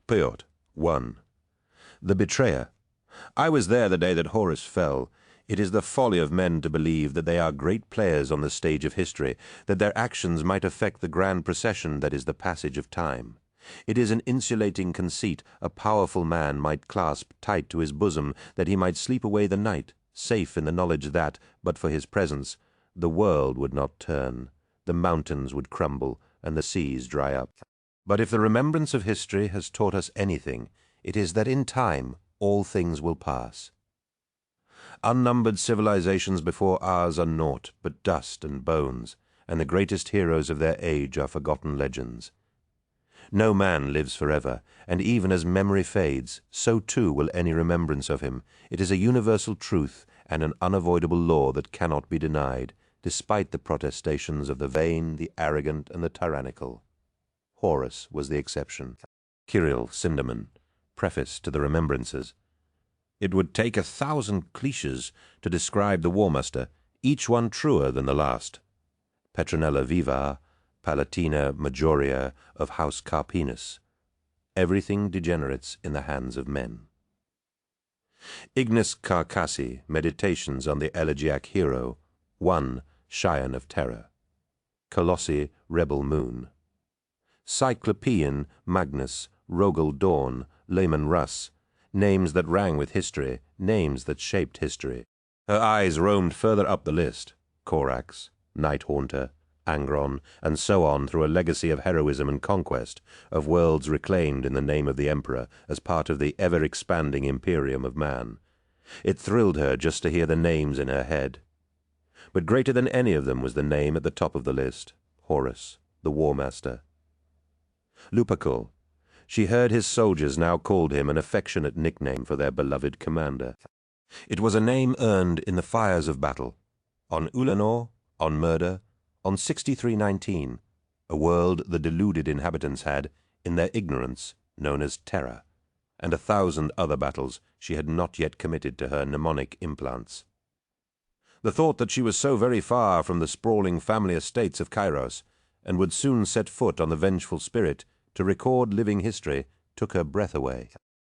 Pyot 1. The Betrayer. I was there the day that Horus fell. It is the folly of men to believe that they are great players on the stage of history, that their actions might affect the grand procession that is the passage of time. It is an insulating conceit a powerful man might clasp tight to his bosom, that he might sleep away the night, safe in the knowledge that, but for his presence, the world would not turn, the mountains would crumble, and the seas dry up. But if the remembrance of history has taught us anything, it is that in time all things will pass. Unnumbered civilizations before ours are naught but dust and bones, and the greatest heroes of their age are forgotten legends. No man lives forever, and even as memory fades, so too will any remembrance of him. It is a universal truth and an unavoidable law that cannot be denied, despite the protestations of the vain, the arrogant, and the tyrannical. Horus was the exception. Kirill Sinderman, Preface to the Remembrances. It would take 1,000 cliches to describe the War Master, each one truer than the last. Petronella Viva, Palatina Majoria of House Carpinus. Everything degenerates in the hands of men. Ignis Carcassi, Meditations on the Elegiac Hero, 1. Scion of Terror. Colossi Rebel Moon. Cyclopean Magnus, Rogel Dawn, Lehman Russ, names that rang with history, names that shaped history. Her eyes roamed further up the list, Corax, Night Haunter, Angron, and so on through a legacy of heroism and conquest, of worlds reclaimed in the name of the Emperor as part of the ever-expanding imperium of man. It thrilled her just to hear the names in her head. But greater than any of them was the name at the top of the list, Horus, the War Master. Lupercal. She heard his soldiers now called him an affectionate nickname for their beloved commander. It was a name earned in the fires of battle, on Ulanor, on murder, on 6319, a world the deluded inhabitants had, in their ignorance, known as terror, and 1,000 other battles she had not yet committed to her mnemonic implants. The thought that she was so very far from the sprawling family estates of Kairos, and would soon set foot on the vengeful spirit to record living history, took her breath away.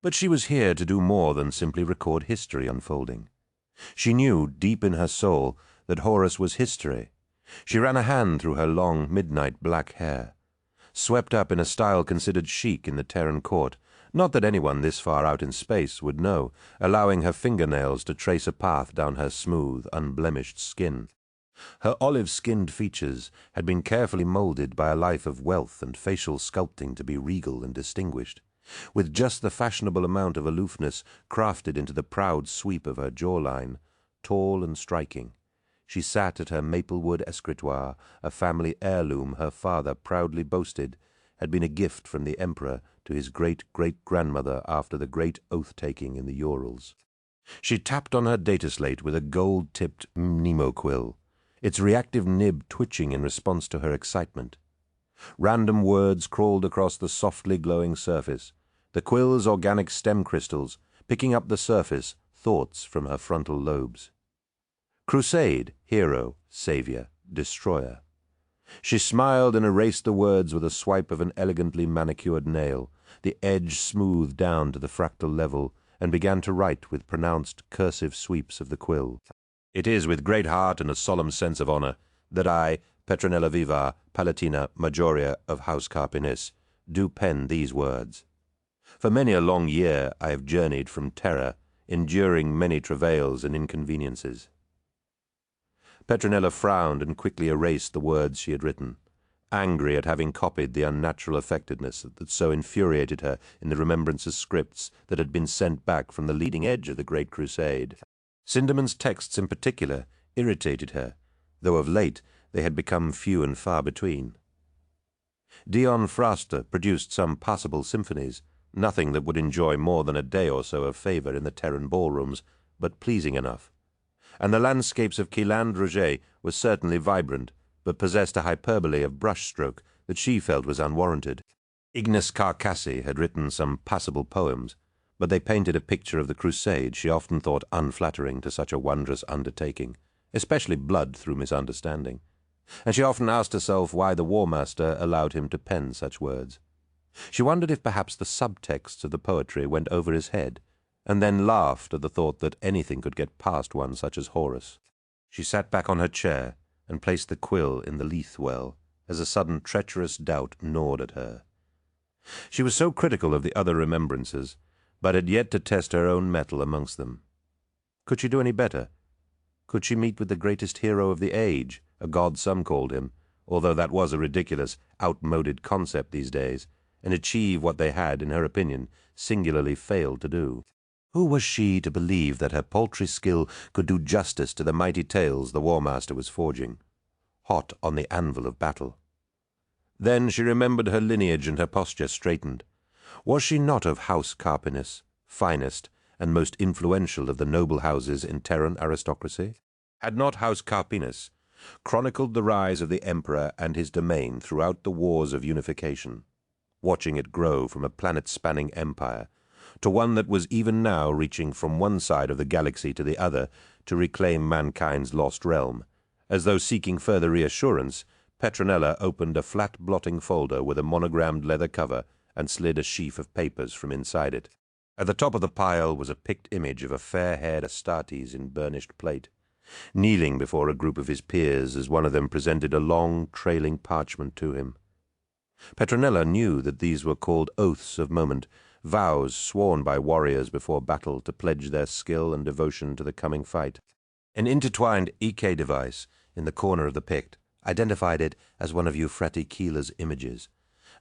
But she was here to do more than simply record history unfolding. She knew, deep in her soul, that Horus was history. She ran a hand through her long, midnight black hair, swept up in a style considered chic in the Terran court, not that anyone this far out in space would know, allowing her fingernails to trace a path down her smooth, unblemished skin. Her olive-skinned features had been carefully molded by a life of wealth and facial sculpting to be regal and distinguished, with just the fashionable amount of aloofness crafted into the proud sweep of her jawline, tall and striking. She sat at her maple-wood escritoire, a family heirloom her father proudly boasted had been a gift from the Emperor to his great-great-grandmother after the great oath-taking in the Urals. She tapped on her data slate with a gold-tipped mnemoquill, its reactive nib twitching in response to her excitement. Random words crawled across the softly glowing surface, the quill's organic stem crystals picking up the surface thoughts from her frontal lobes. Crusade, hero, savior, destroyer. She smiled and erased the words with a swipe of an elegantly manicured nail, the edge smoothed down to the fractal level, and began to write with pronounced cursive sweeps of the quill. It is with great heart and a solemn sense of honor that I, Petronella Viva, Palatina Majoria of House Carpinus, do pen these words. For many a long year I have journeyed from terror, enduring many travails and inconveniences. Petronella frowned and quickly erased the words she had written, angry at having copied the unnatural affectedness that so infuriated her in the remembrances scripts that had been sent back from the leading edge of the Great Crusade. Sinderman's texts in particular irritated her, though of late they had become few and far between. Dion Fraster produced some passable symphonies, nothing that would enjoy more than a day or so of favor in the Terran ballrooms, but pleasing enough. And the landscapes of Quiland Roger were certainly vibrant, but possessed a hyperbole of brushstroke that she felt was unwarranted. Ignis Carcassi had written some passable poems, but they painted a picture of the crusade she often thought unflattering to such a wondrous undertaking, especially blood through misunderstanding, and she often asked herself why the War Master allowed him to pen such words. She wondered if perhaps the subtexts of the poetry went over his head, and then laughed at the thought that anything could get past one such as Horus. She sat back on her chair and placed the quill in the Leith well, as a sudden treacherous doubt gnawed at her. She was so critical of the other remembrances, but had yet to test her own mettle amongst them. Could she do any better? Could she meet with the greatest hero of the age, a god some called him, although that was a ridiculous, outmoded concept these days, and achieve what they had, in her opinion, singularly failed to do? Who was she to believe that her paltry skill could do justice to the mighty tales the War Master was forging, hot on the anvil of battle? Then she remembered her lineage, and her posture straightened. Was she not of House Carpinus, finest and most influential of the noble houses in Terran aristocracy? Had not House Carpinus chronicled the rise of the Emperor and his domain throughout the wars of unification, watching it grow from a planet-spanning empire to one that was even now reaching from one side of the galaxy to the other to reclaim mankind's lost realm? As though seeking further reassurance, Petronella opened a flat blotting folder with a monogrammed leather cover and slid a sheaf of papers from inside it. At the top of the pile was a picked image of a fair-haired Astartes in burnished plate, kneeling before a group of his peers as one of them presented a long, trailing parchment to him. Petronella knew that these were called oaths of moment, vows sworn by warriors before battle to pledge their skill and devotion to the coming fight. An intertwined EK device in the corner of the pict identified it as one of Euphrati Keeler's images,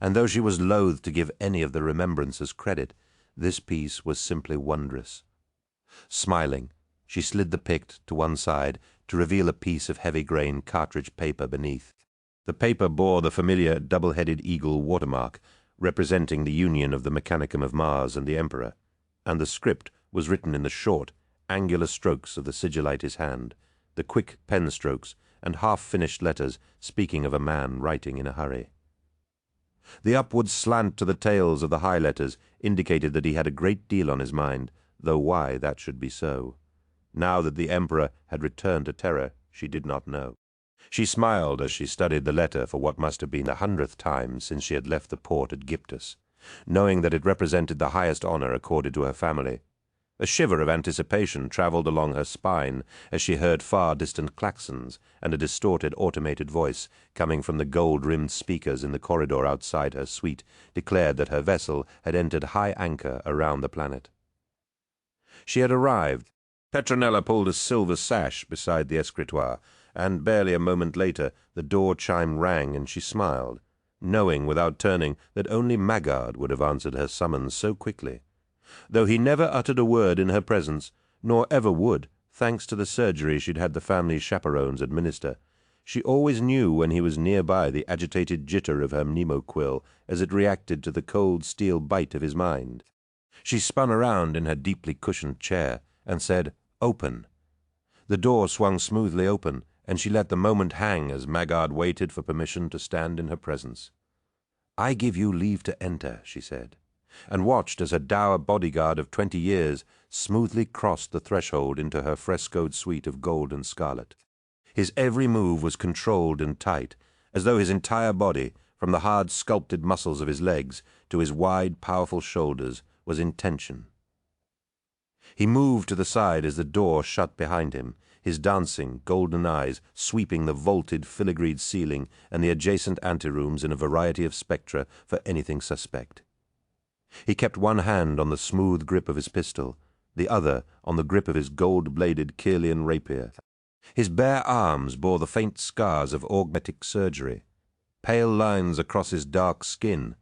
and though she was loath to give any of the remembrances credit, this piece was simply wondrous. Smiling, she slid the pict to one side to reveal a piece of heavy-grain cartridge paper beneath. The paper bore the familiar double-headed eagle watermark, representing the union of the mechanicum of Mars and the Emperor, and the script was written in the short, angular strokes of the sigillite's hand, the quick pen strokes and half-finished letters speaking of a man writing in a hurry. The upward slant to the tails of the high letters indicated that he had a great deal on his mind, though why that should be so. Now that the Emperor had returned to Terra, she did not know. She smiled as she studied the letter for what must have been the 100th time since she had left the port at Gyptus, knowing that it represented the highest honor accorded to her family. A shiver of anticipation traveled along her spine as she heard far-distant klaxons and a distorted automated voice coming from the gold-rimmed speakers in the corridor outside her suite declared that her vessel had entered high anchor around the planet. She had arrived. Petronella pulled a silver sash beside the escritoire, and barely a moment later the door chime rang and she smiled, knowing without turning that only Maggard would have answered her summons so quickly. Though he never uttered a word in her presence, nor ever would, thanks to the surgery she'd had the family chaperones administer, she always knew when he was nearby the agitated jitter of her mnemoquill as it reacted to the cold steel bite of his mind. She spun around in her deeply cushioned chair and said, "Open." The door swung smoothly open, and she let the moment hang as Maggard waited for permission to stand in her presence. "I give you leave to enter," she said, and watched as her dour bodyguard of 20 years smoothly crossed the threshold into her frescoed suite of gold and scarlet. His every move was controlled and tight, as though his entire body, from the hard sculpted muscles of his legs to his wide, powerful shoulders, was in tension. He moved to the side as the door shut behind him, his dancing, golden eyes sweeping the vaulted, filigreed ceiling and the adjacent anterooms in a variety of spectra for anything suspect. He kept one hand on the smooth grip of his pistol, the other on the grip of his gold-bladed Kirlian rapier. His bare arms bore the faint scars of augmetic surgery, pale lines across his dark skin,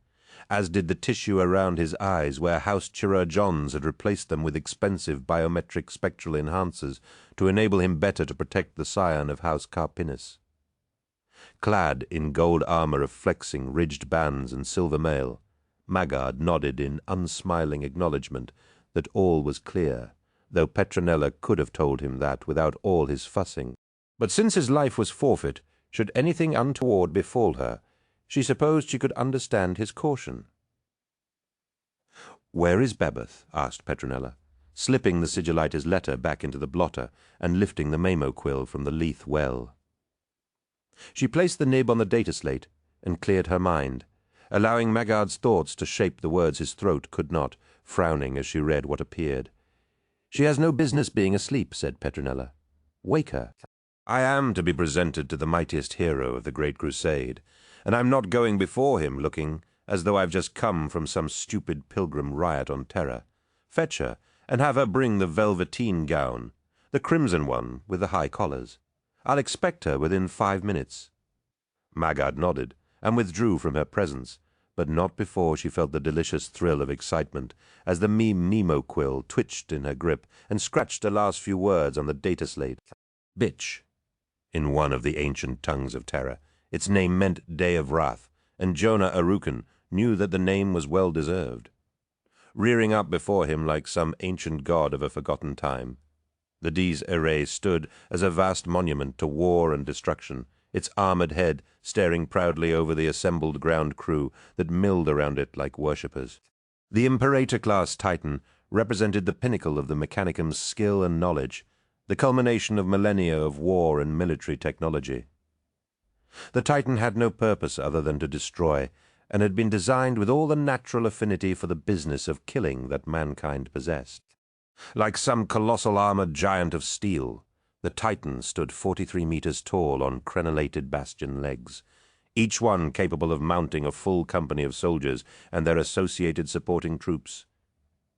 as did the tissue around his eyes where House Chirurgeons had replaced them with expensive biometric spectral enhancers to enable him better to protect the scion of House Carpinus. Clad in gold armor of flexing, ridged bands and silver mail, Maggard nodded in unsmiling acknowledgment that all was clear, though Petronella could have told him that without all his fussing. But since his life was forfeit, should anything untoward befall her, she supposed she could understand his caution. "Where is Bebeth?" asked Petronella, slipping the sigillite's letter back into the blotter and lifting the memo-quill from the Leith well. She placed the nib on the data slate and cleared her mind, allowing Maggard's thoughts to shape the words his throat could not, frowning as she read what appeared. "She has no business being asleep," said Petronella. "Wake her. I am to be presented to the mightiest hero of the Great Crusade, and I'm not going before him looking as though I've just come from some stupid pilgrim riot on Terra. Fetch her, and have her bring the velveteen gown, the crimson one with the high collars. I'll expect her within 5 minutes." Maggard nodded, and withdrew from her presence, but not before she felt the delicious thrill of excitement as the meme Nemo quill twitched in her grip and scratched the last few words on the data slate. Bitch, in one of the ancient tongues of Terra. Its name meant Day of Wrath, and Jonah Arukin knew that the name was well deserved. Rearing up before him like some ancient god of a forgotten time, the Dies Irae stood as a vast monument to war and destruction, its armored head staring proudly over the assembled ground crew that milled around it like worshippers. The Imperator-class Titan represented the pinnacle of the Mechanicum's skill and knowledge, the culmination of millennia of war and military technology. The Titan had no purpose other than to destroy, and had been designed with all the natural affinity for the business of killing that mankind possessed. Like some colossal armored giant of steel, the Titan stood 43 meters tall on crenellated bastion legs, each one capable of mounting a full company of soldiers and their associated supporting troops.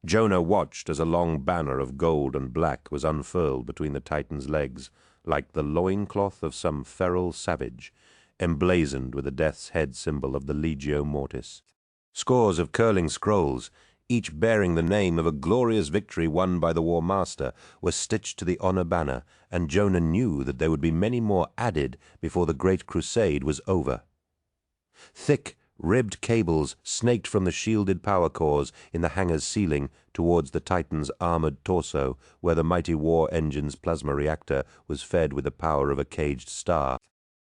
Jonah watched as a long banner of gold and black was unfurled between the Titan's legs, like the loincloth of some feral savage, emblazoned with the death's head symbol of the Legio Mortis. Scores of curling scrolls, each bearing the name of a glorious victory won by the War Master, were stitched to the honor banner, and Jonah knew that there would be many more added before the Great Crusade was over. Thick, ribbed cables snaked from the shielded power cores in the hangar's ceiling towards the Titan's armored torso, where the mighty war engine's plasma reactor was fed with the power of a caged star.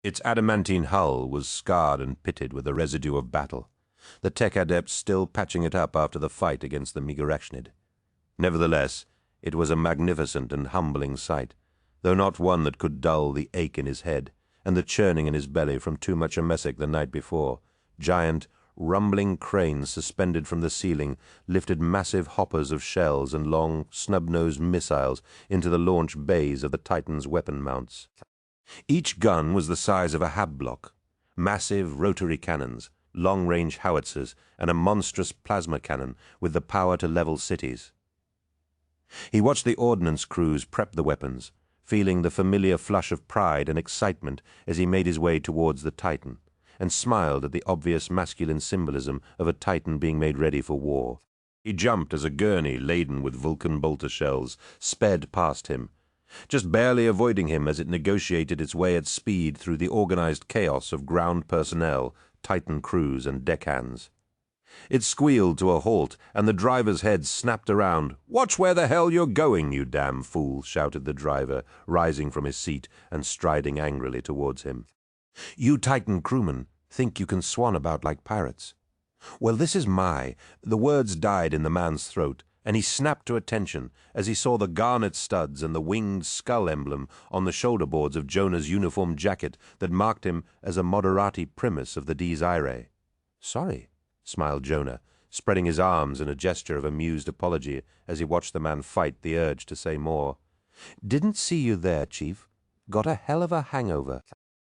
Its adamantine hull was scarred and pitted with the residue of battle, the tech adepts still patching it up after the fight against the Megarachnid. Nevertheless, it was a magnificent and humbling sight, though not one that could dull the ache in his head and the churning in his belly from too much a messick the night before. Giant, rumbling cranes suspended from the ceiling lifted massive hoppers of shells and long, snub-nosed missiles into the launch bays of the Titan's weapon mounts. Each gun was the size of a hab block, massive rotary cannons, long-range howitzers, and a monstrous plasma cannon with the power to level cities. He watched the ordnance crews prep the weapons, feeling the familiar flush of pride and excitement as he made his way towards the Titan, and smiled at the obvious masculine symbolism of a Titan being made ready for war. He jumped as a gurney laden with Vulcan bolter shells sped past him, just barely avoiding him as it negotiated its way at speed through the organized chaos of ground personnel, Titan crews, and deckhands. It squealed to a halt, and the driver's head snapped around. "Watch where the hell you're going, you damn fool," shouted the driver, rising from his seat and striding angrily towards him. "You Titan crewmen think you can swan about like pirates. Well, this is my—" The words died in the man's throat, and he snapped to attention as he saw the garnet studs and the winged skull emblem on the shoulder boards of Jonah's uniform jacket that marked him as a Moderati Primus of the Dies Irae. "Sorry," smiled Jonah, spreading his arms in a gesture of amused apology as he watched the man fight the urge to say more. "Didn't see you there, Chief. Got a hell of a hangover.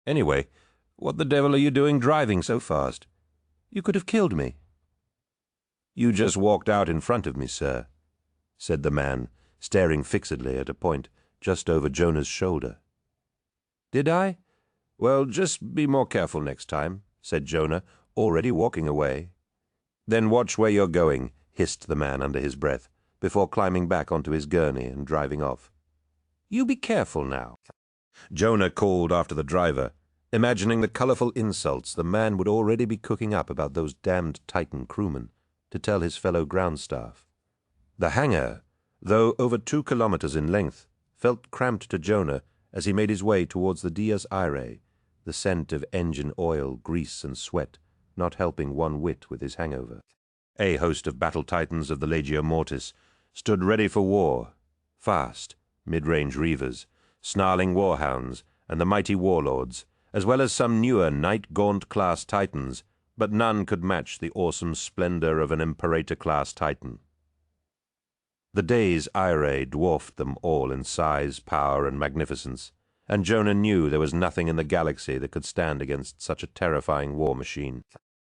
Anyway, what the devil are you doing driving so fast? You could have killed me." "You just walked out in front of me, sir," said the man, staring fixedly at a point just over Jonah's shoulder. "Did I? Well, just be more careful next time," said Jonah, already walking away. "Then watch where you're going," hissed the man under his breath, before climbing back onto his gurney and driving off. "You be careful now." Jonah called after the driver, imagining the colorful insults the man would already be cooking up about those damned Titan crewmen to tell his fellow ground staff. The hangar, though over 2 kilometers in length, felt cramped to Jonah as he made his way towards the Dies Irae, the scent of engine oil, grease, and sweat not helping one whit with his hangover. A host of battle titans of the Legio Mortis stood ready for war, fast, mid-range reavers, snarling warhounds, and the mighty warlords, as well as some newer Night Gaunt-class titans, but none could match the awesome splendor of an Imperator-class Titan. The day's ire dwarfed them all in size, power, and magnificence, and Jonah knew there was nothing in the galaxy that could stand against such a terrifying war machine.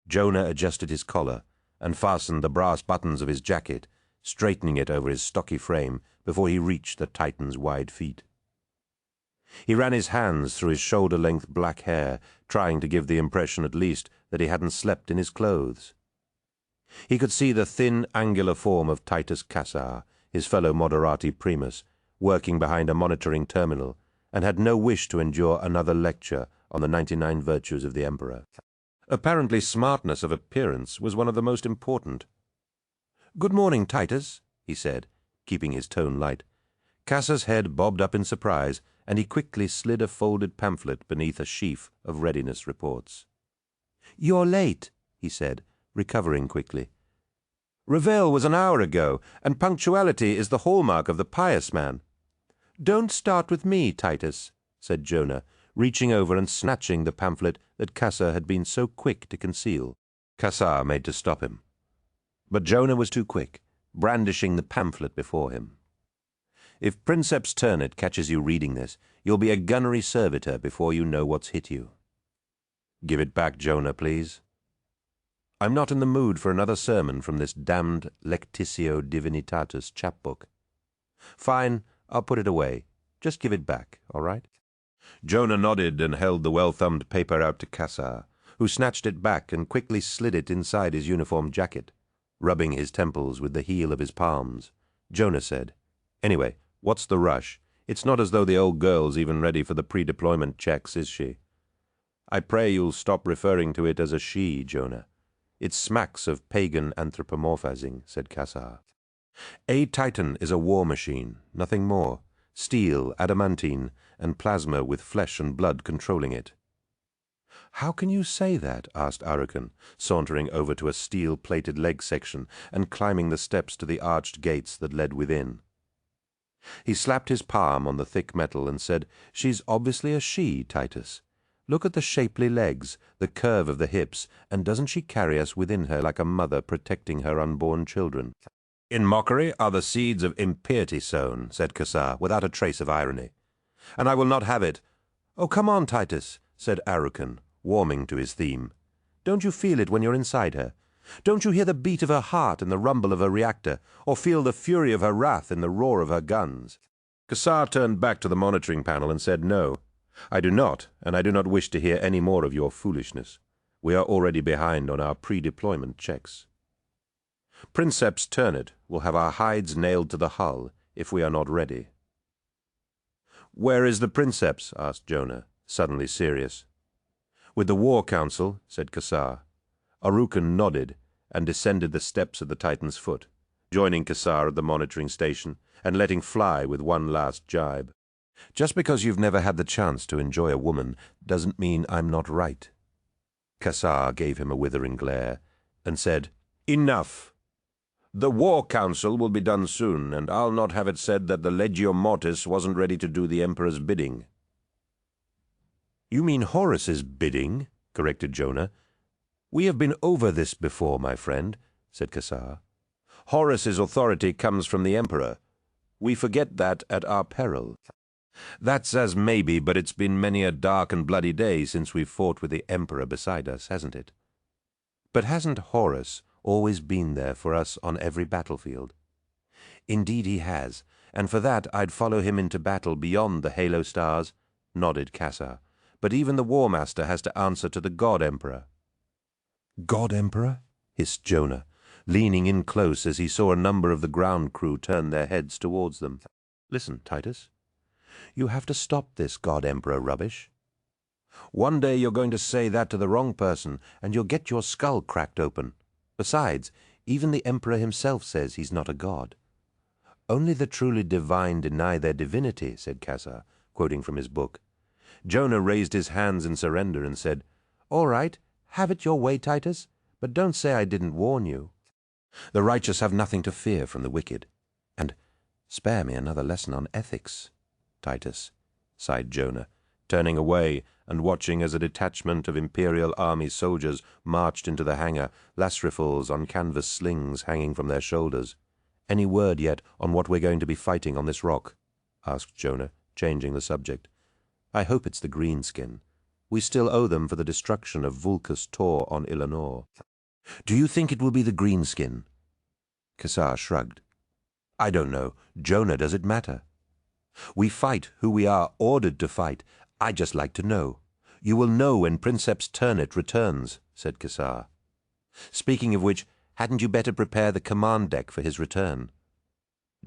Jonah adjusted his collar and fastened the brass buttons of his jacket, straightening it over his stocky frame before he reached the Titan's wide feet. He ran his hands through his shoulder-length black hair, trying to give the impression at least that he hadn't slept in his clothes. He could see the thin, angular form of Titus Cassar, his fellow Moderati Primus, working behind a monitoring terminal, and had no wish to endure another lecture on the 99 virtues of the Emperor. Apparently smartness of appearance was one of the most important. "Good morning, Titus," he said, keeping his tone light. Cassar's head bobbed up in surprise, and he quickly slid a folded pamphlet beneath a sheaf of readiness reports. "You're late," he said, recovering quickly. "Reveille was an hour ago, and punctuality is the hallmark of the pious man." "Don't start with me, Titus," said Jonah, reaching over and snatching the pamphlet that Cassar had been so quick to conceal. Cassar made to stop him. But Jonah was too quick, brandishing the pamphlet before him. "If Princeps Turnit catches you reading this, you'll be a gunnery servitor before you know what's hit you." "Give it back, Jonah, please." "I'm not in the mood for another sermon from this damned Lectitio Divinitatis chapbook." "Fine, I'll put it away. Just give it back, all right?" Jonah nodded and held the well-thumbed paper out to Cassar, who snatched it back and quickly slid it inside his uniform jacket. Rubbing his temples with the heel of his palms, Jonah said, "Anyway, what's the rush? It's not as though the old girl's even ready for the pre-deployment checks, is she?" "I pray you'll stop referring to it as a she, Jonah. It smacks of pagan anthropomorphizing," said Cassar. "A Titan is a war machine, nothing more. Steel, adamantine, and plasma with flesh and blood controlling it." "How can you say that?" asked Arucan, sauntering over to a steel-plated leg section and climbing the steps to the arched gates that led within. He slapped his palm on the thick metal and said, "She's obviously a she, Titus. Look at the shapely legs, the curve of the hips, and doesn't she carry us within her like a mother protecting her unborn children?" "In mockery are the seeds of impiety sown," said Cassar, without a trace of irony. "And I will not have it." "Oh, come on, Titus," said Arucan, warming to his theme. "Don't you feel it when you're inside her? Don't you hear the beat of her heart in the rumble of her reactor, or feel the fury of her wrath in the roar of her guns?" Cassar turned back to the monitoring panel and said, "No, I do not, and I do not wish to hear any more of your foolishness. We are already behind on our pre-deployment checks. Princeps Turnit will have our hides nailed to the hull if we are not ready." "Where is the Princeps?" asked Jonah, suddenly serious. "With the War Council," said Cassar. Arucan nodded and descended the steps of the Titan's foot, joining Cassar at the monitoring station and letting fly with one last jibe. "Just because you've never had the chance to enjoy a woman doesn't mean I'm not right." Cassar gave him a withering glare and said, "Enough. The War Council will be done soon, and I'll not have it said that the Legio Mortis wasn't ready to do the Emperor's bidding." "You mean Horus's bidding," corrected Jonah. "We have been over this before, my friend," said Cassar. "Horus's authority comes from the Emperor. We forget that at our peril." "That's as maybe, but it's been many a dark and bloody day since we've fought with the Emperor beside us, hasn't it?" "But hasn't Horus always been there for us on every battlefield?" "Indeed he has, and for that I'd follow him into battle beyond the halo stars," nodded Cassar. "But even the War Master has to answer to the God Emperor." "God Emperor?" hissed Jonah, leaning in close as he saw a number of the ground crew turn their heads towards them. "Listen, Titus. You have to stop this God Emperor rubbish. One day you're going to say that to the wrong person, and you'll get your skull cracked open. Besides, even the Emperor himself says he's not a god." "Only the truly divine deny their divinity," said Cassar, quoting from his book. Jonah raised his hands in surrender and said, "All right, have it your way, Titus, but don't say I didn't warn you. The righteous have nothing to fear from the wicked. And spare me another lesson on ethics, Titus," sighed Jonah, turning away and watching as a detachment of Imperial Army soldiers marched into the hangar, lass rifles on canvas slings hanging from their shoulders. "Any word yet on what we're going to be fighting on this rock?" asked Jonah, changing the subject. "I hope it's the greenskin. We still owe them for the destruction of Vulcus Tor on Illanor." "Do you think it will be the greenskin?" Kassar shrugged. "I don't know. Jonah, does it matter? We fight who we are ordered to fight. I just like to know. You will know when Princeps Turnit returns," said Kassar. "Speaking of which, hadn't you better prepare the command deck for his return?"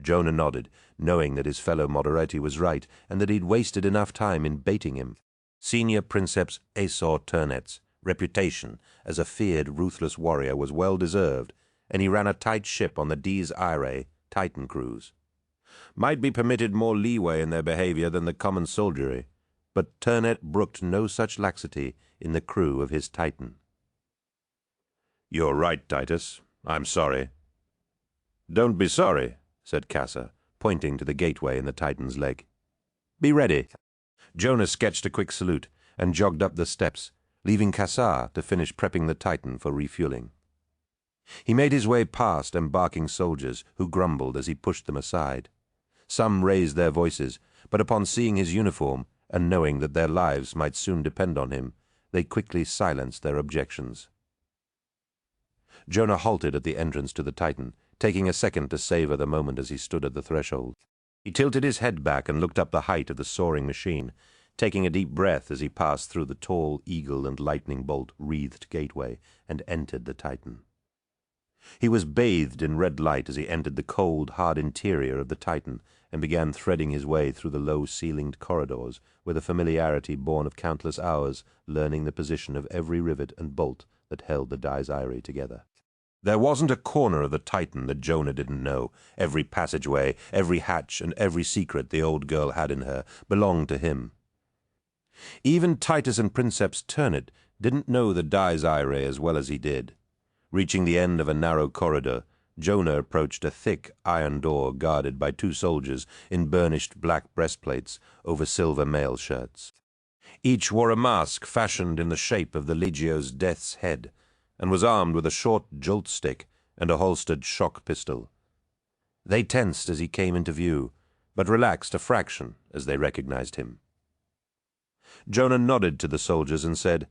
Jonah nodded, knowing that his fellow Moderati was right and that he'd wasted enough time in baiting him. Senior Princeps Aesor Turnet's reputation as a feared, ruthless warrior was well-deserved, and he ran a tight ship on the Dies Irae Titan cruise. Might be permitted more leeway in their behavior than the common soldiery, but Turnet brooked no such laxity in the crew of his Titan. "You're right, Titus. I'm sorry." "Don't be sorry," said Kassar, pointing to the gateway in the Titan's leg. "Be ready." Jonah sketched a quick salute and jogged up the steps, leaving Kassar to finish prepping the Titan for refueling. He made his way past embarking soldiers who grumbled as he pushed them aside. Some raised their voices, but upon seeing his uniform and knowing that their lives might soon depend on him, they quickly silenced their objections. Jonah halted at the entrance to the Titan, taking a second to savor the moment as he stood at the threshold. He tilted his head back and looked up the height of the soaring machine, taking a deep breath as he passed through the tall eagle and lightning bolt-wreathed gateway and entered the Titan. He was bathed in red light as he entered the cold, hard interior of the Titan and began threading his way through the low-ceilinged corridors with a familiarity born of countless hours learning the position of every rivet and bolt that held the Dies Irae together. There wasn't a corner of the Titan that Jonah didn't know. Every passageway, every hatch, and every secret the old girl had in her belonged to him. Even Titus and Princeps Turnit didn't know the Dies Irae as well as he did. Reaching the end of a narrow corridor, Jonah approached a thick iron door guarded by 2 soldiers in burnished black breastplates over silver mail shirts. Each wore a mask fashioned in the shape of the Legio's death's head, and was armed with a short jolt stick and a holstered shock pistol. They tensed as he came into view, but relaxed a fraction as they recognized him. Jonah nodded to the soldiers and said,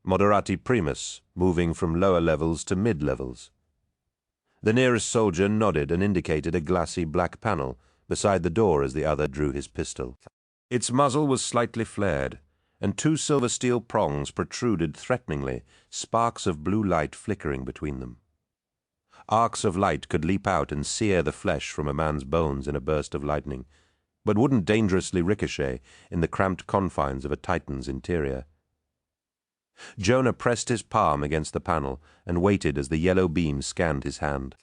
"Moderati primus, moving from lower levels to mid-levels." The nearest soldier nodded and indicated a glassy black panel beside the door as the other drew his pistol. Its muzzle was slightly flared, and 2 silver steel prongs protruded threateningly, sparks of blue light flickering between them. Arcs of light could leap out and sear the flesh from a man's bones in a burst of lightning, but wouldn't dangerously ricochet in the cramped confines of a Titan's interior. Jonah pressed his palm against the panel and waited as the yellow beam scanned his hand.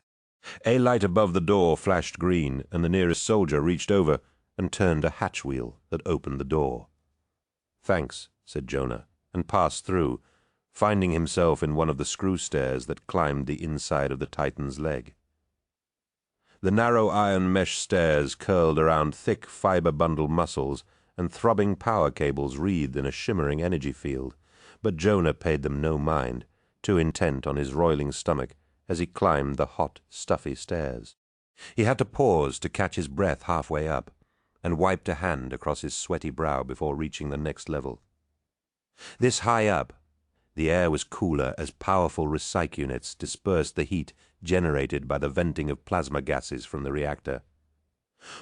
A light above the door flashed green, and the nearest soldier reached over and turned a hatch wheel that opened the door. "Thanks," said Jonah, and passed through, finding himself in one of the screw stairs that climbed the inside of the Titan's leg. The narrow iron mesh stairs curled around thick fiber-bundled muscles and throbbing power cables wreathed in a shimmering energy field, but Jonah paid them no mind, too intent on his roiling stomach as he climbed the hot, stuffy stairs. He had to pause to catch his breath halfway up, and wiped a hand across his sweaty brow before reaching the next level. This high up, the air was cooler as powerful recyc units dispersed the heat generated by the venting of plasma gases from the reactor.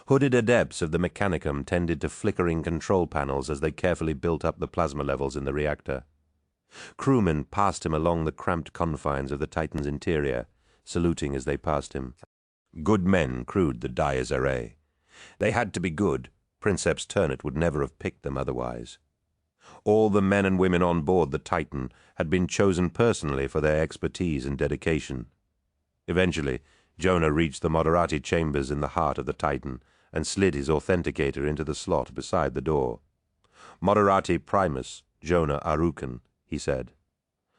Hooded adepts of the Mechanicum tended to flickering control panels as they carefully built up the plasma levels in the reactor. Crewmen passed him along the cramped confines of the Titan's interior, saluting as they passed him. Good men crewed the Dies Irae. They had to be good. Princeps Turnit would never have picked them otherwise. All the men and women on board the Titan had been chosen personally for their expertise and dedication. Eventually, Jonah reached the Moderati chambers in the heart of the Titan and slid his authenticator into the slot beside the door. "Moderati primus, Jonah Arucan," he said.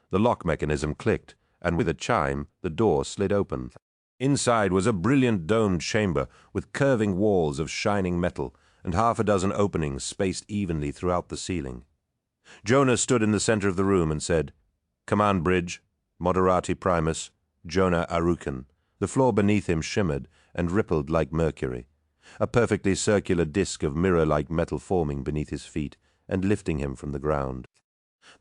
The lock mechanism clicked, and with a chime, the door slid open. Inside was a brilliant domed chamber with curving walls of shining metal and half a dozen openings spaced evenly throughout the ceiling. Jonah stood in the center of the room and said, "Command bridge, Moderati Primus, Jonah Arukin." The floor beneath him shimmered and rippled like mercury, a perfectly circular disk of mirror-like metal forming beneath his feet and lifting him from the ground.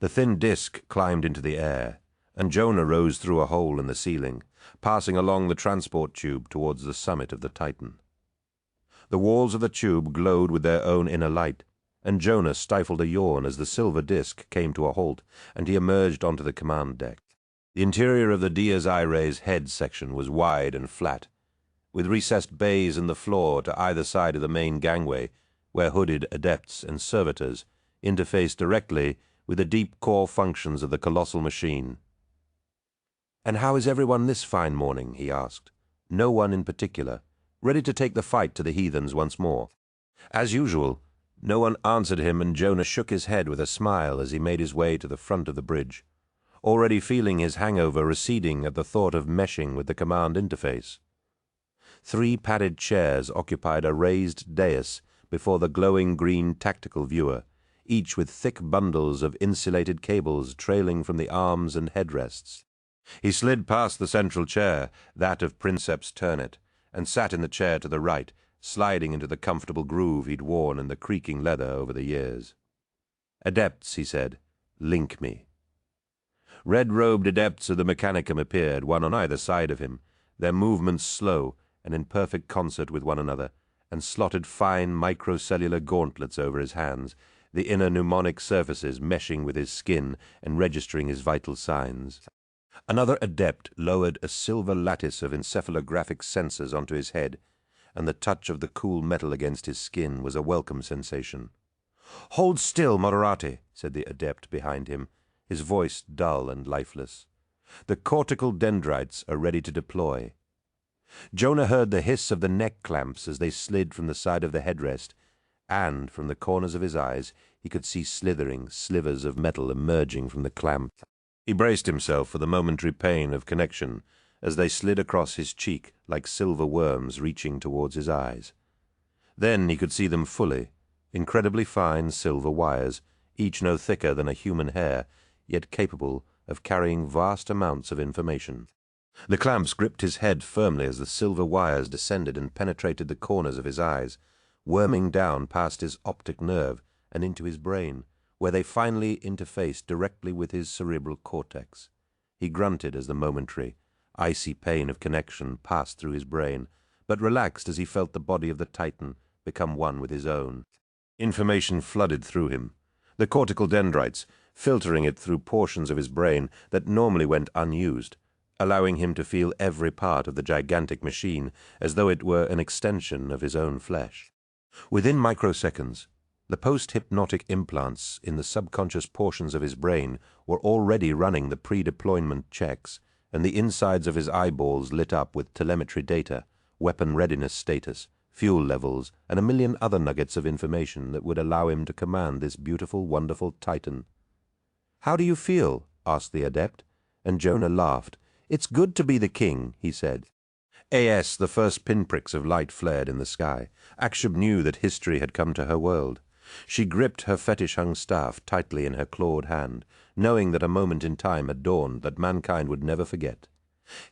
The thin disk climbed into the air, and Jonah rose through a hole in the ceiling, passing along the transport tube towards the summit of the Titan. The walls of the tube glowed with their own inner light, and Jonah stifled a yawn as the silver disk came to a halt and he emerged onto the command deck. The interior of the Dies Irae's head section was wide and flat, with recessed bays in the floor to either side of the main gangway, where hooded adepts and servitors interfaced directly with the deep core functions of the colossal machine. "And how is everyone this fine morning?" he asked. "No one in particular, ready to take the fight to the heathens once more." As usual, no one answered him, and Jonah shook his head with a smile as he made his way to the front of the bridge, already feeling his hangover receding at the thought of meshing with the command interface. 3 padded chairs occupied a raised dais before the glowing green tactical viewer, each with thick bundles of insulated cables trailing from the arms and headrests. He slid past the central chair, that of Princeps Turnet, and sat in the chair to the right, sliding into the comfortable groove he'd worn in the creaking leather over the years. "Adepts," he said, "link me." Red-robed adepts of the Mechanicum appeared, one on either side of him, their movements slow and in perfect concert with one another, and slotted fine microcellular gauntlets over his hands, the inner mnemonic surfaces meshing with his skin and registering his vital signs. Another adept lowered a silver lattice of encephalographic sensors onto his head, and the touch of the cool metal against his skin was a welcome sensation. "Hold still, Moderati," said the adept behind him, his voice dull and lifeless. "The cortical dendrites are ready to deploy." Jonah heard the hiss of the neck clamps as they slid from the side of the headrest, and from the corners of his eyes he could see slithering slivers of metal emerging from the clamp. He braced himself for the momentary pain of connection as they slid across his cheek like silver worms reaching towards his eyes. Then he could see them fully, incredibly fine silver wires, each no thicker than a human hair, yet capable of carrying vast amounts of information. The clamps gripped his head firmly as the silver wires descended and penetrated the corners of his eyes, worming down past his optic nerve and into his brain, where they finally interfaced directly with his cerebral cortex. He grunted as the momentary, icy pain of connection passed through his brain, but relaxed as he felt the body of the Titan become one with his own. Information flooded through him, the cortical dendrites filtering it through portions of his brain that normally went unused, allowing him to feel every part of the gigantic machine as though it were an extension of his own flesh. Within microseconds, the post-hypnotic implants in the subconscious portions of his brain were already running the pre-deployment checks, and the insides of his eyeballs lit up with telemetry data, weapon readiness status, fuel levels, and a million other nuggets of information that would allow him to command this beautiful, wonderful Titan. "How do you feel?" asked the adept, and Jonah laughed. "It's good to be the king," he said. As the first pinpricks of light flared in the sky, Akshub knew that history had come to her world. She gripped her fetish-hung staff tightly in her clawed hand, knowing that a moment in time had dawned that mankind would never forget,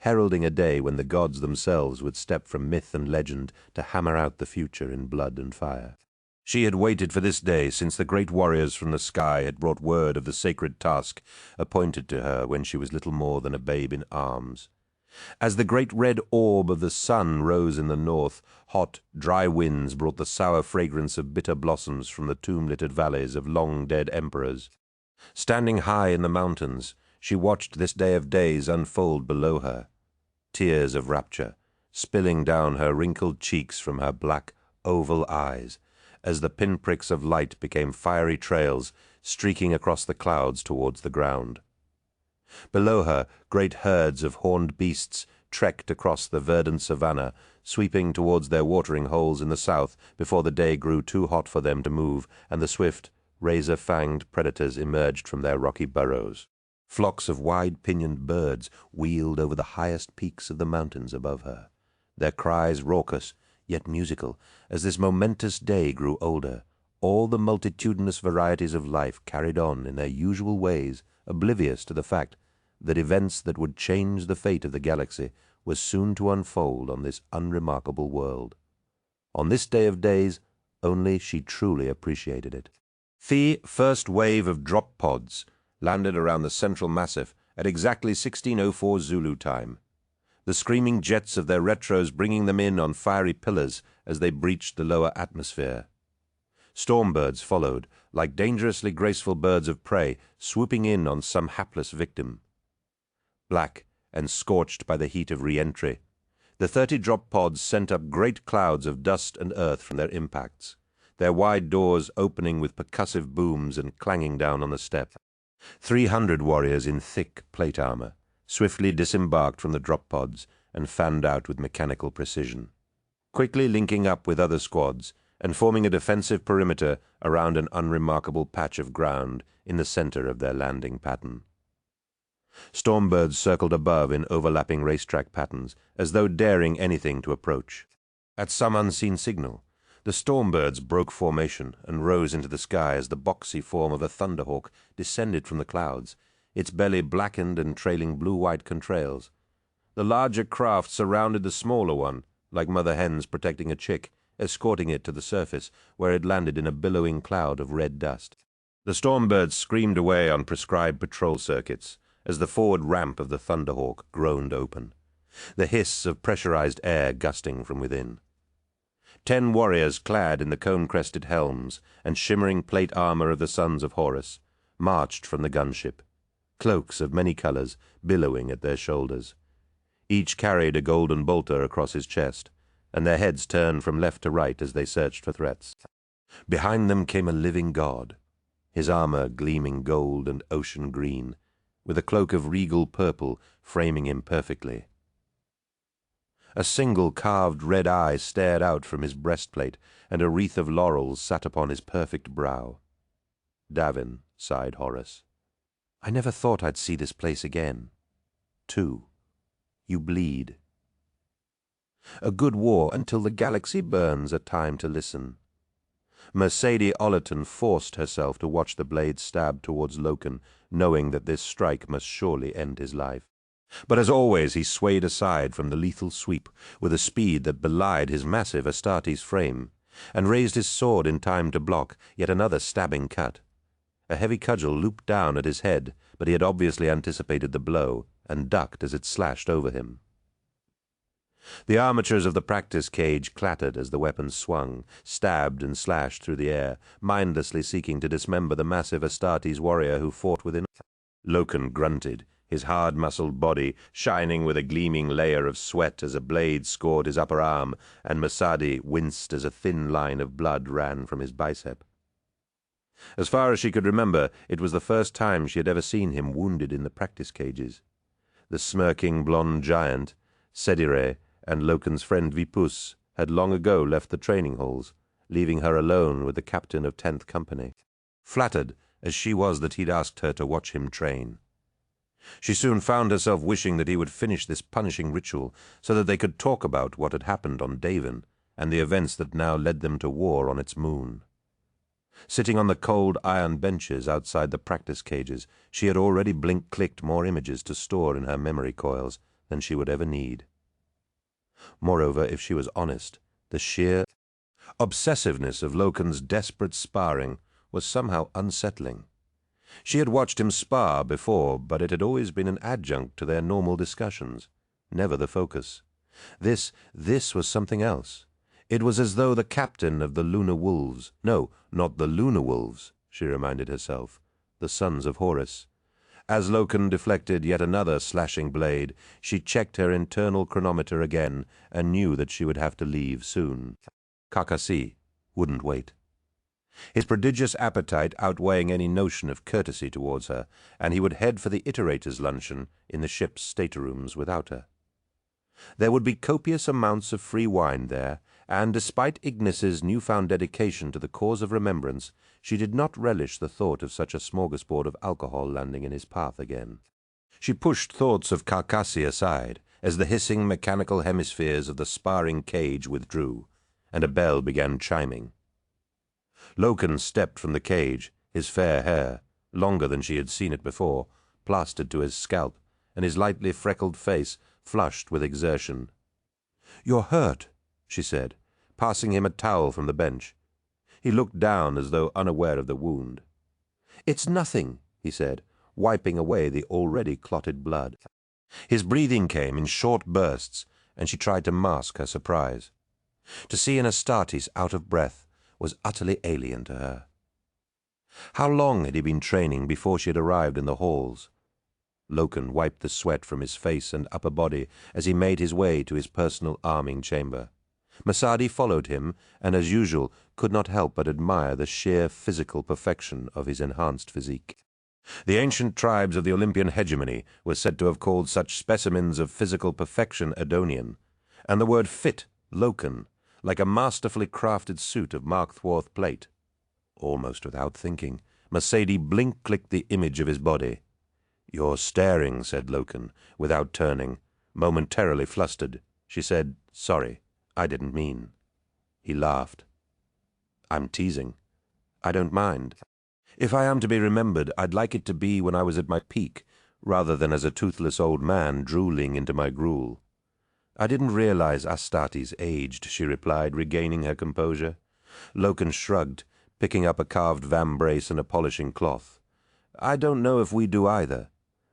heralding a day when the gods themselves would step from myth and legend to hammer out the future in blood and fire. She had waited for this day since the great warriors from the sky had brought word of the sacred task appointed to her when she was little more than a babe in arms. As the great red orb of the sun rose in the north, hot, dry winds brought the sour fragrance of bitter blossoms from the tomb-littered valleys of long-dead emperors. Standing high in the mountains, she watched this day of days unfold below her, tears of rapture spilling down her wrinkled cheeks from her black, oval eyes, as the pinpricks of light became fiery trails streaking across the clouds towards the ground. Below her, great herds of horned beasts trekked across the verdant savannah, sweeping towards their watering holes in the south before the day grew too hot for them to move, and the swift, razor-fanged predators emerged from their rocky burrows. Flocks of wide-pinioned birds wheeled over the highest peaks of the mountains above her, their cries raucous, yet musical, as this momentous day grew older. All the multitudinous varieties of life carried on in their usual ways, oblivious to the fact that events that would change the fate of the galaxy were soon to unfold on this unremarkable world. On this day of days, only she truly appreciated it. The first wave of drop pods landed around the central massif at exactly 1604 Zulu time, the screaming jets of their retros bringing them in on fiery pillars as they breached the lower atmosphere. Stormbirds followed, like dangerously graceful birds of prey, swooping in on some hapless victim. Black and scorched by the heat of re-entry, the 30 drop pods sent up great clouds of dust and earth from their impacts, their wide doors opening with percussive booms and clanging down on the step. 300 warriors in thick plate armor swiftly disembarked from the drop pods and fanned out with mechanical precision, quickly linking up with other squads and forming a defensive perimeter around an unremarkable patch of ground in the center of their landing pattern. Stormbirds circled above in overlapping racetrack patterns, as though daring anything to approach. At some unseen signal, the Stormbirds broke formation and rose into the sky as the boxy form of a thunderhawk descended from the clouds, its belly blackened and trailing blue-white contrails. The larger craft surrounded the smaller one, like mother hens protecting a chick, escorting it to the surface, where it landed in a billowing cloud of red dust. The Stormbirds screamed away on prescribed patrol circuits as the forward ramp of the Thunderhawk groaned open, the hiss of pressurized air gusting from within. 10 warriors clad in the cone-crested helms and shimmering plate armor of the sons of Horus marched from the gunship, cloaks of many colors billowing at their shoulders. Each carried a golden bolter across his chest, and their heads turned from left to right as they searched for threats. Behind them came a living god, his armor gleaming gold and ocean green, with a cloak of regal purple framing him perfectly. A single carved red eye stared out from his breastplate, and a wreath of laurels sat upon his perfect brow. Davin, sighed Horus. I never thought I'd see this place again. 2. You bleed. A good war until the galaxy burns, a time to listen. Mercedes Ollerton forced herself to watch the blade stab towards Loken, knowing that this strike must surely end his life. But as always he swayed aside from the lethal sweep with a speed that belied his massive Astartes frame, and raised his sword in time to block yet another stabbing cut. A heavy cudgel looped down at his head, but he had obviously anticipated the blow and ducked as it slashed over him. The armatures of the practice cage clattered as the weapon swung, stabbed and slashed through the air, mindlessly seeking to dismember the massive Astartes warrior who fought within. Loken grunted, his hard-muscled body shining with a gleaming layer of sweat as a blade scored his upper arm, and Masadi winced as a thin line of blood ran from his bicep. As far as she could remember, it was the first time she had ever seen him wounded in the practice cages. The smirking blonde giant, Sedire, and Loken's friend Vipus had long ago left the training halls, leaving her alone with the captain of 10th Company, flattered as she was that he'd asked her to watch him train. She soon found herself wishing that he would finish this punishing ritual so that they could talk about what had happened on Davin and the events that now led them to war on its moon. Sitting on the cold iron benches outside the practice cages, she had already blink-clicked more images to store in her memory coils than she would ever need. Moreover, if she was honest, the sheer obsessiveness of Loken's desperate sparring was somehow unsettling. She had watched him spar before, but it had always been an adjunct to their normal discussions, never the focus. This was something else. It was as though the captain of the Lunar Wolves, no, not the Lunar Wolves, she reminded herself, the sons of Horus. As Loken deflected yet another slashing blade, she checked her internal chronometer again and knew that she would have to leave soon. Kakasi wouldn't wait. His prodigious appetite outweighing any notion of courtesy towards her, and he would head for the Iterators' luncheon in the ship's staterooms without her. There would be copious amounts of free wine there, and despite Ignis's newfound dedication to the cause of remembrance, she did not relish the thought of such a smorgasbord of alcohol landing in his path again. She pushed thoughts of Karkassi aside as the hissing mechanical hemispheres of the sparring cage withdrew, and a bell began chiming. Loken stepped from the cage, his fair hair, longer than she had seen it before, plastered to his scalp, and his lightly freckled face flushed with exertion. "You're hurt," she said, passing him a towel from the bench. He looked down as though unaware of the wound. "It's nothing," he said, wiping away the already clotted blood. His breathing came in short bursts, and she tried to mask her surprise. To see an Astartes out of breath was utterly alien to her. How long had he been training before she had arrived in the halls? Loken wiped the sweat from his face and upper body as he made his way to his personal arming chamber. Masadi followed him, and as usual could not help but admire the sheer physical perfection of his enhanced physique. The ancient tribes of the Olympian hegemony were said to have called such specimens of physical perfection Edonian, and the word fit, Loken, like a masterfully crafted suit of Markthwarth plate. Almost without thinking, Mercedes blink-clicked the image of his body. "You're staring," said Loken, without turning. Momentarily flustered, she said, "Sorry, I didn't mean." He laughed. "I'm teasing. I don't mind. If I am to be remembered, I'd like it to be when I was at my peak, rather than as a toothless old man drooling into my gruel." "I didn't realize Astartes aged," she replied, regaining her composure. Loken shrugged, picking up a carved vambrace and a polishing cloth. "I don't know if we do either.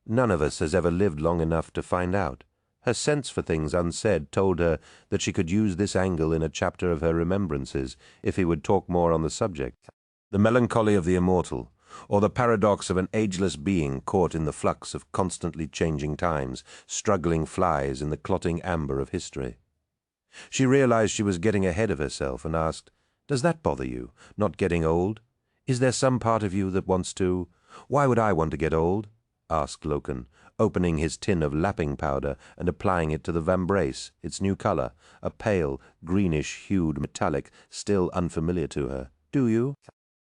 None of us has ever lived long enough to find out. Her sense for things unsaid told her that she could use this angle in a chapter of her remembrances if he would talk more on the subject. The melancholy of the immortal, or the paradox of an ageless being caught in the flux of constantly changing times, struggling flies in the clotting amber of history." She realized she was getting ahead of herself and asked, "Does that bother you, not getting old? Is there some part of you that wants to—" "Why would I want to get old?" asked Loken, opening his tin of lapping powder and applying it to the vambrace, its new color, a pale, greenish-hued metallic still unfamiliar to her. "Do you?"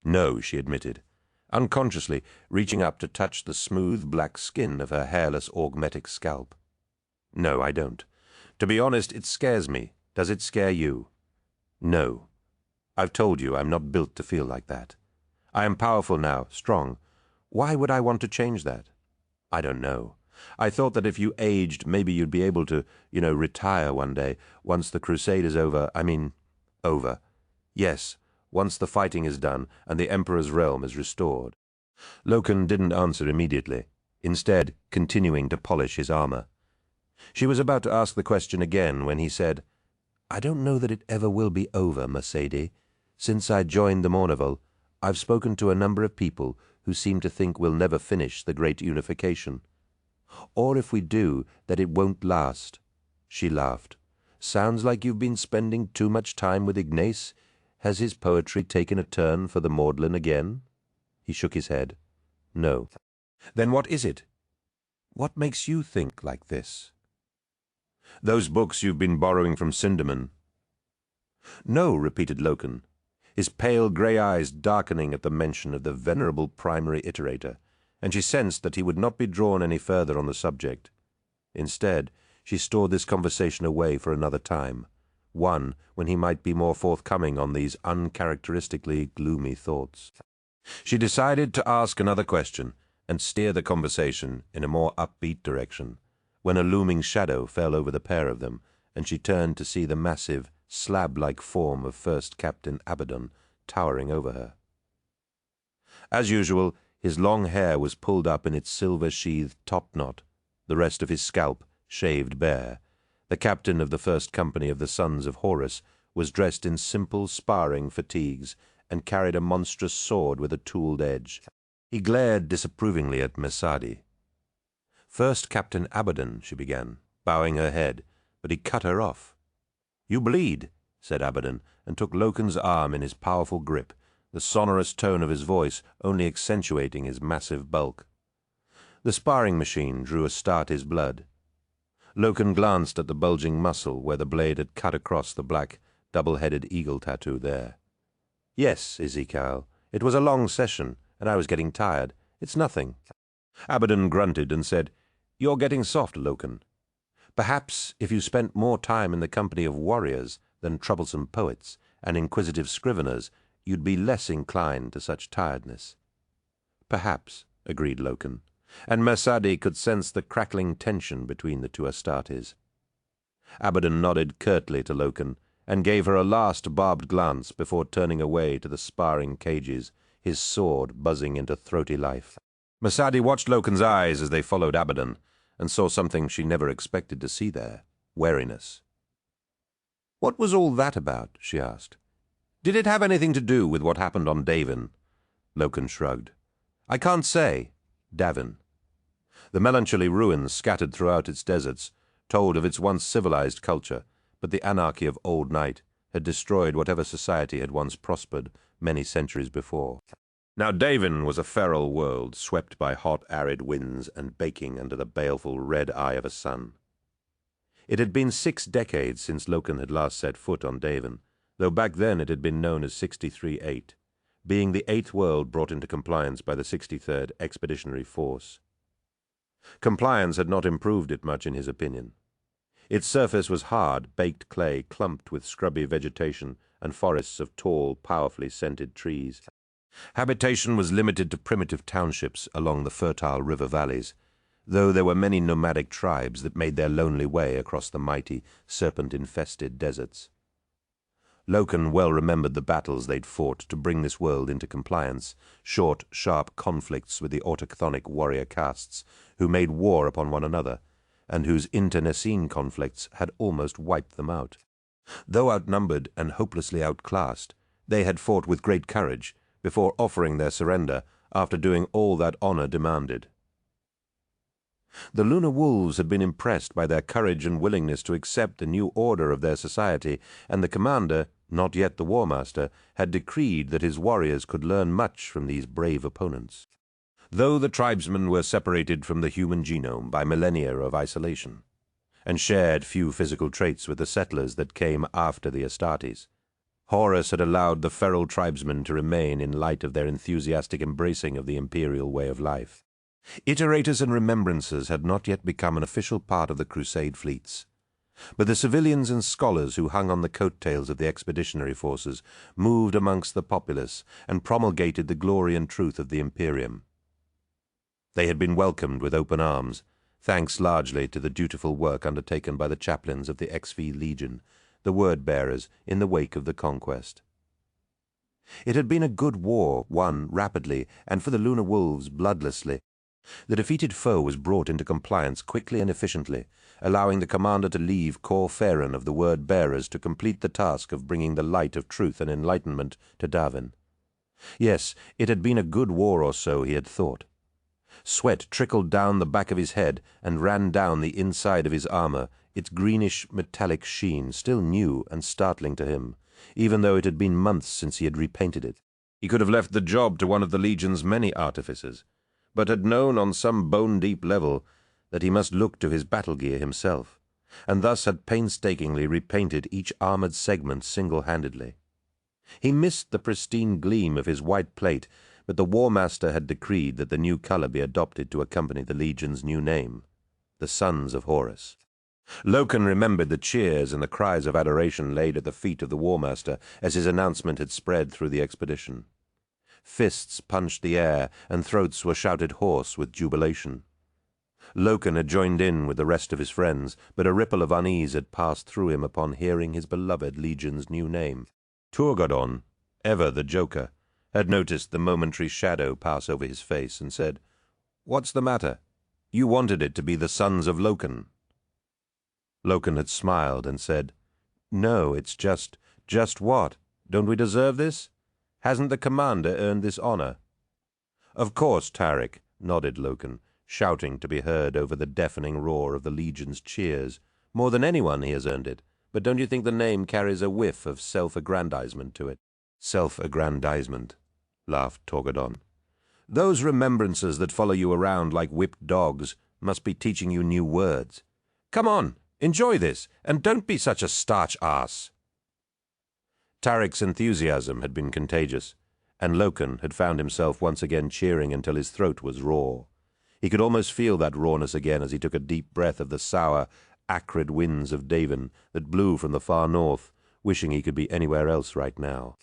"No," she admitted, unconsciously reaching up to touch the smooth black skin of her hairless augmetic scalp. "No, I don't. To be honest, it scares me. Does it scare you?" "No. I've told you I'm not built to feel like that. I am powerful now, strong. Why would I want to change that? I don't know. I thought that if you aged, maybe you'd be able to, retire one day, once the crusade is over. Over. Yes, once the fighting is done and the Emperor's realm is restored." Loken didn't answer immediately, instead continuing to polish his armor. She was about to ask the question again when he said, "I don't know that it ever will be over, Mercedes. Since I joined the Mournival, I've spoken to a number of people who seem to think we'll never finish the great unification. Or if we do, that it won't last." She laughed. "Sounds like you've been spending too much time with Ignace. Has his poetry taken a turn for the maudlin again?" He shook his head. "No." "Then what is it? What makes you think like this?" "Those books you've been borrowing from Sindaman." "No," repeated Loken, his pale grey eyes darkening at the mention of the venerable primary iterator, and she sensed that he would not be drawn any further on the subject. Instead, she stored this conversation away for another time, one when he might be more forthcoming on these uncharacteristically gloomy thoughts. She decided to ask another question and steer the conversation in a more upbeat direction, when a looming shadow fell over the pair of them, and she turned to see the massive, slab-like form of First Captain Abaddon towering over her. As usual, his long hair was pulled up in its silver-sheathed top-knot, the rest of his scalp shaved bare. The captain of the first company of the Sons of Horus was dressed in simple sparring fatigues and carried a monstrous sword with a tooled edge. He glared disapprovingly at Mercedes. "First Captain Abaddon," she began, bowing her head, but he cut her off. "You bleed," said Abaddon, and took Loken's arm in his powerful grip, the sonorous tone of his voice only accentuating his massive bulk. The sparring machine drew Astartes' blood. Loken glanced at the bulging muscle where the blade had cut across the black, double-headed eagle tattoo there. "Yes, Ezekiel, it was a long session, and I was getting tired. It's nothing." Abaddon grunted and said, "You're getting soft, Loken. Perhaps if you spent more time in the company of warriors, than troublesome poets and inquisitive scriveners, you'd be less inclined to such tiredness." "Perhaps," agreed Loken, and Mersadi could sense the crackling tension between the two Astartes. Abaddon nodded curtly to Loken and gave her a last barbed glance before turning away to the sparring cages, his sword buzzing into throaty life. Mersadi watched Loken's eyes as they followed Abaddon, and saw something she never expected to see there: wariness. "What was all that about?" she asked. "Did it have anything to do with what happened on Davin?" Loken shrugged. "I can't say. Davin." The melancholy ruins scattered throughout its deserts told of its once civilized culture, but the anarchy of Old Night had destroyed whatever society had once prospered many centuries before. Now Davin was a feral world, swept by hot, arid winds and baking under the baleful red eye of a sun. It had been 6 decades since Loken had last set foot on Davin, though back then it had been known as 63-8, being the 8th world brought into compliance by the 63rd Expeditionary Force. Compliance had not improved it much in his opinion. Its surface was hard, baked clay clumped with scrubby vegetation and forests of tall, powerfully scented trees. Habitation was limited to primitive townships along the fertile river valleys, though there were many nomadic tribes that made their lonely way across the mighty, serpent-infested deserts. Loken well remembered the battles they'd fought to bring this world into compliance, short, sharp conflicts with the autochthonic warrior castes who made war upon one another, and whose internecine conflicts had almost wiped them out. Though outnumbered and hopelessly outclassed, they had fought with great courage before offering their surrender after doing all that honor demanded. The Lunar Wolves had been impressed by their courage and willingness to accept the new order of their society, and the commander, not yet the War Master, had decreed that his warriors could learn much from these brave opponents. Though the tribesmen were separated from the human genome by millennia of isolation, and shared few physical traits with the settlers that came after the Astartes, Horus had allowed the feral tribesmen to remain in light of their enthusiastic embracing of the imperial way of life. Iterators and remembrancers had not yet become an official part of the Crusade fleets, but the civilians and scholars who hung on the coattails of the expeditionary forces moved amongst the populace and promulgated the glory and truth of the Imperium. They had been welcomed with open arms, thanks largely to the dutiful work undertaken by the chaplains of the XV Legion, the word-bearers in the wake of the conquest. It had been a good war, won rapidly, and for the Lunar Wolves bloodlessly. The defeated foe was brought into compliance quickly and efficiently, allowing the commander to leave Cor Ferran of the word-bearers to complete the task of bringing the light of truth and enlightenment to Davin. Yes, it had been a good war or so, he had thought. Sweat trickled down the back of his head and ran down the inside of his armor, its greenish metallic sheen still new and startling to him, even though it had been months since he had repainted it. He could have left the job to one of the Legion's many artificers, but had known on some bone-deep level that he must look to his battle gear himself, and thus had painstakingly repainted each armored segment single-handedly. He missed the pristine gleam of his white plate, but the War Master had decreed that the new color be adopted to accompany the Legion's new name, the Sons of Horus. Loken remembered the cheers and the cries of adoration laid at the feet of the War Master as his announcement had spread through the expedition. Fists punched the air, and throats were shouted hoarse with jubilation. Loken had joined in with the rest of his friends, but a ripple of unease had passed through him upon hearing his beloved Legion's new name. Turgodon, ever the joker, had noticed the momentary shadow pass over his face and said, "What's the matter? You wanted it to be the Sons of Loken." Loken had smiled and said, "No, it's just what? Don't we deserve this? Hasn't the commander earned this honor?" "Of course, Tarik," nodded Loken, shouting to be heard over the deafening roar of the Legion's cheers. "More than anyone he has earned it, but don't you think the name carries a whiff of self-aggrandizement to it?" "Self-aggrandizement," laughed Torgodon. "Those remembrancers that follow you around like whipped dogs must be teaching you new words. Come on, enjoy this, and don't be such a starch ass." Tarik's enthusiasm had been contagious, and Loken had found himself once again cheering until his throat was raw. He could almost feel that rawness again as he took a deep breath of the sour, acrid winds of Davin that blew from the far north, wishing he could be anywhere else right now.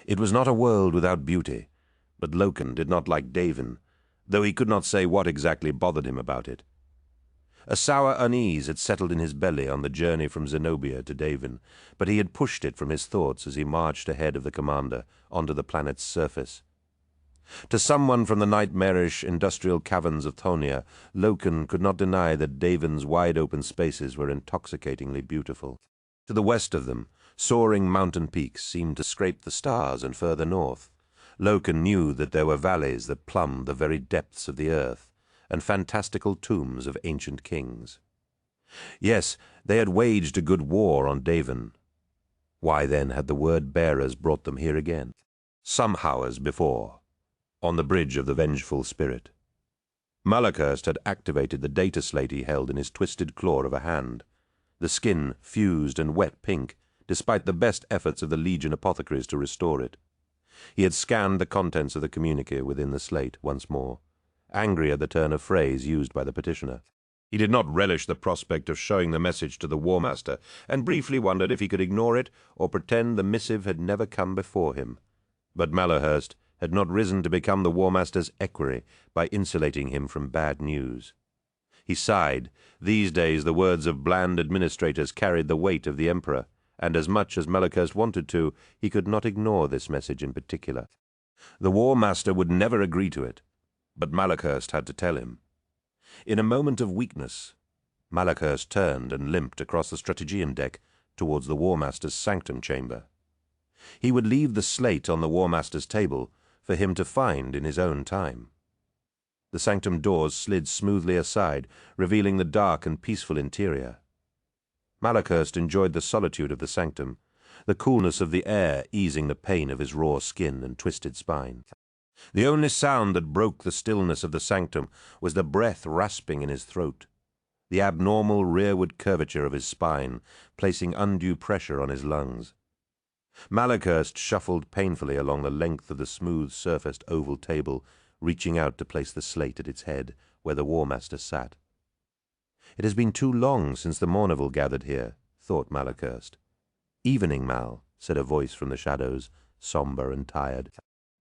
It was not a world without beauty, but Loken did not like Davin, though he could not say what exactly bothered him about it. A sour unease had settled in his belly on the journey from Zenobia to Davin, but he had pushed it from his thoughts as he marched ahead of the commander onto the planet's surface. To someone from the nightmarish industrial caverns of Thonia, Loken could not deny that Davin's wide-open spaces were intoxicatingly beautiful. To the west of them, soaring mountain peaks seemed to scrape the stars, and further north, Loken knew that there were valleys that plumbed the very depths of the earth, and fantastical tombs of ancient kings. Yes, they had waged a good war on Davin. Why then had the word-bearers brought them here again, some hours before, on the bridge of the vengeful spirit? Malachurst had activated the data slate he held in his twisted claw of a hand, the skin fused and wet pink, despite the best efforts of the Legion apothecaries to restore it. He had scanned the contents of the communique within the slate once more, angry at the turn of phrase used by the petitioner. He did not relish the prospect of showing the message to the War Master, and briefly wondered if he could ignore it or pretend the missive had never come before him. But Malachurst had not risen to become the War Master's equerry by insulating him from bad news. He sighed. These days the words of bland administrators carried the weight of the Emperor, and as much as Malachurst wanted to, he could not ignore this message in particular. The War Master would never agree to it, but Malachurst had to tell him. In a moment of weakness, Malachurst turned and limped across the Strategium deck towards the War Master's sanctum chamber. He would leave the slate on the War Master's table for him to find in his own time. The sanctum doors slid smoothly aside, revealing the dark and peaceful interior. Malachurst enjoyed the solitude of the sanctum, the coolness of the air easing the pain of his raw skin and twisted spine. The only sound that broke the stillness of the sanctum was the breath rasping in his throat, the abnormal rearward curvature of his spine, placing undue pressure on his lungs. Malachurst shuffled painfully along the length of the smooth-surfaced oval table, reaching out to place the slate at its head, where the War Master sat. It has been too long since the Mournival gathered here, thought Malachurst. Evening, Mal, said a voice from the shadows, somber and tired.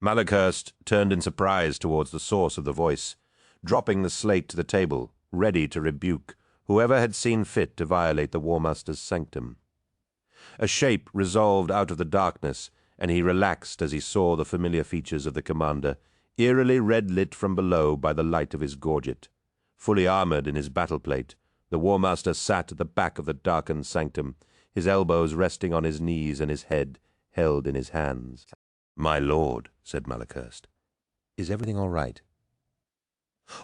Malachurst turned in surprise towards the source of the voice, dropping the slate to the table, ready to rebuke whoever had seen fit to violate the War Master's sanctum. A shape resolved out of the darkness, and he relaxed as he saw the familiar features of the commander, eerily red-lit from below by the light of his gorget. Fully armored in his battle plate, the War Master sat at the back of the darkened sanctum, his elbows resting on his knees and his head held in his hands. "My lord," said Malachurst, "is everything all right?"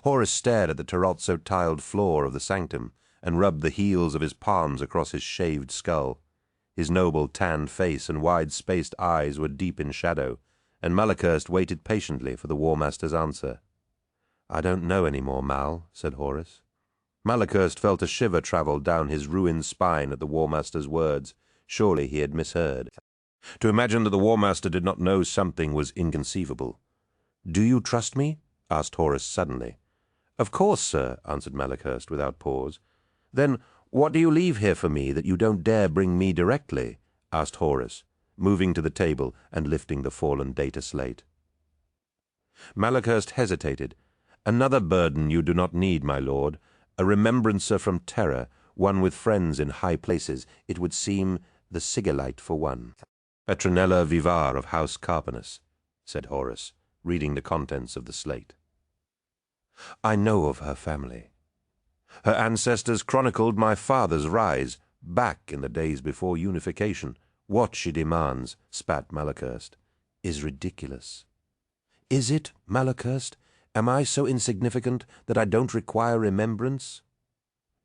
Horus stared at the terrazzo-tiled floor of the sanctum and rubbed the heels of his palms across his shaved skull. His noble tanned face and wide-spaced eyes were deep in shadow, and Malachurst waited patiently for the War Master's answer. "I don't know any more, Mal," said Horus. Malachurst felt a shiver travel down his ruined spine at the War Master's words. Surely he had misheard. To imagine that the War Master did not know something was inconceivable. "Do you trust me?" asked Horus suddenly. "Of course, sir," answered Malachurst without pause. "Then what do you leave here for me that you don't dare bring me directly?" asked Horus, moving to the table and lifting the fallen data slate. Malachurst hesitated. "Another burden you do not need, my lord. A remembrancer from Terra, one with friends in high places. It would seem the Sigillite for one." "Petronella Vivar of House Carpanus," said Horus, reading the contents of the slate. "I know of her family. Her ancestors chronicled my father's rise, back in the days before unification. What she demands," spat Malachurst, "is ridiculous." "Is it, Malachurst? Am I so insignificant that I don't require remembrance?"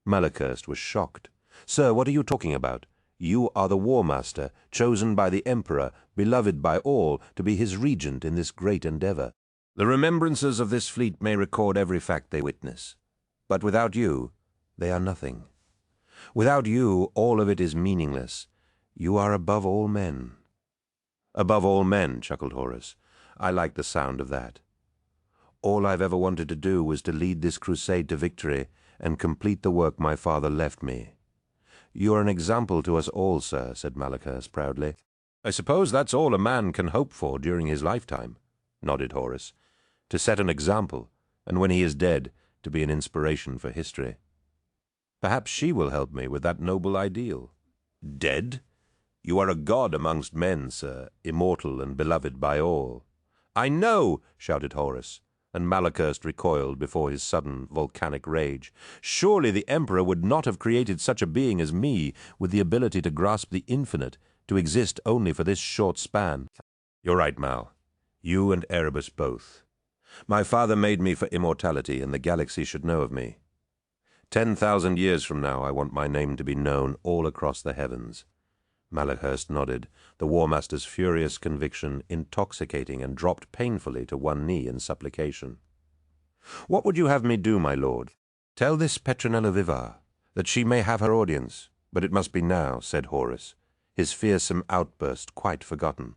Malachurst was shocked. "Sir, what are you talking about? You are the War Master, chosen by the Emperor, beloved by all, to be his regent in this great endeavor. The remembrancers of this fleet may record every fact they witness, but without you, they are nothing. Without you, all of it is meaningless. You are above all men." "Above all men," chuckled Horus. "I like the sound of that. All I've ever wanted to do was to lead this crusade to victory and complete the work my father left me. "You are an example to us all, sir," said Malachus proudly. "I suppose that's all a man can hope for during his lifetime," nodded Horus. "To set an example, and when he is dead, to be an inspiration for history. Perhaps she will help me with that noble ideal." "Dead? You are a god amongst men, sir, immortal and beloved by all." "I know!" shouted Horus, and Malachus recoiled before his sudden volcanic rage. "Surely the Emperor would not have created such a being as me, with the ability to grasp the infinite, to exist only for this short span." "You're right, Mal. You and Erebus both. My father made me for immortality, and the galaxy should know of me. 10,000 years from now I want my name to be known all across the heavens." Malachus nodded, the War Master's furious conviction intoxicating, and dropped painfully to one knee in supplication. "What would you have me do, my lord?" "Tell this Petronella Vivar that she may have her audience, but it must be now," said Horus, his fearsome outburst quite forgotten.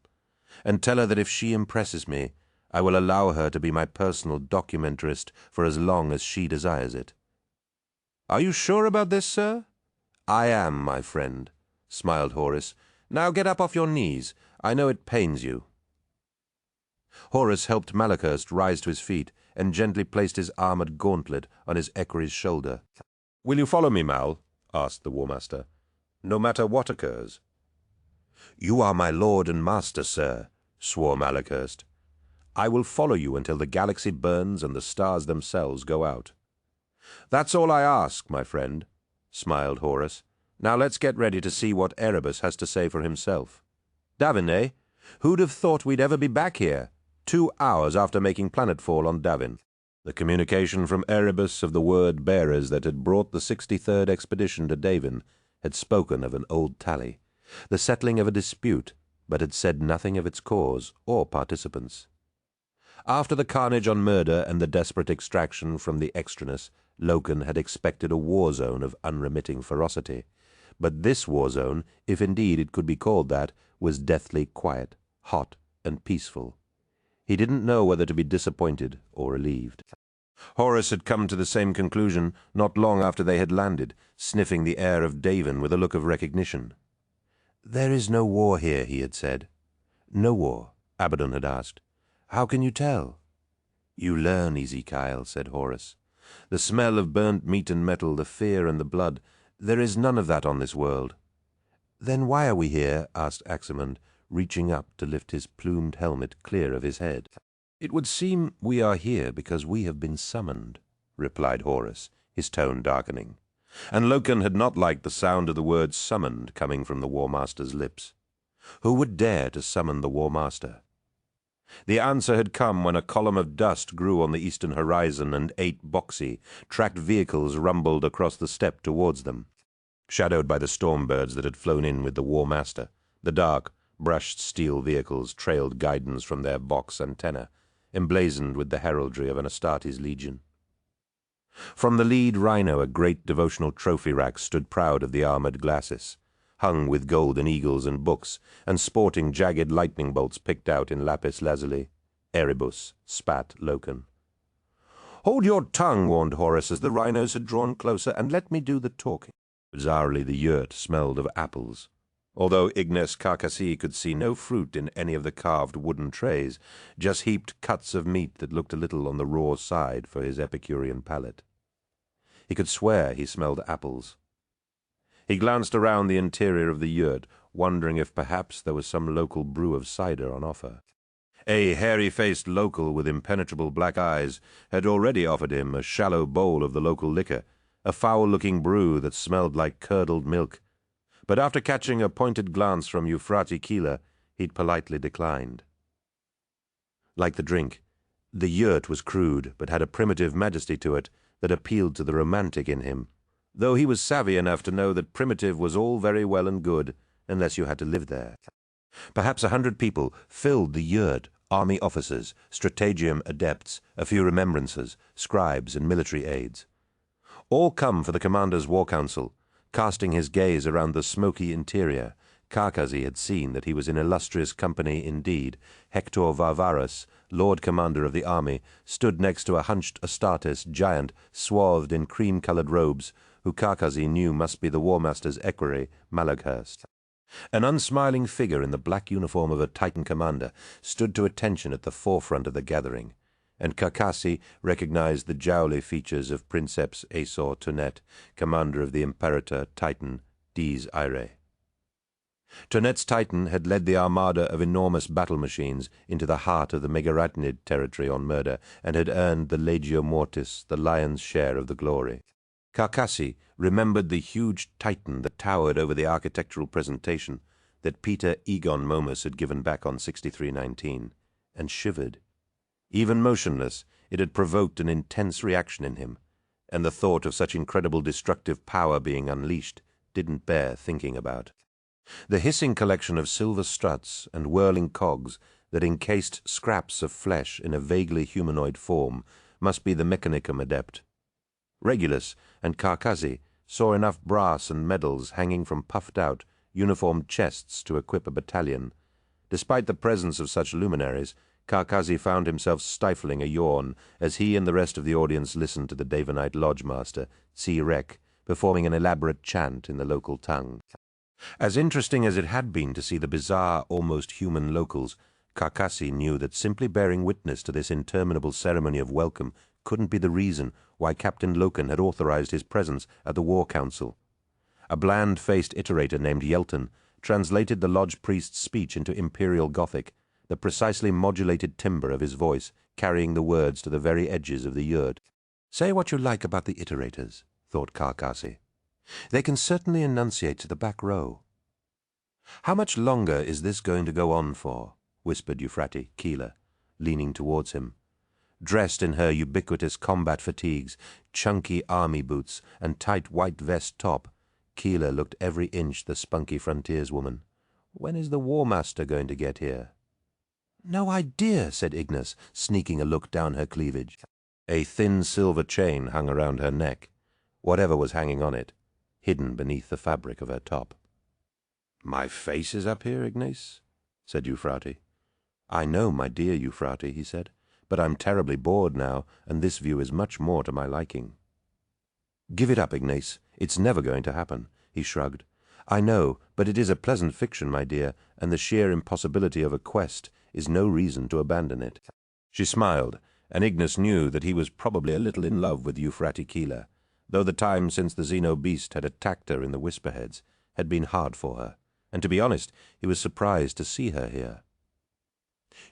"And tell her that if she impresses me, I will allow her to be my personal documentarist for as long as she desires it." "Are you sure about this, sir?" "I am, my friend," smiled Horus. "Now get up off your knees. I know it pains you." Horus helped Malachus rise to his feet and gently placed his armored gauntlet on his equerry's shoulder. "Will you follow me, Mal?" asked the War Master. "No matter what occurs." "You are my lord and master, sir," swore Malachus. "I will follow you until the galaxy burns and the stars themselves go out." "That's all I ask, my friend," smiled Horus. "Now let's get ready to see what Erebus has to say for himself. Davin, eh? Who'd have thought we'd ever be back here? 2 hours after making planetfall on Davin." The communication from Erebus of the word-bearers that had brought the 63rd expedition to Davin had spoken of an old tally, the settling of a dispute, but had said nothing of its cause or participants. After the carnage on Murder and the desperate extraction from the extraness, Loken had expected a war zone of unremitting ferocity. But this war zone, if indeed it could be called that, was deathly quiet, hot, and peaceful. He didn't know whether to be disappointed or relieved. Horus had come to the same conclusion not long after they had landed, sniffing the air of Davin with a look of recognition. "There is no war here," he had said. "No war?" Abaddon had asked. "How can you tell?" "You learn, Ezekiel," said Horus. "The smell of burnt meat and metal, the fear and the blood, there is none of that on this world." "Then why are we here?" asked Aximand, reaching up to lift his plumed helmet clear of his head. "It would seem we are here because we have been summoned," replied Horus, his tone darkening. And Loken had not liked the sound of the word summoned coming from the War Master's lips. Who would dare to summon the War Master? The answer had come when a column of dust grew on the eastern horizon and 8 boxy, tracked vehicles rumbled across the steppe towards them. Shadowed by the storm birds that had flown in with the War Master, the dark, brushed steel vehicles trailed guidance from their box antenna, emblazoned with the heraldry of an Astartes legion. From the lead rhino a great devotional trophy rack stood proud of the armored glacis, hung with golden eagles and books, and sporting jagged lightning bolts picked out in lapis lazuli. Erebus spat Loken. "Hold your tongue," warned Horus as the rhinos had drawn closer, "and let me do the talking." Bizarrely the yurt smelled of apples. Although Ignes Carcassi could see no fruit in any of the carved wooden trays, just heaped cuts of meat that looked a little on the raw side for his Epicurean palate. He could swear he smelled apples. He glanced around the interior of the yurt, wondering if perhaps there was some local brew of cider on offer. A hairy-faced local with impenetrable black eyes had already offered him a shallow bowl of the local liquor, a foul-looking brew that smelled like curdled milk. But after catching a pointed glance from Euphrati Keeler, he'd politely declined. Like the drink, the yurt was crude, but had a primitive majesty to it that appealed to the romantic in him, though he was savvy enough to know that primitive was all very well and good unless you had to live there. Perhaps 100 people filled the yurt, army officers, stratagem adepts, a few remembrancers, scribes, and military aides. All come for the commander's war council. Casting his gaze around the smoky interior, Carcassi had seen that he was in illustrious company indeed. Hector Varvarus, Lord Commander of the army, stood next to a hunched Astartes giant swathed in cream-colored robes, who Karkazi knew must be the War Master's equerry, Malaghurst. An unsmiling figure in the black uniform of a Titan commander stood to attention at the forefront of the gathering, and Karkazi recognized the jowly features of Princeps Aesor Tonet, commander of the Imperator Titan Dies Irae. Tonet's Titan had led the armada of enormous battle machines into the heart of the Megaratnid territory on Murder, and had earned the Legio Mortis, the lion's share of the glory. Karkazi remembered the huge Titan that towered over the architectural presentation that Peter Egon Momus had given back on 6319, and shivered. Even motionless, it had provoked an intense reaction in him, and the thought of such incredible destructive power being unleashed didn't bear thinking about. The hissing collection of silver struts and whirling cogs that encased scraps of flesh in a vaguely humanoid form must be the Mechanicum adept. Regulus and Karkazi saw enough brass and medals hanging from puffed-out, uniformed chests to equip a battalion. Despite the presence of such luminaries, Karkazi found himself stifling a yawn as he and the rest of the audience listened to the Davenite lodge master, Rek, performing an elaborate chant in the local tongue. As interesting as it had been to see the bizarre, almost human locals, Karkazi knew that simply bearing witness to this interminable ceremony of welcome couldn't be the reason why Captain Loken had authorized his presence at the War Council. A bland-faced iterator named Yelton translated the lodge priest's speech into Imperial Gothic, the precisely modulated timbre of his voice carrying the words to the very edges of the yurt. "Say what you like about the iterators," thought Karkazi. "They can certainly enunciate to the back row." "How much longer is this going to go on for?" whispered Euphrates Keeler, leaning towards him. Dressed in her ubiquitous combat fatigues, chunky army boots, and tight white vest top, Keeler looked every inch the spunky frontierswoman. "When is the War Master going to get here?" "No idea," said Ignis, sneaking a look down her cleavage. A thin silver chain hung around her neck, whatever was hanging on it, hidden beneath the fabric of her top. "My face is up here, Ignace," said Euphrates. "I know, my dear Euphrates," he said, "but I'm terribly bored now, and this view is much more to my liking." "Give it up, Ignace. It's never going to happen," he shrugged. "I know, but it is a pleasant fiction, my dear, and the sheer impossibility of a quest is no reason to abandon it." She smiled, and Ignis knew that he was probably a little in love with Euphrates Keeler, though the time since the Xeno beast had attacked her in the Whisperheads had been hard for her, and to be honest, he was surprised to see her here.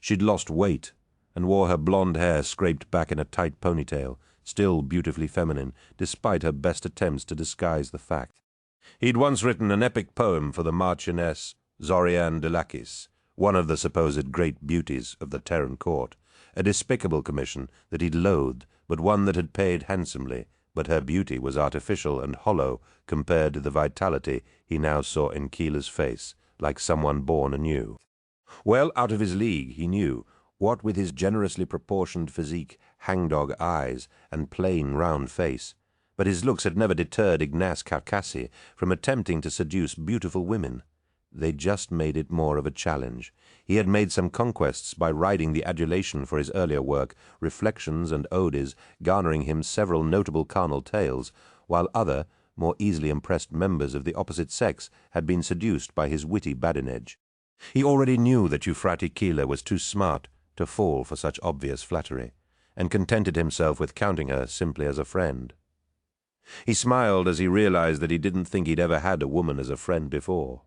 She'd lost weight, and wore her blonde hair scraped back in a tight ponytail, still beautifully feminine, despite her best attempts to disguise the fact. He'd once written an epic poem for the Marchioness Zoriane de Lakis, one of the supposed great beauties of the Terran court, a despicable commission that he'd loathed, but one that had paid handsomely, but her beauty was artificial and hollow compared to the vitality he now saw in Keeler's face, like someone born anew. Well out of his league, he knew, what with his generously proportioned physique, hangdog eyes, and plain round face, but his looks had never deterred Ignace Karkazi from attempting to seduce beautiful women. They just made it more of a challenge. He had made some conquests by riding the adulation for his earlier work, Reflections and Odes, garnering him several notable carnal tales, while other, more easily impressed members of the opposite sex had been seduced by his witty badinage. He already knew that Euphrates Keeler was too smart to fall for such obvious flattery, and contented himself with counting her simply as a friend. He smiled as he realized that he didn't think he'd ever had a woman as a friend before.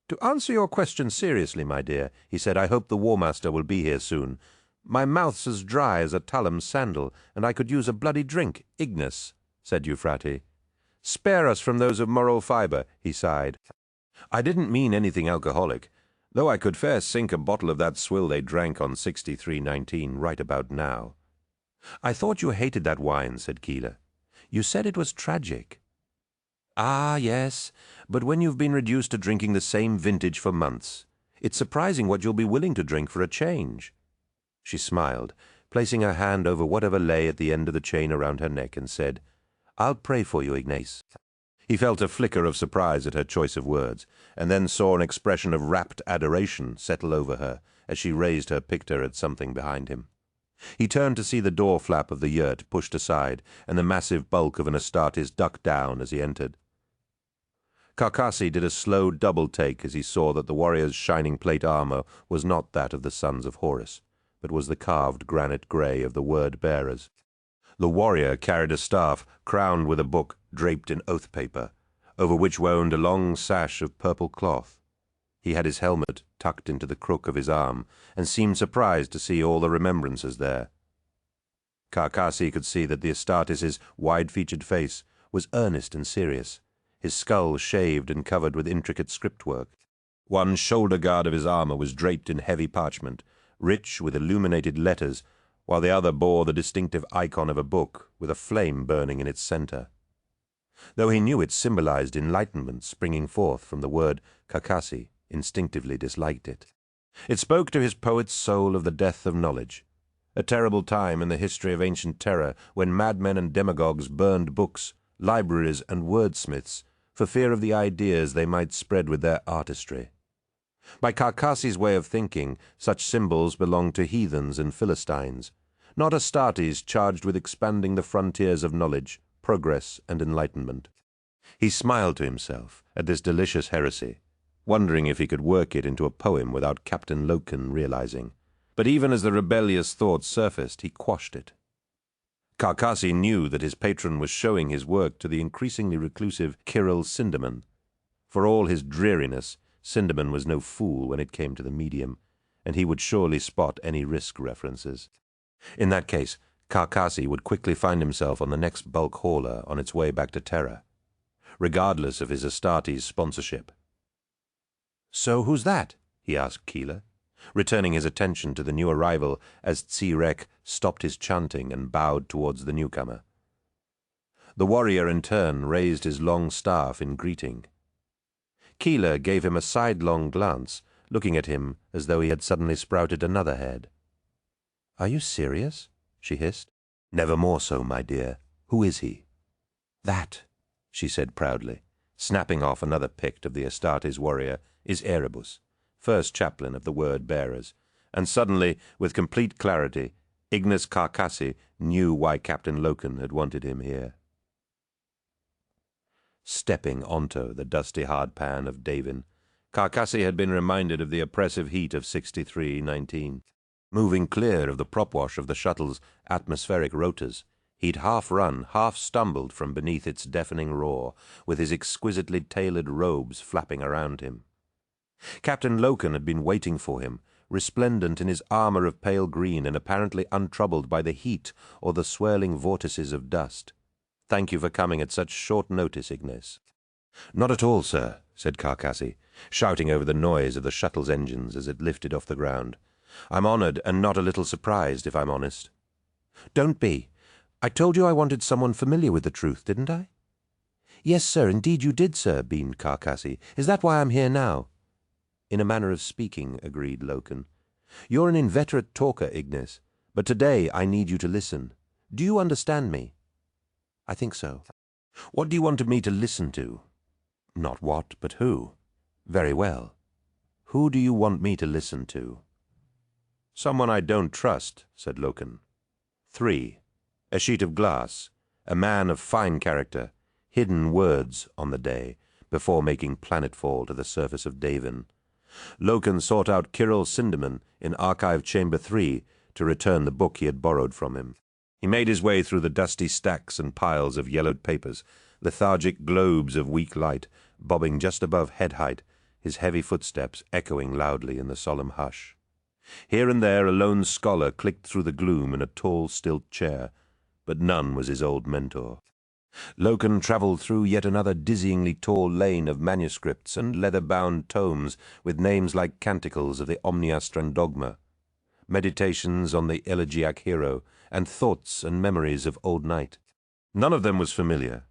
"To answer your question seriously, my dear," he said, "I hope the War Master will be here soon. My mouth's as dry as a Talum sandal, and I could use a bloody drink." "Ignis," said Euphrates. "Spare us from those of moral fibre," he sighed. "I didn't mean anything alcoholic, though I could fair sink a bottle of that swill they drank on 6319 right about now." "I thought you hated that wine," said Keeler. "You said it was tragic." "Ah, yes, but when you've been reduced to drinking the same vintage for months, it's surprising what you'll be willing to drink for a change." She smiled, placing her hand over whatever lay at the end of the chain around her neck, and said, "I'll pray for you, Ignace." He felt a flicker of surprise at her choice of words, and then saw an expression of rapt adoration settle over her as she raised her picture at something behind him. He turned to see the door flap of the yurt pushed aside and the massive bulk of an Astartes duck down as he entered. Carcassi did a slow double take as he saw that the warrior's shining plate armor was not that of the sons of Horus, but was the carved granite grey of the word-bearers. The warrior carried a staff crowned with a book draped in oath paper, over which wound a long sash of purple cloth. He had his helmet tucked into the crook of his arm, and seemed surprised to see all the remembrances there. Carcassi could see that the Astartes' wide-featured face was earnest and serious, his skull shaved and covered with intricate script-work. One shoulder-guard of his armor was draped in heavy parchment, rich with illuminated letters, while the other bore the distinctive icon of a book with a flame burning in its center. Though he knew it symbolized enlightenment springing forth from the word, Carcassi instinctively disliked it. It spoke to his poet's soul of the death of knowledge, a terrible time in the history of ancient terror when madmen and demagogues burned books, libraries, and wordsmiths for fear of the ideas they might spread with their artistry. By Carcassi's way of thinking, such symbols belonged to heathens and Philistines, not Astartes charged with expanding the frontiers of knowledge, progress, and enlightenment. He smiled to himself at this delicious heresy, wondering if he could work it into a poem without Captain Loken realizing. But even as the rebellious thought surfaced, he quashed it. Carcassi knew that his patron was showing his work to the increasingly reclusive Kirill Sinderman. For all his dreariness, Sinderman was no fool when it came to the medium, and he would surely spot any risk references. In that case, Carcassi would quickly find himself on the next bulk hauler on its way back to Terra, regardless of his Astartes sponsorship. "So who's that?" he asked Keeler, returning his attention to the new arrival as Tsirek stopped his chanting and bowed towards the newcomer. The warrior in turn raised his long staff in greeting. Keeler gave him a sidelong glance, looking at him as though he had suddenly sprouted another head. "Are you serious?" she hissed. "Never more so, my dear. Who is he?" "That," she said proudly, snapping off another pict of the Astartes warrior, "is Erebus, first chaplain of the word-bearers," and suddenly, with complete clarity, Ignis Carcassi knew why Captain Loken had wanted him here. Stepping onto the dusty hardpan of Davin, Carcassi had been reminded of the oppressive heat of 63-19. Moving clear of the prop-wash of the shuttle's atmospheric rotors, he'd half-run, half-stumbled from beneath its deafening roar, with his exquisitely tailored robes flapping around him. Captain Loken had been waiting for him, resplendent in his armor of pale green and apparently untroubled by the heat or the swirling vortices of dust. "Thank you for coming at such short notice, Ignis." "Not at all, sir," said Carcassi, shouting over the noise of the shuttle's engines as it lifted off the ground. "I'm honored and not a little surprised, if I'm honest." "Don't be. I told you I wanted someone familiar with the truth, didn't I?" "Yes, sir, indeed you did, sir," beamed Carcassi. "Is that why I'm here now?" "In a manner of speaking," agreed Loken. "You're an inveterate talker, Ignis, but today I need you to listen. Do you understand me?" "I think so." "What do you want me to listen to?" "Not what, but who." "Very well. Who do you want me to listen to?" "Someone I don't trust," said Loken. 3. A sheet of glass, a man of fine character, hidden words on the day, before making planetfall to the surface of Davin. Loken sought out Kirill Sinderman in Archive Chamber 3 to return the book he had borrowed from him. He made his way through the dusty stacks and piles of yellowed papers, lethargic globes of weak light, bobbing just above head height, his heavy footsteps echoing loudly in the solemn hush. Here and there a lone scholar clicked through the gloom in a tall stilt chair, but none was his old mentor. Loken travelled through yet another dizzyingly tall lane of manuscripts and leather-bound tomes with names like canticles of the Omnia Strandogma, meditations on the elegiac hero, and thoughts and memories of old night. None of them was familiar,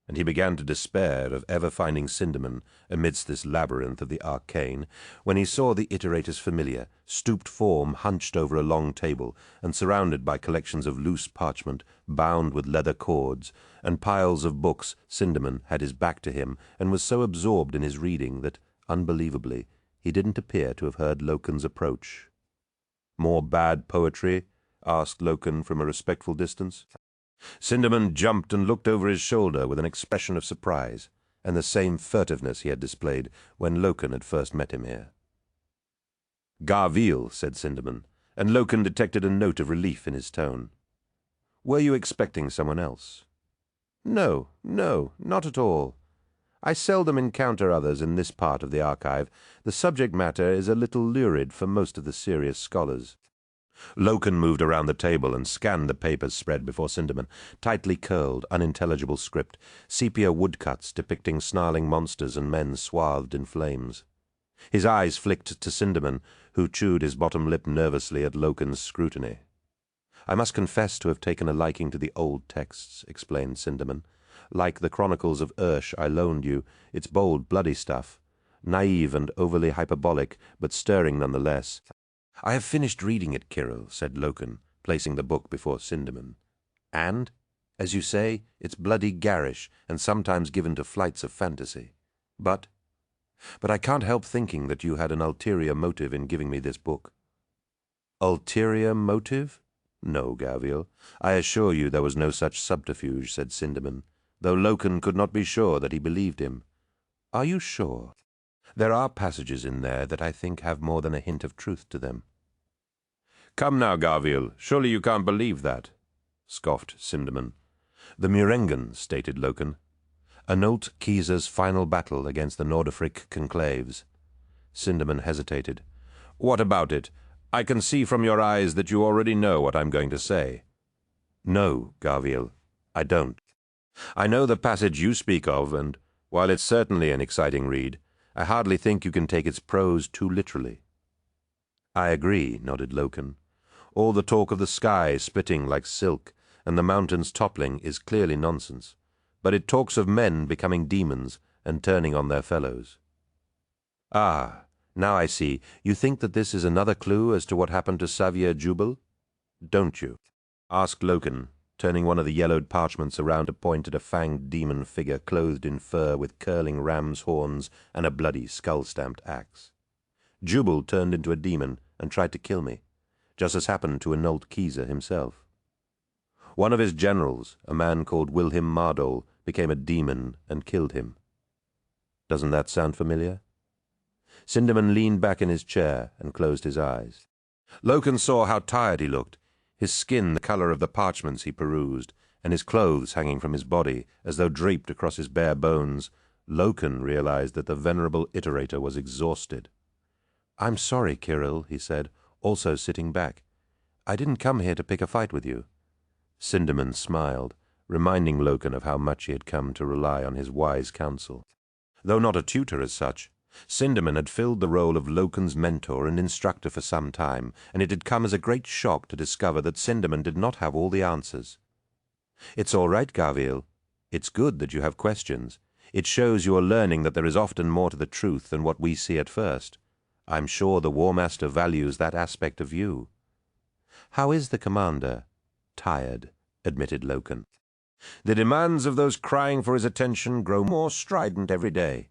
and he began to despair of ever finding Sinderman amidst this labyrinth of the arcane, when he saw the iterator's familiar, stooped form hunched over a long table and surrounded by collections of loose parchment bound with leather cords, and piles of books. Sinderman had his back to him and was so absorbed in his reading that, unbelievably, he didn't appear to have heard Loken's approach. More bad poetry, asked Loken from a respectful distance. Sinderman jumped and looked over his shoulder with an expression of surprise, and the same furtiveness he had displayed when Loken had first met him here. "Garville," said Sinderman, and Loken detected a note of relief in his tone. "Were you expecting someone else?" No, not at all. I seldom encounter others in this part of the archive. The subject matter is a little lurid for most of the serious scholars." Loken moved around the table and scanned the papers spread before Sinderman, tightly curled, unintelligible script, sepia woodcuts depicting snarling monsters and men swathed in flames. His eyes flicked to Sinderman, who chewed his bottom lip nervously at Loken's scrutiny. "I must confess to have taken a liking to the old texts," explained Sinderman. "Like the Chronicles of Ursh I loaned you, it's bold, bloody stuff, naive and overly hyperbolic, but stirring nonetheless." "I have finished reading it, Kirill," said Loken, placing the book before Sinderman. "And, as you say, it's bloody garish and sometimes given to flights of fantasy. But I can't help thinking that you had an ulterior motive in giving me this book." "Ulterior motive? No, Garville. I assure you there was no such subterfuge," said Sinderman, though Loken could not be sure that he believed him. "Are you sure? There are passages in there that I think have more than a hint of truth to them." "Come now, Garville, surely you can't believe that," scoffed Sinderman. "The Murengen," stated Loken. "Anult Kieser's final battle against the Nordafric conclaves." Sinderman hesitated. "What about it? I can see from your eyes that you already know what I'm going to say." "No, Garville, I don't. I know the passage you speak of, and while it's certainly an exciting read, I hardly think you can take its prose too literally." "I agree," nodded Loken. "All the talk of the sky splitting like silk and the mountains toppling is clearly nonsense, but it talks of men becoming demons and turning on their fellows." "Ah, now I see. You think that this is another clue as to what happened to Xavier Jubal? Don't you?" asked Loken, turning one of the yellowed parchments around to point at a fanged demon figure clothed in fur with curling ram's horns and a bloody skull-stamped axe. "Jubal turned into a demon and tried to kill me, just as happened to Anult Kieser himself. One of his generals, a man called Wilhelm Mardol, became a demon and killed him. Doesn't that sound familiar?" Sinderman leaned back in his chair and closed his eyes. Loken saw how tired he looked, his skin the color of the parchments he perused, and his clothes hanging from his body as though draped across his bare bones. Loken realized that the venerable iterator was exhausted. "I'm sorry, Kirill," he said, also sitting back. "I didn't come here to pick a fight with you." Sinderman smiled, reminding Loken of how much he had come to rely on his wise counsel. Though not a tutor as such, Sinderman had filled the role of Loken's mentor and instructor for some time, and it had come as a great shock to discover that Sinderman did not have all the answers. "It's all right, Garville. It's good that you have questions. It shows you are learning that there is often more to the truth than what we see at first. I'm sure the War Master values that aspect of you." "How is the commander?" "Tired," admitted Loken. "The demands of those crying for his attention grow more strident every day.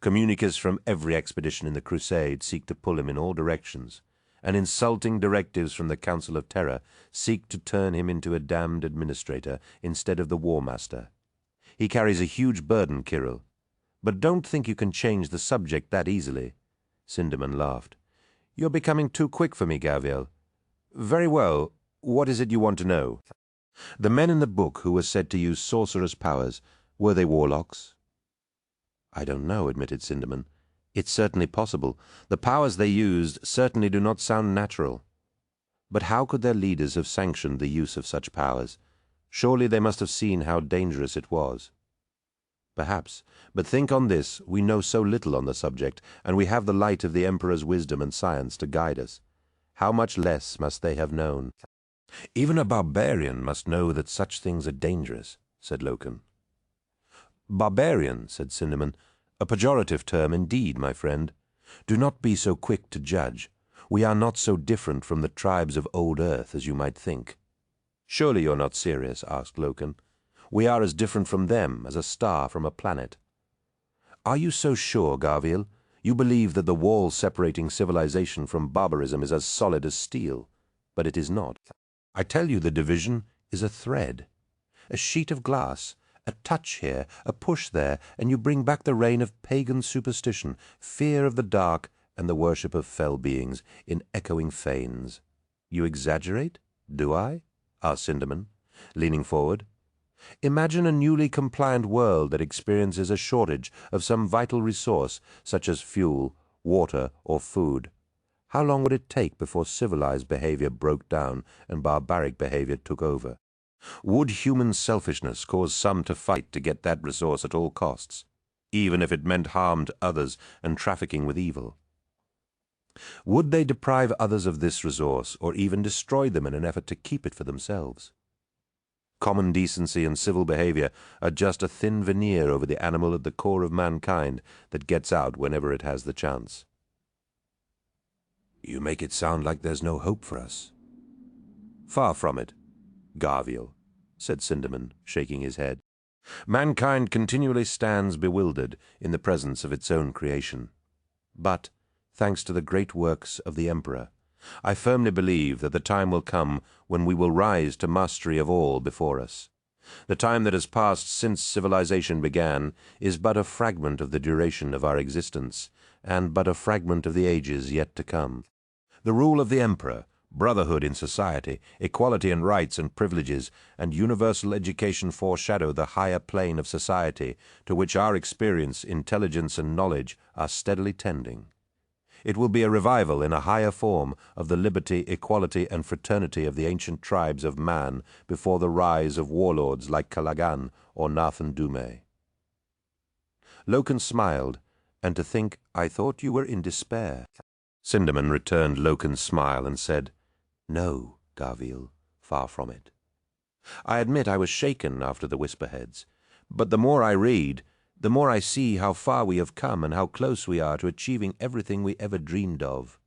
Communicas from every expedition in the Crusade seek to pull him in all directions, and insulting directives from the Council of Terror seek to turn him into a damned administrator instead of the War Master. He carries a huge burden, Kirill. But don't think you can change the subject that easily." Sinderman laughed. "You're becoming too quick for me, Garville. Very well, what is it you want to know? The men in the book who were said to use sorcerer's powers, were they warlocks?" "I don't know," admitted Sinderman. "It's certainly possible. The powers they used certainly do not sound natural. But how could their leaders have sanctioned the use of such powers? Surely they must have seen how dangerous it was." "Perhaps. But think on this. We know so little on the subject, and we have the light of the Emperor's wisdom and science to guide us. How much less must they have known?" "Even a barbarian must know that such things are dangerous," said Loken. "Barbarian," said Sinderman. "A pejorative term indeed, my friend. Do not be so quick to judge. We are not so different from the tribes of old Earth as you might think." "Surely you're not serious?" asked Loken. "We are as different from them as a star from a planet." "Are you so sure, Garville? You believe that the wall separating civilization from barbarism is as solid as steel, but it is not." I tell you the division is a thread, a sheet of glass, a touch here, a push there, and you bring back the reign of pagan superstition, fear of the dark, and the worship of fell beings in echoing fanes. You exaggerate, do I? Asked Sinderman, leaning forward. Imagine a newly compliant world that experiences a shortage of some vital resource, such as fuel, water, or food. How long would it take before civilized behavior broke down and barbaric behavior took over? Would human selfishness cause some to fight to get that resource at all costs, even if it meant harm to others and trafficking with evil? Would they deprive others of this resource, or even destroy them in an effort to keep it for themselves? Common decency and civil behavior are just a thin veneer over the animal at the core of mankind that gets out whenever it has the chance. You make it sound like there's no hope for us. Far from it, Garviel, said Sinderman, shaking his head. Mankind continually stands bewildered in the presence of its own creation. But, thanks to the great works of the Emperor, I firmly believe that the time will come when we will rise to mastery of all before us. The time that has passed since civilization began is but a fragment of the duration of our existence, and but a fragment of the ages yet to come. The rule of the Emperor, brotherhood in society, equality in rights and privileges, and universal education foreshadow the higher plane of society to which our experience, intelligence, and knowledge are steadily tending. It will be a revival in a higher form of the liberty, equality, and fraternity of the ancient tribes of man before the rise of warlords like Calagan or Nathan Dume. Loken smiled, and to think I thought you were in despair. Sinderman returned Loken's smile and said, No, Garviel, far from it. I admit I was shaken after the Whisperheads, but the more I read, the more I see how far we have come and how close we are to achieving everything we ever dreamed of.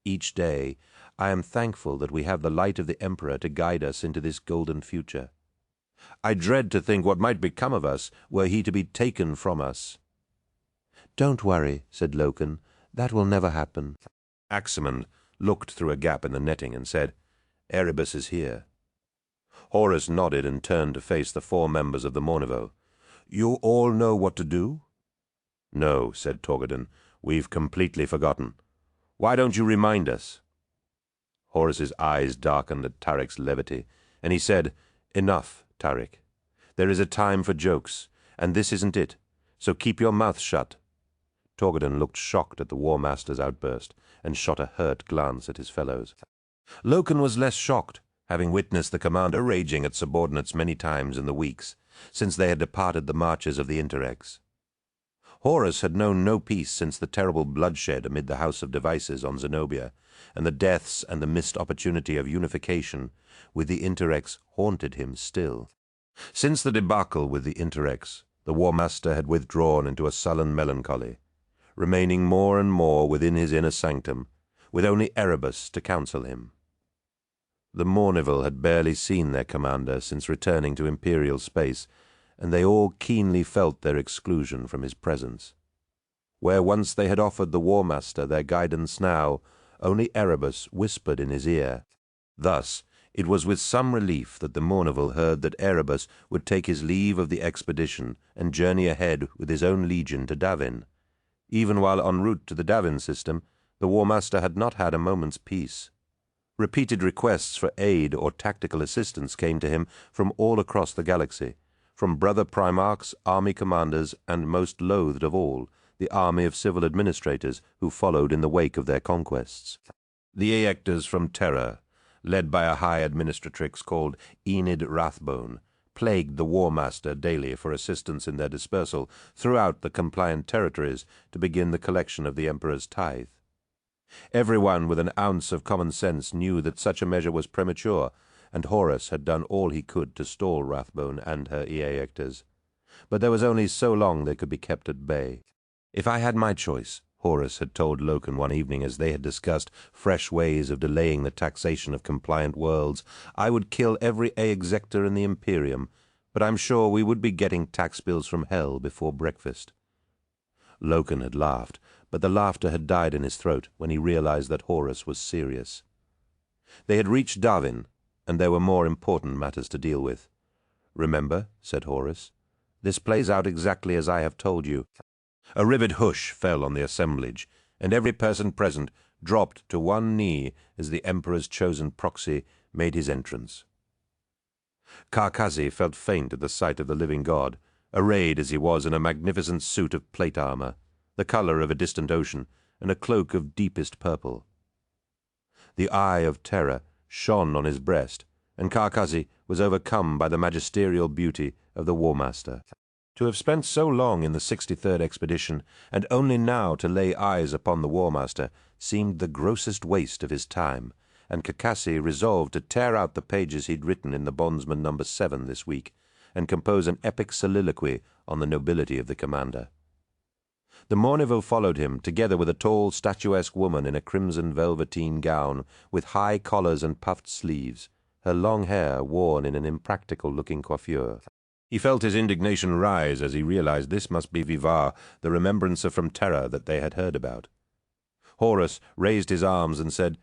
Each day, I am thankful that we have the light of the Emperor to guide us into this golden future. I dread to think what might become of us were he to be taken from us. Don't worry, said Loken. That will never happen. Aximand looked through a gap in the netting and said, Erebus is here. Horus nodded and turned to face the 4 members of the Mourniveau. You all know what to do? No, said Torgodon. We've completely forgotten. Why don't you remind us? Horus's eyes darkened at Tarek's levity, and he said, Enough, Tarek. There is a time for jokes, and this isn't it, so keep your mouth shut. Torgodon looked shocked at the War Master's outburst, and shot a hurt glance at his fellows. Loken was less shocked, having witnessed the commander raging at subordinates many times in the weeks since they had departed the marches of the Interrex. Horus had known no peace since the terrible bloodshed amid the House of Devices on Zenobia, and the deaths and the missed opportunity of unification with the Interrex haunted him still. Since the debacle with the Interrex, the War Master had withdrawn into a sullen melancholy, remaining more and more within his inner sanctum, with only Erebus to counsel him. The Mourniveau had barely seen their commander since returning to Imperial space, and they all keenly felt their exclusion from his presence. Where once they had offered the War Master their guidance now, only Erebus whispered in his ear. Thus, it was with some relief that the Mourniveau heard that Erebus would take his leave of the expedition and journey ahead with his own legion to Davin. Even while en route to the Davin system, the War Master had not had a moment's peace. Repeated requests for aid or tactical assistance came to him from all across the galaxy, from brother Primarchs, army commanders, and most loathed of all, the army of civil administrators who followed in the wake of their conquests. The Aectors from Terra, led by a high administratrix called Enid Rathbone, plagued the War Master daily for assistance in their dispersal throughout the compliant territories to begin the collection of the Emperor's tithe. Everyone with an ounce of common sense knew that such a measure was premature, and Horus had done all he could to stall Rathbone and her Aectors. But there was only so long they could be kept at bay. If I had my choice, Horus had told Loken one evening as they had discussed fresh ways of delaying the taxation of compliant worlds, I would kill every Aexector in the Imperium, but I'm sure we would be getting tax bills from hell before breakfast. Loken had laughed, but the laughter had died in his throat when he realized that Horus was serious. They had reached Davin, and there were more important matters to deal with. "Remember," said Horus, "this plays out exactly as I have told you." A rivid hush fell on the assemblage, and every person present dropped to one knee as the Emperor's chosen proxy made his entrance. Karkazi felt faint at the sight of the living god, arrayed as he was in a magnificent suit of plate armor, the color of a distant ocean, and a cloak of deepest purple. The eye of terror shone on his breast, and Karkazi was overcome by the magisterial beauty of the War Master. To have spent so long in the 63rd expedition, and only now to lay eyes upon the War Master, seemed the grossest waste of his time, and Karkazi resolved to tear out the pages he'd written in the Bondsman No. 7 this week, and compose an epic soliloquy on the nobility of the commander. The Mourneville followed him, together with a tall, statuesque woman in a crimson velveteen gown, with high collars and puffed sleeves, her long hair worn in an impractical-looking coiffure. He felt his indignation rise as he realized this must be Vivar, the remembrancer from Terra that they had heard about. Horus raised his arms and said,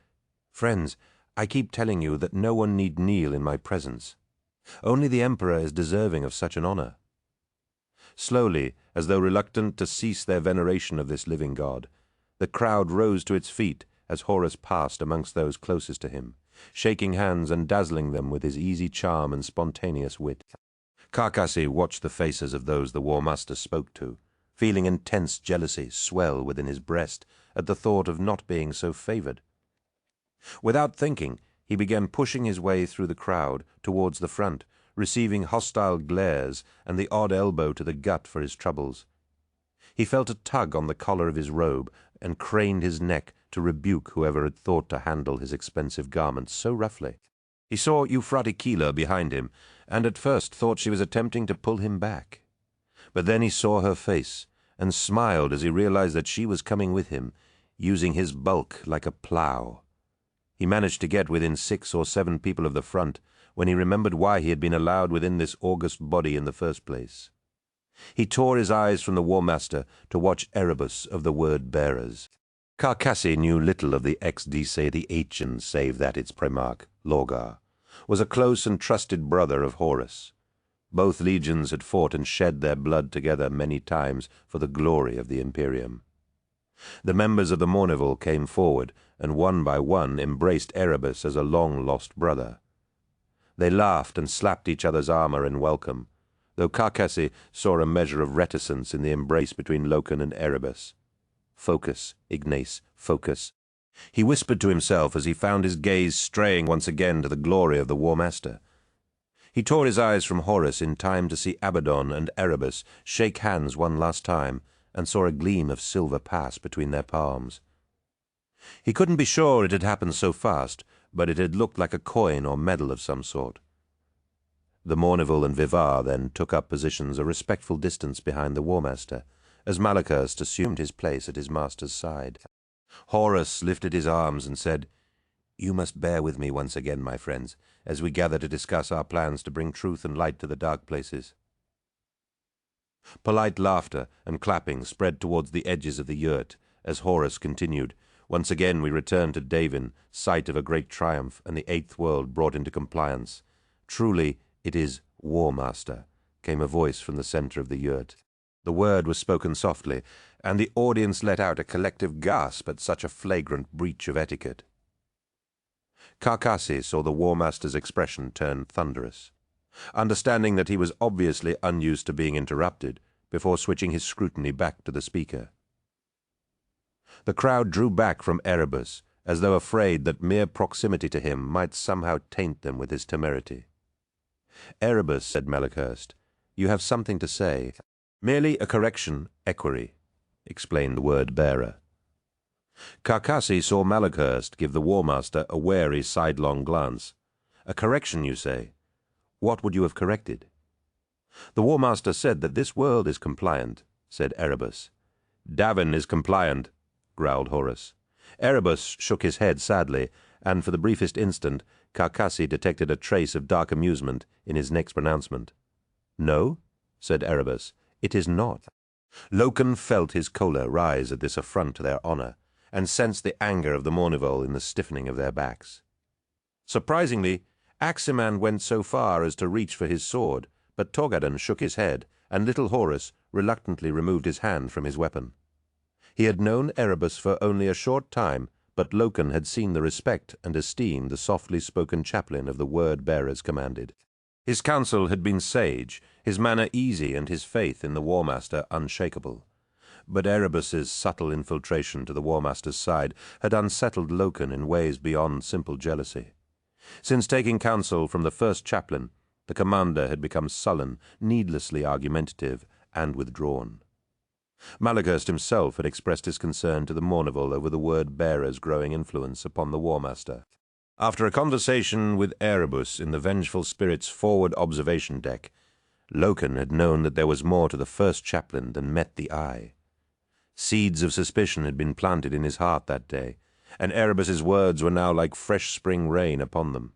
"Friends, I keep telling you that no one need kneel in my presence. Only the Emperor is deserving of such an honor." Slowly, as though reluctant to cease their veneration of this living god, the crowd rose to its feet as Horus passed amongst those closest to him, shaking hands and dazzling them with his easy charm and spontaneous wit. Karkazi watched the faces of those the War Master spoke to, feeling intense jealousy swell within his breast at the thought of not being so favored. Without thinking, he began pushing his way through the crowd towards the front, receiving hostile glares and the odd elbow to the gut for his troubles. He felt a tug on the collar of his robe and craned his neck to rebuke whoever had thought to handle his expensive garments so roughly. He saw Euphratikila behind him, and at first thought she was attempting to pull him back. But then he saw her face, and smiled as he realized that she was coming with him, using his bulk like a plough. He managed to get within 6 or 7 people of the front, when he remembered why he had been allowed within this august body in the first place. He tore his eyes from the War Master to watch Erebus of the Word-Bearers. Karkazi knew little of the ex-Dise the Ancient, save that its Primarch, Lorgar, was a close and trusted brother of Horus. Both legions had fought and shed their blood together many times for the glory of the Imperium. The members of the Mourneville came forward, and one by one embraced Erebus as a long-lost brother. They laughed and slapped each other's armor in welcome, though Karkazi saw a measure of reticence in the embrace between Loken and Erebus. "Focus, Ignace, focus." He whispered to himself as he found his gaze straying once again to the glory of the War Master. He tore his eyes from Horus in time to see Abaddon and Erebus shake hands one last time, and saw a gleam of silver pass between their palms. He couldn't be sure it had happened so fast, but it had looked like a coin or medal of some sort. The Mourneville and Vivar then took up positions a respectful distance behind the War Master, as Malachurst assumed his place at his master's side. Horus lifted his arms and said, "You must bear with me once again, my friends, as we gather to discuss our plans to bring truth and light to the dark places." Polite laughter and clapping spread towards the edges of the yurt as Horus continued, "Once again we return to Davin, site of a great triumph and the 8th world brought into compliance. Truly it is War Master," came a voice from the center of the yurt. The word was spoken softly, and the audience let out a collective gasp at such a flagrant breach of etiquette. Karkazi saw the War Master's expression turn thunderous, understanding that he was obviously unused to being interrupted, before switching his scrutiny back to the speaker. The crowd drew back from Erebus, as though afraid that mere proximity to him might somehow taint them with his temerity. "Erebus," said Malachurst, "you have something to say." "Merely a correction, equerry," explained the word-bearer. Karkazi saw Malachurst give the War Master a wary sidelong glance. "A correction, you say? What would you have corrected?" "The War Master said that this world is compliant," said Erebus. "Davin is compliant," growled Horus. Erebus shook his head sadly, and for the briefest instant Karkazi detected a trace of dark amusement in his next pronouncement. "No," said Erebus, "it is not." Loken felt his choler rise at this affront to their honor, and sensed the anger of the Mourneville in the stiffening of their backs. Surprisingly, Aximan went so far as to reach for his sword, but Torgadan shook his head, and little Horus reluctantly removed his hand from his weapon. He had known Erebus for only a short time, but Loken had seen the respect and esteem the softly spoken chaplain of the word-bearers commanded. His counsel had been sage, his manner easy, and his faith in the War Master unshakable. But Erebus's subtle infiltration to the War Master's side had unsettled Loken in ways beyond simple jealousy. Since taking counsel from the first chaplain, the commander had become sullen, needlessly argumentative, and withdrawn. Malachurst himself had expressed his concern to the Mournival over the word-bearer's growing influence upon the War Master. After a conversation with Erebus in the Vengeful Spirit's forward observation deck, Loken had known that there was more to the first chaplain than met the eye. Seeds of suspicion had been planted in his heart that day, and Erebus's words were now like fresh spring rain upon them.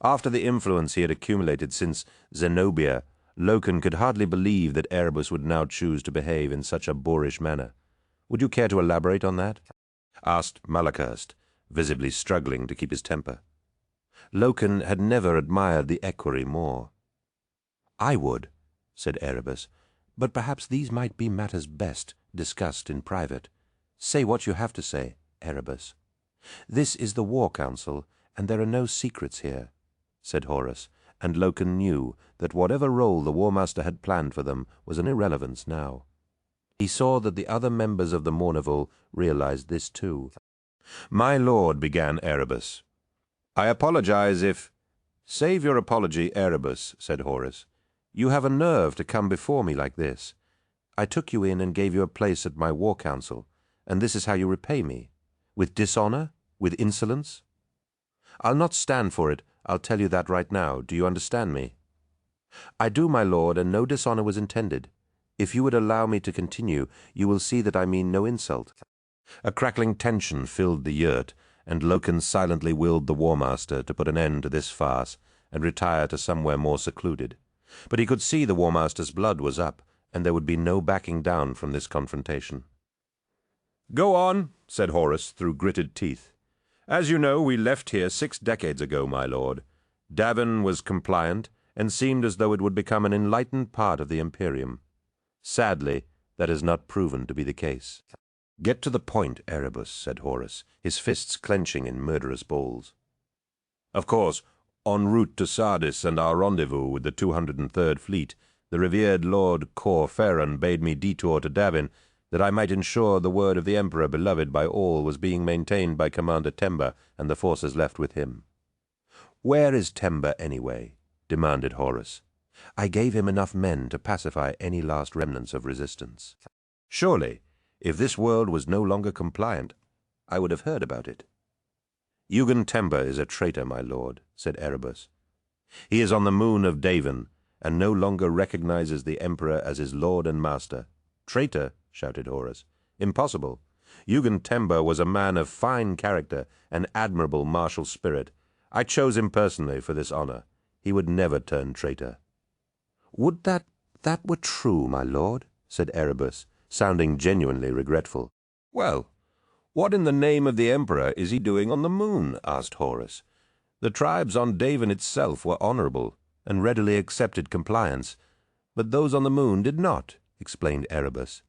After the influence he had accumulated since Zenobia, Loken could hardly believe that Erebus would now choose to behave in such a boorish manner. "Would you care to elaborate on that?" asked Malachurst, visibly struggling to keep his temper. Loken had never admired the equerry more. "I would," said Erebus, "but perhaps these might be matters best discussed in private. Say what you have to say, Erebus." "This is the War Council, and there are no secrets here," said Horus, and Loken knew that whatever role the War Master had planned for them was an irrelevance now. He saw that the other members of the Mournival realized this too. "My lord," began Erebus, "I apologize if—" "Save your apology, Erebus," said Horus. "You have a nerve to come before me like this. I took you in and gave you a place at my war council, and this is how you repay me? With dishonor? With insolence? I'll not stand for it, I'll tell you that right now. Do you understand me?" "I do, my lord, and no dishonor was intended. If you would allow me to continue, you will see that I mean no insult." A crackling tension filled the yurt, and Loken silently willed the War Master to put an end to this farce and retire to somewhere more secluded. But he could see the War Master's blood was up, and there would be no backing down from this confrontation. "Go on," said Horus through gritted teeth. "As you know, we left here 6 decades ago, my lord. Davin was compliant, and seemed as though it would become an enlightened part of the Imperium. Sadly, that has not proven to be the case." "Get to the point, Erebus," said Horus, his fists clenching in murderous balls. "Of course, en route to Sardis and our rendezvous with the 203rd Fleet, the revered Lord Cor Ferran bade me detour to Davin, that I might ensure the word of the Emperor beloved by all was being maintained by Commander Temba and the forces left with him." "Where is Temba, anyway?" demanded Horus. "I gave him enough men to pacify any last remnants of resistance. Surely, if this world was no longer compliant, I would have heard about it." "Eugen Temba is a traitor, my lord," said Erebus. "He is on the moon of Davin, and no longer recognizes the Emperor as his lord and master." "Traitor?" shouted Horus. "Impossible. Eugen Temba was a man of fine character and admirable martial spirit. I chose him personally for this honor. He would never turn traitor." "Would that were true, my lord," said Erebus, sounding genuinely regretful. "Well, what in the name of the Emperor is he doing on the moon?" asked Horus. "The tribes on Davin itself were honorable, and readily accepted compliance, but those on the moon did not," explained Erebus.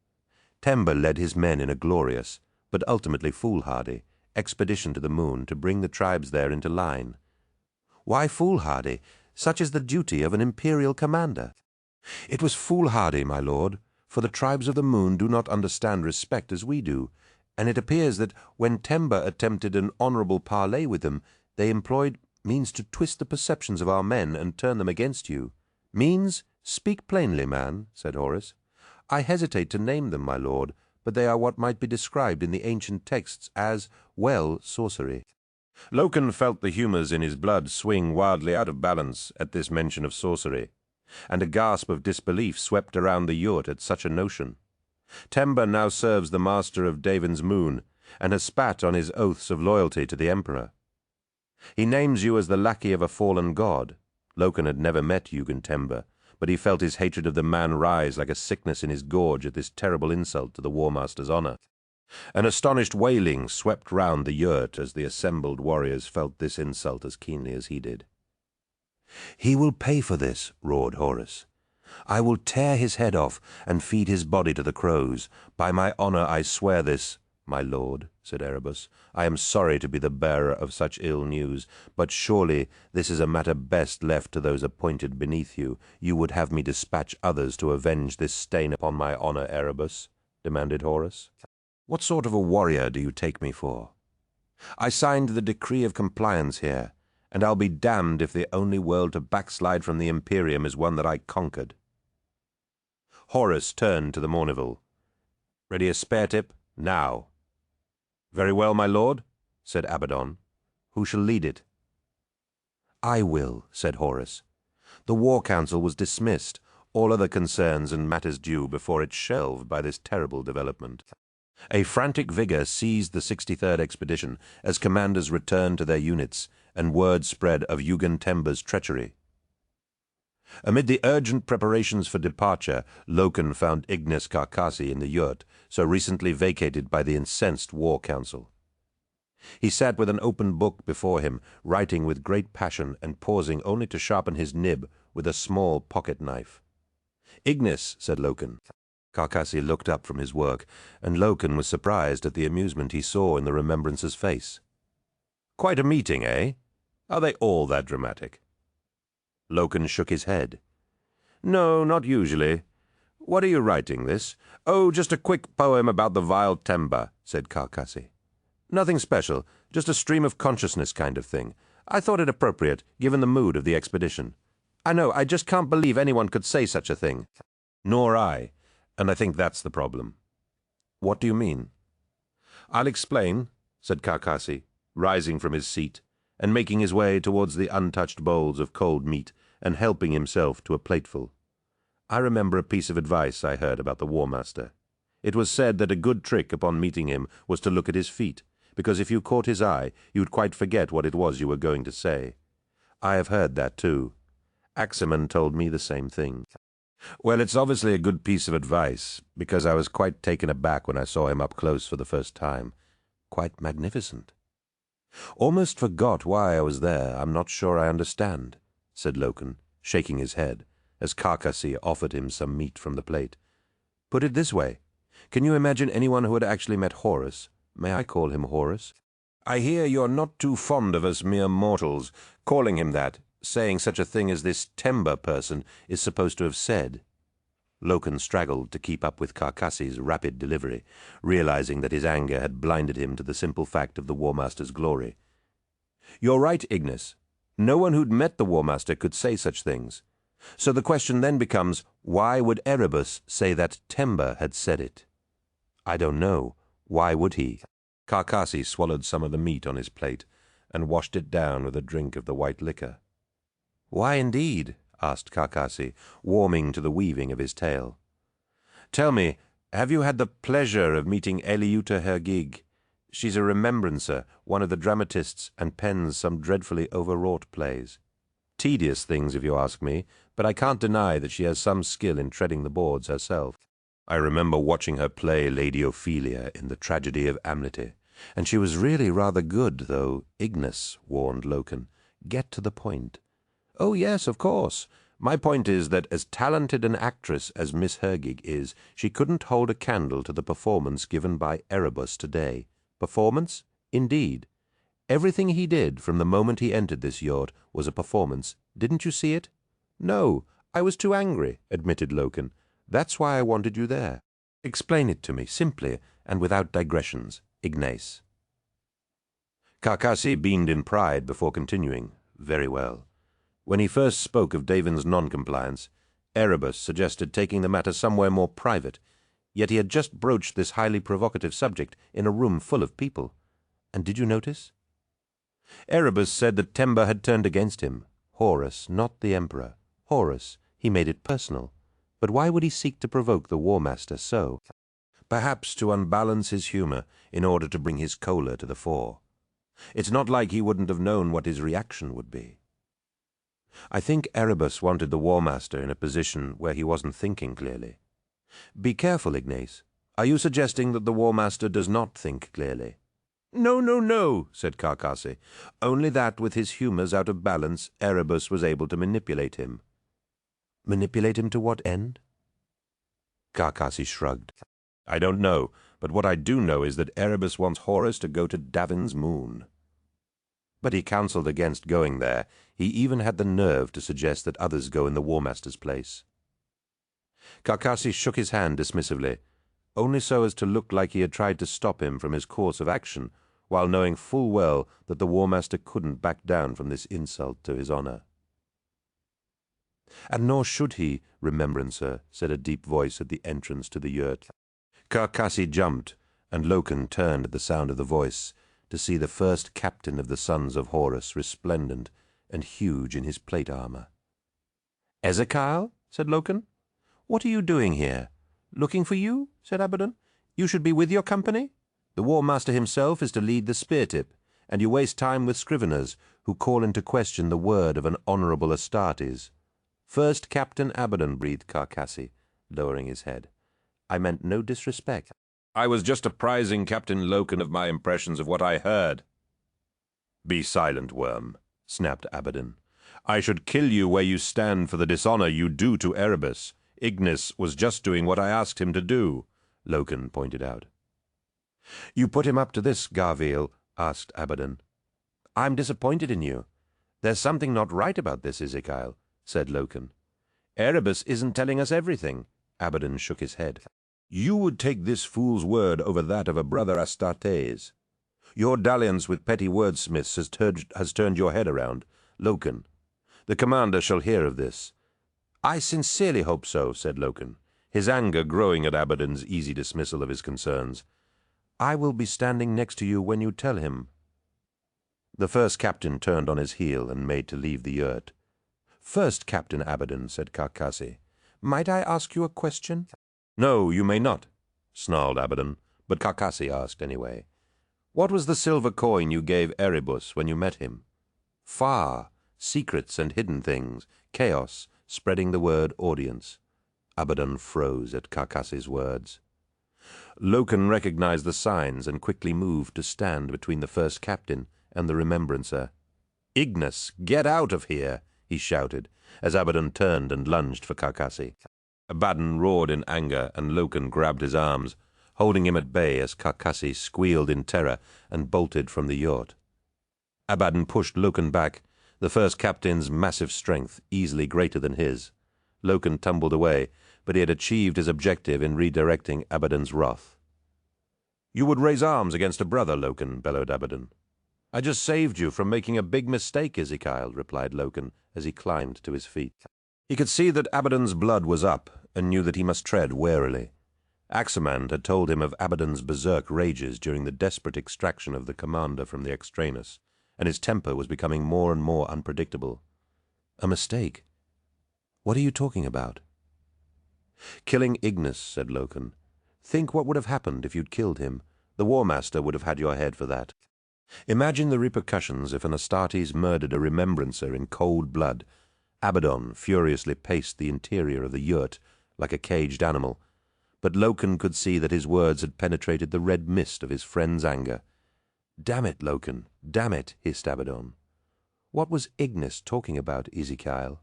"Temba led his men in a glorious, but ultimately foolhardy, expedition to the moon to bring the tribes there into line." "Why foolhardy? Such is the duty of an imperial commander." "It was foolhardy, my lord, for the tribes of the moon do not understand respect as we do, and it appears that when Temba attempted an honorable parley with them, they employed means to twist the perceptions of our men and turn them against you." "Means? Speak plainly, man," said Horus. "I hesitate to name them, my lord, but they are what might be described in the ancient texts as, well, sorcery." Loken felt the humors in his blood swing wildly out of balance at this mention of sorcery, and a gasp of disbelief swept around the yurt at such a notion. Temba now serves the master of Davin's moon, and has spat on his oaths of loyalty to the Emperor. He names you as the lackey of a fallen god. Loken had never met Eugen Temba, but he felt his hatred of the man rise like a sickness in his gorge at this terrible insult to the War Master's honor. An astonished wailing swept round the yurt as the assembled warriors felt this insult as keenly as he did. "He will pay for this," roared Horus. "I will tear his head off and feed his body to the crows. By my honor I swear this." "My lord," said Erebus, "I am sorry to be the bearer of such ill news, but surely this is a matter best left to those appointed beneath you. You would have me dispatch others to avenge this stain upon my honor, Erebus?" demanded Horus. "What sort of a warrior do you take me for? I signed the decree of compliance here, and I'll be damned if the only world to backslide from the Imperium is one that I conquered." Horus turned to the Mournival. "Ready a spare tip? Now." "Very well, my lord," said Abaddon. "Who shall lead it?" "I will," said Horus. The War Council was dismissed, all other concerns and matters due before it shelved by this terrible development. A frantic vigor seized the 63rd Expedition as commanders returned to their units, and word spread of Yugen Temba's treachery. Amid the urgent preparations for departure, Loken found Ignis Carcassi in the yurt, so recently vacated by the incensed War Council. He sat with an open book before him, writing with great passion and pausing only to sharpen his nib with a small pocket knife. "Ignis," said Loken. Carcassi looked up from his work, and Loken was surprised at the amusement he saw in the remembrancer's face. "Quite a meeting, eh? Are they all that dramatic?" Loken shook his head. "No, not usually. What are you writing this?" "Oh, just a quick poem about the vile Temba," said Carcassi. "Nothing special, just a stream of consciousness kind of thing. I thought it appropriate, given the mood of the expedition. I know, I just can't believe anyone could say such a thing." "Nor I, and I think that's the problem." "What do you mean?" "I'll explain," said Carcassi, rising from his seat and making his way towards the untouched bowls of cold meat and helping himself to a plateful. "I remember a piece of advice I heard about the War Master. It was said that a good trick upon meeting him was to look at his feet, because if you caught his eye, you'd quite forget what it was you were going to say. I have heard that too. Axeman told me the same thing." "Well, it's obviously a good piece of advice, because I was quite taken aback when I saw him up close for the first time. Quite magnificent." "Almost forgot why I was there. I'm not sure I understand," said Loken, shaking his head, as Carcassi offered him some meat from the plate. "Put it this way. Can you imagine anyone who had actually met Horus? May I call him Horus? I hear you're not too fond of us mere mortals, calling him that, saying such a thing as this Temba person is supposed to have said." Loken straggled to keep up with Carcassi's rapid delivery, realizing that his anger had blinded him to the simple fact of the War Master's glory. "You're right, Ignis. No one who'd met the War Master could say such things. So the question then becomes, why would Erebus say that Temba had said it?" "I don't know. Why would he?" Carcassi swallowed some of the meat on his plate and washed it down with a drink of the white liquor. "Why indeed?" asked Carcassi, warming to the weaving of his tale. "Tell me, have you had the pleasure of meeting Eliuta Hergig? She's a remembrancer, one of the dramatists, and pens some dreadfully overwrought plays. Tedious things, if you ask me, but I can't deny that she has some skill in treading the boards herself. I remember watching her play Lady Ophelia in the tragedy of Amleti, and she was really rather good, though." "Ignis," warned Loken, "get to the point." "Oh, yes, of course. My point is that as talented an actress as Miss Hergig is, she couldn't hold a candle to the performance given by Erebus today. Performance? Indeed. Everything he did from the moment he entered this yurt was a performance. Didn't you see it?" "No, I was too angry," admitted Loken. "That's why I wanted you there. Explain it to me, simply, and without digressions. Ignace." Carcassi beamed in pride before continuing. "Very well. When he first spoke of Davin's non-compliance, Erebus suggested taking the matter somewhere more private, yet he had just broached this highly provocative subject in a room full of people. And did you notice? Erebus said that Temba had turned against him. Horus, not the Emperor. Horus. He made it personal. But why would he seek to provoke the War Master so? Perhaps to unbalance his humor in order to bring his choler to the fore. It's not like he wouldn't have known what his reaction would be. I think Erebus wanted the War Master in a position where he wasn't thinking clearly. Be careful, Ignace. Are you suggesting that the War Master does not think clearly?" "No, no, no," said Carcassi. "Only that, with his humours out of balance, Erebus was able to manipulate him." "Manipulate him to what end?" Carcassi shrugged. "I don't know, but what I do know is that Erebus wants Horus to go to Davin's moon." But he counselled against going there. He even had the nerve to suggest that others go in the War Master's place. Carcassi shook his hand dismissively, only so as to look like he had tried to stop him from his course of action, while knowing full well that the War Master couldn't back down from this insult to his honour. "And nor should he, Remembrancer," said a deep voice at the entrance to the yurt. Carcassi jumped, and Loken turned at the sound of the voice to see the first captain of the sons of Horus, resplendent and huge in his plate armour. "Ezekiel?" said Loken. "What are you doing here?" "Looking for you?" said Abaddon. "You should be with your company. The War Master himself is to lead the spear-tip, and you waste time with scriveners who call into question the word of an honourable Astartes." "First Captain Abaddon," breathed Carcassi, lowering his head. "I meant no disrespect. I was just apprising Captain Loken of my impressions of what I heard." "Be silent, worm," snapped Abaddon. "I should kill you where you stand for the dishonour you do to Erebus. Ignis was just doing what I asked him to do," Loken pointed out. "You put him up to this, Garviel?" asked Abaddon. "I'm disappointed in you. There's something not right about this, Ezekiel," said Loken. "Erebus isn't telling us everything." Abaddon shook his head. "You would take this fool's word over that of a brother Astartes. Your dalliance with petty wordsmiths has turned your head around. Loken, the commander shall hear of this." "I sincerely hope so," said Loken, his anger growing at Abaddon's easy dismissal of his concerns. "I will be standing next to you when you tell him." The first captain turned on his heel and made to leave the yurt. "First Captain Abaddon," said Carcassi, "might I ask you a question?" "No, you may not," snarled Abaddon, but Carcassi asked anyway. "What was the silver coin you gave Erebus when you met him?" "Far, secrets and hidden things, chaos, spreading the word audience." Abaddon froze at Carcassi's words. Loken recognized the signs and quickly moved to stand between the first captain and the Remembrancer. "Ignis, get out of here!" he shouted, as Abaddon turned and lunged for Carcassi. Abaddon roared in anger, and Loken grabbed his arms, holding him at bay as Carcassi squealed in terror and bolted from the yacht. Abaddon pushed Loken back, the first captain's massive strength easily greater than his. Loken tumbled away, but he had achieved his objective in redirecting Abaddon's wrath. "You would raise arms against a brother, Loken," bellowed Abaddon. "I just saved you from making a big mistake, Ezekiel," replied Loken as he climbed to his feet. He could see that Abaddon's blood was up and knew that he must tread warily. Aximand had told him of Abaddon's berserk rages during the desperate extraction of the commander from the extranus, and his temper was becoming more and more unpredictable. "A mistake? What are you talking about?" "Killing Ignis," said Loken. "Think what would have happened if you'd killed him. The War Master would have had your head for that. Imagine the repercussions if an Astartes murdered a Remembrancer in cold blood." Abaddon furiously paced the interior of the yurt like a caged animal, but Loken could see that his words had penetrated the red mist of his friend's anger. "Damn it, Loken, damn it," hissed Abaddon. "What was Ignis talking about, Ezekiel?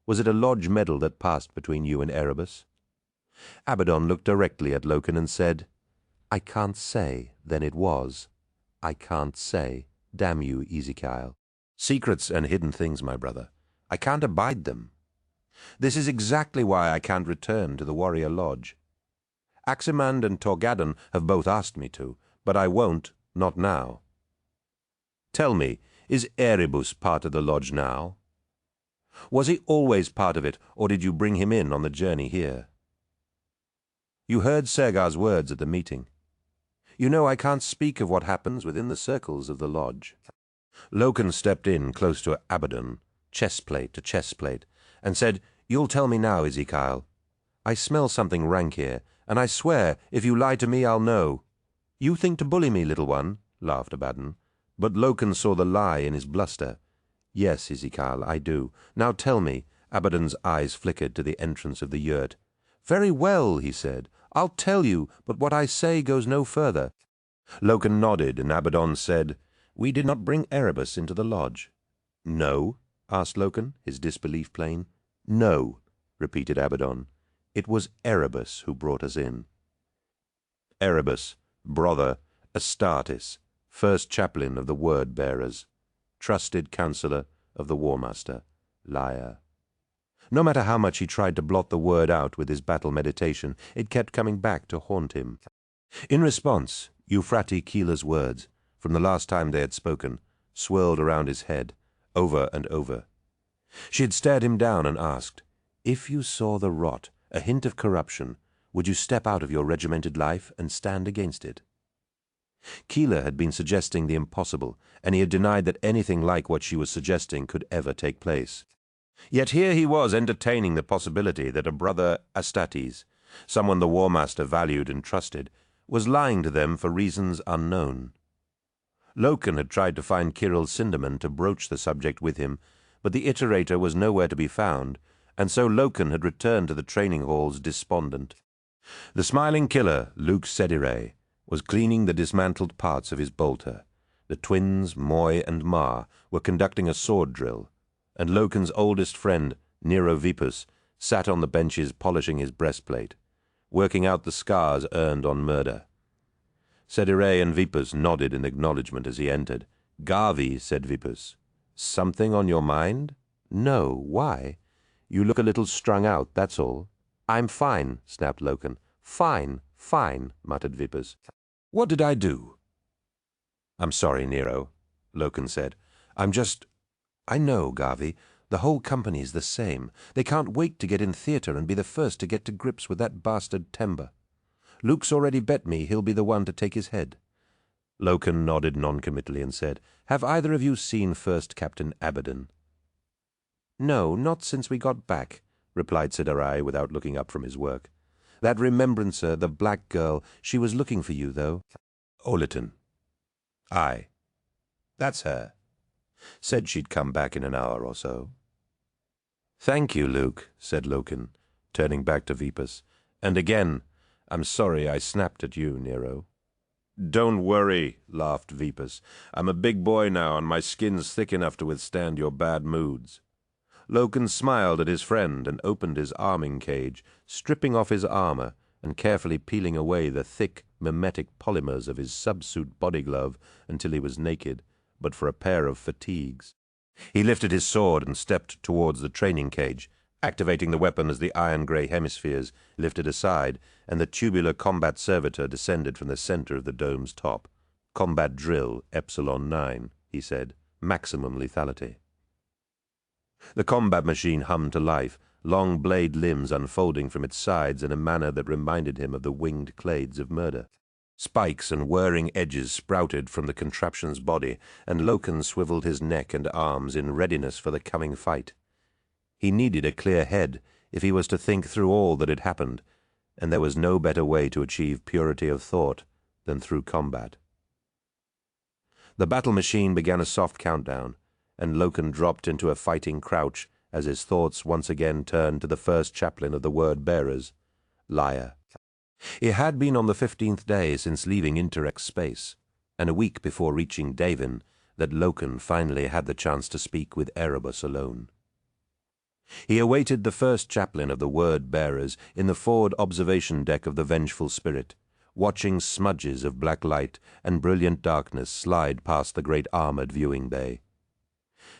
Was it a lodge medal that passed between you and Erebus?" Abaddon looked directly at Loken and said, "I can't say, then it was. I can't say. Damn you, Ezekiel. Secrets and hidden things, my brother. I can't abide them. This is exactly why I can't return to the Warrior Lodge. Aximand and Torgaddon have both asked me to, but I won't, not now. Tell me, is Erebus part of the Lodge now? Was he always part of it, or did you bring him in on the journey here? You heard Sergar's words at the meeting. You know I can't speak of what happens within the circles of the Lodge." Loken stepped in close to Abaddon, chestplate to chestplate, and said, "You'll tell me now, Ezekiel. I smell something rank here, and I swear if you lie to me I'll know." "You think to bully me, little one," laughed Abaddon, but Loken saw the lie in his bluster. "Yes, Ezekiel, I do. Now tell me." Abaddon's eyes flickered to the entrance of the yurt. "Very well," he said. "I'll tell you, but what I say goes no further. Loken nodded, and Abaddon said, "We did not bring Erebus into the lodge." "No?" asked Loken, his disbelief plain. "No," repeated Abaddon. "It was Erebus who brought us in." Erebus, brother Astartes, first chaplain of the Word-bearers, trusted counselor of the War Master, liar. No matter how much he tried to blot the word out with his battle meditation, it kept coming back to haunt him. In response, Euphrati Keeler's words, from the last time they had spoken, swirled around his head, over and over. She had stared him down and asked, "If you saw the rot, a hint of corruption, would you step out of your regimented life and stand against it?" Keeler had been suggesting the impossible, and he had denied that anything like what she was suggesting could ever take place. Yet here he was entertaining the possibility that a brother Astartes, someone the War Master valued and trusted, was lying to them for reasons unknown. Loken had tried to find Kirill Sinderman to broach the subject with him, but the iterator was nowhere to be found, and so Loken had returned to the training halls despondent. The smiling killer, Luke Sedire, was cleaning the dismantled parts of his bolter. The twins, Moy and Mar, were conducting a sword drill, and Loken's oldest friend, Nero Vipus, sat on the benches polishing his breastplate, working out the scars earned on murder. Sedire and Vipus nodded in acknowledgment as he entered. "Garvey," said Vipus. "Something on your mind?" "No. Why?" "You look a little strung out, that's all." "I'm fine," snapped Loken. "Fine, fine," muttered Vipus. "What did I do?" "I'm sorry, Nero," Loken said. I know, Garvey. The whole company's the same. They can't wait to get in theater and be the first to get to grips with that bastard Temba. Luke's already bet me he'll be the one to take his head." Loken nodded noncommittally and said, "Have either of you seen First Captain Abaddon?" "No, not since we got back," replied Sidarai without looking up from his work. "That remembrancer, the black girl, she was looking for you, though." "Oleton." "Aye. That's her. Said she'd come back in an hour or so." "Thank you, Luke," said Loken, turning back to Vipus. "And again, I'm sorry I snapped at you, Nero." "Don't worry," laughed Vipus. "I'm a big boy now, and my skin's thick enough to withstand your bad moods." Loken smiled at his friend and opened his arming cage, stripping off his armor and carefully peeling away the thick, mimetic polymers of his subsuit body glove until he was naked, but for a pair of fatigues. He lifted his sword and stepped towards the training cage, activating the weapon as the iron-gray hemispheres lifted aside and the tubular combat servitor descended from the center of the dome's top. "Combat drill Epsilon 9, he said. "Maximum lethality." The combat machine hummed to life, long blade limbs unfolding from its sides in a manner that reminded him of the winged clades of murder. Spikes and whirring edges sprouted from the contraption's body, and Loken swiveled his neck and arms in readiness for the coming fight. He needed a clear head if he was to think through all that had happened, and there was no better way to achieve purity of thought than through combat. The battle machine began a soft countdown, and Loken dropped into a fighting crouch as his thoughts once again turned to the first chaplain of the Word-bearers, liar. It had been on the 15th day since leaving Interrex space, and a week before reaching Davin, that Loken finally had the chance to speak with Erebus alone. He awaited the first chaplain of the Word-bearers in the forward observation deck of the Vengeful Spirit, watching smudges of black light and brilliant darkness slide past the great armored viewing bay.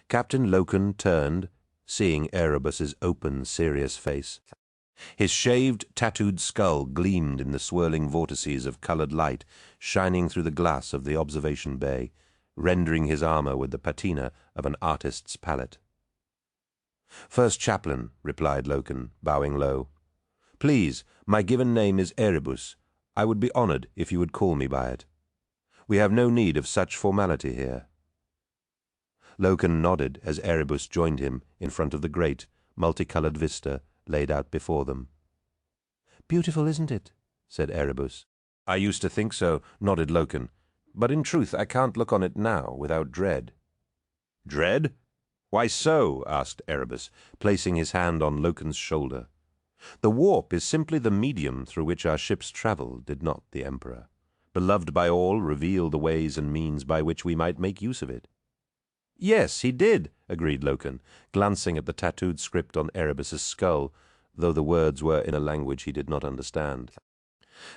Captain Loken turned, seeing Erebus's open, serious face. His shaved, tattooed skull gleamed in the swirling vortices of colored light shining through the glass of the observation bay, rendering his armor with the patina of an artist's palette. "First chaplain," replied Loken, bowing low. "Please, my given name is Erebus. I would be honored if you would call me by it. We have no need of such formality here." Loken nodded as Erebus joined him in front of the great, multicolored vista laid out before them. "Beautiful, isn't it?" said Erebus. "I used to think so," nodded Loken. "But in truth I can't look on it now without dread." "Dread? Why so?" asked Erebus, placing his hand on Loken's shoulder. "The warp is simply the medium through which our ships travel," did not the Emperor. beloved by all, reveal the ways and means by which we might make use of it. Yes, he did, agreed Loken, glancing at the tattooed script on Erebus's skull, though the words were in a language he did not understand.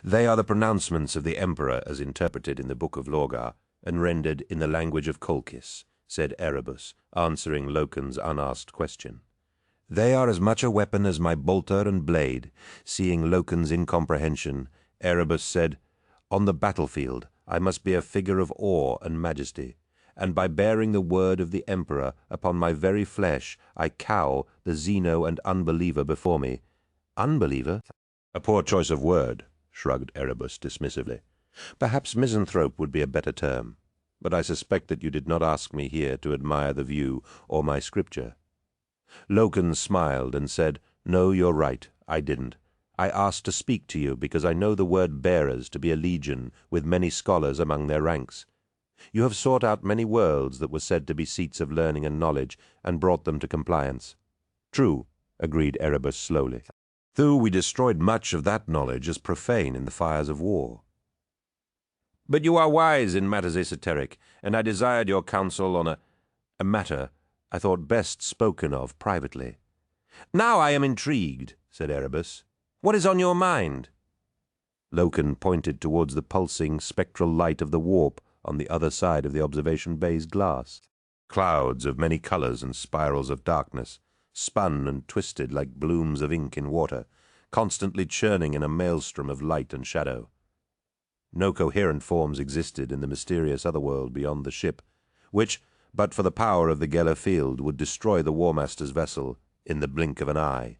They are the pronouncements of the Emperor as interpreted in the Book of Lorgar, and rendered in the language of Colchis, said Erebus, answering Loken's unasked question. They are as much a weapon as my bolter and blade. Seeing Loken's incomprehension, Erebus said, On the battlefield I must be a figure of awe and majesty, and by bearing the word of the Emperor upon my very flesh I cow the Xeno and unbeliever before me. Unbeliever? A poor choice of word, shrugged Erebus dismissively. Perhaps misanthrope would be a better term, but I suspect that you did not ask me here to admire the view or my scripture. Loken smiled and said, No, you're right, I didn't. I asked to speak to you because I know the word bearers to be a legion with many scholars among their ranks. You have sought out many worlds that were said to be seats of learning and knowledge, and brought them to compliance. True, agreed Erebus slowly. Though we destroyed much of that knowledge as profane in the fires of war. But you are wise in matters esoteric, and I desired your counsel on a matter I thought best spoken of privately. Now I am intrigued, said Erebus. What is on your mind? Loken pointed towards the pulsing spectral light of the warp on the other side of the observation bay's glass. Clouds of many colors and spirals of darkness, spun and twisted like blooms of ink in water, constantly churning in a maelstrom of light and shadow. No coherent forms existed in the mysterious otherworld beyond the ship, which, but for the power of the Geller field, would destroy the War Master's vessel in the blink of an eye.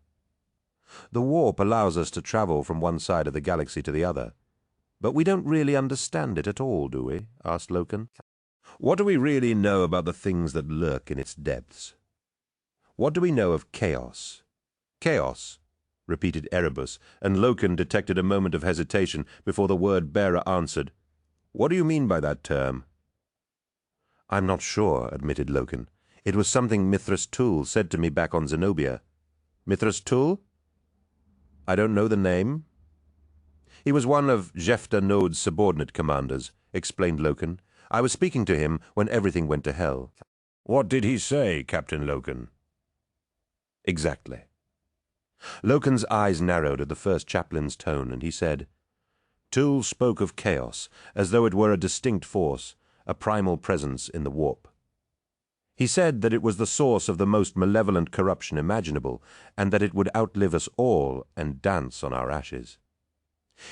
The warp allows us to travel from one side of the galaxy to the other, but we don't really understand it at all, do we? Asked Loken. What do we really know about the things that lurk in its depths? What do we know of chaos? Chaos, repeated Erebus, and Loken detected a moment of hesitation before the word-bearer answered. What do you mean by that term? I'm not sure, admitted Loken. It was something Mithras Tull said to me back on Zenobia. Mithras Tull? I don't know the name. He was one of Jefta Node's subordinate commanders, explained Loken. I was speaking to him when everything went to hell. What did he say, Captain Loken? Exactly. Loken's eyes narrowed at the first chaplain's tone, and he said, Tull spoke of chaos, as though it were a distinct force, a primal presence in the warp. He said that it was the source of the most malevolent corruption imaginable, and that it would outlive us all and dance on our ashes.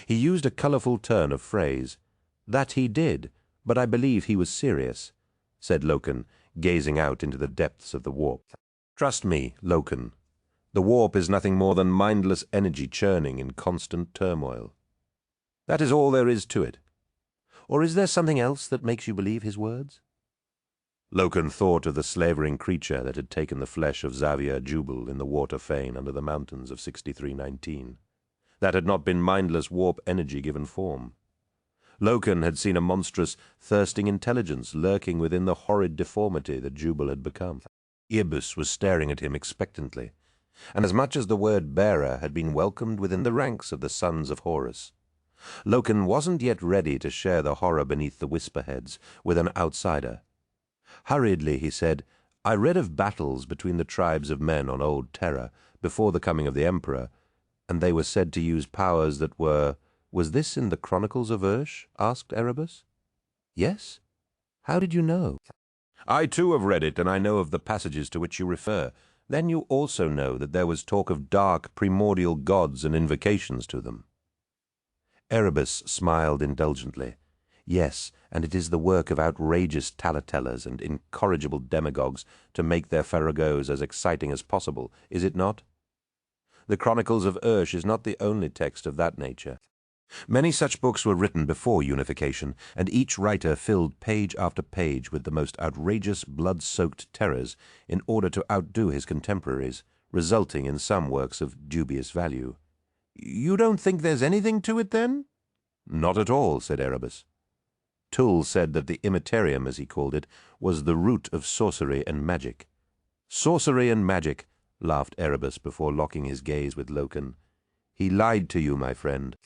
He used a colorful turn of phrase. That he did, but I believe he was serious, said Loken, gazing out into the depths of the warp. Trust me, Loken. The warp is nothing more than mindless energy churning in constant turmoil. That is all there is to it. Or is there something else that makes you believe his words? Loken thought of the slavering creature that had taken the flesh of Xavier Jubal in the water fane under the mountains of 6319. That had not been mindless warp energy given form. Loken had seen a monstrous, thirsting intelligence lurking within the horrid deformity that Jubal had become. Erebus was staring at him expectantly, and as much as the word-bearer had been welcomed within the ranks of the sons of Horus, Loken wasn't yet ready to share the horror beneath the whisperheads with an outsider. Hurriedly he said, I read of battles between the tribes of men on old Terra before the coming of the Emperor, and they were said to use powers that were— Was this in the Chronicles of Ursh? Asked Erebus. Yes? How did you know? I too have read it, and I know of the passages to which you refer. Then you also know that there was talk of dark, primordial gods and invocations to them. Erebus smiled indulgently. Yes, and it is the work of outrageous talatellers and incorrigible demagogues to make their farragos as exciting as possible, is it not? The Chronicles of Ursh is not the only text of that nature. Many such books were written before unification, and each writer filled page after page with the most outrageous blood-soaked terrors in order to outdo his contemporaries, resulting in some works of dubious value. You don't think there's anything to it, then? Not at all, said Erebus. Tull said that the Immaterium, as he called it, was the root of sorcery and magic. Sorcery and magic, laughed Erebus before locking his gaze with Loken. He lied to you, my friend.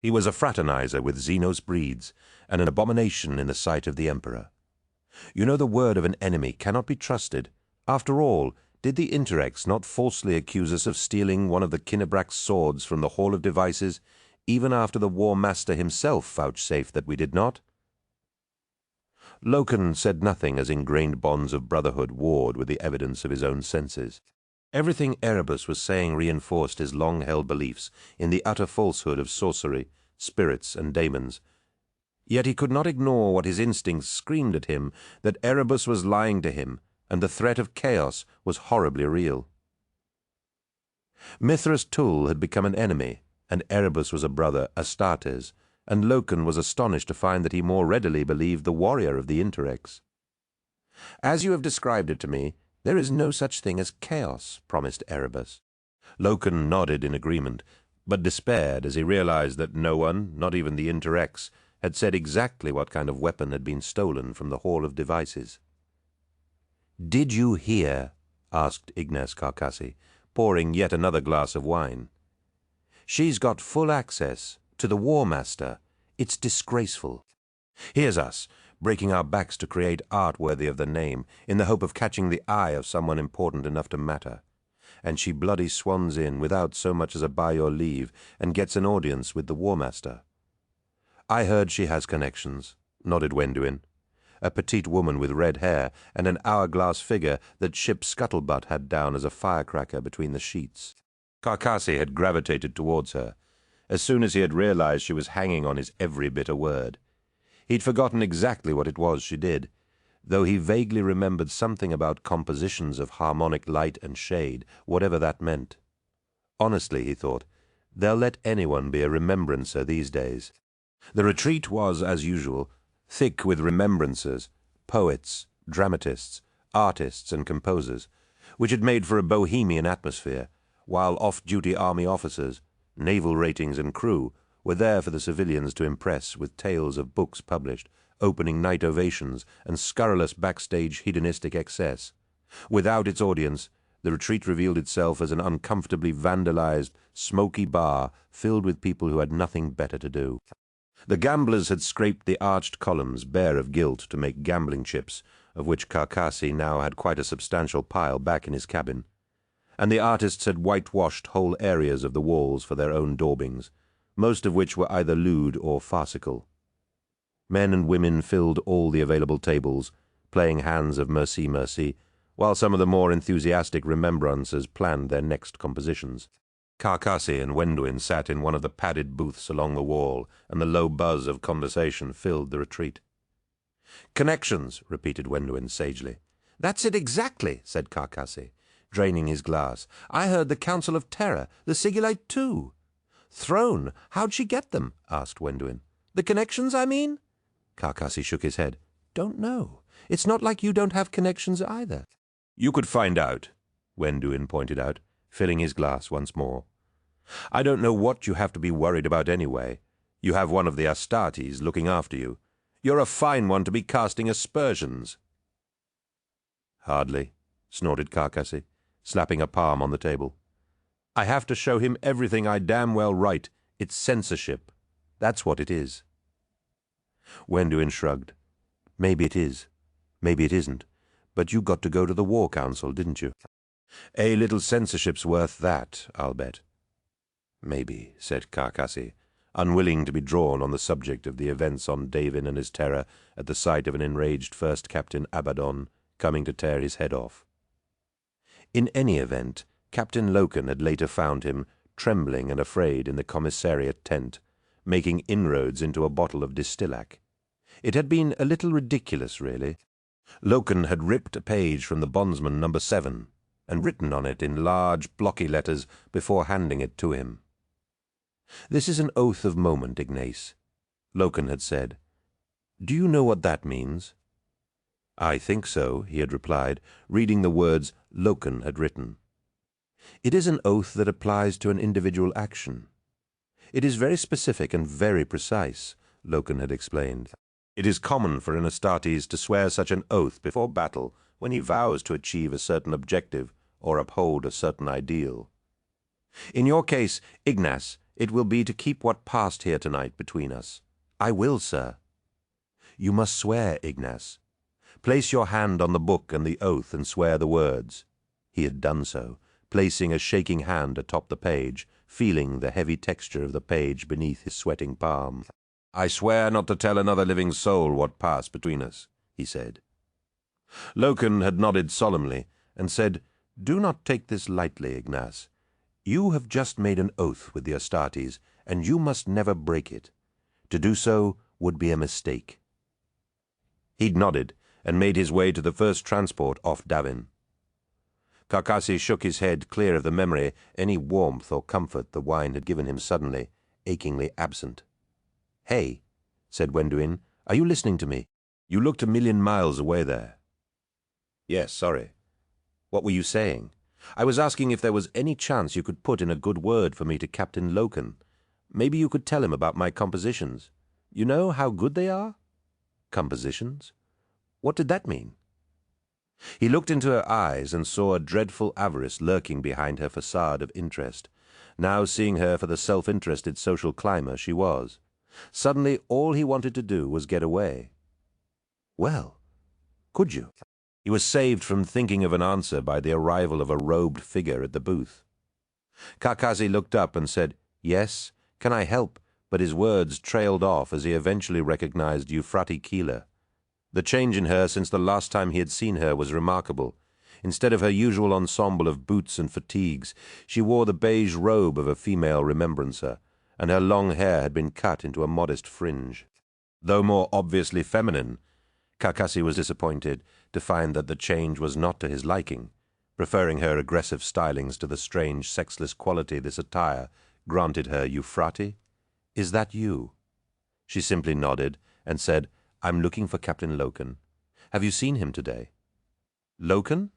He was a fraternizer with Xenos breeds, and an abomination in the sight of the Emperor. You know, the word of an enemy cannot be trusted. After all, did the Interrex not falsely accuse us of stealing one of the Kinnebrak's swords from the Hall of Devices, even after the War Master himself vouchsafed that we did not? Loken said nothing as ingrained bonds of brotherhood warred with the evidence of his own senses. Everything Erebus was saying reinforced his long-held beliefs in the utter falsehood of sorcery, spirits, and daemons. Yet he could not ignore what his instincts screamed at him, that Erebus was lying to him, and the threat of chaos was horribly real. Mithras Tull had become an enemy, and Erebus was a brother, Astartes, and Loken was astonished to find that he more readily believed the warrior of the Interrex. "As you have described it to me, there is no such thing as chaos," promised Erebus. Loken nodded in agreement, but despaired as he realized that no one, not even the Interrex, had said exactly what kind of weapon had been stolen from the Hall of Devices. "Did you hear?" asked Ignace Carcassi, pouring yet another glass of wine. "She's got full access to the War Master. It's disgraceful. Here's us, breaking our backs to create art worthy of the name, in the hope of catching the eye of someone important enough to matter. And she bloody swans in without so much as a by your leave, and gets an audience with the War Master." "I heard she has connections," nodded Wenduin. "A petite woman with red hair and an hourglass figure that ship's scuttlebutt had down as a firecracker between the sheets." Carcassi had gravitated towards her, as soon as he had realized she was hanging on his every bitter word. He'd forgotten exactly what it was she did, though he vaguely remembered something about compositions of harmonic light and shade, whatever that meant. Honestly, he thought, they'll let anyone be a remembrancer these days. The retreat was, as usual, thick with remembrancers, poets, dramatists, artists, and composers, which had made for a bohemian atmosphere, while off-duty army officers, naval ratings and crew were there for the civilians to impress with tales of books published, opening night ovations, and scurrilous backstage hedonistic excess. Without its audience, the retreat revealed itself as an uncomfortably vandalized, smoky bar filled with people who had nothing better to do. The gamblers had scraped the arched columns bare of gilt to make gambling chips, of which Carcassi now had quite a substantial pile back in his cabin. And the artists had whitewashed whole areas of the walls for their own daubings, most of which were either lewd or farcical. Men and women filled all the available tables, playing hands of Merci Merci, while some of the more enthusiastic remembrancers planned their next compositions. Carcassi and Wenduin sat in one of the padded booths along the wall, and the low buzz of conversation filled the retreat. "Connections," repeated Wenduin sagely. "That's it exactly," said Carcassi, draining his glass. "I heard the Council of Terror, the Sigillite too." "Throne, how'd she get them?" asked Wenduin. "The connections, I mean?" Carcassi shook his head. "Don't know. It's not like you don't have connections either." "You could find out," Wenduin pointed out, filling his glass once more. "I don't know what you have to be worried about anyway. You have one of the Astartes looking after you. You're a fine one to be casting aspersions." "Hardly," snorted Carcassi, slapping a palm on the table. "I have to show him everything I damn well write. It's censorship. That's what it is." Wenduin shrugged. "Maybe it is. Maybe it isn't. But you got to go to the War Council, didn't you? A little censorship's worth that, I'll bet." "Maybe," said Carcassi, unwilling to be drawn on the subject of the events on Davin and his terror at the sight of an enraged First Captain Abaddon coming to tear his head off. In any event, Captain Loken had later found him, trembling and afraid in the commissariat tent, making inroads into a bottle of distillac. It had been a little ridiculous, really. Loken had ripped a page from the bondsman No. 7 and written on it in large, blocky letters before handing it to him. "This is an oath of moment, Ignace," Loken had said. "Do you know what that means?" "I think so," he had replied, reading the words Loken had written. "It is an oath that applies to an individual action. It is very specific and very precise," Loken had explained. "It is common for an Astartes to swear such an oath before battle when he vows to achieve a certain objective or uphold a certain ideal. In your case, Ignace, It will be to keep what passed here tonight between us. I will, sir. You must swear, Ignace. Place your hand on the book and the oath and swear the words. He had done so, placing a shaking hand atop the page, feeling the heavy texture of the page beneath his sweating palm. I swear not to tell another living soul what passed between us, he said. Loken had nodded solemnly and said, Do not take this lightly, Ignace. You have just made an oath with the Astartes, and you must never break it. To do so would be a mistake. He'd nodded and made his way to the first transport off Davin. Carcassi shook his head clear of the memory any warmth or comfort the wine had given him suddenly, achingly absent. Hey, said Wenduin, are you listening to me? You looked 1,000,000 miles away there. Yes, sorry. What were you saying? I was asking if there was any chance you could put in a good word for me to Captain Loken. Maybe you could tell him about my compositions. You know how good they are? Compositions? What did that mean? He looked into her eyes and saw a dreadful avarice lurking behind her facade of interest, now seeing her for the self-interested social climber she was. Suddenly all he wanted to do was get away. Well, could you? He was saved from thinking of an answer by the arrival of a robed figure at the booth. Carcassi looked up and said, Yes, can I help? But his words trailed off as he eventually recognized Euphratie Keeler. The change in her since the last time he had seen her was remarkable. Instead of her usual ensemble of boots and fatigues, she wore the beige robe of a female remembrancer, and her long hair had been cut into a modest fringe. Though more obviously feminine, Carcassi was disappointed to find that the change was not to his liking, preferring her aggressive stylings to the strange sexless quality this attire granted her. Euphratie, is that you? She simply nodded and said, I'm looking for Captain Loken. Have you seen him today? Loken?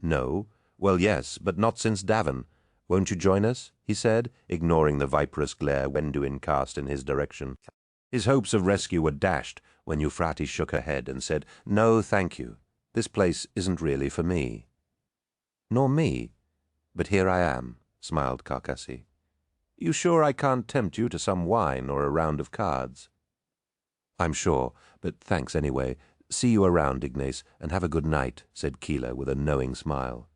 No. Well, yes, but not since Davin. Won't you join us? He said, ignoring the viperous glare Wenduin cast in his direction. His hopes of rescue were dashed when Euphratie shook her head and said, No, thank you. This place isn't really for me. Nor me. But here I am, smiled Carcassi. You sure I can't tempt you to some wine or a round of cards? I'm sure, but thanks anyway. See you around, Ignace, and have a good night, said Keeler with a knowing smile.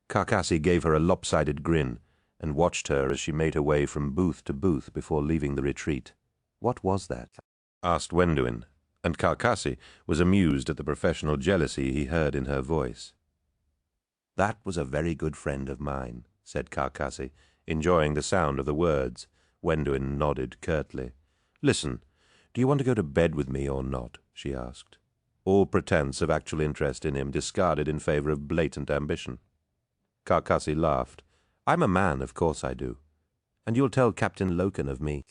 Carcassi gave her a lopsided grin and watched her as she made her way from booth to booth before leaving the retreat. What was that? Asked Wenduin, and Carcassi was amused at the professional jealousy he heard in her voice. That was a very good friend of mine, said Carcassi, enjoying the sound of the words. Wenduin nodded curtly. Listen, do you want to go to bed with me or not? She asked, all pretense of actual interest in him discarded in favor of blatant ambition. Carcassi laughed. I'm a man, of course I do. And you'll tell Captain Loken of me.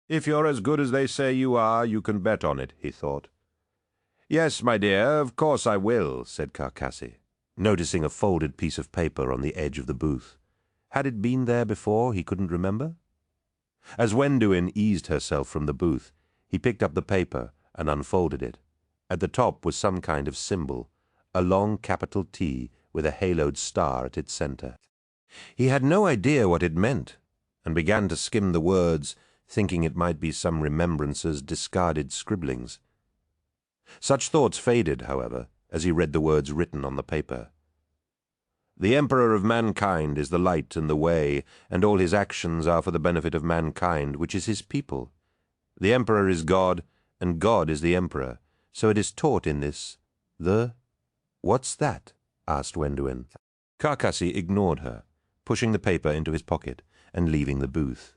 If you're as good as they say you are, you can bet on it, he thought. Yes, my dear, of course I will, said Carcassi, noticing a folded piece of paper on the edge of the booth. Had it been there before he couldn't remember? As Wenduin eased herself from the booth, he picked up the paper and unfolded it. At the top was some kind of symbol, a long capital T with a haloed star at its center. He had no idea what it meant, and began to skim the words, thinking it might be some remembrancer's discarded scribblings. Such thoughts faded, however, as he read the words written on the paper. The Emperor of mankind is the light and the way, and all his actions are for the benefit of mankind, which is his people. The Emperor is God, and God is the Emperor, so it is taught in this, What's that? Asked Wenduin. Carcassi ignored her, pushing the paper into his pocket and leaving the booth.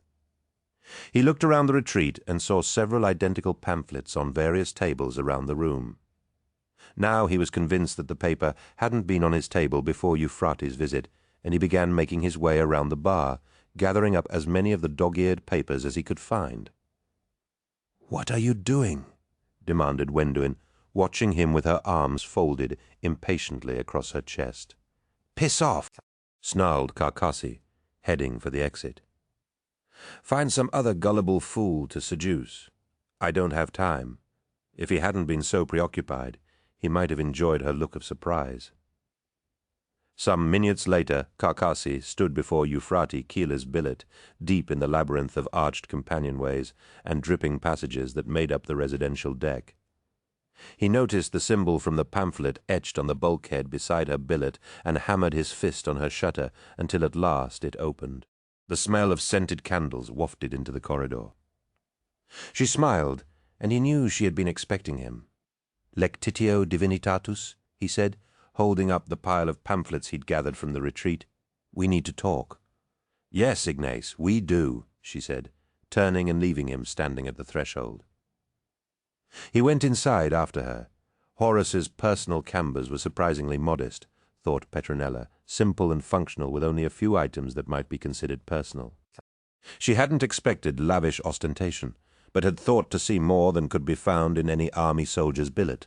He looked around the retreat and saw several identical pamphlets on various tables around the room. Now he was convinced that the paper hadn't been on his table before Euphratie's visit, and he began making his way around the bar, gathering up as many of the dog-eared papers as he could find. "What are you doing?" demanded Wenduin, watching him with her arms folded impatiently across her chest. "Piss off!" snarled Carcassi, heading for the exit. "Find some other gullible fool to seduce. I don't have time." If he hadn't been so preoccupied, he might have enjoyed her look of surprise. Some minutes later, Carcassi stood before Euphrates Keeler's billet, deep in the labyrinth of arched companionways and dripping passages that made up the residential deck. He noticed the symbol from the pamphlet etched on the bulkhead beside her billet and hammered his fist on her shutter until at last it opened. The smell of scented candles wafted into the corridor. She smiled, and he knew she had been expecting him. "Lectitio divinitatus," he said, holding up the pile of pamphlets he'd gathered from the retreat. "We need to talk." "Yes, Ignace, we do," she said, turning and leaving him standing at the threshold. He went inside after her. Horus's personal cambers were surprisingly modest, thought Petronella, simple and functional with only a few items that might be considered personal. She hadn't expected lavish ostentation, but had thought to see more than could be found in any army soldier's billet.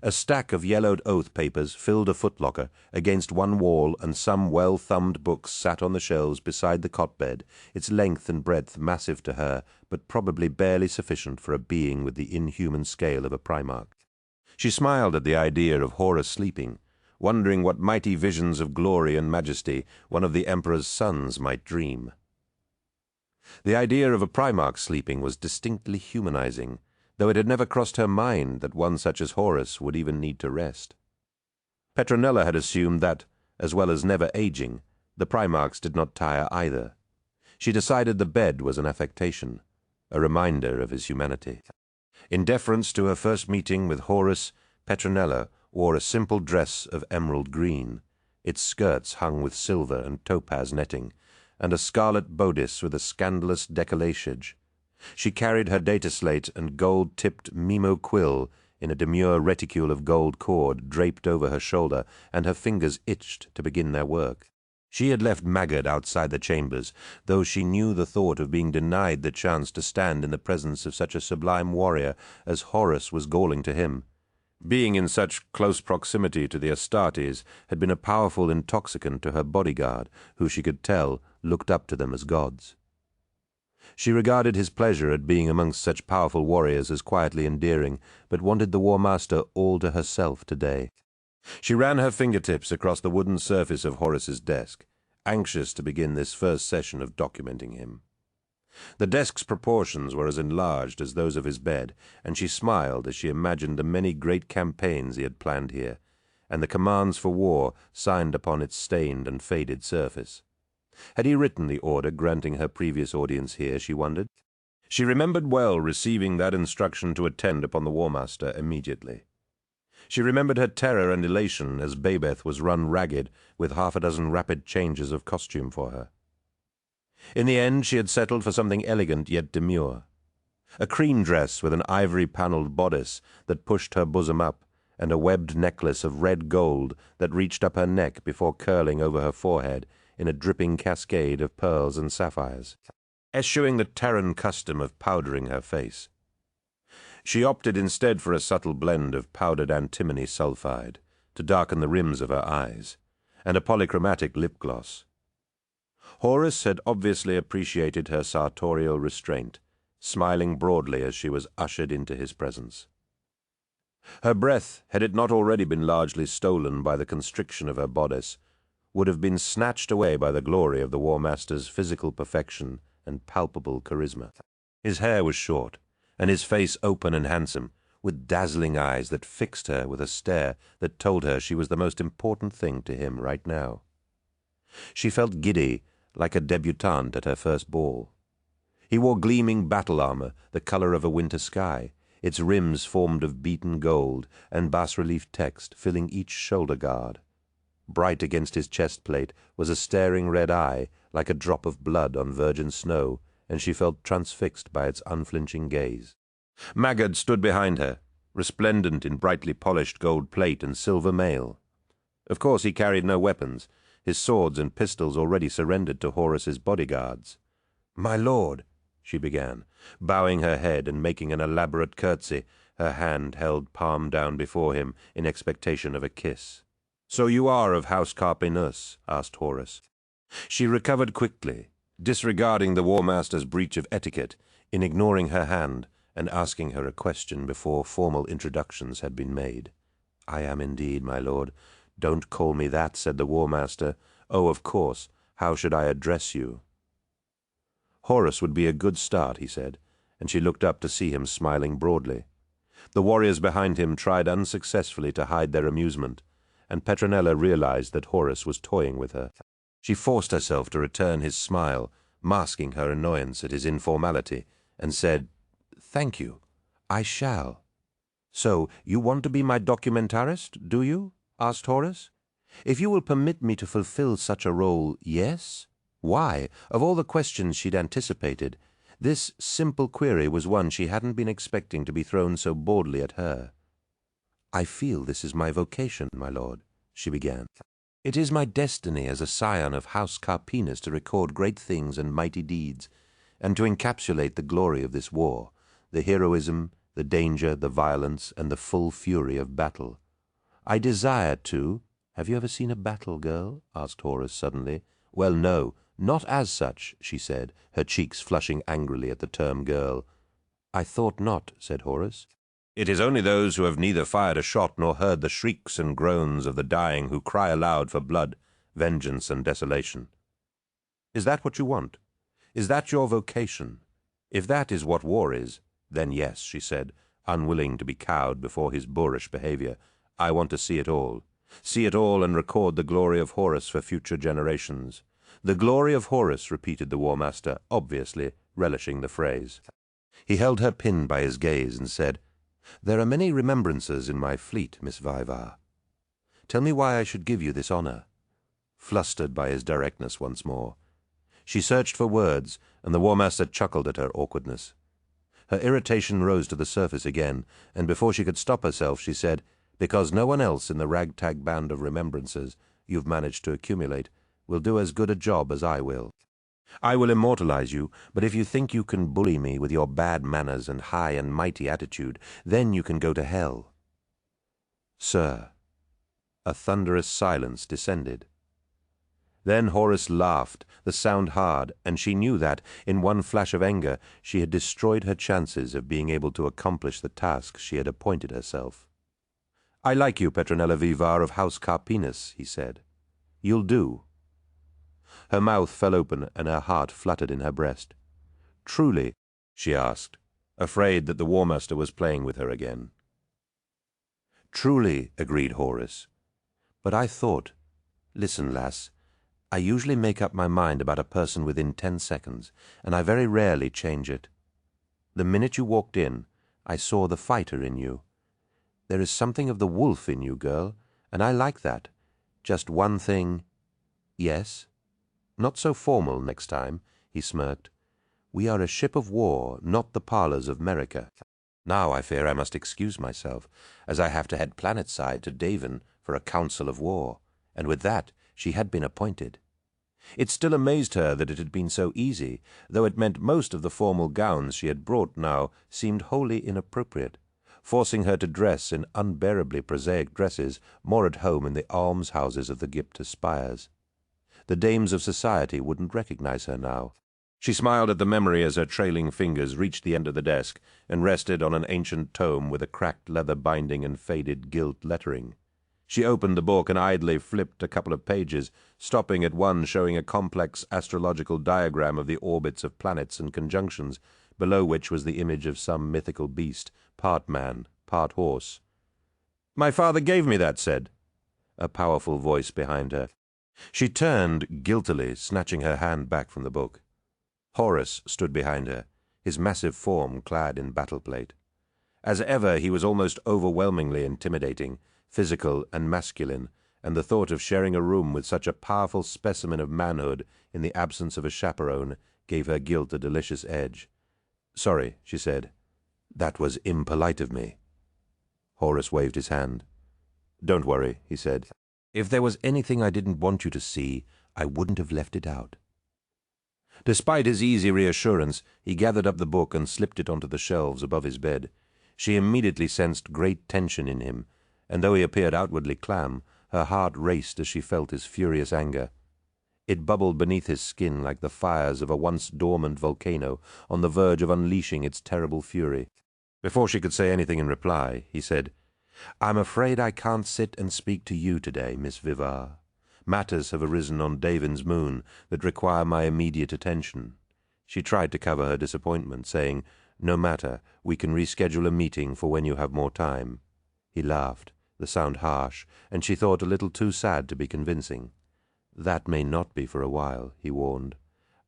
A stack of yellowed oath papers filled a footlocker against one wall, and some well-thumbed books sat on the shelves beside the cot-bed, its length and breadth massive to her, but probably barely sufficient for a being with the inhuman scale of a Primarch. She smiled at the idea of Horus sleeping, wondering what mighty visions of glory and majesty one of the Emperor's sons might dream. The idea of a Primarch sleeping was distinctly humanizing, though it had never crossed her mind that one such as Horus would even need to rest. Petronella had assumed that, as well as never aging, the Primarchs did not tire either. She decided the bed was an affectation, a reminder of his humanity. In deference to her first meeting with Horus, Petronella wore a simple dress of emerald green, its skirts hung with silver and topaz netting, and a scarlet bodice with a scandalous décolletage. She carried her data slate and gold-tipped Mimo quill in a demure reticule of gold cord draped over her shoulder, and her fingers itched to begin their work. She had left Maggard outside the chambers, though she knew the thought of being denied the chance to stand in the presence of such a sublime warrior as Horus was galling to him. Being in such close proximity to the Astartes had been a powerful intoxicant to her bodyguard, who she could tell looked up to them as gods. She regarded his pleasure at being amongst such powerful warriors as quietly endearing, but wanted the War Master all to herself today. She ran her fingertips across the wooden surface of Horus's desk, anxious to begin this first session of documenting him. The desk's proportions were as enlarged as those of his bed, and she smiled as she imagined the many great campaigns he had planned here, and the commands for war signed upon its stained and faded surface. Had he written the order granting her previous audience here, she wondered? She remembered well receiving that instruction to attend upon the War Master immediately. She remembered her terror and elation as Babeth was run ragged with half a dozen rapid changes of costume for her. In the end she had settled for something elegant yet demure. A cream dress with an ivory-panelled bodice that pushed her bosom up, and a webbed necklace of red gold that reached up her neck before curling over her forehead in a dripping cascade of pearls and sapphires, eschewing the Terran custom of powdering her face. She opted instead for a subtle blend of powdered antimony sulfide to darken the rims of her eyes, and a polychromatic lip gloss. Horus had obviously appreciated her sartorial restraint, smiling broadly as she was ushered into his presence. Her breath, had it not already been largely stolen by the constriction of her bodice, would have been snatched away by the glory of the War Master's physical perfection and palpable charisma. His hair was short, and his face open and handsome, with dazzling eyes that fixed her with a stare that told her she was the most important thing to him right now. She felt giddy, like a debutante at her first ball. He wore gleaming battle armor, the color of a winter sky, its rims formed of beaten gold and bas-relief text filling each shoulder guard. Bright against his chest plate was a staring red eye, like a drop of blood on virgin snow, and she felt transfixed by its unflinching gaze. Maggard stood behind her, resplendent in brightly polished gold plate and silver mail. Of course he carried no weapons, his swords and pistols already surrendered to Horus's bodyguards. "My lord," she began, bowing her head and making an elaborate curtsy, her hand held palm down before him in expectation of a kiss. "So you are of House Carpinus?" asked Horus. She recovered quickly, disregarding the War Master's breach of etiquette in ignoring her hand and asking her a question before formal introductions had been made. "I am indeed, my lord. "Don't call me that," said the War Master. "Oh, of course. How should I address you?" Horus would be a good start, he said, and she looked up to see him smiling broadly. The warriors behind him tried unsuccessfully to hide their amusement, and Petronella realized that Horus was toying with her. She forced herself to return his smile, masking her annoyance at his informality, and said, "Thank you. I shall." "So, you want to be my documentarist, do you?" asked Horus. "If you will permit me to fulfill such a role, yes?" Why, of all the questions she'd anticipated, this simple query was one she hadn't been expecting to be thrown so boldly at her. "I feel this is my vocation, my lord," she began. "It is my destiny as a scion of House Carpinus to record great things and mighty deeds, and to encapsulate the glory of this war, the heroism, the danger, the violence, and the full fury of battle. I desire to—" "Have you ever seen a battle, girl?" asked Horus suddenly. "Well, no, not as such," she said, her cheeks flushing angrily at the term girl. "I thought not," said Horus. "It is only those who have neither fired a shot nor heard the shrieks and groans of the dying who cry aloud for blood, vengeance, and desolation. Is that what you want? Is that your vocation? If that is what war is, then yes," she said, unwilling to be cowed before his boorish behavior. "I want to see it all. See it all and record the glory of Horus for future generations." "The glory of Horus," repeated the War Master, obviously relishing the phrase. He held her pinned by his gaze and said, "There are many remembrances in my fleet, Miss Vivar. Tell me why I should give you this honor." Flustered by his directness once more, she searched for words, and the War Master chuckled at her awkwardness. Her irritation rose to the surface again, and before she could stop herself, she said, "Because no one else in the ragtag band of remembrances you've managed to accumulate will do as good a job as I will. I will immortalize you, but if you think you can bully me with your bad manners and high and mighty attitude, then you can go to hell." "Sir." A thunderous silence descended. Then Horus laughed, the sound hard, and she knew that, in one flash of anger, she had destroyed her chances of being able to accomplish the task she had appointed herself. "I like you, Petronella Vivar of House Carpinus," he said. "You'll do." Her mouth fell open and her heart fluttered in her breast. "Truly?" she asked, afraid that the War Master was playing with her again. "Truly," agreed Horus. "But I thought— Listen, lass, I usually make up my mind about a person within 10 seconds, and I very rarely change it. The minute you walked in, I saw the fighter in you. There is something of the wolf in you, girl, and I like that. Just one thing—" "Yes?" "Not so formal next time," he smirked. "We are a ship of war, not the parlors of America. Now I fear I must excuse myself, as I have to head planetside to Davin for a council of war, and with that she had been appointed." It still amazed her that it had been so easy, though it meant most of the formal gowns she had brought now seemed wholly inappropriate, forcing her to dress in unbearably prosaic dresses more at home in the almshouses of the Gipta spires. The dames of society wouldn't recognize her now. She smiled at the memory as her trailing fingers reached the end of the desk and rested on an ancient tome with a cracked leather binding and faded gilt lettering. She opened the book and idly flipped a couple of pages, stopping at one showing a complex astrological diagram of the orbits of planets and conjunctions, below which was the image of some mythical beast, part man, part horse. "My father gave me that," said a powerful voice behind her. She turned guiltily, snatching her hand back from the book. Horus stood behind her, his massive form clad in battle-plate. As ever, he was almost overwhelmingly intimidating, physical and masculine, and the thought of sharing a room with such a powerful specimen of manhood in the absence of a chaperone gave her guilt a delicious edge. "Sorry," she said. "That was impolite of me." Horus waved his hand. "Don't worry," he said. "If there was anything I didn't want you to see, I wouldn't have left it out." Despite his easy reassurance, he gathered up the book and slipped it onto the shelves above his bed. She immediately sensed great tension in him, and though he appeared outwardly calm, her heart raced as she felt his furious anger. It bubbled beneath his skin like the fires of a once dormant volcano on the verge of unleashing its terrible fury. Before she could say anything in reply, he said, "I'm afraid I can't sit and speak to you today, Miss Vivar. Matters have arisen on Davin's moon that require my immediate attention." She tried to cover her disappointment, saying, "No matter, we can reschedule a meeting for when you have more time." He laughed, the sound harsh, and she thought a little too sad to be convincing. "That may not be for a while," he warned.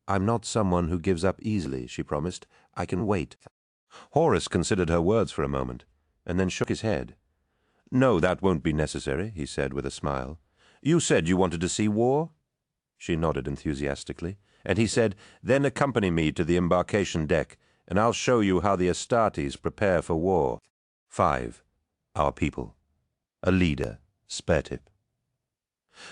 "I'm not someone who gives up easily," she promised. "I can wait." Horus considered her words for a moment, and then shook his head. "No, that won't be necessary," he said with a smile. "You said you wanted to see war?" She nodded enthusiastically, and he said, "Then accompany me to the embarkation deck, and I'll show you how the Astartes prepare for war." 5. Our people. A leader, Spertip.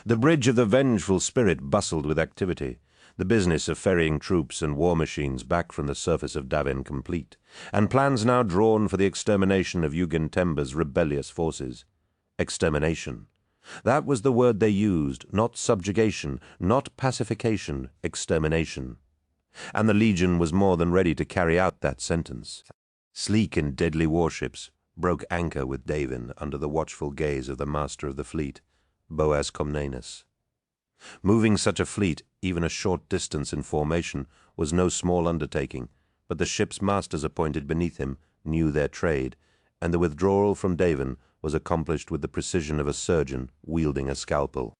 The bridge of the vengeful spirit bustled with activity, the business of ferrying troops and war machines back from the surface of Davin complete, and plans now drawn for the extermination of Yugen-Temba's rebellious forces. Extermination. That was the word they used, not subjugation, not pacification, extermination. And the Legion was more than ready to carry out that sentence. Sleek and deadly warships broke anchor with Davin under the watchful gaze of the master of the fleet, Boaz Comnenus. Moving such a fleet, even a short distance in formation, was no small undertaking, but the ship's masters appointed beneath him knew their trade, and the withdrawal from Davin was accomplished with the precision of a surgeon wielding a scalpel.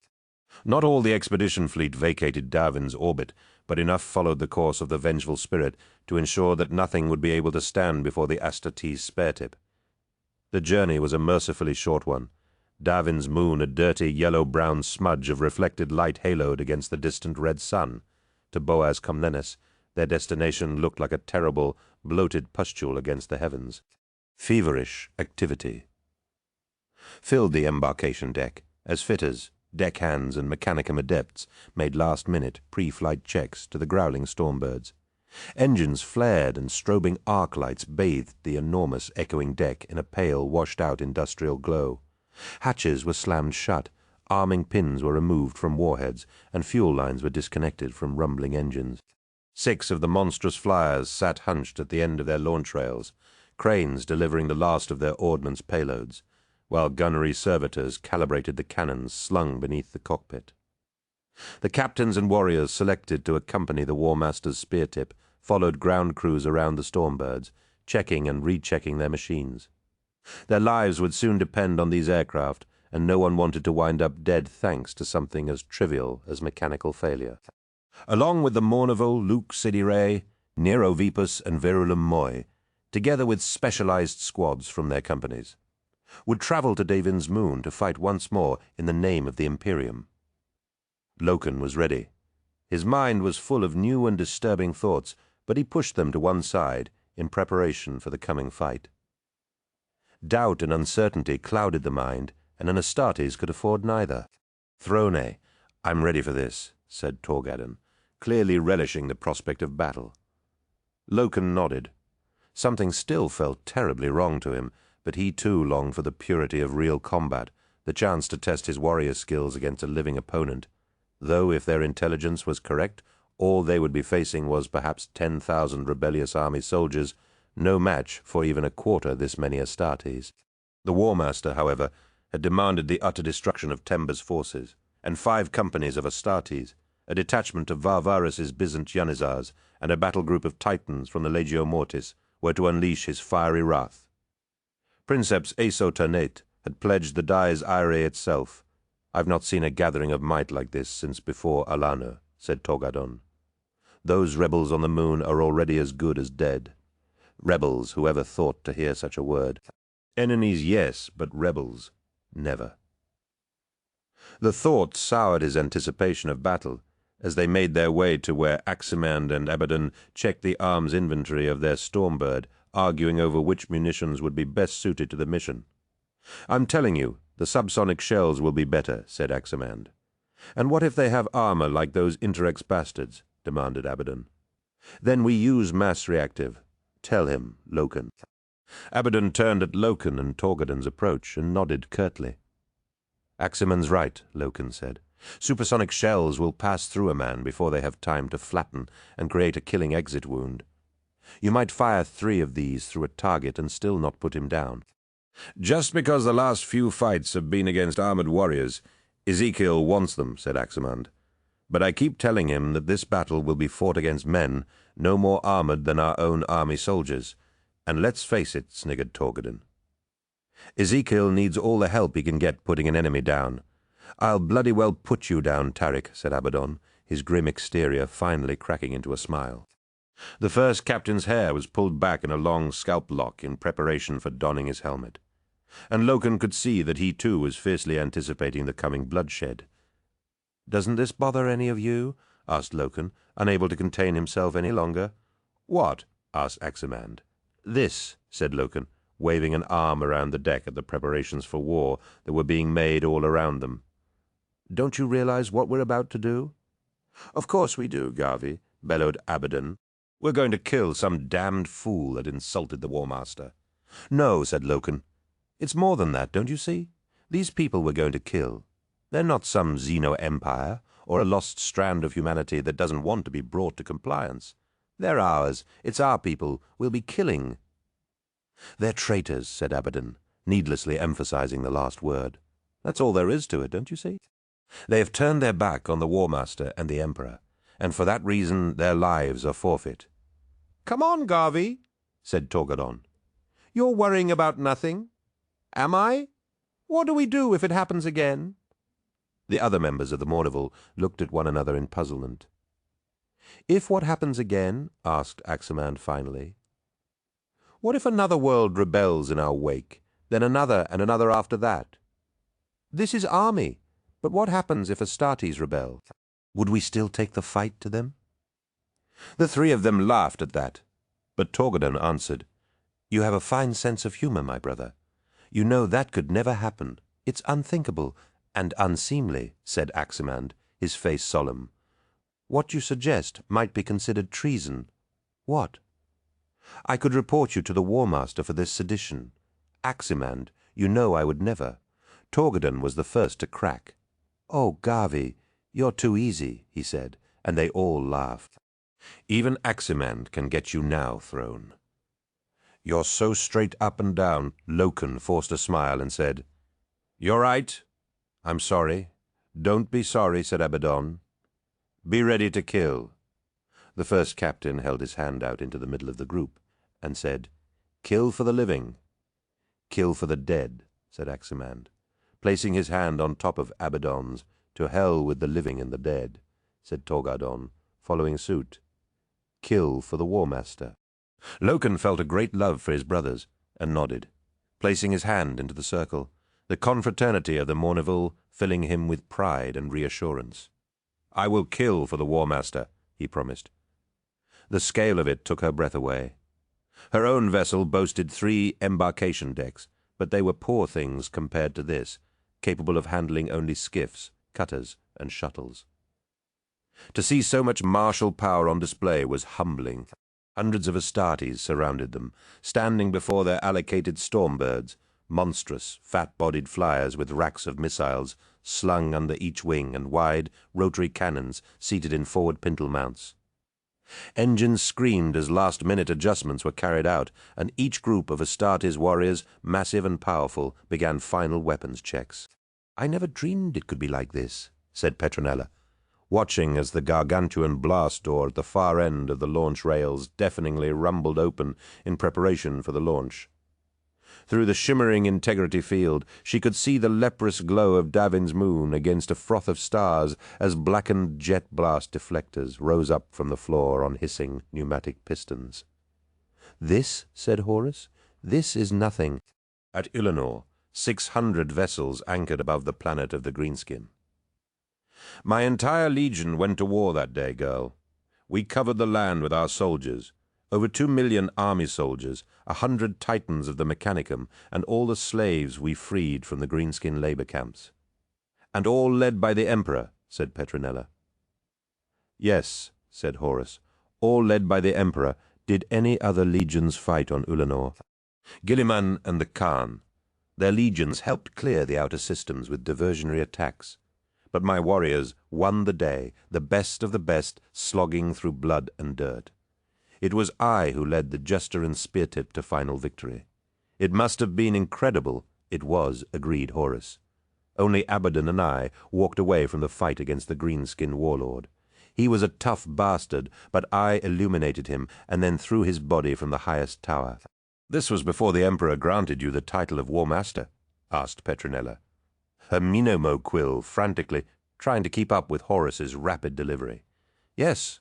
Not all the expedition fleet vacated Davin's orbit, but enough followed the course of the vengeful spirit to ensure that nothing would be able to stand before the Astartes Spertip. The journey was a mercifully short one. Davin's moon a dirty yellow-brown smudge of reflected light haloed against the distant red sun. To Boaz Comnenus, their destination looked like a terrible, bloated pustule against the heavens. Feverish activity filled the embarkation deck as fitters, deckhands, and mechanicum adepts made last-minute pre-flight checks to the growling stormbirds. Engines flared and strobing arc lights bathed the enormous echoing deck in a pale, washed-out industrial glow. Hatches were slammed shut, arming pins were removed from warheads, and fuel lines were disconnected from rumbling engines. 6 of the monstrous flyers sat hunched at the end of their launch rails, cranes delivering the last of their ordnance payloads, while gunnery servitors calibrated the cannons slung beneath the cockpit. The captains and warriors selected to accompany the War Master's spear tip followed ground crews around the Stormbirds, checking and rechecking their machines. Their lives would soon depend on these aircraft, and no one wanted to wind up dead thanks to something as trivial as mechanical failure. Along with the Mournival, Luke Sidire, Nero Vipus, and Verulam Moi, together with specialized squads from their companies, would travel to Davin's moon to fight once more in the name of the Imperium. Loken was ready. His mind was full of new and disturbing thoughts, but he pushed them to one side in preparation for the coming fight. Doubt and uncertainty clouded the mind, and an Astartes could afford neither. "Throne, I'm ready for this," said Torgadon, clearly relishing the prospect of battle. Loken nodded. Something still felt terribly wrong to him, but he too longed for the purity of real combat, the chance to test his warrior skills against a living opponent, though if their intelligence was correct, all they would be facing was perhaps 10,000 rebellious army soldiers, no match for even a quarter this many Astartes. The War Master, however, had demanded the utter destruction of Temba's forces, and 5 companies of Astartes, a detachment of Varvarus's Byzant Janizars, and a battle group of Titans from the Legio Mortis were to unleash his fiery wrath. Princeps Aso Ternate had pledged the Dies Irae itself. "I've not seen a gathering of might like this since before Alano," said Torgadon. "Those rebels on the moon are already as good as dead." Rebels, whoever thought to hear such a word. Enemies, yes, but rebels, never. The thought soured his anticipation of battle, as they made their way to where Aximand and Abaddon checked the arms inventory of their Stormbird, arguing over which munitions would be best suited to the mission. "I'm telling you, the subsonic shells will be better," said Aximand. "And what if they have armor like those Interex bastards?" demanded Abaddon. "Then we use mass reactive. Tell him, Loken." Abaddon turned at Loken and Torgadon's approach and nodded curtly. "Aximand's right," Loken said. "Supersonic shells will pass through a man before they have time to flatten and create a killing exit wound. You might fire 3 of these through a target and still not put him down. Just because the last few fights have been against armored warriors, Ezekiel wants them, said Aximand. But I keep telling him that this battle will be fought against men no more armored than our own army soldiers. And let's face it, sniggered Torgoden. Ezekiel needs all the help he can get putting an enemy down. I'll bloody well put you down, Tarik, said Abaddon, his grim exterior finally cracking into a smile. The first captain's hair was pulled back in a long scalp lock in preparation for donning his helmet, and Loken could see that he too was fiercely anticipating the coming bloodshed. "Doesn't this bother any of you?" asked Loken, unable to contain himself any longer. "What?" asked Aximand. "This," said Loken, waving an arm around the deck at the preparations for war that were being made all around them. "Don't you realize what we're about to do?" "Of course we do, Garvey," bellowed Abaddon. "We're going to kill some damned fool that insulted the War Master." "No," said Loken. "It's more than that, don't you see? These people we're going to kill. They're not some Xeno-empire or a lost strand of humanity that doesn't want to be brought to compliance. They're ours. It's our people. We'll be killing." "They're traitors," said Abaddon, needlessly emphasizing the last word. "That's all there is to it, don't you see? They have turned their back on the War Master and the Emperor, and for that reason their lives are forfeit." "Come on, Garvey," said Torgodon. "You're worrying about nothing." "Am I? What do we do if it happens again?" The other members of the Mournival looked at one another in puzzlement. "If what happens again?" asked Aximand finally. "What if another world rebels in our wake, then another and another after that? This is army, but what happens if Astartes rebel? Would we still take the fight to them?" The three of them laughed at that, but Torgodon answered, "You have a fine sense of humor, my brother. You know that could never happen. It's unthinkable and unseemly," said Aximand, his face solemn. "What you suggest might be considered treason." "What?" "I could report you to the War Master for this sedition. Aximand, you know I would never. Torgodon was the first to crack." "Oh, Garvey, you're too easy," he said, and they all laughed. "Even Aximand can get you now, Throne." "You're so straight up and down." Loken forced a smile and said, "You're right. I'm sorry." "Don't be sorry," said Abaddon. "Be ready to kill." The first captain held his hand out into the middle of the group and said, "Kill for the living." "Kill for the dead," said Aximand, placing his hand on top of Abaddon's. "To hell with the living and the dead," said Torgodon, following suit. "Kill for the War Master." Loken felt a great love for his brothers and nodded, placing his hand into the circle, the confraternity of the Mournival filling him with pride and reassurance. "I will kill for the War Master," he promised. The scale of it took her breath away. Her own vessel boasted 3 embarkation decks, but they were poor things compared to this, capable of handling only skiffs, cutters, and shuttles. To see so much martial power on display was humbling. Hundreds of Astartes surrounded them, standing before their allocated stormbirds, monstrous, fat-bodied flyers with racks of missiles slung under each wing and wide, rotary cannons seated in forward pintle mounts. Engines screamed as last-minute adjustments were carried out, and each group of Astartes warriors, massive and powerful, began final weapons checks. "I never dreamed it could be like this," said Petronella, watching as the gargantuan blast door at the far end of the launch rails deafeningly rumbled open in preparation for the launch. Through the shimmering integrity field she could see the leprous glow of Davin's moon against a froth of stars as blackened jet blast deflectors rose up from the floor on hissing pneumatic pistons. "This," said Horus, "this is nothing." At Ulanor, 600 vessels anchored above the planet of the Greenskin. "My entire legion went to war that day, girl. We covered the land with our soldiers, over 2 million army soldiers, 100 titans of the Mechanicum, and all the slaves we freed from the Greenskin labor camps." "And all led by the Emperor," said Petronella. "Yes," said Horus, "all led by the Emperor. Did any other legions fight on Ulanor?" "Gilliman and the Khan. Their legions helped clear the outer systems with diversionary attacks. But my warriors won the day, the best of the best, slogging through blood and dirt. It was I who led the Jester and Speartip to final victory. It must have been incredible. It was, agreed Horus. Only Abaddon and I walked away from the fight against the green-skinned warlord. He was a tough bastard, but I illuminated him and then threw his body from the highest tower. This was before the Emperor granted you the title of War Master, asked Petronella, her Minomo quill frantically trying to keep up with Horus's rapid delivery. Yes.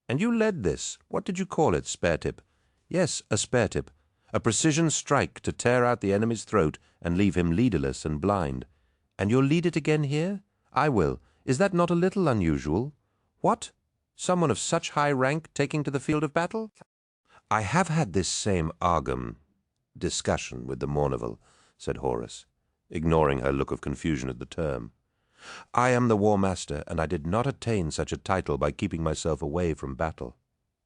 And you led this. What did you call it, spare tip? Yes, a spare tip. A precision strike to tear out the enemy's throat and leave him leaderless and blind. And you'll lead it again here? I will. Is that not a little unusual? What? Someone of such high rank taking to the field of battle? I have had this same discussion with the Mournival, said Horus, ignoring her look of confusion at the term. I am the War Master, and I did not attain such a title by keeping myself away from battle.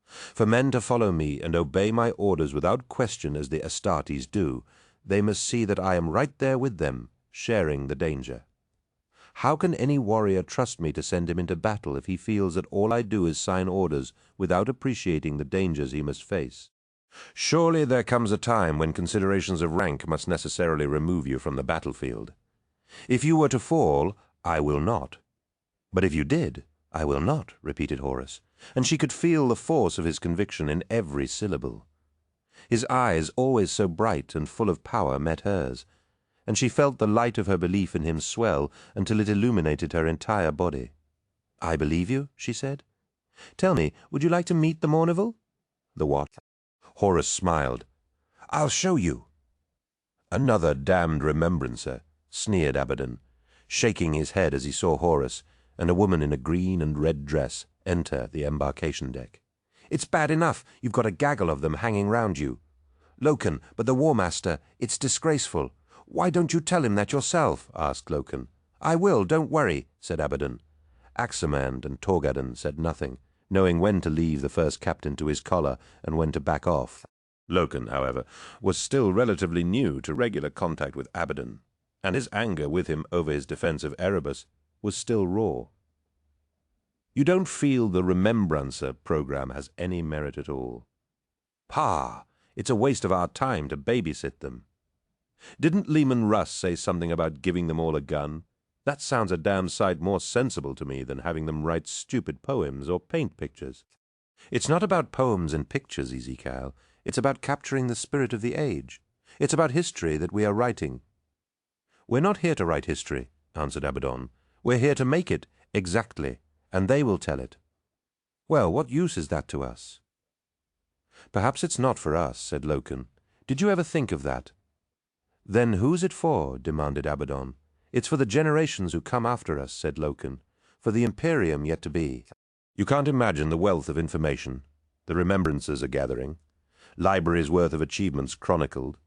For men to follow me and obey my orders without question as the Astartes do, they must see that I am right there with them, sharing the danger. How can any warrior trust me to send him into battle if he feels that all I do is sign orders without appreciating the dangers he must face? Surely there comes a time when considerations of rank must necessarily remove you from the battlefield. If you were to fall, I will not. But if you did, I will not, repeated Horus, and she could feel the force of his conviction in every syllable. His eyes, always so bright and full of power, met hers, and she felt the light of her belief in him swell until it illuminated her entire body. I believe you, she said. Tell me, would you like to meet the Mournival? The what? Horus smiled. I'll show you. Another damned remembrancer, sneered Abaddon, shaking his head as he saw Horus and a woman in a green and red dress enter the embarkation deck. It's bad enough you've got a gaggle of them hanging round you. Loken, but the War Master, it's disgraceful. Why don't you tell him that yourself? Asked Loken. I will, don't worry, said Abaddon. Aximand and Torgadon said nothing, knowing when to leave the first captain to his collar and when to back off. Loken, however, was still relatively new to regular contact with Abaddon, and his anger with him over his defense of Erebus was still raw. You don't feel the Remembrancer program has any merit at all. Pah! It's a waste of our time to babysit them. Didn't Leman Russ say something about giving them all a gun? That sounds a damn sight more sensible to me than having them write stupid poems or paint pictures. It's not about poems and pictures, Ezekiel. It's about capturing the spirit of the age. It's about history that we are writing. We're not here to write history, answered Abaddon. We're here to make it, exactly, and they will tell it. Well, what use is that to us? Perhaps it's not for us, said Loken. Did you ever think of that? Then who's it for? Demanded Abaddon. It's for the generations who come after us, said Loken, for the Imperium yet to be. You can't imagine the wealth of information the remembrances are gathering, libraries worth of achievements chronicled,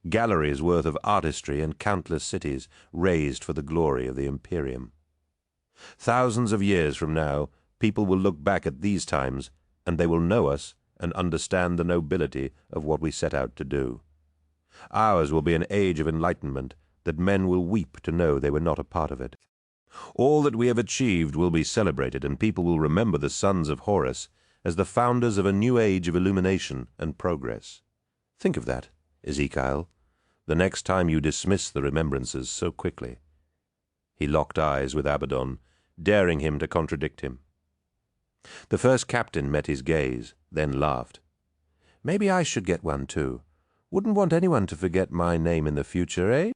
galleries worth of artistry and countless cities raised for the glory of the Imperium. Thousands of years from now, people will look back at these times, and they will know us and understand the nobility of what we set out to do. Ours will be an age of enlightenment that men will weep to know they were not a part of it. All that we have achieved will be celebrated, and people will remember the sons of Horus as the founders of a new age of illumination and progress. Think of that, Ezekiel, the next time you dismiss the remembrances so quickly. He locked eyes with Abaddon, daring him to contradict him. The first captain met his gaze, then laughed. Maybe I should get one too. Wouldn't want anyone to forget my name in the future, eh?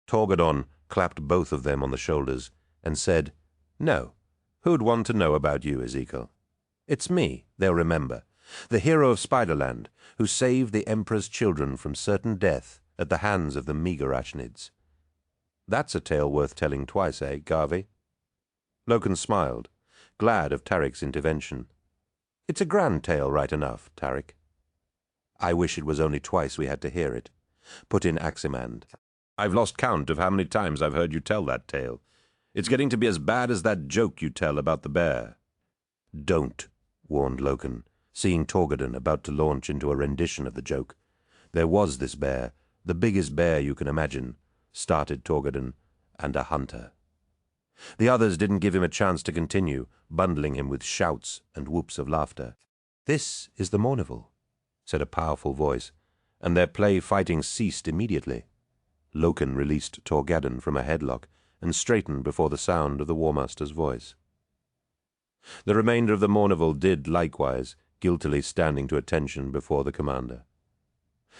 Torgadon clapped both of them on the shoulders and said, No, who'd want to know about you, Ezekiel? It's me, they'll remember, the hero of Spiderland, who saved the Emperor's children from certain death at the hands of the meager Ashnids. That's a tale worth telling twice, eh, Garvey? Loken smiled, glad of Tarik's intervention. It's a grand tale, right enough, Tarik. I wish it was only twice we had to hear it, put in Aximand. I've lost count of how many times I've heard you tell that tale. It's getting to be as bad as that joke you tell about the bear. Don't, warned Loken, seeing Torgadon about to launch into a rendition of the joke. There was this bear, the biggest bear you can imagine, started Torgadon, and a hunter. The others didn't give him a chance to continue, bundling him with shouts and whoops of laughter. This is the Mournival, said a powerful voice, and their play fighting ceased immediately. Loken released Torgaddon from a headlock and straightened before the sound of the War Master's voice. The remainder of the Mournival did likewise, guiltily standing to attention before the commander.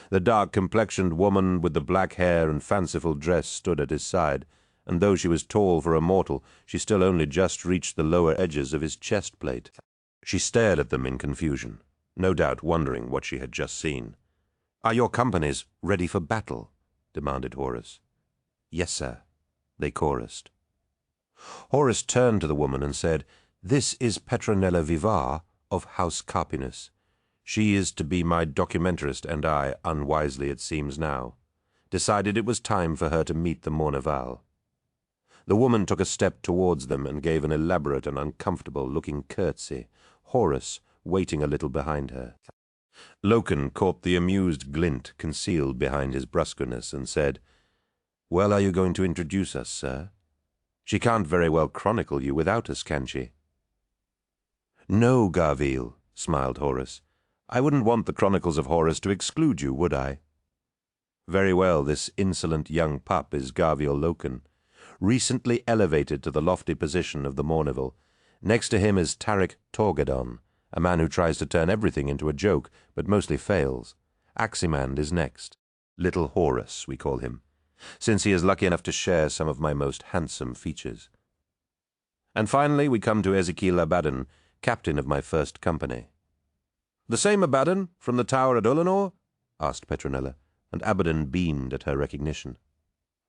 The dark-complexioned woman with the black hair and fanciful dress stood at his side, and though she was tall for a mortal, she still only just reached the lower edges of his chest plate. She stared at them in confusion, no doubt wondering what she had just seen. "Are your companies ready for battle?" demanded Horus. "Yes, sir," they chorused. Horus turned to the woman and said, "This is Petronella Vivar of House Carpinus. She is to be my documentarist, and I, unwisely it seems now, decided it was time for her to meet the Mournival." The woman took a step towards them and gave an elaborate and uncomfortable-looking curtsy, Horus waiting a little behind her. Loken caught the amused glint concealed behind his brusqueness and said, "Well, are you going to introduce us, sir? She can't very well chronicle you without us, can she?" "No, Garville," smiled Horus. "I wouldn't want the Chronicles of Horus to exclude you, would I?" "Very well, this insolent young pup is Garville Loken, recently elevated to the lofty position of the Mournival. Next to him is Tarik Torgaddon, a man who tries to turn everything into a joke, but mostly fails. Aximand is next. Little Horus, we call him, since he is lucky enough to share some of my most handsome features. And finally we come to Ezekiel Abaddon, captain of my first company." "The same Abaddon from the tower at Ulanor?" asked Petronella, and Abaddon beamed at her recognition.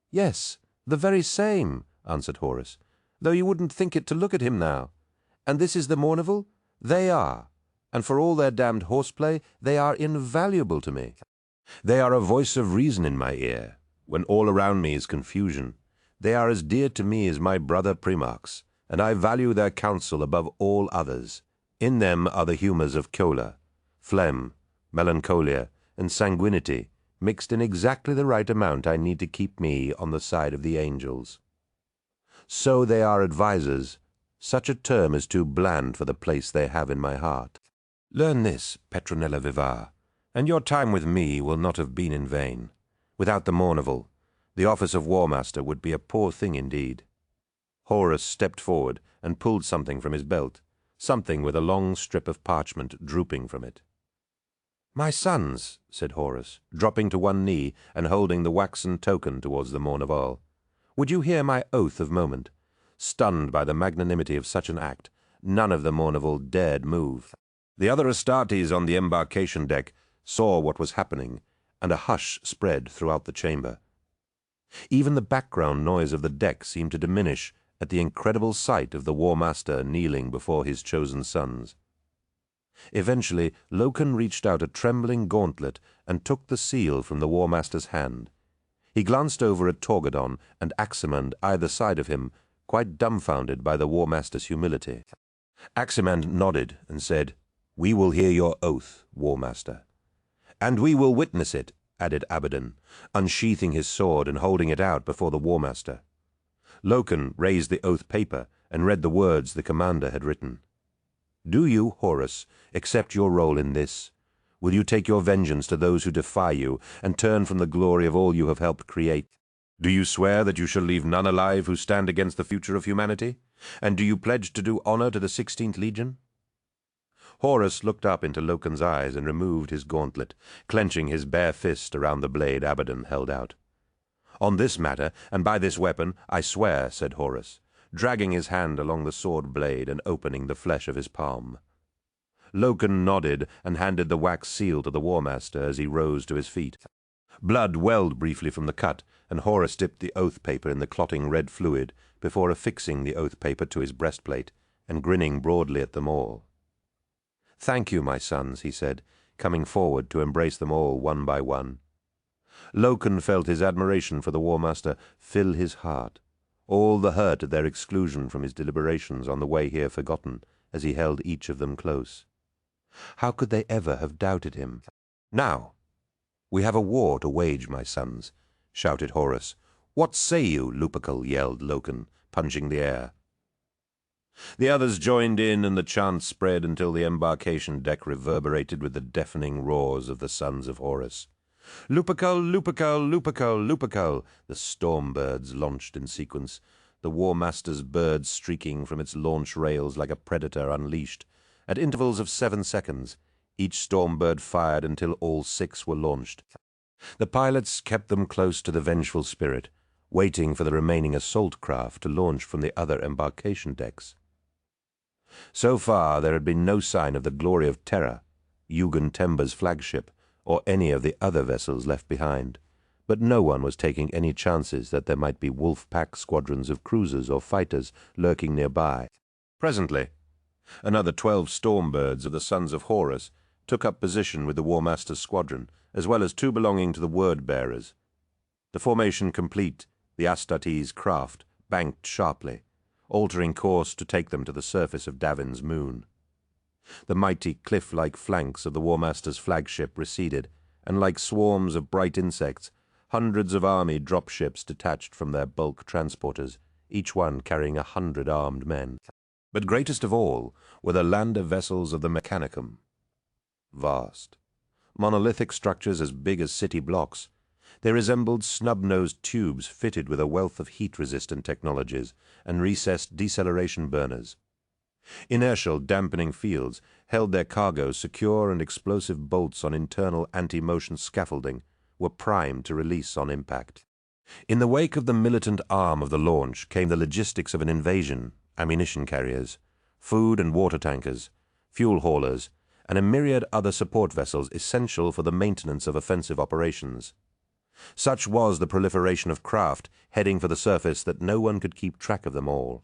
"Yes, the very same," answered Horus, "though you wouldn't think it to look at him now. And this is the Mournival? They are, and for all their damned horseplay, they are invaluable to me. They are a voice of reason in my ear, when all around me is confusion. They are as dear to me as my brother Primarchs, and I value their counsel above all others. In them are the humours of choler, phlegm, melancholia, and sanguinity, mixed in exactly the right amount I need to keep me on the side of the angels. So they are advisers. Such a term is too bland for the place they have in my heart. Learn this, Petronella Vivar, and your time with me will not have been in vain. Without the Mournival, the office of War Master would be a poor thing indeed." Horus stepped forward and pulled something from his belt, something with a long strip of parchment drooping from it. "My sons," said Horus, dropping to one knee and holding the waxen token towards the Mournival, "would you hear my oath of moment?" Stunned by the magnanimity of such an act, none of the Mournival dared move. The other Astartes on the embarkation deck saw what was happening, and a hush spread throughout the chamber. Even the background noise of the deck seemed to diminish at the incredible sight of the War Master kneeling before his chosen sons. Eventually, Loken reached out a trembling gauntlet and took the seal from the War Master's hand. He glanced over at Torgaddon and Aximand either side of him, quite dumbfounded by the War Master's humility. Aximand nodded and said, "We will hear your oath, War Master." "And we will witness it," added Abaddon, unsheathing his sword and holding it out before the War Master. Loken raised the oath paper and read the words the commander had written. "Do you, Horus, accept your role in this? Will you take your vengeance to those who defy you and turn from the glory of all you have helped create? Do you swear that you shall leave none alive who stand against the future of humanity? And do you pledge to do honor to the 16th Legion?" Horus looked up into Loken's eyes and removed his gauntlet, clenching his bare fist around the blade Abaddon held out. "On this matter, and by this weapon, I swear," said Horus, dragging his hand along the sword blade and opening the flesh of his palm. Loken nodded and handed the wax seal to the War Master as he rose to his feet. Blood welled briefly from the cut, and Horus dipped the oath paper in the clotting red fluid before affixing the oath paper to his breastplate and grinning broadly at them all. "Thank you, my sons," he said, coming forward to embrace them all one by one. Loken felt his admiration for the War Master fill his heart, all the hurt at their exclusion from his deliberations on the way here forgotten as he held each of them close. How could they ever have doubted him? "Now, we have a war to wage, my sons," shouted Horus. "What say you, Lupercal?" yelled Loken, punching the air. The others joined in, and the chant spread until the embarkation deck reverberated with the deafening roars of the sons of Horus. Lupercal, Lupercal, Lupercal, Lupercal, the storm birds launched in sequence, the War Master's bird streaking from its launch rails like a predator unleashed. At intervals of 7 seconds, each storm bird fired until all 6 were launched. The pilots kept them close to the vengeful spirit, waiting for the remaining assault craft to launch from the other embarkation decks. So far there had been no sign of the Glory of Terror, Eugen Temba's flagship, or any of the other vessels left behind, but no one was taking any chances that there might be wolf-pack squadrons of cruisers or fighters lurking nearby. Presently, another 12 storm birds of the Sons of Horus took up position with the War Master's squadron, as well as 2 belonging to the Word-bearers. The formation complete, the Astartes craft banked sharply, altering course to take them to the surface of Davin's moon. The mighty cliff-like flanks of the War Master's flagship receded, and like swarms of bright insects, hundreds of army dropships detached from their bulk transporters, each one carrying 100 armed men. But greatest of all were the lander vessels of the Mechanicum. Vast, monolithic structures as big as city blocks, they resembled snub-nosed tubes fitted with a wealth of heat-resistant technologies and recessed deceleration burners. Inertial dampening fields held their cargo secure, and explosive bolts on internal anti-motion scaffolding were primed to release on impact. In the wake of the militant arm of the launch came the logistics of an invasion, ammunition carriers, food and water tankers, fuel haulers, and a myriad other support vessels essential for the maintenance of offensive operations. Such was the proliferation of craft heading for the surface that no one could keep track of them all,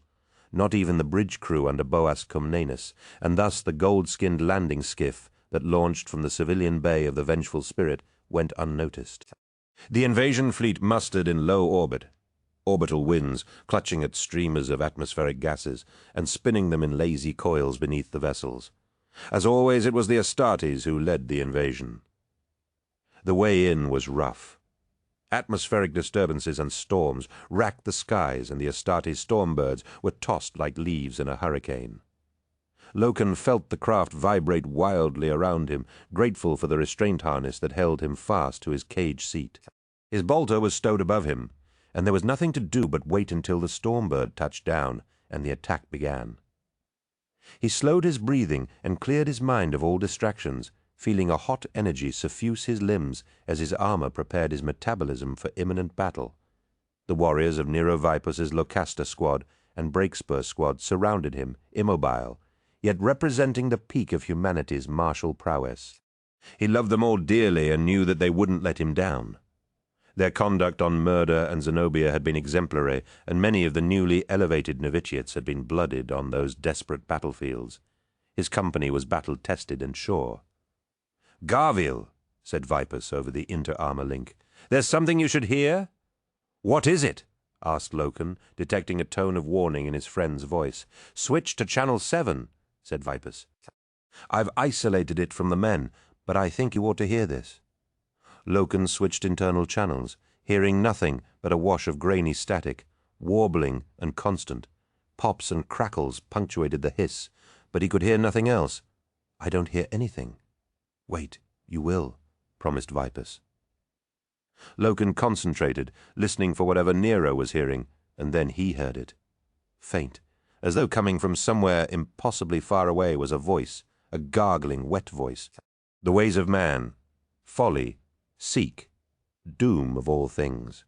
not even the bridge crew under Boas Comnenus, and thus the gold-skinned landing skiff that launched from the civilian bay of the Vengeful Spirit went unnoticed. The invasion fleet mustered in low orbit, orbital winds clutching at streamers of atmospheric gases and spinning them in lazy coils beneath the vessels. As always, it was the Astartes who led the invasion. The way in was rough. Atmospheric disturbances and storms racked the skies, and the Astartes stormbirds were tossed like leaves in a hurricane. Loken felt the craft vibrate wildly around him, grateful for the restraint harness that held him fast to his cage seat. His bolter was stowed above him, and there was nothing to do but wait until the stormbird touched down and the attack began. He slowed his breathing and cleared his mind of all distractions, feeling a hot energy suffuse his limbs as his armor prepared his metabolism for imminent battle. The warriors of Nero Vipus's Locasta squad and Breakspur squad surrounded him, immobile, yet representing the peak of humanity's martial prowess. He loved them all dearly and knew that they wouldn't let him down. Their conduct on Murder and Zenobia had been exemplary, and many of the newly elevated novitiates had been blooded on those desperate battlefields. His company was battle-tested and sure. "Garville," said Vipus over the inter-armor link, "there's something you should hear?" "What is it?" asked Loken, detecting a tone of warning in his friend's voice. "Switch to Channel 7, said Vipus. "I've isolated it from the men, but I think you ought to hear this." Loken switched internal channels, hearing nothing but a wash of grainy static, warbling and constant. Pops and crackles punctuated the hiss, but he could hear nothing else. "I don't hear anything." "Wait, you will," promised Vipus. Loken concentrated, listening for whatever Nero was hearing, and then he heard it. Faint, as though coming from somewhere impossibly far away, was a voice, a gargling, wet voice. The ways of man, folly, seek, doom of all things.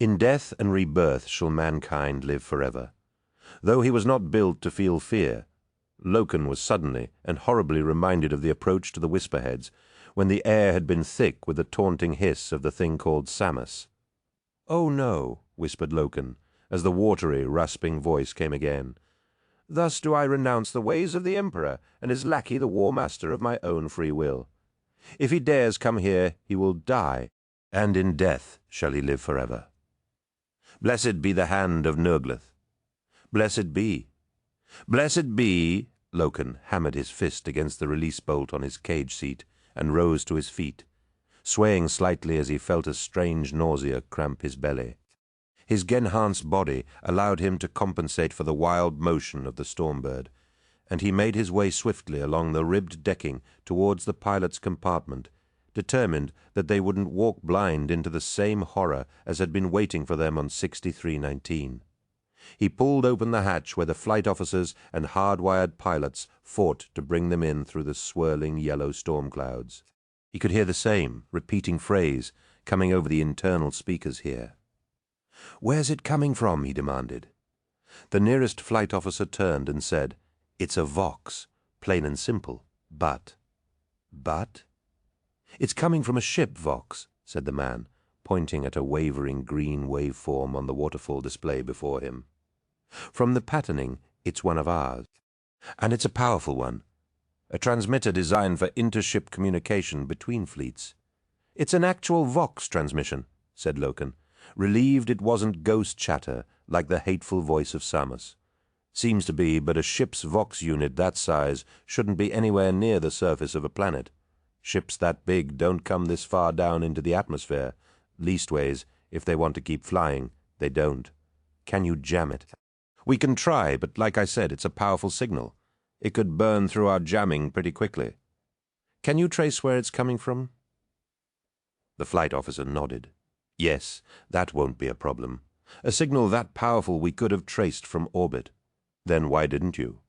In death and rebirth shall mankind live forever. Though he was not built to feel fear, Loken was suddenly and horribly reminded of the approach to the Whisperheads, when the air had been thick with the taunting hiss of the thing called Samus. "Oh no," whispered Loken, as the watery, rasping voice came again. "Thus do I renounce the ways of the Emperor, and his lackey the War Master of my own free will. If he dares come here, he will die, and in death shall he live forever. Blessed be the hand of Nurgleth. Blessed be. Blessed be," Loken hammered his fist against the release bolt on his cage seat and rose to his feet, swaying slightly as he felt a strange nausea cramp his belly. His enhanced body allowed him to compensate for the wild motion of the Stormbird, and he made his way swiftly along the ribbed decking towards the pilot's compartment, determined that they wouldn't walk blind into the same horror as had been waiting for them on 6319. He pulled open the hatch where the flight officers and hard-wired pilots fought to bring them in through the swirling yellow storm clouds. He could hear the same repeating phrase coming over the internal speakers here. "Where's it coming from?" he demanded. The nearest flight officer turned and said, "It's a Vox, plain and simple, but—" "But?" "It's coming from a ship, Vox," said the man, pointing at a wavering green waveform on the waterfall display before him. "From the patterning, it's one of ours. And it's a powerful one. A transmitter designed for inter-ship communication between fleets." "It's an actual Vox transmission," said Loken, relieved it wasn't ghost chatter like the hateful voice of Samus. "Seems to be, but a ship's Vox unit that size shouldn't be anywhere near the surface of a planet. Ships that big don't come this far down into the atmosphere. Leastways, if they want to keep flying, they don't. Can you jam it?" "We can try, but like I said, it's a powerful signal. It could burn through our jamming pretty quickly. Can you trace where it's coming from?" The flight officer nodded. "Yes, that won't be a problem. A signal that powerful we could have traced from orbit." "Then why didn't you?"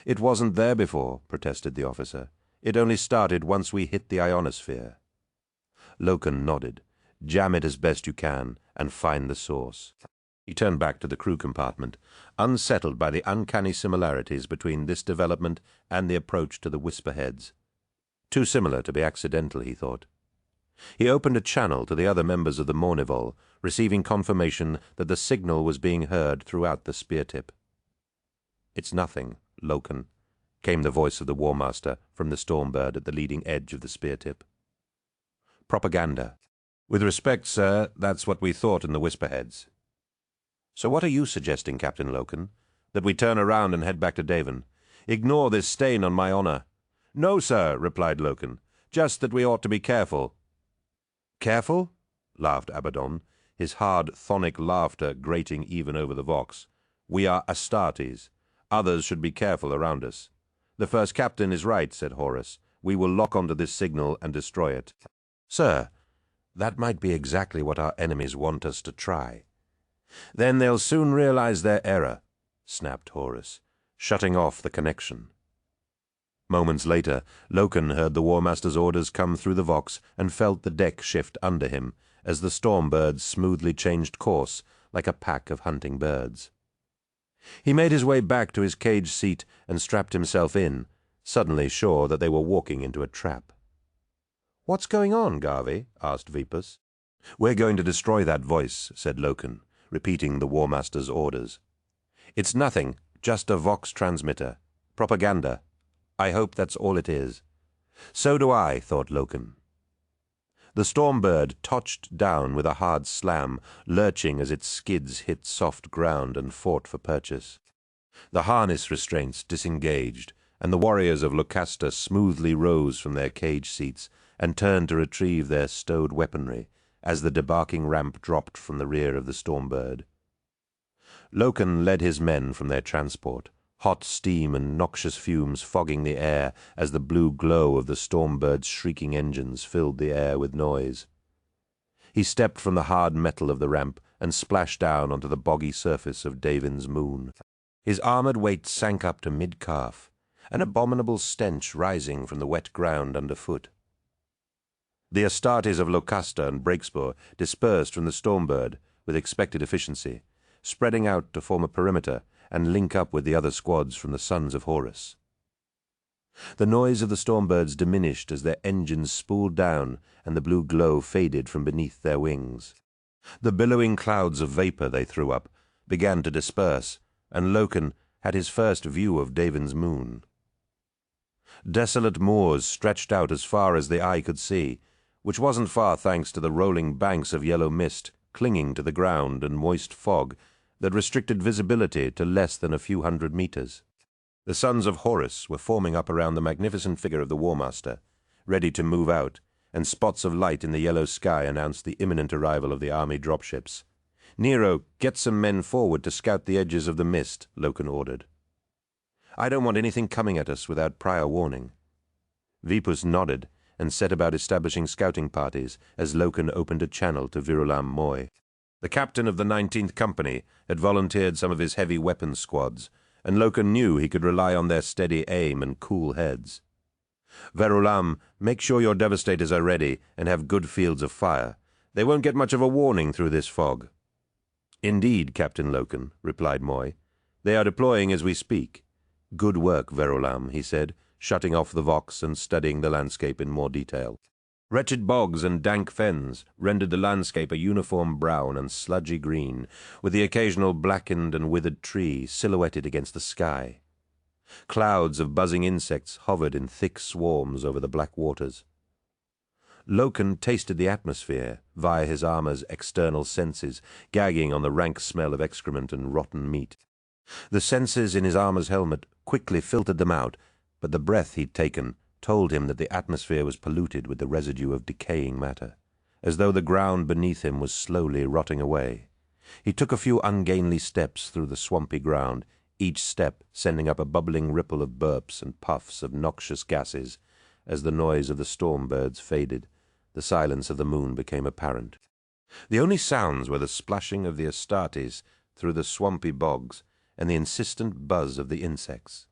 "It wasn't there before," protested the officer. "It only started once we hit the ionosphere." Loken nodded. "Jam it as best you can and find the source." He turned back to the crew compartment, unsettled by the uncanny similarities between this development and the approach to the Whisperheads. Too similar to be accidental, he thought. He opened a channel to the other members of the Mournival, receiving confirmation that the signal was being heard throughout the spear tip. "It's nothing, Loken," came the voice of the War Master from the Stormbird at the leading edge of the spear tip. "Propaganda. With respect, sir, that's what we thought in the Whisperheads." "So what are you suggesting, Captain Loken? That we turn around and head back to Davin? Ignore this stain on my honor." "No, sir," replied Loken. "Just that we ought to be careful." "Careful?" laughed Abaddon, his hard, thonic laughter grating even over the Vox. "We are Astartes. Others should be careful around us." "The first captain is right," said Horus. "We will lock onto this signal and destroy it." "Sir, that might be exactly what our enemies want us to try." "Then they'll soon realize their error," snapped Horus, shutting off the connection. Moments later, Loken heard the War Master's orders come through the Vox and felt the deck shift under him as the Stormbird smoothly changed course like a pack of hunting birds. He made his way back to his cage seat and strapped himself in, suddenly sure that they were walking into a trap. "What's going on, Garvey?" asked Vipus. "We're going to destroy that voice," said Loken, repeating the War Master's orders. "It's nothing, just a Vox transmitter. Propaganda. I hope that's all it is." "So do I," thought Loken. The Stormbird touched down with a hard slam, lurching as its skids hit soft ground and fought for purchase. The harness restraints disengaged, and the warriors of Lucasta smoothly rose from their cage seats and turned to retrieve their stowed weaponry as the debarking ramp dropped from the rear of the Stormbird. Loken led his men from their transport, hot steam and noxious fumes fogging the air as the blue glow of the Stormbird's shrieking engines filled the air with noise. He stepped from the hard metal of the ramp and splashed down onto the boggy surface of Davin's moon. His armored weight sank up to mid-calf, an abominable stench rising from the wet ground underfoot. The Astartes of Lucasta and Breakspur dispersed from the Stormbird with expected efficiency, spreading out to form a perimeter and link up with the other squads from the Sons of Horus. The noise of the Stormbirds diminished as their engines spooled down and the blue glow faded from beneath their wings. The billowing clouds of vapor they threw up began to disperse, and Loken had his first view of Davin's moon. Desolate moors stretched out as far as the eye could see, which wasn't far thanks to the rolling banks of yellow mist clinging to the ground and moist fog that restricted visibility to less than a few hundred meters. The Sons of Horus were forming up around the magnificent figure of the War Master, ready to move out, and spots of light in the yellow sky announced the imminent arrival of the army dropships. "Nero, get some men forward to scout the edges of the mist," Loken ordered. "I don't want anything coming at us without prior warning." Vipus nodded, and set about establishing scouting parties as Loken opened a channel to Virulam Moy. The captain of the 19th Company had volunteered some of his heavy weapons squads, and Loken knew he could rely on their steady aim and cool heads. "Verulam, make sure your devastators are ready and have good fields of fire. They won't get much of a warning through this fog." "Indeed, Captain Loken," replied Moy. "They are deploying as we speak." "Good work, Verulam," he said, shutting off the vox and studying the landscape in more detail. Wretched bogs and dank fens rendered the landscape a uniform brown and sludgy green, with the occasional blackened and withered tree silhouetted against the sky. Clouds of buzzing insects hovered in thick swarms over the black waters. Loken tasted the atmosphere via his armor's external senses, gagging on the rank smell of excrement and rotten meat. The sensors in his armor's helmet quickly filtered them out, but the breath he'd taken told him that the atmosphere was polluted with the residue of decaying matter, as though the ground beneath him was slowly rotting away. He took a few ungainly steps through the swampy ground, each step sending up a bubbling ripple of burps and puffs of noxious gases. As the noise of the storm birds faded, the silence of the moon became apparent. The only sounds were the splashing of the Astartes through the swampy bogs and the insistent buzz of the insects.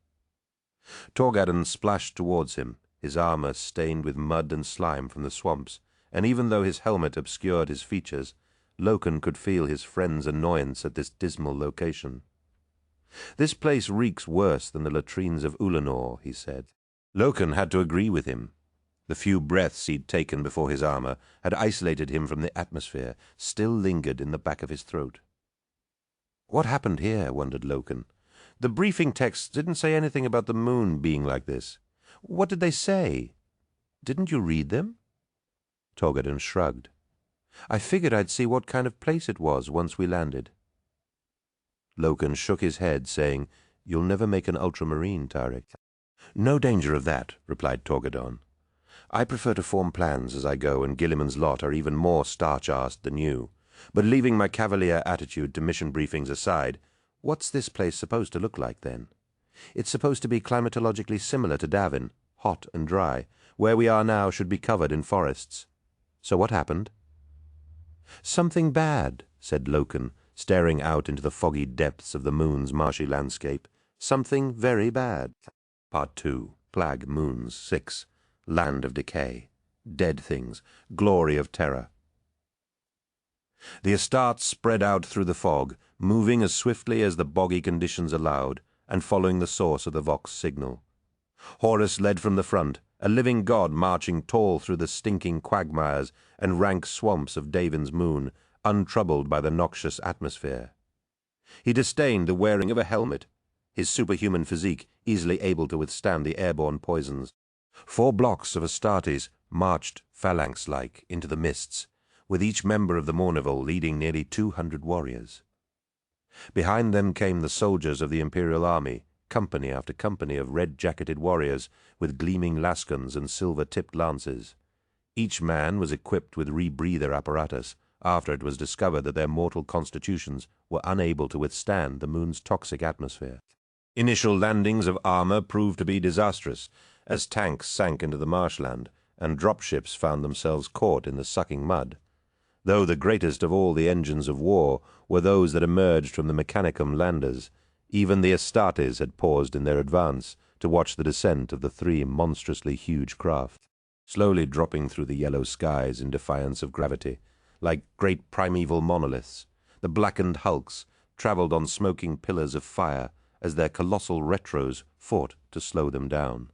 Torgadon splashed towards him, his armor stained with mud and slime from the swamps, and even though his helmet obscured his features, Loken could feel his friend's annoyance at this dismal location. "This place reeks worse than the latrines of Ulanor," he said. Loken had to agree with him. The few breaths he'd taken before his armor had isolated him from the atmosphere, still lingered in the back of his throat. What happened here, wondered Loken. The briefing texts didn't say anything about the moon being like this. What did they say? Didn't you read them? Torgadon shrugged. I figured I'd see what kind of place it was once we landed. Loken shook his head, saying, You'll never make an ultramarine, Tarek. No danger of that, replied Torgadon. I prefer to form plans as I go, and Gilliman's lot are even more starch-arsed than you. But leaving my cavalier attitude to mission briefings aside, what's this place supposed to look like, then? It's supposed to be climatologically similar to Davin, hot and dry. Where we are now should be covered in forests. So what happened? Something bad, said Loken, staring out into the foggy depths of the moon's marshy landscape. Something very bad. Part 2. Plague Moons 6. Land of Decay. Dead Things. Glory of Terror. The Astartes spread out through the fog, moving as swiftly as the boggy conditions allowed, and following the source of the Vox signal. Horus led from the front, a living god marching tall through the stinking quagmires and rank swamps of Davin's moon, untroubled by the noxious atmosphere. He disdained the wearing of a helmet, his superhuman physique easily able to withstand the airborne poisons. 4 blocks of Astartes marched phalanx-like into the mists, with each member of the Mournival leading nearly 200 warriors. Behind them came the soldiers of the Imperial army, company after company of red-jacketed warriors with gleaming lascons and silver-tipped lances. Each man was equipped with rebreather apparatus after it was discovered that their mortal constitutions were unable to withstand the moon's toxic atmosphere. Initial landings of armor proved to be disastrous, as tanks sank into the marshland and dropships found themselves caught in the sucking mud. Though the greatest of all the engines of war were those that emerged from the Mechanicum landers, even the Astartes had paused in their advance to watch the descent of the 3 monstrously huge craft, slowly dropping through the yellow skies in defiance of gravity, like great primeval monoliths. The blackened hulks travelled on smoking pillars of fire as their colossal retros fought to slow them down.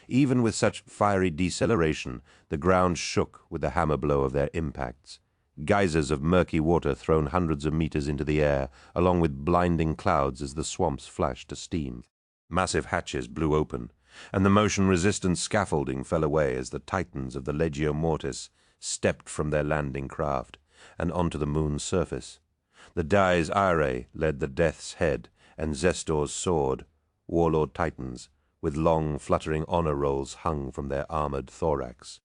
Even with such fiery deceleration, the ground shook with the hammer blow of their impacts. Geysers of murky water thrown hundreds of meters into the air, along with blinding clouds as the swamps flashed to steam. Massive hatches blew open, and the motion-resistant scaffolding fell away as the titans of the Legio Mortis stepped from their landing craft and onto the moon's surface. The Dies Irae led the Death's Head and Zestor's sword, warlord titans, with long, fluttering honor rolls hung from their armored thorax.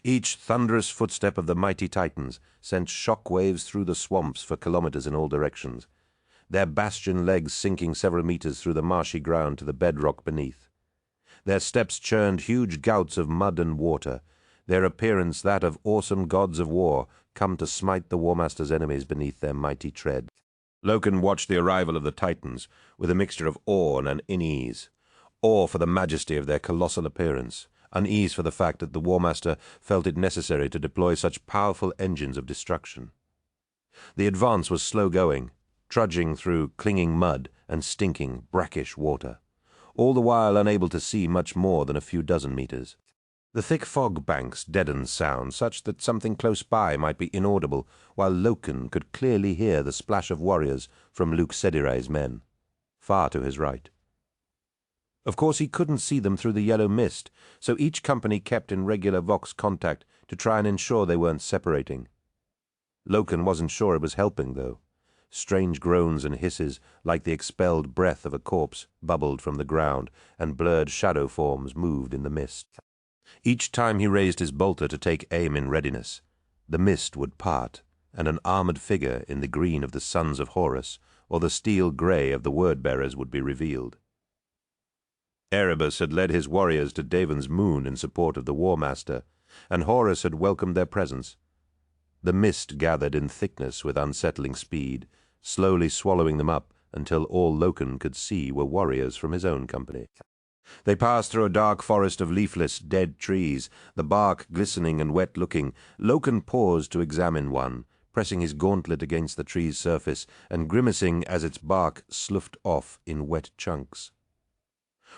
Each thunderous footstep of the mighty titans sent shock waves through the swamps for kilometers in all directions, their bastion legs sinking several meters through the marshy ground to the bedrock beneath. Their steps churned huge gouts of mud and water, their appearance that of awesome gods of war come to smite the War Master's enemies beneath their mighty tread. Loken watched the arrival of the Titans with a mixture of awe and unease. Awe for the majesty of their colossal appearance, unease for the fact that the War Master felt it necessary to deploy such powerful engines of destruction. The advance was slow-going, trudging through clinging mud and stinking, brackish water, all the while unable to see much more than a few dozen meters. The thick fog banks deadened sound such that something close by might be inaudible, while Loken could clearly hear the splash of warriors from Luke Sedire's men, far to his right. Of course he couldn't see them through the yellow mist, so each company kept in regular Vox contact to try and ensure they weren't separating. Loken wasn't sure it was helping, though. Strange groans and hisses, like the expelled breath of a corpse, bubbled from the ground, and blurred shadow forms moved in the mist. Each time he raised his bolter to take aim in readiness, the mist would part, and an armored figure in the green of the Sons of Horus or the steel grey of the Word-bearers would be revealed. Erebus had led his warriors to Daven's moon in support of the War Master, and Horus had welcomed their presence. The mist gathered in thickness with unsettling speed, slowly swallowing them up until all Loken could see were warriors from his own company. They passed through a dark forest of leafless, dead trees, the bark glistening and wet-looking. Loken paused to examine one, pressing his gauntlet against the tree's surface and grimacing as its bark sloughed off in wet chunks.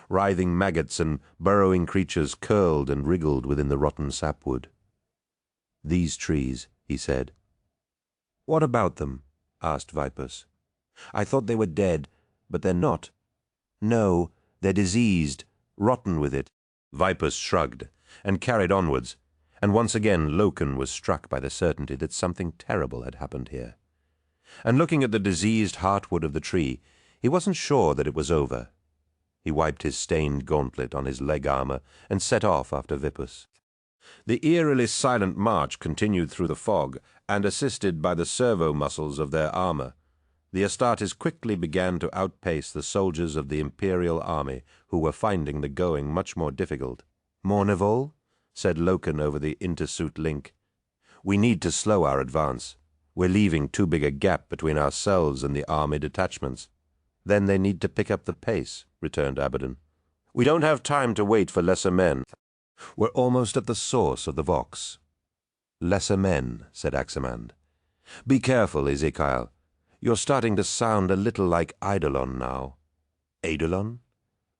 Writhing maggots and burrowing creatures curled and wriggled within the rotten sapwood. "These trees," he said. "What about them?" asked Vipus. "I thought they were dead, but they're not." "No, they're diseased, rotten with it." Vipus shrugged and carried onwards, and once again Loken was struck by the certainty that something terrible had happened here. And looking at the diseased heartwood of the tree, he wasn't sure that it was over. He wiped his stained gauntlet on his leg armor and set off after Vipus. The eerily silent march continued through the fog, and assisted by the servo muscles of their armor, the Astartes quickly began to outpace the soldiers of the Imperial army, who were finding the going much more difficult. "Mournival," said Loken over the intersuit link, "we need to slow our advance. We're leaving too big a gap between ourselves and the army detachments." "Then they need to pick up the pace," returned Abaddon. "We don't have time to wait for lesser men. We're almost at the source of the Vox." "Lesser men," said Aximand. "Be careful, Ezekiel. You're starting to sound a little like Eidolon now." "Eidolon?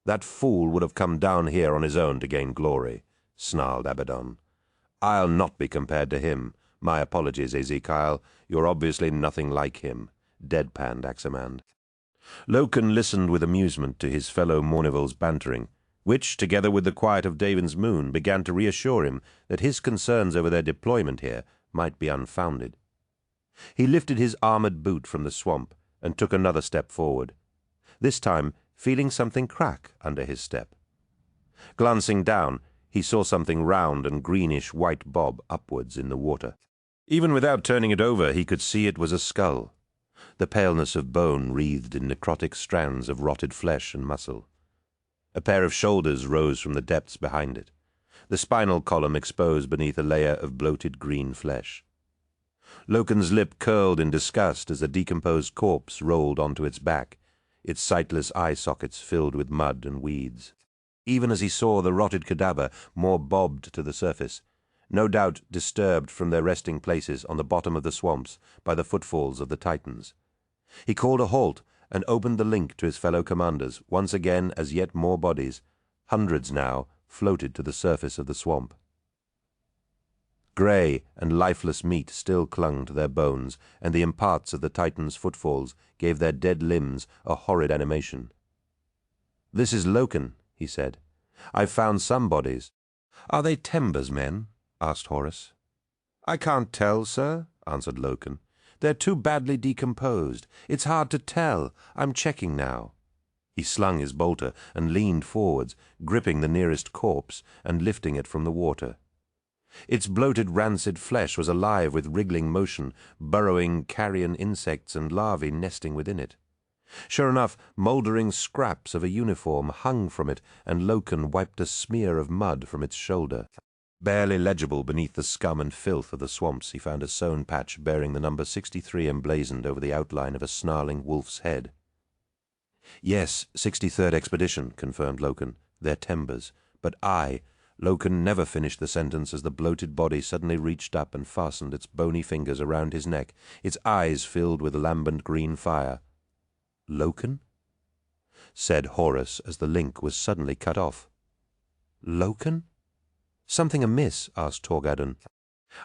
That fool would have come down here on his own to gain glory," snarled Abaddon. "I'll not be compared to him. My apologies, Ezekiel. You're obviously nothing like him," deadpanned Aximand. Loken listened with amusement to his fellow Mournival's bantering, which, together with the quiet of Daven's moon, began to reassure him that his concerns over their deployment here might be unfounded. He lifted his armored boot from the swamp and took another step forward, this time feeling something crack under his step. Glancing down, he saw something round and greenish-white bob upwards in the water. Even without turning it over, he could see it was a skull, the paleness of bone wreathed in necrotic strands of rotted flesh and muscle. A pair of shoulders rose from the depths behind it, the spinal column exposed beneath a layer of bloated green flesh. Loken's lip curled in disgust as the decomposed corpse rolled onto its back, its sightless eye sockets filled with mud and weeds. Even as he saw the rotted cadaver more bobbed to the surface, no doubt disturbed from their resting places on the bottom of the swamps by the footfalls of the Titans, he called a halt and opened the link to his fellow commanders, once again as yet more bodies, hundreds now, floated to the surface of the swamp. Grey and lifeless meat still clung to their bones, and the imparts of the Titans' footfalls gave their dead limbs a horrid animation. "This is Loken," he said. "I've found some bodies." "Are they Temba's men?" asked Horus. "I can't tell, sir," answered Loken. "They're too badly decomposed. It's hard to tell. I'm checking now." He slung his bolter and leaned forwards, gripping the nearest corpse and lifting it from the water. Its bloated, rancid flesh was alive with wriggling motion, burrowing carrion insects and larvae nesting within it. Sure enough, mouldering scraps of a uniform hung from it, and Loken wiped a smear of mud from its shoulder. Barely legible beneath the scum and filth of the swamps, he found a sewn patch bearing the number 63 emblazoned over the outline of a snarling wolf's head. "Yes, 63rd Expedition," confirmed Loken. "They're Tembers. But Loken never finished the sentence as the bloated body suddenly reached up and fastened its bony fingers around his neck, its eyes filled with lambent green fire. "Loken?" said Horus as the link was suddenly cut off. "Loken? Something amiss?" asked Torgadon.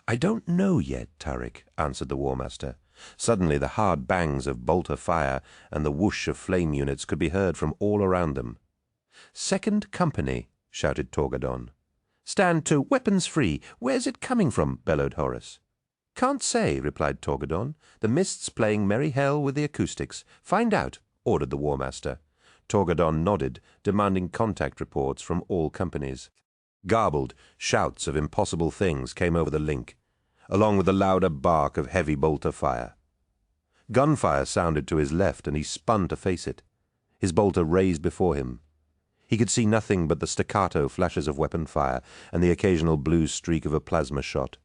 "I don't know yet, Tarik," answered the War Master. Suddenly the hard bangs of bolter fire and the whoosh of flame units could be heard from all around them. "Second company," shouted Torgadon. "Stand to, weapons free. Where's it coming from?" bellowed Horus. "Can't say," replied Torgadon. "The mist's playing merry hell with the acoustics. Find out," ordered the War Master. Torgadon nodded, demanding contact reports from all companies. Garbled shouts of impossible things came over the link, along with the louder bark of heavy bolter fire. Gunfire sounded to his left, and he spun to face it, his bolter raised before him. He could see nothing but the staccato flashes of weapon fire and the occasional blue streak of a plasma shot.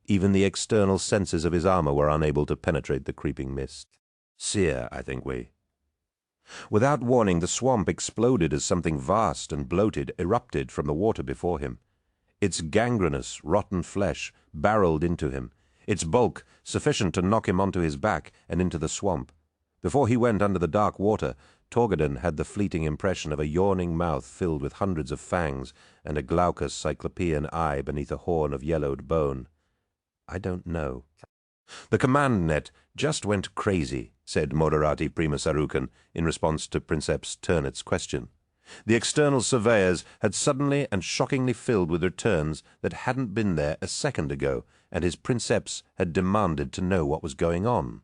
Even the external senses of his armor were unable to penetrate the creeping mist. "Seer, I think we." Without warning, the swamp exploded as something vast and bloated erupted from the water before him. Its gangrenous, rotten flesh barreled into him, its bulk sufficient to knock him onto his back and into the swamp. Before he went under the dark water, Torgadon had the fleeting impression of a yawning mouth filled with hundreds of fangs and a glaucous cyclopean eye beneath a horn of yellowed bone. "I don't know." "The command net just went crazy," said Moderati Primus Arucan in response to Princeps Turnet's question. The external surveyors had suddenly and shockingly filled with returns that hadn't been there a second ago, and his Princeps had demanded to know what was going on.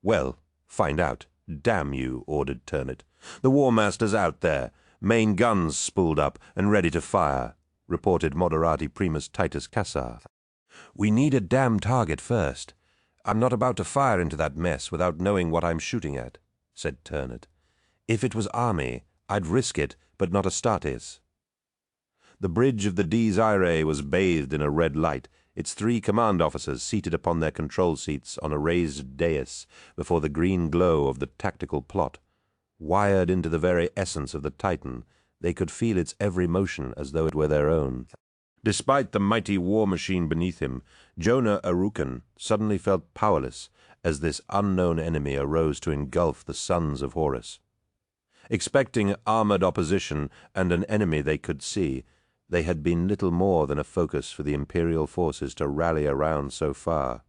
"Well, find out. Damn you," ordered Turnet. "The War Master's out there, main guns spooled up and ready to fire," reported Moderati Primus Titus Cassar. "We need a damn target first. I'm not about to fire into that mess without knowing what I'm shooting at," said Turnet. "If it was army, I'd risk it, but not Astartes." The bridge of the Dies Irae was bathed in a red light, its 3 command officers seated upon their control seats on a raised dais before the green glow of the tactical plot. Wired into the very essence of the Titan, they could feel its every motion as though it were their own. Despite the mighty war machine beneath him, Jonah Arucan suddenly felt powerless as this unknown enemy arose to engulf the sons of Horus. Expecting armored opposition and an enemy they could see, they had been little more than a focus for the Imperial forces to rally around so far.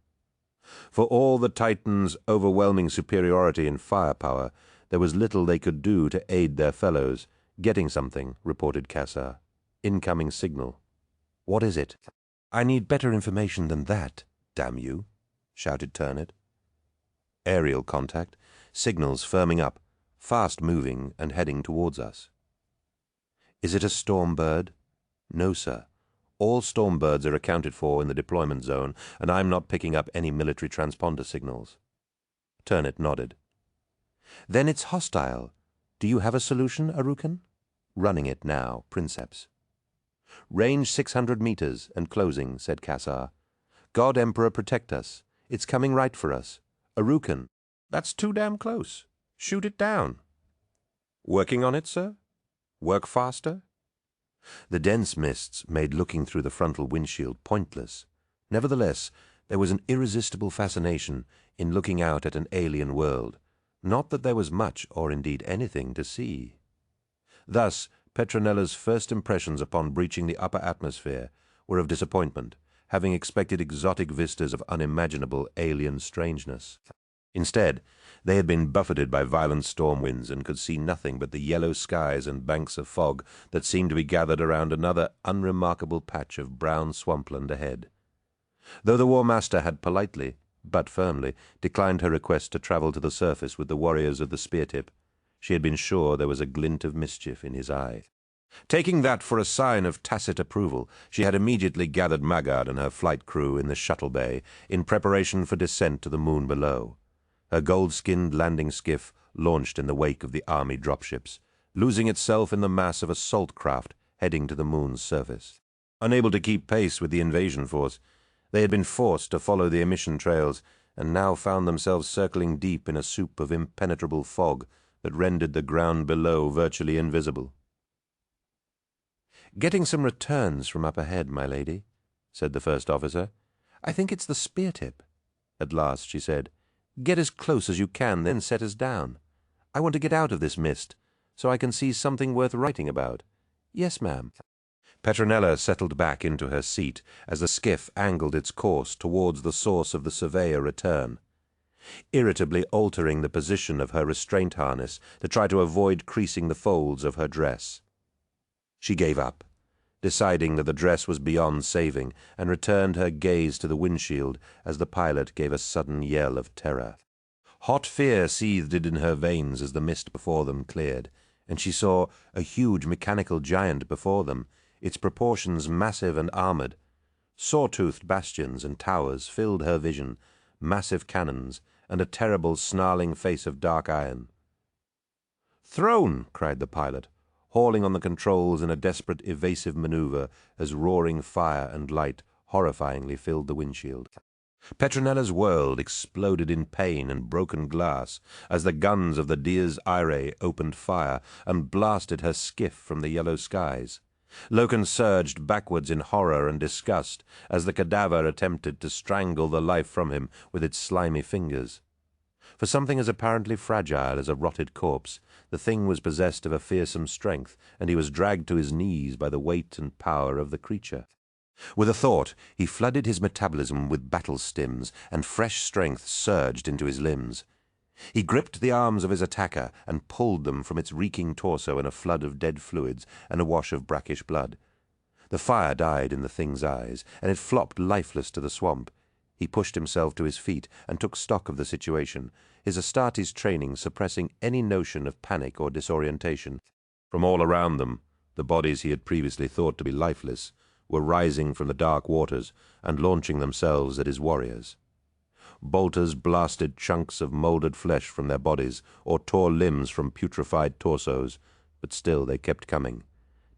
For all the Titans' overwhelming superiority in firepower, there was little they could do to aid their fellows. "Getting something," reported Cassar. "Incoming signal." "What is it?" "I need better information than that, damn you," shouted Turnet. Aerial contact, signals firming up, fast moving and heading towards us. "Is it a storm bird?" "No, sir. All storm birds are accounted for in the deployment zone, and I'm not picking up any military transponder signals." Turnet nodded. "Then it's hostile. Do you have a solution, Arucan?" "Running it now, Princeps." "Range 600 meters and closing," said Cassar. "God Emperor protect us. It's coming right for us. Arucan." "That's too damn close. Shoot it down." "Working on it, sir? Work faster?" The dense mists made looking through the frontal windshield pointless. Nevertheless, there was an irresistible fascination in looking out at an alien world. Not that there was much, or indeed anything, to see. Thus, Petronella's first impressions upon breaching the upper atmosphere were of disappointment, having expected exotic vistas of unimaginable alien strangeness. Instead, they had been buffeted by violent storm winds and could see nothing but the yellow skies and banks of fog that seemed to be gathered around another unremarkable patch of brown swampland ahead. Though the War Master had politely, but firmly, declined her request to travel to the surface with the warriors of the spear-tip, she had been sure there was a glint of mischief in his eye. Taking that for a sign of tacit approval, she had immediately gathered Maggard and her flight crew in the shuttle bay in preparation for descent to the moon below. Her gold-skinned landing skiff launched in the wake of the army dropships, losing itself in the mass of assault craft heading to the moon's surface. Unable to keep pace with the invasion force, they had been forced to follow the emission trails and now found themselves circling deep in a soup of impenetrable fog that rendered the ground below virtually invisible. "Getting some returns from up ahead, my lady," said the first officer. "I think it's the spear tip." At last she said, "Get as close as you can, then set us down. I want to get out of this mist, so I can see something worth writing about." "Yes, ma'am." Petronella settled back into her seat as the skiff angled its course towards the source of the surveyor return, irritably altering the position of her restraint harness to try to avoid creasing the folds of her dress. She gave up, deciding that the dress was beyond saving, and returned her gaze to the windshield as the pilot gave a sudden yell of terror. Hot fear seethed in her veins as the mist before them cleared, and she saw a huge mechanical giant before them, its proportions massive and armored. Saw-toothed bastions and towers filled her vision, massive cannons, and a terrible snarling face of dark iron. "Thrown!" cried the pilot, hauling on the controls in a desperate evasive maneuver as roaring fire and light horrifyingly filled the windshield. Petronella's world exploded in pain and broken glass as the guns of the Dies Irae opened fire and blasted her skiff from the yellow skies. Loken surged backwards in horror and disgust as the cadaver attempted to strangle the life from him with its slimy fingers. For something as apparently fragile as a rotted corpse, the thing was possessed of a fearsome strength, and he was dragged to his knees by the weight and power of the creature. With a thought, he flooded his metabolism with battle stims, and fresh strength surged into his limbs. He gripped the arms of his attacker and pulled them from its reeking torso in a flood of dead fluids and a wash of brackish blood. The fire died in the thing's eyes, and it flopped lifeless to the swamp. He pushed himself to his feet and took stock of the situation, his Astartes training suppressing any notion of panic or disorientation. From all around them, the bodies he had previously thought to be lifeless were rising from the dark waters and launching themselves at his warriors. Bolters blasted chunks of molded flesh from their bodies or tore limbs from putrefied torsos, but still they kept coming,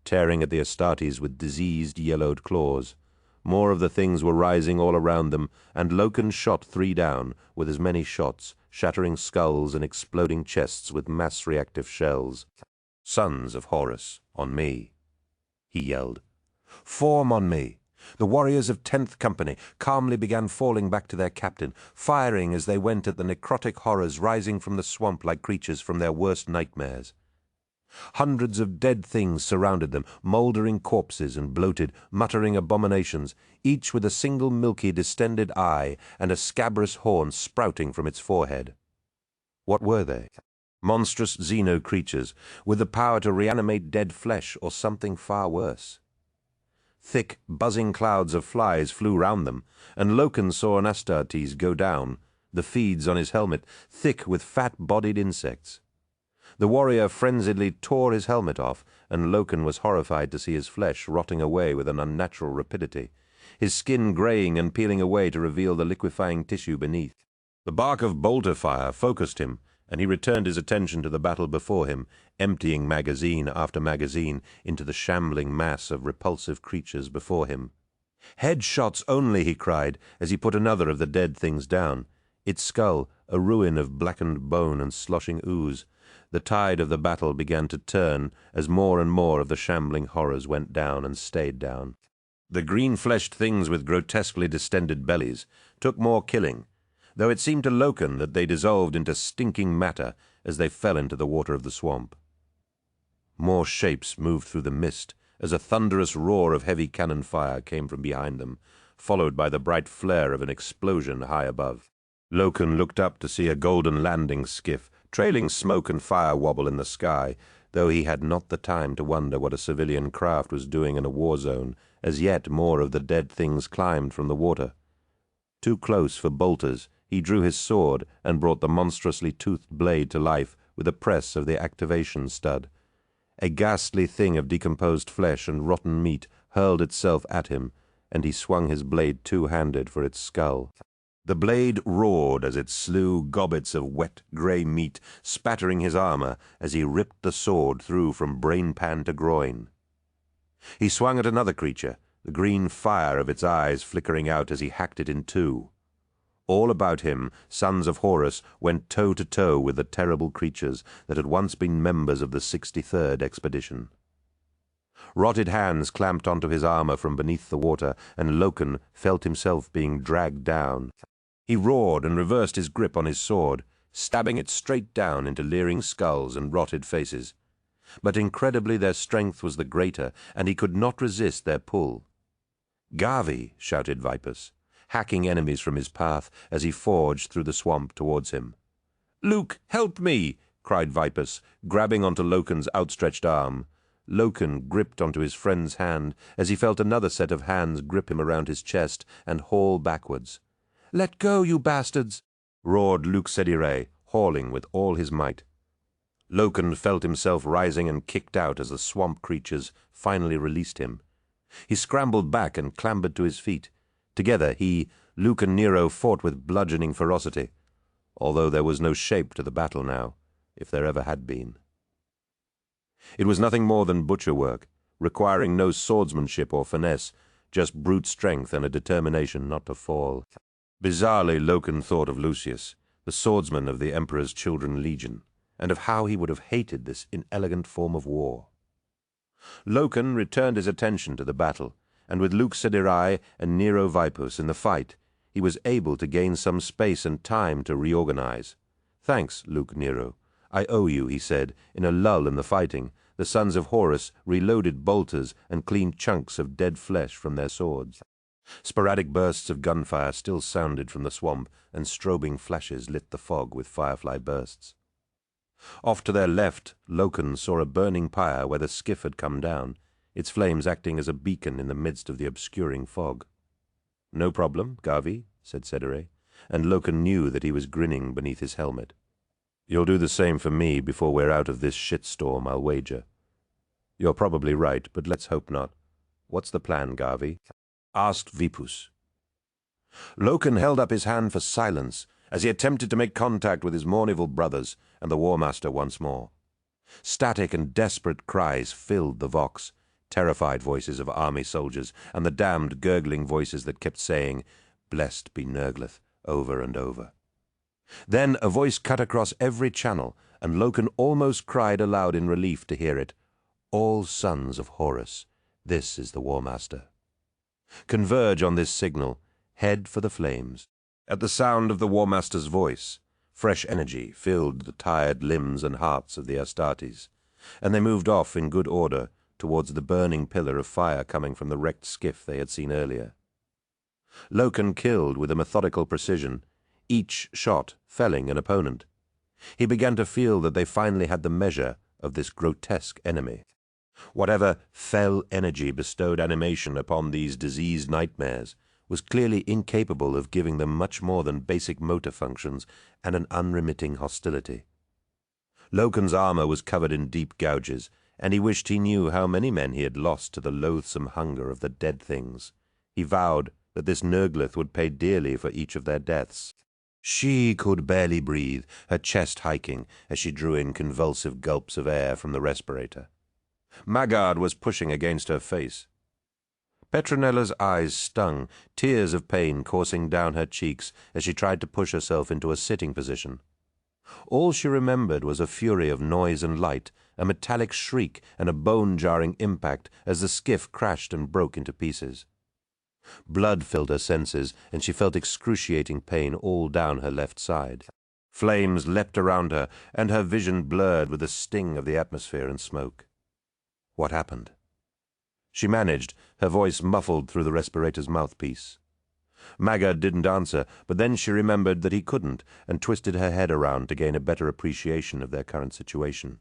tearing at the Astartes with diseased, yellowed claws. More of the things were rising all around them, and Loken shot 3 down with as many shots, shattering skulls and exploding chests with mass-reactive shells. "Sons of Horus, on me," he yelled. "Form on me!" The warriors of 10th Company calmly began falling back to their captain, firing as they went at the necrotic horrors rising from the swamp like creatures from their worst nightmares. Hundreds of dead things surrounded them, mouldering corpses and bloated, muttering abominations, each with a single milky distended eye and a scabrous horn sprouting from its forehead. What were they? Monstrous xeno creatures with the power to reanimate dead flesh, or something far worse. Thick, buzzing clouds of flies flew round them, and Loken saw an Astartes go down, the feeds on his helmet thick with fat-bodied insects. The warrior frenziedly tore his helmet off, and Loken was horrified to see his flesh rotting away with an unnatural rapidity, his skin graying and peeling away to reveal the liquefying tissue beneath. The bark of bolter fire focused him, and he returned his attention to the battle before him, emptying magazine after magazine into the shambling mass of repulsive creatures before him. "Head shots only," he cried, as he put another of the dead things down, its skull a ruin of blackened bone and sloshing ooze. The tide of the battle began to turn as more and more of the shambling horrors went down and stayed down. The green-fleshed things with grotesquely distended bellies took more killing, though it seemed to Loken that they dissolved into stinking matter as they fell into the water of the swamp. More shapes moved through the mist as a thunderous roar of heavy cannon fire came from behind them, followed by the bright flare of an explosion high above. Loken looked up to see a golden landing skiff, trailing smoke and fire wobble in the sky, though he had not the time to wonder what a civilian craft was doing in a war zone, as yet more of the dead things climbed from the water. Too close for bolters, he drew his sword and brought the monstrously toothed blade to life with a press of the activation stud. A ghastly thing of decomposed flesh and rotten meat hurled itself at him, and he swung his blade two-handed for its skull. The blade roared as it slew gobbets of wet grey meat, spattering his armor as he ripped the sword through from brainpan to groin. He swung at another creature, the green fire of its eyes flickering out as he hacked it in two. All about him, sons of Horus went toe-to-toe with the terrible creatures that had once been members of the 63rd expedition. Rotted hands clamped onto his armor from beneath the water, and Loken felt himself being dragged down. He roared and reversed his grip on his sword, stabbing it straight down into leering skulls and rotted faces. But incredibly their strength was the greater, and he could not resist their pull. "Garvey!" shouted Vipus, hacking enemies from his path as he forged through the swamp towards him. "Luke, help me!" cried Vipus, grabbing onto Loken's outstretched arm. Loken gripped onto his friend's hand as he felt another set of hands grip him around his chest and haul backwards. "Let go, you bastards!" roared Luke Sedire, hauling with all his might. Loken felt himself rising and kicked out as the swamp creatures finally released him. He scrambled back and clambered to his feet. Together he, Luke and Nero fought with bludgeoning ferocity, although there was no shape to the battle now, if there ever had been. It was nothing more than butcher work, requiring no swordsmanship or finesse, just brute strength and a determination not to fall. Bizarrely, Loken thought of Lucius, the swordsman of the Emperor's Children Legion, and of how he would have hated this inelegant form of war. Loken returned his attention to the battle, and with Luke Sedirai and Nero Vipus in the fight, he was able to gain some space and time to reorganize. "Thanks, Luke Nero. I owe you," he said. In a lull in the fighting, the sons of Horus reloaded bolters and cleaned chunks of dead flesh from their swords. Sporadic bursts of gunfire still sounded from the swamp, and strobing flashes lit the fog with firefly bursts. Off to their left, Loken saw a burning pyre where the skiff had come down, its flames acting as a beacon in the midst of the obscuring fog. "No problem, Garvey," said Sedere, and Loken knew that he was grinning beneath his helmet. "You'll do the same for me before we're out of this shitstorm, I'll wager." "You're probably right, but let's hope not. What's the plan, Garvey?" asked Vipus. Loken held up his hand for silence as he attempted to make contact with his Mournival brothers and the War Master once more. Static and desperate cries filled the Vox, terrified voices of army soldiers and the damned gurgling voices that kept saying, "Blessed be Nerglith," over and over. Then a voice cut across every channel, and Loken almost cried aloud in relief to hear it. "All sons of Horus, this is the War Master. Converge on this signal, head for the flames." At the sound of the War Master's voice, fresh energy filled the tired limbs and hearts of the Astartes, and they moved off in good order towards the burning pillar of fire coming from the wrecked skiff they had seen earlier. Loken killed with a methodical precision, each shot felling an opponent. He began to feel that they finally had the measure of this grotesque enemy. Whatever fell energy bestowed animation upon these diseased nightmares was clearly incapable of giving them much more than basic motor functions and an unremitting hostility. Loken's armor was covered in deep gouges, and he wished he knew how many men he had lost to the loathsome hunger of the dead things. He vowed that this Nerglith would pay dearly for each of their deaths. She could barely breathe, her chest hiking as she drew in convulsive gulps of air from the respirator. Maggard was pushing against her face. Petronella's eyes stung, tears of pain coursing down her cheeks as she tried to push herself into a sitting position. All she remembered was a fury of noise and light, a metallic shriek and a bone-jarring impact as the skiff crashed and broke into pieces. Blood filled her senses, and she felt excruciating pain all down her left side. Flames leapt around her, and her vision blurred with the sting of the atmosphere and smoke. What happened? She managed, her voice muffled through the respirator's mouthpiece. Maggard didn't answer, but then she remembered that he couldn't, and twisted her head around to gain a better appreciation of their current situation.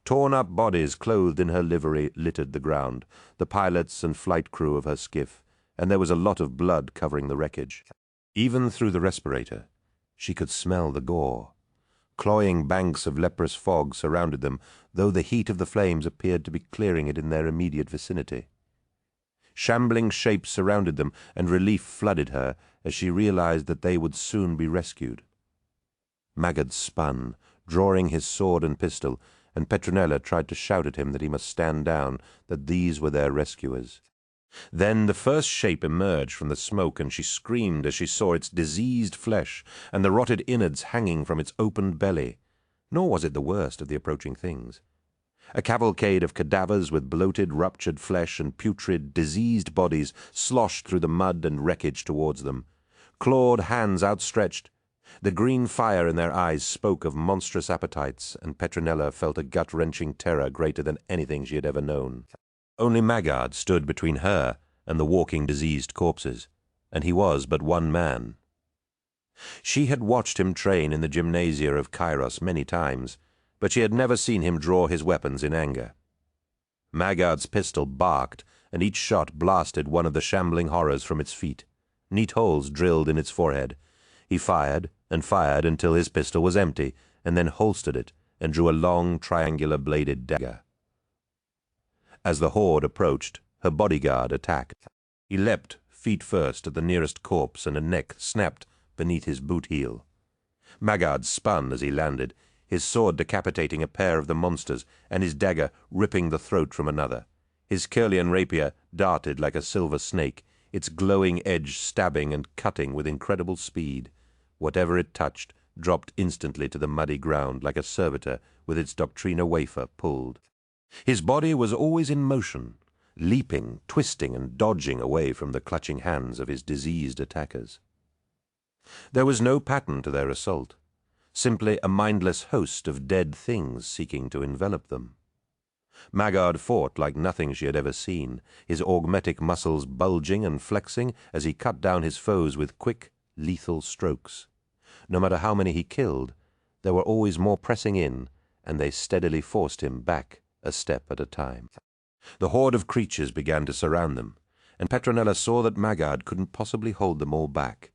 Torn-up bodies clothed in her livery littered the ground, the pilots and flight crew of her skiff, and there was a lot of blood covering the wreckage. Even through the respirator, she could smell the gore. Cloying banks of leprous fog surrounded them, though the heat of the flames appeared to be clearing it in their immediate vicinity. Shambling shapes surrounded them, and relief flooded her as she realized that they would soon be rescued. Maggard spun, drawing his sword and pistol, and Petronella tried to shout at him that he must stand down, that these were their rescuers. Then the first shape emerged from the smoke, and she screamed as she saw its diseased flesh and the rotted innards hanging from its opened belly. Nor was it the worst of the approaching things. A cavalcade of cadavers with bloated, ruptured flesh and putrid, diseased bodies sloshed through the mud and wreckage towards them. Clawed hands outstretched. The green fire in their eyes spoke of monstrous appetites, and Petronella felt a gut-wrenching terror greater than anything she had ever known. Only Maggard stood between her and the walking diseased corpses, and he was but one man. She had watched him train in the gymnasia of Kairos many times, but she had never seen him draw his weapons in anger. Maggard's pistol barked, and each shot blasted one of the shambling horrors from its feet. Neat holes drilled in its forehead. He fired and fired until his pistol was empty, and then holstered it and drew a long, triangular-bladed dagger. As the horde approached, her bodyguard attacked. He leapt, feet first, at the nearest corpse, and a neck snapped beneath his boot heel. Maggard spun as he landed, his sword decapitating a pair of the monsters, and his dagger ripping the throat from another. His Curlian rapier darted like a silver snake, its glowing edge stabbing and cutting with incredible speed. Whatever it touched dropped instantly to the muddy ground like a servitor with its doctrina wafer pulled. His body was always in motion, leaping, twisting, and dodging away from the clutching hands of his diseased attackers. There was no pattern to their assault, simply a mindless host of dead things seeking to envelop them. Maggard fought like nothing she had ever seen, his augmetic muscles bulging and flexing as he cut down his foes with quick, lethal strokes. No matter how many he killed, there were always more pressing in, and they steadily forced him back a step at a time. The horde of creatures began to surround them, and Petronella saw that Maggard couldn't possibly hold them all back.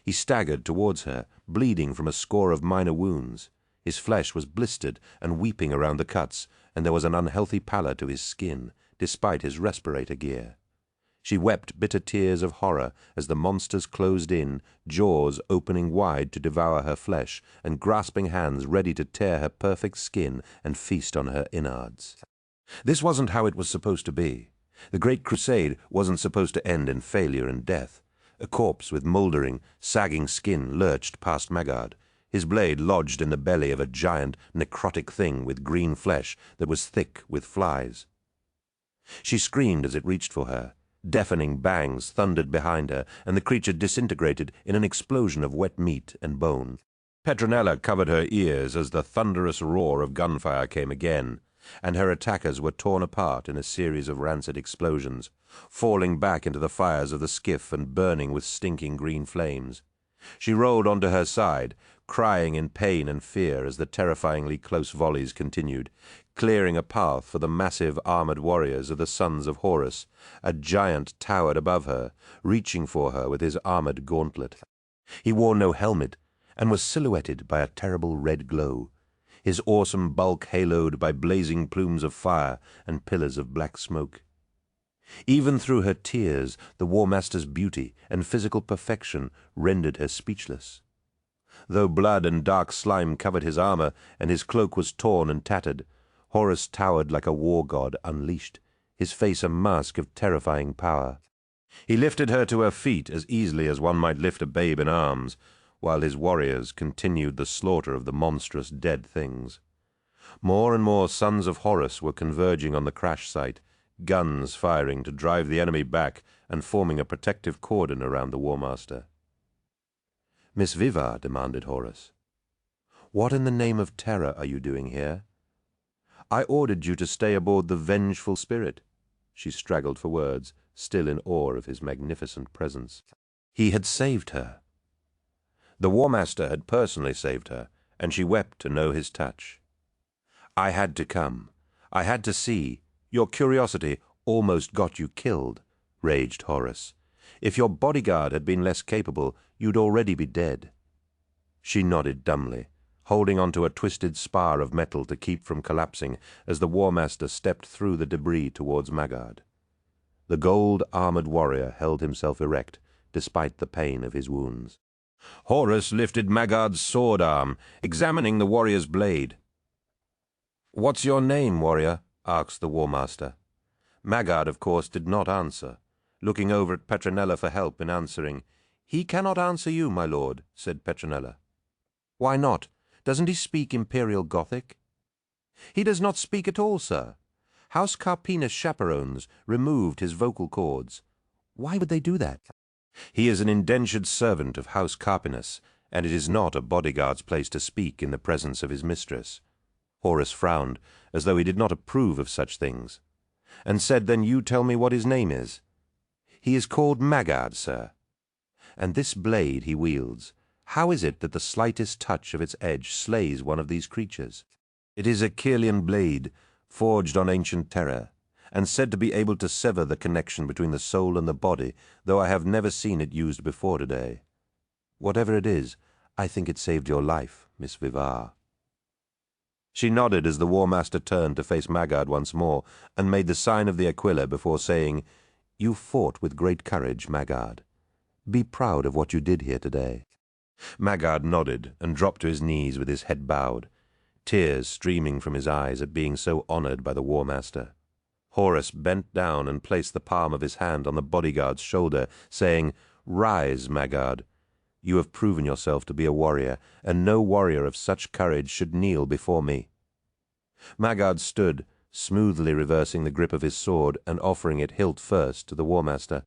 He staggered towards her, bleeding from a score of minor wounds. His flesh was blistered and weeping around the cuts, and there was an unhealthy pallor to his skin, despite his respirator gear. She wept bitter tears of horror as the monsters closed in, jaws opening wide to devour her flesh, and grasping hands ready to tear her perfect skin and feast on her innards. This wasn't how it was supposed to be. The Great Crusade wasn't supposed to end in failure and death. A corpse with mouldering, sagging skin lurched past Maggard, his blade lodged in the belly of a giant, necrotic thing with green flesh that was thick with flies. She screamed as it reached for her. Deafening bangs thundered behind her, and the creature disintegrated in an explosion of wet meat and bone. Petronella covered her ears as the thunderous roar of gunfire came again, and her attackers were torn apart in a series of rancid explosions, falling back into the fires of the skiff and burning with stinking green flames. She rolled onto her side, crying in pain and fear as the terrifyingly close volleys continued, clearing a path for the massive armored warriors of the sons of Horus. A giant towered above her, reaching for her with his armored gauntlet. He wore no helmet and was silhouetted by a terrible red glow, his awesome bulk haloed by blazing plumes of fire and pillars of black smoke. Even through her tears, the War Master's beauty and physical perfection rendered her speechless. Though blood and dark slime covered his armor and his cloak was torn and tattered, Horus towered like a war god unleashed, his face a mask of terrifying power. He lifted her to her feet as easily as one might lift a babe in arms, while his warriors continued the slaughter of the monstrous dead things. More and more sons of Horus were converging on the crash site, guns firing to drive the enemy back and forming a protective cordon around the War Master. "Miss Vivar," demanded Horus, "what in the name of terror are you doing here? I ordered you to stay aboard the Vengeful Spirit." She straggled for words, still in awe of his magnificent presence. He had saved her. The War Master had personally saved her, and she wept to know his touch. "I had to come. I had to see. Your curiosity almost got you killed," raged Horus. "If your bodyguard had been less capable, you'd already be dead." She nodded dumbly, holding onto a twisted spar of metal to keep from collapsing as the War Master stepped through the debris towards Maggard. The gold-armored warrior held himself erect, despite the pain of his wounds. Horus lifted Maggard's sword arm, examining the warrior's blade. "What's your name, warrior?" asked the War Master. Maggard, of course, did not answer, looking over at Petronella for help in answering. "He cannot answer you, my lord," said Petronella. "Why not? Doesn't he speak Imperial Gothic?" "He does not speak at all, sir. House Carpinus chaperones removed his vocal cords." "Why would they do that?" "He is an indentured servant of House Carpinus, and it is not a bodyguard's place to speak in the presence of his mistress." Horus frowned, as though he did not approve of such things, and said, "Then you tell me what his name is." "He is called Maggard, sir." "And this blade he wields, how is it that the slightest touch of its edge slays one of these creatures?" "It is a Kirlian blade, forged on ancient Terra, and said to be able to sever the connection between the soul and the body, though I have never seen it used before today. Whatever it is, I think it saved your life, Miss Vivar." She nodded as the War Master turned to face Maggard once more, and made the sign of the Aquila before saying, "You fought with great courage, Maggard. Be proud of what you did here today." Maggard nodded and dropped to his knees with his head bowed, tears streaming from his eyes at being so honored by the War Master. Horus bent down and placed the palm of his hand on the bodyguard's shoulder, saying, "Rise, Maggard. You have proven yourself to be a warrior, and no warrior of such courage should kneel before me." Maggard stood, smoothly reversing the grip of his sword and offering it hilt first to the War Master.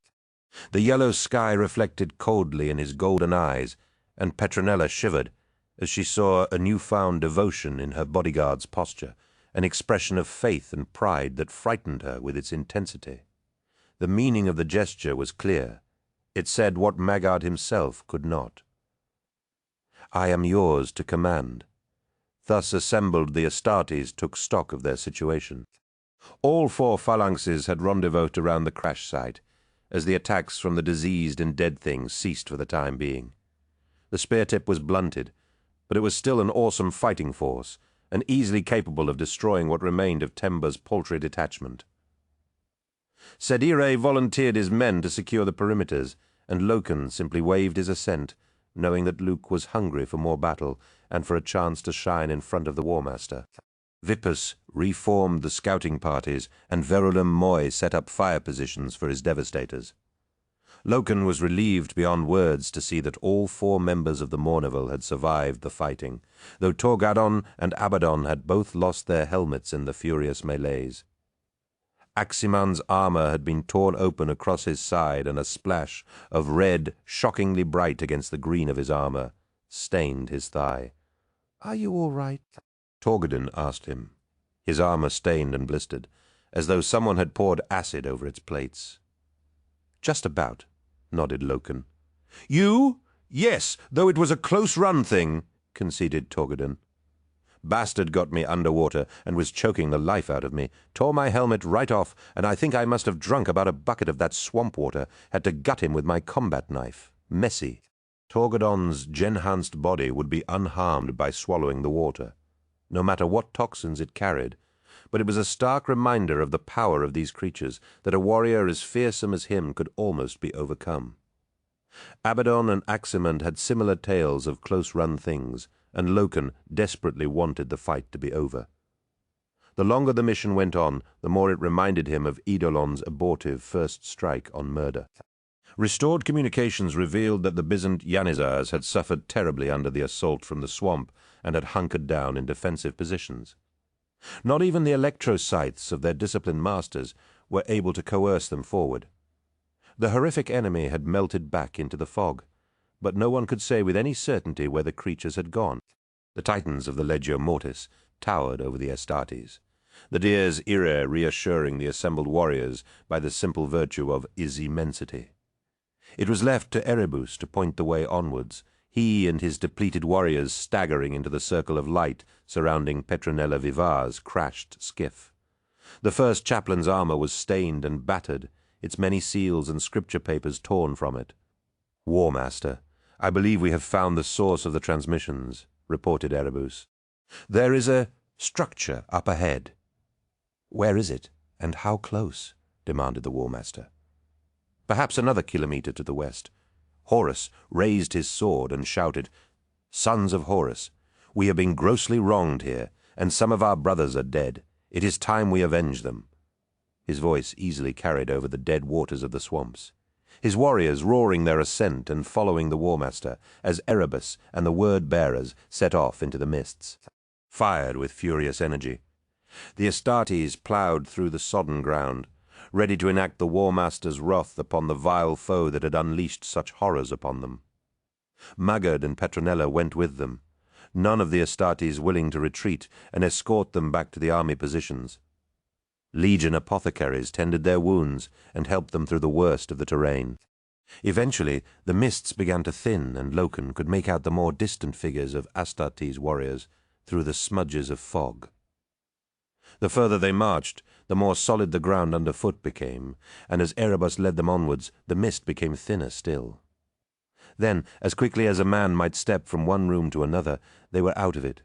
The yellow sky reflected coldly in his golden eyes, and Petronella shivered as she saw a new-found devotion in her bodyguard's posture, an expression of faith and pride that frightened her with its intensity. The meaning of the gesture was clear. It said what Maggard himself could not. "I am yours to command." Thus assembled, the Astartes took stock of their situation. All four phalanxes had rendezvoused around the crash site, as the attacks from the diseased and dead things ceased for the time being. The spear tip was blunted, but it was still an awesome fighting force, and easily capable of destroying what remained of Temba's paltry detachment. Sedire volunteered his men to secure the perimeters, and Loken simply waved his assent, knowing that Luke was hungry for more battle and for a chance to shine in front of the War Master. Vippus reformed the scouting parties, and Verulam Moy set up fire positions for his devastators. Loken was relieved beyond words to see that all four members of the Mournival had survived the fighting, though Torgadon and Abaddon had both lost their helmets in the furious melees. Aximan's armor had been torn open across his side, and a splash of red, shockingly bright against the green of his armor, stained his thigh. "Are you all right?" Torgadon asked him, his armor stained and blistered, as though someone had poured acid over its plates. "Just about," nodded Loken. "You? Yes, though it was a close-run thing," conceded Torgadon. "Bastard got me underwater and was choking the life out of me, tore my helmet right off, and I think I must have drunk about a bucket of that swamp water, had to gut him with my combat knife. Messy." Torgadon's genhanced body would be unharmed by swallowing the water, no matter what toxins it carried, but it was a stark reminder of the power of these creatures, that a warrior as fearsome as him could almost be overcome. Abaddon and Aximand had similar tales of close-run things, and Loken desperately wanted the fight to be over. The longer the mission went on, the more it reminded him of Eidolon's abortive first strike on murder. Restored communications revealed that the Byzant Janizars had suffered terribly under the assault from the swamp and had hunkered down in defensive positions. Not even the electroscythes of their disciplined masters were able to coerce them forward. The horrific enemy had melted back into the fog, but no one could say with any certainty where the creatures had gone. The Titans of the Legio Mortis towered over the Astartes, the Dies Irae reassuring the assembled warriors by the simple virtue of his immensity. It was left to Erebus to point the way onwards, he and his depleted warriors staggering into the circle of light surrounding Petronella Vivar's crashed skiff. The first chaplain's armor was stained and battered, its many seals and scripture papers torn from it. "War Master, I believe we have found the source of the transmissions," reported Erebus. "There is a structure up ahead." "Where is it, and how close?" demanded the War Master. Perhaps another kilometre to the west. Horus raised his sword and shouted, "Sons of Horus, we have been grossly wronged here, and some of our brothers are dead. It is time we avenge them." His voice easily carried over the dead waters of the swamps. His warriors roaring their assent and following the Warmaster, as Erebus and the word-bearers set off into the mists, fired with furious energy. The Astartes ploughed through the sodden ground, ready to enact the Warmaster's wrath upon the vile foe that had unleashed such horrors upon them. Maggard and Petronella went with them, none of the Astartes willing to retreat and escort them back to the army positions. Legion apothecaries tended their wounds and helped them through the worst of the terrain. Eventually, the mists began to thin, and Loken could make out the more distant figures of Astartes warriors through the smudges of fog. The further they marched, the more solid the ground underfoot became, and as Erebus led them onwards, the mist became thinner still. Then, as quickly as a man might step from one room to another, they were out of it.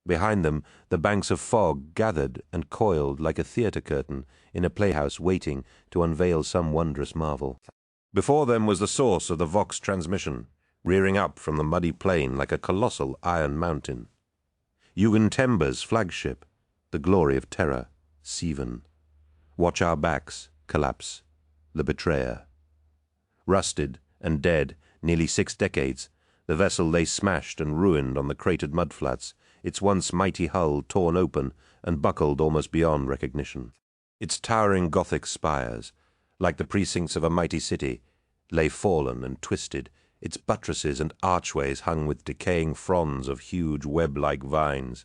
Behind them, the banks of fog gathered and coiled like a theatre curtain in a playhouse waiting to unveil some wondrous marvel. Before them was the source of the Vox transmission, rearing up from the muddy plain like a colossal iron mountain. Jugendtember's flagship, the glory of Terra, Sivan. Watch Our Backs, Collapse, the Betrayer. Rusted and dead, nearly 6 decades, the vessel lay smashed and ruined on the cratered mudflats, its once mighty hull torn open and buckled almost beyond recognition. Its towering Gothic spires, like the precincts of a mighty city, lay fallen and twisted, its buttresses and archways hung with decaying fronds of huge web-like vines.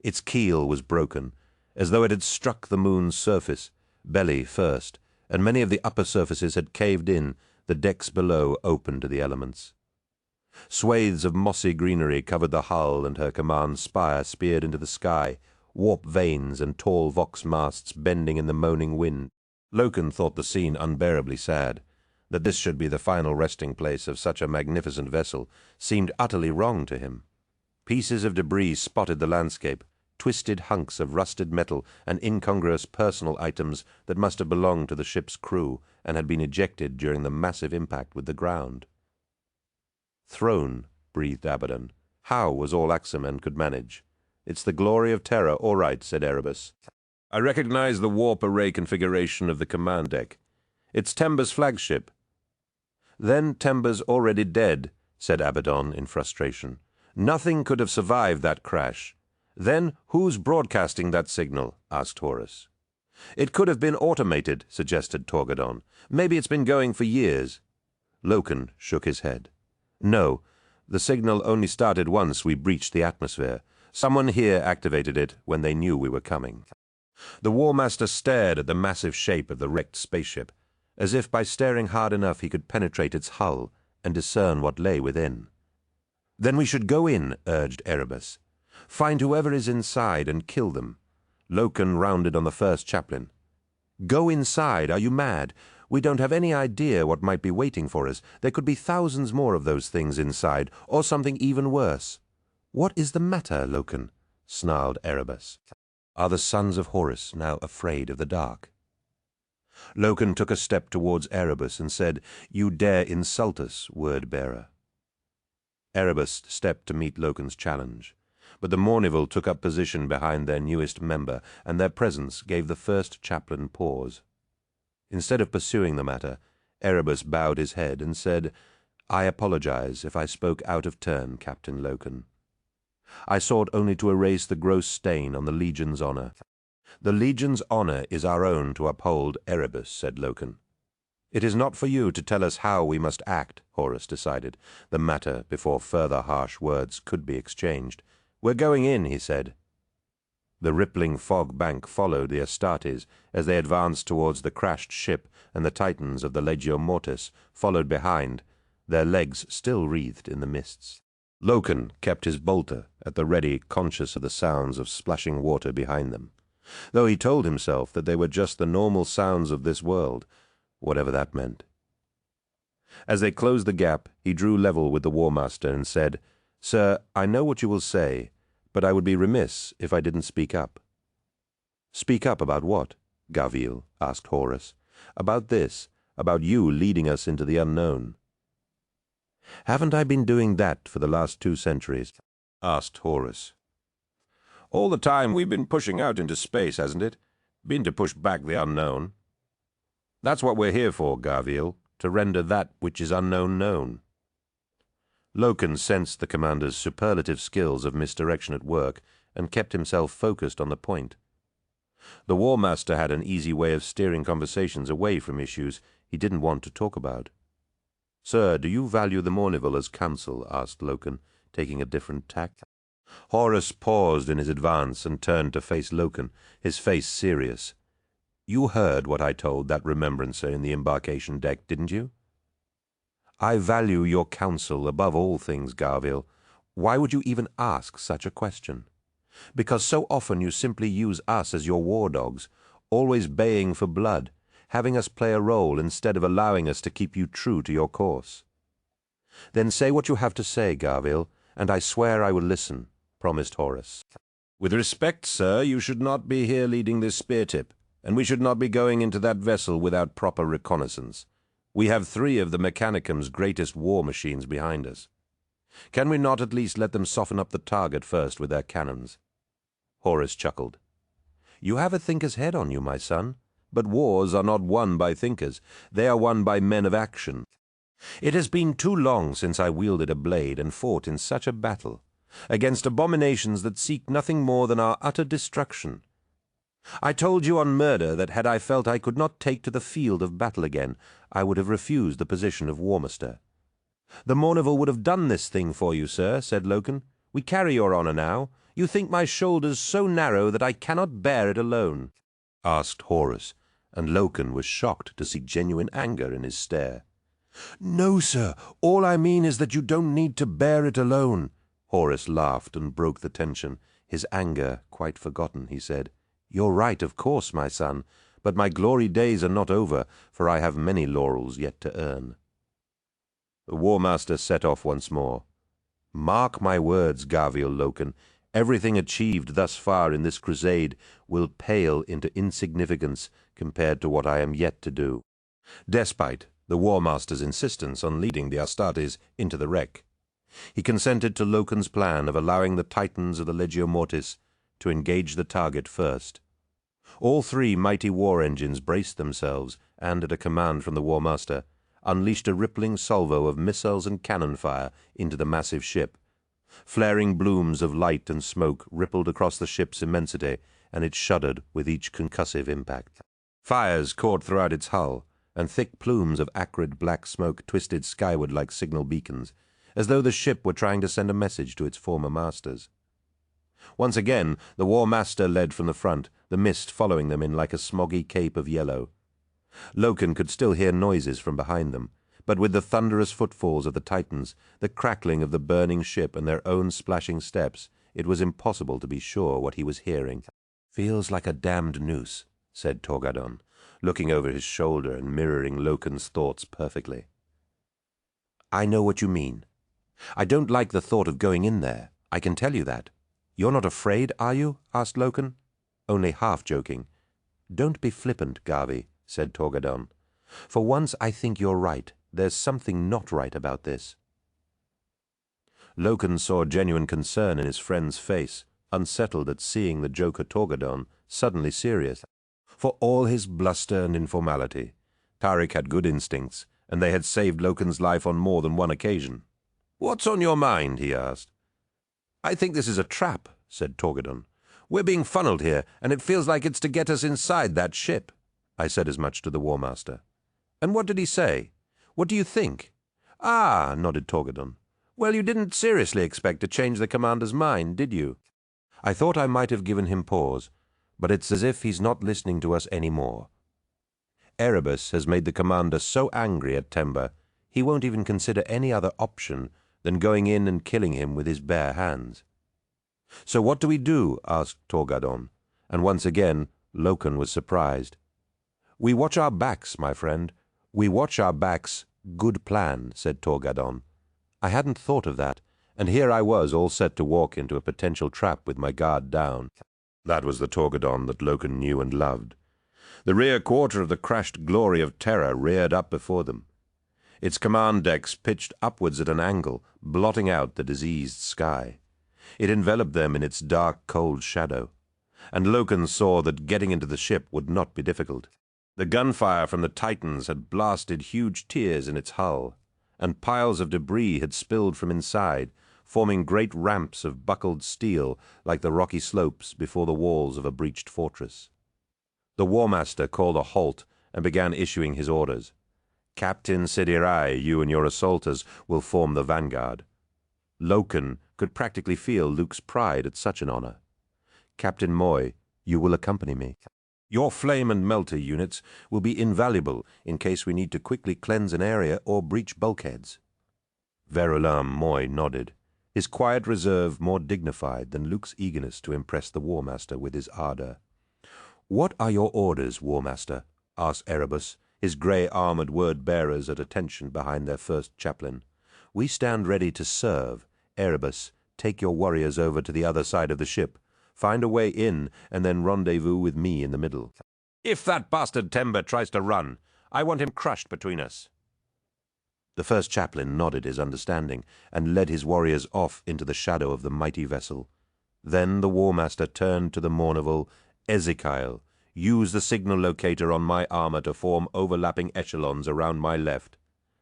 Its keel was broken, as though it had struck the moon's surface, belly first, and many of the upper surfaces had caved in, the decks below open to the elements. Swathes of mossy greenery covered the hull, and her command spire speared into the sky, warp vanes and tall vox masts bending in the moaning wind. Loken thought the scene unbearably sad. That this should be the final resting place of such a magnificent vessel seemed utterly wrong to him. Pieces of debris spotted the landscape, twisted hunks of rusted metal and incongruous personal items that must have belonged to the ship's crew and had been ejected during the massive impact with the ground. "Throne," breathed Abaddon. "How was all Axemen could manage?" "It's the glory of Terra, all right," said Erebus. "I recognize the warp array configuration of the command deck. It's Tember's flagship." "Then Tember's already dead," said Abaddon in frustration. "Nothing could have survived that crash." "Then who's broadcasting that signal?" asked Horus. "It could have been automated," suggested Torgadon. "Maybe it's been going for years." Loken shook his head. "No, the signal only started once we breached the atmosphere. Someone here activated it when they knew we were coming." The Warmaster stared at the massive shape of the wrecked spaceship, as if by staring hard enough he could penetrate its hull and discern what lay within. "Then we should go in," urged Erebus. "Find whoever is inside and kill them." Loken rounded on the first chaplain. "Go inside? Are you mad? We don't have any idea what might be waiting for us. There could be thousands more of those things inside, or something even worse." "What is the matter, Loken?" snarled Erebus. "Are the sons of Horus now afraid of the dark?" Loken took a step towards Erebus and said, "You dare insult us, word-bearer." Erebus stepped to meet Loken's challenge, but the Mournival took up position behind their newest member, and their presence gave the first chaplain pause. Instead of pursuing the matter, Erebus bowed his head and said, "I apologize if I spoke out of turn, Captain Loken. I sought only to erase the gross stain on the Legion's honor." "The Legion's honor is our own to uphold, Erebus," said Loken. "It is not for you to tell us how we must act," Horus decided the matter before further harsh words could be exchanged. "We're going in," he said. The rippling fog bank followed the Astartes as they advanced towards the crashed ship, and the Titans of the Legio Mortis followed behind, their legs still wreathed in the mists. Loken kept his bolter at the ready, conscious of the sounds of splashing water behind them, though he told himself that they were just the normal sounds of this world, whatever that meant. As they closed the gap, he drew level with the Warmaster and said, "Sir, I know what you will say, but I would be remiss if I didn't speak up." "Speak up about what?" Gavil asked Horus. "About this. about you leading us into the unknown." "Haven't I been doing that for the last 2 centuries?" asked Horus. "All the time we've been pushing out into space, hasn't it? Been to push back the unknown. That's what we're here for, Garviel, to render that which is unknown known." Loken sensed the commander's superlative skills of misdirection at work and kept himself focused on the point. The War Master had an easy way of steering conversations away from issues he didn't want to talk about. "Sir, do you value the Mournival as counsel?" asked Loken, taking a different tack. Horus paused in his advance and turned to face Loken, his face serious. "You heard what I told that remembrancer in the embarkation deck, didn't you?" "I value your counsel above all things, Garviel. Why would you even ask such a question?" "Because so often you simply use us as your war dogs, always baying for blood, having us play a role instead of allowing us to keep you true to your course." "Then say what you have to say, Garviel, and I swear I will listen," promised Horus. "With respect, sir, you should not be here leading this spear tip, and we should not be going into that vessel without proper reconnaissance. We have 3 of the Mechanicum's greatest war machines behind us. Can we not at least let them soften up the target first with their cannons?" Horus chuckled. "You have a thinker's head on you, my son, but wars are not won by thinkers. They are won by men of action. It has been too long since I wielded a blade and fought in such a battle, against abominations that seek nothing more than our utter destruction. I told you on murder that had I felt I could not take to the field of battle again, I would have refused the position of War Master." "The Mournival would have done this thing for you, sir," said Loken. "We carry your honor now. You think my shoulders so narrow that I cannot bear it alone?" asked Horus, and Loken was shocked to see genuine anger in his stare. "No, sir. All I mean is that you don't need to bear it alone." Horus laughed and broke the tension, his anger quite forgotten. He said, "You're right, of course, my son, but my glory days are not over, for I have many laurels yet to earn." The War Master set off once more. "Mark my words, Garviel Loken, everything achieved thus far in this crusade will pale into insignificance compared to what I am yet to do," despite the War Master's insistence on leading the Astartes into the wreck. He consented to Loken's plan of allowing the Titans of the Legio Mortis to engage the target first. All 3 mighty war engines braced themselves and, at a command from the War Master, unleashed a rippling salvo of missiles and cannon fire into the massive ship. Flaring blooms of light and smoke rippled across the ship's immensity, and it shuddered with each concussive impact. Fires caught throughout its hull, and thick plumes of acrid black smoke twisted skyward like signal beacons, as though the ship were trying to send a message to its former masters. Once again, the War Master led from the front, the mist following them in like a smoggy cape of yellow. Loken could still hear noises from behind them, but with the thunderous footfalls of the Titans, the crackling of the burning ship and their own splashing steps, it was impossible to be sure what he was hearing. "Feels like a damned noose," said Torgadon, looking over his shoulder and mirroring Loken's thoughts perfectly. "I know what you mean. I don't like the thought of going in there, I can tell you that. You're not afraid, are you?" asked Loken, only half joking. "Don't be flippant, Garvey," said Torgadon. "For once I think you're right. There's something not right about this." Loken saw genuine concern in his friend's face, unsettled at seeing the joker Torgadon suddenly serious. For all his bluster and informality, Tariq had good instincts, and they had saved Loken's life on more than one occasion. "What's on your mind?" he asked. "I think this is a trap," said Torgadon. "We're being funneled here, and it feels like it's to get us inside that ship." I said as much to the War Master. "And what did he say? What do you think?" "Ah," nodded Torgadon. "Well, you didn't seriously expect to change the commander's mind, did you?" I thought I might have given him pause, but it's as if he's not listening to us any more. Erebus has made the commander so angry at Temba, he won't even consider any other option than going in and killing him with his bare hands. "So what do we do?" asked Torgadon, and once again Loken was surprised. "We watch our backs, my friend. We watch our backs. Good plan," said Torgadon. I hadn't thought of that, and here I was all set to walk into a potential trap with my guard down. That was the Torgadon that Loken knew and loved. The rear quarter of the crashed glory of terror reared up before them. Its command decks pitched upwards at an angle, blotting out the diseased sky. It enveloped them in its dark, cold shadow, and Loken saw that getting into the ship would not be difficult. The gunfire from the Titans had blasted huge tears in its hull, and piles of debris had spilled from inside, forming great ramps of buckled steel like the rocky slopes before the walls of a breached fortress. The War Master called a halt and began issuing his orders. Captain Sidirai, you and your assaulters will form the vanguard. Loken could practically feel Luke's pride at such an honor. Captain Moy, you will accompany me. Your flame and melter units will be invaluable in case we need to quickly cleanse an area or breach bulkheads. Verulam Moy nodded, his quiet reserve more dignified than Luke's eagerness to impress the War Master with his ardor. "What are your orders, War Master?" asked Erebus, his grey armored word-bearers at attention behind their first chaplain. "We stand ready to serve. Erebus, take your warriors over to the other side of the ship. Find a way in, and then rendezvous with me in the middle. If that bastard Temba tries to run, I want him crushed between us." The first chaplain nodded his understanding and led his warriors off into the shadow of the mighty vessel. Then the War Master turned to the Mournival. "Ezekiel, use the signal locator on my armor to form overlapping echelons around my left.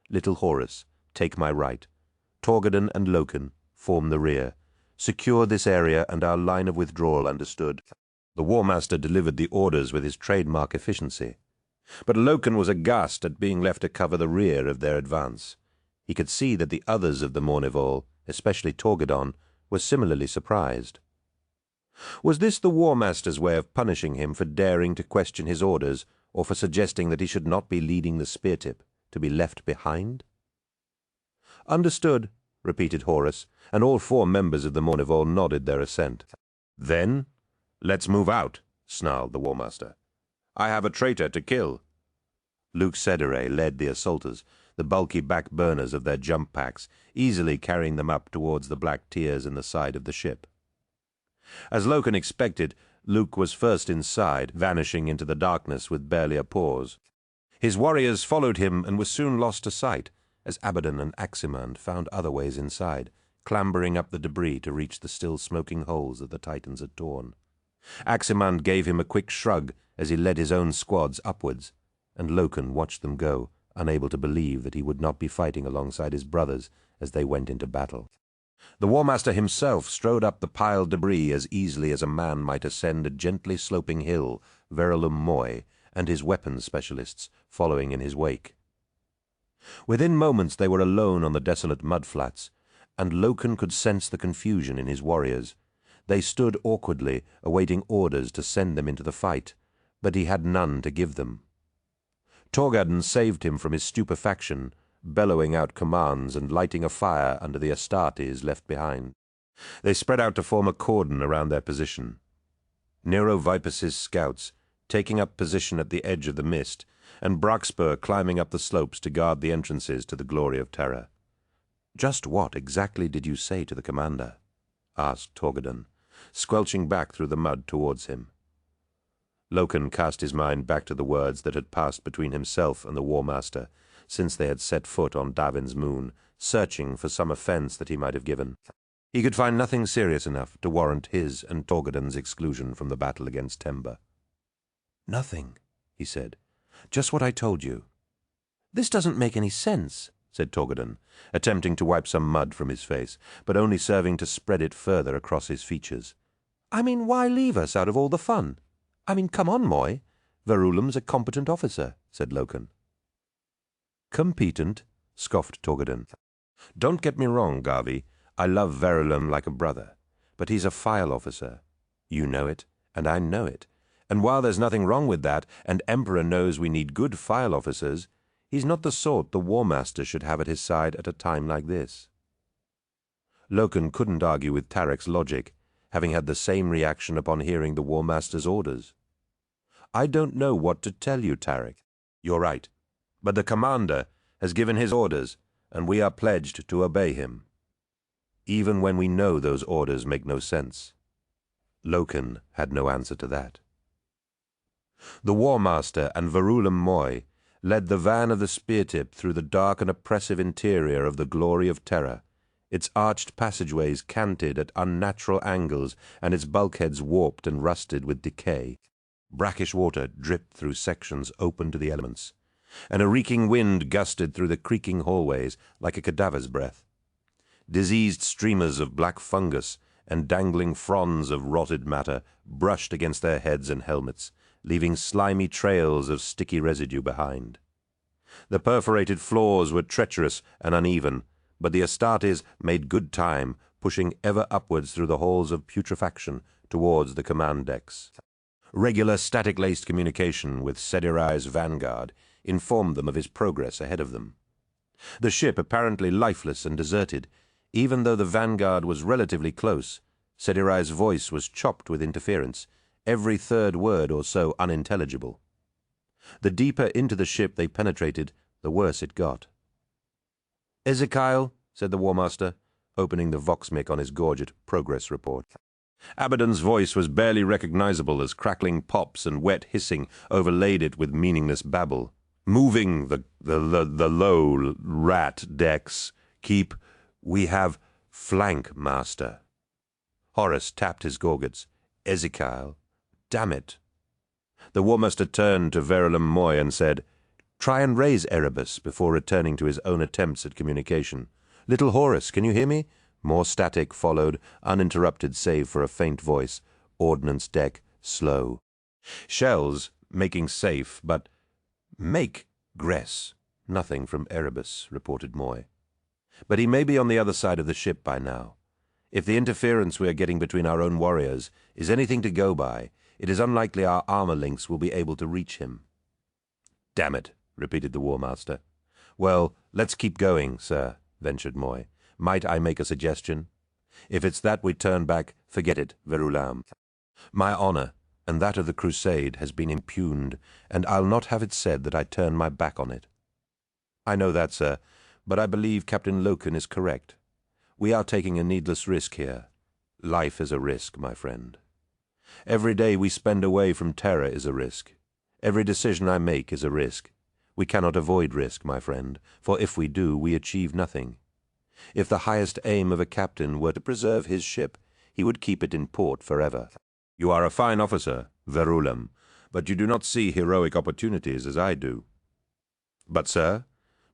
Little Horus, take my right. Torgadon and Loken, form the rear. Secure this area and our line of withdrawal understood." The War Master delivered the orders with his trademark efficiency. But Loken was aghast at being left to cover the rear of their advance. He could see that the others of the Mournival, especially Torgadon, were similarly surprised. Was this the War Master's way of punishing him for daring to question his orders, or for suggesting that he should not be leading the spear-tip, to be left behind? "Understood," repeated Horus, and all 4 members of the Mournival nodded their assent. "Then, let's move out," snarled the War Master. "I have a traitor to kill." Luke Sedere led the assaulters, the bulky back burners of their jump packs, easily carrying them up towards the black tiers in the side of the ship. As Loken expected, Luke was first inside, vanishing into the darkness with barely a pause. His warriors followed him and were soon lost to sight, as Abaddon and Aximand found other ways inside, clambering up the debris to reach the still smoking holes that the Titans had torn. Aximand gave him a quick shrug as he led his own squads upwards, and Loken watched them go, unable to believe that he would not be fighting alongside his brothers as they went into battle. The War Master himself strode up the piled debris as easily as a man might ascend a gently sloping hill, Verulam Moy and his weapons specialists following in his wake. Within moments they were alone on the desolate mudflats, and Loken could sense the confusion in his warriors. They stood awkwardly, awaiting orders to send them into the fight, but he had none to give them. Torgadon saved him from his stupefaction, bellowing out commands and lighting a fire under the Astartes left behind. They spread out to form a cordon around their position. Nero Vipus's scouts, taking up position at the edge of the mist, and Braxpur climbing up the slopes to guard the entrances to the glory of terror. "Just what exactly did you say to the commander?" asked Torgadon, squelching back through the mud towards him. Loken cast his mind back to the words that had passed between himself and the War Master since they had set foot on Davin's moon, searching for some offense that he might have given. He could find nothing serious enough to warrant his and Torgadon's exclusion from the battle against Temba. "Nothing," he said. "Just what I told you." "This doesn't make any sense," said Torgadon, attempting to wipe some mud from his face, but only serving to spread it further across his features. "I mean, why leave us out of all the fun? I mean, come on, Moy. Verulam's a competent officer," said Loken. "Competent?" scoffed Torgadon. "Don't get me wrong, Garvey. I love Verulam like a brother, but he's a file officer. You know it, and I know it. And while there's nothing wrong with that, and Emperor knows we need good file officers, he's not the sort the War Master should have at his side at a time like this." Loken couldn't argue with Tarek's logic, having had the same reaction upon hearing the War Master's orders. "I don't know what to tell you, Tarek. You're right. But the commander has given his orders, and we are pledged to obey him, even when we know those orders make no sense." Loken had no answer to that. The War Master and Verulam Moy led the van of the Speartip through the dark and oppressive interior of the Glory of Terror, its arched passageways canted at unnatural angles and its bulkheads warped and rusted with decay. Brackish water dripped through sections open to the elements, and a reeking wind gusted through the creaking hallways like a cadaver's breath. Diseased streamers of black fungus and dangling fronds of rotted matter brushed against their heads and helmets, leaving slimy trails of sticky residue behind. The perforated floors were treacherous and uneven, but the Astartes made good time, pushing ever upwards through the halls of putrefaction towards the command decks. Regular static-laced communication with Sedyrai's vanguard informed them of his progress ahead of them. The ship, apparently lifeless and deserted, even though the vanguard was relatively close, Sedyrai's voice was chopped with interference, every third word or so unintelligible. The deeper into the ship they penetrated, the worse it got. "Ezekiel," said the War Master, opening the vox-mic on his gorget progress report. Abaddon's voice was barely recognizable as crackling pops and wet hissing overlaid it with meaningless babble. "Moving the low rat decks. We have flank, Master." Horus tapped his gorgets. "Ezekiel, damn it." The War Master turned to Verulam Moy and said, "Try and raise Erebus," before returning to his own attempts at communication. "Little Horus, can you hear me?" More static followed, uninterrupted save for a faint voice. "Ordnance deck, slow." "Shells, making safe, but—" "Make, Gress." "Nothing from Erebus," reported Moy. "But he may be on the other side of the ship by now. If the interference we are getting between our own warriors is anything to go by, it is unlikely our armor links will be able to reach him." "Damn it," repeated the War Master. "Well, let's keep going, sir," ventured Moy. "Might I make a suggestion? If it's that we turn back, forget it, Verulam. My honor, and that of the Crusade, has been impugned, and I'll not have it said that I turn my back on it." "I know that, sir, but I believe Captain Loken is correct. We are taking a needless risk here. Life is a risk, my friend. Every day we spend away from terror is a risk. Every decision I make is a risk. We cannot avoid risk, my friend, for if we do, we achieve nothing. If the highest aim of a captain were to preserve his ship, he would keep it in port forever. You are a fine officer, Verulam, but you do not see heroic opportunities as I do." "But, sir,"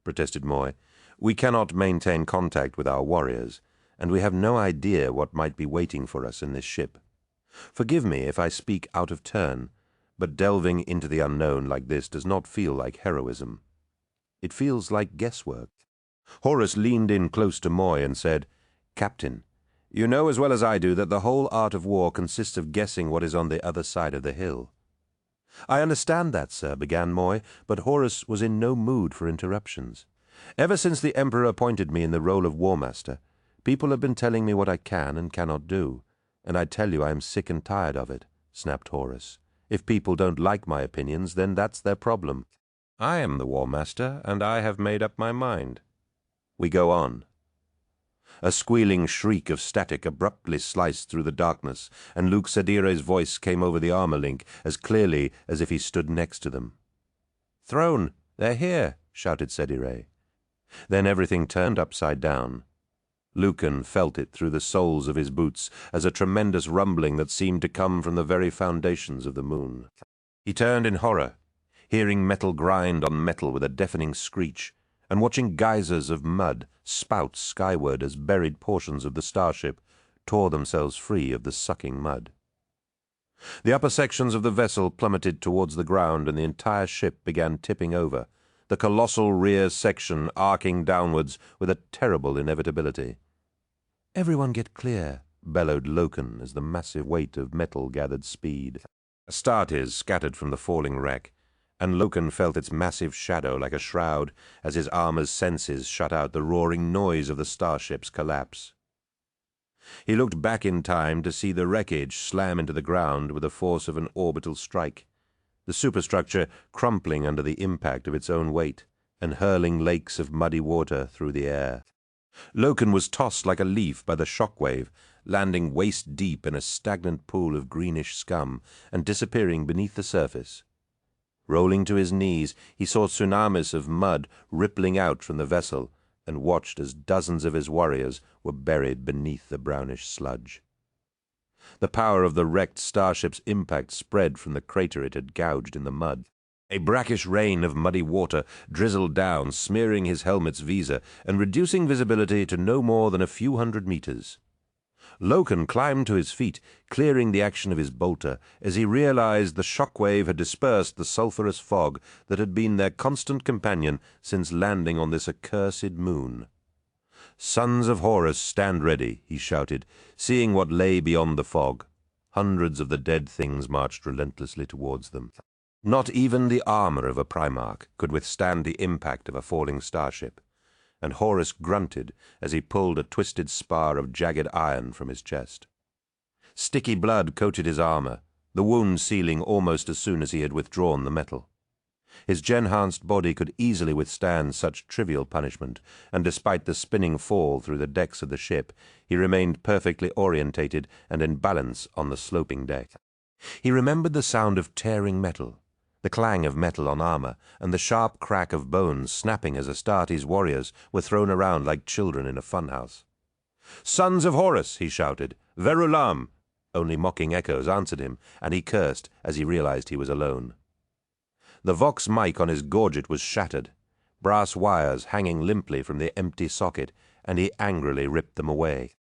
protested Moy, "we cannot maintain contact with our warriors, and we have no idea what might be waiting for us in this ship. Forgive me if I speak out of turn, but delving into the unknown like this does not feel like heroism. It feels like guesswork." Horus leaned in close to Moy and said, "Captain, you know as well as I do that the whole art of war consists of guessing what is on the other side of the hill." "I understand that, sir," began Moy, but Horus was in no mood for interruptions. "Ever since the Emperor appointed me in the role of War Master, people have been telling me what I can and cannot do, and I tell you I am sick and tired of it," snapped Horus. "If people don't like my opinions, then that's their problem. I am the War Master, and I have made up my mind. We go on." A squealing shriek of static abruptly sliced through the darkness, and Luke Sadire's voice came over the armor link as clearly as if he stood next to them. "Throne, they're here!" shouted Sadire. Then everything turned upside down. Lucan felt it through the soles of his boots as a tremendous rumbling that seemed to come from the very foundations of the moon. He turned in horror, hearing metal grind on metal with a deafening screech, and watching geysers of mud spout skyward as buried portions of the starship tore themselves free of the sucking mud. The upper sections of the vessel plummeted towards the ground, and the entire ship began tipping over, the colossal rear section arcing downwards with a terrible inevitability. "Everyone get clear," bellowed Loken as the massive weight of metal gathered speed. Astartes scattered from the falling wreck, and Loken felt its massive shadow like a shroud as his armor's senses shut out the roaring noise of the starship's collapse. He looked back in time to see the wreckage slam into the ground with the force of an orbital strike, the superstructure crumpling under the impact of its own weight and hurling lakes of muddy water through the air. Loken was tossed like a leaf by the shockwave, landing waist-deep in a stagnant pool of greenish scum and disappearing beneath the surface. Rolling to his knees, he saw tsunamis of mud rippling out from the vessel and watched as dozens of his warriors were buried beneath the brownish sludge. The power of the wrecked starship's impact spread from the crater it had gouged in the mud. A brackish rain of muddy water drizzled down, smearing his helmet's visor and reducing visibility to no more than a few hundred meters. Loken climbed to his feet, clearing the action of his bolter, as he realized the shockwave had dispersed the sulphurous fog that had been their constant companion since landing on this accursed moon. "Sons of Horus, stand ready," he shouted, seeing what lay beyond the fog. Hundreds of the dead things marched relentlessly towards them. Not even the armor of a Primarch could withstand the impact of a falling starship, and Horus grunted as he pulled a twisted spar of jagged iron from his chest. Sticky blood coated his armor, the wound sealing almost as soon as he had withdrawn the metal. His gen-enhanced body could easily withstand such trivial punishment, and despite the spinning fall through the decks of the ship, he remained perfectly orientated and in balance on the sloping deck. He remembered the sound of tearing metal, the clang of metal on armor, and the sharp crack of bones snapping as Astarte's warriors were thrown around like children in a funhouse. "Sons of Horus!" he shouted. "Verulam!" Only mocking echoes answered him, and he cursed as he realized he was alone. The Vox mic on his gorget was shattered, brass wires hanging limply from the empty socket, and he angrily ripped them away.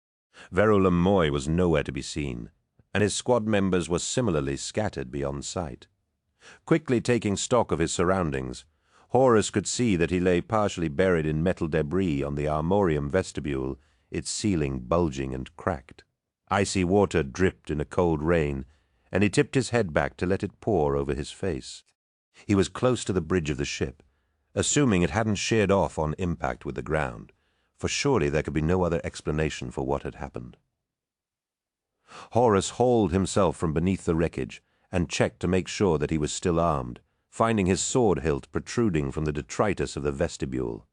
Verulam Moy was nowhere to be seen, and his squad members were similarly scattered beyond sight. Quickly taking stock of his surroundings, Horus could see that he lay partially buried in metal debris on the armorium vestibule, its ceiling bulging and cracked. Icy water dripped in a cold rain, and he tipped his head back to let it pour over his face. He was close to the bridge of the ship, assuming it hadn't sheared off on impact with the ground, for surely there could be no other explanation for what had happened. Horus hauled himself from beneath the wreckage and checked to make sure that he was still armed, finding his sword hilt protruding from the detritus of the vestibule.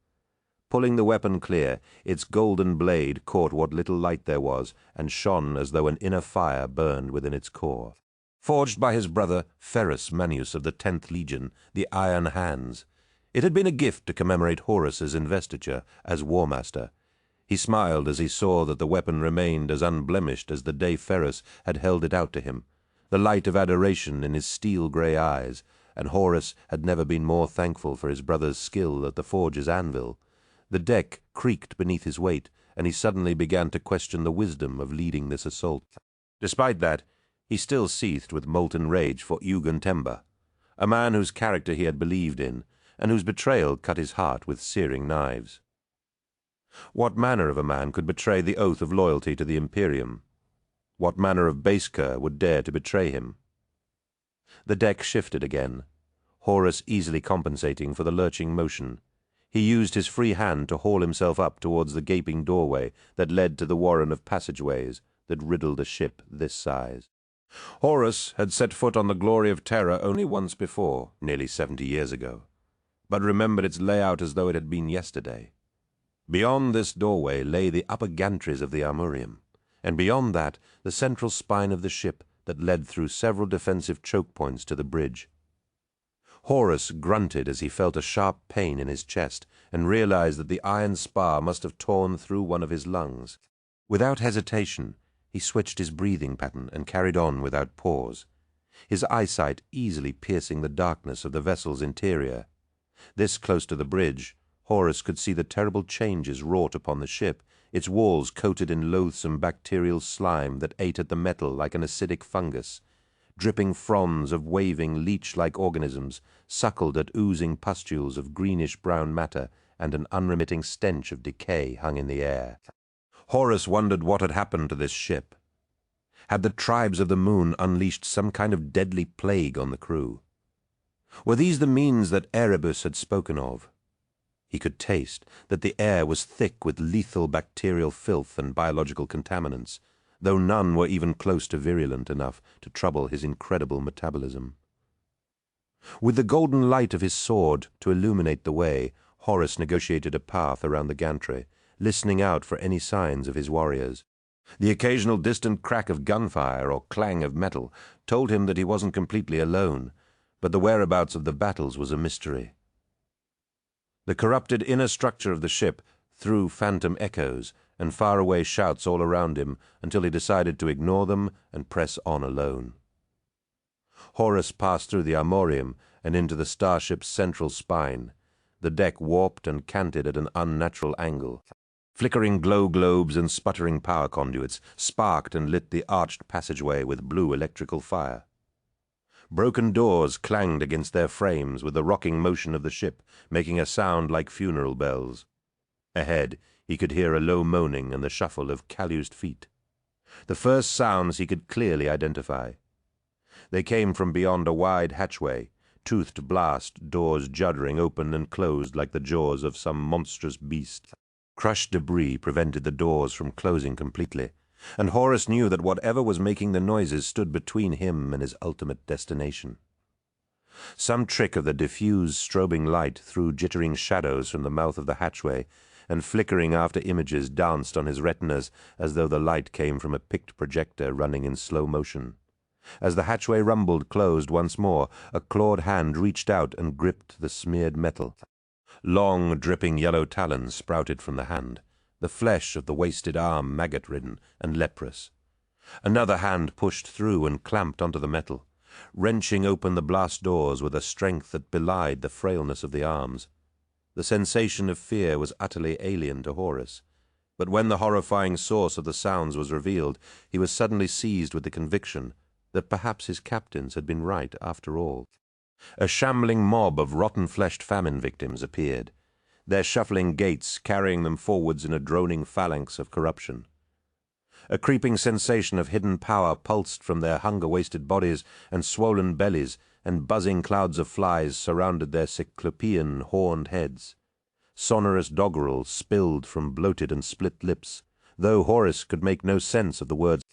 Pulling the weapon clear, its golden blade caught what little light there was and shone as though an inner fire burned within its core. Forged by his brother Ferrus Manius of the 10th Legion, the Iron Hands, it had been a gift to commemorate Horus's investiture as War Master. He smiled as he saw that the weapon remained as unblemished as the day Ferrus had held it out to him, the light of adoration in his steel-grey eyes, and Horus had never been more thankful for his brother's skill at the forge's anvil. The deck creaked beneath his weight, and he suddenly began to question the wisdom of leading this assault. Despite that, he still seethed with molten rage for Eugen Temba, a man whose character he had believed in, and whose betrayal cut his heart with searing knives. What manner of a man could betray the oath of loyalty to the Imperium? What manner of base cur would dare to betray him? The deck shifted again, Horus easily compensating for the lurching motion. He used his free hand to haul himself up towards the gaping doorway that led to the warren of passageways that riddled a ship this size. Horus had set foot on the Glory of Terror only once before, nearly 70 years ago, but remembered its layout as though it had been yesterday. Beyond this doorway lay the upper gantries of the armorium, and beyond that the central spine of the ship that led through several defensive choke points to the bridge. Horus grunted as he felt a sharp pain in his chest and realized that the iron spar must have torn through one of his lungs. Without hesitation, he switched his breathing pattern and carried on without pause, his eyesight easily piercing the darkness of the vessel's interior. This close to the bridge, Horus could see the terrible changes wrought upon the ship, its walls coated in loathsome bacterial slime that ate at the metal like an acidic fungus. Dripping fronds of waving leech-like organisms suckled at oozing pustules of greenish-brown matter, and an unremitting stench of decay hung in the air. Horus wondered what had happened to this ship. Had the tribes of the moon unleashed some kind of deadly plague on the crew? Were these the means that Erebus had spoken of? He could taste that the air was thick with lethal bacterial filth and biological contaminants, though none were even close to virulent enough to trouble his incredible metabolism. With the golden light of his sword to illuminate the way, Horus negotiated a path around the gantry, listening out for any signs of his warriors. The occasional distant crack of gunfire or clang of metal told him that he wasn't completely alone, but the whereabouts of the battles was a mystery. The corrupted inner structure of the ship threw phantom echoes and faraway shouts all around him until he decided to ignore them and press on alone. Horus passed through the armorium and into the starship's central spine. The deck warped and canted at an unnatural angle. Flickering glow globes and sputtering power conduits sparked and lit the arched passageway with blue electrical fire. Broken doors clanged against their frames with the rocking motion of the ship, making a sound like funeral bells. Ahead, he could hear a low moaning and the shuffle of calloused feet. The first sounds he could clearly identify. They came from beyond a wide hatchway, toothed blast doors juddering open and closed like the jaws of some monstrous beast. Crushed debris prevented the doors from closing completely, and Horus knew that whatever was making the noises stood between him and his ultimate destination. Some trick of the diffused strobing light threw jittering shadows from the mouth of the hatchway, and flickering after images danced on his retinas as though the light came from a picked projector running in slow motion. As the hatchway rumbled closed once more, a clawed hand reached out and gripped the smeared metal. Long, dripping yellow talons sprouted from the hand, the flesh of the wasted arm maggot-ridden and leprous. Another hand pushed through and clamped onto the metal, wrenching open the blast doors with a strength that belied the frailness of the arms. The sensation of fear was utterly alien to Horus, but when the horrifying source of the sounds was revealed, he was suddenly seized with the conviction that perhaps his captains had been right after all. A shambling mob of rotten-fleshed famine victims appeared, their shuffling gaits carrying them forwards in a droning phalanx of corruption. A creeping sensation of hidden power pulsed from their hunger-wasted bodies and swollen bellies, and buzzing clouds of flies surrounded their cyclopean, horned heads. Sonorous doggerel spilled from bloated and split lips, though Horus could make no sense of the words.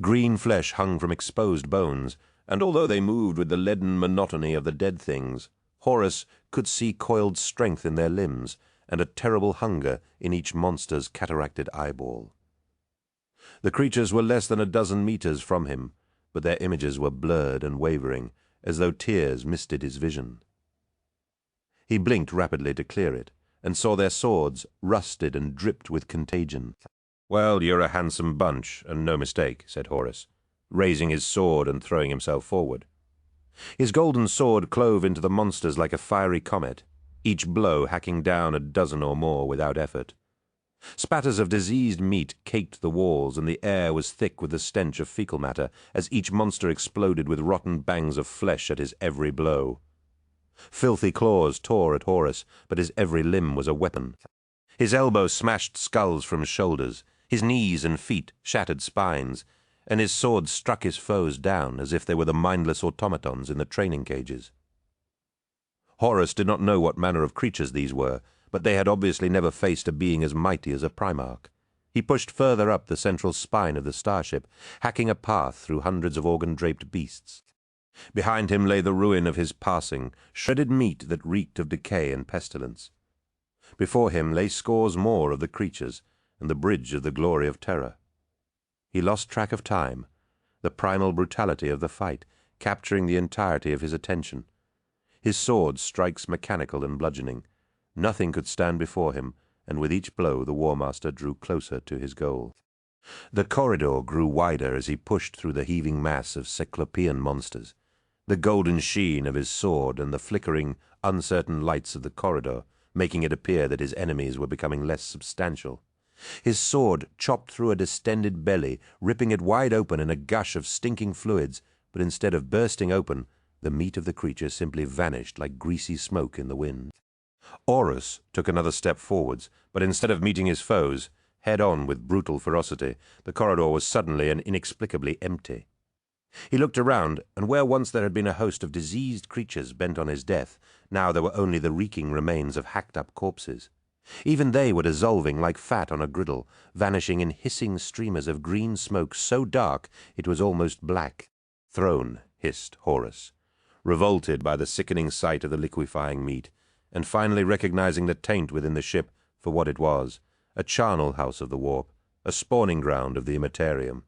Green flesh hung from exposed bones, and although they moved with the leaden monotony of the dead things, Horus could see coiled strength in their limbs and a terrible hunger in each monster's cataracted eyeball. The creatures were less than a dozen meters from him, but their images were blurred and wavering, as though tears misted his vision. He blinked rapidly to clear it, and saw their swords, rusted and dripped with contagion. "Well, you're a handsome bunch, and no mistake," said Horus, raising his sword and throwing himself forward. His golden sword clove into the monsters like a fiery comet, each blow hacking down a dozen or more without effort. Spatters of diseased meat caked the walls, and the air was thick with the stench of fecal matter as each monster exploded with rotten bangs of flesh at his every blow. Filthy claws tore at Horus, but his every limb was a weapon. His elbow smashed skulls from shoulders, his knees and feet shattered spines, and his sword struck his foes down as if they were the mindless automatons in the training cages. Horus did not know what manner of creatures these were, but they had obviously never faced a being as mighty as a Primarch. He pushed further up the central spine of the starship, hacking a path through hundreds of organ-draped beasts. Behind him lay the ruin of his passing, shredded meat that reeked of decay and pestilence. Before him lay scores more of the creatures, and the bridge of the glory of terror. He lost track of time, the primal brutality of the fight, capturing the entirety of his attention. His sword strikes mechanical and bludgeoning. Nothing could stand before him, and with each blow the War Master drew closer to his goal. The corridor grew wider as he pushed through the heaving mass of cyclopean monsters. The golden sheen of his sword and the flickering, uncertain lights of the corridor, making it appear that his enemies were becoming less substantial. His sword chopped through a distended belly, ripping it wide open in a gush of stinking fluids, but instead of bursting open, the meat of the creature simply vanished like greasy smoke in the wind. Horus took another step forwards, but instead of meeting his foes, head-on with brutal ferocity, the corridor was suddenly and inexplicably empty. He looked around, and where once there had been a host of diseased creatures bent on his death, now there were only the reeking remains of hacked-up corpses. Even they were dissolving like fat on a griddle, vanishing in hissing streamers of green smoke so dark it was almost black. "Throne," hissed Horus, revolted by the sickening sight of the liquefying meat, and finally recognizing the taint within the ship for what it was, a charnel house of the warp, a spawning ground of the immaterium.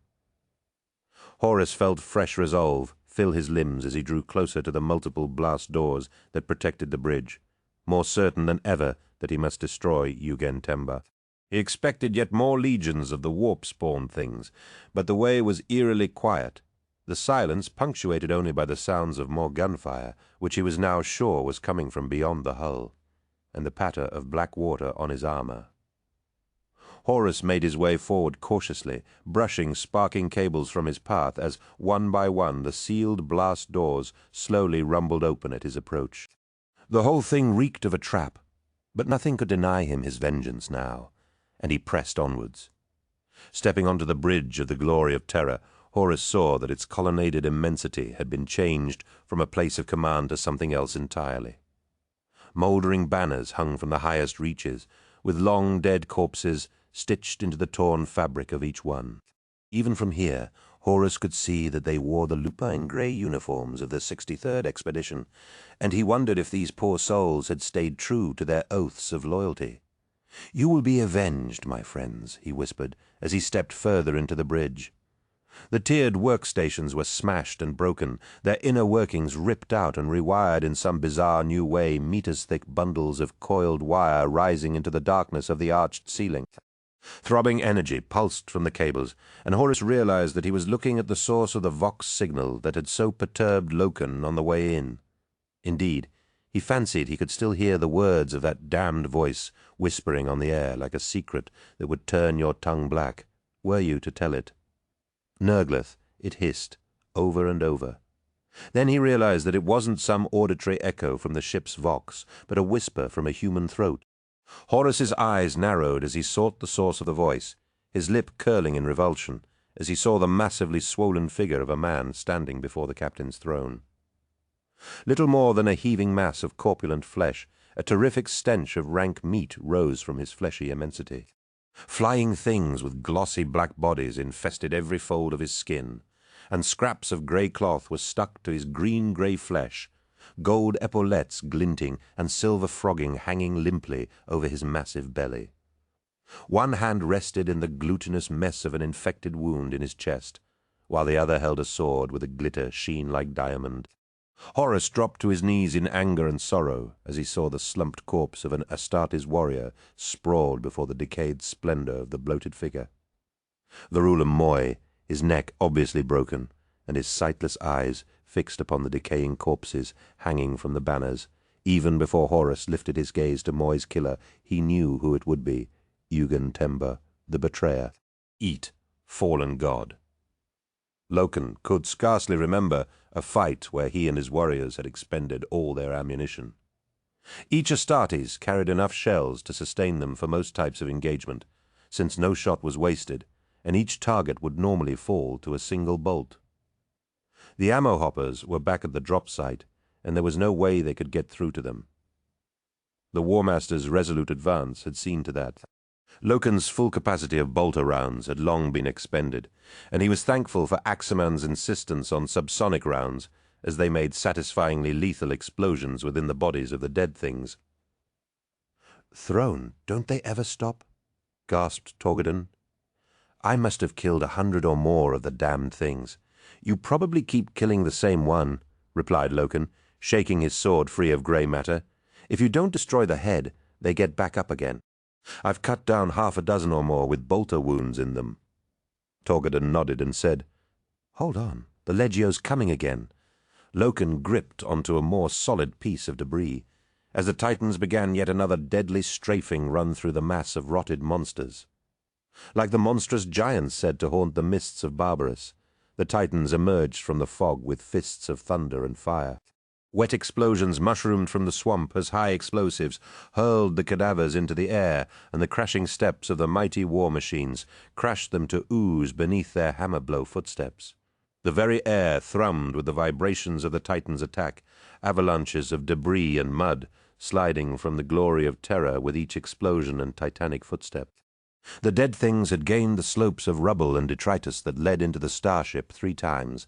Horus felt fresh resolve fill his limbs as he drew closer to the multiple blast doors that protected the bridge, more certain than ever that he must destroy Yugen Temba. He expected yet more legions of the warp-spawn things, but the way was eerily quiet, the silence punctuated only by the sounds of more gunfire, which he was now sure was coming from beyond the hull, and the patter of black water on his armor. Horus made his way forward cautiously, brushing sparking cables from his path as, one by one, the sealed blast doors slowly rumbled open at his approach. The whole thing reeked of a trap, but nothing could deny him his vengeance now, and he pressed onwards. Stepping onto the bridge of the glory of terror, Horus saw that its colonnaded immensity had been changed from a place of command to something else entirely. Mouldering banners hung from the highest reaches, with long dead corpses stitched into the torn fabric of each one. Even from here, Horus could see that they wore the lupine grey uniforms of the 63rd Expedition, and he wondered if these poor souls had stayed true to their oaths of loyalty. "You will be avenged, my friends," he whispered, as he stepped further into the bridge. The tiered workstations were smashed and broken, their inner workings ripped out and rewired in some bizarre new way, meters-thick bundles of coiled wire rising into the darkness of the arched ceiling. Throbbing energy pulsed from the cables, and Horus realized that he was looking at the source of the Vox signal that had so perturbed Loken on the way in. Indeed, he fancied he could still hear the words of that damned voice whispering on the air like a secret that would turn your tongue black, were you to tell it. Nurgleth, it hissed, over and over. Then he realized that it wasn't some auditory echo from the ship's Vox, but a whisper from a human throat. Horus's eyes narrowed as he sought the source of the voice, his lip curling in revulsion, as he saw the massively swollen figure of a man standing before the captain's throne. Little more than a heaving mass of corpulent flesh, a terrific stench of rank meat rose from his fleshy immensity. Flying things with glossy black bodies infested every fold of his skin, and scraps of grey cloth were stuck to his green-grey flesh, gold epaulettes glinting and silver frogging hanging limply over his massive belly. One hand rested in the glutinous mess of an infected wound in his chest, while the other held a sword with a glitter sheen like diamond. Horus dropped to his knees in anger and sorrow as he saw the slumped corpse of an Astartes warrior sprawled before the decayed splendor of the bloated figure. The ruler Moy, his neck obviously broken, and his sightless eyes fixed upon the decaying corpses hanging from the banners. Even before Horus lifted his gaze to Moy's killer, he knew who it would be, Yugen Temba, the betrayer. Eat, fallen god. Loken could scarcely remember a fight where he and his warriors had expended all their ammunition. Each Astartes carried enough shells to sustain them for most types of engagement, since no shot was wasted, and each target would normally fall to a single bolt. The ammo hoppers were back at the drop site, and there was no way they could get through to them. The War Master's resolute advance had seen to that. Loken's full capacity of bolter rounds had long been expended, and he was thankful for Axeman's insistence on subsonic rounds, as they made satisfyingly lethal explosions within the bodies of the dead things. "Throne, don't they ever stop?" gasped Torgadon. "I must have killed 100 or more of the damned things." "You probably keep killing the same one," replied Loken, shaking his sword free of grey matter. "If you don't destroy the head, they get back up again. I've cut down 6 or more with bolter wounds in them." Torgadon nodded and said, "Hold on, the Legio's coming again." Loken gripped onto a more solid piece of debris, as the Titans began yet another deadly strafing run through the mass of rotted monsters. Like the monstrous giants said to haunt the mists of Barbarous, the Titans emerged from the fog with fists of thunder and fire. Wet explosions mushroomed from the swamp as high explosives hurled the cadavers into the air, and the crashing steps of the mighty war machines crashed them to ooze beneath their hammer-blow footsteps. The very air thrummed with the vibrations of the Titans' attack, avalanches of debris and mud sliding from the glory of terror with each explosion and titanic footstep. The dead things had gained the slopes of rubble and detritus that led into the starship 3 times,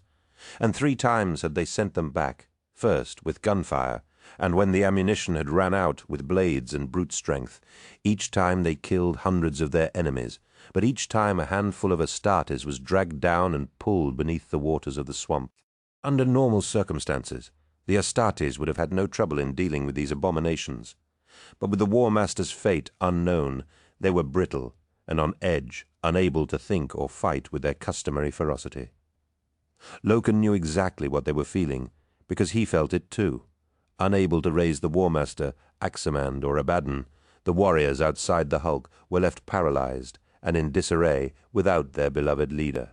and 3 times had they sent them back, first with gunfire, and when the ammunition had ran out with blades and brute strength. Each time they killed hundreds of their enemies, but each time a handful of Astartes was dragged down and pulled beneath the waters of the swamp. Under normal circumstances, the Astartes would have had no trouble in dealing with these abominations, but with the War Master's fate unknown, they were brittle and on edge, unable to think or fight with their customary ferocity. Loken knew exactly what they were feeling, because he felt it too. Unable to raise the War Master, Aximand or Abaddon, the warriors outside the hulk were left paralyzed and in disarray without their beloved leader.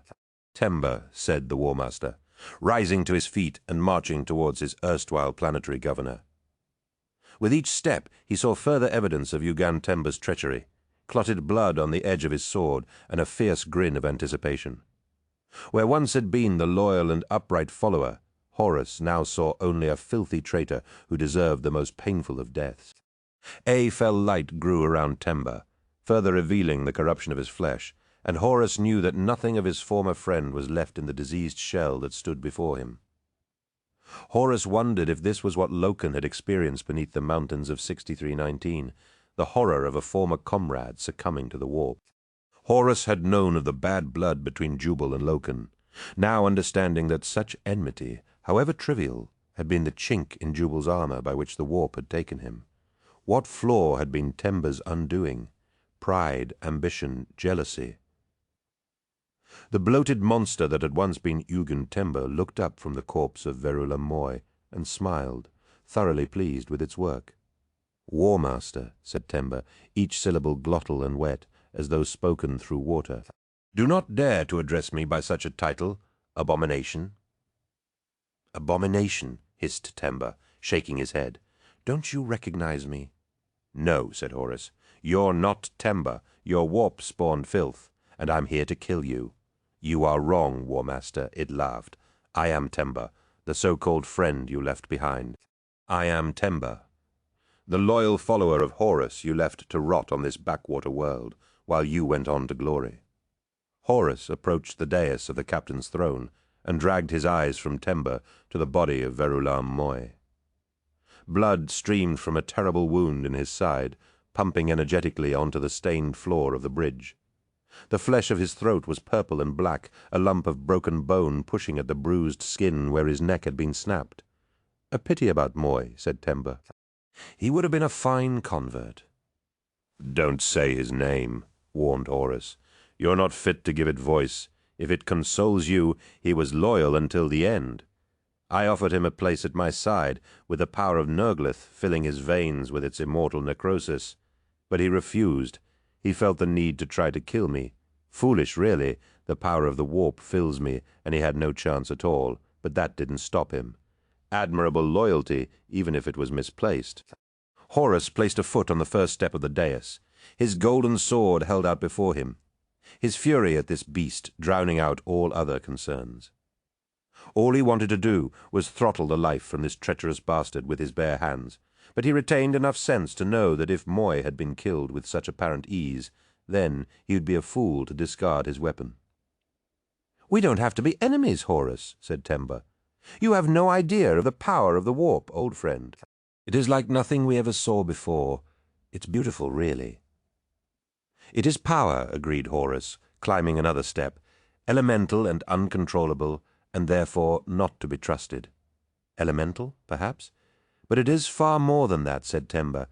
"Tember," said the War Master, rising to his feet and marching towards his erstwhile planetary governor. With each step he saw further evidence of Yugan Tember's treachery, clotted blood on the edge of his sword and a fierce grin of anticipation. Where once had been the loyal and upright follower, Horus now saw only a filthy traitor who deserved the most painful of deaths. A fell light grew around Tember, further revealing the corruption of his flesh, and Horus knew that nothing of his former friend was left in the diseased shell that stood before him. Horus wondered if this was what Loken had experienced beneath the mountains of 6319, the horror of a former comrade succumbing to the warp. Horus had known of the bad blood between Jubal and Loken, now understanding that such enmity, however trivial, had been the chink in Jubal's armor by which the warp had taken him. What flaw had been Tember's undoing? Pride, ambition, jealousy. The bloated monster that had once been Yugen Tember looked up from the corpse of Verulam Moy and smiled, thoroughly pleased with its work. "War Master," said Tember, each syllable glottal and wet, as though spoken through water. "Do not dare to address me by such a title, abomination." "Abomination," hissed Tember, shaking his head. "Don't you recognize me?" "No," said Horus. "You're not Tember. You're warp-spawned filth, and I'm here to kill you." "You are wrong, War Master," it laughed. "I am Tember, the so-called friend you left behind. I am Tember, the loyal follower of Horus you left to rot on this backwater world, while you went on to glory." Horus approached the dais of the captain's throne and dragged his eyes from Tember to the body of Verulam Moy. Blood streamed from a terrible wound in his side, pumping energetically onto the stained floor of the bridge. The flesh of his throat was purple and black, a lump of broken bone pushing at the bruised skin where his neck had been snapped. "A pity about Moy," said Tember. "He would have been a fine convert." "Don't say his name," warned Horus. "You're not fit to give it voice. If it consoles you, he was loyal until the end. I offered him a place at my side, with the power of Nerglith filling his veins with its immortal necrosis. But he refused. He felt the need to try to kill me. Foolish, really. The power of the warp fills me, and he had no chance at all. But that didn't stop him. Admirable loyalty, even if it was misplaced." Horus placed a foot on the first step of the dais, his golden sword held out before him, his fury at this beast drowning out all other concerns. All he wanted to do was throttle the life from this treacherous bastard with his bare hands, but he retained enough sense to know that if Moy had been killed with such apparent ease, then he would be a fool to discard his weapon. "We don't have to be enemies, Horus," said Tember. "You have no idea of the power of the warp, old friend. It is like nothing we ever saw before. It's beautiful, really." "It is power," agreed Horus, climbing another step, "elemental and uncontrollable, and therefore not to be trusted." "Elemental, perhaps? But it is far more than that," said Tember.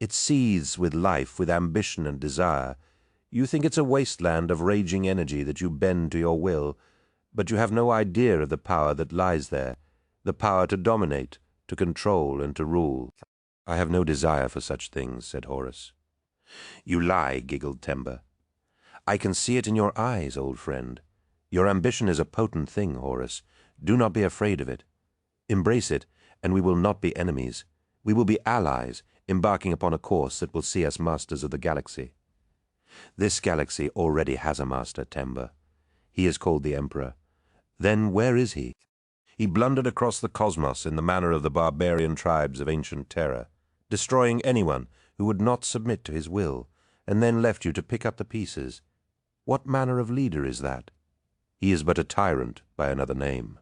"It seethes with life, with ambition and desire. You think it's a wasteland of raging energy that you bend to your will, but you have no idea of the power that lies there, the power to dominate, to control, and to rule." "I have no desire for such things," said Horus. "You lie," giggled Tember. "I can see it in your eyes, old friend. Your ambition is a potent thing, Horus. Do not be afraid of it. Embrace it, and we will not be enemies. We will be allies, embarking upon a course that will see us masters of the galaxy. This galaxy already has a master, Tember. He is called the Emperor. Then where is he? He blundered across the cosmos in the manner of the barbarian tribes of ancient Terra, destroying anyone who would not submit to his will, and then left you to pick up the pieces. What manner of leader is that? He is but a tyrant by another name."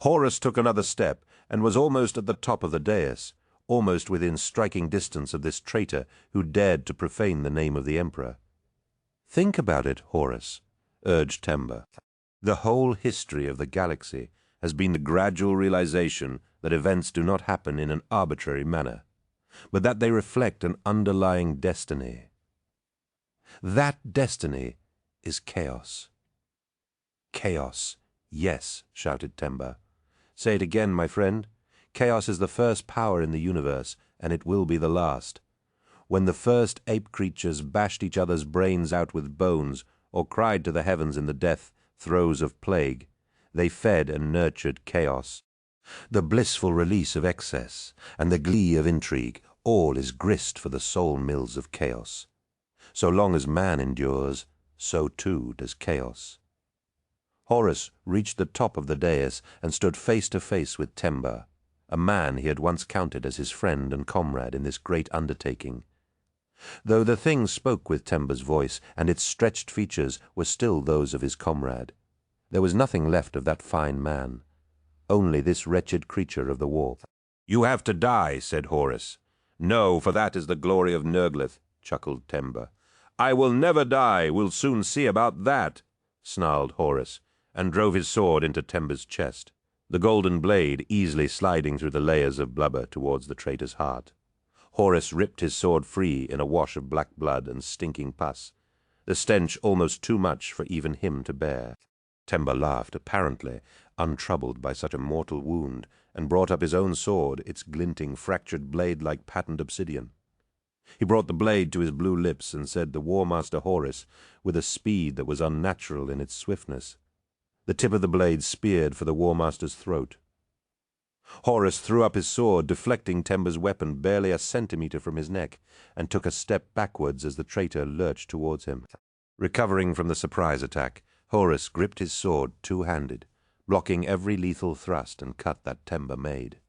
Horus took another step and was almost at the top of the dais, almost within striking distance of this traitor who dared to profane the name of the Emperor. "Think about it, Horus," urged Tember. The whole history of the galaxy has been the gradual realization that events do not happen in an arbitrary manner, but that they reflect an underlying destiny. That destiny is chaos. Chaos, yes, shouted Temba. Say it again, my friend. Chaos is the first power in the universe, and it will be the last. When the first ape creatures bashed each other's brains out with bones, or cried to the heavens in the death throes of plague, they fed and nurtured chaos. The blissful release of excess and the glee of intrigue, all is grist for the soul mills of chaos. So long as man endures, so too does chaos. Horus reached the top of the dais and stood face to face with Temba, a man he had once counted as his friend and comrade in this great undertaking. Though the thing spoke with Temba's voice, and its stretched features were still those of his comrade, there was nothing left of that fine man, only this wretched creature of the warp. "You have to die," said Horus. "No, for that is the glory of Nerglith," chuckled Temba. "I will never die, we'll soon see about that," snarled Horus, and drove his sword into Temba's chest, the golden blade easily sliding through the layers of blubber towards the traitor's heart. Horus ripped his sword free in a wash of black blood and stinking pus, the stench almost too much for even him to bear. Temba laughed, apparently untroubled by such a mortal wound, and brought up his own sword, its glinting, fractured blade like patterned obsidian. He brought the blade to his blue lips and said, "The War Master Horus," with a speed that was unnatural in its swiftness. The tip of the blade speared for the War Master's throat. Horus threw up his sword, deflecting Temba's weapon barely a centimeter from his neck, and took a step backwards as the traitor lurched towards him. Recovering from the surprise attack, Horus gripped his sword two-handed, blocking every lethal thrust and cut that Temba made.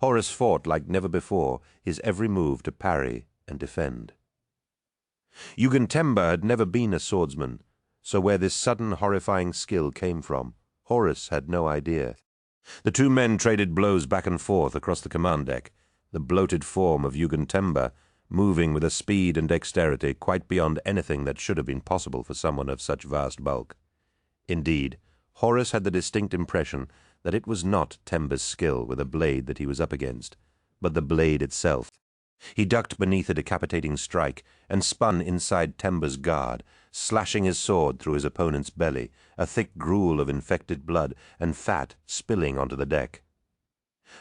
Horus fought like never before, his every move to parry and defend. Yugen Temba had never been a swordsman, so where this sudden horrifying skill came from, Horus had no idea. The two men traded blows back and forth across the command deck, the bloated form of Yugen Temba moving with a speed and dexterity quite beyond anything that should have been possible for someone of such vast bulk. Indeed, Horus had the distinct impression that it was not Temba's skill with a blade that he was up against, but the blade itself. He ducked beneath a decapitating strike and spun inside Temba's guard, slashing his sword through his opponent's belly, a thick gruel of infected blood and fat spilling onto the deck.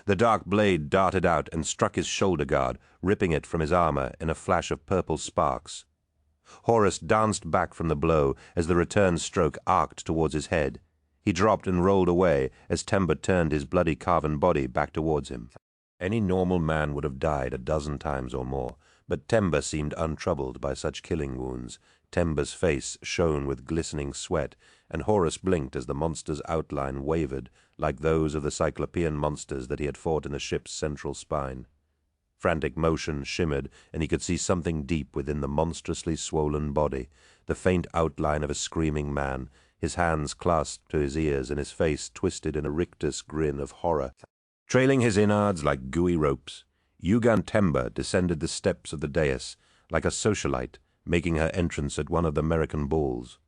The dark blade darted out and struck his shoulder guard, ripping it from his armor in a flash of purple sparks. Horus danced back from the blow as the return stroke arced towards his head. He dropped and rolled away as Temba turned his bloody carven body back towards him. Any normal man would have died a dozen times or more, but Temba seemed untroubled by such killing wounds. Temba's face shone with glistening sweat, and Horus blinked as the monster's outline wavered, like those of the Cyclopean monsters that he had fought in the ship's central spine. Frantic motion shimmered, and he could see something deep within the monstrously swollen body, the faint outline of a screaming man, his hands clasped to his ears and his face twisted in a rictus grin of horror. Trailing his innards like gooey ropes, Yugen Temba descended the steps of the dais like a socialite making her entrance at one of the American balls.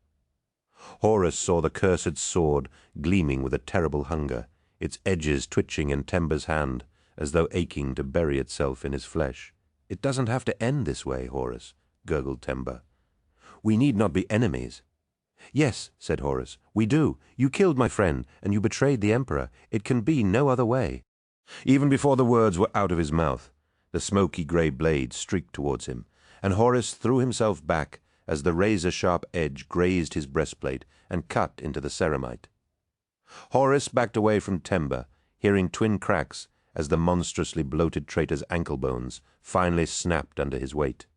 Horus saw the cursed sword gleaming with a terrible hunger, its edges twitching in Temba's hand, as though aching to bury itself in his flesh. "It doesn't have to end this way, Horus," gurgled Temba. "We need not be enemies." "Yes," said Horus, "we do. You killed my friend, and you betrayed the Emperor. It can be no other way." Even before the words were out of his mouth, the smoky grey blade streaked towards him, and Horus threw himself back as the razor-sharp edge grazed his breastplate and cut into the ceramite. Horus backed away from Temba, hearing twin cracks as the monstrously bloated traitor's ankle bones finally snapped under his weight.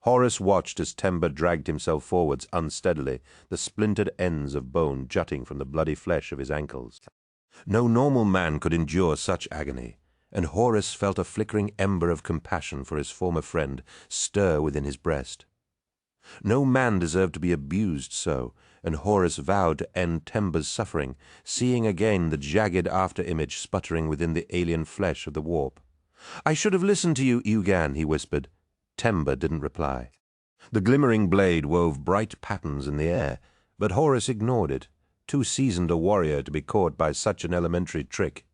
Horus watched as Temba dragged himself forwards unsteadily, the splintered ends of bone jutting from the bloody flesh of his ankles. No normal man could endure such agony, and Horus felt a flickering ember of compassion for his former friend stir within his breast. No man deserved to be abused so, and Horus vowed to end Temba's suffering, seeing again the jagged after-image sputtering within the alien flesh of the warp. "I should have listened to you, Yugen," he whispered. Temba didn't reply. The glimmering blade wove bright patterns in the air, but Horus ignored it, too seasoned a warrior to be caught by such an elementary trick.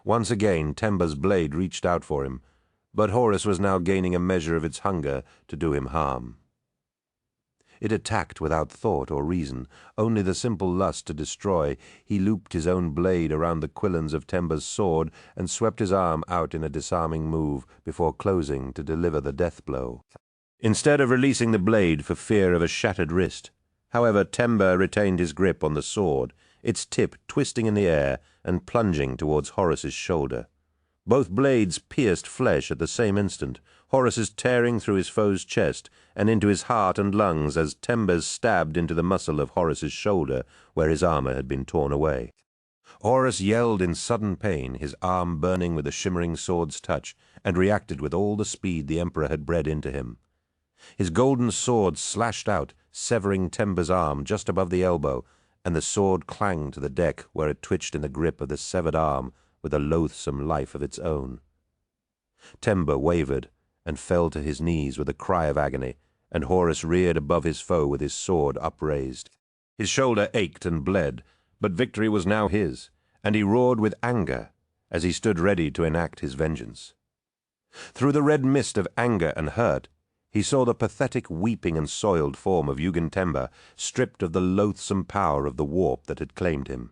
Once again Temba's blade reached out for him, but Horus was now gaining a measure of its hunger to do him harm. It attacked without thought or reason, only the simple lust to destroy. He looped his own blade around the quillons of Temba's sword and swept his arm out in a disarming move before closing to deliver the death blow. Instead of releasing the blade for fear of a shattered wrist, however, Temba retained his grip on the sword, its tip twisting in the air and plunging towards Horus's shoulder. Both blades pierced flesh at the same instant, Horus's tearing through his foe's chest and into his heart and lungs as Temba's stabbed into the muscle of Horus's shoulder where his armor had been torn away. Horus yelled in sudden pain, his arm burning with the shimmering sword's touch, and reacted with all the speed the Emperor had bred into him. His golden sword slashed out, severing Temba's arm just above the elbow, and the sword clanged to the deck where it twitched in the grip of the severed arm with a loathsome life of its own. Temba wavered and fell to his knees with a cry of agony, and Horus reared above his foe with his sword upraised. His shoulder ached and bled, but victory was now his, and he roared with anger as he stood ready to enact his vengeance. Through the red mist of anger and hurt, he saw the pathetic weeping and soiled form of Yugen Temba, stripped of the loathsome power of the warp that had claimed him.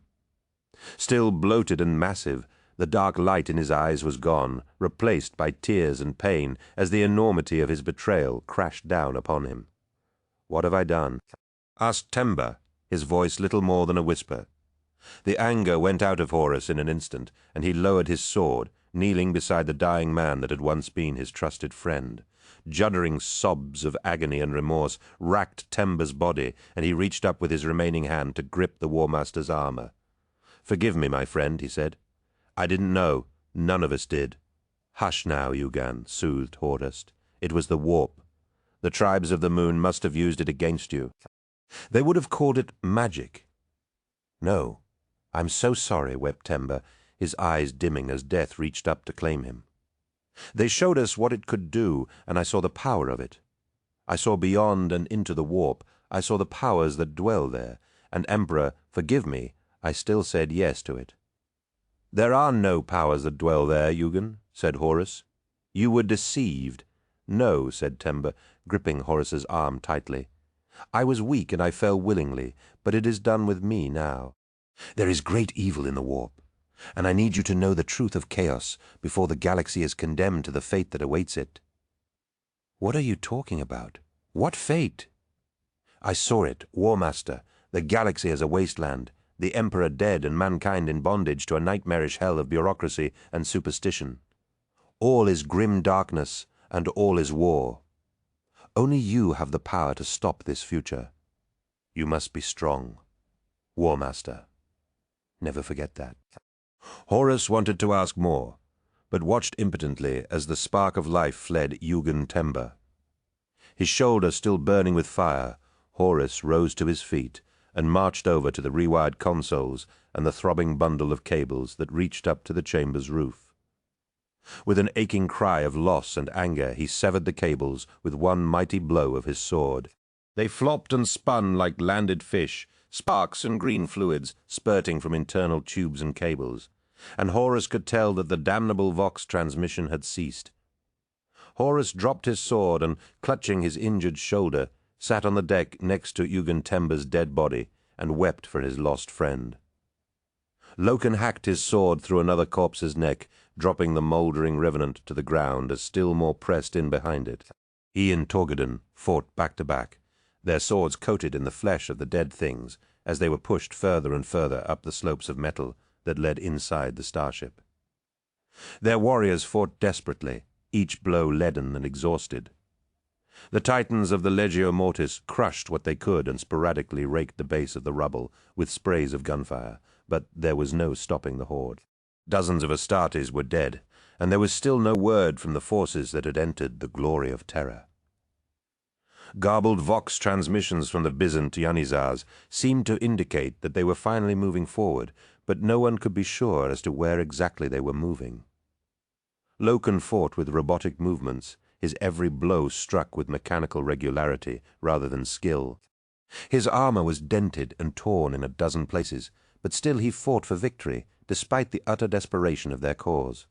Still bloated and massive, the dark light in his eyes was gone, replaced by tears and pain as the enormity of his betrayal crashed down upon him. "What have I done?" asked Temba, his voice little more than a whisper. The anger went out of Horus in an instant, and he lowered his sword, kneeling beside the dying man that had once been his trusted friend. Juddering sobs of agony and remorse racked Temba's body, and he reached up with his remaining hand to grip the War Master's armor. "Forgive me, my friend," he said. "I didn't know. None of us did." "Hush now, Yugen," soothed Horus. "It was the warp. The tribes of the moon must have used it against you. They would have called it magic." "No, I'm so sorry," wept Temba, his eyes dimming as death reached up to claim him. "They showed us what it could do, and I saw the power of it. I saw beyond and into the warp. I saw the powers that dwell there, and Emperor, forgive me, I still said yes to it." "There are no powers that dwell there, Yugen," said Horus. "You were deceived." "No," said Temba, gripping Horus's arm tightly. "I was weak and I fell willingly, but it is done with me now. There is great evil in the warp, and I need you to know the truth of chaos before the galaxy is condemned to the fate that awaits it." "What are you talking about? What fate?" "I saw it, War Master, the galaxy as a wasteland, the Emperor dead and mankind in bondage to a nightmarish hell of bureaucracy and superstition. All is grim darkness and all is war. Only you have the power to stop this future. You must be strong. War Master. Never forget that." Horus wanted to ask more, but watched impotently as the spark of life fled Yugen Temba. His shoulder still burning with fire, Horus rose to his feet and marched over to the rewired consoles and the throbbing bundle of cables that reached up to the chamber's roof. With an aching cry of loss and anger, he severed the cables with one mighty blow of his sword. They flopped and spun like landed fish, sparks and green fluids spurting from internal tubes and cables, and Horus could tell that the damnable Vox transmission had ceased. Horus dropped his sword and, clutching his injured shoulder, sat on the deck next to Yugen Temba's dead body and wept for his lost friend. Loken hacked his sword through another corpse's neck, dropping the mouldering revenant to the ground as still more pressed in behind it. He and Torghadan fought back to back, their swords coated in the flesh of the dead things as they were pushed further and further up the slopes of metal that led inside the starship. Their warriors fought desperately, each blow leaden and exhausted. The Titans of the Legio Mortis crushed what they could and sporadically raked the base of the rubble with sprays of gunfire, but there was no stopping the horde. Dozens of Astartes were dead, and there was still no word from the forces that had entered the glory of terror. Garbled Vox transmissions from the Byzant Yanizars seemed to indicate that they were finally moving forward, but no one could be sure as to where exactly they were moving. Loken fought with robotic movements, his every blow struck with mechanical regularity rather than skill. His armor was dented and torn in a dozen places, but still he fought for victory, despite the utter desperation of their cause.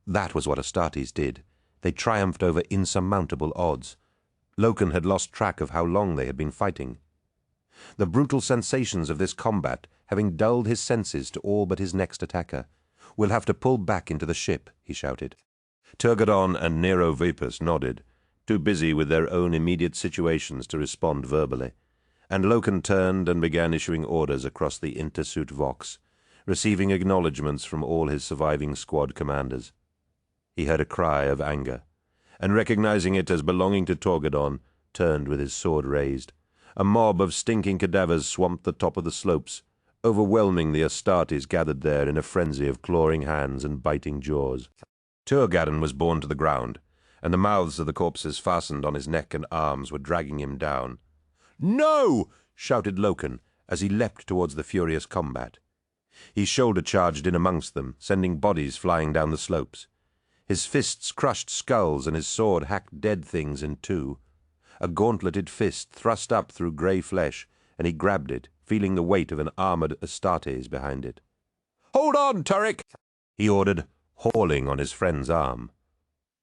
That was what Astartes did. They triumphed over insurmountable odds. Loken had lost track of how long they had been fighting. The brutal sensations of this combat, having dulled his senses to all but his next attacker, "We'll have to pull back into the ship," he shouted. Turgadon and Nero Vipus nodded, too busy with their own immediate situations to respond verbally, and Loken turned and began issuing orders across the intersuit Vox, receiving acknowledgments from all his surviving squad commanders. He heard a cry of anger, and recognizing it as belonging to Torgadon, turned with his sword raised. A mob of stinking cadavers swamped the top of the slopes, overwhelming the Astartes gathered there in a frenzy of clawing hands and biting jaws. Turgadon was borne to the ground, and the mouths of the corpses fastened on his neck and arms were dragging him down. "No!" shouted Loken as he leapt towards the furious combat. He shoulder-charged in amongst them, sending bodies flying down the slopes. His fists crushed skulls and his sword hacked dead things in two. A gauntleted fist thrust up through grey flesh, and he grabbed it, feeling the weight of an armoured Astartes behind it. "Hold on, Turek!" he ordered, hauling on his friend's arm.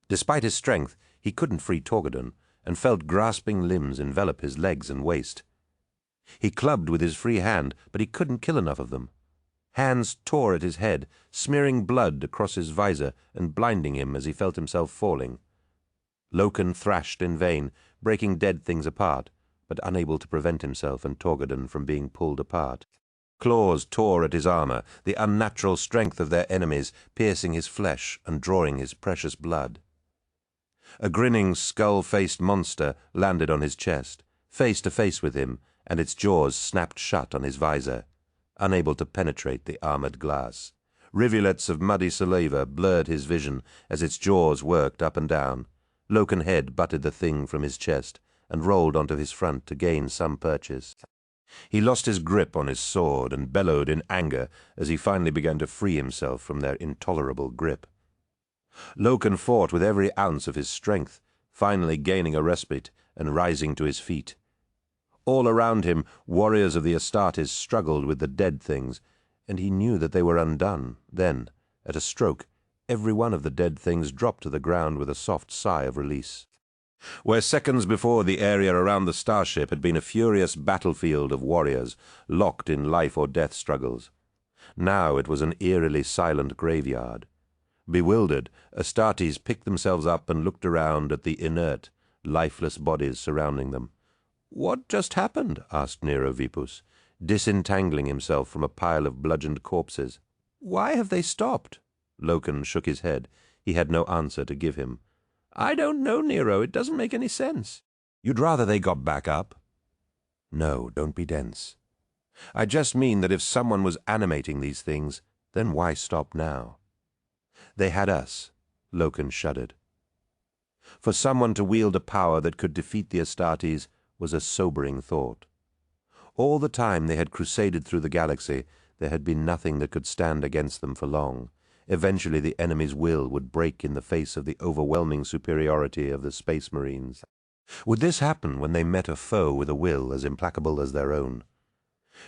Despite his strength, he couldn't free Torgadon, and felt grasping limbs envelop his legs and waist. He clubbed with his free hand, but he couldn't kill enough of them. Hands tore at his head, smearing blood across his visor and blinding him as he felt himself falling. Loken thrashed in vain, breaking dead things apart, but unable to prevent himself and Torgadon from being pulled apart. Claws tore at his armor, the unnatural strength of their enemies piercing his flesh and drawing his precious blood. A grinning, skull-faced monster landed on his chest, face to face with him, and its jaws snapped shut on his visor, unable to penetrate the armored glass. Rivulets of muddy saliva blurred his vision as its jaws worked up and down. Loken head butted the thing from his chest and rolled onto his front to gain some purchase. He lost his grip on his sword and bellowed in anger as he finally began to free himself from their intolerable grip. Loken fought with every ounce of his strength, finally gaining a respite and rising to his feet. All around him, warriors of the Astartes struggled with the dead things, and he knew that they were undone. Then, at a stroke, every one of the dead things dropped to the ground with a soft sigh of release. Where seconds before the area around the starship had been a furious battlefield of warriors locked in life or death struggles, now it was an eerily silent graveyard. Bewildered, Astartes picked themselves up and looked around at the inert, lifeless bodies surrounding them. "What just happened?" asked Nero Vipus, disentangling himself from a pile of bludgeoned corpses. "Why have they stopped?" Loken shook his head. He had no answer to give him. "I don't know, Nero. It doesn't make any sense." "You'd rather they got back up?" "No, don't be dense. I just mean that if someone was animating these things, then why stop now? They had us." Loken shuddered. For someone to wield a power that could defeat the Astartes was a sobering thought. All the time they had crusaded through the galaxy, there had been nothing that could stand against them for long. Eventually the enemy's will would break in the face of the overwhelming superiority of the Space Marines. Would this happen when they met a foe with a will as implacable as their own?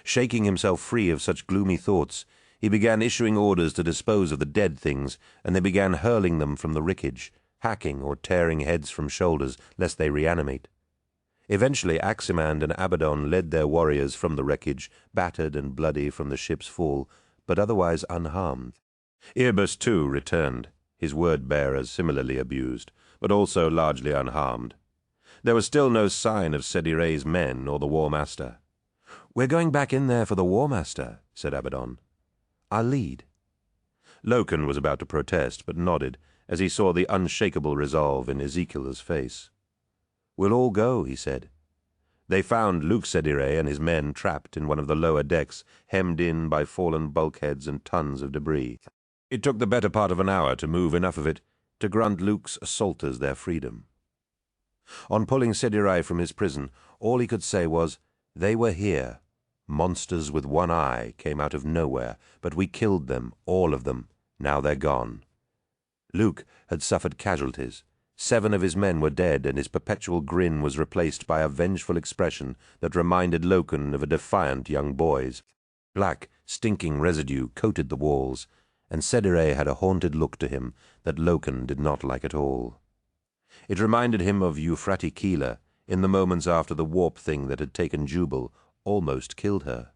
Shaking himself free of such gloomy thoughts, he began issuing orders to dispose of the dead things, and they began hurling them from the wreckage, hacking or tearing heads from shoulders lest they reanimate. Eventually Aximand and Abaddon led their warriors from the wreckage, battered and bloody from the ship's fall, but otherwise unharmed. Irbus, too, returned, his word-bearers similarly abused, but also largely unharmed. There was still no sign of Sedire's men or the War Master. "We're going back in there for the War Master," said Abaddon. "I'll lead." Loken was about to protest, but nodded as he saw the unshakable resolve in Ezekiel's face. "We'll all go," he said. They found Luke Sedire and his men trapped in one of the lower decks, hemmed in by fallen bulkheads and tons of debris. It took the better part of an hour to move enough of it to grant Luke's assaulters their freedom. On pulling Sedire from his prison, all he could say was, "They were here. Monsters with one eye came out of nowhere, but we killed them, all of them. Now they're gone." Luke had suffered casualties. 7 of his men were dead, and his perpetual grin was replaced by a vengeful expression that reminded Loken of a defiant young boy's. Black, stinking residue coated the walls, and Sedire had a haunted look to him that Loken did not like at all. It reminded him of Euphrati Keeler in the moments after the warp thing that had taken Jubal almost killed her.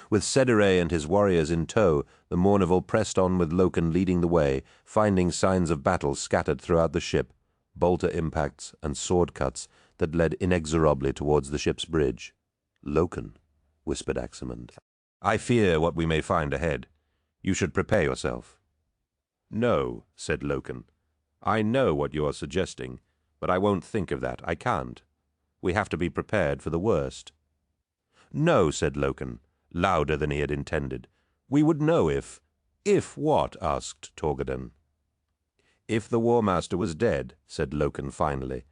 With Sedire and his warriors in tow, the Mournival pressed on with Loken leading the way, finding signs of battle scattered throughout the ship, bolter impacts and sword cuts that led inexorably towards the ship's bridge. "Loken," whispered Aximand, "I fear what we may find ahead. You should prepare yourself." "No," said Loken. "I know what you are suggesting, but I won't think of that. I can't. We have to be prepared for the worst." "No," said Loken, louder than he had intended. "We would know if—" "If what?" asked Torgadon. "If the War Master was dead," said Loken finally.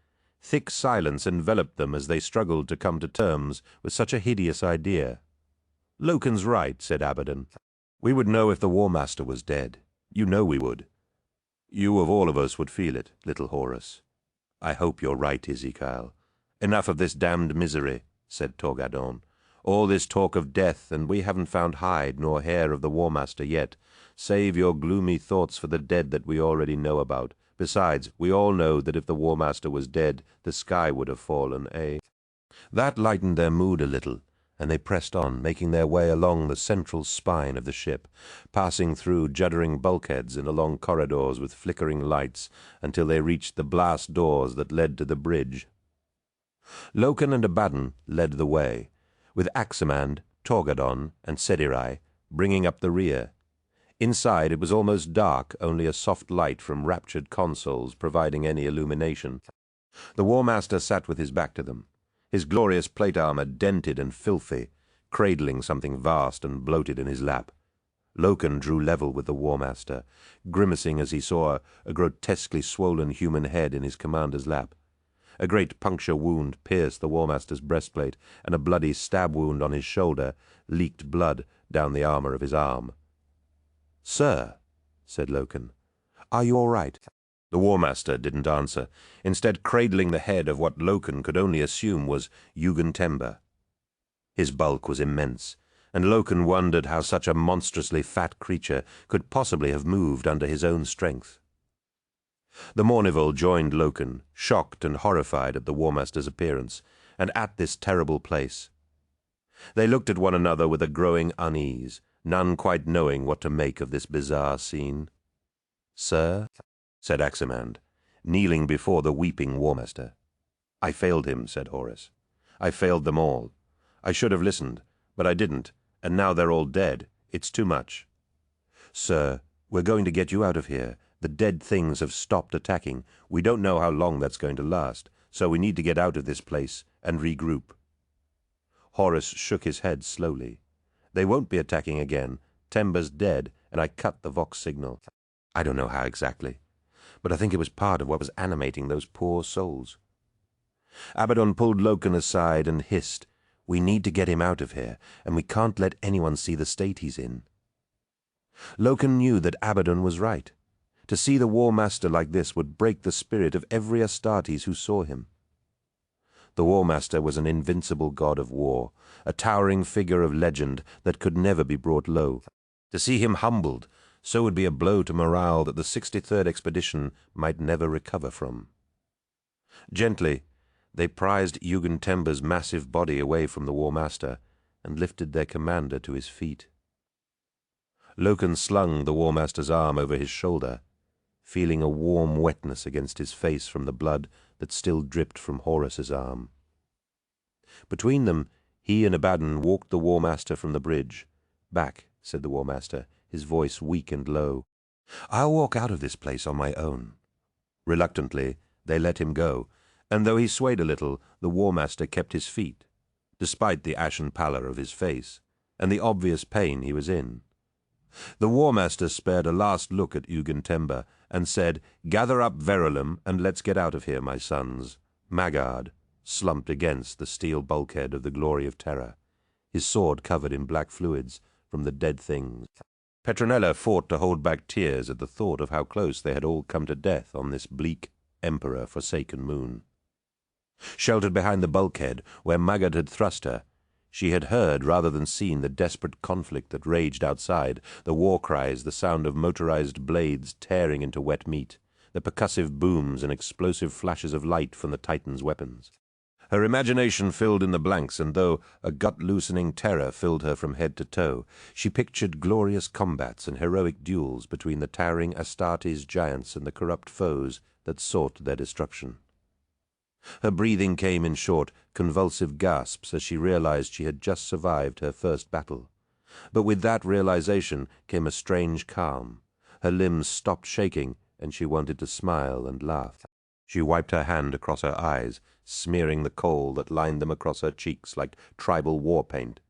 Thick silence enveloped them as they struggled to come to terms with such a hideous idea. "Loken's right," said Abaddon. "We would know if the War Master was dead. You know we would. You of all of us would feel it, little Horus." "I hope you're right, Ezekiel. Enough of this damned misery," said Torgadon. "All this talk of death, and we haven't found hide nor hair of the War Master yet. Save your gloomy thoughts for the dead that we already know about. Besides, we all know that if the War Master was dead, the sky would have fallen, eh?" That lightened their mood a little, and they pressed on, making their way along the central spine of the ship, passing through juddering bulkheads and along corridors with flickering lights until they reached the blast doors that led to the bridge. Loken and Abaddon led the way, with Aximand, Torgadon, and Sedire bringing up the rear. Inside it was almost dark, only a soft light from raptured consoles providing any illumination. The War Master sat with his back to them, his glorious plate armor dented and filthy, cradling something vast and bloated in his lap. Loken drew level with the War Master, grimacing as he saw a grotesquely swollen human head in his commander's lap. A great puncture wound pierced the War Master's breastplate, and a bloody stab wound on his shoulder leaked blood down the armor of his arm. "Sir," said Loken, "are you all right?" The War Master didn't answer, instead cradling the head of what Loken could only assume was Yugen-Temba. His bulk was immense, and Loken wondered how such a monstrously fat creature could possibly have moved under his own strength. The Mournival joined Loken, shocked and horrified at the War Master's appearance, and at this terrible place. They looked at one another with a growing unease, none quite knowing what to make of this bizarre scene. "Sir," said Aximand, kneeling before the weeping War Master. "I failed him," said Horus. "I failed them all. I should have listened, but I didn't, and now they're all dead. It's too much. Sir, we're going to get you out of here. The dead things have stopped attacking. We don't know how long that's going to last, so we need to get out of this place and regroup." Horus shook his head slowly. "They won't be attacking again. Temba's dead, and I cut the Vox signal. I don't know how exactly, but I think it was part of what was animating those poor souls." Abaddon pulled Loken aside and hissed, "We need to get him out of here, and we can't let anyone see the state he's in." Loken knew that Abaddon was right. To see the War Master like this would break the spirit of every Astartes who saw him. The War Master was an invincible god of war, a towering figure of legend that could never be brought low. To see him humbled, so would be a blow to morale that the 63rd Expedition might never recover from. Gently, they prized Yugen-Temba's massive body away from the War Master and lifted their commander to his feet. Loken slung the War Master's arm over his shoulder, feeling a warm wetness against his face from the blood that still dripped from Horus's arm. Between them, he and Abaddon walked the War Master from the bridge. "Back," said the War Master, his voice weak and low. "I'll walk out of this place on my own." Reluctantly, they let him go, and though he swayed a little, the War Master kept his feet, despite the ashen pallor of his face, and the obvious pain he was in. The War Master spared a last look at Yugen-Temba and said, "Gather up Verulam and let's get out of here, my sons." Maggard slumped against the steel bulkhead of the Glory of Terror, his sword covered in black fluids from the dead things. Petronella fought to hold back tears at the thought of how close they had all come to death on this bleak, Emperor Forsaken Moon. Sheltered behind the bulkhead where Maggard had thrust her, she had heard rather than seen the desperate conflict that raged outside, the war cries, the sound of motorized blades tearing into wet meat, the percussive booms and explosive flashes of light from the Titan's weapons. Her imagination filled in the blanks, and though a gut-loosening terror filled her from head to toe, she pictured glorious combats and heroic duels between the towering Astartes giants and the corrupt foes that sought their destruction. Her breathing came in short, convulsive gasps as she realized she had just survived her first battle. But with that realization came a strange calm. Her limbs stopped shaking, and she wanted to smile and laugh. She wiped her hand across her eyes, smearing the coal that lined them across her cheeks like tribal war paint.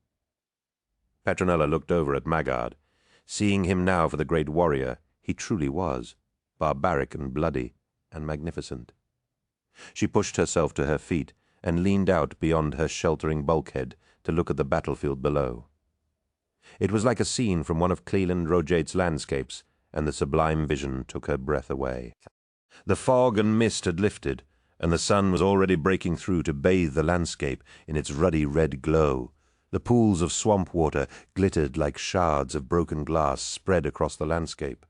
Petronella looked over at Maggard. Seeing him now for the great warrior, he truly was, barbaric and bloody and magnificent. She pushed herself to her feet and leaned out beyond her sheltering bulkhead to look at the battlefield below. It was like a scene from one of Cleland Rogate's landscapes, and the sublime vision took her breath away. The fog and mist had lifted, and the sun was already breaking through to bathe the landscape in its ruddy red glow. The pools of swamp water glittered like shards of broken glass spread across the landscape.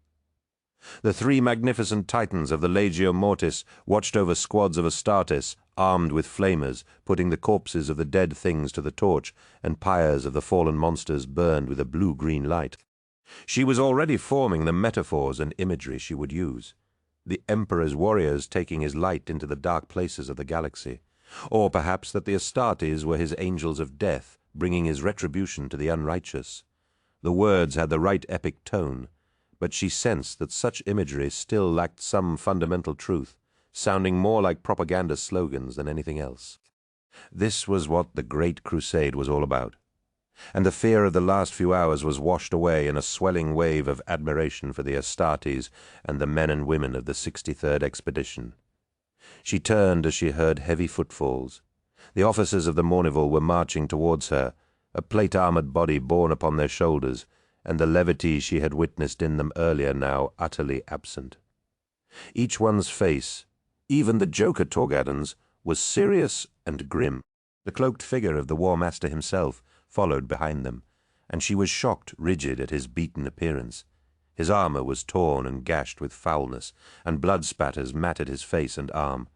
The three magnificent titans of the Legio Mortis watched over squads of Astartes, armed with flamers, putting the corpses of the dead things to the torch, and pyres of the fallen monsters burned with a blue-green light. She was already forming the metaphors and imagery she would use. The Emperor's warriors taking his light into the dark places of the galaxy, or perhaps that the Astartes were his angels of death, bringing his retribution to the unrighteous. The words had the right epic tone, but she sensed that such imagery still lacked some fundamental truth, sounding more like propaganda slogans than anything else. This was what the Great Crusade was all about, and the fear of the last few hours was washed away in a swelling wave of admiration for the Astartes and the men and women of the 63rd Expedition. She turned as she heard heavy footfalls. The officers of the Mournival were marching towards her, a plate-armored body borne upon their shoulders, and the levity she had witnessed in them earlier now utterly absent. Each one's face, even the Joker Torgaddon's, was serious and grim. The cloaked figure of the War Master himself followed behind them, and she was shocked rigid at his beaten appearance. His armor was torn and gashed with foulness, and blood spatters matted his face and arm.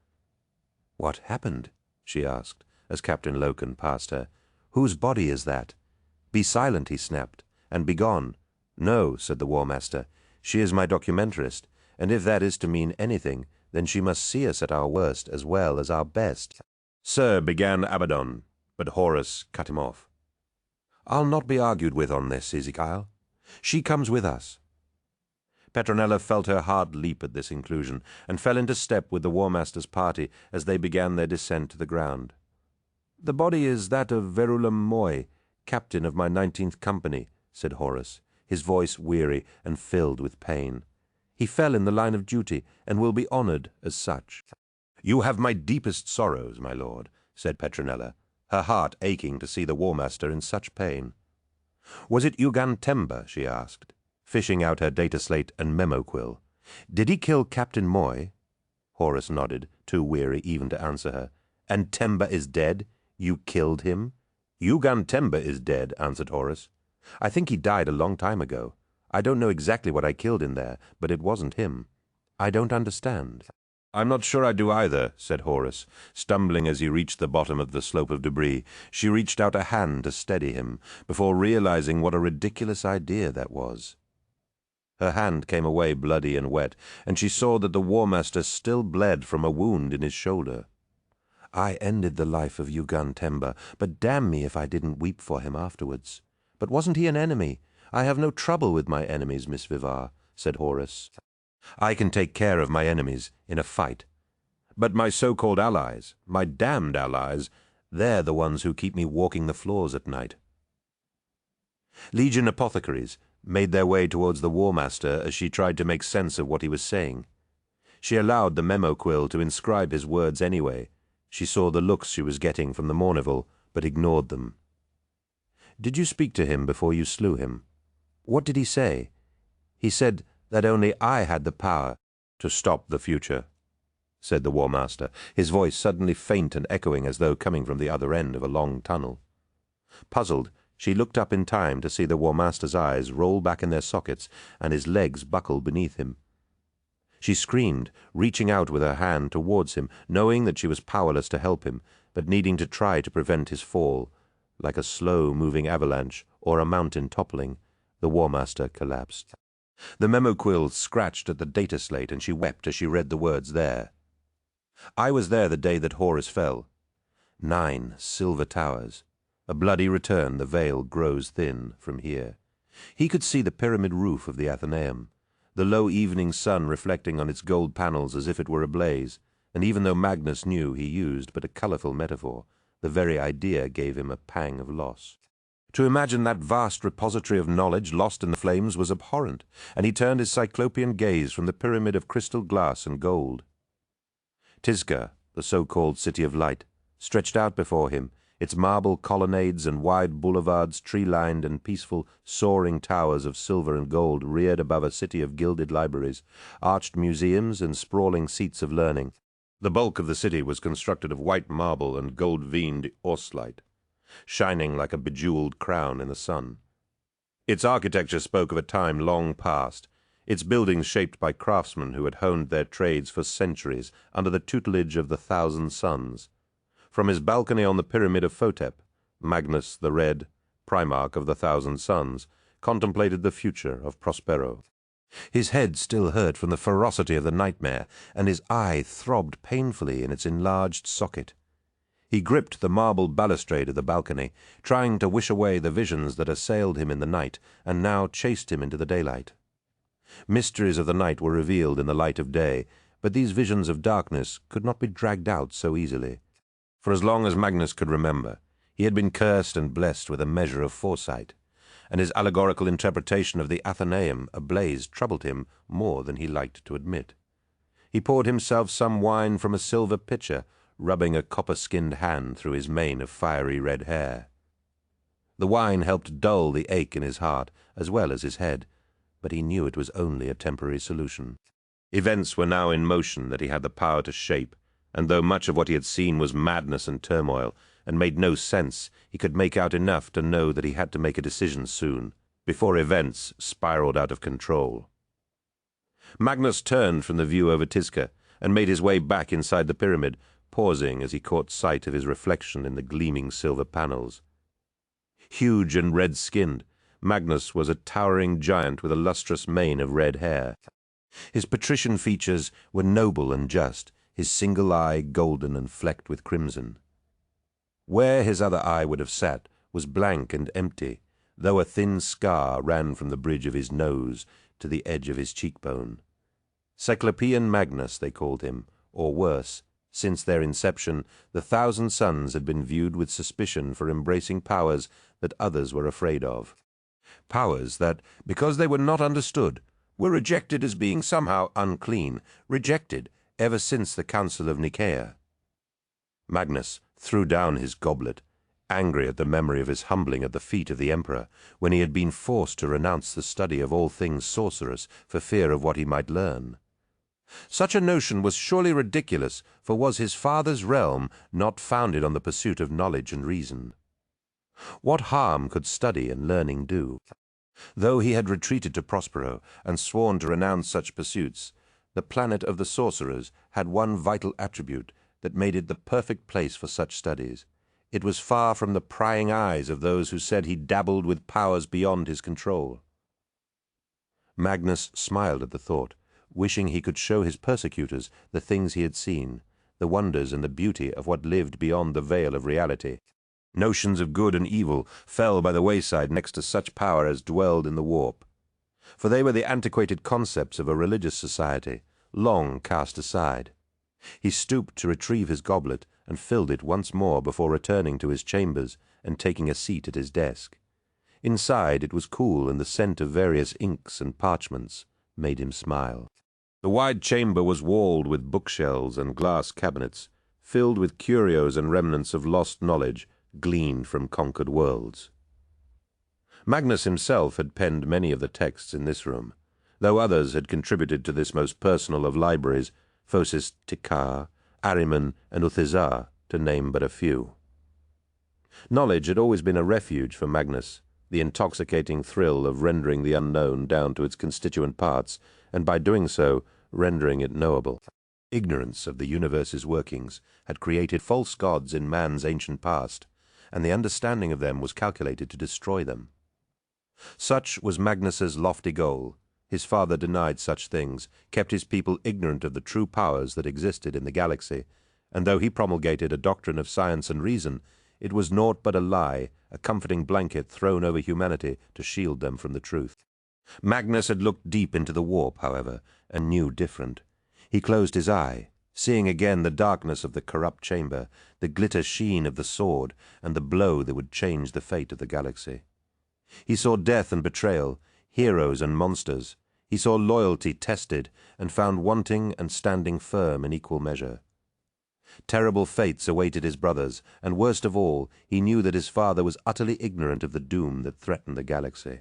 "What happened?" she asked, as Captain Loken passed her. "Whose body is that?" "Be silent," he snapped, "and be gone." "No," said the War Master. "She is my documentarist, and if that is to mean anything, then she must see us at our worst as well as our best." "Sir," began Abaddon, but Horus cut him off. "I'll not be argued with on this, Ezekiel. She comes with us." Petronella felt her heart leap at this inclusion, and fell into step with the War Master's party as they began their descent to the ground. "The body is that of Verulam Moy, captain of my 19th Company," said Horus, his voice weary and filled with pain. "He fell in the line of duty, and will be honored as such." "You have my deepest sorrows, my lord," said Petronella, her heart aching to see the War Master in such pain. "Was it Yugan Temba?" she asked, fishing out her data slate and memo quill. "Did he kill Captain Moy?" Horus nodded, too weary even to answer her. "And Temba is dead? You killed him?" "Yugan Temba is dead," answered Horus. "I think he died a long time ago. I don't know exactly what I killed in there, but it wasn't him. I don't understand." "I'm not sure I do either," said Horus, stumbling as he reached the bottom of the slope of debris. She reached out a hand to steady him, before realizing what a ridiculous idea that was. Her hand came away bloody and wet, and she saw that the War Master still bled from a wound in his shoulder. "I ended the life of Yugan Temba, but damn me if I didn't weep for him afterwards. But wasn't he an enemy? I have no trouble with my enemies, Miss Vivar," said Horus. "I can take care of my enemies in a fight. But my so-called allies, my damned allies, they're the ones who keep me walking the floors at night." Legion apothecaries made their way towards the War Master as she tried to make sense of what he was saying. She allowed the memo quill to inscribe his words anyway. She saw the looks she was getting from the Mournival, but ignored them. "Did you speak to him before you slew him? What did he say?" "He said that only I had the power to stop the future." said the War Master, his voice suddenly faint and echoing as though coming from the other end of a long tunnel. Puzzled, she looked up in time to see the War Master's eyes roll back in their sockets and his legs buckle beneath him. She screamed, reaching out with her hand towards him, knowing that she was powerless to help him, but needing to try to prevent his fall. Like a slow-moving avalanche or a mountain toppling, the War Master collapsed. The memo quill scratched at the data slate, and she wept as she read the words there. I was there the day that Horus fell. 9 silver towers. A bloody return, the veil grows thin from here. He could see the pyramid roof of the Athenaeum, the low evening sun reflecting on its gold panels as if it were ablaze, and even though Magnus knew he used but a colourful metaphor, the very idea gave him a pang of loss. To imagine that vast repository of knowledge lost in the flames was abhorrent, and he turned his cyclopean gaze from the pyramid of crystal glass and gold. Tizca, the so-called City of Light, stretched out before him, its marble colonnades and wide boulevards tree-lined and peaceful, soaring towers of silver and gold reared above a city of gilded libraries, arched museums and sprawling seats of learning. The bulk of the city was constructed of white marble and gold-veined orslight, shining like a bejeweled crown in the sun. Its architecture spoke of a time long past, its buildings shaped by craftsmen who had honed their trades for centuries under the tutelage of the Thousand Suns. From his balcony on the pyramid of Photep, Magnus the Red, Primarch of the Thousand Suns, contemplated the future of Prospero. His head still hurt from the ferocity of the nightmare, and his eye throbbed painfully in its enlarged socket. He gripped the marble balustrade of the balcony, trying to wish away the visions that assailed him in the night and now chased him into the daylight. Mysteries of the night were revealed in the light of day, but these visions of darkness could not be dragged out so easily. For as long as Magnus could remember, he had been cursed and blessed with a measure of foresight, and his allegorical interpretation of the Athenaeum ablaze troubled him more than he liked to admit. He poured himself some wine from a silver pitcher, rubbing a copper-skinned hand through his mane of fiery red hair. The wine helped dull the ache in his heart as well as his head, but he knew it was only a temporary solution. Events were now in motion that he had the power to shape, and though much of what he had seen was madness and turmoil, and made no sense, he could make out enough to know that he had to make a decision soon, before events spiraled out of control. Magnus turned from the view over Tizca, and made his way back inside the pyramid, pausing as he caught sight of his reflection in the gleaming silver panels. Huge and red-skinned, Magnus was a towering giant with a lustrous mane of red hair. His patrician features were noble and just, his single eye golden and flecked with crimson. Where his other eye would have sat was blank and empty, though a thin scar ran from the bridge of his nose to the edge of his cheekbone. Cyclopean Magnus, they called him, or worse. Since their inception, the Thousand Suns had been viewed with suspicion for embracing powers that others were afraid of. Powers that, because they were not understood, were rejected as being somehow unclean, rejected ever since the Council of Nicaea. Magnus threw down his goblet, angry at the memory of his humbling at the feet of the Emperor, when he had been forced to renounce the study of all things sorcerous for fear of what he might learn. Such a notion was surely ridiculous, for was his father's realm not founded on the pursuit of knowledge and reason? What harm could study and learning do? Though he had retreated to Prospero and sworn to renounce such pursuits, the planet of the sorcerers had one vital attribute that made it the perfect place for such studies. It was far from the prying eyes of those who said he dabbled with powers beyond his control. Magnus smiled at the thought, wishing he could show his persecutors the things he had seen, the wonders and the beauty of what lived beyond the veil of reality. Notions of good and evil fell by the wayside next to such power as dwelled in the warp, for they were the antiquated concepts of a religious society, long cast aside. He stooped to retrieve his goblet and filled it once more before returning to his chambers and taking a seat at his desk. Inside it was cool, and the scent of various inks and parchments made him smile. The wide chamber was walled with bookshelves and glass cabinets, filled with curios and remnants of lost knowledge gleaned from conquered worlds. Magnus himself had penned many of the texts in this room, though others had contributed to this most personal of libraries, Phocis Tikar, Ahriman, and Uthizar, to name but a few. Knowledge had always been a refuge for Magnus, the intoxicating thrill of rendering the unknown down to its constituent parts, and by doing so, rendering it knowable. Ignorance of the universe's workings had created false gods in man's ancient past, and the understanding of them was calculated to destroy them. Such was Magnus's lofty goal. His father denied such things, kept his people ignorant of the true powers that existed in the galaxy, and though he promulgated a doctrine of science and reason, it was naught but a lie, a comforting blanket thrown over humanity to shield them from the truth. Magnus had looked deep into the warp, however, and knew different. He closed his eye, seeing again the darkness of the corrupt chamber, the glitter sheen of the sword, and the blow that would change the fate of the galaxy. He saw death and betrayal, heroes and monsters. He saw loyalty tested, and found wanting and standing firm in equal measure. Terrible fates awaited his brothers, and worst of all, he knew that his father was utterly ignorant of the doom that threatened the galaxy.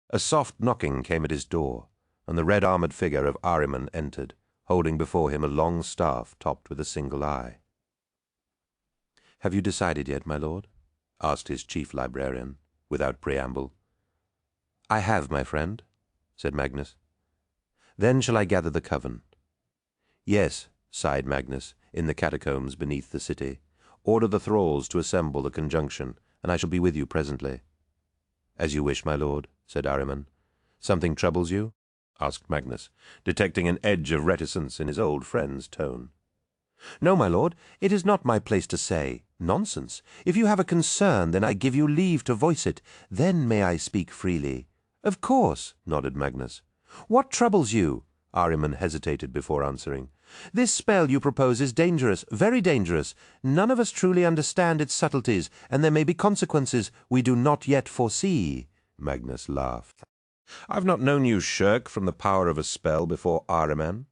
A soft knocking came at his door, and the red-armored figure of Ahriman entered, holding before him a long staff topped with a single eye. "Have you decided yet, my lord?" asked his chief librarian, without preamble. "I have, my friend," said Magnus. "Then shall I gather the coven?" "Yes," sighed Magnus, "in the catacombs beneath the city. Order the thralls to assemble the conjunction, and I shall be with you presently." "As you wish, my lord," said Ahriman. "Something troubles you?" asked Magnus, detecting an edge of reticence in his old friend's tone. "No, my lord, it is not my place to say. Nonsense. If you have a concern, then I give you leave to voice it. Then may I speak freely." "Of course," nodded Magnus. "What troubles you?" Ahriman hesitated before answering. "This spell you propose is dangerous, very dangerous. None of us truly understand its subtleties, and there may be consequences we do not yet foresee." Magnus laughed. "I've not known you shirk from the power of a spell before, Ahriman.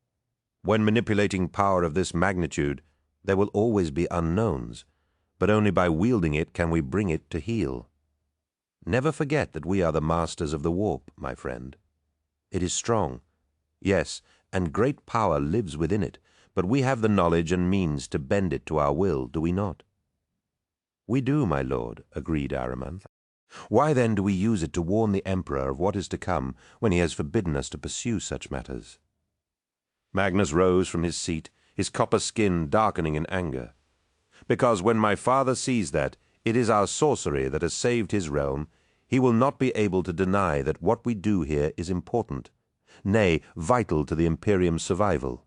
When manipulating power of this magnitude, there will always be unknowns, but only by wielding it can we bring it to heel. Never forget that we are the masters of the warp, my friend. It is strong, yes, and great power lives within it, but we have the knowledge and means to bend it to our will, do we not?" "We do, my lord," agreed Ahriman. "Why then do we use it to warn the Emperor of what is to come when he has forbidden us to pursue such matters?" Magnus rose from his seat, his copper skin darkening in anger. "Because when my father sees that it is our sorcery that has saved his realm, he will not be able to deny that what we do here is important, nay, vital to the Imperium's survival."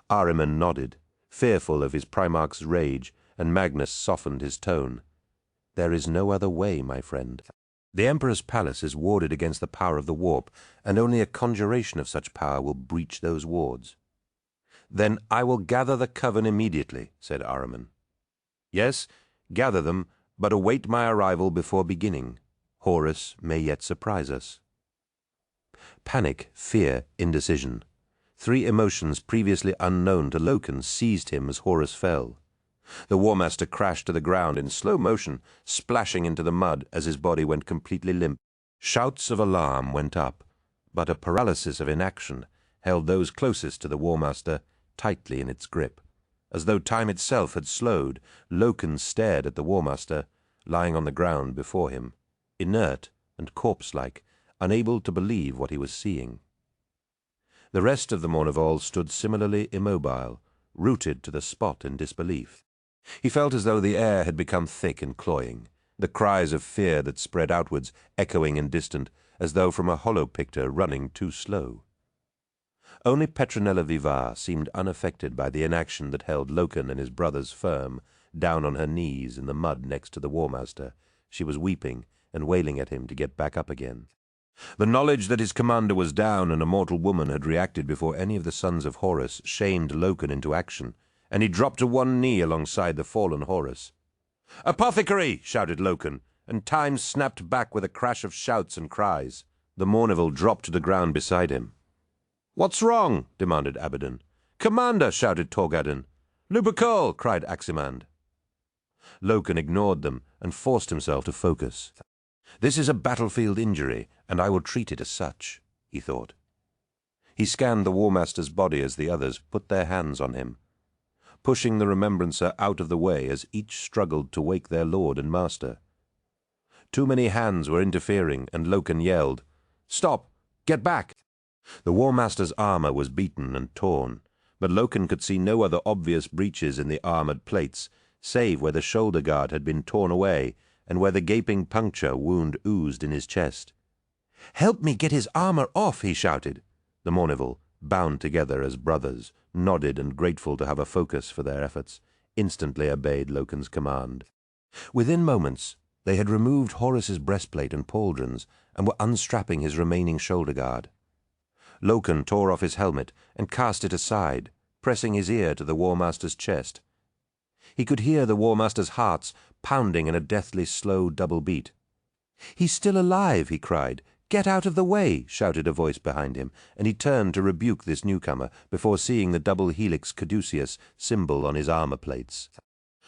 Ahriman nodded, fearful of his Primarch's rage, and Magnus softened his tone. "There is no other way, my friend. The Emperor's palace is warded against the power of the warp, and only a conjuration of such power will breach those wards." "Then I will gather the coven immediately," said Ahriman. "Yes, gather them, but await my arrival before beginning. Horus may yet surprise us." Panic, fear, indecision. 3 emotions previously unknown to Loken seized him as Horus fell. The War Master crashed to the ground in slow motion, splashing into the mud as his body went completely limp. Shouts of alarm went up, but a paralysis of inaction held those closest to the War Master tightly in its grip. As though time itself had slowed, Loken stared at the War Master, lying on the ground before him, inert and corpse-like, unable to believe what he was seeing. The rest of the Mournival stood similarly immobile, rooted to the spot in disbelief. He felt as though the air had become thick and cloying, the cries of fear that spread outwards echoing and distant, as though from a hollow picture running too slow. Only Petronella Vivar seemed unaffected by the inaction that held Loken and his brothers firm, down on her knees in the mud next to the War Master. She was weeping and wailing at him to get back up again. The knowledge that his commander was down and a mortal woman had reacted before any of the sons of Horus shamed Loken into action, and he dropped to one knee alongside the fallen Horus. "Apothecary!" shouted Loken, and time snapped back with a crash of shouts and cries. The Mournival dropped to the ground beside him. "What's wrong?" demanded Abaddon. "Commander!" shouted Torgadon. "Lupercal!" cried Aximand. Loken ignored them and forced himself to focus. "This is a battlefield injury, and I will treat it as such," he thought. He scanned the War Master's body as the others put their hands on him, pushing the Remembrancer out of the way as each struggled to wake their lord and master. Too many hands were interfering, and Loken yelled, "Stop! Get back!" The War Master's armor was beaten and torn, but Loken could see no other obvious breaches in the armored plates, save where the shoulder guard had been torn away and where the gaping puncture wound oozed in his chest. "Help me get his armor off!" he shouted. The Mournival, bound together as brothers, nodded and, grateful to have a focus for their efforts, instantly obeyed Loken's command. Within moments, they had removed Horus's breastplate and pauldrons and were unstrapping his remaining shoulder guard. Loken tore off his helmet and cast it aside, pressing his ear to the War Master's chest. He could hear the War Master's hearts pounding in a deathly slow double beat. "He's still alive!" he cried. "Get out of the way!" shouted a voice behind him, and he turned to rebuke this newcomer before seeing the double helix caduceus symbol on his armor plates.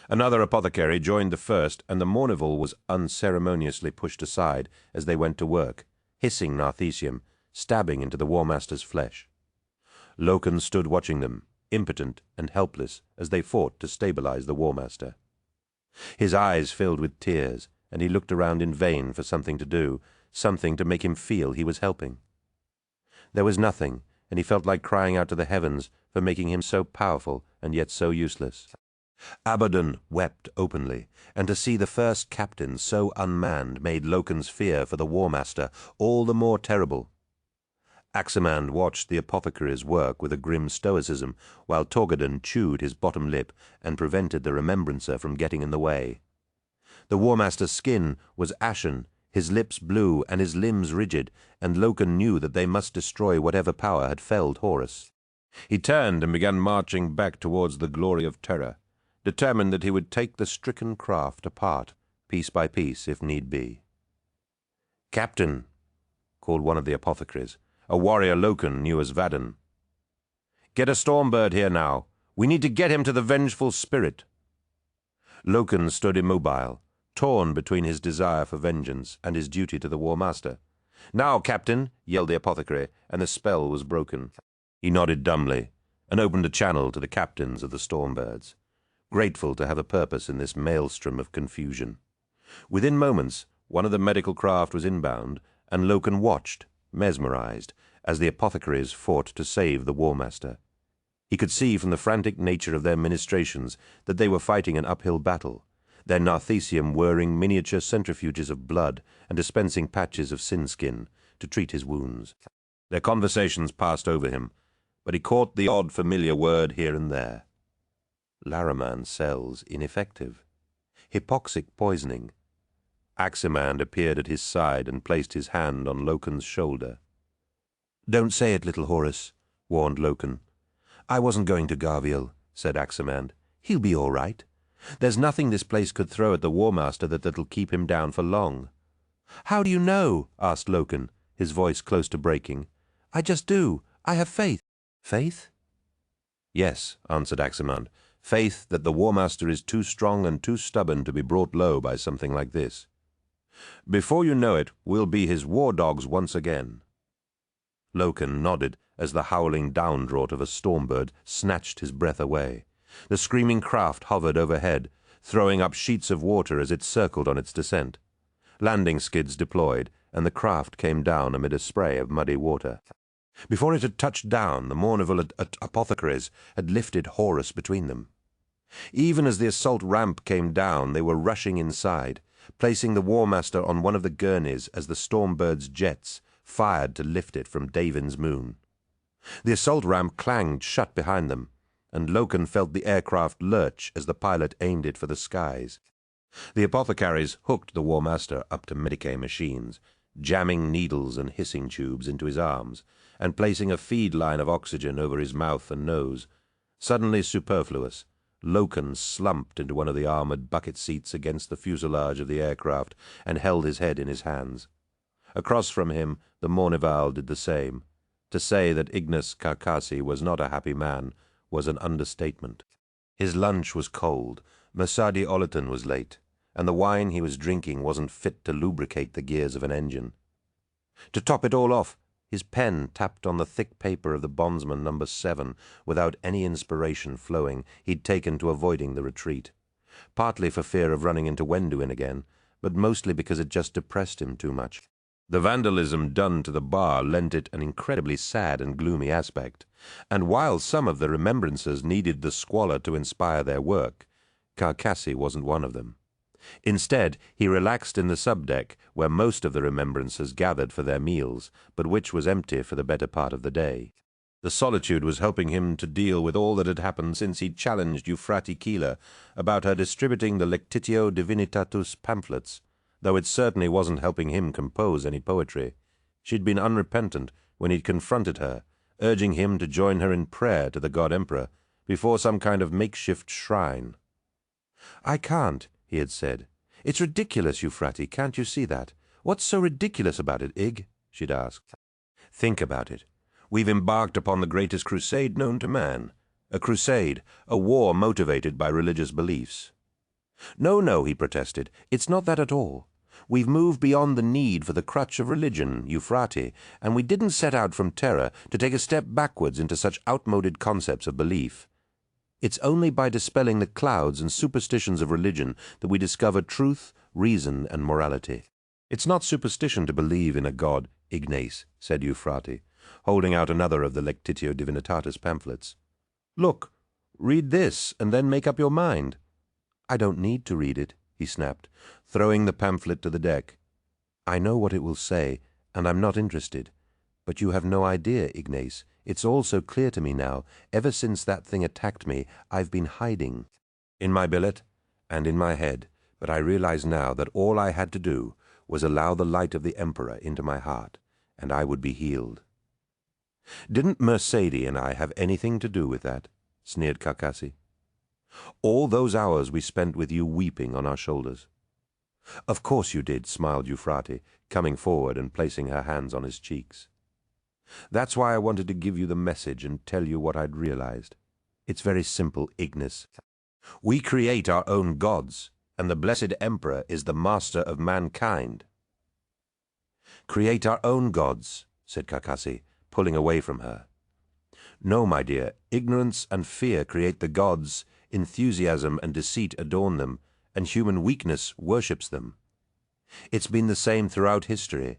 Another apothecary joined the first, and the Mournival was unceremoniously pushed aside as they went to work, hissing narthecium, stabbing into the War Master's flesh. Loken stood watching them, impotent and helpless, as they fought to stabilize the War Master. His eyes filled with tears, and he looked around in vain for something to do, something to make him feel he was helping. There was nothing, and he felt like crying out to the heavens for making him so powerful and yet so useless. Abaddon wept openly, and to see the first captain so unmanned made Loken's fear for the War Master all the more terrible. Aximand watched the apothecary's work with a grim stoicism, while Torgadon chewed his bottom lip and prevented the Remembrancer from getting in the way. The War Master's skin was ashen, his lips blue, and his limbs rigid, and Loken knew that they must destroy whatever power had felled Horus. He turned and began marching back towards the glory of terror, determined that he would take the stricken craft apart, piece by piece, if need be. "Captain," called one of the apothecaries, a warrior Loken knew as Vadon. "Get a Stormbird here now. We need to get him to the vengeful spirit." Loken stood immobile, torn between his desire for vengeance and his duty to the War Master. "Now, Captain," yelled the apothecary, and the spell was broken. He nodded dumbly and opened a channel to the captains of the Stormbirds, grateful to have a purpose in this maelstrom of confusion. Within moments, one of the medical craft was inbound, and Loken watched, mesmerized, as the apothecaries fought to save the War Master. He could see from the frantic nature of their ministrations that they were fighting an uphill battle, their narthecium whirring miniature centrifuges of blood and dispensing patches of sin-skin to treat his wounds. Their conversations passed over him, but he caught the odd familiar word here and there. Laraman cells ineffective. Hypoxic poisoning. Aximand appeared at his side and placed his hand on Loken's shoulder. "Don't say it, little Horus," warned Loken. "I wasn't going to Garviel," said Aximand. "He'll be all right. There's nothing this place could throw at the War Master that'll keep him down for long." "How do you know?" asked Loken, his voice close to breaking. "I just do. I have faith." "Faith?" "Yes," answered Aximand. "Faith that the War Master is too strong and too stubborn to be brought low by something like this. Before you know it, we'll be his war dogs once again." Loken nodded as the howling downdraught of a Stormbird snatched his breath away. The screaming craft hovered overhead, throwing up sheets of water as it circled on its descent. Landing skids deployed, and the craft came down amid a spray of muddy water. Before it had touched down, the Mournival apothecaries had lifted Horus between them. Even as the assault ramp came down, they were rushing inside, placing the War Master on one of the gurneys as the Stormbird's jets fired to lift it from Davin's moon. The assault ramp clanged shut behind them, and Loken felt the aircraft lurch as the pilot aimed it for the skies. The apothecaries hooked the War Master up to Medicae machines, jamming needles and hissing tubes into his arms, and placing a feed line of oxygen over his mouth and nose. Suddenly superfluous, Loken slumped into one of the armored bucket seats against the fuselage of the aircraft and held his head in his hands. Across from him, the Mournival did the same. To say that Ignis Carcassi was not a happy man was an understatement. His lunch was cold, Mersadi Olaton was late, and the wine he was drinking wasn't fit to lubricate the gears of an engine. To top it all off, His pen tapped on the thick paper of the bondsman number 7 without any inspiration flowing he'd taken to avoiding the retreat, partly for fear of running into Wenduin again, but mostly because it just depressed him too much. The vandalism done to the bar lent it an incredibly sad and gloomy aspect, and while some of the remembrances needed the squalor to inspire their work, Carcassi wasn't one of them. Instead, he relaxed in the subdeck, where most of the remembrances gathered for their meals, but which was empty for the better part of the day. The solitude was helping him to deal with all that had happened since he'd challenged Euphrati Keeler about her distributing the Lectitio Divinitatus pamphlets, though it certainly wasn't helping him compose any poetry. She'd been unrepentant when he'd confronted her, urging him to join her in prayer to the God Emperor before some kind of makeshift shrine. "I can't," he had said. "It's ridiculous, Euphrati, can't you see that? What's so ridiculous about it, Ig?" she'd asked. "Think about it. We've embarked upon the greatest crusade known to man. A crusade, a war motivated by religious beliefs." No, he protested. "It's not that at all. We've moved beyond the need for the crutch of religion, Euphrati, and we didn't set out from Terra to take a step backwards into such outmoded concepts of belief. It's only by dispelling the clouds and superstitions of religion that we discover truth, reason, and morality." "It's not superstition to believe in a god, Ignace," said Euphrati, holding out another of the Lectitio Divinitatis pamphlets. "Look, read this, and then make up your mind." "I don't need to read it," he snapped, throwing the pamphlet to the deck. "I know what it will say, and I'm not interested. But you have no idea, Ignace. It's all so clear to me now. Ever since that thing attacked me, I've been hiding. In my billet and in my head, but I realize now that all I had to do was allow the light of the Emperor into my heart, and I would be healed." "Didn't Mercedes and I have anything to do with that?" sneered Carcassi. "All those hours we spent with you weeping on our shoulders." "Of course you did," smiled Euphrati, coming forward and placing her hands on his cheeks. "That's why I wanted to give you the message and tell you what I'd realized. It's very simple, Ignis. We create our own gods, and the blessed Emperor is the master of mankind." "Create our own gods," said Carcassi, pulling away from her. "No, my dear, ignorance and fear create the gods, enthusiasm and deceit adorn them, and human weakness worships them. It's been the same throughout history.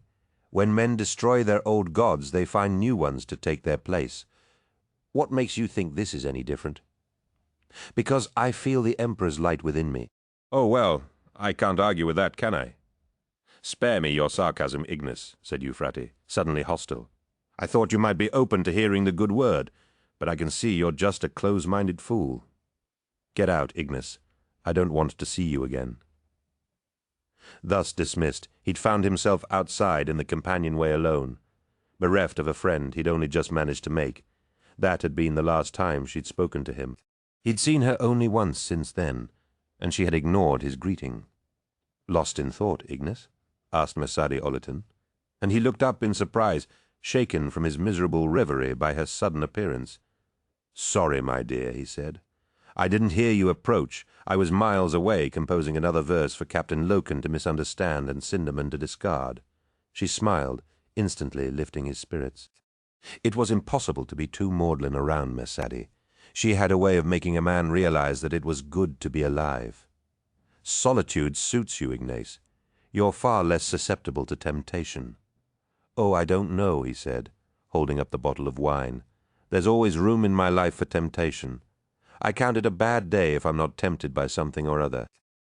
When men destroy their old gods, they find new ones to take their place. What makes you think this is any different?" "Because I feel the Emperor's light within me." "Oh, well, I can't argue with that, can I?" "Spare me your sarcasm, Ignis," said Euphrati, suddenly hostile. "I thought you might be open to hearing the good word, but I can see you're just a close-minded fool. Get out, Ignis. I don't want to see you again." Thus dismissed, he'd found himself outside in the companionway alone, bereft of a friend he'd only just managed to make. That had been the last time she'd spoken to him. He'd seen her only once since then, and she had ignored his greeting. "Lost in thought, Ignis?" asked Mercedes Ollerton, and he looked up in surprise, shaken from his miserable reverie by her sudden appearance. "Sorry, my dear," he said. "I didn't hear you approach. I was miles away composing another verse for Captain Loken to misunderstand and Cinderman to discard." She smiled, instantly lifting his spirits. It was impossible to be too maudlin around Mercedes. She had a way of making a man realize that it was good to be alive. "Solitude suits you, Ignace. You're far less susceptible to temptation." "Oh, I don't know," he said, holding up the bottle of wine. "There's always room in my life for temptation. I count it a bad day if I'm not tempted by something or other."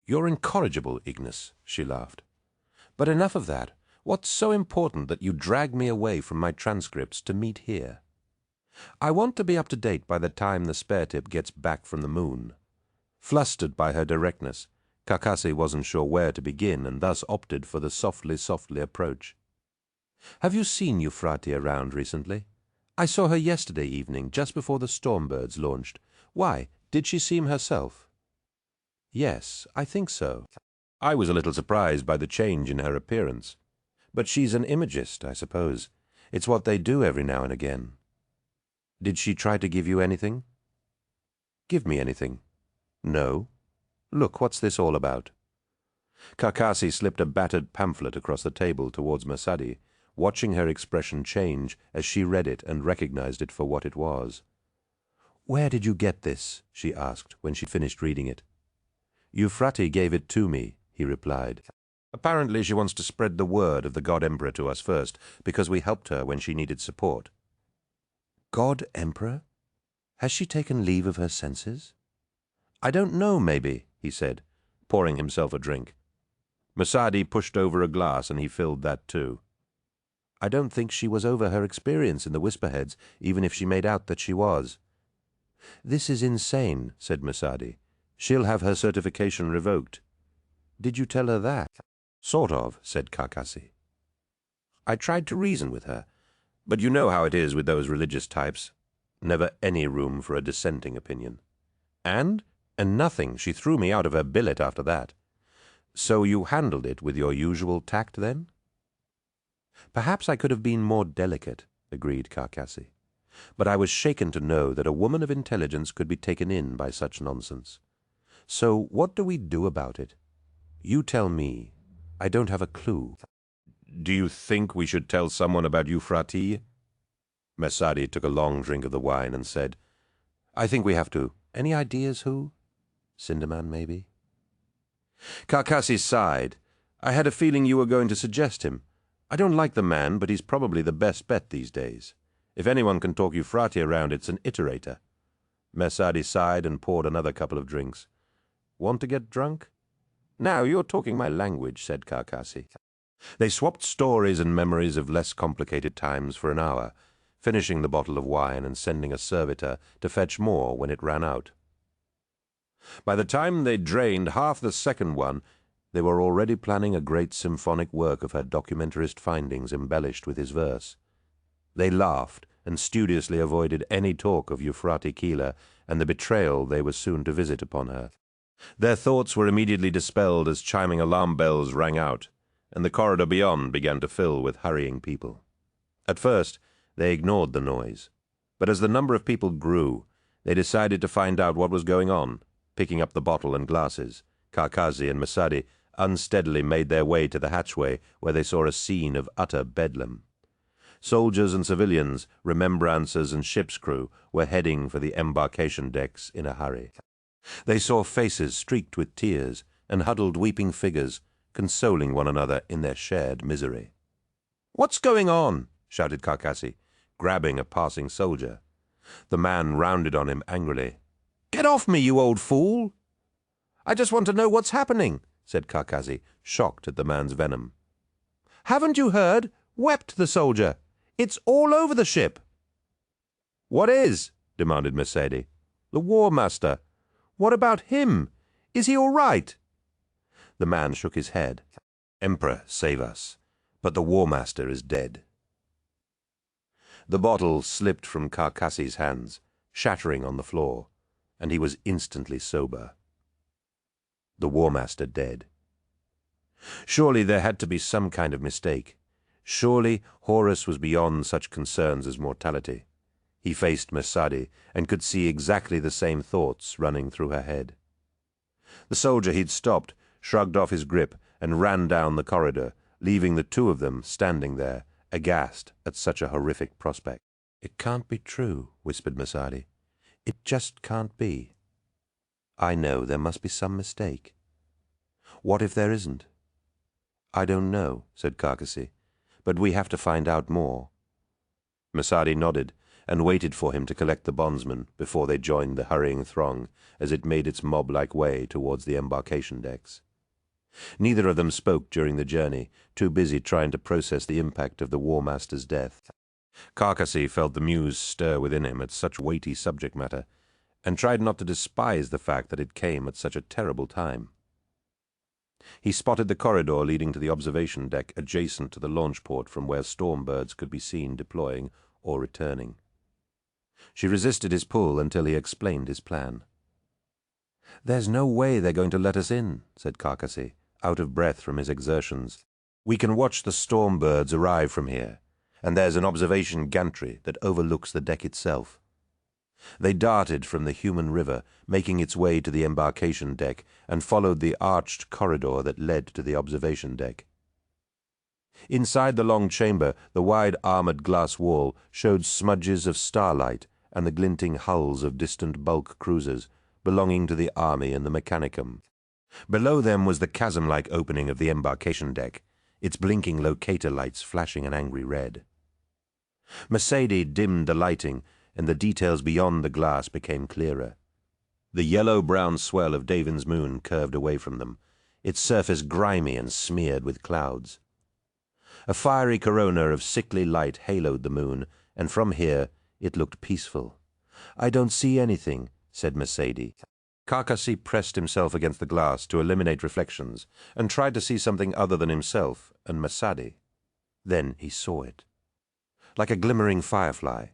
"You're incorrigible, Ignis," she laughed. "But enough of that. What's so important that you drag me away from my transcripts to meet here?" "I want to be up to date by the time the spare tip gets back from the moon." Flustered by her directness, Carcassi wasn't sure where to begin, and thus opted for the softly approach. "Have you seen Euphrati around recently? I saw her yesterday evening, just before the Stormbirds launched. Why, did she seem herself?" "Yes, I think so. I was a little surprised by the change in her appearance. But she's an imagist, I suppose. It's what they do every now and again." "Did she try to give you anything?" "Give me anything?" "No. Look, what's this all about?" Carcassi slipped a battered pamphlet across the table towards Mercedes, watching her expression change as she read it and recognized it for what it was. "Where did you get this?" she asked when she finished reading it. "Euphrati gave it to me," he replied. "Apparently she wants to spread the word of the God Emperor to us first, because we helped her when she needed support." "God Emperor? Has she taken leave of her senses?" "I don't know, maybe," he said, pouring himself a drink. Masadi pushed over a glass and he filled that too. "I don't think she was over her experience in the Whisperheads, even if she made out that she was." "This is insane," said Masadi. "She'll have her certification revoked." "Did you tell her that?" "Sort of," said Carcassi. "I tried to reason with her, but you know how it is with those religious types. Never any room for a dissenting opinion. And nothing. She threw me out of her billet after that." "So you handled it with your usual tact, then?" "Perhaps I could have been more delicate," agreed Carcassi. "But I was shaken to know that a woman of intelligence could be taken in by such nonsense. So what do we do about it? You tell me. I don't have a clue." "Do you think we should tell someone about Euphrati?" Masadi took a long drink of the wine and said, "I think we have to. Any ideas who? Cinderman, maybe?" Carcassi sighed. "I had a feeling you were going to suggest him. I don't like the man, but he's probably the best bet these days. If anyone can talk Euphrati around, it's an iterator." Masadi sighed and poured another couple of drinks. "Want to get drunk?" "Now you're talking my language," said Carcassi. They swapped stories and memories of less complicated times for an hour, finishing the bottle of wine and sending a servitor to fetch more when it ran out. By the time they drained half the second one, they were already planning a great symphonic work of her documentarist findings embellished with his verse. They laughed and studiously avoided any talk of Euphrati Keeler and the betrayal they were soon to visit upon her. Their thoughts were immediately dispelled as chiming alarm bells rang out, and the corridor beyond began to fill with hurrying people. At first, they ignored the noise, but as the number of people grew, they decided to find out what was going on. Picking up the bottle and glasses, Carcassi and Masadi unsteadily made their way to the hatchway, where they saw a scene of utter bedlam. Soldiers and civilians, remembrancers and ship's crew were heading for the embarkation decks in a hurry. They saw faces streaked with tears and huddled weeping figures, consoling one another in their shared misery. "What's going on?" shouted Carcassi, grabbing a passing soldier. The man rounded on him angrily. "Get off me, you old fool!" "I just want to know what's happening," said Carcassi, shocked at the man's venom. "Haven't you heard?" wept the soldier. "It's all over the ship." "What is?" demanded Mercedes. "The War Master. What about him? Is he all right?" The man shook his head. "Emperor, save us. But the War Master is dead." The bottle slipped from Carcassi's hands, shattering on the floor, and he was instantly sober. The War Master dead. Surely there had to be some kind of mistake. Surely Horus was beyond such concerns as mortality. He faced Masadi and could see exactly the same thoughts running through her head. The soldier he'd stopped shrugged off his grip and ran down the corridor, leaving the two of them standing there, aghast at such a horrific prospect. "It can't be true," whispered Masadi. "It just can't be. I know there must be some mistake. What if there isn't?" "I don't know," said Carcassi, "but we have to find out more." Masadi nodded and waited for him to collect the bondsmen before they joined the hurrying throng as it made its mob-like way towards the embarkation decks. Neither of them spoke during the journey, too busy trying to process the impact of the War Master's death. Carcassi felt the muse stir within him at such weighty subject matter, and tried not to despise the fact that it came at such a terrible time. He spotted the corridor leading to the observation deck adjacent to the launch port from where storm birds could be seen deploying or returning. She resisted his pull until he explained his plan. "There's no way they're going to let us in," said Carcassi, out of breath from his exertions. "We can watch the storm birds arrive from here, and there's an observation gantry that overlooks the deck itself." They darted from the human river, making its way to the embarkation deck, and followed the arched corridor that led to the observation deck. Inside the long chamber, the wide armored glass wall showed smudges of starlight and the glinting hulls of distant bulk cruisers belonging to the army and the mechanicum. Below them was the chasm-like opening of the embarkation deck, its blinking locator lights flashing an angry red. Mercedes dimmed the lighting, and the details beyond the glass became clearer. The yellow-brown swell of Davin's moon curved away from them, its surface grimy and smeared with clouds. A fiery corona of sickly light haloed the moon, and from here it looked peaceful. "I don't see anything," said Mercedes. Carcassy pressed himself against the glass to eliminate reflections, and tried to see something other than himself and Mercedes. Then he saw it. Like a glimmering firefly,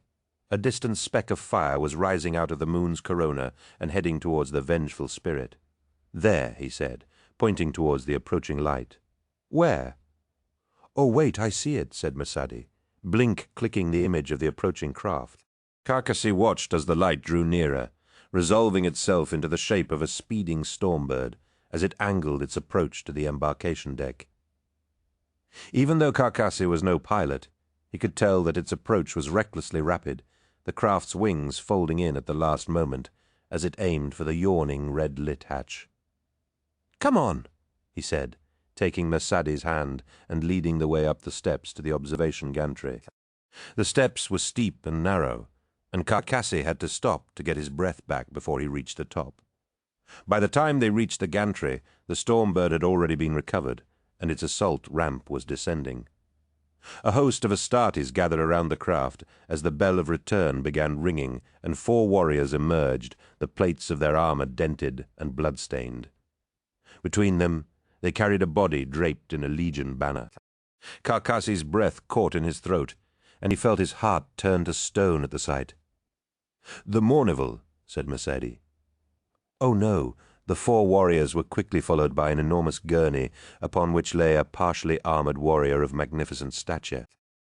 a distant speck of fire was rising out of the moon's corona and heading towards the vengeful spirit. "There," he said, pointing towards the approaching light. "Where?" "Oh, wait, I see it," said Mercedes, blink clicking the image of the approaching craft. Carcassy watched as the light drew nearer, resolving itself into the shape of a speeding stormbird as it angled its approach to the embarkation deck. Even though Carcassy was no pilot, he could tell that its approach was recklessly rapid, the craft's wings folding in at the last moment as it aimed for the yawning red-lit hatch. "Come on," he said, taking Mercedes' hand and leading the way up the steps to the observation gantry. The steps were steep and narrow, and Carcassy had to stop to get his breath back before he reached the top. By the time they reached the gantry, the Stormbird had already been recovered, and its assault ramp was descending. A host of Astartes gathered around the craft as the bell of return began ringing, and 4 warriors emerged, the plates of their armor dented and blood-stained. Between them, they carried a body draped in a legion banner. Carcassy's breath caught in his throat, and he felt his heart turn to stone at the sight. "The Mournival," said Mercedes. Oh no, the 4 warriors were quickly followed by an enormous gurney upon which lay a partially armored warrior of magnificent stature.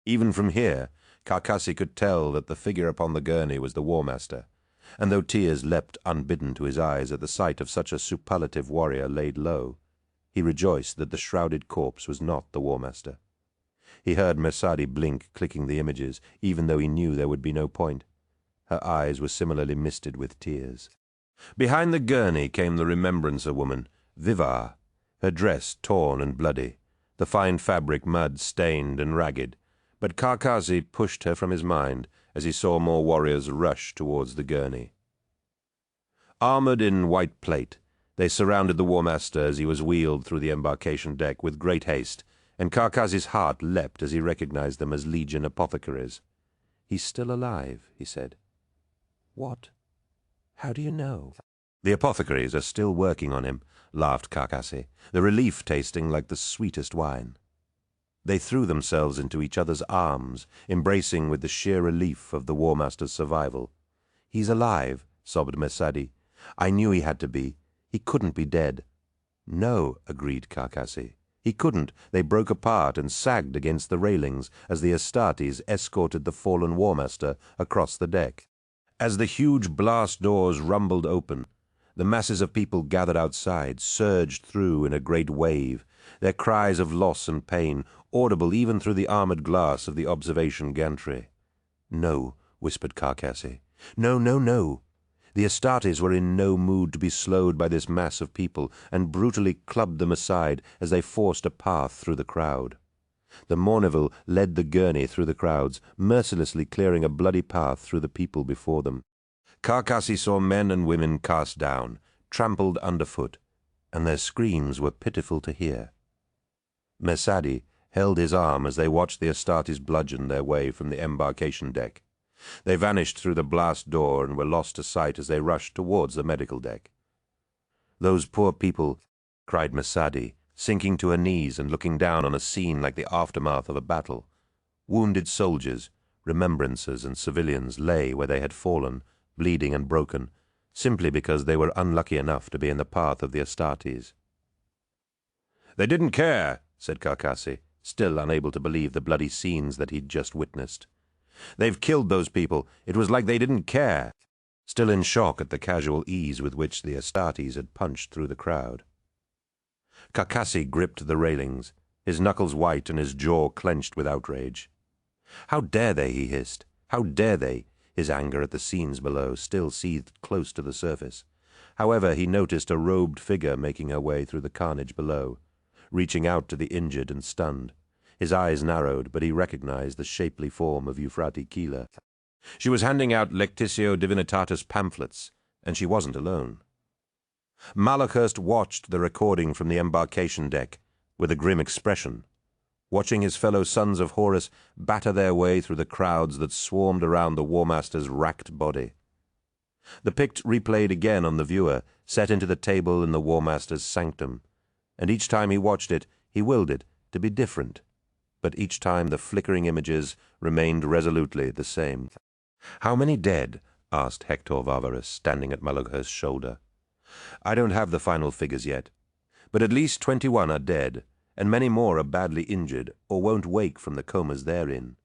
Even from here, Carcassy could tell that the figure upon the gurney was the War Master, and though tears leapt unbidden to his eyes at the sight of such a superlative warrior laid low, he rejoiced that the shrouded corpse was not the War Master. He heard Mercedes blink, clicking the images, even though he knew there would be no point. Her eyes were similarly misted with tears. Behind the gurney came the Remembrancer woman, Vivar, her dress torn and bloody, the fine fabric mud-stained and ragged, but Carcassy pushed her from his mind as he saw more warriors rush towards the gurney. Armored in white plate, they surrounded the War Master as he was wheeled through the embarkation deck with great haste, and Carcassy's heart leapt as he recognized them as Legion apothecaries. "He's still alive," he said. "What? How do you know?" "The apothecaries are still working on him," laughed Carcassy, the relief tasting like the sweetest wine. They threw themselves into each other's arms, embracing with the sheer relief of the War Master's survival. "He's alive," sobbed Mercedes. "I knew he had to be. He couldn't be dead." "No," agreed Carcassy. "He couldn't. They broke apart and sagged against the railings as the Astartes escorted the fallen War Master across the deck. As the huge blast doors rumbled open, the masses of people gathered outside surged through in a great wave, their cries of loss and pain audible even through the armored glass of the observation gantry. "No," whispered Carcassy. "No, no, no." The Astartes were in no mood to be slowed by this mass of people, and brutally clubbed them aside as they forced a path through the crowd. The Mournival led the gurney through the crowds, mercilessly clearing a bloody path through the people before them. Carcassy saw men and women cast down, trampled underfoot, and their screams were pitiful to hear. Mercedes held his arm as they watched the Astartes bludgeon their way from the embarkation deck. They vanished through the blast door and were lost to sight as they rushed towards the medical deck. "Those poor people," cried Mercedes, sinking to her knees and looking down on a scene like the aftermath of a battle. Wounded soldiers, remembrancers, and civilians lay where they had fallen, bleeding and broken, simply because they were unlucky enough to be in the path of the Astartes. "They didn't care," said Carcassy, still unable to believe the bloody scenes that he'd just witnessed. "They've killed those people. It was like they didn't care," still in shock at the casual ease with which the Astartes had punched through the crowd. Carcassy gripped the railings, his knuckles white and his jaw clenched with outrage. "How dare they?" he hissed. "How dare they?" His anger at the scenes below still seethed close to the surface. However, he noticed a robed figure making her way through the carnage below, reaching out to the injured and stunned. His eyes narrowed, but he recognized the shapely form of Euphrate Keeler. She was handing out Lectitio Divinitatis pamphlets, and she wasn't alone. Malachurst watched the recording from the embarkation deck with a grim expression, watching his fellow sons of Horus batter their way through the crowds that swarmed around the War Master's racked body. The pict replayed again on the viewer, set into the table in the War Master's sanctum, and each time he watched it, he willed it to be different. But each time the flickering images remained resolutely the same. "How many dead?" asked Hector Varvarus, standing at Malachurst's shoulder. "I don't have the final figures yet, but at least 21 are dead, and many more are badly injured or won't wake from the comas they're in."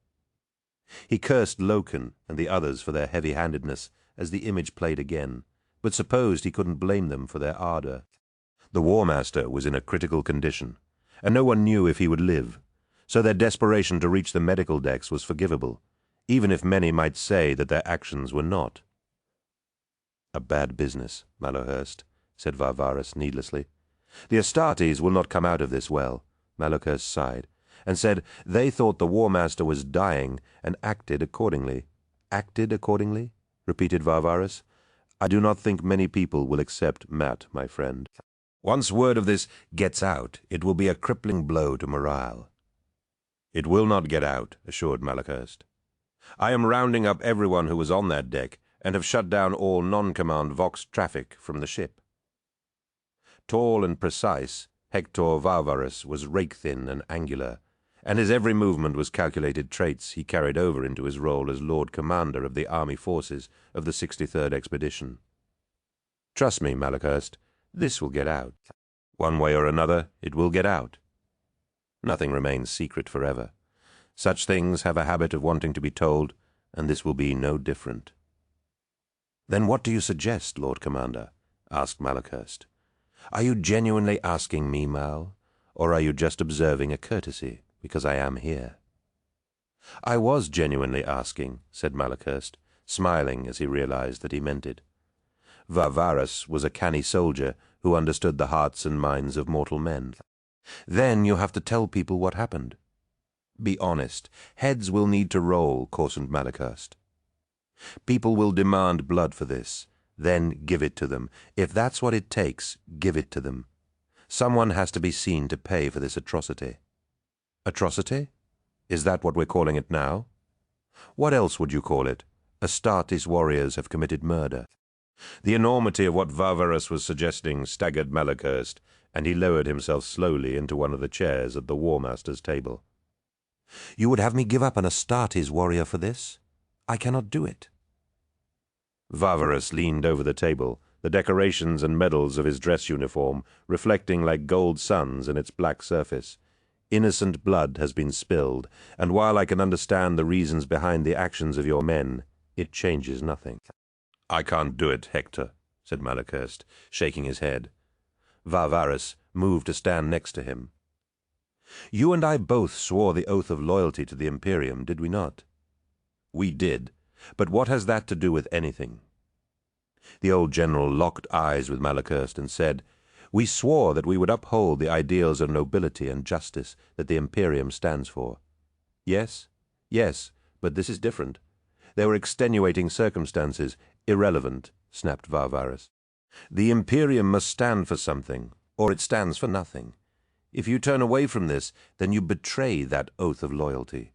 He cursed Loken and the others for their heavy-handedness as the image played again, but supposed he couldn't blame them for their ardor. The War Master was in a critical condition, and no one knew if he would live, so their desperation to reach the medical decks was forgivable, even if many might say that their actions were not. "A bad business, Malachurst," said Varvarus needlessly. "The Astartes will not come out of this well," Malachurst sighed, and said they thought the War Master was dying and acted accordingly. "Acted accordingly?" repeated Varvarus. "I do not think many people will accept Matt, my friend. Once word of this gets out, it will be a crippling blow to morale." "It will not get out," assured Malachurst. "I am rounding up everyone who was on that deck and have shut down all non-command Vox traffic from the ship." Tall and precise, Hector Varvarus was rake-thin and angular, and his every movement was calculated traits he carried over into his role as Lord Commander of the army forces of the 63rd Expedition. "Trust me, Malachurst, this will get out. One way or another, it will get out. Nothing remains secret forever. Such things have a habit of wanting to be told, and this will be no different." "Then what do you suggest, Lord Commander?" asked Malachurst. "Are you genuinely asking me, Mal, or are you just observing a courtesy because I am here?" "I was genuinely asking," said Malachurst, smiling as he realized that he meant it. Varvarus was a canny soldier who understood the hearts and minds of mortal men. "Then you have to tell people what happened." "Be honest. Heads will need to roll," cautioned Malachurst. "People will demand blood for this. Then give it to them. If that's what it takes, give it to them. Someone has to be seen to pay for this atrocity." "Atrocity? Is that what we're calling it now?" "What else would you call it? Astartes warriors have committed murder." The enormity of what Varvarus was suggesting staggered Malachurst, and he lowered himself slowly into one of the chairs at the War Master's table. "You would have me give up an Astartes warrior for this? I cannot do it." Varvarus leaned over the table, the decorations and medals of his dress uniform reflecting like gold suns in its black surface. "Innocent blood has been spilled, and while I can understand the reasons behind the actions of your men, it changes nothing." "I can't do it, Hector," said Malachurst, shaking his head. Varvarus moved to stand next to him. "You and I both swore the oath of loyalty to the Imperium, did we not?" "We did. But what has that to do with anything?" The old general locked eyes with Malachurst and said, "We swore that we would uphold the ideals of nobility and justice that the Imperium stands for." "Yes, yes, but this is different. There were extenuating circumstances, irrelevant," snapped Varvarus. "The Imperium must stand for something, or it stands for nothing. If you turn away from this, then you betray that oath of loyalty.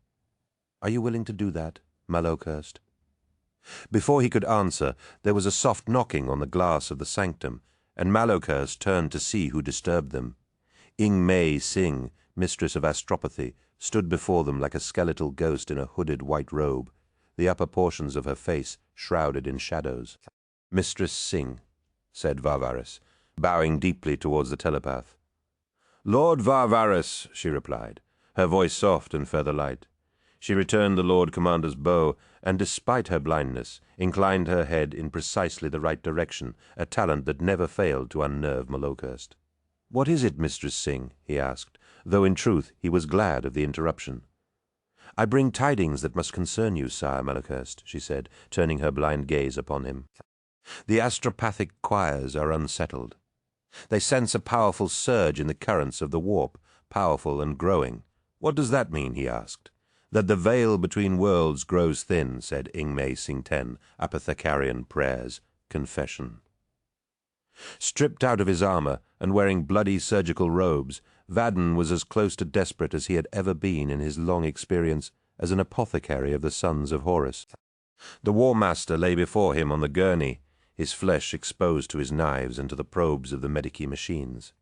Are you willing to do that, Malachurst?" Before he could answer, there was a soft knocking on the glass of the sanctum, and Malachurst turned to see who disturbed them. Ing-Mei Sing, mistress of astropathy, stood before them like a skeletal ghost in a hooded white robe, the upper portions of her face shrouded in shadows. "Mistress Sing," said Varvarus, bowing deeply towards the telepath. "Lord Varvarus," she replied, her voice soft and feather-light. She returned the Lord Commander's bow, and despite her blindness, inclined her head in precisely the right direction, a talent that never failed to unnerve Malachurst. "What is it, Mistress Sing?" he asked, though in truth he was glad of the interruption. "I bring tidings that must concern you, Sire Malachurst," she said, turning her blind gaze upon him. "The astropathic choirs are unsettled. They sense a powerful surge in the currents of the warp, powerful and growing." "What does that mean?" he asked. "That the veil between worlds grows thin," said Ingmei Singten, Apothecarian Prayers, Confession. Stripped out of his armor and wearing bloody surgical robes, Vadden was as close to desperate as he had ever been in his long experience as an apothecary of the sons of Horus. The War Master lay before him on the gurney, his flesh exposed to his knives and to the probes of the Medici machines.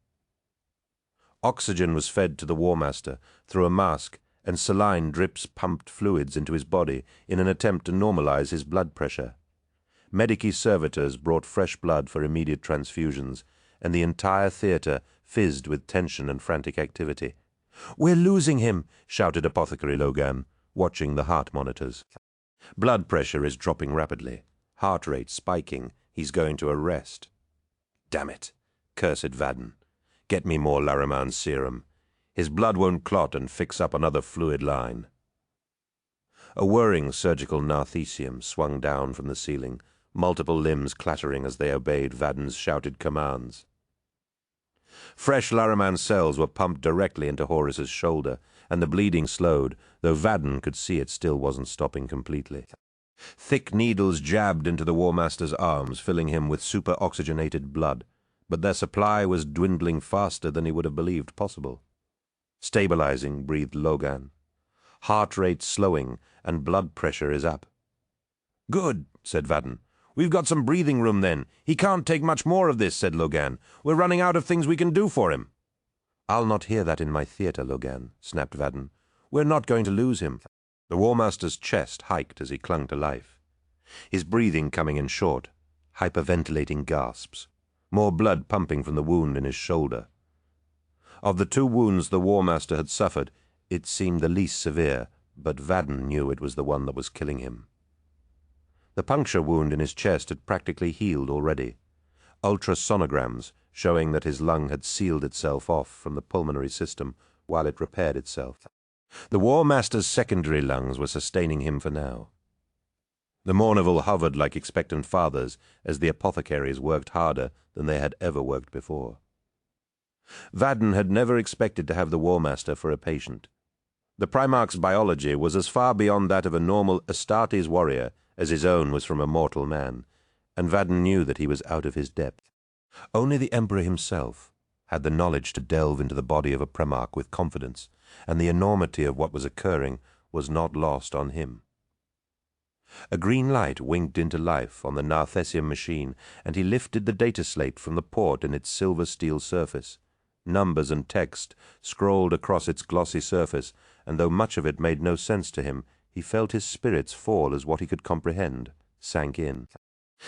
Oxygen was fed to the War Master through a mask, and saline drips pumped fluids into his body in an attempt to normalize his blood pressure. Medici servitors brought fresh blood for immediate transfusions, and the entire theater fizzed with tension and frantic activity. "We're losing him!" shouted Apothecary Logan, watching the heart monitors. "Blood pressure is dropping rapidly, heart rate spiking. He's going to arrest." "Damn it," cursed Vadden. "Get me more Laraman serum. His blood won't clot and fix up another fluid line." A whirring surgical narthecium swung down from the ceiling, multiple limbs clattering as they obeyed Vadden's shouted commands. Fresh Laraman cells were pumped directly into Horus's shoulder, and the bleeding slowed, though Vadden could see it still wasn't stopping completely. Thick needles jabbed into the War Master's arms, filling him with super-oxygenated blood, but their supply was dwindling faster than he would have believed possible. "Stabilizing," breathed Logan. "Heart rate slowing, and blood pressure is up." "Good," said Vadden. "We've got some breathing room then. He can't take much more of this," said Logan. "We're running out of things we can do for him." "I'll not hear that in my theater, Logan," snapped Vadden. "We're not going to lose him." The War Master's chest hiked as he clung to life, his breathing coming in short, hyperventilating gasps, more blood pumping from the wound in his shoulder. Of the two wounds the War Master had suffered, it seemed the least severe, but Vadden knew it was the one that was killing him. The puncture wound in his chest had practically healed already. Ultrasonograms showing that his lung had sealed itself off from the pulmonary system while it repaired itself. The War Master's secondary lungs were sustaining him for now. The Mournival hovered like expectant fathers as the apothecaries worked harder than they had ever worked before. Vadden had never expected to have the War Master for a patient. The Primarch's biology was as far beyond that of a normal Astartes warrior as his own was from a mortal man, and Vadden knew that he was out of his depth. Only the Emperor himself had the knowledge to delve into the body of a Primarch with confidence, and the enormity of what was occurring was not lost on him. A green light winked into life on the Narthecium machine, and he lifted the data slate from the port in its silver steel surface. Numbers and text scrolled across its glossy surface, and though much of it made no sense to him, he felt his spirits fall as what he could comprehend sank in.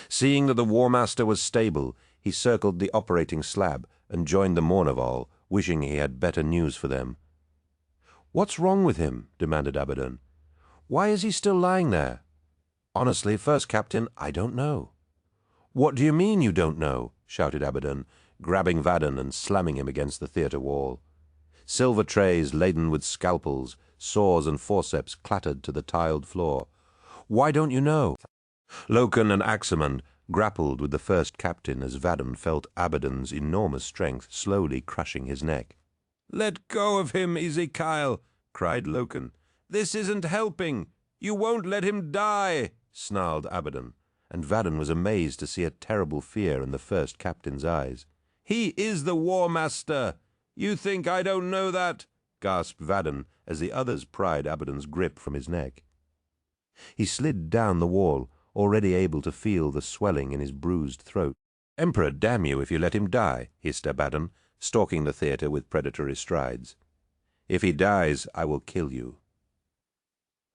Seeing that the War Master was stable, he circled the operating slab and joined the Mournival, wishing he had better news for them. "What's wrong with him?" demanded Abaddon. "Why is he still lying there?" "Honestly, First Captain, I don't know." "What do you mean you don't know?" shouted Abaddon, grabbing Vadden and slamming him against the theater wall. Silver trays laden with scalpels, saws and forceps clattered to the tiled floor. "Why don't you know?" Loken and Axamund grappled with the First Captain as Vadden felt Abaddon's enormous strength slowly crushing his neck. "Let go of him, Ezekiel!" cried Loken. "This isn't helping! You won't let him die!" snarled Abaddon, and Vadden was amazed to see a terrible fear in the First Captain's eyes. "He is the War Master! You think I don't know that?" gasped Vadden as the others pried Abaddon's grip from his neck. He slid down the wall, already able to feel the swelling in his bruised throat. "Emperor, damn you if you let him die," hissed Abaddon, stalking the theater with predatory strides. "If he dies, I will kill you."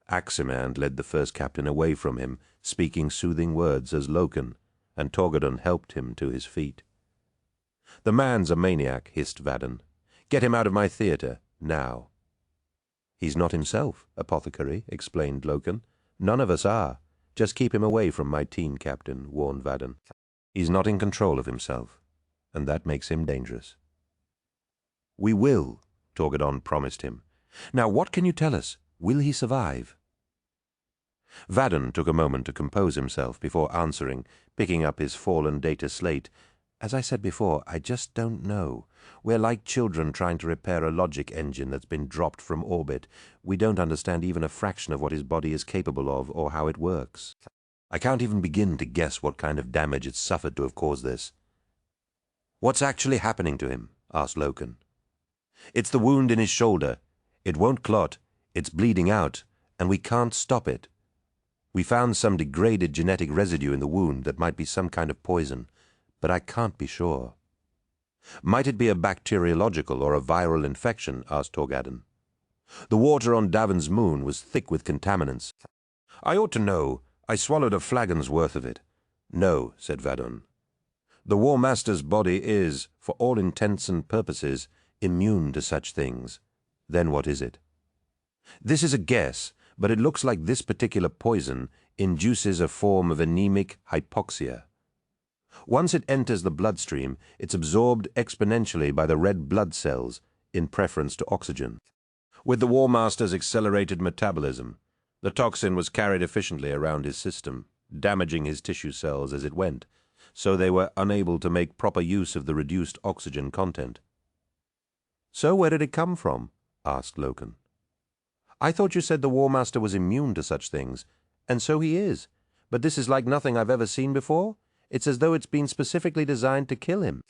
Aximand led the First Captain away from him, speaking soothing words as Loken, and Torgodon helped him to his feet. "The man's a maniac," hissed Vadden. "Get him out of my theater, now." "He's not himself, Apothecary," explained Loken. "None of us are. Just keep him away from my team, Captain," warned Vadden. "He's not in control of himself, and that makes him dangerous." "We will," Torgadon promised him. "Now what can you tell us? Will he survive?" Vadon took a moment to compose himself before answering, picking up his fallen data slate. "As I said before, I just don't know. We're like children trying to repair a logic engine that's been dropped from orbit. We don't understand even a fraction of what his body is capable of or how it works. I can't even begin to guess what kind of damage it's suffered to have caused this." "What's actually happening to him?" asked Loken. "It's the wound in his shoulder. It won't clot. It's bleeding out, and we can't stop it. We found some degraded genetic residue in the wound that might be some kind of poison, but I can't be sure." "Might it be a bacteriological or a viral infection?" asked Torgadon. "The water on Davon's moon was thick with contaminants. I ought to know. I swallowed a flagon's worth of it." "No," said Vadon. "The War Master's body is, for all intents and purposes, immune to such things." "Then what is it?" "This is a guess, but it looks like this particular poison induces a form of anemic hypoxia. Once it enters the bloodstream, it's absorbed exponentially by the red blood cells in preference to oxygen. With the War Master's accelerated metabolism, the toxin was carried efficiently around his system, damaging his tissue cells as it went, so they were unable to make proper use of the reduced oxygen content." "So where did it come from?" asked Loken. "I thought you said the War Master was immune to such things, and so he is, but this is like nothing I've ever seen before. It's as though it's been specifically designed to kill him."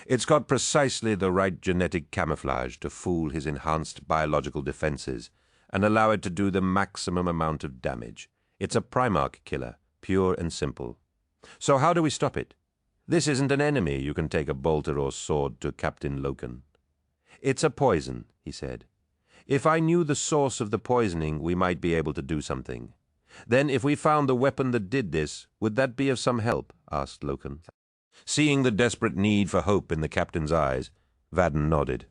"It's got precisely the right genetic camouflage to fool his enhanced biological defenses and allow it to do the maximum amount of damage. It's a Primarch killer, pure and simple. So how do we stop it? This isn't an enemy you can take a bolter or sword to, Captain Loken." "It's a poison," he said. "If I knew the source of the poisoning, we might be able to do something. Then if we found the weapon that did this, would that be of some help?" asked Loken. Seeing the desperate need for hope in the captain's eyes, Vadon nodded.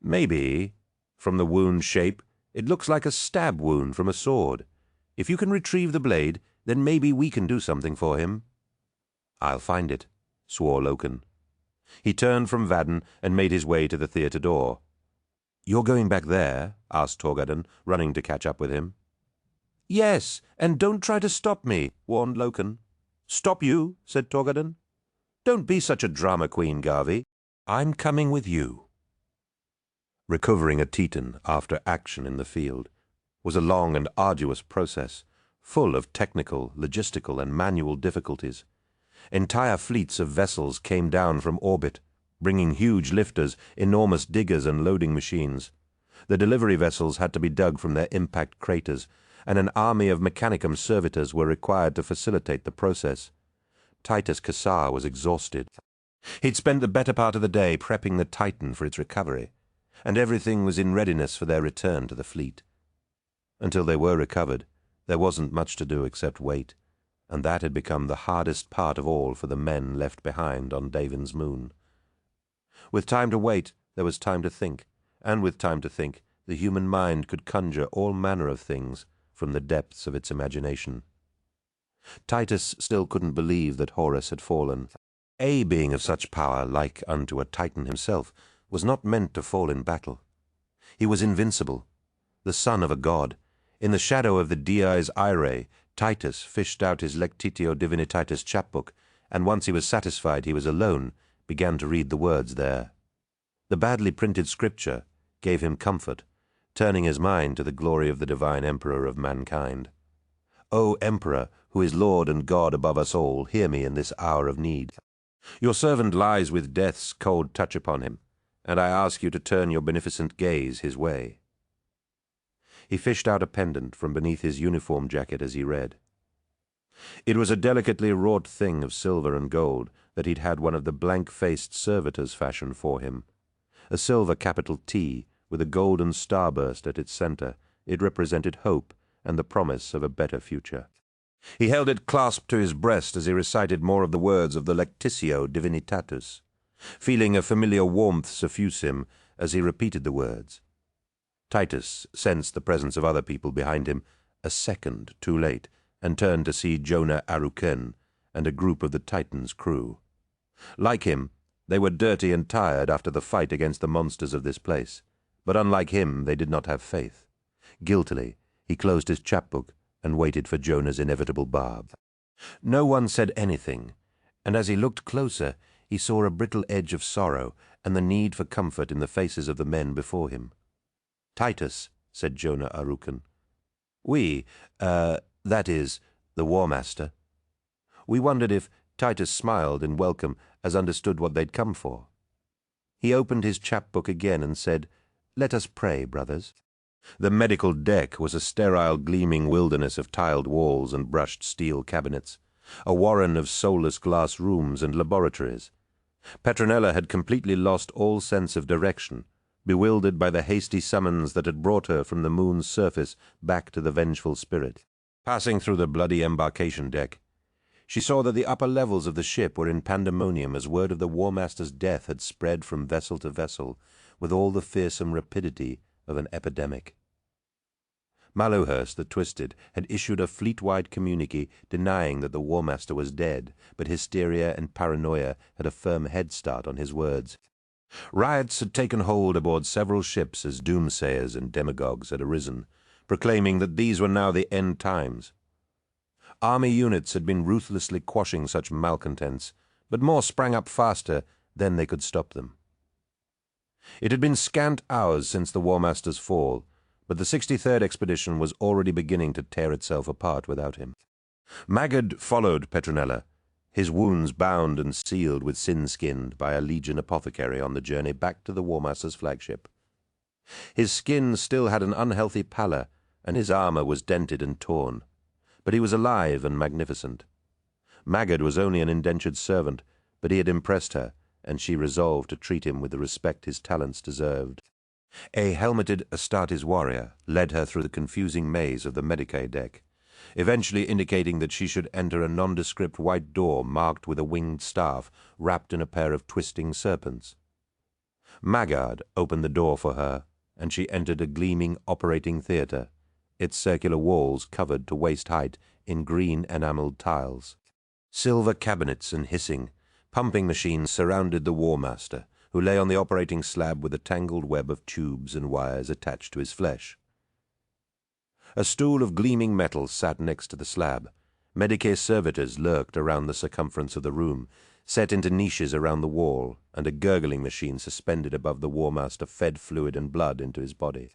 "Maybe. From the wound shape, it looks like a stab wound from a sword. If you can retrieve the blade, then maybe we can do something for him." "I'll find it," swore Loken. He turned from Vadon and made his way to the theater door. "You're going back there?" asked Torgadon, running to catch up with him. "Yes, and don't try to stop me," warned Loken. "Stop you?" said Torgadon. "Don't be such a drama queen, Garvey. I'm coming with you." Recovering a Teton after action in the field was a long and arduous process, full of technical, logistical, and manual difficulties. Entire fleets of vessels came down from orbit, bringing huge lifters, enormous diggers, and loading machines. The delivery vessels had to be dug from their impact craters, and an army of mechanicum servitors were required to facilitate the process. Titus Cassar was exhausted. He'd spent the better part of the day prepping the Titan for its recovery, and everything was in readiness for their return to the fleet. Until they were recovered, there wasn't much to do except wait, and that had become the hardest part of all for the men left behind on Davon's moon. With time to wait, there was time to think, and with time to think, the human mind could conjure all manner of things from the depths of its imagination. Titus still couldn't believe that Horus had fallen. A being of such power, like unto a Titan himself, was not meant to fall in battle. He was invincible, the son of a god. In the shadow of the Dies Irae, Titus fished out his Lectitio Divinitatis chapbook, and once he was satisfied he was alone, began to read the words there. The badly printed scripture gave him comfort, turning his mind to the glory of the divine Emperor of mankind. "O Emperor, who is Lord and God above us all, hear me in this hour of need. Your servant lies with death's cold touch upon him, and I ask you to turn your beneficent gaze his way." He fished out a pendant from beneath his uniform jacket as he read. It was a delicately wrought thing of silver and gold that he'd had one of the blank-faced servitors fashion for him. A silver capital T with a golden starburst at its center, it represented hope and the promise of a better future. He held it clasped to his breast as he recited more of the words of the Lectitio Divinitatus, feeling a familiar warmth suffuse him as he repeated the words. Titus sensed the presence of other people behind him a second too late, and turned to see Jonah Aruken and a group of the Titan's crew. Like him, they were dirty and tired after the fight against the monsters of this place, but unlike him, they did not have faith. Guiltily, he closed his chapbook and waited for Jonah's inevitable barb. No one said anything, and as he looked closer, he saw a brittle edge of sorrow and the need for comfort in the faces of the men before him. "Titus," said Jonah Arucan. That is, the War Master." We wondered if Titus smiled in welcome as understood what they'd come for. He opened his chapbook again and said, "Let us pray, brothers." The medical deck was a sterile, gleaming wilderness of tiled walls and brushed steel cabinets, a warren of soulless glass rooms and laboratories. Petronella had completely lost all sense of direction, bewildered by the hasty summons that had brought her from the moon's surface back to the vengeful spirit. Passing through the bloody embarkation deck, she saw that the upper levels of the ship were in pandemonium as word of the War Master's death had spread from vessel to vessel with all the fearsome rapidity of an epidemic. Mallowhurst, the Twisted, had issued a fleet-wide communique denying that the War Master was dead, but hysteria and paranoia had a firm head start on his words. Riots had taken hold aboard several ships as doomsayers and demagogues had arisen, proclaiming that these were now the end times. Army units had been ruthlessly quashing such malcontents, but more sprang up faster than they could stop them. It had been scant hours since the War Master's fall, but the 63rd Expedition was already beginning to tear itself apart without him. Maggard followed Petronella, his wounds bound and sealed with sin-skinned by a Legion apothecary on the journey back to the War Master's flagship. His skin still had an unhealthy pallor, and his armor was dented and torn, but he was alive and magnificent. Maggard was only an indentured servant, but he had impressed her, and she resolved to treat him with the respect his talents deserved. A helmeted Astartes warrior led her through the confusing maze of the Medicae deck, eventually indicating that she should enter a nondescript white door marked with a winged staff wrapped in a pair of twisting serpents. Maggard opened the door for her, and she entered a gleaming operating theatre, its circular walls covered to waist height in green enameled tiles. Silver cabinets and hissing, pumping machines surrounded the War Master, who lay on the operating slab with a tangled web of tubes and wires attached to his flesh. A stool of gleaming metal sat next to the slab. Medicae servitors lurked around the circumference of the room, set into niches around the wall, and a gurgling machine suspended above the War Master fed fluid and blood into his body.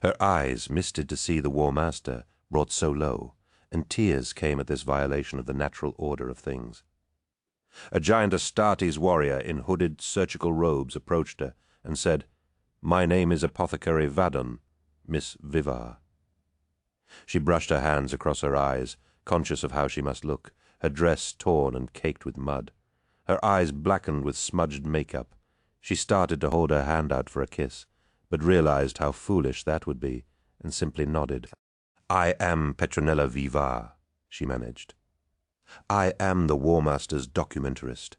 Her eyes, misted to see the War Master, brought so low, and tears came at this violation of the natural order of things. A giant Astartes warrior in hooded surgical robes approached her and said, "My name is Apothecary Vadon, Miss Vivar." She brushed her hands across her eyes, conscious of how she must look, her dress torn and caked with mud. Her eyes blackened with smudged makeup. She started to hold her hand out for a kiss, but realized how foolish that would be, and simply nodded. "I am Petronella Vivar," she managed. "I am the War Master's documentarist."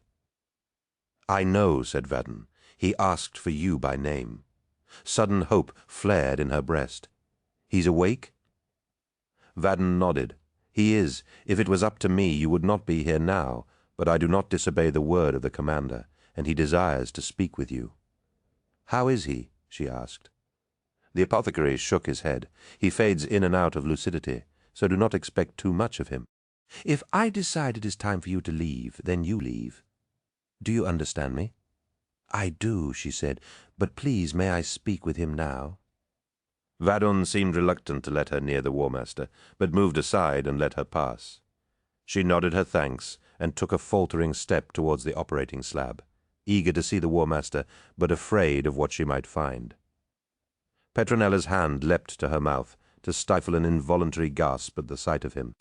"I know," said Vadon. "He asked for you by name." Sudden hope flared in her breast. "He's awake?" Vadon nodded. "He is. If it was up to me, you would not be here now, but I do not disobey the word of the commander, and he desires to speak with you." "How is he?" she asked. The apothecary shook his head. "He fades in and out of lucidity, so do not expect too much of him. If I decide it is time for you to leave, then you leave. Do you understand me?" "I do," she said, "but please may I speak with him now?" Vadon seemed reluctant to let her near the War Master, but moved aside and let her pass. She nodded her thanks and took a faltering step towards the operating slab, eager to see the War Master, but afraid of what she might find. Petronella's hand leapt to her mouth to stifle an involuntary gasp at the sight of him.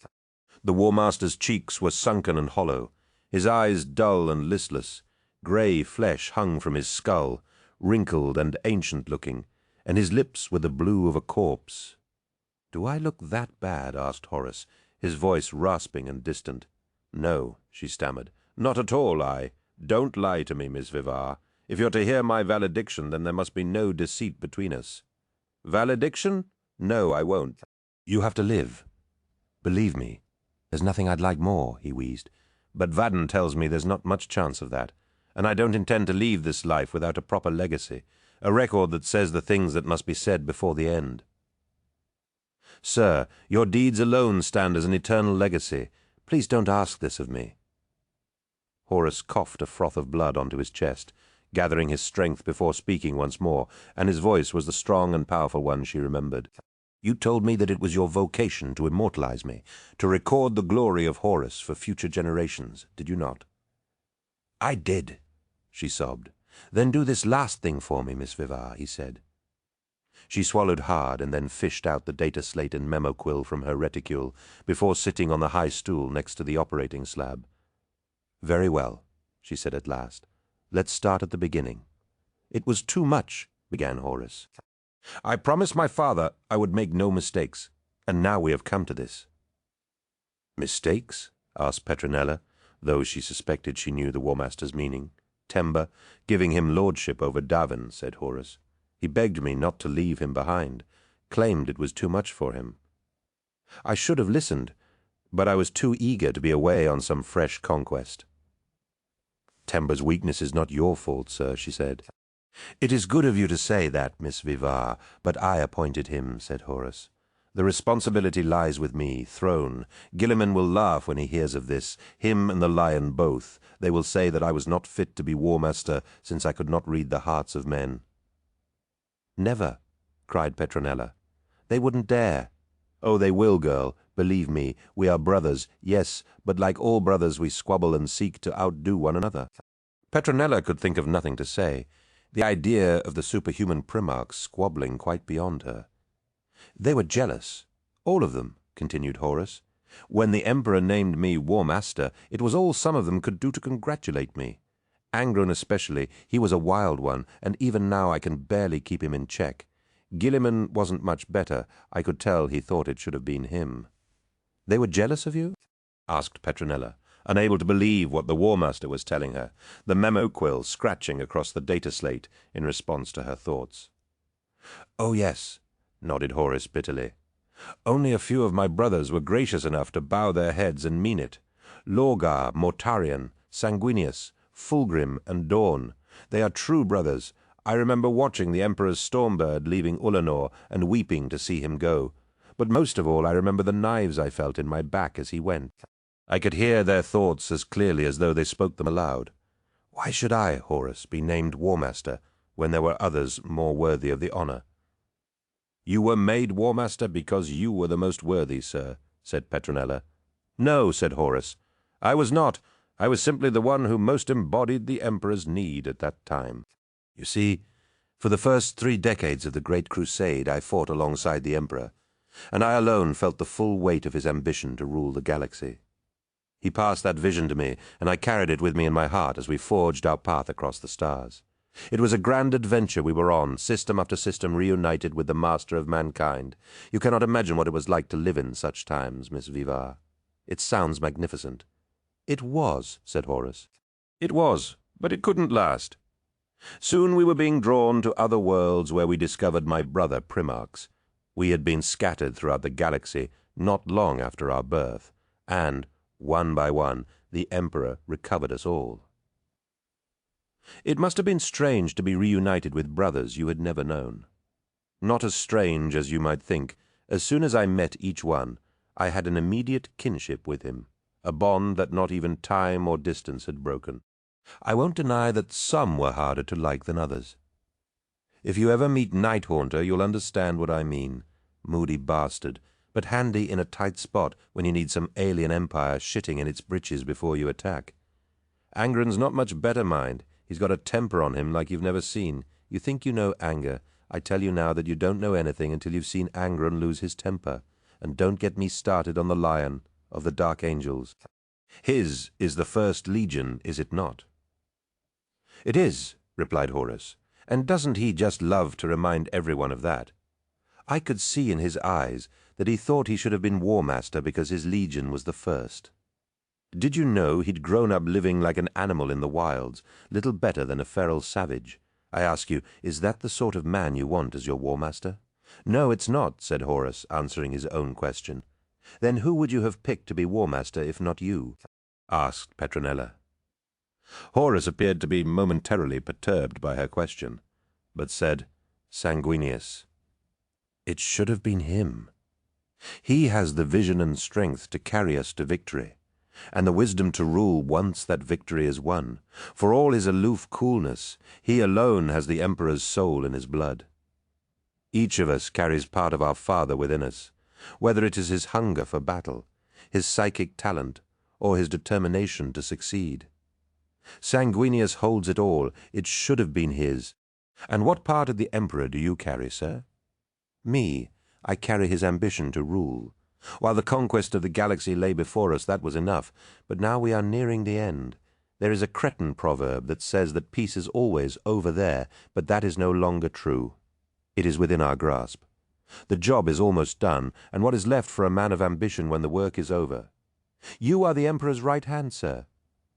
The War Master's cheeks were sunken and hollow, his eyes dull and listless. Grey flesh hung from his skull, wrinkled and ancient-looking, and his lips were the blue of a corpse. "Do I look that bad?" asked Horus, his voice rasping and distant. "No," she stammered. "Not at all, Don't lie to me, Miss Vivar. If you're to hear my valediction, then there must be no deceit between us." "Valediction? No, I won't." "You have to live. Believe me. There's nothing I'd like more," he wheezed. "But Vadon tells me there's not much chance of that, and I don't intend to leave this life without a proper legacy, a record that says the things that must be said before the end. Sir, your deeds alone stand as an eternal legacy. Please don't ask this of me. Horus coughed a froth of blood onto his chest, gathering his strength before speaking once more, and his voice was the strong and powerful one she remembered. You told me that it was your vocation to immortalize me, to record the glory of Horus for future generations, did you not? I did, she sobbed. Then do this last thing for me, Miss Vivar, he said. She swallowed hard and then fished out the data slate and memo quill from her reticule before sitting on the high stool next to the operating slab. Very well, she said at last. Let's start at the beginning. It was too much, began Horus. I promised my father I would make no mistakes, and now we have come to this. Mistakes? Asked Petronella, though she suspected she knew the War Master's meaning. Tember, giving him lordship over Davin, said Horus. He begged me not to leave him behind, claimed it was too much for him. I should have listened, but I was too eager to be away on some fresh conquest. Tember's weakness is not your fault, sir, she said. It is good of you to say that, Miss Vivar, but I appointed him, said Horus. The responsibility lies with me, throne. Guilliman will laugh when he hears of this, him and the lion both. They will say that I was not fit to be War Master, since I could not read the hearts of men. Never, cried Petronella. They wouldn't dare. Oh, they will, girl. Believe me, we are brothers, yes, but like all brothers we squabble and seek to outdo one another. Petronella could think of nothing to say, the idea of the superhuman primarchs squabbling quite beyond her. They were jealous, all of them, continued Horus. When the Emperor named me War Master, it was all some of them could do to congratulate me. Angron especially, he was a wild one, and even now I can barely keep him in check. Guilliman wasn't much better. I could tell he thought it should have been him. They were jealous of you? Asked Petronella, unable to believe what the War Master was telling her, the memo quill scratching across the data slate in response to her thoughts. Oh, yes, nodded Horus bitterly. Only a few of my brothers were gracious enough to bow their heads and mean it. Lorgar, Mortarion, Sanguinius, Fulgrim, and Dawn. They are true brothers. I remember watching the Emperor's Stormbird leaving Ulanor and weeping to see him go. But most of all I remember the knives I felt in my back as he went. I could hear their thoughts as clearly as though they spoke them aloud. Why should I, Horus, be named War Master when there were others more worthy of the honor? You were made War Master because you were the most worthy, sir, said Petronella. No, said Horus. I was not. I was simply the one who most embodied the Emperor's need at that time. You see, for the first 3 decades of the Great Crusade I fought alongside the Emperor, and I alone felt the full weight of his ambition to rule the galaxy. He passed that vision to me, and I carried it with me in my heart as we forged our path across the stars. It was a grand adventure we were on, system after system reunited with the master of mankind. You cannot imagine what it was like to live in such times, Miss Vivar. It sounds magnificent. It was, said Horus. It was, but it couldn't last. Soon we were being drawn to other worlds where we discovered my brother Primarchs. We had been scattered throughout the galaxy not long after our birth, and, one by one, the Emperor recovered us all. It must have been strange to be reunited with brothers you had never known. Not as strange as you might think. As soon as I met each one, I had an immediate kinship with him, a bond that not even time or distance had broken. I won't deny that some were harder to like than others. If you ever meet Nighthaunter, you'll understand what I mean. Moody bastard, but handy in a tight spot when you need some alien empire shitting in its britches before you attack. Angron's not much better, mind. He's got a temper on him like you've never seen. You think you know anger. I tell you now that you don't know anything until you've seen Angron lose his temper. And don't get me started on the Lion of the Dark Angels. His is the First Legion, is it not? It is, replied Horus. And doesn't he just love to remind everyone of that? I could see in his eyes that he thought he should have been War Master because his legion was the first. Did you know he'd grown up living like an animal in the wilds, little better than a feral savage? I ask you, is that the sort of man you want as your War Master? No, it's not, said Horus, answering his own question. Then who would you have picked to be War Master if not you? Asked Petronella. Horus appeared to be momentarily perturbed by her question. but said, "Sanguinius." It should have been him. He has the vision and strength to carry us to victory, and the wisdom to rule once that victory is won. For all his aloof coolness, he alone has the Emperor's soul in his blood. Each of us carries part of our father within us, whether it is his hunger for battle, his psychic talent, or his determination to succeed. Sanguinius holds it all. It should have been his. And what part of the Emperor do you carry, sir? Me, I carry his ambition to rule. While the conquest of the galaxy lay before us, that was enough. But now we are nearing the end. There is a Cretan proverb that says that peace is always over there, but that is no longer true. It is within our grasp. The job is almost done, and what is left for a man of ambition when the work is over? You are the Emperor's right hand, sir,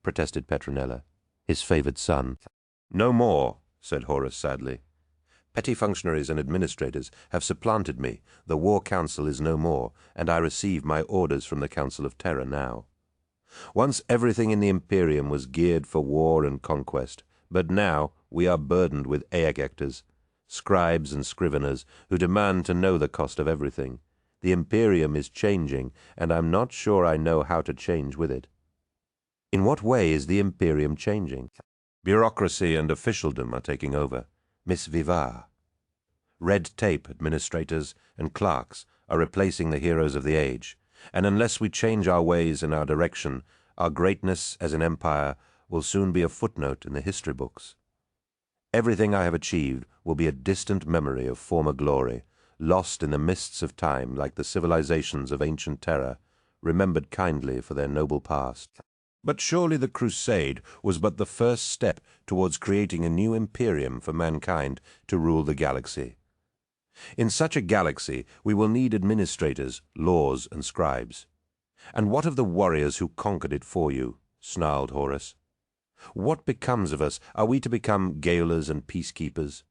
protested Petronella, his favoured son. No more, said Horus sadly. Petty functionaries and administrators have supplanted me. The War Council is no more, and I receive my orders from the Council of Terror now. Once everything in the Imperium was geared for war and conquest, but now we are burdened with aegectors, scribes and scriveners who demand to know the cost of everything. The Imperium is changing, and I'm not sure I know how to change with it. In what way is the Imperium changing? Bureaucracy and officialdom are taking over. Miss Vivar. Red tape administrators and clerks are replacing the heroes of the age, and unless we change our ways and our direction, our greatness as an empire will soon be a footnote in the history books. Everything I have achieved will be a distant memory of former glory, lost in the mists of time like the civilizations of ancient terror, remembered kindly for their noble past. But surely the Crusade was but the first step towards creating a new imperium for mankind to rule the galaxy. In such a galaxy we will need administrators, laws, and scribes. And what of the warriors who conquered it for you? Snarled Horus. What becomes of us? Are we to become gaolers and peacekeepers?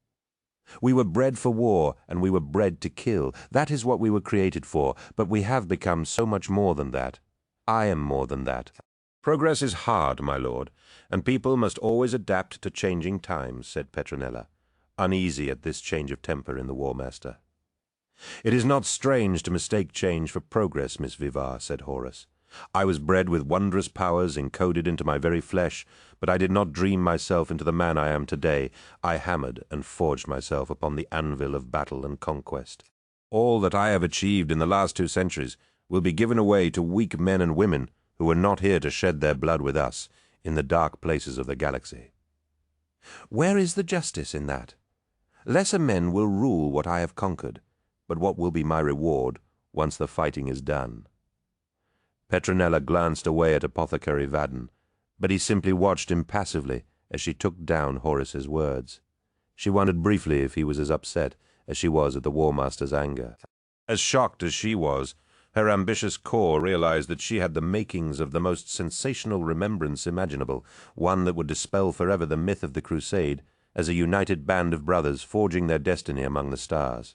We were bred for war, and we were bred to kill. That is what we were created for, but we have become so much more than that. I am more than that. Progress is hard, my lord, and people must always adapt to changing times, said Petronella, uneasy at this change of temper in the War Master. It is not strange to mistake change for progress, Miss Vivar, said Horus. I was bred with wondrous powers encoded into my very flesh, but I did not dream myself into the man I am today. I hammered and forged myself upon the anvil of battle and conquest. All that I have achieved in the last 2 centuries will be given away to weak men and women who were not here to shed their blood with us in the dark places of the galaxy. Where is the justice in that? Lesser men will rule what I have conquered, but what will be my reward once the fighting is done? Petronella glanced away at Apothecary Vadden, but he simply watched impassively as she took down Horus's words. She wondered briefly if he was as upset as she was at the War Master's anger. As shocked as she was, her ambitious core realized that she had the makings of the most sensational remembrance imaginable, one that would dispel forever the myth of the Crusade as a united band of brothers forging their destiny among the stars.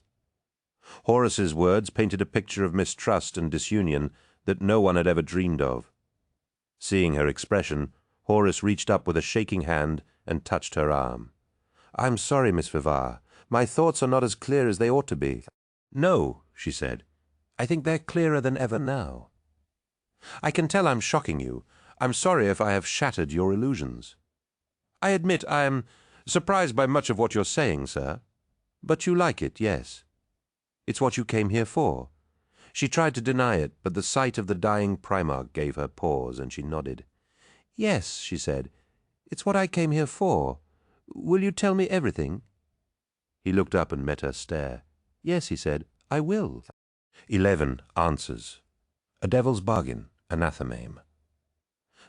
Horus's words painted a picture of mistrust and disunion that no one had ever dreamed of. Seeing her expression, Horus reached up with a shaking hand and touched her arm. "I'm sorry, Miss Vivar. My thoughts are not as clear as they ought to be." "No," she said. "I think they're clearer than ever now. I can tell I'm shocking you. I'm sorry if I have shattered your illusions. I admit I am surprised by much of what you're saying, sir. But you like it, yes. It's what you came here for." She tried to deny it, but the sight of the dying Primarch gave her pause, and she nodded. "Yes," she said, "it's what I came here for. Will you tell me everything?" He looked up and met her stare. "Yes," he said, "I will." 11 answers. A devil's bargain, anathemame.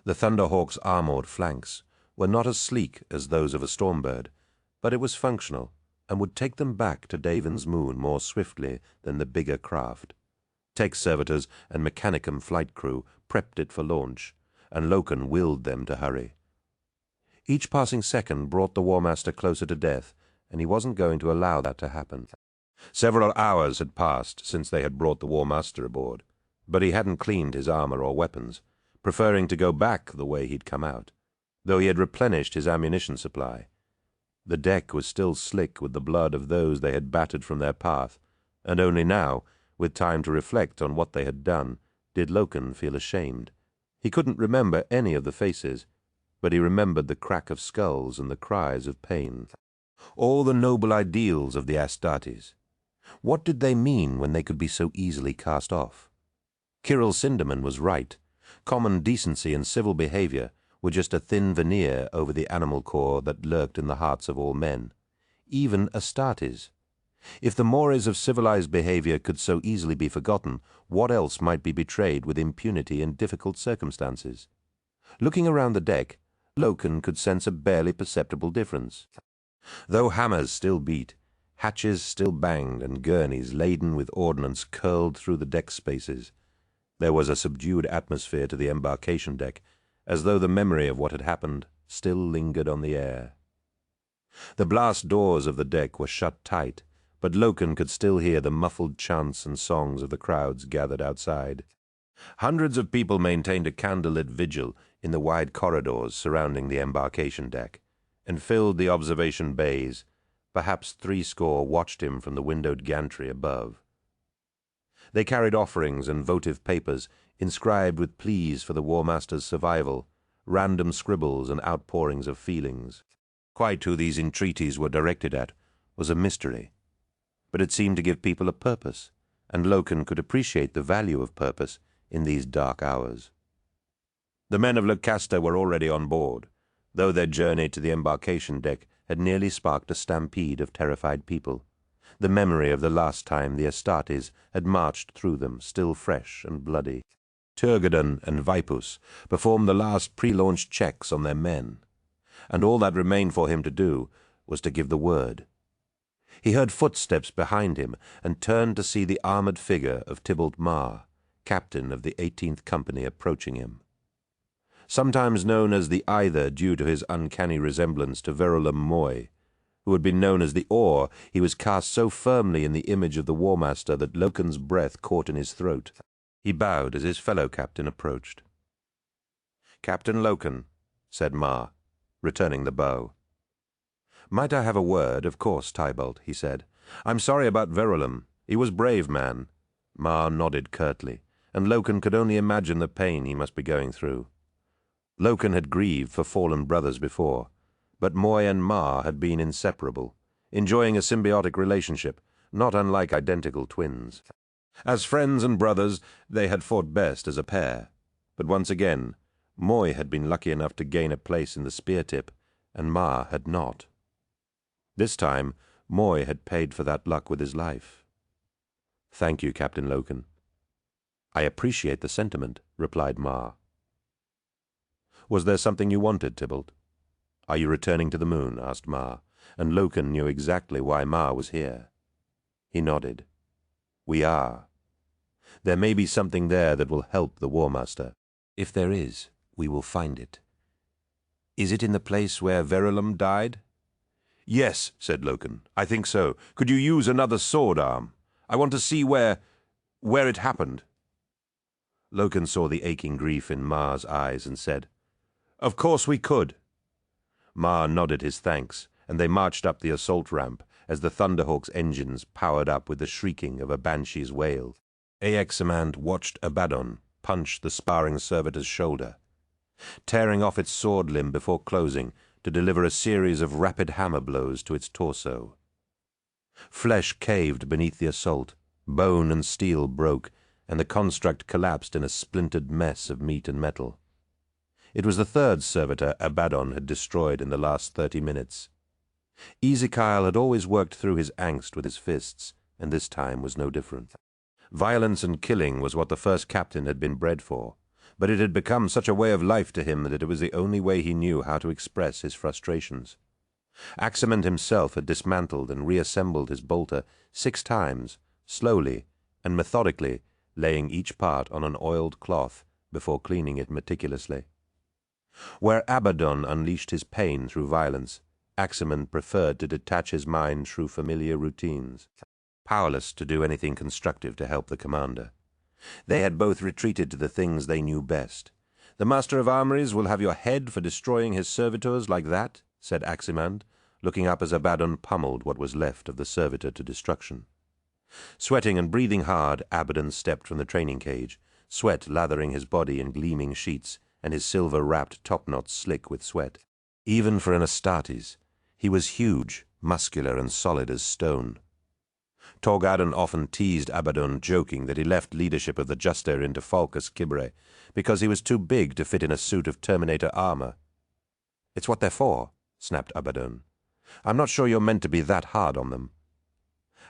The Thunderhawk's armoured flanks were not as sleek as those of a Stormbird, but it was functional, and would take them back to Daven's moon more swiftly than the bigger craft. Tech servitors and Mechanicum flight crew prepped it for launch, and Loken willed them to hurry. Each passing second brought the War Master closer to death, and he wasn't going to allow that to happen. Several hours had passed since they had brought the War Master aboard, but he hadn't cleaned his armor or weapons, preferring to go back the way he'd come out, though he had replenished his ammunition supply. The deck was still slick with the blood of those they had battered from their path, and only now, with time to reflect on what they had done, did Loken feel ashamed. He couldn't remember any of the faces, but he remembered the crack of skulls and the cries of pain. All the noble ideals of the Astartes. What did they mean when they could be so easily cast off? Kirill Sinderman was right. Common decency and civil behavior were just a thin veneer over the animal core that lurked in the hearts of all men, even Astartes. If the mores of civilized behavior could so easily be forgotten, what else might be betrayed with impunity in difficult circumstances? Looking around the deck, Loken could sense a barely perceptible difference. Though hammers still beat, hatches still banged, and gurneys laden with ordnance curled through the deck spaces, there was a subdued atmosphere to the embarkation deck, as though the memory of what had happened still lingered on the air. The blast doors of the deck were shut tight, but Loken could still hear the muffled chants and songs of the crowds gathered outside. Hundreds of people maintained a candlelit vigil in the wide corridors surrounding the embarkation deck, and filled the observation bays. Perhaps threescore watched him from the windowed gantry above. They carried offerings and votive papers inscribed with pleas for the War Master's survival, random scribbles and outpourings of feelings. Quite who these entreaties were directed at was a mystery, but it seemed to give people a purpose, and Loken could appreciate the value of purpose in these dark hours. The men of Lucasta were already on board, though their journey to the embarkation deck had nearly sparked a stampede of terrified people, the memory of the last time the Astartes had marched through them still fresh and bloody. Turgadon and Vipus performed the last pre-launch checks on their men, and all that remained for him to do was to give the word. He heard footsteps behind him and turned to see the armored figure of Tybalt Mar, captain of the 18th Company, approaching him. Sometimes known as the Either due to his uncanny resemblance to Verulam Moy, who had been known as the Oar, he was cast so firmly in the image of the War Master that Loken's breath caught in his throat. He bowed as his fellow captain approached. "Captain Loken," said Mar, returning the bow. "Might I have a word, of course, Tybalt," he said. "I'm sorry about Verulam. He was brave man." Mar nodded curtly, and Loken could only imagine the pain he must be going through. Loken had grieved for fallen brothers before, but Moy and Mar had been inseparable, enjoying a symbiotic relationship, not unlike identical twins. As friends and brothers, they had fought best as a pair, but once again, Moy had been lucky enough to gain a place in the spear tip, and Mar had not. This time, Moy had paid for that luck with his life. "Thank you, Captain Loken." "I appreciate the sentiment," replied Mar. "Was there something you wanted, Tybalt?" "Are you returning to the moon?" asked Mar, and Loken knew exactly why Mar was here. He nodded. "We are. There may be something there that will help the War Master. If there is, we will find it." "Is it in the place where Verulam died?" "Yes," said Loken. "I think so. Could you use another sword arm? I want to see where it happened." Loken saw the aching grief in Mar's eyes and said, "Of course we could." Mar nodded his thanks, and they marched up the assault ramp as the Thunderhawk's engines powered up with the shrieking of a banshee's wail. Aximand watched Abaddon punch the sparring servitor's shoulder, tearing off its sword limb before closing to deliver a series of rapid hammer blows to its torso. Flesh caved beneath the assault, bone and steel broke, and the construct collapsed in a splintered mess of meat and metal. It was the third servitor Abaddon had destroyed in the last 30 minutes. Ezekiel had always worked through his angst with his fists, and this time was no different. Violence and killing was what the first captain had been bred for, but it had become such a way of life to him that it was the only way he knew how to express his frustrations. Aximand himself had dismantled and reassembled his bolter 6 times, slowly and methodically, laying each part on an oiled cloth before cleaning it meticulously. Where Abaddon unleashed his pain through violence, Aximand preferred to detach his mind through familiar routines, powerless to do anything constructive to help the commander. They had both retreated to the things they knew best. "The Master of Armories will have your head for destroying his servitors like that," said Aximand, looking up as Abaddon pummeled what was left of the servitor to destruction. Sweating and breathing hard, Abaddon stepped from the training cage, sweat lathering his body in gleaming sheets, and his silver-wrapped topknots slick with sweat. Even for an Astartes, he was huge, muscular, and solid as stone. Torgaddon often teased Abaddon, joking that he left leadership of the Juster into Falcus Cibre because he was too big to fit in a suit of Terminator armor. "It's what they're for," snapped Abaddon. "I'm not sure you're meant to be that hard on them."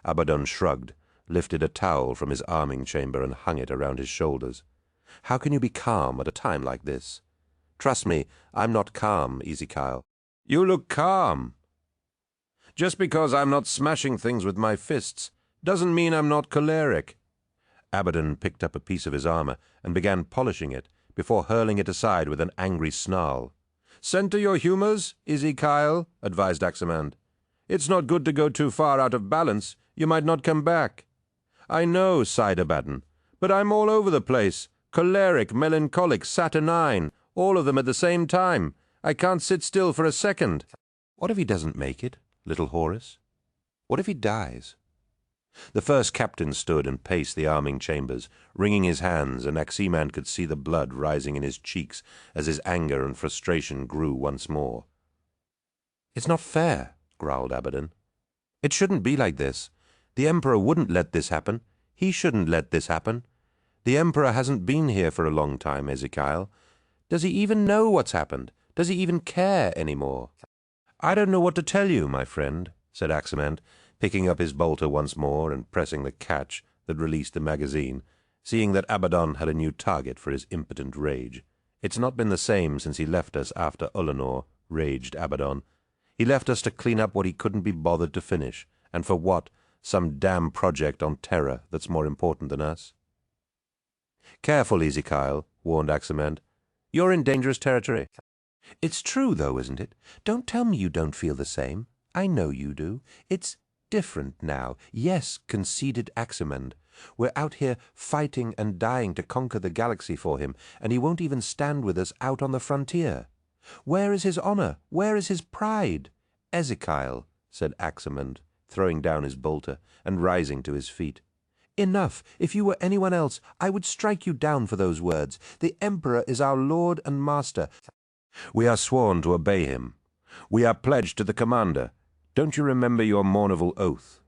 Abaddon shrugged, lifted a towel from his arming chamber and hung it around his shoulders. "How can you be calm at a time like this? Trust me, I'm not calm, Ezekiel." "You look calm. Just because I'm not smashing things with my fists doesn't mean I'm not choleric." Abaddon picked up a piece of his armor and began polishing it before hurling it aside with an angry snarl. "Center your humors, Ezekiel," advised Aximand. "It's not good to go too far out of balance. You might not come back." "I know," sighed Abaddon, "but I'm all over the place. Choleric, melancholic, saturnine, all of them at the same time. I can't sit still for a second." "What if he doesn't make it, little Horus? What if he dies?" The first captain stood and paced the arming chambers, wringing his hands, and Aximand could see the blood rising in his cheeks as his anger and frustration grew once more. "It's not fair," growled Abaddon. "It shouldn't be like this. The Emperor wouldn't let this happen. He shouldn't let this happen. The Emperor hasn't been here for a long time, Ezekiel. Does he even know what's happened? Does he even care anymore?" "I don't know what to tell you, my friend," said Aximand, picking up his bolter once more and pressing the catch that released the magazine, seeing that Abaddon had a new target for his impotent rage. "It's not been the same since he left us after Ulanor," raged Abaddon. "He left us to clean up what he couldn't be bothered to finish, and for what? Some damn project on Terra that's more important than us." "Careful, Ezekiel," warned Aximand. "You're in dangerous territory." "It's true, though, isn't it? Don't tell me you don't feel the same. I know you do. It's different now. Yes," conceded Aximand. "We're out here fighting and dying to conquer the galaxy for him, and he won't even stand with us out on the frontier. Where is his honor? Where is his pride?" "Ezekiel," said Aximand, throwing down his bolter and rising to his feet. "Enough. If you were anyone else, I would strike you down for those words. The Emperor is our lord and master. We are sworn to obey him. We are pledged to the commander. Don't you remember your mournful oath?"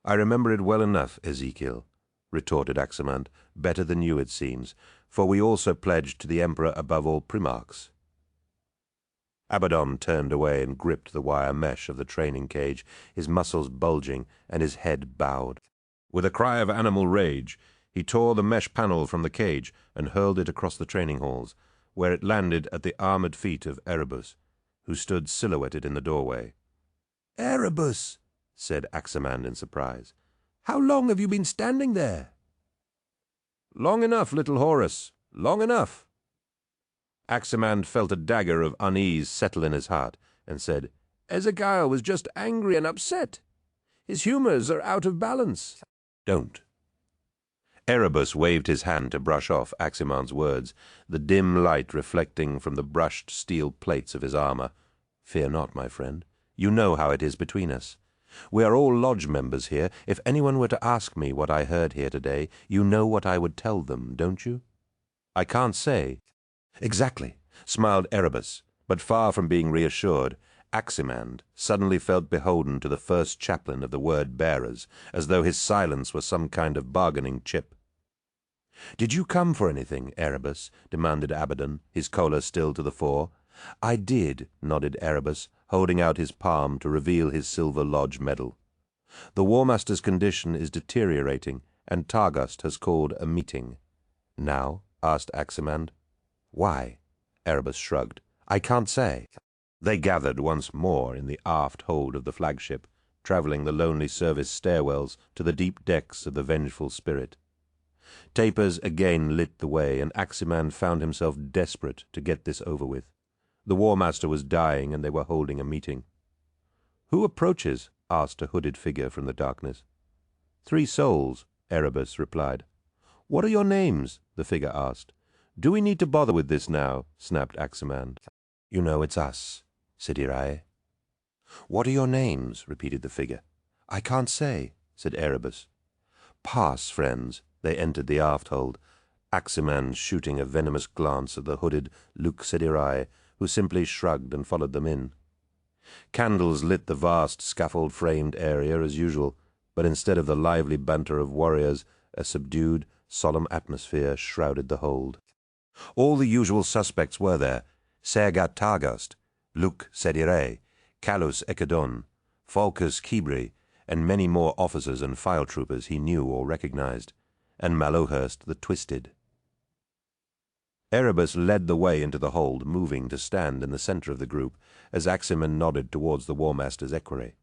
"I remember it well enough, Ezekiel," retorted Aximand, "better than you, it seems, for we also pledged to the Emperor above all primarchs." Abaddon turned away and gripped the wire mesh of the training cage, his muscles bulging and his head bowed. With a cry of animal rage, he tore the mesh panel from the cage and hurled it across the training halls, where it landed at the armored feet of Erebus, who stood silhouetted in the doorway. "Erebus," said Aximand in surprise, "how long have you been standing there?" "Long enough, little Horus, long enough." Aximand felt a dagger of unease settle in his heart and said, "Ezekiel was just angry and upset. His humors are out of balance." "Don't." Erebus waved his hand to brush off Aximand's words, the dim light reflecting from the brushed steel plates of his armor. "Fear not, my friend. You know how it is between us. We are all lodge members here. If anyone were to ask me what I heard here today, you know what I would tell them, don't you?" "I can't say." "Exactly," smiled Erebus, but far from being reassured, Aximand suddenly felt beholden to the first chaplain of the word-bearers, as though his silence were some kind of bargaining chip. "Did you come for anything, Erebus?" demanded Abaddon, his choler still to the fore. "I did," nodded Erebus, holding out his palm to reveal his silver lodge medal. "The War Master's condition is deteriorating, and Targust has called a meeting." "Now?" asked Aximand. "Why?" Erebus shrugged. "I can't say." They gathered once more in the aft hold of the flagship, traveling the lonely service stairwells to the deep decks of the Vengeful Spirit. Tapers again lit the way, and Aximand found himself desperate to get this over with. The War Master was dying, and they were holding a meeting. "Who approaches?" asked a hooded figure from the darkness. "3 souls," Erebus replied. "What are your names?" the figure asked. "Do we need to bother with this now?" snapped Aximand. "You know it's us, Sidirai." "What are your names?" repeated the figure. "I can't say," said Erebus. "Pass, friends." They entered the aft-hold, Aximan shooting a venomous glance at the hooded Luxedirai, who simply shrugged and followed them in. Candles lit the vast scaffold-framed area as usual, but instead of the lively banter of warriors, a subdued, solemn atmosphere shrouded the hold. All the usual suspects were there: Sergat Targast, Luc Sedire, Calus Ecedon, Falcus Kibri, and many more officers and file troopers he knew or recognized, and Mallowhurst the Twisted. Erebus led the way into the hold, moving to stand in the center of the group as Aximan nodded towards the War Master's equerry.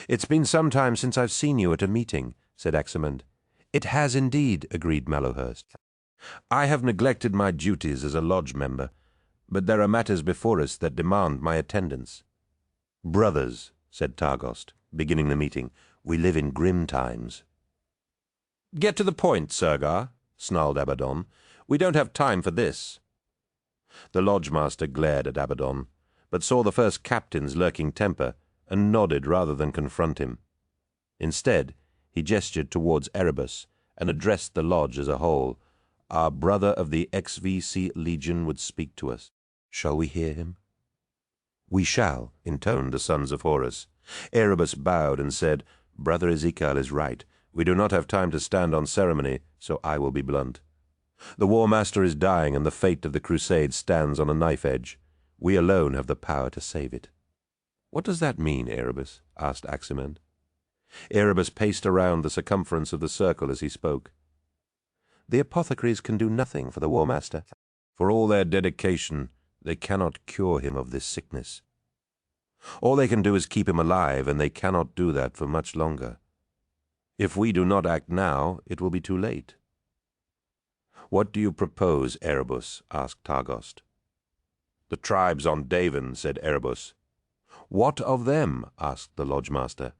"It's been some time since I've seen you at a meeting," said Aximan. "It has indeed," agreed Mallowhurst. "I have neglected my duties as a lodge member, but there are matters before us that demand my attendance." "Brothers," said Targost, beginning the meeting, "we live in grim times." "Get to the point, Sergar," snarled Abaddon. "We don't have time for this." The lodge master glared at Abaddon, but saw the first captain's lurking temper and nodded rather than confront him. Instead, he gestured towards Erebus and addressed the lodge as a whole. "Our brother of the XVC Legion would speak to us. Shall we hear him?" "We shall," intoned the sons of Horus. Erebus bowed and said, "Brother Ezekiel is right. We do not have time to stand on ceremony, so I will be blunt. The War Master is dying, and the fate of the Crusade stands on a knife edge. We alone have the power to save it." "What does that mean, Erebus?" asked Aximan. Erebus paced around the circumference of the circle as he spoke. "The apothecaries can do nothing for the War Master. For all their dedication, they cannot cure him of this sickness. All they can do is keep him alive, and they cannot do that for much longer. If we do not act now, it will be too late." "What do you propose, Erebus?" asked Targost. "The tribes on Davin," said Erebus. "What of them?" asked the lodge master.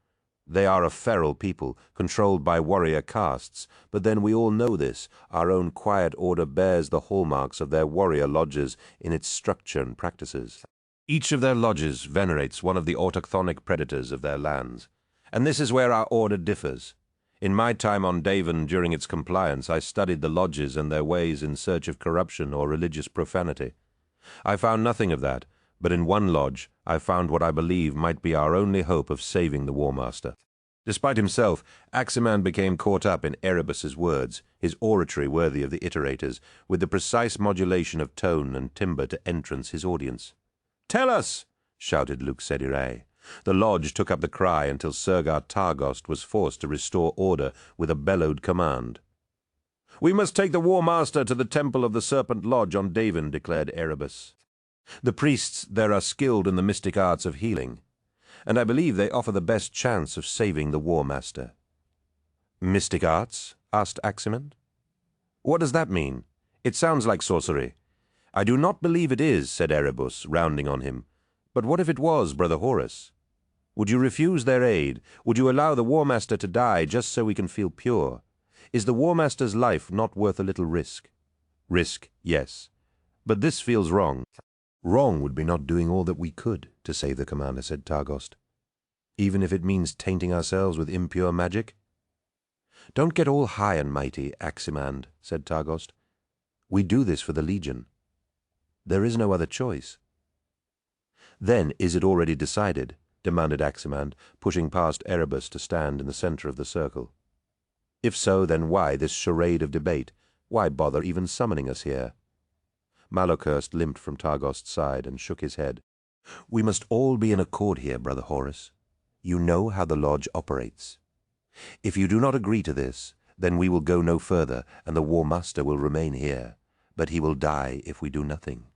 "They are a feral people, controlled by warrior castes, but then we all know this. Our own quiet order bears the hallmarks of their warrior lodges in its structure and practices. Each of their lodges venerates one of the autochthonic predators of their lands, and this is where our order differs. In my time on Davin during its compliance, I studied the lodges and their ways in search of corruption or religious profanity. I found nothing of that, but in one lodge I found what I believe might be our only hope of saving the War Master." Despite himself, Aximan became caught up in Erebus's words, his oratory worthy of the iterators, with the precise modulation of tone and timbre to entrance his audience. "Tell us!" shouted Luxedirai. The lodge took up the cry until Sergar Targost was forced to restore order with a bellowed command. "We must take the War Master to the Temple of the Serpent Lodge on Davin," declared Erebus. "The priests there are skilled in the mystic arts of healing, and I believe they offer the best chance of saving the War Master." "Mystic arts?" asked Aximan. "What does that mean? It sounds like sorcery." "I do not believe it is," said Erebus, rounding on him. "But what if it was, Brother Horus? Would you refuse their aid? Would you allow the War Master to die just so we can feel pure? Is the War Master's life not worth a little risk?" "Risk, yes. But this feels wrong." "Wrong would be not doing all that we could to save the commander," said Targost. "Even if it means tainting ourselves with impure magic." "Don't get all high and mighty, Aximan," said Targost. "We do this for the Legion. There is no other choice." "Then is it already decided?" demanded Aximan, pushing past Erebus to stand in the center of the circle. "If so, then why this charade of debate? Why bother even summoning us here?" Mallowhurst limped from Targost's side and shook his head. "We must all be in accord here, Brother Horus. You know how the lodge operates. If you do not agree to this, then we will go no further, and the War Master will remain here, but he will die if we do nothing.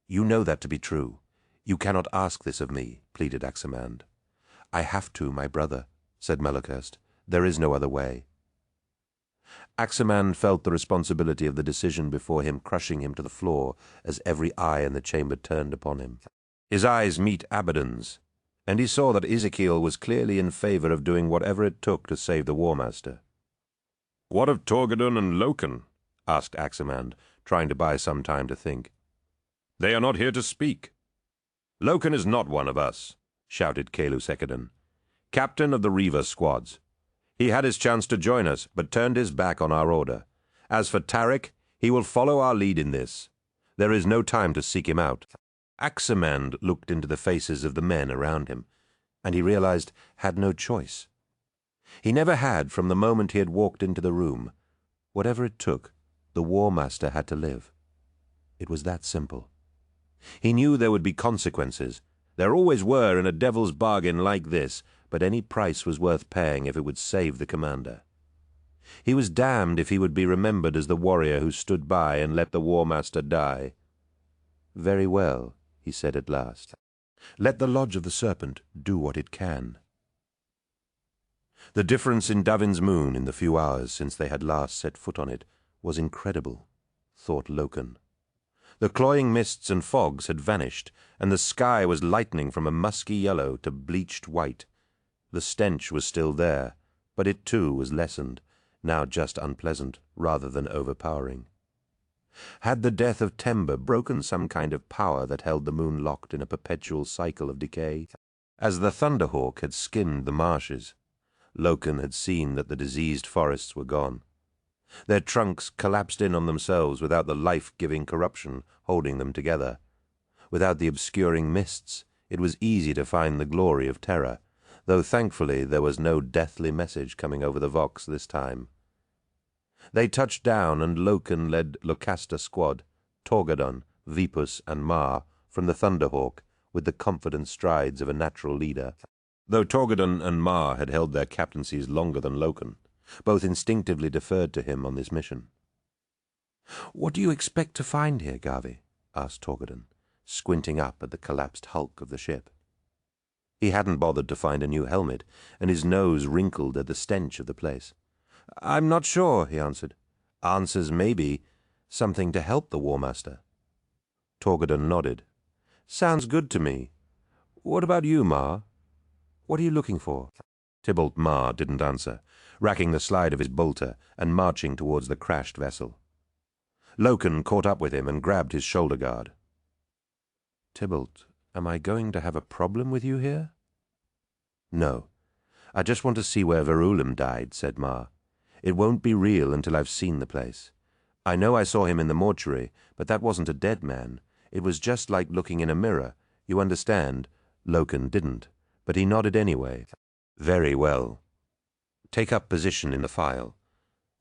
You know that to be true. You cannot ask this of me," pleaded Aximan. "I have to, my brother," said Mallowhurst. "There is no other way." Aximan felt the responsibility of the decision before him crushing him to the floor as every eye in the chamber turned upon him. His eyes met Abaddon's, and he saw that Ezekiel was clearly in favor of doing whatever it took to save the War Master. "What of Torgadon and Loken?" asked Aximan, trying to buy some time to think. "They are not here to speak." "Loken is not one of us," shouted Caelu-Sekadon, captain of the Reaver squads. "He had his chance to join us, but turned his back on our order. As for Tarik, he will follow our lead in this. There is no time to seek him out." Aximand looked into the faces of the men around him, and he realized had no choice. He never had from the moment he had walked into the room. Whatever it took, the War Master had to live. It was that simple. He knew there would be consequences. There always were in a devil's bargain like this, but any price was worth paying if it would save the commander. He was damned if he would be remembered as the warrior who stood by and let the War Master die. "Very well," he said at last. "Let the Lodge of the Serpent do what it can." The difference in Davin's moon in the few hours since they had last set foot on it was incredible, thought Loken. The cloying mists and fogs had vanished, and the sky was lightening from a musky yellow to bleached white. The stench was still there, but it too was lessened, now just unpleasant rather than overpowering. Had the death of Tember broken some kind of power that held the moon locked in a perpetual cycle of decay? As the Thunderhawk had skimmed the marshes, Loken had seen that the diseased forests were gone. Their trunks collapsed in on themselves without the life-giving corruption holding them together. Without the obscuring mists, it was easy to find the glory of terror, though thankfully there was no deathly message coming over the Vox this time. They touched down, and Loken led Locasta squad, Torgadon, Vipus, and Mar, from the Thunderhawk with the confident strides of a natural leader. Though Torgadon and Mar had held their captaincies longer than Loken, both instinctively deferred to him on this mission. "What do you expect to find here, Garvey?" asked Torgadon, squinting up at the collapsed hulk of the ship. He hadn't bothered to find a new helmet, and his nose wrinkled at the stench of the place. "I'm not sure," he answered. "Answers, maybe. Something to help the War Master." Torgadon nodded. "Sounds good to me. What about you, Mar? What are you looking for?" Tybalt Mar didn't answer, racking the slide of his bolter and marching towards the crashed vessel. Loken caught up with him and grabbed his shoulder guard. "Tybalt, am I going to have a problem with you here?" "No. I just want to see where Verulam died," said Mar. "It won't be real until I've seen the place. I know I saw him in the mortuary, but that wasn't a dead man. It was just like looking in a mirror. You understand?" Loken didn't, but he nodded anyway. "Very well. Take up position in the file."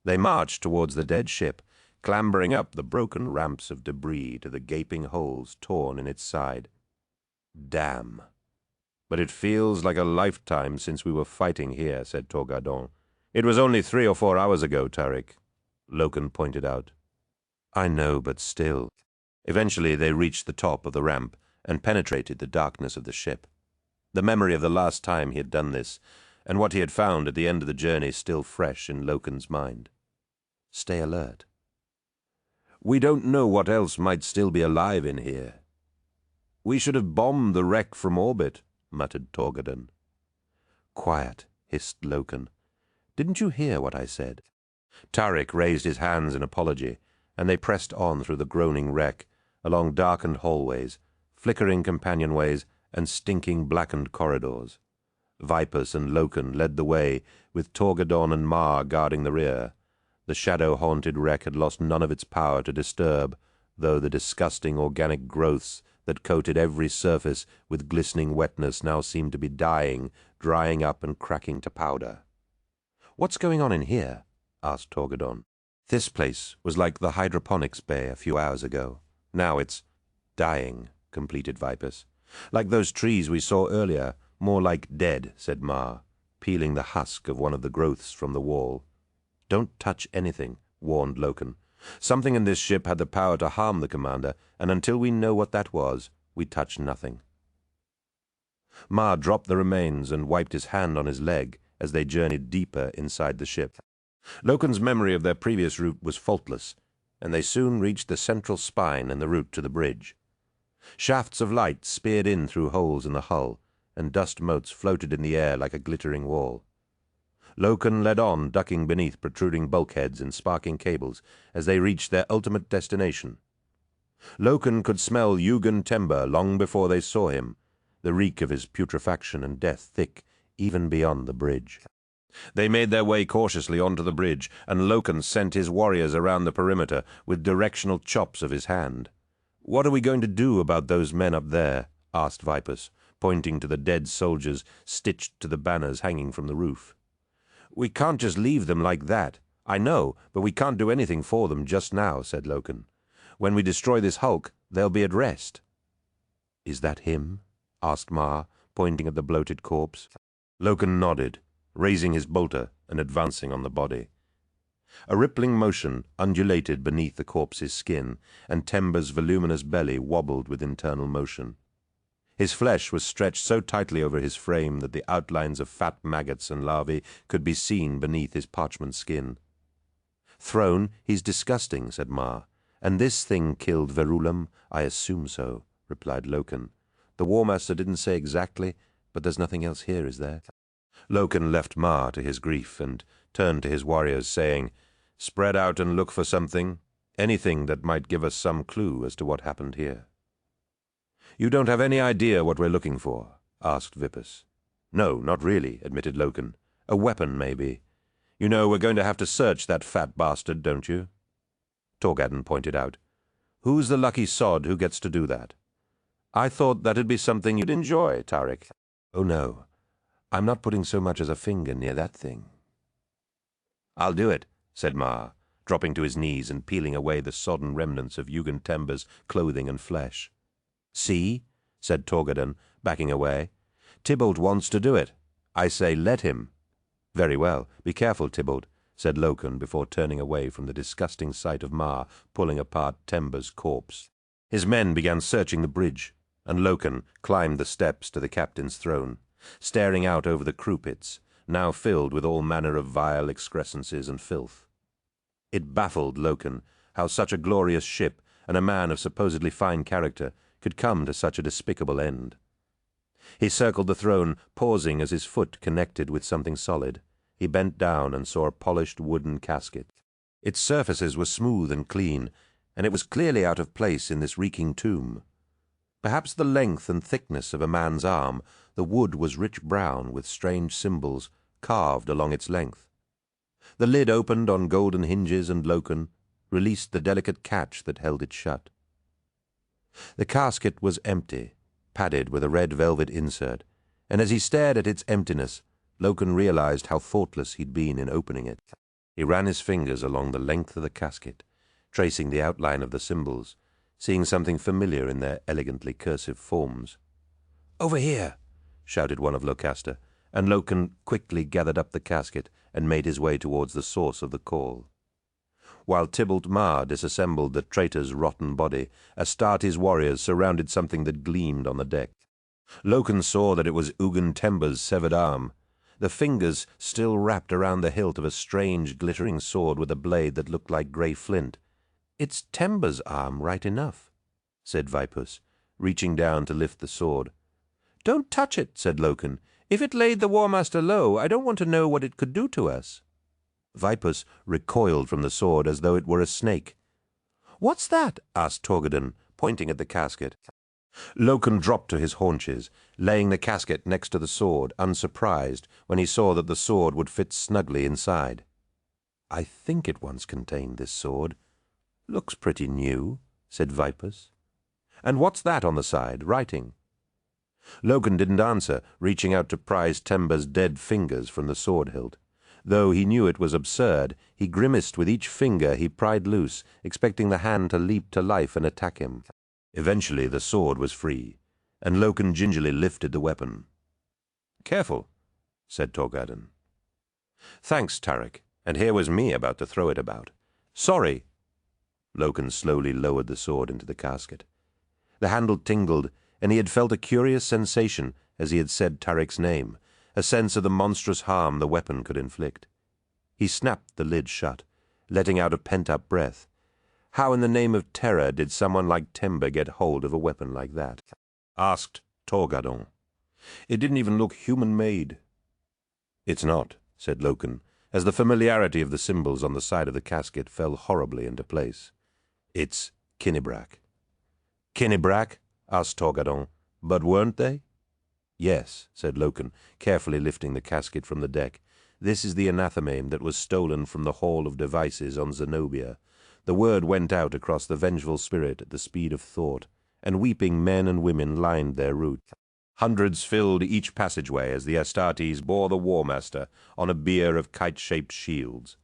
They marched towards the dead ship, clambering up the broken ramps of debris to the gaping holes torn in its side. "Damn. But it feels like a lifetime since we were fighting here," said Torgadon. "It was only 3 or 4 hours ago, Tarik," Loken pointed out. "I know, but still." Eventually they reached the top of the ramp and penetrated the darkness of the ship. The memory of the last time he had done this, and what he had found at the end of the journey still fresh in Loken's mind. Stay alert. "We don't know what else might still be alive in here." "We should have bombed the wreck from orbit," muttered Torgadon. "Quiet," hissed Loken. "Didn't you hear what I said?" Tarik raised his hands in apology, and they pressed on through the groaning wreck, along darkened hallways, flickering companionways, and stinking blackened corridors. Vipus and Loken led the way, with Torgadon and Mar guarding the rear. The shadow-haunted wreck had lost none of its power to disturb, though the disgusting organic growths that coated every surface with glistening wetness now seemed to be dying, drying up and cracking to powder. "What's going on in here?" asked Torgadon. "This place was like the hydroponics bay a few hours ago. Now it's dying," completed Vipus. "Like those trees we saw earlier, more like dead," said Mar, peeling the husk of one of the growths from the wall. "Don't touch anything," warned Loken. "Something in this ship had the power to harm the commander, and until we know what that was, we touch nothing." Mar dropped the remains and wiped his hand on his leg as they journeyed deeper inside the ship. Loken's memory of their previous route was faultless, and they soon reached the central spine and the route to the bridge. Shafts of light speared in through holes in the hull, and dust motes floated in the air like a glittering wall. Loken led on, ducking beneath protruding bulkheads and sparking cables as they reached their ultimate destination. Loken could smell Eugen Tember long before they saw him, the reek of his putrefaction and death thick even beyond the bridge. They made their way cautiously onto the bridge, and Loken sent his warriors around the perimeter with directional chops of his hand. "What are we going to do about those men up there?" asked Vipus, pointing to the dead soldiers stitched to the banners hanging from the roof. "We can't just leave them like that. I know, but we can't do anything for them just now," said Loken. "When we destroy this hulk, they'll be at rest." "Is that him?" asked Ma, pointing at the bloated corpse. Loken nodded, raising his bolter and advancing on the body. A rippling motion undulated beneath the corpse's skin, and Tember's voluminous belly wobbled with internal motion. His flesh was stretched so tightly over his frame that the outlines of fat maggots and larvae could be seen beneath his parchment skin. "Throne, he's disgusting," said Ma. "And this thing killed Verulam? I assume so," replied Loken. "The War Master didn't say exactly, but there's nothing else here, is there?" Loken left Ma to his grief and turned to his warriors, saying, "Spread out and look for something, anything that might give us some clue as to what happened here." "You don't have any idea what we're looking for?" asked Vipus. "No, not really," admitted Loken. "A weapon, maybe. You know we're going to have to search that fat bastard, don't you?" Torgadon pointed out. "Who's the lucky sod who gets to do that?" "I thought that'd be something you'd enjoy, Tarek." "Oh, no. I'm not putting so much as a finger near that thing." "I'll do it," said Ma, dropping to his knees and peeling away the sodden remnants of Eugen Tember's clothing and flesh. "See?" said Torgadon, backing away. "Tybalt wants to do it. I say let him." "Very well. Be careful, Tybalt," said Loken before turning away from the disgusting sight of Ma pulling apart Tember's corpse. His men began searching the bridge, and Loken climbed the steps to the captain's throne, staring out over the crew pits, now filled with all manner of vile excrescences and filth. It baffled Loken how such a glorious ship and a man of supposedly fine character could come to such a despicable end. He circled the throne, pausing as his foot connected with something solid. He bent down and saw a polished wooden casket. Its surfaces were smooth and clean, and it was clearly out of place in this reeking tomb. Perhaps the length and thickness of a man's arm, the wood was rich brown with strange symbols carved along its length. The lid opened on golden hinges, and Loken released the delicate catch that held it shut. The casket was empty, padded with a red velvet insert, and as he stared at its emptiness, Loken realized how thoughtless he'd been in opening it. He ran his fingers along the length of the casket, tracing the outline of the symbols, seeing something familiar in their elegantly cursive forms. "Over here!" shouted one of Locaster, and Loken quickly gathered up the casket and made his way towards the source of the call. While Tybalt Ma disassembled the traitor's rotten body, Astarte's warriors surrounded something that gleamed on the deck. Loken saw that it was Eugen Tember's severed arm, the fingers still wrapped around the hilt of a strange glittering sword with a blade that looked like grey flint. "It's Tember's arm, right enough," said Vipus, reaching down to lift the sword. "Don't touch it," said Loken. "If it laid the War Master low, I don't want to know what it could do to us." Vipus recoiled from the sword as though it were a snake. "What's that?" asked Torgadon, pointing at the casket. Loken dropped to his haunches, laying the casket next to the sword, unsurprised when he saw that the sword would fit snugly inside. "I think it once contained this sword. Looks pretty new," said Vipus. "And what's that on the side, writing?" Loken didn't answer, reaching out to prise Tember's dead fingers from the sword hilt. Though he knew it was absurd, he grimaced with each finger he pried loose, expecting the hand to leap to life and attack him. Eventually the sword was free, and Loken gingerly lifted the weapon. "Careful," said Torgadon. "Thanks, Tarek, and here was me about to throw it about. Sorry." Loken slowly lowered the sword into the casket. The handle tingled, and he had felt a curious sensation as he had said Tarek's name, a sense of the monstrous harm the weapon could inflict. He snapped the lid shut, letting out a pent-up breath. How in the name of terror did someone like Tember get hold of a weapon like that? Asked Torgadon. "It didn't even look human-made." "It's not," said Loken, as the familiarity of the symbols on the side of the casket fell horribly into place. "It's Kinnibrak." Kinnibrack? Asked Torgadon. But weren't they? Yes, said Loken, carefully lifting the casket from the deck. This is the anathemame that was stolen from the Hall of Devices on Zenobia. The word went out across the vengeful spirit at the speed of thought, and weeping men and women lined their route. Hundreds filled each passageway as the Astartes bore the War Master on a bier of kite-shaped shields.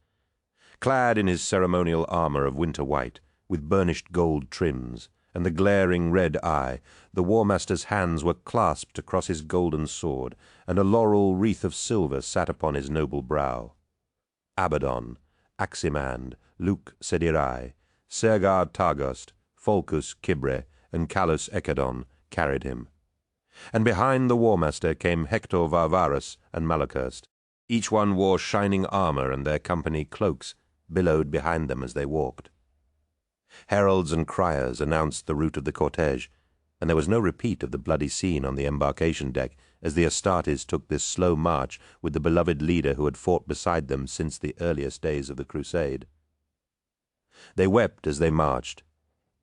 Clad in his ceremonial armor of winter white, with burnished gold trims, and the glaring red eye, the War Master's hands were clasped across his golden sword, and a laurel wreath of silver sat upon his noble brow. Abaddon, Aximand, Luke Sedirai, Sergar Targost, Folcus Kibre, and Callus Echedon carried him. And behind the War Master came Hector Varvarus and Malachurst. Each one wore shining armor, and their company cloaks billowed behind them as they walked. Heralds and criers announced the route of the cortege, and there was no repeat of the bloody scene on the embarkation deck as the Astartes took this slow march with the beloved leader who had fought beside them since the earliest days of the crusade. They wept as they marched,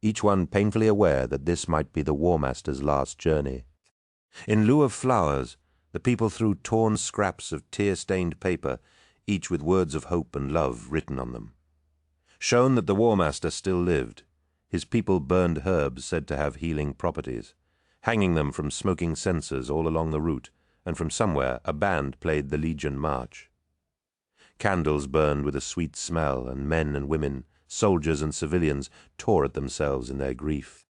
each one painfully aware that this might be the War Master's last journey. In lieu of flowers, the people threw torn scraps of tear-stained paper, each with words of hope and love written on them. Shown that the War Master still lived, his people burned herbs said to have healing properties, hanging them from smoking censers all along the route, and from somewhere a band played the Legion March. Candles burned with a sweet smell, and men and women, soldiers and civilians, tore at themselves in their grief.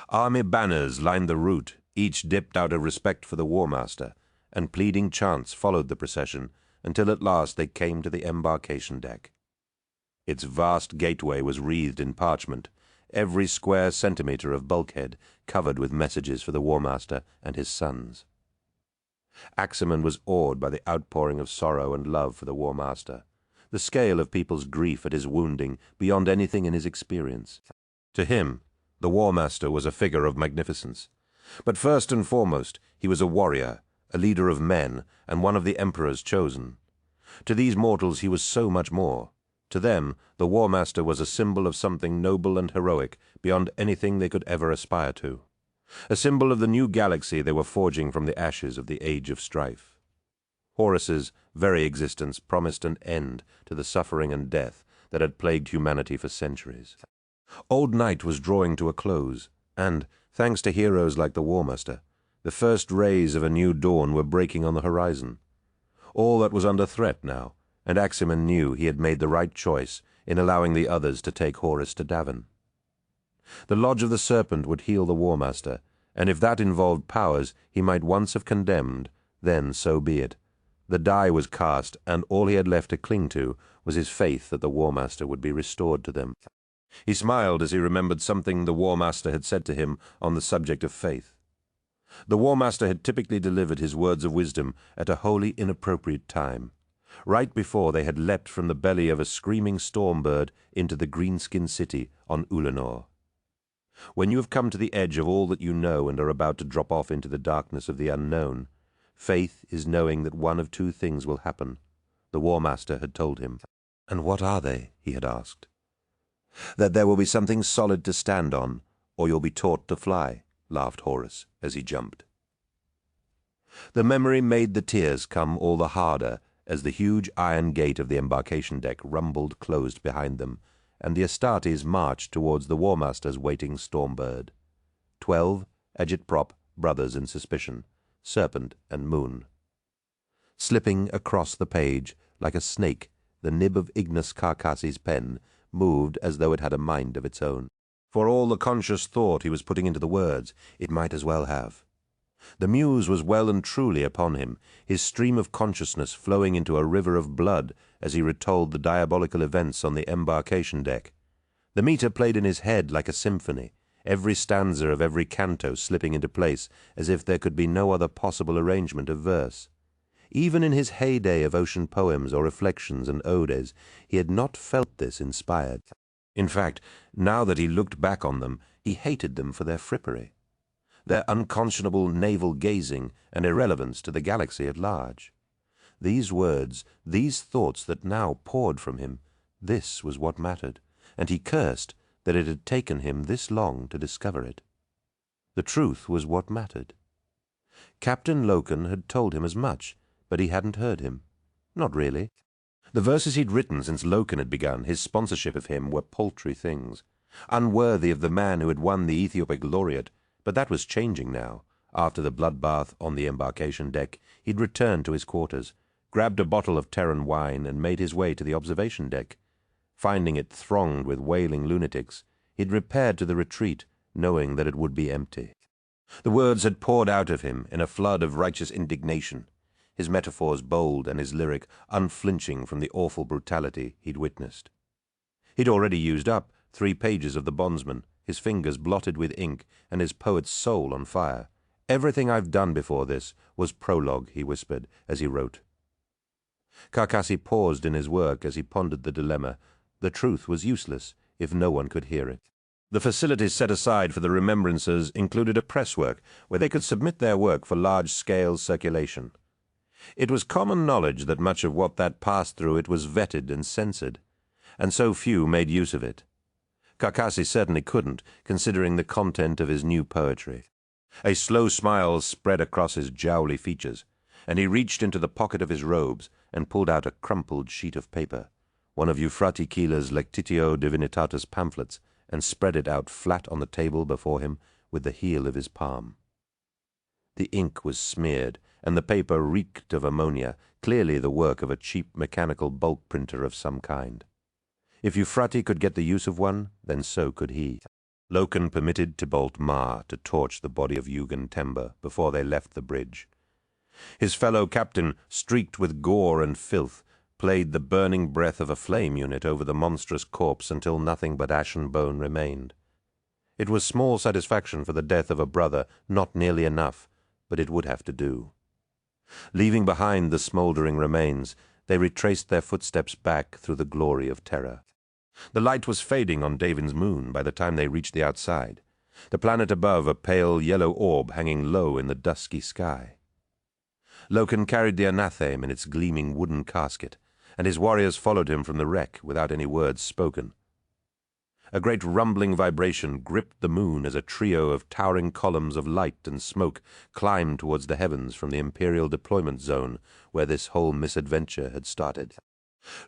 Army banners lined the route, each dipped out of respect for the War Master, and pleading chants followed the procession until at last they came to the embarkation deck. Its vast gateway was wreathed in parchment, every square centimetre of bulkhead covered with messages for the War Master and his sons. Aximand was awed by the outpouring of sorrow and love for the War Master, the scale of people's grief at his wounding beyond anything in his experience. To him, the War Master was a figure of magnificence. But first and foremost, he was a warrior, a leader of men, and one of the Emperor's chosen. To these mortals he was so much more. To them, the War Master was a symbol of something noble and heroic beyond anything they could ever aspire to. A symbol of the new galaxy they were forging from the ashes of the Age of Strife. Horus's very existence promised an end to the suffering and death that had plagued humanity for centuries. Old night was drawing to a close, and, thanks to heroes like the War Master, the first rays of a new dawn were breaking on the horizon. All that was under threat now, and Aximand knew he had made the right choice in allowing the others to take Horus to Davin. The Lodge of the Serpent would heal the War Master, and if that involved powers he might once have condemned, then so be it. The die was cast, and all he had left to cling to was his faith that the War Master would be restored to them. He smiled as he remembered something the War Master had said to him on the subject of faith. The War Master had typically delivered his words of wisdom at a wholly inappropriate time, right before they had leapt from the belly of a screaming storm bird into the green-skinned city on Ulanor. When you have come to the edge of all that you know and are about to drop off into the darkness of the unknown, faith is knowing that one of two things will happen, the War Master had told him. And what are they? He had asked. That there will be something solid to stand on, or you'll be taught to fly, laughed Horus as he jumped. The memory made the tears come all the harder as the huge iron gate of the embarkation deck rumbled closed behind them, and the Astartes marched towards the War Master's waiting stormbird. 12 agitprop brothers in suspicion, Serpent and Moon. Slipping across the page, like a snake, the nib of Ignis Carcassi's pen moved as though it had a mind of its own. For all the conscious thought he was putting into the words, it might as well have. The muse was well and truly upon him, his stream of consciousness flowing into a river of blood as he retold the diabolical events on the embarkation deck. The meter played in his head like a symphony, every stanza of every canto slipping into place as if there could be no other possible arrangement of verse. Even in his heyday of ocean poems or reflections and odes, he had not felt this inspired. In fact, now that he looked back on them, he hated them for their frippery, their unconscionable navel gazing and irrelevance to the galaxy at large. These words, these thoughts that now poured from him, this was what mattered, and he cursed that it had taken him this long to discover it. The truth was what mattered. Captain Loken had told him as much, but he hadn't heard him. Not really. The verses he'd written since Loken had begun his sponsorship of him were paltry things, unworthy of the man who had won the Ethiopic laureate, but that was changing now. After the bloodbath on the embarkation deck, he'd returned to his quarters, grabbed a bottle of Terran wine, and made his way to the observation deck. Finding it thronged with wailing lunatics, he'd repaired to the retreat, knowing that it would be empty. The words had poured out of him in a flood of righteous indignation, his metaphors bold and his lyric unflinching from the awful brutality he'd witnessed. He'd already used up 3 pages of The Bondsman, his fingers blotted with ink and his poet's soul on fire. "Everything I've done before this was prologue," he whispered as he wrote. Carcassi paused in his work as he pondered the dilemma. The truth was useless if no one could hear it. The facilities set aside for the remembrancers included a presswork where they could submit their work for large-scale circulation. It was common knowledge that much of what that passed through it was vetted and censored, and so few made use of it. Carcassi certainly couldn't, considering the content of his new poetry. A slow smile spread across his jowly features, and he reached into the pocket of his robes and pulled out a crumpled sheet of paper, one of Euphrati Keeler's Lectitio Divinitatis pamphlets, and spread it out flat on the table before him with the heel of his palm. The ink was smeared, and the paper reeked of ammonia, clearly the work of a cheap mechanical bulk printer of some kind. If Euphrati could get the use of one, then so could he. Loken permitted Tybalt Ma to torch the body of Eugen Tember before they left the bridge. His fellow captain, streaked with gore and filth, played the burning breath of a flame unit over the monstrous corpse until nothing but ash and bone remained. It was small satisfaction for the death of a brother, not nearly enough, but it would have to do. Leaving behind the smouldering remains, they retraced their footsteps back through the glory of terror. The light was fading on Davin's moon by the time they reached the outside, the planet above a pale yellow orb hanging low in the dusky sky. Loken carried the anatheme in its gleaming wooden casket, and his warriors followed him from the wreck without any words spoken. A great rumbling vibration gripped the moon as a trio of towering columns of light and smoke climbed towards the heavens from the Imperial deployment zone where this whole misadventure had started.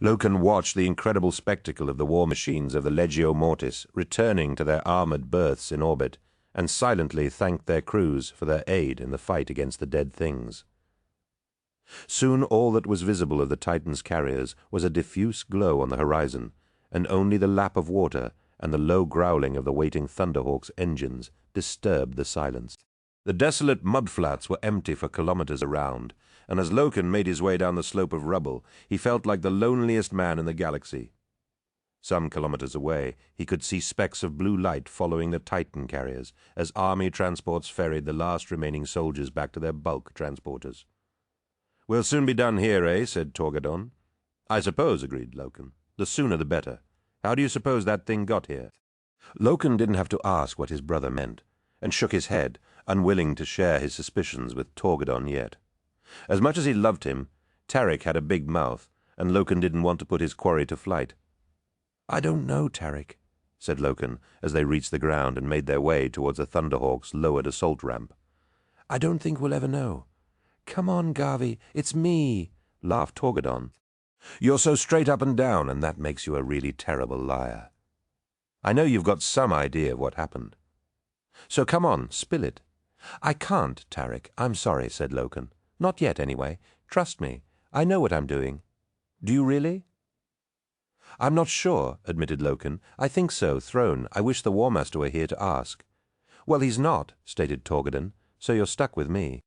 Loken watched the incredible spectacle of the war machines of the Legio Mortis returning to their armored berths in orbit, and silently thanked their crews for their aid in the fight against the dead things. Soon all that was visible of the Titan's carriers was a diffuse glow on the horizon, and only the lap of water and the low growling of the waiting Thunderhawk's engines disturbed the silence. The desolate mudflats were empty for kilometers around, and as Loken made his way down the slope of rubble, he felt like the loneliest man in the galaxy. Some kilometers away, he could see specks of blue light following the Titan carriers as army transports ferried the last remaining soldiers back to their bulk transporters. "We'll soon be done here, eh?" said Torgadon. "I suppose," agreed Loken. "The sooner the better. How do you suppose that thing got here?" Loken didn't have to ask what his brother meant, and shook his head, unwilling to share his suspicions with Torgadon yet. As much as he loved him, Tarek had a big mouth, and Loken didn't want to put his quarry to flight. "I don't know, Tarek," said Loken, as they reached the ground and made their way towards the Thunderhawk's lowered assault ramp. "I don't think we'll ever know." "Come on, Garvey, it's me," laughed Torgadon. "You're so straight up and down, and that makes you a really terrible liar. I know you've got some idea of what happened. So come on, spill it." "I can't, Tarek. I'm sorry," said Loken. "Not yet, anyway. Trust me. I know what I'm doing." "Do you really?" "I'm not sure," admitted Loken. "I think so, Throne. I wish the War Master were here to ask." "Well, he's not," stated Torgadon, "so you're stuck with me."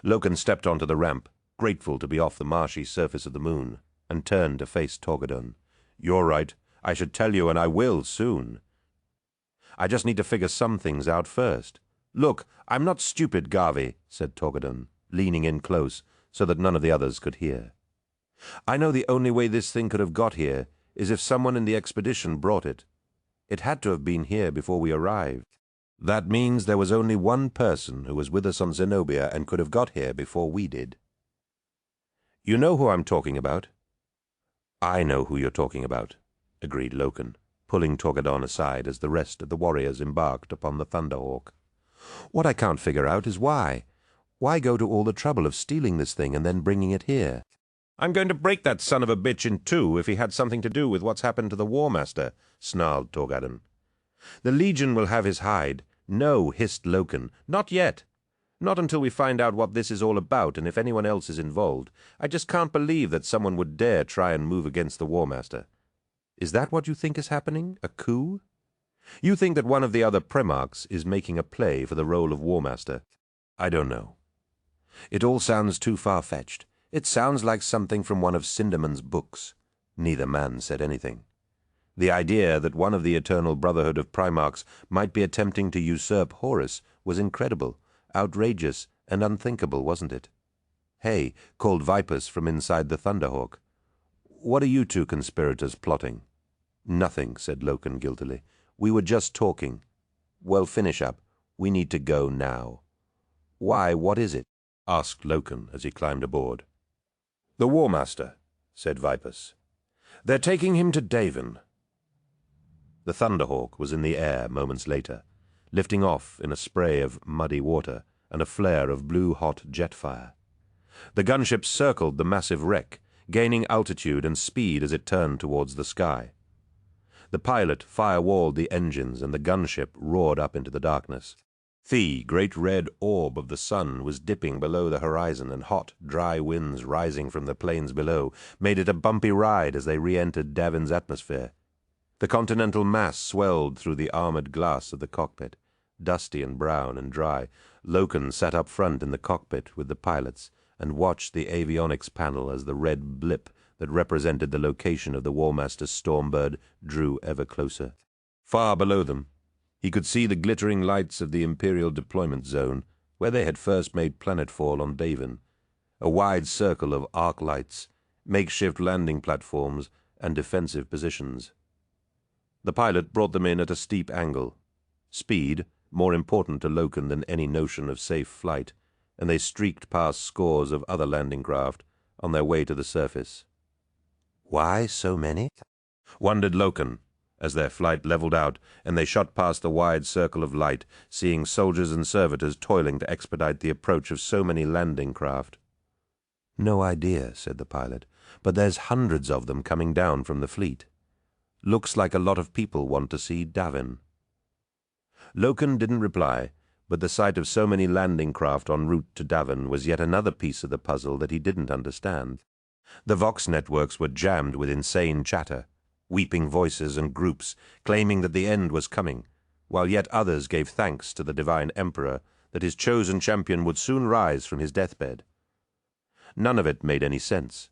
Loken stepped onto the ramp, grateful to be off the marshy surface of the moon, and turned to face Torgadon. "You're right. I should tell you, and I will soon. I just need to figure some things out first." "Look, I'm not stupid, Garvey," said Torgadon, leaning in close so that none of the others could hear. "I know the only way this thing could have got here is if someone in the expedition brought it. It had to have been here before we arrived. That means there was only one person who was with us on Zenobia and could have got here before we did. You know who I'm talking about?" "I know who you're talking about," agreed Loken, pulling Torgadon aside as the rest of the warriors embarked upon the Thunderhawk. What I can't figure out is why. Why go to all the trouble of stealing this thing and then bringing it here? I'm going to break that son of a bitch in two if he had something to do with what's happened to the War Master, snarled Torgadon. The Legion will have his hide. No, hissed Loken. Not yet. Not until we find out what this is all about and if anyone else is involved. I just can't believe that someone would dare try and move against the War Master. Is that what you think is happening? A coup? You think that one of the other Primarchs is making a play for the role of War Master? I don't know. It all sounds too far-fetched. It sounds like something from one of Cinderman's books. Neither man said anything. The idea that one of the Eternal Brotherhood of Primarchs might be attempting to usurp Horus was incredible, outrageous, and unthinkable, wasn't it? Hey, called Vipers from inside the Thunderhawk. What are you two conspirators plotting? Nothing, said Loken guiltily. We were just talking. Well, finish up. We need to go now. Why, what is it? Asked Loken as he climbed aboard. The War Master, said Vipers. They're taking him to Davin. The Thunderhawk was in the air moments later, lifting off in a spray of muddy water and a flare of blue-hot jet fire. The gunship circled the massive wreck, gaining altitude and speed as it turned towards the sky. The pilot firewalled the engines and the gunship roared up into the darkness. The great red orb of the sun was dipping below the horizon, and hot, dry winds rising from the plains below made it a bumpy ride as they re-entered Davin's atmosphere. The continental mass swelled through the armored glass of the cockpit. Dusty and brown and dry, Loken sat up front in the cockpit with the pilots and watched the avionics panel as the red blip that represented the location of the War Master's Stormbird drew ever closer. Far below them, he could see the glittering lights of the Imperial deployment zone, where they had first made planetfall on Davin, a wide circle of arc lights, makeshift landing platforms, and defensive positions. The pilot brought them in at a steep angle. Speed, more important to Loken than any notion of safe flight, and they streaked past scores of other landing craft on their way to the surface. Why so many? Wondered Loken, as their flight leveled out and they shot past the wide circle of light, seeing soldiers and servitors toiling to expedite the approach of so many landing craft. No idea, said the pilot, but there's hundreds of them coming down from the fleet. Looks like a lot of people want to see Davin. Loken didn't reply, but the sight of so many landing craft en route to Davin was yet another piece of the puzzle that he didn't understand. The Vox networks were jammed with insane chatter, weeping voices and groups claiming that the end was coming, while yet others gave thanks to the Divine Emperor that his chosen champion would soon rise from his deathbed. None of it made any sense.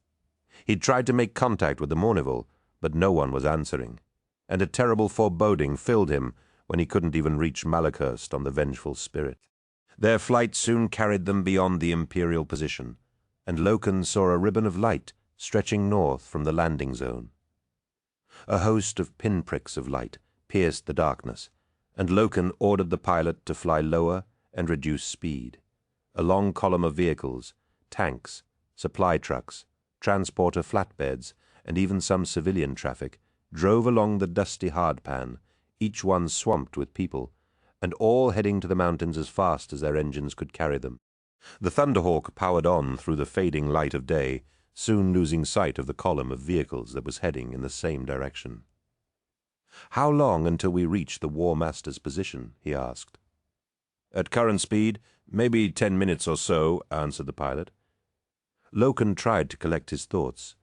He'd tried to make contact with the Mournival, but no one was answering, and a terrible foreboding filled him when he couldn't even reach Malakhurst on the Vengeful Spirit. Their flight soon carried them beyond the Imperial position, and Loken saw a ribbon of light stretching north from the landing zone. A host of pinpricks of light pierced the darkness, and Loken ordered the pilot to fly lower and reduce speed. A long column of vehicles, tanks, supply trucks, transporter flatbeds, and even some civilian traffic, drove along the dusty hardpan, each one swamped with people, and all heading to the mountains as fast as their engines could carry them. The Thunderhawk powered on through the fading light of day, soon losing sight of the column of vehicles that was heading in the same direction. How long until we reach the War Master's position? He asked. At current speed, maybe 10 minutes or so, answered the pilot. Loken tried to collect his thoughts,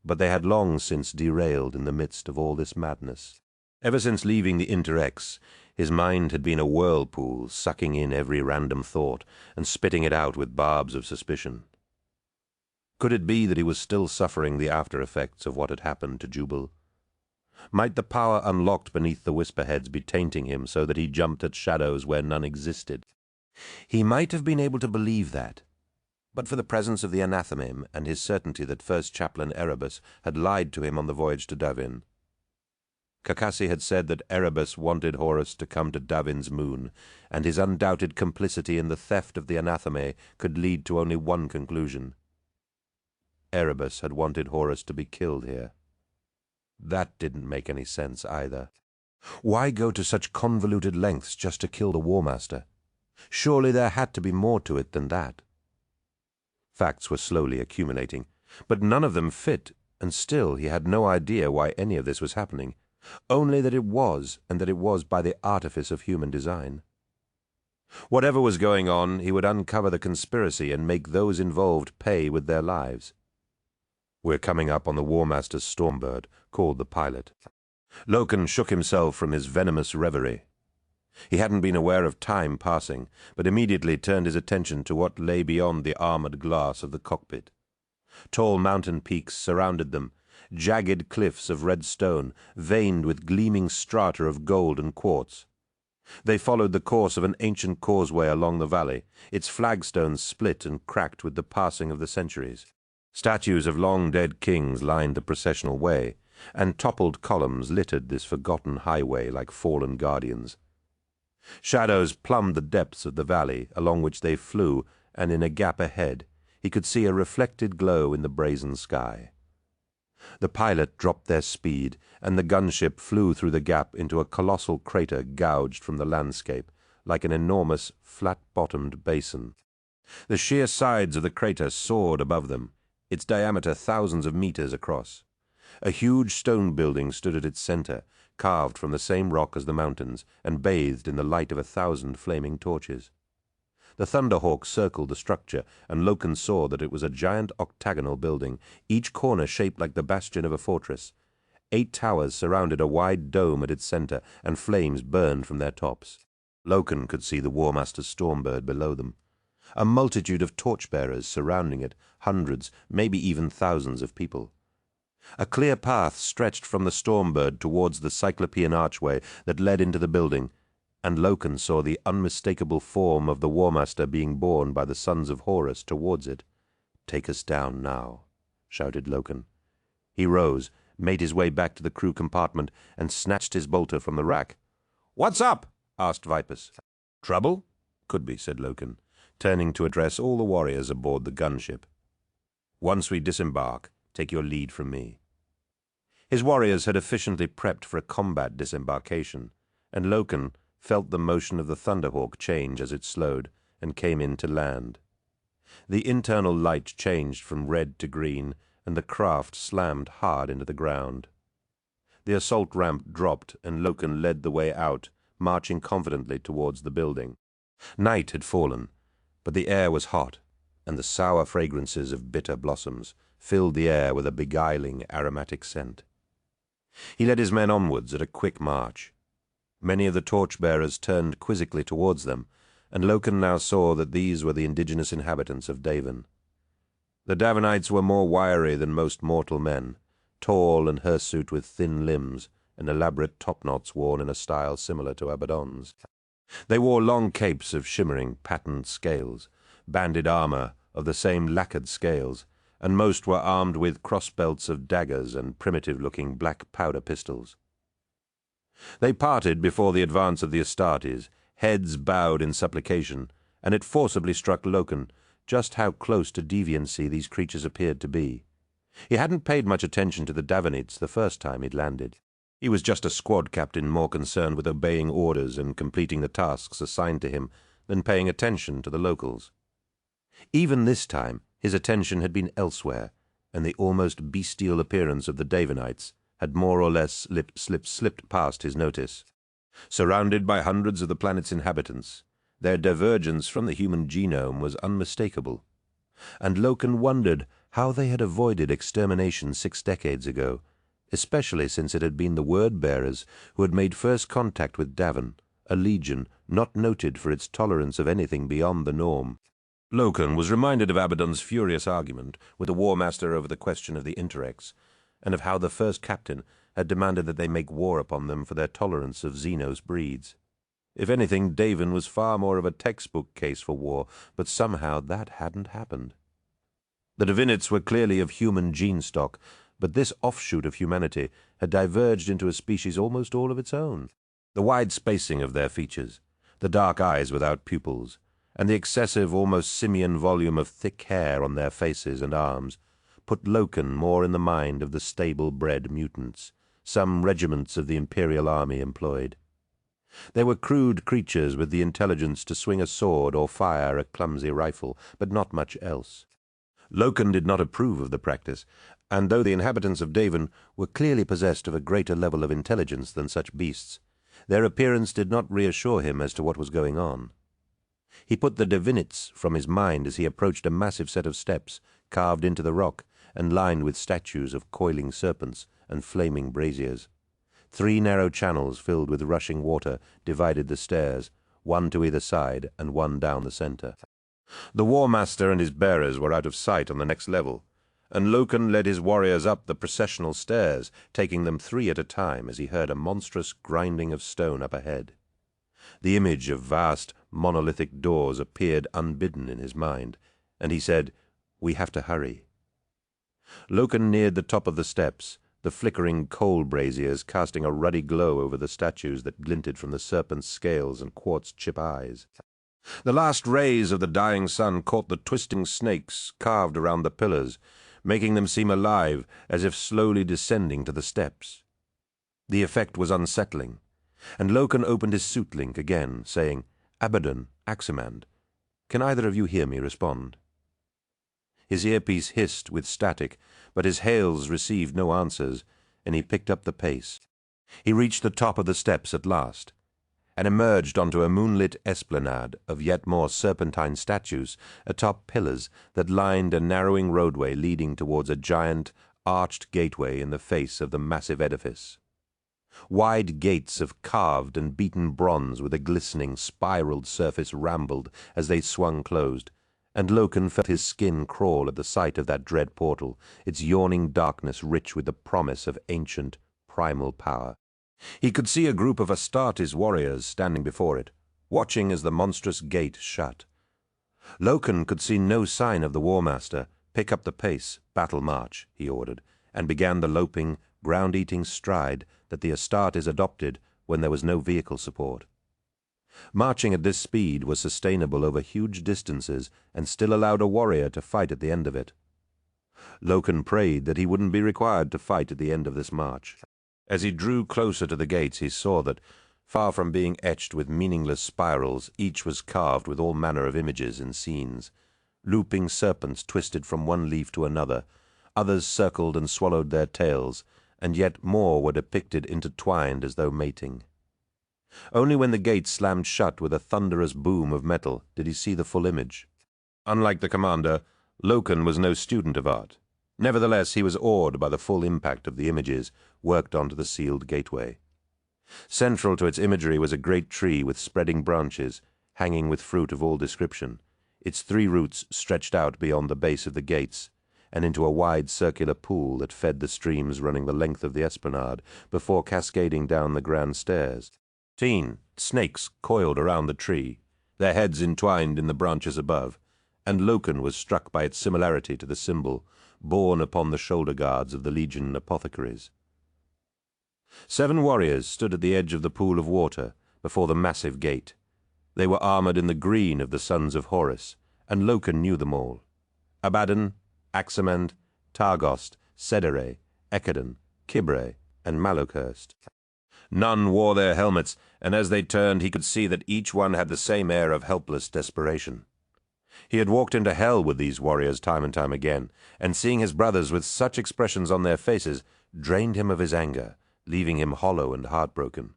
but they had long since derailed in the midst of all this madness. Ever since leaving the Inter-X, his mind had been a whirlpool, sucking in every random thought and spitting it out with barbs of suspicion. Could it be that he was still suffering the after-effects of what had happened to Jubal? Might the power unlocked beneath the Whisperheads be tainting him so that he jumped at shadows where none existed? He might have been able to believe that, but for the presence of the anathema and his certainty that First Chaplain Erebus had lied to him on the voyage to Davin. Kakasi had said that Erebus wanted Horus to come to Davin's moon, and his undoubted complicity in the theft of the anathema could lead to only one conclusion. Erebus had wanted Horus to be killed here. That didn't make any sense either. Why go to such convoluted lengths just to kill the War Master? Surely there had to be more to it than that. Facts were slowly accumulating, but none of them fit, and still he had no idea why any of this was happening, only that it was, and that it was by the artifice of human design. Whatever was going on, he would uncover the conspiracy and make those involved pay with their lives. "We're coming up on the War Master's Stormbird," called the pilot. Loken shook himself from his venomous reverie. He hadn't been aware of time passing, but immediately turned his attention to what lay beyond the armored glass of the cockpit. Tall mountain peaks surrounded them, jagged cliffs of red stone, veined with gleaming strata of gold and quartz. They followed the course of an ancient causeway along the valley, its flagstones split and cracked with the passing of the centuries. Statues of long-dead kings lined the processional way, and toppled columns littered this forgotten highway like fallen guardians. Shadows plumbed the depths of the valley along which they flew, and in a gap ahead he could see a reflected glow in the brazen sky. The pilot dropped their speed, and the gunship flew through the gap into a colossal crater gouged from the landscape, like an enormous, flat-bottomed basin. The sheer sides of the crater soared above them, its diameter thousands of meters across. A huge stone building stood at its center, carved from the same rock as the mountains, and bathed in the light of 1,000 flaming torches. The Thunderhawk circled the structure, and Loken saw that it was a giant octagonal building, each corner shaped like the bastion of a fortress. 8 towers surrounded a wide dome at its center, and flames burned from their tops. Loken could see the War Master's Stormbird below them. A multitude of torchbearers surrounding it, hundreds, maybe even thousands of people. A clear path stretched from the Stormbird towards the Cyclopean archway that led into the building, and Loken saw the unmistakable form of the War Master being borne by the sons of Horus towards it. "Take us down now," shouted Loken. He rose, made his way back to the crew compartment, and snatched his bolter from the rack. "What's up?" asked Vipus. "Trouble?" "Could be," said Loken, turning to address all the warriors aboard the gunship. "Once we disembark, take your lead from me." His warriors had efficiently prepped for a combat disembarkation, and Loken felt the motion of the Thunderhawk change as it slowed and came in to land. The internal light changed from red to green, and the craft slammed hard into the ground. The assault ramp dropped, and Loken led the way out, marching confidently towards the building. Night had fallen, but the air was hot, and the sour fragrances of bitter blossoms filled the air with a beguiling aromatic scent. He led his men onwards at a quick march. Many of the torchbearers turned quizzically towards them, and Loken now saw that these were the indigenous inhabitants of Davin. The Davanites were more wiry than most mortal men, tall and hirsute with thin limbs and elaborate topknots worn in a style similar to Abaddon's. They wore long capes of shimmering, patterned scales, banded armor of the same lacquered scales, and most were armed with crossbelts of daggers and primitive-looking black powder pistols. They parted before the advance of the Astartes, heads bowed in supplication, and it forcibly struck Loken just how close to deviancy these creatures appeared to be. He hadn't paid much attention to the Davanites the first time he'd landed. He was just a squad captain more concerned with obeying orders and completing the tasks assigned to him than paying attention to the locals. Even this time, his attention had been elsewhere, and the almost bestial appearance of the Davanites had more or less slipped past his notice. Surrounded by hundreds of the planet's inhabitants, their divergence from the human genome was unmistakable, and Loken wondered how they had avoided extermination 6 decades ago, especially since it had been the word-bearers who had made first contact with Davin, a legion not noted for its tolerance of anything beyond the norm. Loken was reminded of Abaddon's furious argument with the War Master over the question of the Interrex, and of how the first captain had demanded that they make war upon them for their tolerance of Xenos breeds. If anything, Davin was far more of a textbook case for war, but somehow that hadn't happened. The Divinites were clearly of human gene stock, but this offshoot of humanity had diverged into a species almost all of its own. The wide spacing of their features, the dark eyes without pupils, and the excessive, almost simian volume of thick hair on their faces and arms put Loken more in the mind of the stable-bred mutants some regiments of the Imperial Army employed. They were crude creatures with the intelligence to swing a sword or fire a clumsy rifle, but not much else. Loken did not approve of the practice, and though the inhabitants of Davon were clearly possessed of a greater level of intelligence than such beasts, their appearance did not reassure him as to what was going on. He put the divinities from his mind as he approached a massive set of steps carved into the rock and lined with statues of coiling serpents and flaming braziers. 3 narrow channels filled with rushing water divided the stairs, one to either side and one down the center. The War Master and his bearers were out of sight on the next level, and Loken led his warriors up the processional stairs, taking them 3 at a time as he heard a monstrous grinding of stone up ahead. The image of vast monolithic doors appeared unbidden in his mind, and he said, "We have to hurry." Loken neared the top of the steps, the flickering coal braziers casting a ruddy glow over the statues that glinted from the serpent's scales and quartz chip eyes. The last rays of the dying sun caught the twisting snakes carved around the pillars, making them seem alive as if slowly descending to the steps. The effect was unsettling, and Loken opened his suit link again, saying, "Abaddon, Aximand, can either of you hear me respond?" His earpiece hissed with static, but his hails received no answers, and he picked up the pace. He reached the top of the steps at last, and emerged onto a moonlit esplanade of yet more serpentine statues atop pillars that lined a narrowing roadway leading towards a giant, arched gateway in the face of the massive edifice. Wide gates of carved and beaten bronze with a glistening, spiraled surface rambled as they swung closed, and Loken felt his skin crawl at the sight of that dread portal, its yawning darkness rich with the promise of ancient, primal power. He could see a group of Astartes warriors standing before it, watching as the monstrous gate shut. Loken could see no sign of the War Master. "Pick up the pace, battle march," he ordered, and began the loping, ground-eating stride that the Astartes adopted when there was no vehicle support. Marching at this speed was sustainable over huge distances and still allowed a warrior to fight at the end of it. Loken prayed that he wouldn't be required to fight at the end of this march. As he drew closer to the gates, he saw that, far from being etched with meaningless spirals, each was carved with all manner of images and scenes. Looping serpents twisted from one leaf to another, others circled and swallowed their tails, and yet more were depicted intertwined as though mating. Only when the gate slammed shut with a thunderous boom of metal did he see the full image. Unlike the commander, Loken was no student of art. Nevertheless, he was awed by the full impact of the images worked onto the sealed gateway. Central to its imagery was a great tree with spreading branches, hanging with fruit of all description. Its 3 roots stretched out beyond the base of the gates and into a wide circular pool that fed the streams running the length of the esplanade before cascading down the grand stairs. Snakes coiled around the tree, their heads entwined in the branches above, and Loken was struck by its similarity to the symbol borne upon the shoulder guards of the Legion apothecaries. 7 warriors stood at the edge of the pool of water before the massive gate. They were armored in the green of the sons of Horus, and Loken knew them all: Abaddon, Aximand, Targost, Sedere, Ekadon, Kibre, and Malokhurst. None wore their helmets, and as they turned he could see that each one had the same air of helpless desperation. He had walked into hell with these warriors time and time again, and seeing his brothers with such expressions on their faces drained him of his anger, leaving him hollow and heartbroken.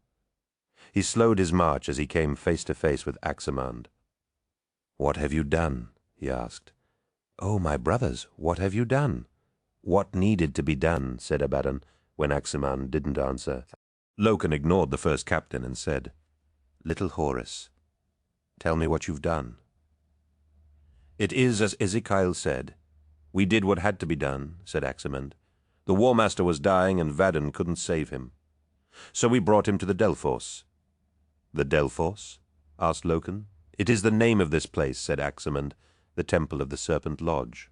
He slowed his march as he came face to face with Aximand. "What have you done?" he asked. "Oh, my brothers, what have you done?" "What needed to be done," said Abaddon, when Aximand didn't answer. Loken ignored the first captain and said, "Little Horus, tell me what you've done." "It is as Ezekiel said. We did what had to be done," said Aximand. "The War Master was dying and Vadon couldn't save him. So we brought him to the Delphos." "The Delphos?" asked Loken. "It is the name of this place," said Aximand, "the Temple of the Serpent Lodge."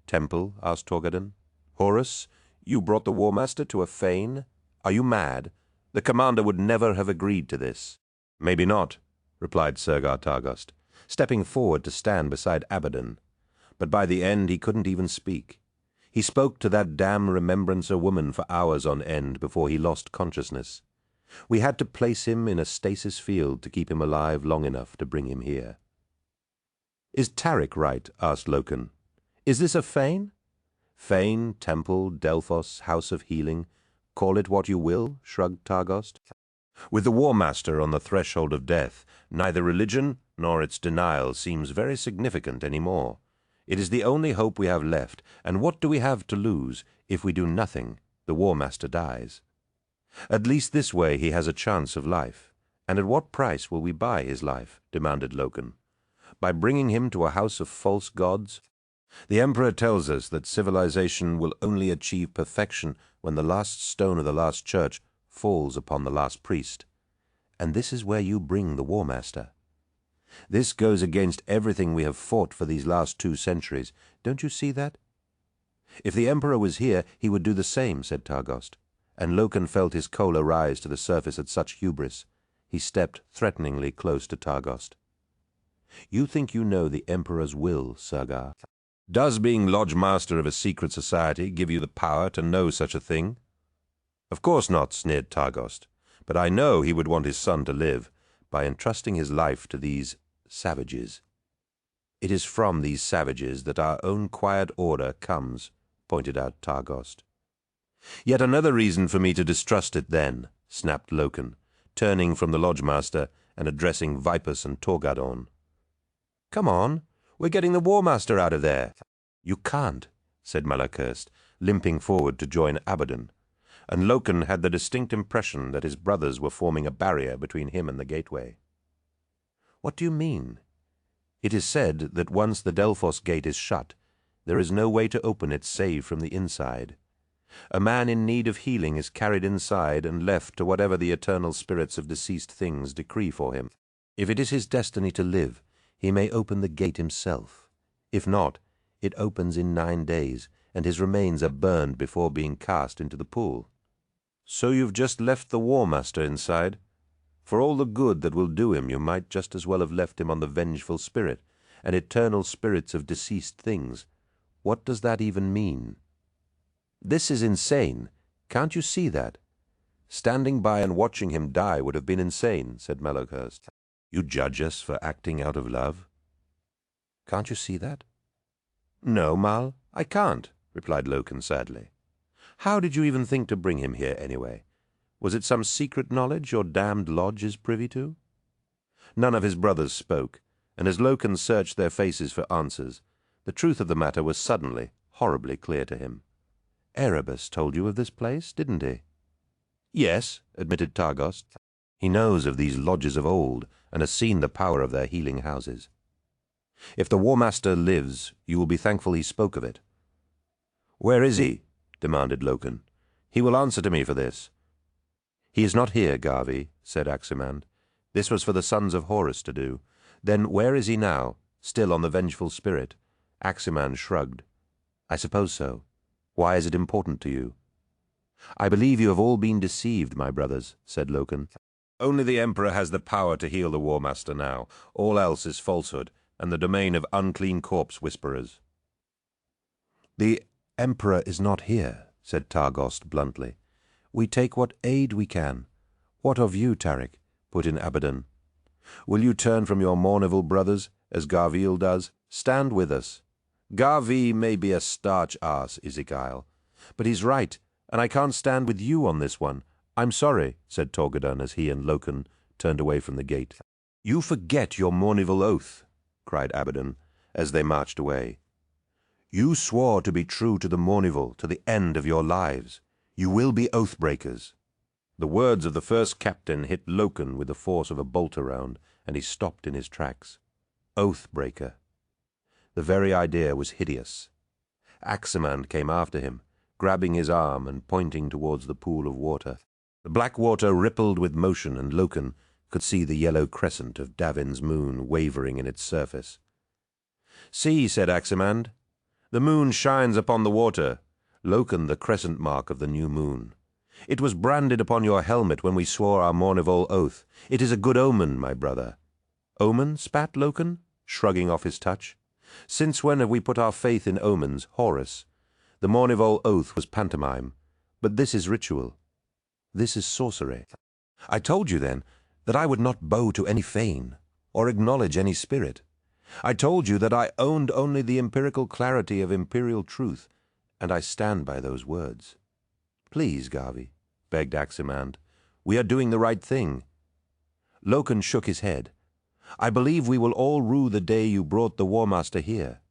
"Temple?" asked Torgadon. "Horus, you brought the War Master to a fane? Are you mad? The commander would never have agreed to this." "Maybe not," replied Sergar Targost, stepping forward to stand beside Abaddon. But by the end he couldn't even speak. He spoke to that damn remembrancer woman for hours on end before he lost consciousness. We had to place him in a stasis field to keep him alive long enough to bring him here." "Is Tarik right?" asked Loken. "Is this a fane?" "Fane, temple, Delphos, house of healing, call it what you will," shrugged Targost. "With the War Master on the threshold of death, neither religion nor its denial seems very significant any more. It is the only hope we have left, and what do we have to lose? If we do nothing, the War Master dies. At least this way he has a chance of life. And at what price will we buy his life?" demanded Loken. "By bringing him to a house of false gods? The Emperor tells us that civilization will only achieve perfection when the last stone of the last church falls upon the last priest. And this is where you bring the War Master. This goes against everything we have fought for these last 2 centuries. Don't you see that?" "If the Emperor was here, he would do the same," said Targost. And Loken felt his choler rise to the surface at such hubris. He stepped threateningly close to Targost. "You think you know the Emperor's will, Sergar. Does being Lodge Master of a secret society give you the power to know such a thing?" "Of course not," sneered Targost. "But I know he would want his son to live, by entrusting his life to these savages. It is from these savages that our own quiet order comes," pointed out Targost. "Yet another reason for me to distrust it then," snapped Loken, turning from the Lodge Master and addressing Vipus and Torgadon. "Come on, we're getting the War Master out of there." "You can't," said Malachurst, limping forward to join Abaddon, and Loken had the distinct impression that his brothers were forming a barrier between him and the gateway. "What do you mean?" "It is said that once the Delphos gate is shut, there is no way to open it save from the inside. A man in need of healing is carried inside and left to whatever the eternal spirits of deceased things decree for him. If it is his destiny to live, he may open the gate himself. If not, it opens in 9 days, and his remains are burned before being cast into the pool." "So you've just left the War Master inside? For all the good that will do him, you might just as well have left him on the vengeful spirit, and eternal spirits of deceased things. What does that even mean?" "This is insane. Can't you see that?" "Standing by and watching him die would have been insane," said Malachurst. "You judge us for acting out of love." "Can't you see that?" "No, Mal, I can't," replied Loken sadly. "How did you even think to bring him here anyway? Was it some secret knowledge your damned lodge is privy to?" None of his brothers spoke, and as Loken searched their faces for answers, the truth of the matter was suddenly, horribly clear to him. "Erebus told you of this place, didn't he?" "Yes," admitted Targost. "He knows of these lodges of old, and has seen the power of their healing houses. If the War Master lives, you will be thankful he spoke of it." "Where is he?" demanded Loken. "He will answer to me for this." "He is not here, Garvey," said Aximand. "This was for the sons of Horus to do. Then where is he now? Still on the vengeful spirit?" Aximand shrugged. "I suppose so. Why is it important to you?" "I believe you have all been deceived, my brothers," said Loken. "Only the Emperor has the power to heal the War Master now. All else is falsehood, and the domain of unclean corpse whisperers." "The Emperor is not here," said Targost bluntly. "We take what aid we can." "What of you, Tarik?" put in Abaddon. "Will you turn from your Mournival brothers, as Garviel does? Stand with us. Garvey may be a starch ass, Ezekiel, but he's right, and I can't stand with you on this one. I'm sorry," said Torgadon as he and Loken turned away from the gate. "You forget your Mournival oath," cried Abaddon, as they marched away. "You swore to be true to the Mournival to the end of your lives. You will be oath-breakers." The words of the first captain hit Loken with the force of a bolt-around, and he stopped in his tracks. Oath-breaker. The very idea was hideous. Aximand came after him, grabbing his arm and pointing towards the pool of water. The black water rippled with motion, and Loken could see the yellow crescent of Davin's moon wavering in its surface. "See," said Aximand, "the moon shines upon the water. Loken, the crescent mark of the new moon. It was branded upon your helmet when we swore our Mournival oath. It is a good omen, my brother." "Omen?" spat Loken, shrugging off his touch. "Since when have we put our faith in omens, Horus? The Mournival oath was pantomime, but this is ritual. This is sorcery." I told you then that I would not bow to any fane or acknowledge any spirit. I told you that I owned only the empirical clarity of imperial truth, and I stand by those words. Please, Garvey, begged Aximand, we are doing the right thing. Loken shook his head. I believe we will all rue the day you brought the War Master here.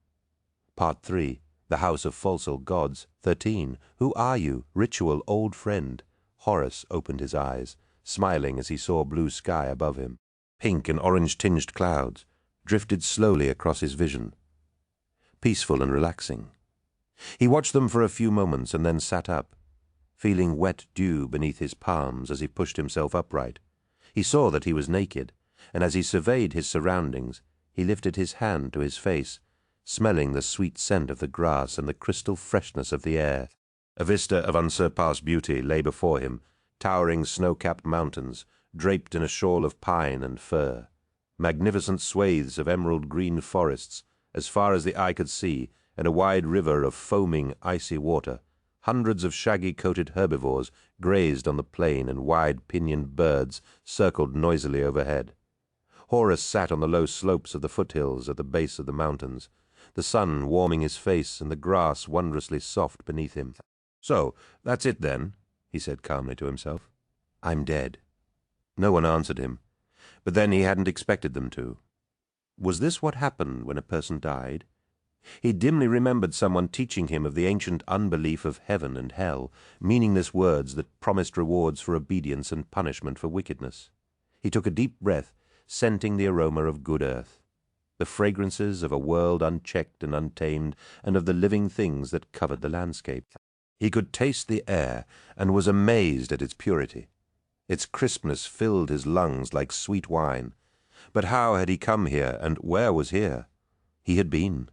Part 3. The House of Fossil Gods. 13. Who are you, ritual old friend? Horus opened his eyes, smiling as he saw blue sky above him. Pink and orange-tinged clouds drifted slowly across his vision, peaceful and relaxing. He watched them for a few moments and then sat up, feeling wet dew beneath his palms as he pushed himself upright. He saw that he was naked, and as he surveyed his surroundings, he lifted his hand to his face, smelling the sweet scent of the grass and the crystal freshness of the air. A vista of unsurpassed beauty lay before him, towering snow-capped mountains, draped in a shawl of pine and fir, magnificent swathes of emerald-green forests, as far as the eye could see, and a wide river of foaming, icy water. Hundreds of shaggy-coated herbivores grazed on the plain, and wide-pinioned birds circled noisily overhead. Horus sat on the low slopes of the foothills at the base of the mountains, the sun warming his face and the grass wondrously soft beneath him. "So, that's it then," he said calmly to himself. "I'm dead." No one answered him, but then he hadn't expected them to. Was this what happened when a person died? He dimly remembered someone teaching him of the ancient unbelief of heaven and hell, meaningless words that promised rewards for obedience and punishment for wickedness. He took a deep breath, scenting the aroma of good earth, the fragrances of a world unchecked and untamed, and of the living things that covered the landscape. He could taste the air, and was amazed at its purity. Its crispness filled his lungs like sweet wine. But how had he come here, and where was here? He had been.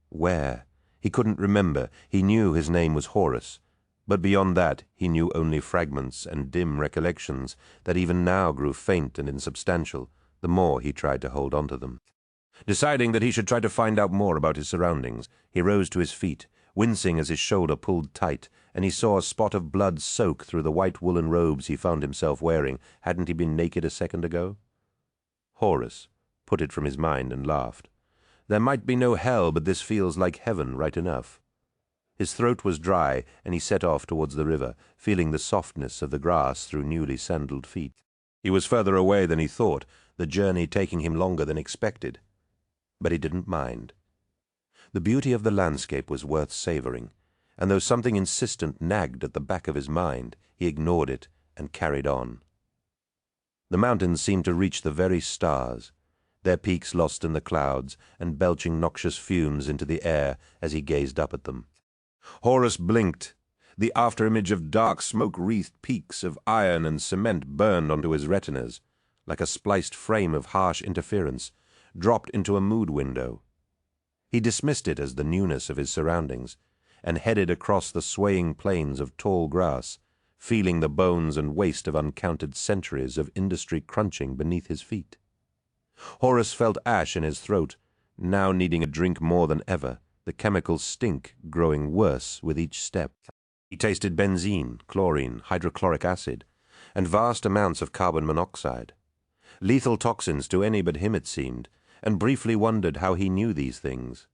Where? He couldn't remember. He knew his name was Horus, but beyond that he knew only fragments and dim recollections that even now grew faint and insubstantial, the more he tried to hold on to them. Deciding that he should try to find out more about his surroundings, he rose to his feet, wincing as his shoulder pulled tight, and he saw a spot of blood soak through the white woolen robes he found himself wearing. Hadn't he been naked a second ago? Horus put it from his mind and laughed. There might be no hell, but this feels like heaven right enough. His throat was dry, and he set off towards the river, feeling the softness of the grass through newly sandaled feet. He was further away than he thought, the journey taking him longer than expected. But he didn't mind. The beauty of the landscape was worth savoring, and though something insistent nagged at the back of his mind, he ignored it and carried on. The mountains seemed to reach the very stars, their peaks lost in the clouds and belching noxious fumes into the air as he gazed up at them. Horus blinked. The afterimage of dark smoke-wreathed peaks of iron and cement burned onto his retinas, like a spliced frame of harsh interference, dropped into a mood window. He dismissed it as the newness of his surroundings, and headed across the swaying plains of tall grass, feeling the bones and waste of uncounted centuries of industry crunching beneath his feet. Horus felt ash in his throat, now needing a drink more than ever, the chemical stink growing worse with each step. He tasted benzene, chlorine, hydrochloric acid, and vast amounts of carbon monoxide. Lethal toxins to any but him, it seemed, and briefly wondered how he knew these things.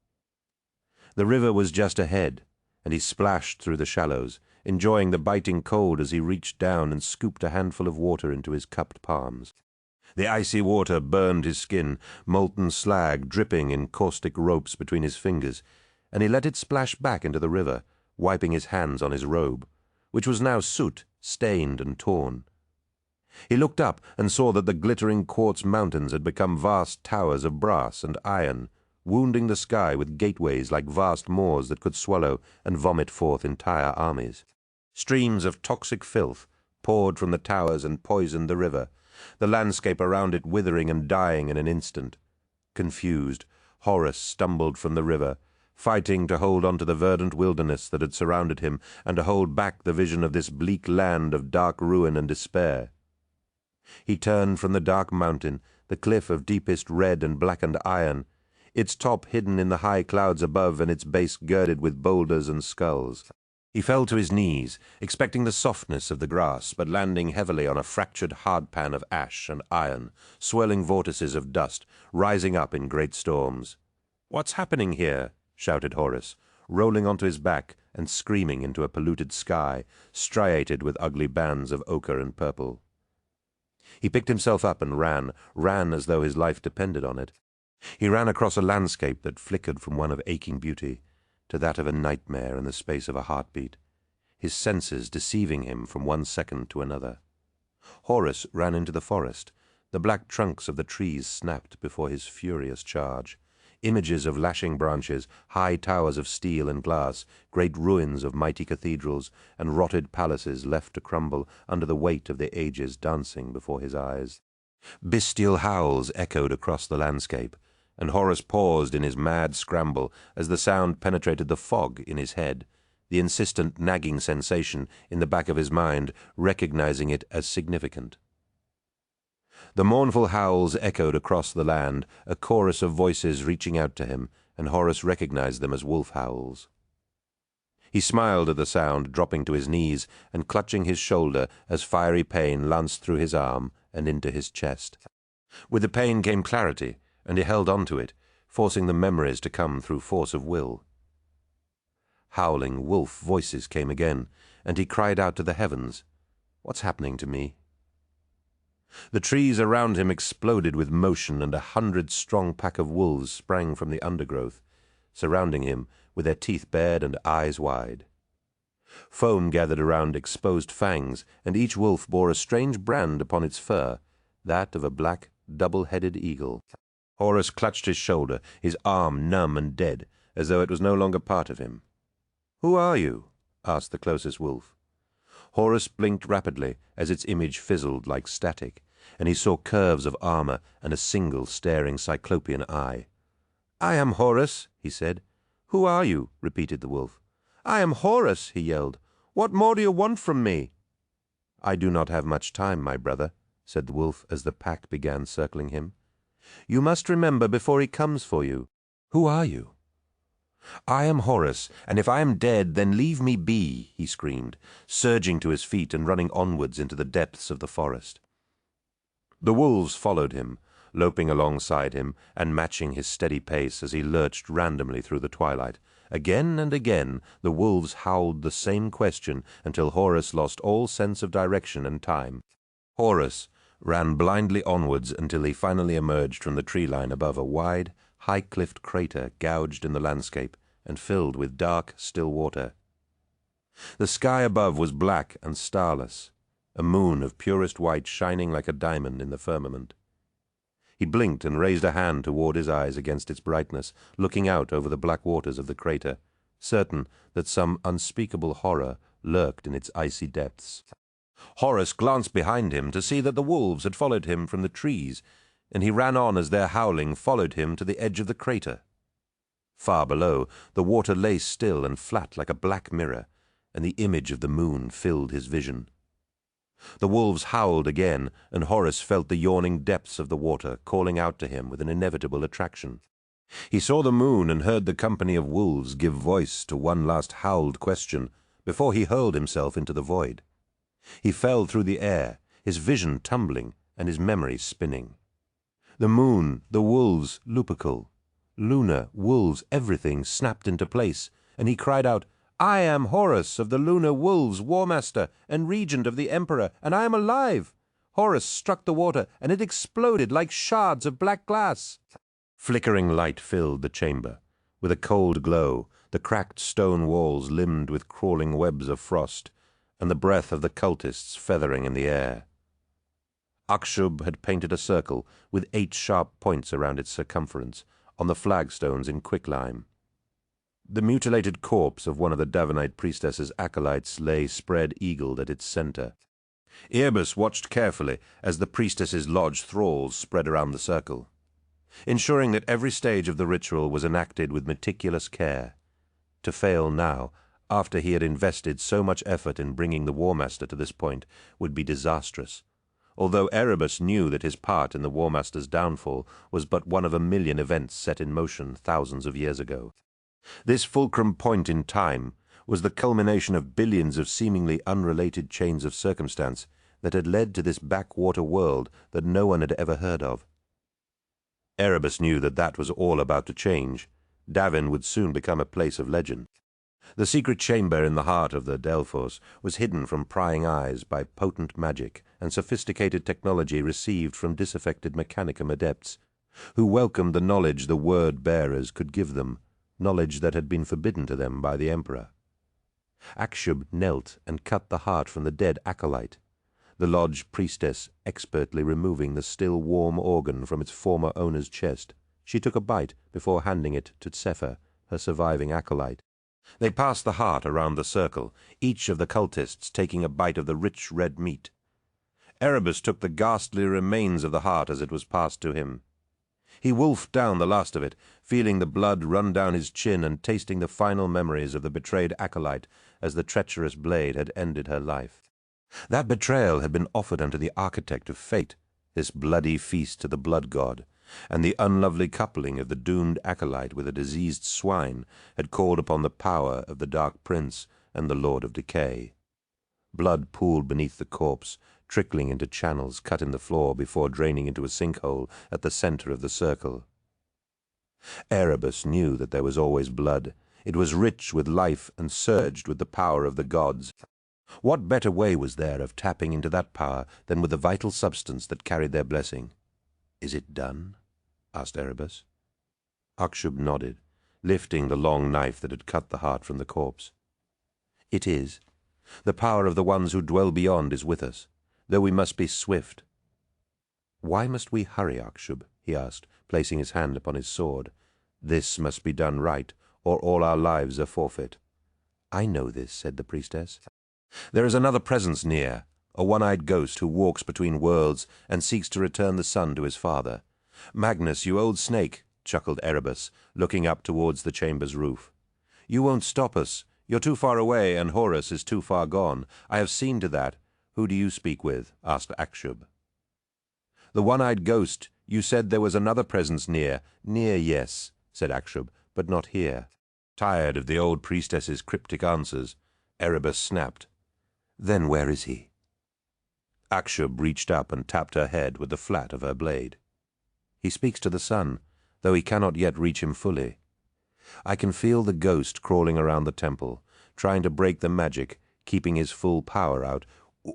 The river was just ahead, and he splashed through the shallows, enjoying the biting cold as he reached down and scooped a handful of water into his cupped palms. The icy water burned his skin, molten slag dripping in caustic ropes between his fingers, and he let it splash back into the river, wiping his hands on his robe, which was now soot, stained and torn. He looked up and saw that the glittering quartz mountains had become vast towers of brass and iron, wounding the sky with gateways like vast maws that could swallow and vomit forth entire armies. Streams of toxic filth poured from the towers and poisoned the river, the landscape around it withering and dying in an instant. Confused, Horus stumbled from the river, fighting to hold on to the verdant wilderness that had surrounded him and to hold back the vision of this bleak land of dark ruin and despair. He turned from the dark mountain, the cliff of deepest red and blackened iron, its top hidden in the high clouds above and its base girded with boulders and skulls. He fell to his knees, expecting the softness of the grass, but landing heavily on a fractured hardpan of ash and iron, swirling vortices of dust, rising up in great storms. "What's happening here?" shouted Horus, rolling onto his back and screaming into a polluted sky, striated with ugly bands of ochre and purple. He picked himself up and ran as though his life depended on it. He ran across a landscape that flickered from one of aching beauty to that of a nightmare in the space of a heartbeat, his senses deceiving him from one second to another. Horus ran into the forest. The black trunks of the trees snapped before his furious charge. Images of lashing branches, high towers of steel and glass, great ruins of mighty cathedrals, and rotted palaces left to crumble under the weight of the ages dancing before his eyes. Bestial howls echoed across the landscape, and Horus paused in his mad scramble as the sound penetrated the fog in his head, the insistent nagging sensation in the back of his mind recognizing it as significant. The mournful howls echoed across the land, a chorus of voices reaching out to him, and Horus recognized them as wolf howls. He smiled at the sound, dropping to his knees and clutching his shoulder as fiery pain lanced through his arm and into his chest. With the pain came clarity, and he held on to it, forcing the memories to come through force of will. Howling wolf voices came again, and he cried out to the heavens, "What's happening to me?" The trees around him exploded with motion, and 100-strong pack of wolves sprang from the undergrowth, surrounding him with their teeth bared and eyes wide. Foam gathered around exposed fangs, and each wolf bore a strange brand upon its fur, that of a black, double-headed eagle. Horus clutched his shoulder, his arm numb and dead, as though it was no longer part of him. "Who are you?" asked the closest wolf. Horus blinked rapidly as its image fizzled like static, and he saw curves of armor and a single staring cyclopean eye. "I am Horus," he said. "Who are you?" repeated the wolf. "I am Horus," he yelled. "What more do you want from me?" "I do not have much time, my brother," said the wolf as the pack began circling him. "You must remember before he comes for you. Who are you?" "I am Horus, and if I am dead, then leave me be," he screamed, surging to his feet and running onwards into the depths of the forest. The wolves followed him, loping alongside him and matching his steady pace as he lurched randomly through the twilight. Again and again the wolves howled the same question until Horus lost all sense of direction and time. Horus ran blindly onwards until he finally emerged from the tree line above a wide, high-cliffed crater gouged in the landscape and filled with dark, still water. The sky above was black and starless, a moon of purest white shining like a diamond in the firmament. He blinked and raised a hand to ward his eyes against its brightness, looking out over the black waters of the crater, certain that some unspeakable horror lurked in its icy depths. Horus glanced behind him to see that the wolves had followed him from the trees, and he ran on as their howling followed him to the edge of the crater. Far below, the water lay still and flat like a black mirror, and the image of the moon filled his vision. The wolves howled again, and Horus felt the yawning depths of the water calling out to him with an inevitable attraction. He saw the moon and heard the company of wolves give voice to one last howled question before he hurled himself into the void. He fell through the air, his vision tumbling and his memory spinning. The moon, the wolves, Lupercal, Luna, wolves, everything snapped into place, and he cried out, "I am Horus of the Lunar Wolves, Warmaster and Regent of the Emperor, and I am alive!" Horus struck the water, and it exploded like shards of black glass. Flickering light filled the chamber. With a cold glow, the cracked stone walls limned with crawling webs of frost, and the breath of the cultists feathering in the air. Akshub had painted a circle with 8 sharp points around its circumference on the flagstones in quicklime. The mutilated corpse of one of the Davanite priestess's acolytes lay spread-eagled at its center. Erebus watched carefully as the priestess's lodge thralls spread around the circle, ensuring that every stage of the ritual was enacted with meticulous care. To fail now, after he had invested so much effort in bringing the Warmaster to this point, would be disastrous, although Erebus knew that his part in the Warmaster's downfall was but one of a million events set in motion thousands of years ago. This fulcrum point in time was the culmination of billions of seemingly unrelated chains of circumstance that had led to this backwater world that no one had ever heard of. Erebus knew that that was all about to change. Davin would soon become a place of legend. The secret chamber in the heart of the Delphos was hidden from prying eyes by potent magic and sophisticated technology received from disaffected Mechanicum adepts, who welcomed the knowledge the word-bearers could give them, knowledge that had been forbidden to them by the Emperor. Akshub knelt and cut the heart from the dead acolyte, the lodge priestess expertly removing the still warm organ from its former owner's chest. She took a bite before handing it to Tsefer, her surviving acolyte. They passed the heart around the circle, each of the cultists taking a bite of the rich red meat. Erebus took the ghastly remains of the heart as it was passed to him. He wolfed down the last of it, feeling the blood run down his chin and tasting the final memories of the betrayed acolyte as the treacherous blade had ended her life. That betrayal had been offered unto the architect of fate, this bloody feast to the blood god, and the unlovely coupling of the doomed acolyte with a diseased swine had called upon the power of the Dark Prince and the Lord of Decay. Blood pooled beneath the corpse, trickling into channels cut in the floor before draining into a sinkhole at the center of the circle. Erebus knew that there was always blood. It was rich with life and surged with the power of the gods. What better way was there of tapping into that power than with the vital substance that carried their blessing? "Is it done?" asked Erebus. Akshub nodded, lifting the long knife that had cut the heart from the corpse. "It is. The power of the ones who dwell beyond is with us, though we must be swift." "Why must we hurry, Akshub?" he asked, placing his hand upon his sword. "This must be done right, or all our lives are forfeit." "I know this," said the priestess. "There is another presence near, a one-eyed ghost who walks between worlds and seeks to return the son to his father. Magnus, you old snake," chuckled Erebus, looking up towards the chamber's roof. "You won't stop us. You're too far away, and Horus is too far gone. I have seen to that." "Who do you speak with?" asked Akshub. "The one-eyed ghost. You said there was another presence near." "Near, yes," said Akshub, "but not here." Tired of the old priestess's cryptic answers, Erebus snapped, "Then where is he?" Akshub reached up and tapped her head with the flat of her blade. "He speaks to the sun, though he cannot yet reach him fully. I can feel the ghost crawling around the temple, trying to break the magic, keeping his full power out."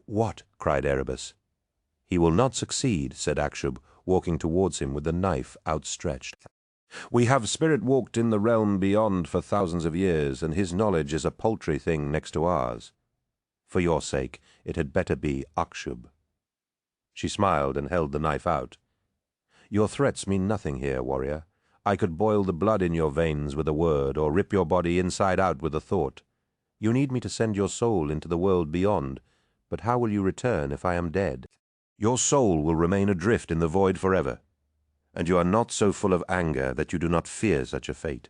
"What?" cried Erebus. "He will not succeed," said Akshub, walking towards him with the knife outstretched. "We have spirit-walked in the realm beyond for thousands of years, and his knowledge is a paltry thing next to ours. For your sake, it had better be Akshub." She smiled and held the knife out. "Your threats mean nothing here, warrior. I could boil the blood in your veins with a word, or rip your body inside out with a thought. You need me to send your soul into the world beyond, but how will you return if I am dead? Your soul will remain adrift in the void forever, and you are not so full of anger that you do not fear such a fate."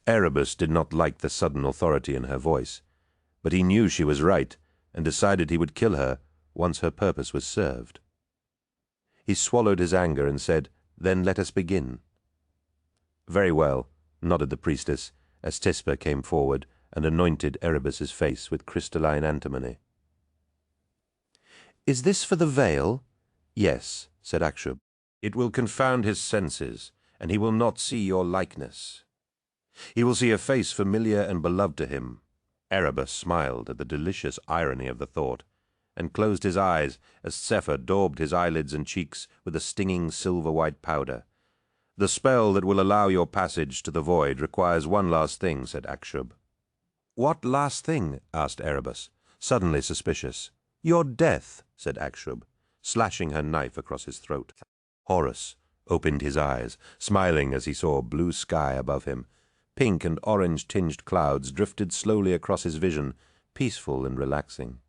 Erebus did not like the sudden authority in her voice, but he knew she was right, and decided he would kill her once her purpose was served. He swallowed his anger and said, "Then let us begin." "Very well," nodded the priestess, as Tispa came forward and anointed Erebus's face with crystalline antimony. "Is this for the veil?" "Yes," said Akshub. "It will confound his senses, and he will not see your likeness. He will see a face familiar and beloved to him." Erebus smiled at the delicious irony of the thought, and closed his eyes as Sefer daubed his eyelids and cheeks with a stinging silver-white powder. "The spell that will allow your passage to the void requires one last thing," said Akshub. "What last thing?" asked Erebus, suddenly suspicious. "Your death," said Akshub, slashing her knife across his throat. Horus opened his eyes, smiling as he saw blue sky above him. Pink and orange-tinged clouds drifted slowly across his vision, peaceful and relaxing.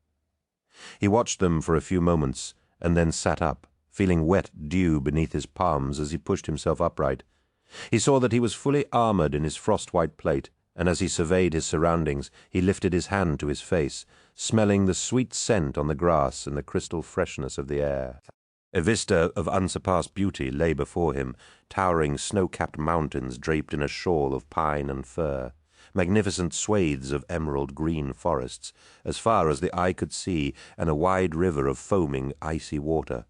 He watched them for a few moments, and then sat up, feeling wet dew beneath his palms as he pushed himself upright. He saw that he was fully armored in his frost-white plate, and as he surveyed his surroundings, he lifted his hand to his face, smelling the sweet scent on the grass and the crystal freshness of the air. A vista of unsurpassed beauty lay before him, towering snow-capped mountains draped in a shawl of pine and fir. magnificent swathes of emerald-green forests, as far as the eye could see, and a wide river of foaming, icy water.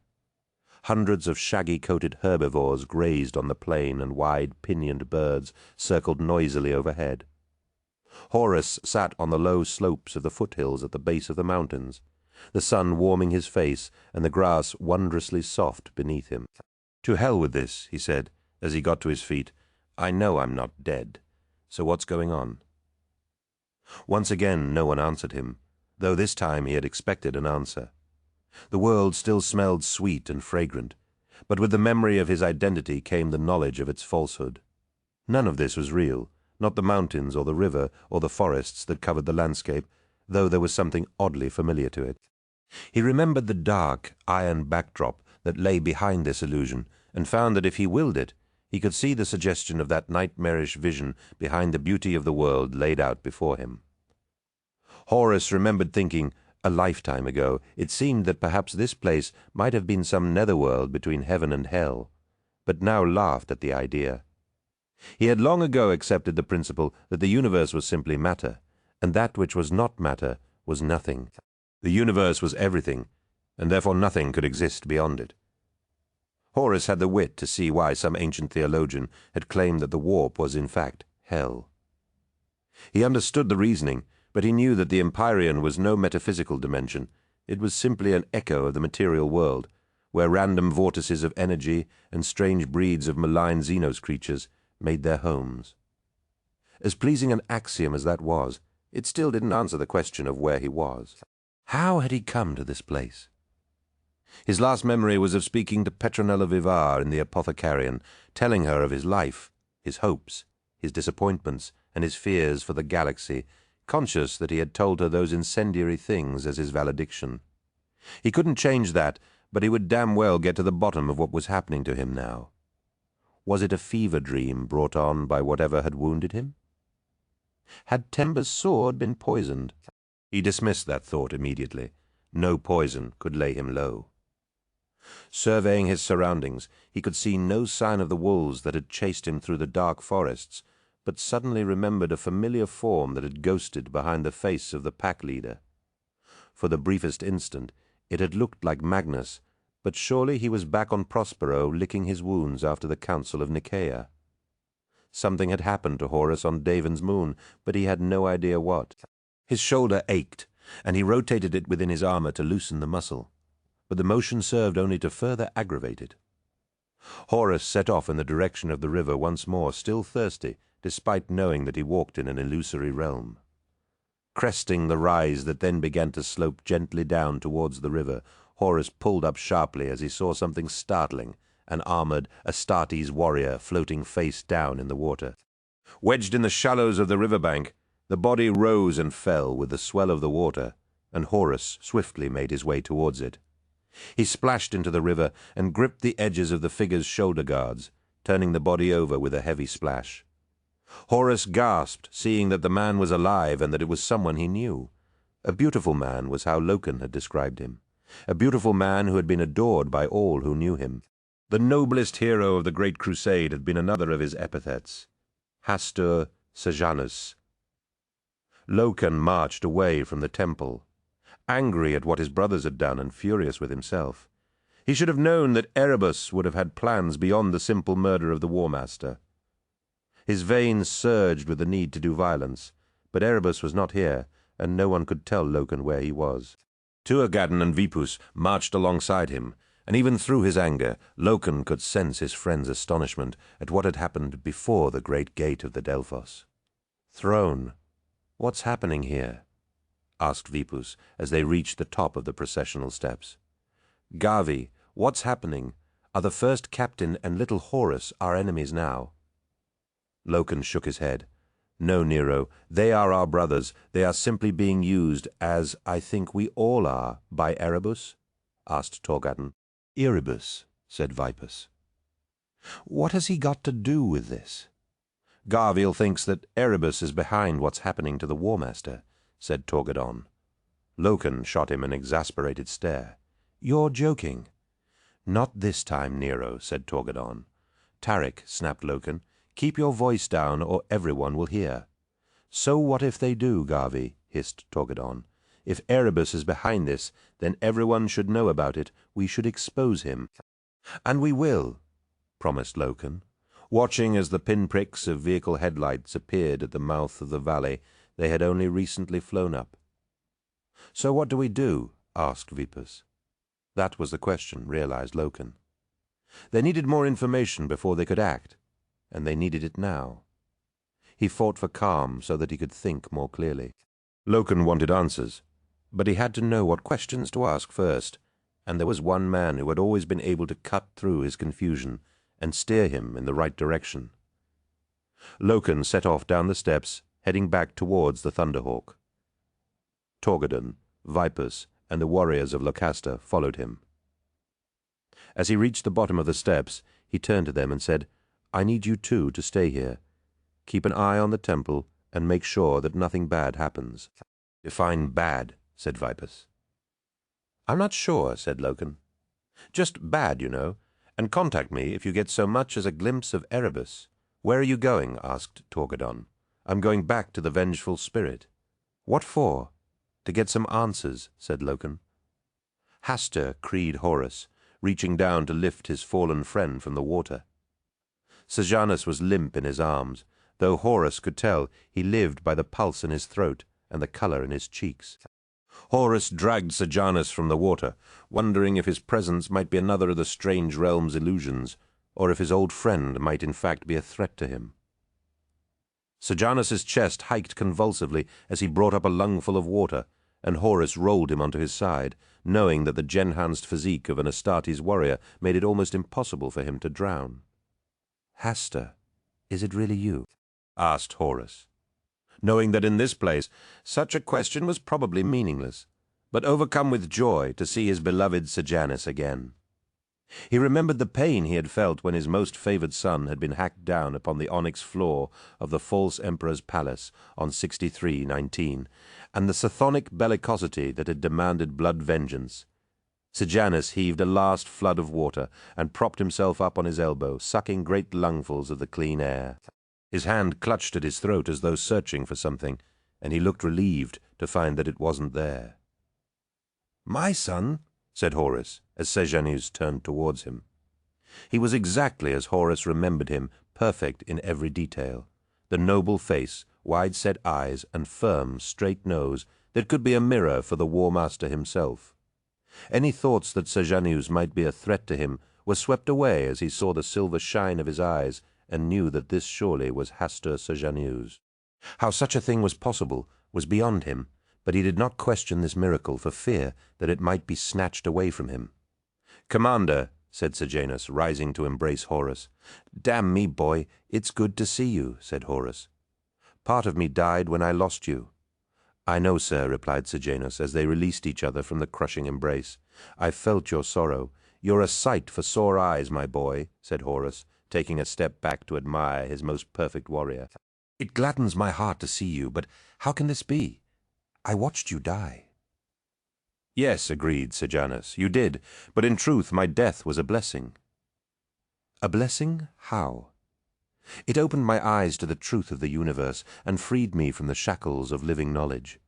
Hundreds of shaggy-coated herbivores grazed on the plain, and wide, pinioned birds circled noisily overhead. Horus sat on the low slopes of the foothills at the base of the mountains, the sun warming his face and the grass wondrously soft beneath him. "To hell with this," he said, as he got to his feet. "I know I'm not dead. So what's going on?" Once again no one answered him, though this time he had expected an answer. The world still smelled sweet and fragrant, but with the memory of his identity came the knowledge of its falsehood. None of this was real, not the mountains or the river or the forests that covered the landscape, though there was something oddly familiar to it. He remembered the dark, iron backdrop that lay behind this illusion, and found that if he willed it, he could see the suggestion of that nightmarish vision behind the beauty of the world laid out before him. Horus remembered thinking, a lifetime ago, it seemed that perhaps this place might have been some netherworld between heaven and hell, but now laughed at the idea. He had long ago accepted the principle that the universe was simply matter, and that which was not matter was nothing. The universe was everything, and therefore nothing could exist beyond it. Horus had the wit to see why some ancient theologian had claimed that the warp was in fact hell. He understood the reasoning, but he knew that the Empyrean was no metaphysical dimension. It was simply an echo of the material world, where random vortices of energy and strange breeds of malign Xenos creatures made their homes. As pleasing an axiom as that was, it still didn't answer the question of where he was. How had he come to this place? His last memory was of speaking to Petronella Vivar in the Apothecarian, telling her of his life, his hopes, his disappointments, and his fears for the galaxy, conscious that he had told her those incendiary things as his valediction. He couldn't change that, but he would damn well get to the bottom of what was happening to him now. Was it a fever dream brought on by whatever had wounded him? Had Temba's sword been poisoned? He dismissed that thought immediately. No poison could lay him low. Surveying his surroundings, he could see no sign of the wolves that had chased him through the dark forests, but suddenly remembered a familiar form that had ghosted behind the face of the pack leader. For the briefest instant, it had looked like Magnus, but surely he was back on Prospero licking his wounds after the Council of Nicaea. Something had happened to Horus on Daven's moon, but he had no idea what. His shoulder ached, and he rotated it within his armor to loosen the muscle, but the motion served only to further aggravate it. Horus set off in the direction of the river once more, still thirsty, despite knowing that he walked in an illusory realm. Cresting the rise that then began to slope gently down towards the river, Horus pulled up sharply as he saw something startling, an armored Astartes warrior floating face down in the water. Wedged in the shallows of the riverbank, the body rose and fell with the swell of the water, and Horus swiftly made his way towards it. He splashed into the river and gripped the edges of the figure's shoulder guards, turning the body over with a heavy splash. Horus gasped, seeing that the man was alive and that it was someone he knew. A beautiful man was how Loken had described him. A beautiful man who had been adored by all who knew him. The noblest hero of the Great Crusade had been another of his epithets, Hastur Sejanus. Loken marched away from the temple, angry at what his brothers had done and furious with himself. He should have known that Erebus would have had plans beyond the simple murder of the War Master. His veins surged with the need to do violence, but Erebus was not here, and no one could tell Loken where he was. Tuagadden and Vipus marched alongside him, and even through his anger, Loken could sense his friend's astonishment at what had happened before the great gate of the Delphos. "Throne, what's happening here?" asked Vipus as they reached the top of the processional steps. "Gavi, what's happening? Are the first captain and little Horus our enemies now?" Loken shook his head. "No, Nero, they are our brothers. They are simply being used, as I think we all are, by Erebus?" asked Torgadden. "Erebus," said Vipus. "What has he got to do with this?" "Garviel thinks that Erebus is behind what's happening to the War Master," said Torgadon. Loken shot him an exasperated stare. "You're joking." "Not this time, Nero," said Torgadon. "Tarik," snapped Loken, "keep your voice down or everyone will hear. "So what if they do, Garvey?" hissed Torquedon. "If Erebus is behind this, then everyone should know about it. We should expose him." "And we will," promised Loken. Watching as the pinpricks of vehicle headlights appeared at the mouth of the valley they had only recently flown up. "So what do we do?" asked Vipus. That was the question, realized Loken. They needed more information before they could act, and they needed it now. He fought for calm so that he could think more clearly. Loken wanted answers, but he had to know what questions to ask first, and there was one man who had always been able to cut through his confusion and steer him in the right direction. Loken set off down the steps, heading back towards the Thunderhawk. Torquedon, Vipus, and the warriors of Locaster followed him. As he reached the bottom of the steps, he turned to them and said, "I need you two to stay here. Keep an eye on the temple and make sure that nothing bad happens." "Define bad," said Vipus. "I'm not sure," said Loken. "Just bad, you know, and contact me if you get so much as a glimpse of Erebus." "Where are you going?" asked Torquedon. "I'm going back to the Vengeful Spirit." "What for?" "To get some answers," said Loken. Hastur creed Horus, reaching down to lift his fallen friend from the water. Sejanus was limp in his arms, though Horus could tell he lived by the pulse in his throat and the color in his cheeks. Horus dragged Sejanus from the water, wondering if his presence might be another of the strange realm's illusions, or if his old friend might in fact be a threat to him. Sejanus's chest hiked convulsively as he brought up a lungful of water, and Horus rolled him onto his side, knowing that the enhanced physique of an Astartes warrior made it almost impossible for him to drown. "Hastur, is it really you?" asked Horus, knowing that in this place such a question was probably meaningless, but overcome with joy to see his beloved Sejanus again. He remembered the pain he had felt when his most favored son had been hacked down upon the onyx floor of the false emperor's palace on 6319, and the Sithonic bellicosity that had demanded blood vengeance. Sejanus heaved a last flood of water and propped himself up on his elbow, sucking great lungfuls of the clean air. His hand clutched at his throat as though searching for something, and he looked relieved to find that it wasn't there. "My son," said Horus, as Sejanus turned towards him. He was exactly as Horus remembered him, perfect in every detail. The noble face, wide-set eyes, and firm, straight nose that could be a mirror for the War Master himself. Any thoughts that Sejanus might be a threat to him were swept away as he saw the silver shine of his eyes and knew that this surely was Hastur Sejanus. How such a thing was possible was beyond him, but he did not question this miracle for fear that it might be snatched away from him. "Commander," said Sejanus, rising to embrace Horus. "Damn me, boy, it's good to see you," said Horus. "Part of me died when I lost you." "I know, sir," replied Sejanus, as they released each other from the crushing embrace. "I felt your sorrow. You're a sight for sore eyes, my boy," said Horus, taking a step back to admire his most perfect warrior. "It gladdens my heart to see you, but how can this be? I watched you die." "Yes," agreed Sejanus, "you did, but in truth my death was a blessing." "A blessing? How?" "It opened my eyes to the truth of the universe and freed me from the shackles of living knowledge.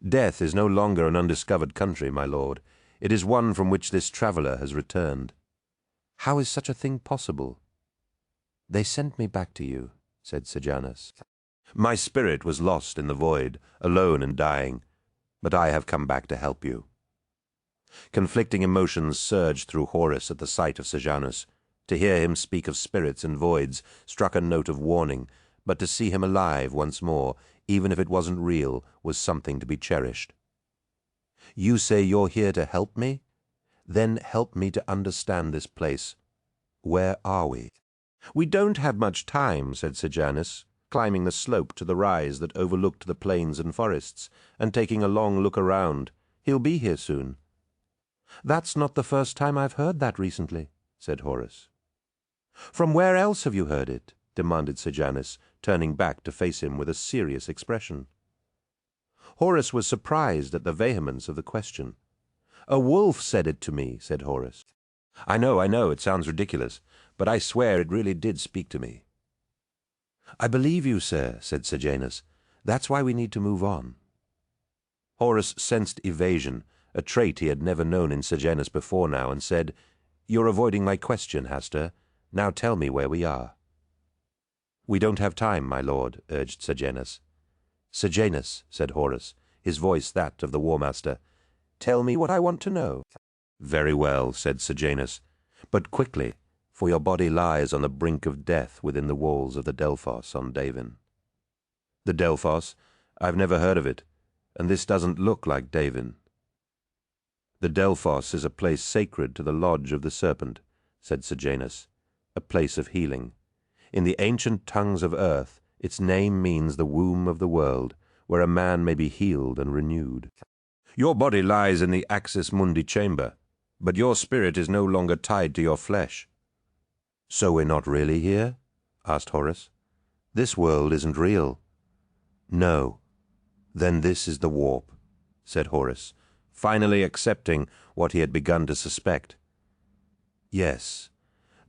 Death is no longer an undiscovered country, my lord. It is one from which this traveler has returned." "How is such a thing possible?" "They sent me back to you," said Sejanus. "My spirit was lost in the void, alone and dying, but I have come back to help you." Conflicting emotions surged through Horus at the sight of Sejanus. To hear him speak of spirits and voids struck a note of warning, but to see him alive once more, even if it wasn't real, was something to be cherished. "You say you're here to help me? Then help me to understand this place. Where are we?" "We don't have much time," said Sejanus, climbing the slope to the rise that overlooked the plains and forests, and taking a long look around. "He'll be here soon." "That's not the first time I've heard that recently," said Horus. "From where else have you heard it?" demanded Sejanus, turning back to face him with a serious expression. Horus was surprised at the vehemence of the question. "A wolf said it to me," said Horus. I know, it sounds ridiculous, but I swear it really did speak to me." "I believe you, sir," said Sejanus. That's why we need to move on." Horus sensed evasion, a trait he had never known in Sejanus before now, and said, "You're avoiding my question, Hastur. Now tell me where we are." "We don't have time, my lord," urged Sejanus. "Sejanus," said Horus, his voice that of the War Master, "tell me what I want to know." "Very well," said Sejanus, "but quickly, for your body lies on the brink of death within the walls of the Delphos on Davin." "The Delphos? I've never heard of it, and this doesn't look like Davin." "The Delphos is a place sacred to the Lodge of the Serpent," said Sejanus, "a place of healing. In the ancient tongues of earth, its name means the womb of the world, where a man may be healed and renewed. Your body lies in the Axis Mundi chamber, but your spirit is no longer tied to your flesh." "So we're not really here?" asked Horus. "This world isn't real." "No. Then this is the warp," said Horus, finally accepting what he had begun to suspect. "Yes.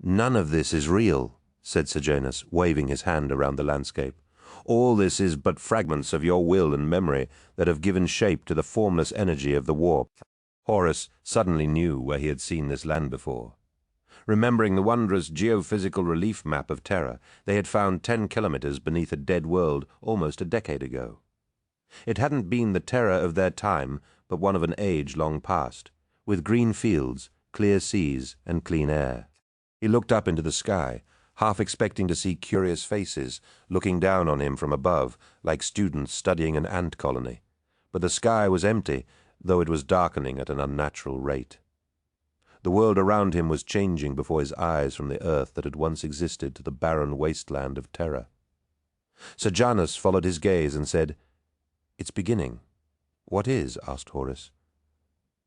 None of this is real," said Sejanus, waving his hand around the landscape. "All this is but fragments of your will and memory that have given shape to the formless energy of the warp." Horus suddenly knew where he had seen this land before. Remembering the wondrous geophysical relief map of Terra they had found 10 kilometers beneath a dead world almost a decade ago. It hadn't been the Terra of their time, but one of an age long past, with green fields, clear seas, and clean air. He looked up into the sky, half expecting to see curious faces looking down on him from above, like students studying an ant colony. But the sky was empty, though it was darkening at an unnatural rate. The world around him was changing before his eyes from the earth that had once existed to the barren wasteland of Terra. Sejanus followed his gaze and said, "It's beginning." "What is?" asked Horus.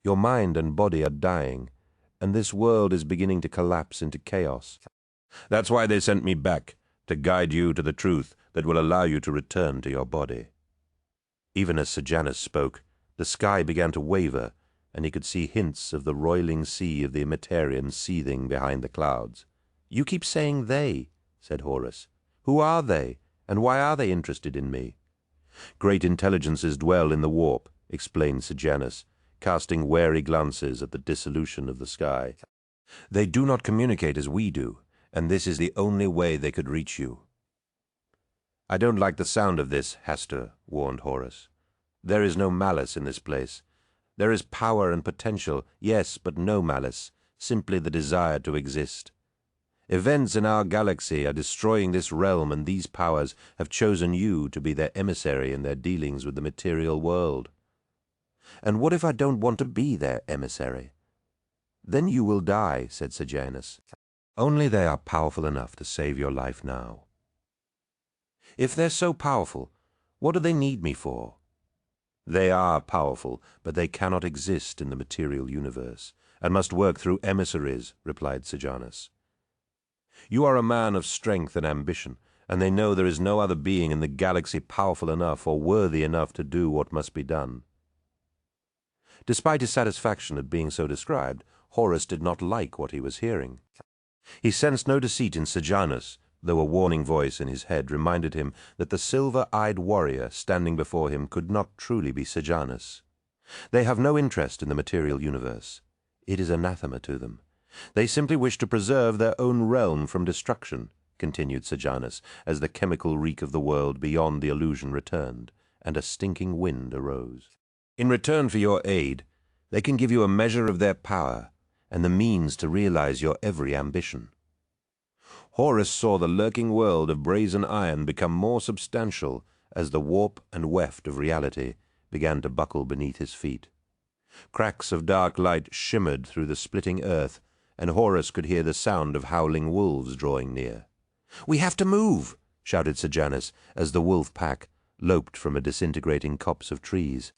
"Your mind and body are dying, and this world is beginning to collapse into chaos. That's why they sent me back, to guide you to the truth that will allow you to return to your body." Even as Sejanus spoke, the sky began to waver, and he could see hints of the roiling sea of the Emittarians seething behind the clouds. "You keep saying they," said Horus. "Who are they, and why are they interested in me?" "Great intelligences dwell in the warp," explained Sejanus, casting wary glances at the dissolution of the sky. "They do not communicate as we do, and this is the only way they could reach you." "I don't like the sound of this, Hastur," warned Horus. "There is no malice in this place. There is power and potential, yes, but no malice, simply the desire to exist. Events in our galaxy are destroying this realm, and these powers have chosen you to be their emissary in their dealings with the material world." "And what if I don't want to be their emissary?" "Then you will die," said Sejanus. "Only they are powerful enough to save your life now." "If they're so powerful, what do they need me for?" "They are powerful, but they cannot exist in the material universe, and must work through emissaries," replied Sejanus. "You are a man of strength and ambition, and they know there is no other being in the galaxy powerful enough or worthy enough to do what must be done." Despite his satisfaction at being so described, Horus did not like what he was hearing. He sensed no deceit in Sejanus, though a warning voice in his head reminded him that the silver-eyed warrior standing before him could not truly be Sejanus. "They have no interest in the material universe. It is anathema to them. They simply wish to preserve their own realm from destruction," continued Sejanus, as the chemical reek of the world beyond the illusion returned, and a stinking wind arose. "In return for your aid, they can give you a measure of their power, and the means to realize your every ambition." Horus saw the lurking world of brazen iron become more substantial as the warp and weft of reality began to buckle beneath his feet. Cracks of dark light shimmered through the splitting earth, and Horus could hear the sound of howling wolves drawing near. "We have to move!" shouted Sejanus as the wolf pack loped from a disintegrating copse of trees.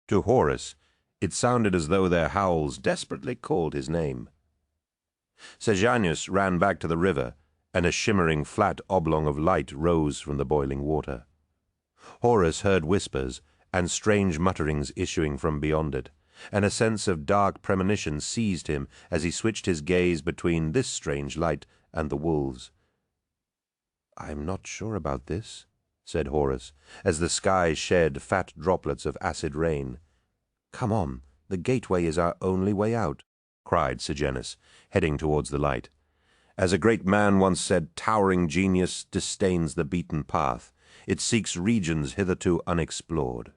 To Horus, it sounded as though their howls desperately called his name. Sejanus ran back to the river, and a shimmering flat oblong of light rose from the boiling water. Horus heard whispers and strange mutterings issuing from beyond it, and a sense of dark premonition seized him as he switched his gaze between this strange light and the wolves. "I'm not sure about this," said Horus, as the sky shed fat droplets of acid rain. "Come on, the gateway is our only way out," cried Sejanus, heading towards the light. "As a great man once said, towering genius disdains the beaten path. It seeks regions hitherto unexplored."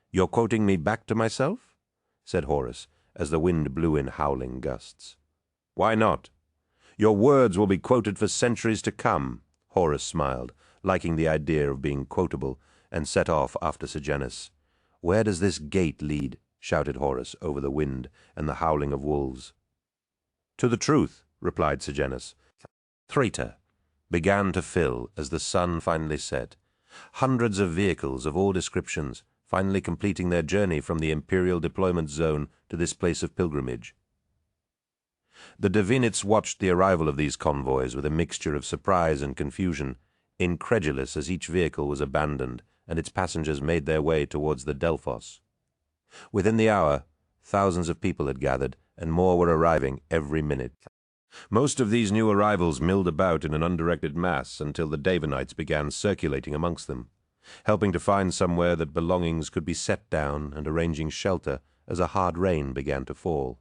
"You're quoting me back to myself?" said Horus, as the wind blew in howling gusts. "Why not? Your words will be quoted for centuries to come," Horus smiled, liking the idea of being quotable, and set off after Sejanus. "Where does this gate lead?" shouted Horus over the wind and the howling of wolves. "To the truth," replied Sejanus. Threta began to fill as the sun finally set. Hundreds of vehicles of all descriptions finally completing their journey from the Imperial deployment zone to this place of pilgrimage. The Divinites watched the arrival of these convoys with a mixture of surprise and confusion, incredulous as each vehicle was abandoned and its passengers made their way towards the Delphos. Within the hour, thousands of people had gathered, and more were arriving every minute. Most of these new arrivals milled about in an undirected mass until the Davanites began circulating amongst them, helping to find somewhere that belongings could be set down and arranging shelter as a hard rain began to fall.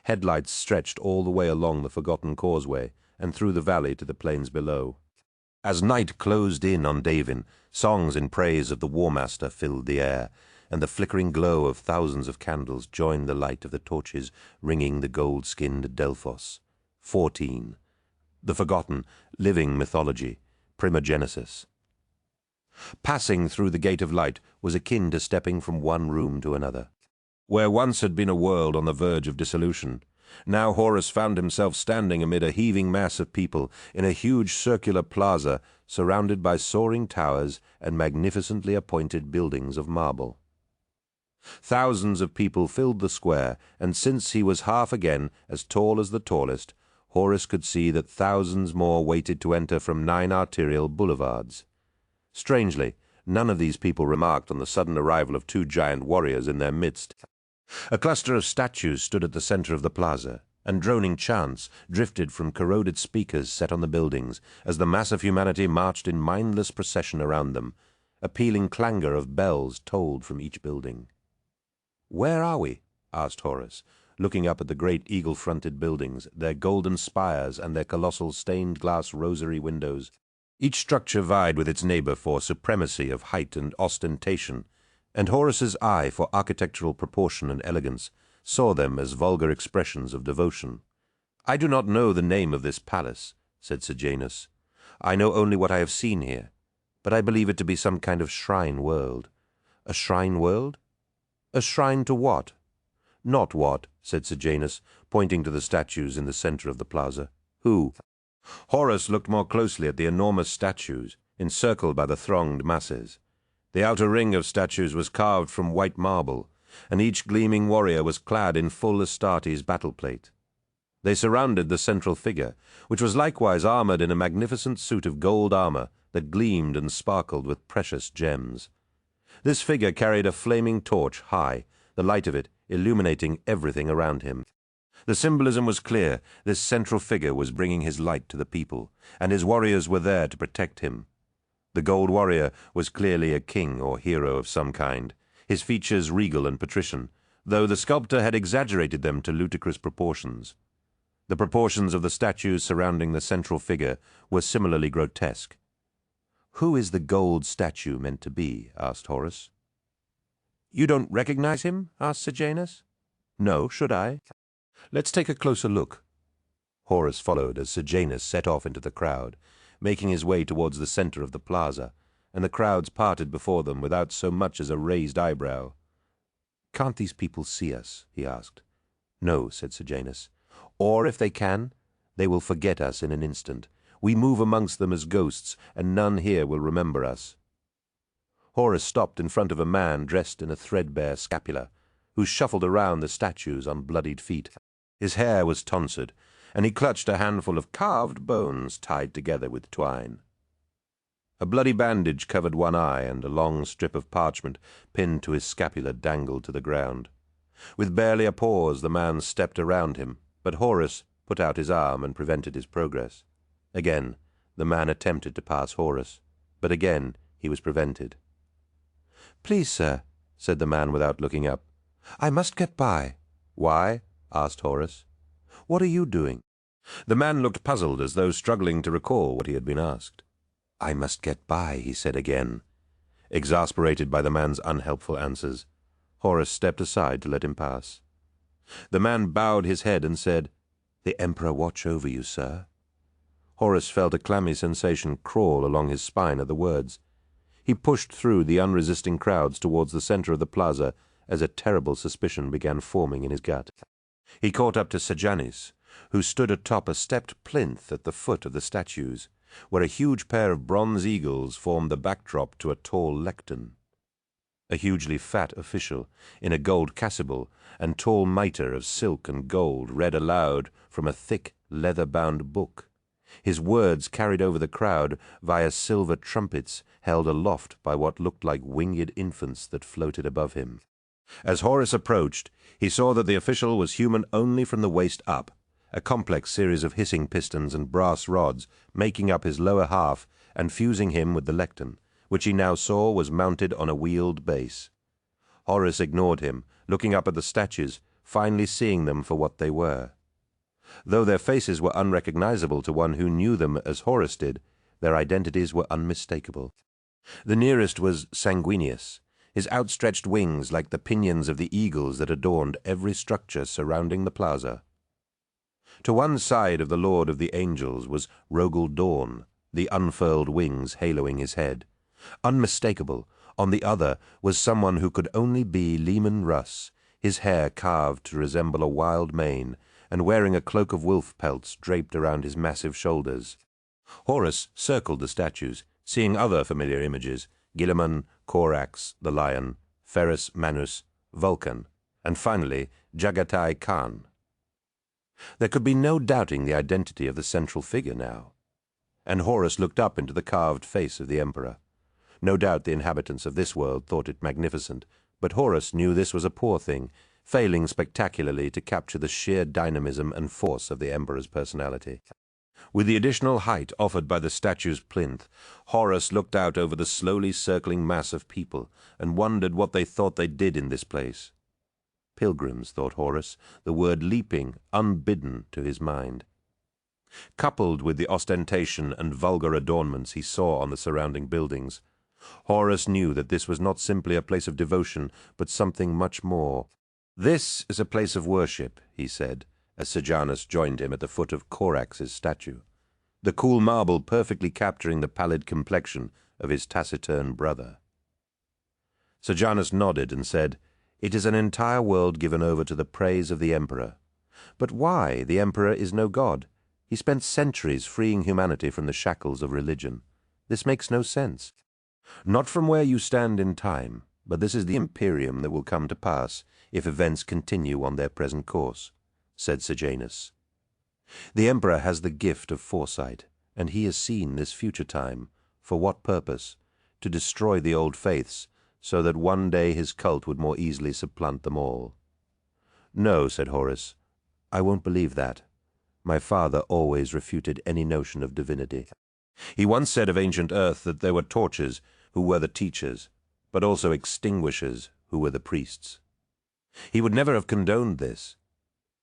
Headlights stretched all the way along the forgotten causeway and through the valley to the plains below. As night closed in on Davin, songs in praise of the War Master filled the air, and the flickering glow of thousands of candles joined the light of the torches ringing the gold-skinned Delphos. 14. The forgotten, living mythology, Primogenesis. Passing through the gate of light was akin to stepping from one room to another. Where once had been a world on the verge of dissolution, now Horus found himself standing amid a heaving mass of people in a huge circular plaza surrounded by soaring towers and magnificently appointed buildings of marble. Thousands of people filled the square, and since he was half again as tall as the tallest, Horus could see that thousands more waited to enter from 9 arterial boulevards. Strangely, none of these people remarked on the sudden arrival of 2 giant warriors in their midst. A cluster of statues stood at the center of the plaza, and droning chants drifted from corroded speakers set on the buildings as the mass of humanity marched in mindless procession around them. A pealing clangor of bells tolled from each building. "Where are we?" asked Horus, looking up at the great eagle-fronted buildings, their golden spires and their colossal stained-glass rosary windows. Each structure vied with its neighbor for supremacy of height and ostentation, and Horus's eye for architectural proportion and elegance saw them as vulgar expressions of devotion. "I do not know the name of this palace," said Sejanus. "I know only what I have seen here, but I believe it to be some kind of shrine world." "A shrine world? A shrine to what?" "Not what," said Sejanus, pointing to the statues in the center of the plaza. "Who?" Horus looked more closely at the enormous statues, encircled by the thronged masses. The outer ring of statues was carved from white marble, and each gleaming warrior was clad in full Astartes battle plate. They surrounded the central figure, which was likewise armored in a magnificent suit of gold armor that gleamed and sparkled with precious gems. This figure carried a flaming torch high, the light of it illuminating everything around him. The symbolism was clear. This central figure was bringing his light to the people, and his warriors were there to protect him. The gold warrior was clearly a king or hero of some kind, his features regal and patrician, though the sculptor had exaggerated them to ludicrous proportions. The proportions of the statues surrounding the central figure were similarly grotesque. "Who is the gold statue meant to be?" asked Horus. "You don't recognize him?" asked Sejanus. "No, should I?" "Let's take a closer look." Horus followed as Sejanus set off into the crowd, making his way towards the center of the plaza, and the crowds parted before them without so much as a raised eyebrow. "Can't these people see us?" he asked. "No," said Sejanus. "Or if they can, they will forget us in an instant. We move amongst them as ghosts, and none here will remember us." Horus stopped in front of a man dressed in a threadbare scapular, who shuffled around the statues on bloodied feet. His hair was tonsured, and he clutched a handful of carved bones tied together with twine. A bloody bandage covered one eye, and a long strip of parchment pinned to his scapula dangled to the ground. With barely a pause, the man stepped around him, but Horus put out his arm and prevented his progress. Again, the man attempted to pass Horus. but again he was prevented. "Please, sir," said the man without looking up, "I must get by." "Why?" asked Horus. "What are you doing?" The man looked puzzled, as though struggling to recall what he had been asked. "I must get by," he said again. Exasperated by the man's unhelpful answers, Horus stepped aside to let him pass. The man bowed his head and said, "The Emperor watch over you, sir." Horus felt a clammy sensation crawl along his spine at the words. He pushed through the unresisting crowds towards the center of the plaza as a terrible suspicion began forming in his gut. He caught up to Sejanus, who stood atop a stepped plinth at the foot of the statues, where a huge pair of bronze eagles formed the backdrop to a tall lectern. A hugely fat official, in a gold chasuble and tall mitre of silk and gold, read aloud from a thick, leather-bound book. His words carried over the crowd via silver trumpets held aloft by what looked like winged infants that floated above him. As Horus approached, he saw that the official was human only from the waist up, a complex series of hissing pistons and brass rods making up his lower half and fusing him with the lectern, which he now saw was mounted on a wheeled base. Horus ignored him, looking up at the statues, finally seeing them for what they were. Though their faces were unrecognizable to one who knew them as Horus did, their identities were unmistakable. The nearest was Sanguinius, his outstretched wings like the pinions of the eagles that adorned every structure surrounding the plaza. To one side of the Lord of the Angels was Rogel Dawn, the unfurled wings haloing his head. Unmistakable, on the other, was someone who could only be Leman Russ, his hair carved to resemble a wild mane, and wearing a cloak of wolf pelts draped around his massive shoulders. Horus circled the statues, seeing other familiar images, Guilliman, Korax, the lion, Ferus Manus, Vulcan, and finally Jagatai Khan. There could be no doubting the identity of the central figure now. And Horus looked up into the carved face of the Emperor. No doubt the inhabitants of this world thought it magnificent, but Horus knew this was a poor thing, failing spectacularly to capture the sheer dynamism and force of the Emperor's personality. With the additional height offered by the statue's plinth, Horus looked out over the slowly circling mass of people and wondered what they thought they did in this place. Pilgrims, thought Horus, the word leaping, unbidden, to his mind. Coupled with the ostentation and vulgar adornments he saw on the surrounding buildings, Horus knew that this was not simply a place of devotion, but something much more. "This is a place of worship," he said, as Sejanus joined him at the foot of Korax's statue, the cool marble perfectly capturing the pallid complexion of his taciturn brother. Sejanus nodded and said, "It is an entire world given over to the praise of the Emperor. But why? The Emperor is no god. He spent centuries freeing humanity from the shackles of religion. This makes no sense. Not from where you stand in time, but this is the Imperium that will come to pass if events continue on their present course," said Sejanus. "The Emperor has the gift of foresight, and he has seen this future time. For what purpose? To destroy the old faiths, so that one day his cult would more easily supplant them all." "No," said Horus, "I won't believe that. My father always refuted any notion of divinity. He once said of ancient Earth that there were torches, who were the teachers, but also extinguishers, who were the priests. He would never have condoned this.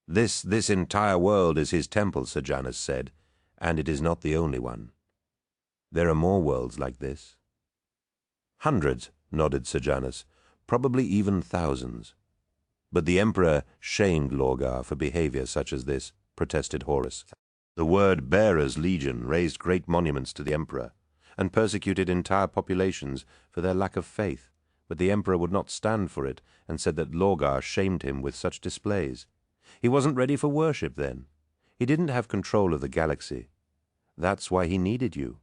This entire world is his temple," Sejanus said, "and it is not the only one. There are more worlds like this." "Hundreds," nodded Sejanus, "probably even thousands." "But the Emperor shamed Lorgar for behavior such as this," protested Horus. "The word-bearers legion raised great monuments to the Emperor, and persecuted entire populations for their lack of faith, but the Emperor would not stand for it and said that Lorgar shamed him with such displays. He wasn't ready for worship then. He didn't have control of the galaxy. That's why he needed you."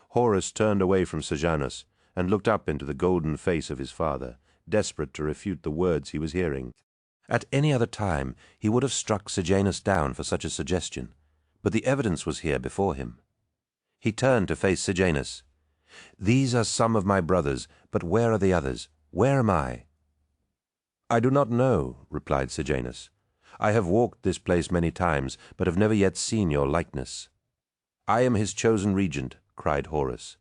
Horus turned away from Sejanus and looked up into the golden face of his father, desperate to refute the words he was hearing. At any other time he would have struck Sejanus down for such a suggestion, but the evidence was here before him. He turned to face Sejanus. "These are some of my brothers, but where are the others? Where am I?" "I do not know," replied Sejanus. "I have walked this place many times, but have never yet seen your likeness." "I am his chosen regent," cried Horus.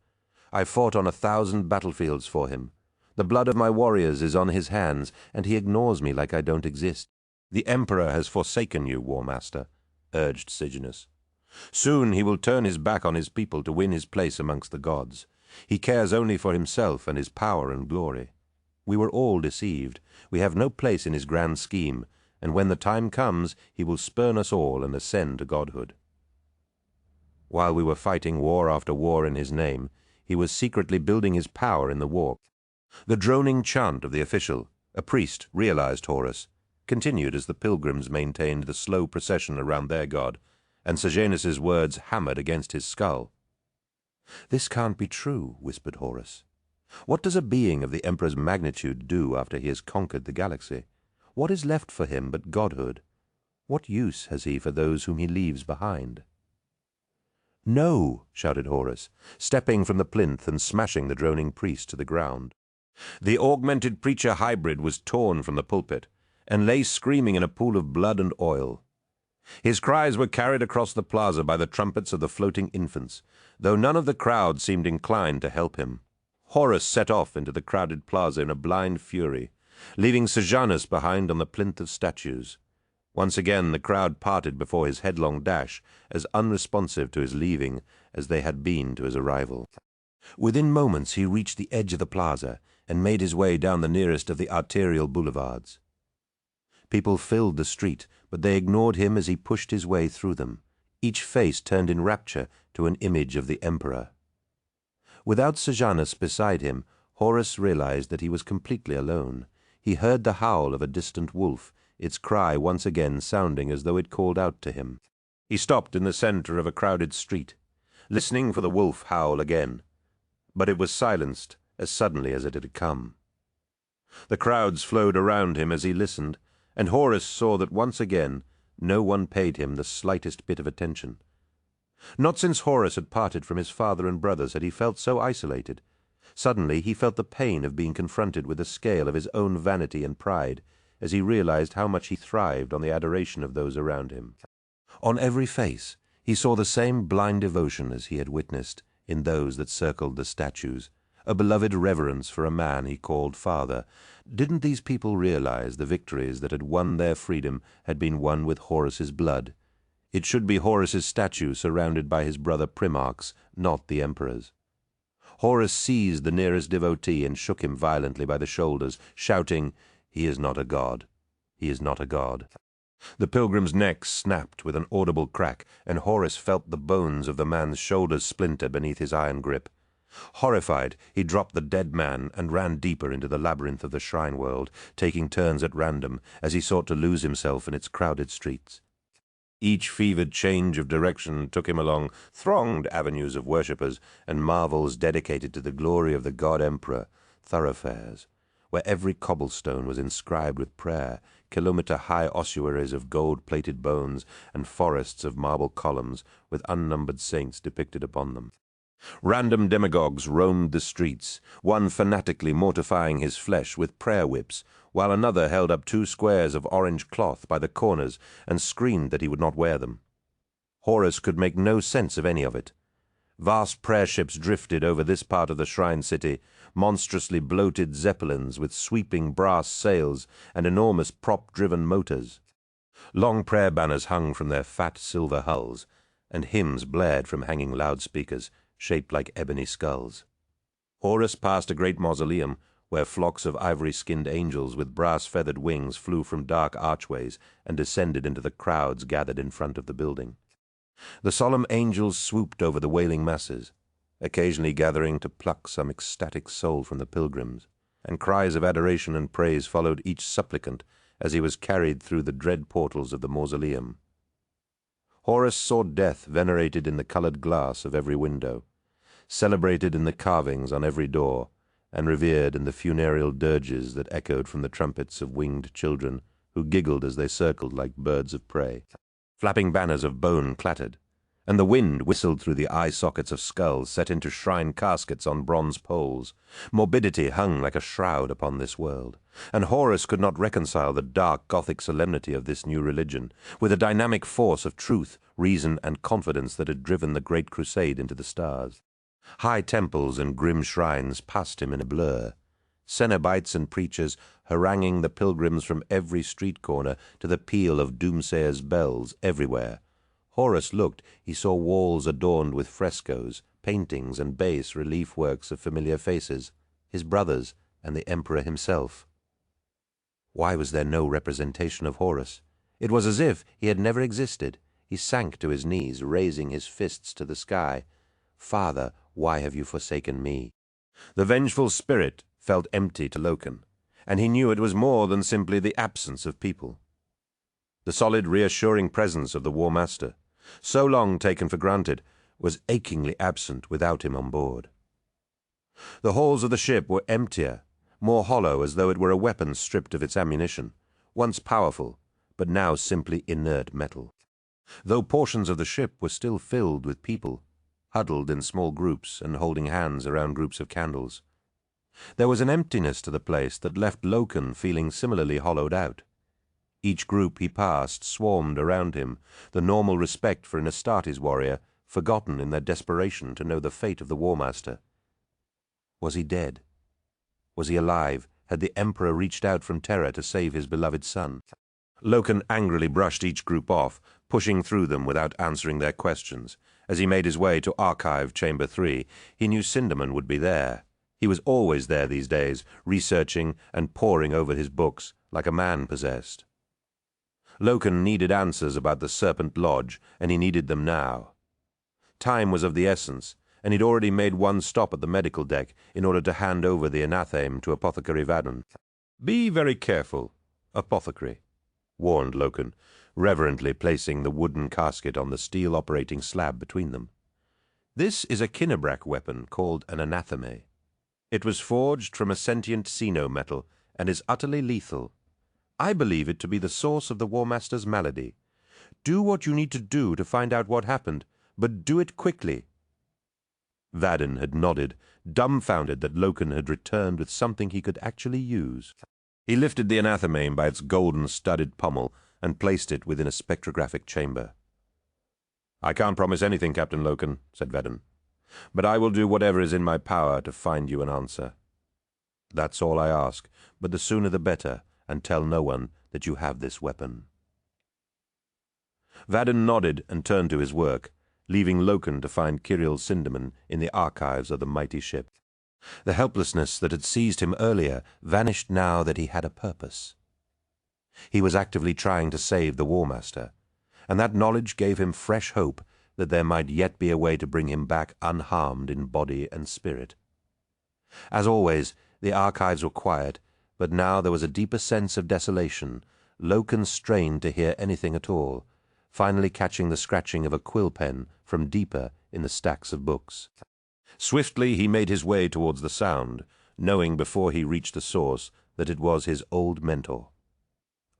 I fought on 1,000 battlefields for him. The blood of my warriors is on his hands, and he ignores me like I don't exist. The Emperor has forsaken you, War Master, urged Sejanus. Soon he will turn his back on his people to win his place amongst the gods. He cares only for himself and his power and glory. We were all deceived. We have no place in his grand scheme, and when the time comes, he will spurn us all and ascend to godhood. While we were fighting war after war in his name, he was secretly building his power in the war. The droning chant of the official, a priest, realized Horus, continued as the pilgrims maintained the slow procession around their god, and Sejanus's words hammered against his skull. "This can't be true," whispered Horus. "What does a being of the Emperor's magnitude do after he has conquered the galaxy? What is left for him but godhood? What use has he for those whom he leaves behind?" "No!" shouted Horus, stepping from the plinth and smashing the droning priest to the ground. The augmented preacher hybrid was torn from the pulpit and lay screaming in a pool of blood and oil. His cries were carried across the plaza by the trumpets of the floating infants, though none of the crowd seemed inclined to help him. Horus set off into the crowded plaza in a blind fury, leaving Sejanus behind on the plinth of statues. Once again the crowd parted before his headlong dash, as unresponsive to his leaving as they had been to his arrival. Within moments he reached the edge of the plaza and made his way down the nearest of the arterial boulevards. People filled the street, but they ignored him as he pushed his way through them, each face turned in rapture to an image of the Emperor. Without Sejanus beside him, Horus realized that he was completely alone. He heard the howl of a distant wolf, its cry once again sounding as though it called out to him. He stopped in the center of a crowded street, listening for the wolf howl again, but it was silenced as suddenly as it had come. The crowds flowed around him as he listened, and Horus saw that once again no one paid him the slightest bit of attention. Not since Horus had parted from his father and brothers had he felt so isolated. Suddenly he felt the pain of being confronted with the scale of his own vanity and pride, as he realized how much he thrived on the adoration of those around him. On every face he saw the same blind devotion as he had witnessed in those that circled the statues, a beloved reverence for a man he called father. Didn't these people realize the victories that had won their freedom had been won with Horus's blood? It should be Horus's statue surrounded by his brother primarchs, not the Emperor's. Horus seized the nearest devotee and shook him violently by the shoulders, shouting, "He is not a god. He is not a god." The pilgrim's neck snapped with an audible crack, and Horus felt the bones of the man's shoulders splinter beneath his iron grip. Horrified, he dropped the dead man and ran deeper into the labyrinth of the shrine world, taking turns at random as he sought to lose himself in its crowded streets. Each fevered change of direction took him along thronged avenues of worshippers and marvels dedicated to the glory of the god Emperor, thoroughfares, where every cobblestone was inscribed with prayer, kilometer-high ossuaries of gold-plated bones, and forests of marble columns with unnumbered saints depicted upon them. Random demagogues roamed the streets, one fanatically mortifying his flesh with prayer whips, while another held up 2 squares of orange cloth by the corners and screamed that he would not wear them. Horus could make no sense of any of it. Vast prayer ships drifted over this part of the shrine city, monstrously bloated zeppelins with sweeping brass sails and enormous prop-driven motors. Long prayer banners hung from their fat silver hulls, and hymns blared from hanging loudspeakers, shaped like ebony skulls. Horus passed a great mausoleum where flocks of ivory-skinned angels with brass-feathered wings flew from dark archways and descended into the crowds gathered in front of the building. The solemn angels swooped over the wailing masses, occasionally gathering to pluck some ecstatic soul from the pilgrims, and cries of adoration and praise followed each supplicant as he was carried through the dread portals of the mausoleum. Horus saw death venerated in the colored glass of every window, celebrated in the carvings on every door, and revered in the funereal dirges that echoed from the trumpets of winged children who giggled as they circled like birds of prey. Flapping banners of bone clattered, and the wind whistled through the eye sockets of skulls set into shrine caskets on bronze poles. Morbidity hung like a shroud upon this world, and Horus could not reconcile the dark Gothic solemnity of this new religion with the dynamic force of truth, reason, and confidence that had driven the Great Crusade into the stars. High temples and grim shrines passed him in a blur. Cenobites and preachers haranguing the pilgrims from every street corner to the peal of doomsayers' bells everywhere. Horus looked, he saw walls adorned with frescoes, paintings and bas relief works of familiar faces, his brothers and the emperor himself. Why was there no representation of Horus? It was as if he had never existed. He sank to his knees, raising his fists to the sky. Father, why have you forsaken me? The vengeful spirit felt empty to Loken, and he knew it was more than simply the absence of people. The solid, reassuring presence of the War Master, so long taken for granted, was achingly absent without him on board. The halls of the ship were emptier, more hollow, as though it were a weapon stripped of its ammunition, once powerful, but now simply inert metal. Though portions of the ship were still filled with people, huddled in small groups and holding hands around groups of candles. There was an emptiness to the place that left Loken feeling similarly hollowed out. Each group he passed swarmed around him, the normal respect for an Astartes warrior forgotten in their desperation to know the fate of the War Master. Was he dead? Was he alive? Had the Emperor reached out from Terra to save his beloved son? Loken angrily brushed each group off, pushing through them without answering their questions. As he made his way to Archive Chamber 3, he knew Sindaman would be there. He was always there these days, researching and poring over his books like a man possessed. Loken needed answers about the Serpent Lodge, and he needed them now. Time was of the essence, and he'd already made one stop at the medical deck in order to hand over the anatheme to Apothecary Vadon. "Be very careful, Apothecary," warned Loken, reverently placing the wooden casket on the steel operating slab between them. "This is a Kinnebrak weapon called an anatheme. It was forged from a sentient Xeno metal and is utterly lethal. I believe it to be the source of the War Master's malady. Do what you need to do to find out what happened, but do it quickly." Vadon had nodded, dumbfounded that Loken had returned with something he could actually use. He lifted the anatheme by its golden-studded pommel and placed it within a spectrographic chamber. "I can't promise anything, Captain Loken," said Vadon, "but I will do whatever is in my power to find you an answer. That's all I ask, but the sooner the better, and tell no one that you have this weapon." Vadon nodded and turned to his work, leaving Loken to find Kirill Sindaman in the archives of the mighty ship. The helplessness that had seized him earlier vanished now that he had a purpose. He was actively trying to save the War Master, and that knowledge gave him fresh hope that there might yet be a way to bring him back unharmed in body and spirit. As always, the archives were quiet, but now there was a deeper sense of desolation. Loken strained to hear anything at all, finally catching the scratching of a quill pen from deeper in the stacks of books. Swiftly he made his way towards the sound, knowing before he reached the source that it was his old mentor.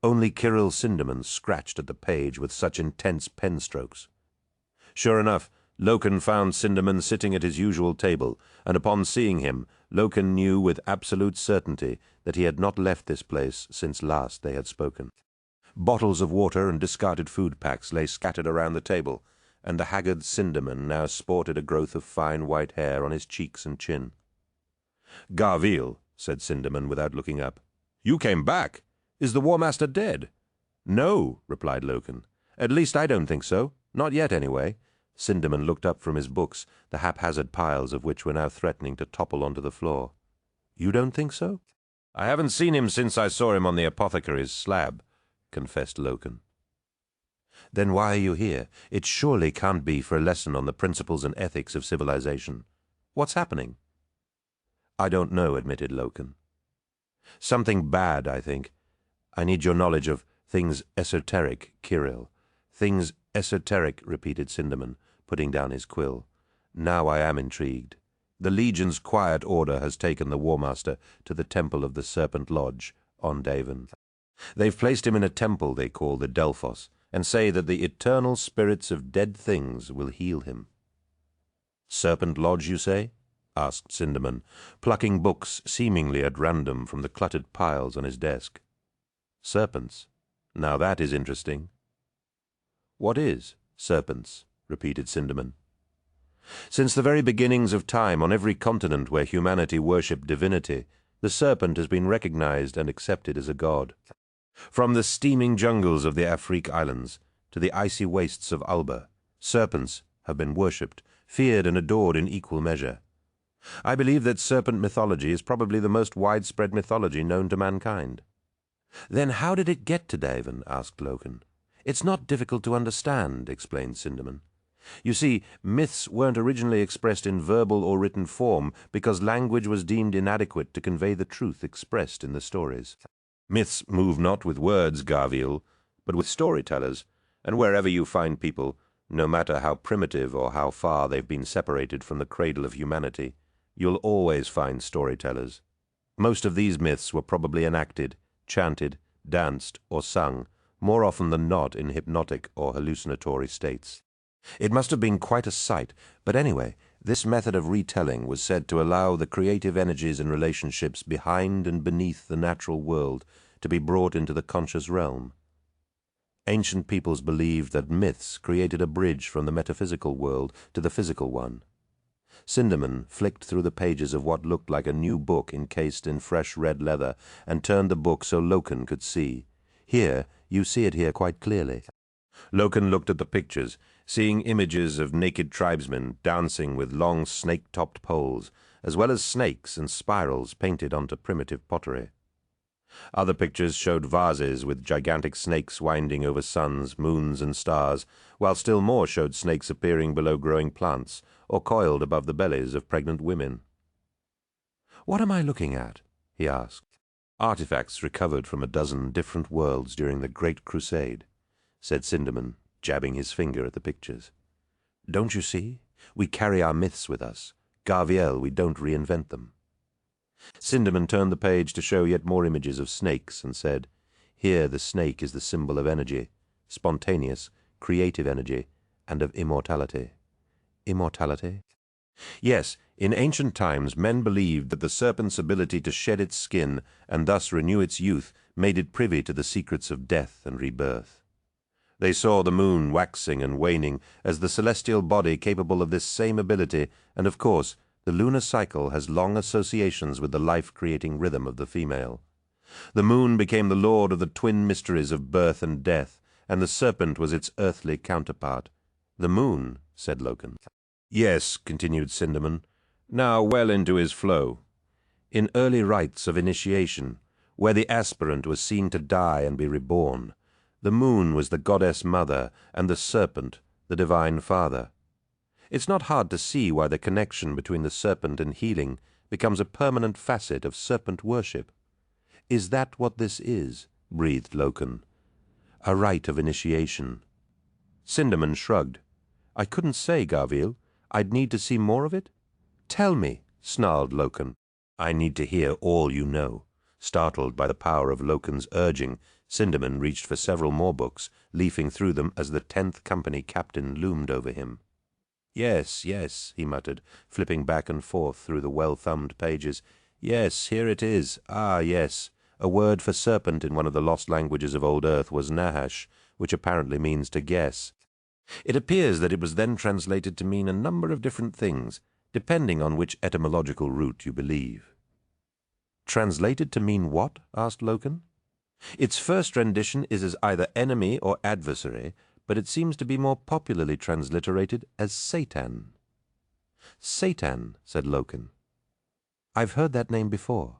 Only Kirill Sindaman scratched at the page with such intense pen strokes. Sure enough, Loken found Sindaman sitting at his usual table, and upon seeing him, Loken knew with absolute certainty that he had not left this place since last they had spoken. Bottles of water and discarded food packs lay scattered around the table, and the haggard Sindaman now sported a growth of fine white hair on his cheeks and chin. "Garville," said Sindaman without looking up, "you came back. Is the War Master dead?" "No," replied Loken. "At least I don't think so. Not yet, anyway." Sindaman looked up from his books, the haphazard piles of which were now threatening to topple onto the floor. "You don't think so?" "I haven't seen him since I saw him on the apothecary's slab," confessed Loken. "Then why are you here? It surely can't be for a lesson on the principles and ethics of civilization. What's happening?" "I don't know," admitted Loken. "Something bad, I think. I need your knowledge of things esoteric, Kirill. Things esoteric," repeated Sindaman, putting down his quill. "Now I am intrigued. The Legion's quiet order has taken the War Master to the temple of the Serpent Lodge on Davon. They've placed him in a temple they call the Delphos, and say that the eternal spirits of dead things will heal him." "Serpent Lodge, you say?" asked Sindaman, plucking books seemingly at random from the cluttered piles on his desk. "Serpents? Now that is interesting." "What is serpents?" repeated Sindaman. Since the very beginnings of time, on every continent where humanity worshipped divinity, the serpent has been recognized and accepted as a god. From the steaming jungles of the Afrique Islands to the icy wastes of Alba, serpents have been worshipped, feared and adored in equal measure. I believe that serpent mythology is probably the most widespread mythology known to mankind. "Then how did it get to Devon?" asked Loken. "It's not difficult to understand," explained Sinderman. "You see, myths weren't originally expressed in verbal or written form because language was deemed inadequate to convey the truth expressed in the stories. Myths move not with words, Garviel, but with storytellers, and wherever you find people, no matter how primitive or how far they've been separated from the cradle of humanity, you'll always find storytellers. Most of these myths were probably enacted, chanted, danced, or sung, more often than not in hypnotic or hallucinatory states. It must have been quite a sight, but anyway, this method of retelling was said to allow the creative energies and relationships behind and beneath the natural world to be brought into the conscious realm. Ancient peoples believed that myths created a bridge from the metaphysical world to the physical one. Sinderman flicked through the pages of what looked like a new book encased in fresh red leather and turned the book so Loken could see. "Here, you see it here quite clearly." Loken looked at the pictures, seeing images of naked tribesmen dancing with long snake-topped poles, as well as snakes and spirals painted onto primitive pottery. Other pictures showed vases with gigantic snakes winding over suns, moons, and stars, while still more showed snakes appearing below growing plants or coiled above the bellies of pregnant women. "What am I looking at?" he asked. "Artifacts recovered from a dozen different worlds during the Great Crusade," said Sinderman, jabbing his finger at the pictures. "Don't you see? We carry our myths with us. Garviel, we don't reinvent them." Sinderman turned the page to show yet more images of snakes and said, "Here the snake is the symbol of energy, spontaneous, creative energy, and of immortality." "Immortality?" "Yes, in ancient times men believed that the serpent's ability to shed its skin and thus renew its youth made it privy to the secrets of death and rebirth. They saw the moon waxing and waning as the celestial body capable of this same ability, and of course the lunar cycle has long associations with the life-creating rhythm of the female. The moon became the lord of the twin mysteries of birth and death, and the serpent was its earthly counterpart." "The moon," said Loken. "Yes," continued Sinderman, now well into his flow. "In early rites of initiation, where the aspirant was seen to die and be reborn, the moon was the goddess mother and the serpent the divine father. It's not hard to see why the connection between the serpent and healing becomes a permanent facet of serpent worship." "Is that what this is?" breathed Loken. "A rite of initiation?" Sinderman shrugged. "I couldn't say, Garviel. I'd need to see more of it." "Tell me," snarled Loken. "I need to hear all you know." Startled by the power of Loken's urging, Sinderman reached for several more books, leafing through them as the 10th Company captain loomed over him. "Yes, yes," he muttered, flipping back and forth through the well-thumbed pages. "Yes, here it is. Ah, yes. A word for serpent in one of the lost languages of old Earth was Nahash, which apparently means to guess. It appears that it was then translated to mean a number of different things, depending on which etymological route you believe." "Translated to mean what?" asked Loken. "Its first rendition is as either enemy or adversary, but it seems to be more popularly transliterated as Satan." "Satan," said Loken. "I've heard that name before."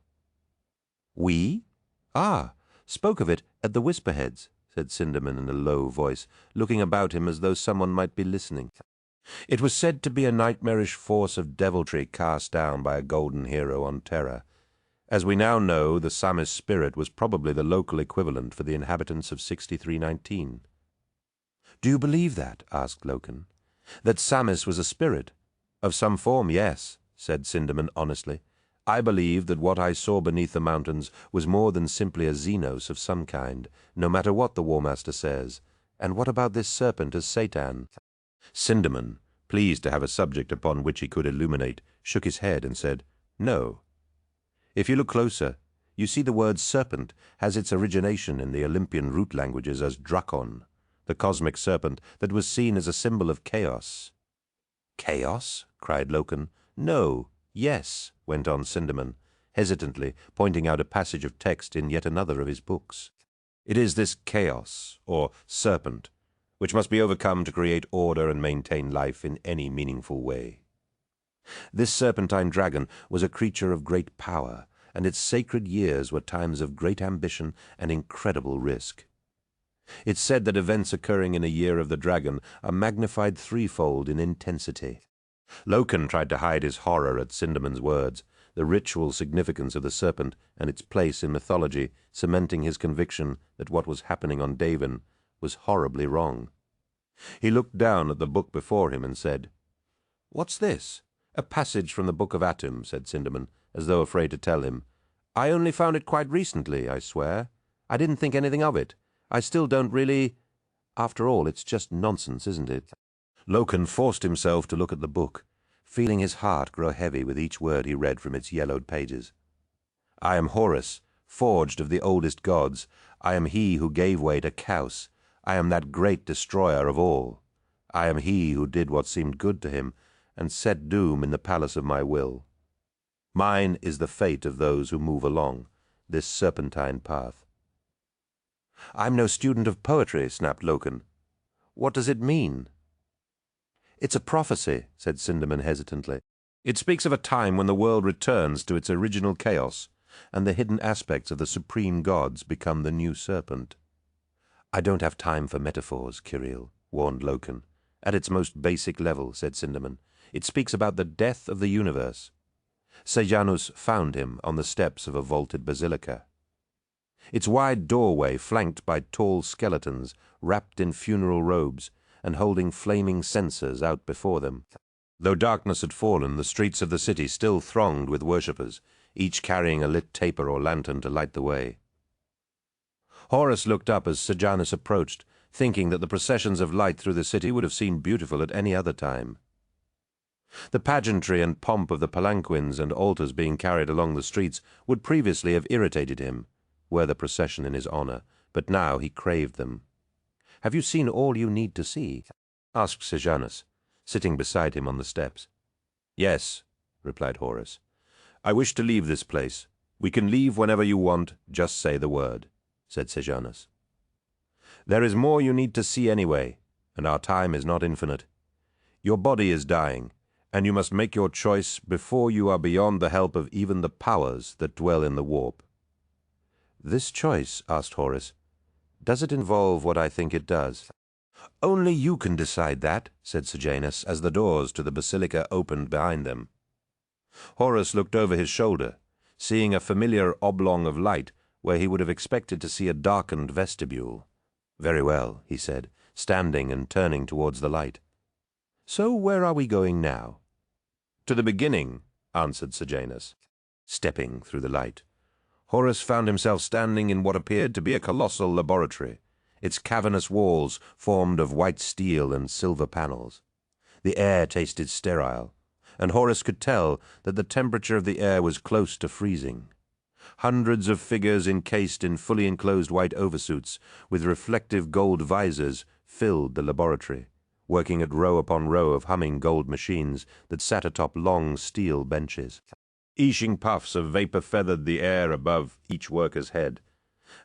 "We? Ah, spoke of it at the Whisperheads," said Sinderman in a low voice, looking about him as though someone might be listening. "It was said to be a nightmarish force of deviltry cast down by a golden hero on Terra. As we now know, the Samis spirit was probably the local equivalent for the inhabitants of 6319. "Do you believe that?" asked Loken. "That Samis was a spirit? Of some form, yes," said Sinderman honestly. "I believe that what I saw beneath the mountains was more than simply a Xenos of some kind, no matter what the War Master says. And what about this serpent as Satan?" Sinderman, pleased to have a subject upon which he could illuminate, shook his head and said, "No. If you look closer, you see the word serpent has its origination in the Olympian root languages as Drakon, the cosmic serpent that was seen as a symbol of chaos. Chaos? Cried Loken. No, yes, went on Sinderman, hesitantly pointing out a passage of text in yet another of his books. It is this chaos, or serpent, which must be overcome to create order and maintain life in any meaningful way. This serpentine dragon was a creature of great power, and its sacred years were times of great ambition and incredible risk. It's said that events occurring in a year of the dragon are magnified threefold in intensity. Loken tried to hide his horror at Sinderman's words, the ritual significance of the serpent and its place in mythology cementing his conviction that what was happening on Davin was horribly wrong. He looked down at the book before him and said, "What's this?" "A passage from the Book of Atum," said Sinderman, as though afraid to tell him. "I only found it quite recently, I swear. I didn't think anything of it. I still don't really... After all, it's just nonsense, isn't it?" Loken forced himself to look at the book, feeling his heart grow heavy with each word he read from its yellowed pages. "I am Horus, forged of the oldest gods. I am he who gave way to Chaos. I am that great destroyer of all. I am he who did what seemed good to him, and set doom in the palace of my will. Mine is the fate of those who move along this serpentine path." "I'm no student of poetry," snapped Loken. "What does it mean?" "It's a prophecy," said Sinderman hesitantly. "It speaks of a time when the world returns to its original chaos, and the hidden aspects of the supreme gods become the new serpent." "I don't have time for metaphors, Kirill," warned Loken. "At its most basic level," said Sinderman, "it speaks about the death of the universe. Sejanus found him on the steps of a vaulted basilica. Its wide doorway flanked by tall skeletons wrapped in funeral robes and holding flaming censers out before them. Though darkness had fallen, the streets of the city still thronged with worshippers, each carrying a lit taper or lantern to light the way. Horus looked up as Sejanus approached, thinking that the processions of light through the city would have seemed beautiful at any other time. The pageantry and pomp of the palanquins and altars being carried along the streets would previously have irritated him, were the procession in his honor, but now he craved them. "Have you seen all you need to see?" asked Sejanus, sitting beside him on the steps. "Yes," replied Horus. "I wish to leave this place. We can leave whenever you want, just say the word," said Sejanus. "There is more you need to see anyway, and our time is not infinite. Your body is dying, and you must make your choice before you are beyond the help of even the powers that dwell in the warp." "This choice," asked Horus, "does it involve what I think it does?" "Only you can decide that," said Sejanus, as the doors to the basilica opened behind them. Horus looked over his shoulder, seeing a familiar oblong of light where he would have expected to see a darkened vestibule. "Very well," he said, standing and turning towards the light. "So where are we going now?" "To the beginning," answered Sejanus. Stepping through the light, Horus found himself standing in what appeared to be a colossal laboratory, its cavernous walls formed of white steel and silver panels. The air tasted sterile, and Horus could tell that the temperature of the air was close to freezing. Hundreds of figures encased in fully enclosed white oversuits with reflective gold visors filled the laboratory, working at row upon row of humming gold machines that sat atop long steel benches. Eashing puffs of vapor feathered the air above each worker's head,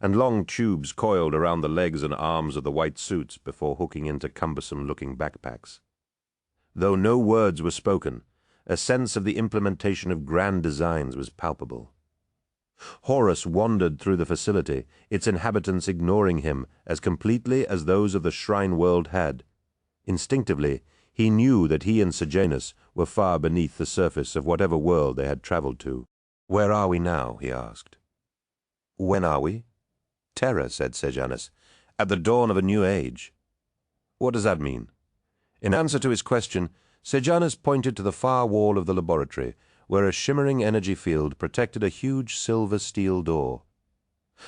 and long tubes coiled around the legs and arms of the white suits before hooking into cumbersome-looking backpacks. Though no words were spoken, a sense of the implementation of grand designs was palpable. Horus wandered through the facility, its inhabitants ignoring him as completely as those of the shrine world had. Instinctively, he knew that he and Sejanus were far beneath the surface of whatever world they had traveled to. "Where are we now?" he asked. "When are we?" "Terra," said Sejanus, "at the dawn of a new age." "What does that mean?" In answer to his question, Sejanus pointed to the far wall of the laboratory, where a shimmering energy field protected a huge silver steel door.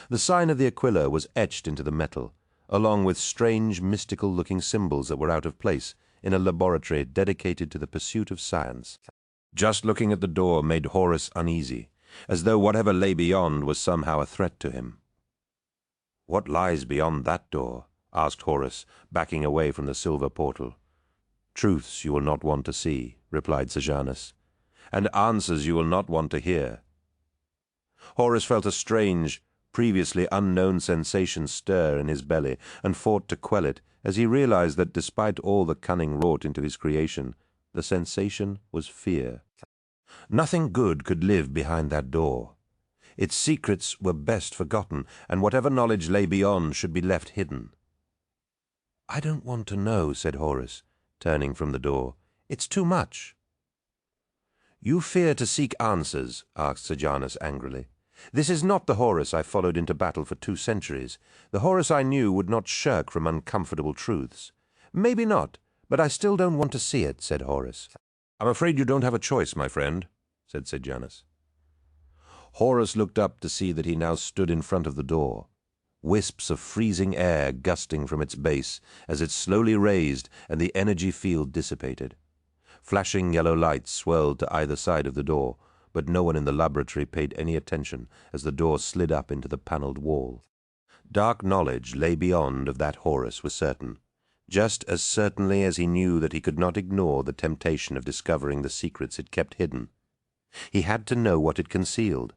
The sign of the Aquila was etched into the metal, along with strange, mystical-looking symbols that were out of place in a laboratory dedicated to the pursuit of science. Just looking at the door made Horus uneasy, as though whatever lay beyond was somehow a threat to him. "What lies beyond that door?" asked Horus, backing away from the silver portal. "Truths you will not want to see," replied Sejanus, "and answers you will not want to hear." Horus felt a strange, previously unknown sensation stir in his belly, and fought to quell it, as he realized that despite all the cunning wrought into his creation, the sensation was fear. Nothing good could live behind that door. Its secrets were best forgotten, and whatever knowledge lay beyond should be left hidden. "I don't want to know," said Horus, turning from the door. "It's too much." "You fear to seek answers?" asked Sejanus angrily. "This is not the Horus I followed into battle for 2 centuries. The Horus I knew would not shirk from uncomfortable truths." "Maybe not, but I still don't want to see it," said Horus. "I'm afraid you don't have a choice, my friend," said Sejanus. Horus looked up to see that he now stood in front of the door, wisps of freezing air gusting from its base as it slowly raised and the energy field dissipated. Flashing yellow lights swirled to either side of the door, but no one in the laboratory paid any attention as the door slid up into the paneled wall. Dark knowledge lay beyond of that Horus was certain, just as certainly as he knew that he could not ignore the temptation of discovering the secrets it kept hidden. He had to know what it concealed.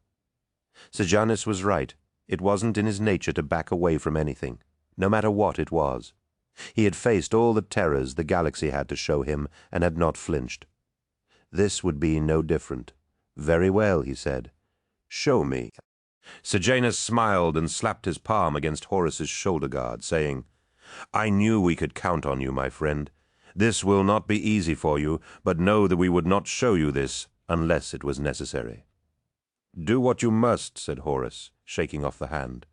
Sejanus was right. It wasn't in his nature to back away from anything, no matter what it was. He had faced all the terrors the galaxy had to show him and had not flinched. This would be no different. "Very well," he said. "Show me." Sejanus smiled and slapped his palm against Horus's shoulder guard, saying, "I knew we could count on you, my friend. This will not be easy for you, but know that we would not show you this unless it was necessary." "Do what you must," said Horus, shaking off the hand.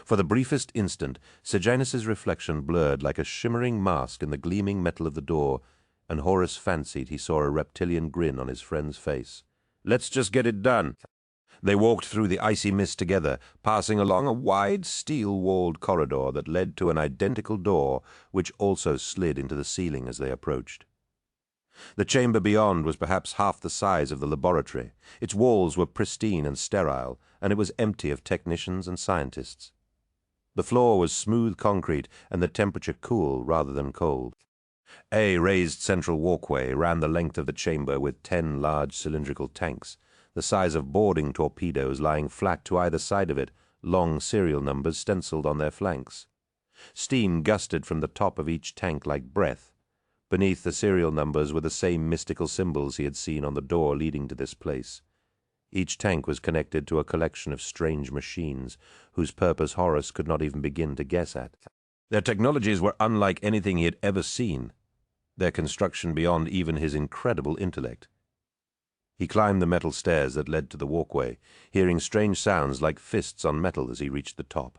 For the briefest instant, Sejanus's reflection blurred like a shimmering mask in the gleaming metal of the door, and Horus fancied he saw a reptilian grin on his friend's face. "Let's just get it done." They walked through the icy mist together, passing along a wide steel-walled corridor that led to an identical door, which also slid into the ceiling as they approached. The chamber beyond was perhaps half the size of the laboratory. Its walls were pristine and sterile, and it was empty of technicians and scientists. The floor was smooth concrete and the temperature cool rather than cold. A raised central walkway ran the length of the chamber with 10 large cylindrical tanks, the size of boarding torpedoes lying flat to either side of it, long serial numbers stenciled on their flanks. Steam gusted from the top of each tank like breath. Beneath the serial numbers were the same mystical symbols he had seen on the door leading to this place. Each tank was connected to a collection of strange machines, whose purpose Horus could not even begin to guess at. Their technologies were unlike anything he had ever seen, their construction beyond even his incredible intellect. He climbed the metal stairs that led to the walkway, hearing strange sounds like fists on metal as he reached the top.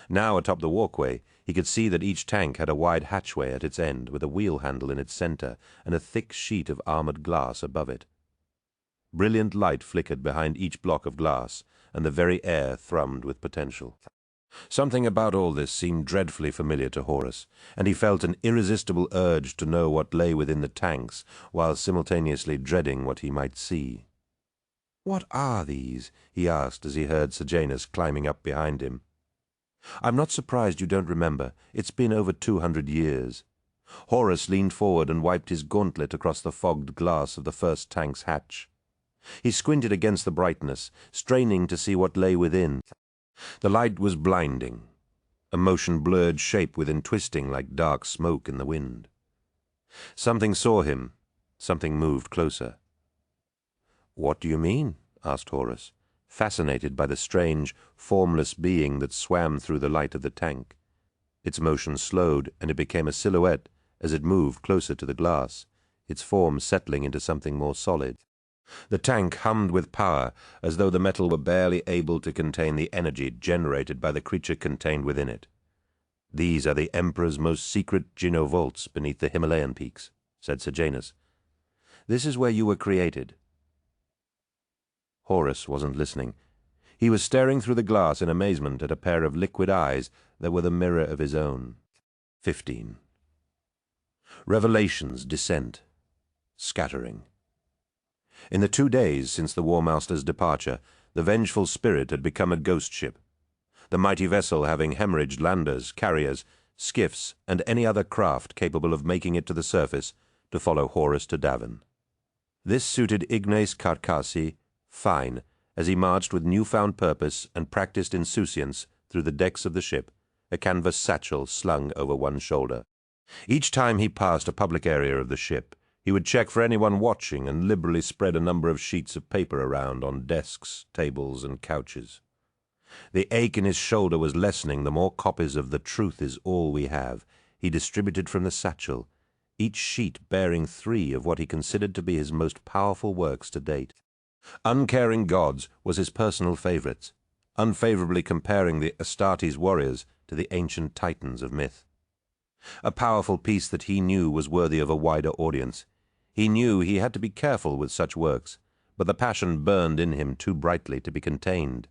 Now, atop the walkway, he could see that each tank had a wide hatchway at its end with a wheel handle in its center and a thick sheet of armored glass above it. Brilliant light flickered behind each block of glass, and the very air thrummed with potential. Something about all this seemed dreadfully familiar to Horus, and he felt an irresistible urge to know what lay within the tanks, while simultaneously dreading what he might see. "What are these?" he asked as he heard Sejanus climbing up behind him. "I'm not surprised you don't remember. It's been over 200 years. Horus leaned forward and wiped his gauntlet across the fogged glass of the first tank's hatch. He squinted against the brightness, straining to see what lay within. The light was blinding, a motion-blurred shape within twisting like dark smoke in the wind. Something saw him. Something moved closer. "What do you mean?" asked Horus, fascinated by the strange, formless being that swam through the light of the tank. Its motion slowed, and it became a silhouette as it moved closer to the glass, its form settling into something more solid. The tank hummed with power, as though the metal were barely able to contain the energy generated by the creature contained within it. "These are the Emperor's most secret genovaults beneath the Himalayan peaks," said Sejanus. "This is where you were created." Horus wasn't listening. He was staring through the glass in amazement at a pair of liquid eyes that were the mirror of his own. 15. Revelations descent. Scattering. In the 2 days since the War Master's departure, the vengeful spirit had become a ghost ship. The mighty vessel, having hemorrhaged landers, carriers, skiffs, and any other craft capable of making it to the surface to follow Horus to Davin. This suited Ignace Carcassi fine as he marched with newfound purpose and practiced insouciance through the decks of the ship, a canvas satchel slung over one shoulder. Each time he passed a public area of the ship, he would check for anyone watching and liberally spread a number of sheets of paper around on desks, tables, and couches. The ache in his shoulder was lessening the more copies of "The Truth Is All We Have" he distributed from the satchel, each sheet bearing 3 of what he considered to be his most powerful works to date. Uncaring Gods was his personal favorite, unfavorably comparing the Astartes warriors to the ancient titans of myth. A powerful piece that he knew was worthy of a wider audience. He knew he had to be careful with such works, but the passion burned in him too brightly to be contained.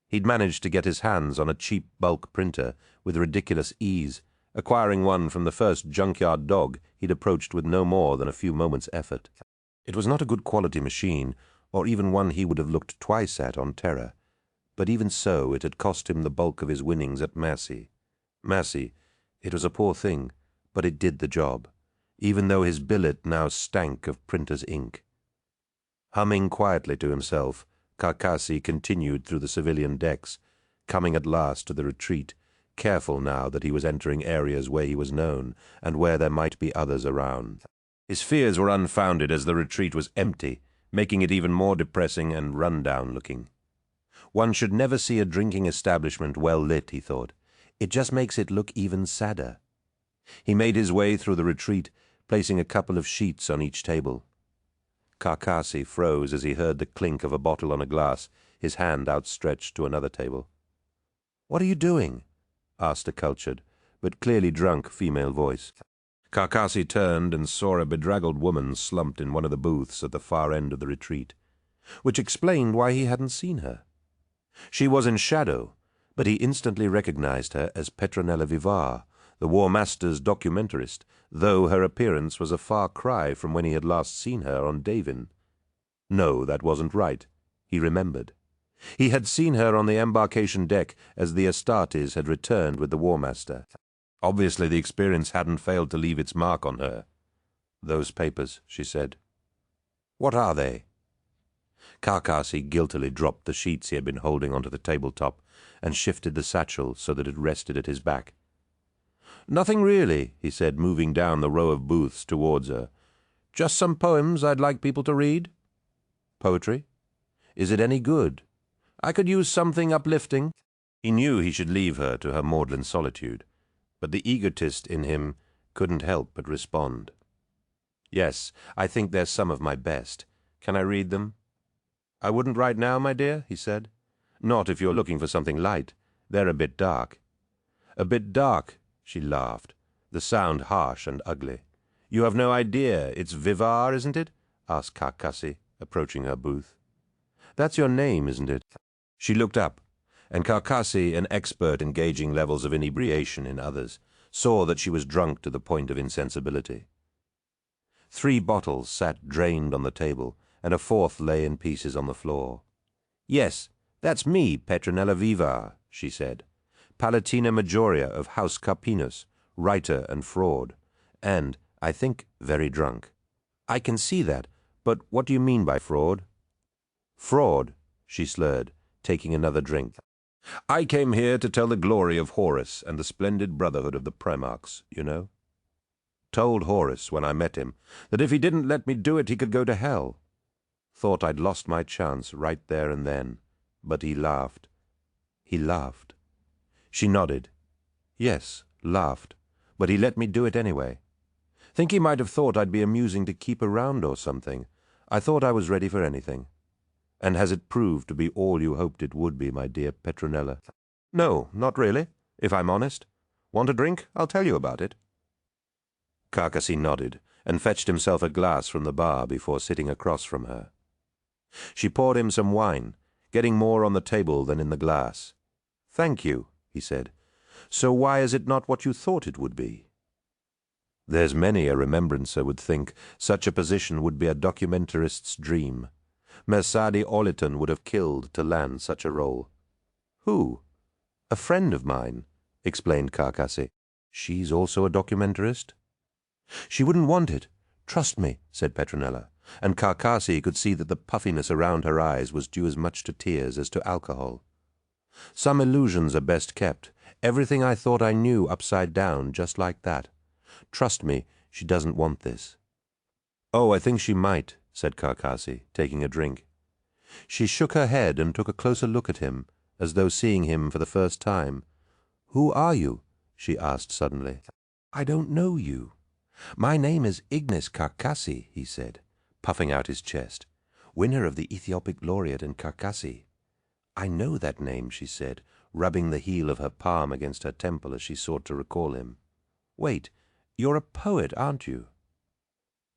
He'd managed to get his hands on a cheap bulk printer with ridiculous ease, acquiring one from the first junkyard dog he'd approached with no more than a few moments' effort. It was not a good quality machine, or even one he would have looked twice at on Terra, but even so it had cost him the bulk of his winnings at Massey. Massey, it was a poor thing, but it did the job, even though his billet now stank of printer's ink. Humming quietly to himself, Carcassi continued through the civilian decks, coming at last to the retreat, careful now that he was entering areas where he was known and where there might be others around. His fears were unfounded as the retreat was empty, making it even more depressing and run-down looking. One should never see a drinking establishment well lit, he thought. It just makes it look even sadder. He made his way through the retreat, placing a couple of sheets on each table. Carcassi froze as he heard the clink of a bottle on a glass, his hand outstretched to another table. "What are you doing?" asked a cultured, but clearly drunk female voice. Carcassi turned and saw a bedraggled woman slumped in one of the booths at the far end of the retreat, which explained why he hadn't seen her. She was in shadow, but he instantly recognized her as Petronella Vivar, the War Master's documentarist, though her appearance was a far cry from when he had last seen her on Davin. No, that wasn't right. He remembered. He had seen her on the embarkation deck as the Astartes had returned with the War Master. Obviously the experience hadn't failed to leave its mark on her. "Those papers," she said. "What are they?" Carcassi guiltily dropped the sheets he had been holding onto the tabletop and shifted the satchel so that it rested at his back. "Nothing really," he said, moving down the row of booths towards her. "Just some poems I'd like people to read." "Poetry? Is it any good? I could use something uplifting." He knew he should leave her to her maudlin solitude, but the egotist in him couldn't help but respond. "Yes, I think they're some of my best. Can I read them?" "I wouldn't right now, my dear," he said. "Not if you're looking for something light. They're a bit dark." "A bit dark," she laughed, the sound harsh and ugly. "You have no idea. It's Vivar, isn't it?" asked Carcassi, approaching her booth. "That's your name, isn't it?" She looked up, and Carcassi, an expert in gauging levels of inebriation in others, saw that she was drunk to the point of insensibility. 3 bottles sat drained on the table, and a 4th lay in pieces on the floor. "Yes, that's me, Petronella Vivar," she said. "Palatina Majoria of House Carpinus, writer and fraud, and, I think, very drunk." "I can see that, but what do you mean by fraud?" "Fraud," she slurred, taking another drink. "I came here to tell the glory of Horus and the splendid brotherhood of the Primarchs, you know. Told Horus, when I met him, that if he didn't let me do it, he could go to hell. Thought I'd lost my chance right there and then, but he laughed. He laughed." She nodded. "Yes, laughed, but he let me do it anyway. Think he might have thought I'd be amusing to keep around or something. I thought I was ready for anything. And has it proved to be all you hoped it would be, my dear Petronella?" "No, not really, if I'm honest. Want a drink? I'll tell you about it." Carcassi nodded and fetched himself a glass from the bar before sitting across from her. She poured him some wine, getting more on the table than in the glass. "Thank you," he said. "So why is it not what you thought it would be?" There's many a remembrancer would think such a position would be a documentarist's dream. Mercedes Oliton would have killed to land such a role. "Who?" "A friend of mine," explained Carcassi. She's also a documentarist? She wouldn't want it. Trust me, said Petronella, and Carcassi could see that the puffiness around her eyes was due as much to tears as to alcohol. Some illusions are best kept. Everything I thought I knew upside down, just like that. Trust me, she doesn't want this. Oh, I think she might, said Carcassi, taking a drink. She shook her head and took a closer look at him, as though seeing him for the first time. Who are you? She asked suddenly. I don't know you. My name is Ignis Carcassi, he said, puffing out his chest, winner of the Ethiopic laureate in Carcassi. I know that name, she said, rubbing the heel of her palm against her temple as she sought to recall him. Wait, you're a poet, aren't you?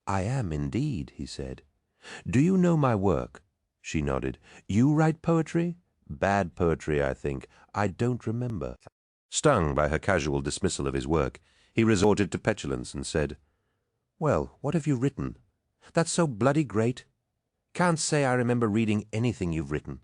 I am indeed, he said. Do you know my work? She nodded. You write poetry? Bad poetry, I think. I don't remember. Stung by her casual dismissal of his work, he resorted to petulance and said, Well, what have you written? That's so bloody great. Can't say I remember reading anything you've written.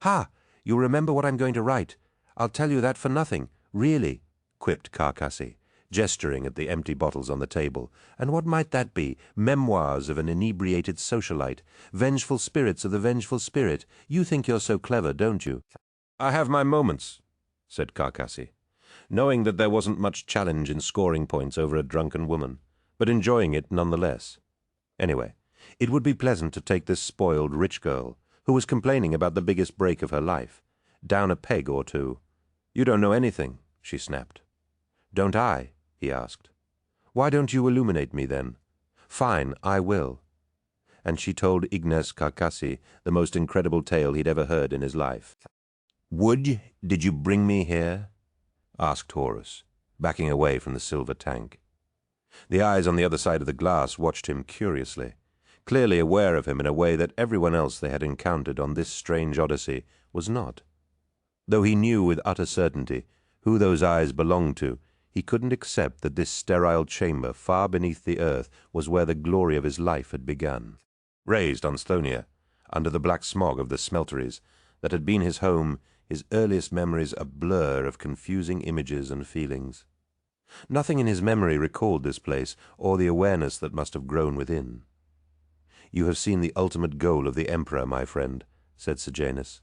Ha! You remember what I'm going to write. I'll tell you that for nothing, really, quipped Carcassi, gesturing at the empty bottles on the table. And what might that be? Memoirs of an inebriated socialite. Vengeful spirits of the vengeful spirit. You think you're so clever, don't you? I have my moments, said Carcassi, knowing that there wasn't much challenge in scoring points over a drunken woman, but enjoying it nonetheless. Anyway, it would be pleasant to take this spoiled rich girl, who was complaining about the biggest break of her life, down a peg or two. You don't know anything, she snapped. Don't I? He asked. Why don't you illuminate me then? Fine, I will. And she told Ignis Carcassi the most incredible tale he'd ever heard in his life. Did you bring me here? Asked Horus, backing away from the silver tank. The eyes on the other side of the glass watched him curiously, clearly aware of him in a way that everyone else they had encountered on this strange odyssey was not. Though he knew with utter certainty who those eyes belonged to, he couldn't accept that this sterile chamber far beneath the earth was where the glory of his life had begun. Raised on Sthonia, under the black smog of the smelteries that had been his home, his earliest memories a blur of confusing images and feelings. Nothing in his memory recalled this place or the awareness that must have grown within. You have seen the ultimate goal of the Emperor, my friend, said Sejanus.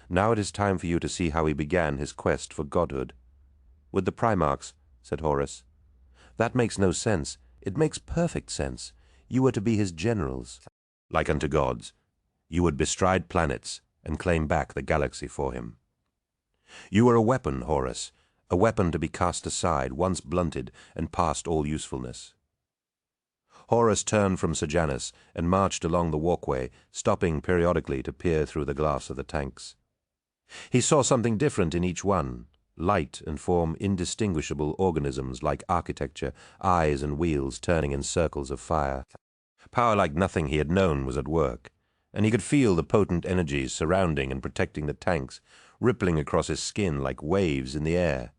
Now it is time for you to see how he began his quest for godhood. With the Primarchs, said Horus. That makes no sense. It makes perfect sense. You were to be his generals. Like unto gods. You would bestride planets and claim back the galaxy for him. You were a weapon, Horus, a weapon to be cast aside, once blunted and past all usefulness. Horus turned from Sejanus and marched along the walkway, stopping periodically to peer through the glass of the tanks. He saw something different in each one, light and form indistinguishable organisms like architecture, eyes and wheels turning in circles of fire. Power like nothing he had known was at work, and he could feel the potent energies surrounding and protecting the tanks, rippling across his skin like waves in the air.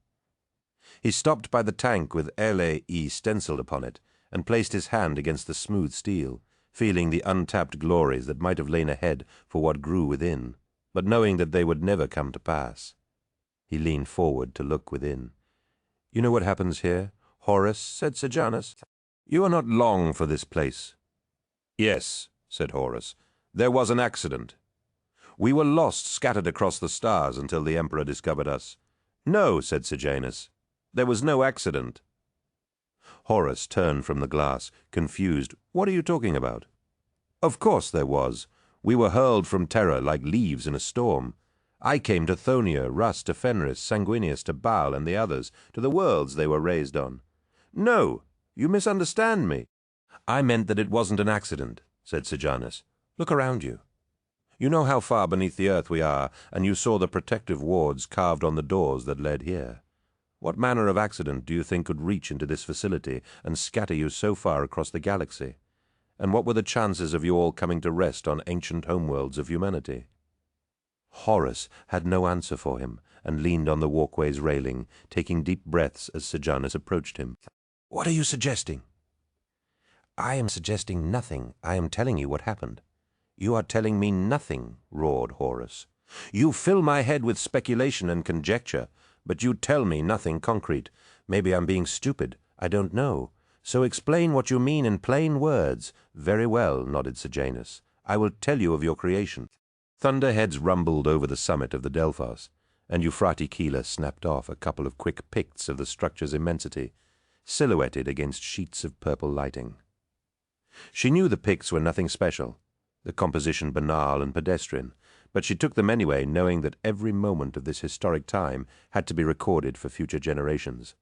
He stopped by the tank with LAE stenciled upon it, and placed his hand against the smooth steel, feeling the untapped glories that might have lain ahead for what grew within, but knowing that they would never come to pass. He leaned forward to look within. You know what happens here, Horus, said Sejanus. You are not long for this place. Yes, said Horus. There was an accident. We were lost, scattered across the stars until the Emperor discovered us. No, said Sejanus. There was no accident. Horus turned from the glass, confused. What are you talking about? Of course there was. We were hurled from Terra like leaves in a storm. I came to Thonia, Rus to Fenris, Sanguinius to Baal and the others, to the worlds they were raised on. No, you misunderstand me. I meant that it wasn't an accident, said Sejanus. Look around you. You know how far beneath the earth we are, and you saw the protective wards carved on the doors that led here. What manner of accident do you think could reach into this facility and scatter you so far across the galaxy? And what were the chances of you all coming to rest on ancient homeworlds of humanity? Horus had no answer for him, and leaned on the walkway's railing, taking deep breaths as Sejanus approached him. What are you suggesting? I am suggesting nothing. I am telling you what happened. You are telling me nothing, roared Horus. You fill my head with speculation and conjecture, but you tell me nothing concrete. Maybe I'm being stupid. I don't know. So explain what you mean in plain words. Very well, nodded Sejanus. I will tell you of your creation. Thunderheads rumbled over the summit of the Delphos, and Euphrati Keeler snapped off a couple of quick pics of the structure's immensity, silhouetted against sheets of purple lighting. She knew the pics were nothing special, the composition banal and pedestrian, but she took them anyway, knowing that every moment of this historic time had to be recorded for future generations.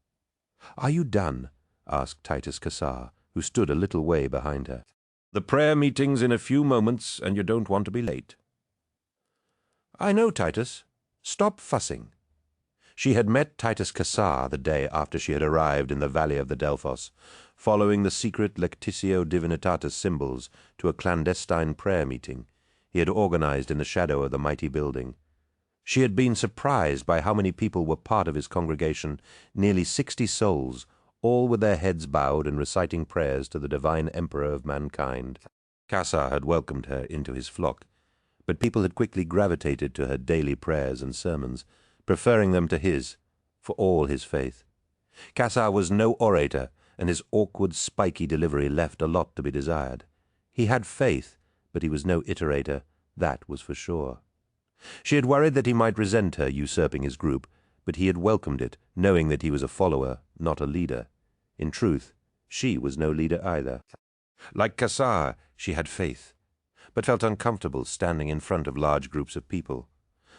"Are you done?" asked Titus Cassar, who stood a little way behind her. "The prayer meeting's in a few moments, and you don't want to be late." "I know, Titus. Stop fussing." She had met Titus Cassar the day after she had arrived in the valley of the Delphos, following the secret Lectitio Divinitatis symbols to a clandestine prayer meeting he had organized in the shadow of the mighty building. She had been surprised by how many people were part of his congregation, nearly 60 souls, all with their heads bowed and reciting prayers to the divine emperor of mankind. Cassar had welcomed her into his flock, but people had quickly gravitated to her daily prayers and sermons, preferring them to his, for all his faith. Cassar was no orator, and his awkward, spiky delivery left a lot to be desired. He had faith, but he was no iterator, that was for sure. She had worried that he might resent her usurping his group, but he had welcomed it, knowing that he was a follower, not a leader. In truth, she was no leader either. Like Cassar, she had faith, but felt uncomfortable standing in front of large groups of people.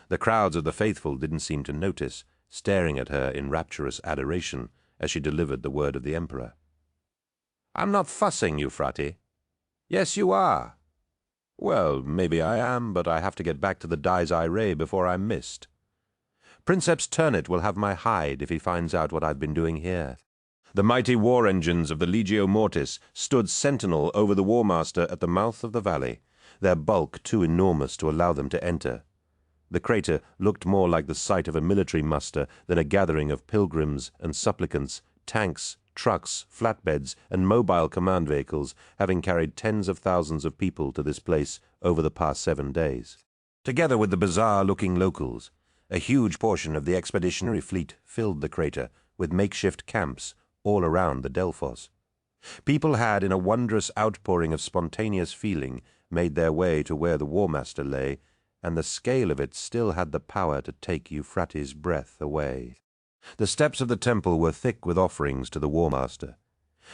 The crowds of the faithful didn't seem to notice, staring at her in rapturous adoration as she delivered the word of the emperor. "I'm not fussing, Euphrati." "Yes, you are." "Well, maybe I am, but I have to get back to the Dies Irae before I'm missed. Princeps Turnit will have my hide if he finds out what I've been doing here." The mighty war engines of the Legio Mortis stood sentinel over the War Master at the mouth of the valley, their bulk too enormous to allow them to enter. The crater looked more like the site of a military muster than a gathering of pilgrims and supplicants, tanks, trucks, flatbeds, and mobile command vehicles, having carried tens of thousands of people to this place over the past 7 days. Together with the bizarre-looking locals, a huge portion of the expeditionary fleet filled the crater with makeshift camps all around the Delphos. People had, in a wondrous outpouring of spontaneous feeling, made their way to where the War Master lay, and the scale of it still had the power to take Euphrati's breath away. The steps of the temple were thick with offerings to the War Master,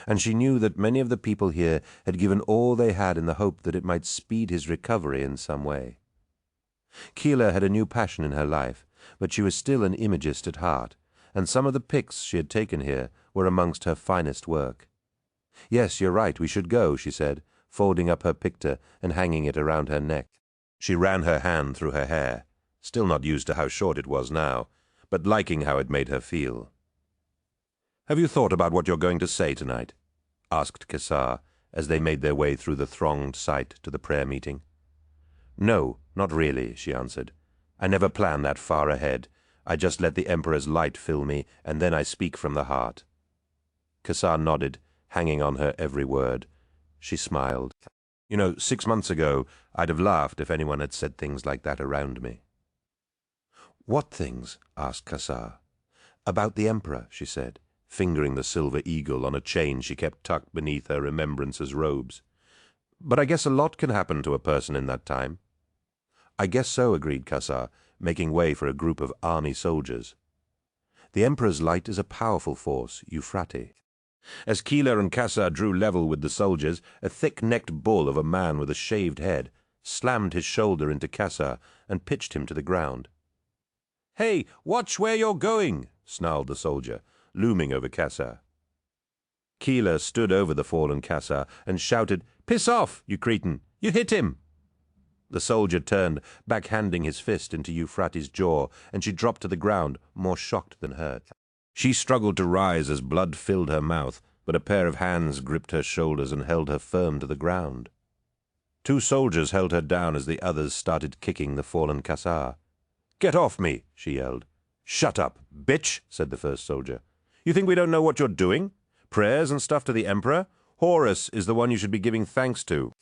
and she knew that many of the people here had given all they had in the hope that it might speed his recovery in some way. Keeler had a new passion in her life, but she was still an imagist at heart, and some of the pics she had taken here were amongst her finest work. "Yes, you're right, we should go," she said, folding up her picture and hanging it around her neck. She ran her hand through her hair, still not used to how short it was now, but liking how it made her feel. "Have you thought about what you're going to say tonight?" asked Cassar, as they made their way through the thronged site to the prayer meeting. "No, not really," she answered. "I never plan that far ahead. I just let the Emperor's light fill me, and then I speak from the heart." Cassar nodded, hanging on her every word. She smiled. "You know, 6 months ago, I'd have laughed if anyone had said things like that around me." "What things?" asked Cassar. "About the Emperor," she said, fingering the silver eagle on a chain she kept tucked beneath her remembrance's robes. "But I guess a lot can happen to a person in that time." "I guess so," agreed Cassar, making way for a group of army soldiers. "The Emperor's light is a powerful force, Euphrati." As Keeler and Cassar drew level with the soldiers, a thick-necked bull of a man with a shaved head slammed his shoulder into Cassar and pitched him to the ground. "Hey, watch where you're going!" snarled the soldier, looming over Cassar. Keeler stood over the fallen Cassar and shouted, "Piss off, you cretin! You hit him!" The soldier turned, backhanding his fist into Euphrati's jaw, and she dropped to the ground, more shocked than hurt. She struggled to rise as blood filled her mouth, but a pair of hands gripped her shoulders and held her firm to the ground. 2 soldiers held her down as the others started kicking the fallen Cassar. "Get off me!" she yelled. "Shut up, bitch!" said the first soldier. "You think we don't know what you're doing? Prayers and stuff to the Emperor? Horus is the one you should be giving thanks to."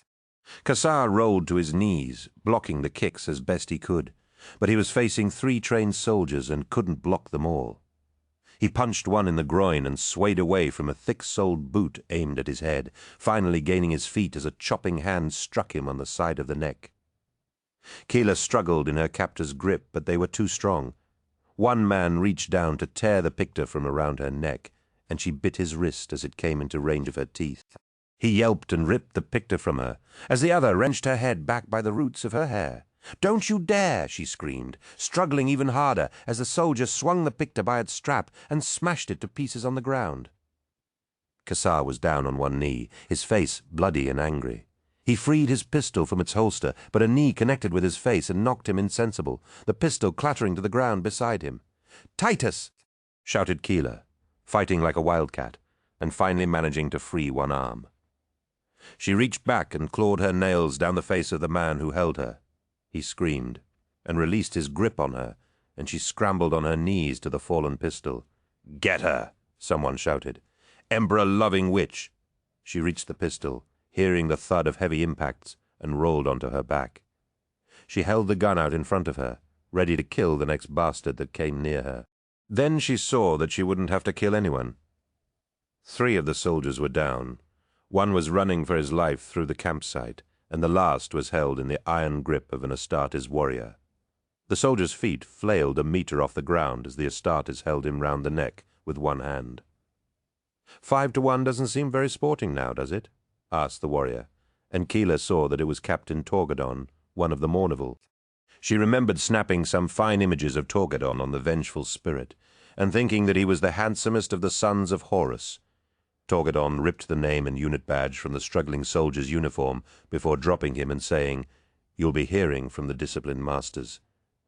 Cassar rolled to his knees, blocking the kicks as best he could, but he was facing 3 trained soldiers and couldn't block them all. He punched one in the groin and swayed away from a thick-soled boot aimed at his head, finally gaining his feet as a chopping hand struck him on the side of the neck. Keela struggled in her captor's grip, but they were too strong. One man reached down to tear the picture from around her neck, and she bit his wrist as it came into range of her teeth. He yelped and ripped the picture from her, as the other wrenched her head back by the roots of her hair. "Don't you dare!" she screamed, struggling even harder as the soldier swung the picture by its strap and smashed it to pieces on the ground. Kassar was down on one knee, his face bloody and angry. He freed his pistol from its holster, but a knee connected with his face and knocked him insensible, the pistol clattering to the ground beside him. "Titus!" shouted Keela, fighting like a wildcat, and finally managing to free one arm. She reached back and clawed her nails down the face of the man who held her. He screamed, and released his grip on her, and she scrambled on her knees to the fallen pistol. "Get her!" someone shouted. "Emperor-loving witch!" She reached the pistol, hearing the thud of heavy impacts, and rolled onto her back. She held the gun out in front of her, ready to kill the next bastard that came near her. Then she saw that she wouldn't have to kill anyone. 3 of the soldiers were down. One was running for his life through the campsite, and the last was held in the iron grip of an Astartes warrior. The soldier's feet flailed a meter off the ground as the Astartes held him round the neck with one hand. 5 to 1 doesn't seem very sporting now, does it? Asked the warrior, and Keela saw that it was Captain Torgadon, one of the Mournival. She remembered snapping some fine images of Torgadon on the vengeful spirit, and thinking that he was the handsomest of the sons of Horus. Torgadon ripped the name and unit badge from the struggling soldier's uniform before dropping him and saying, "You'll be hearing from the disciplined masters.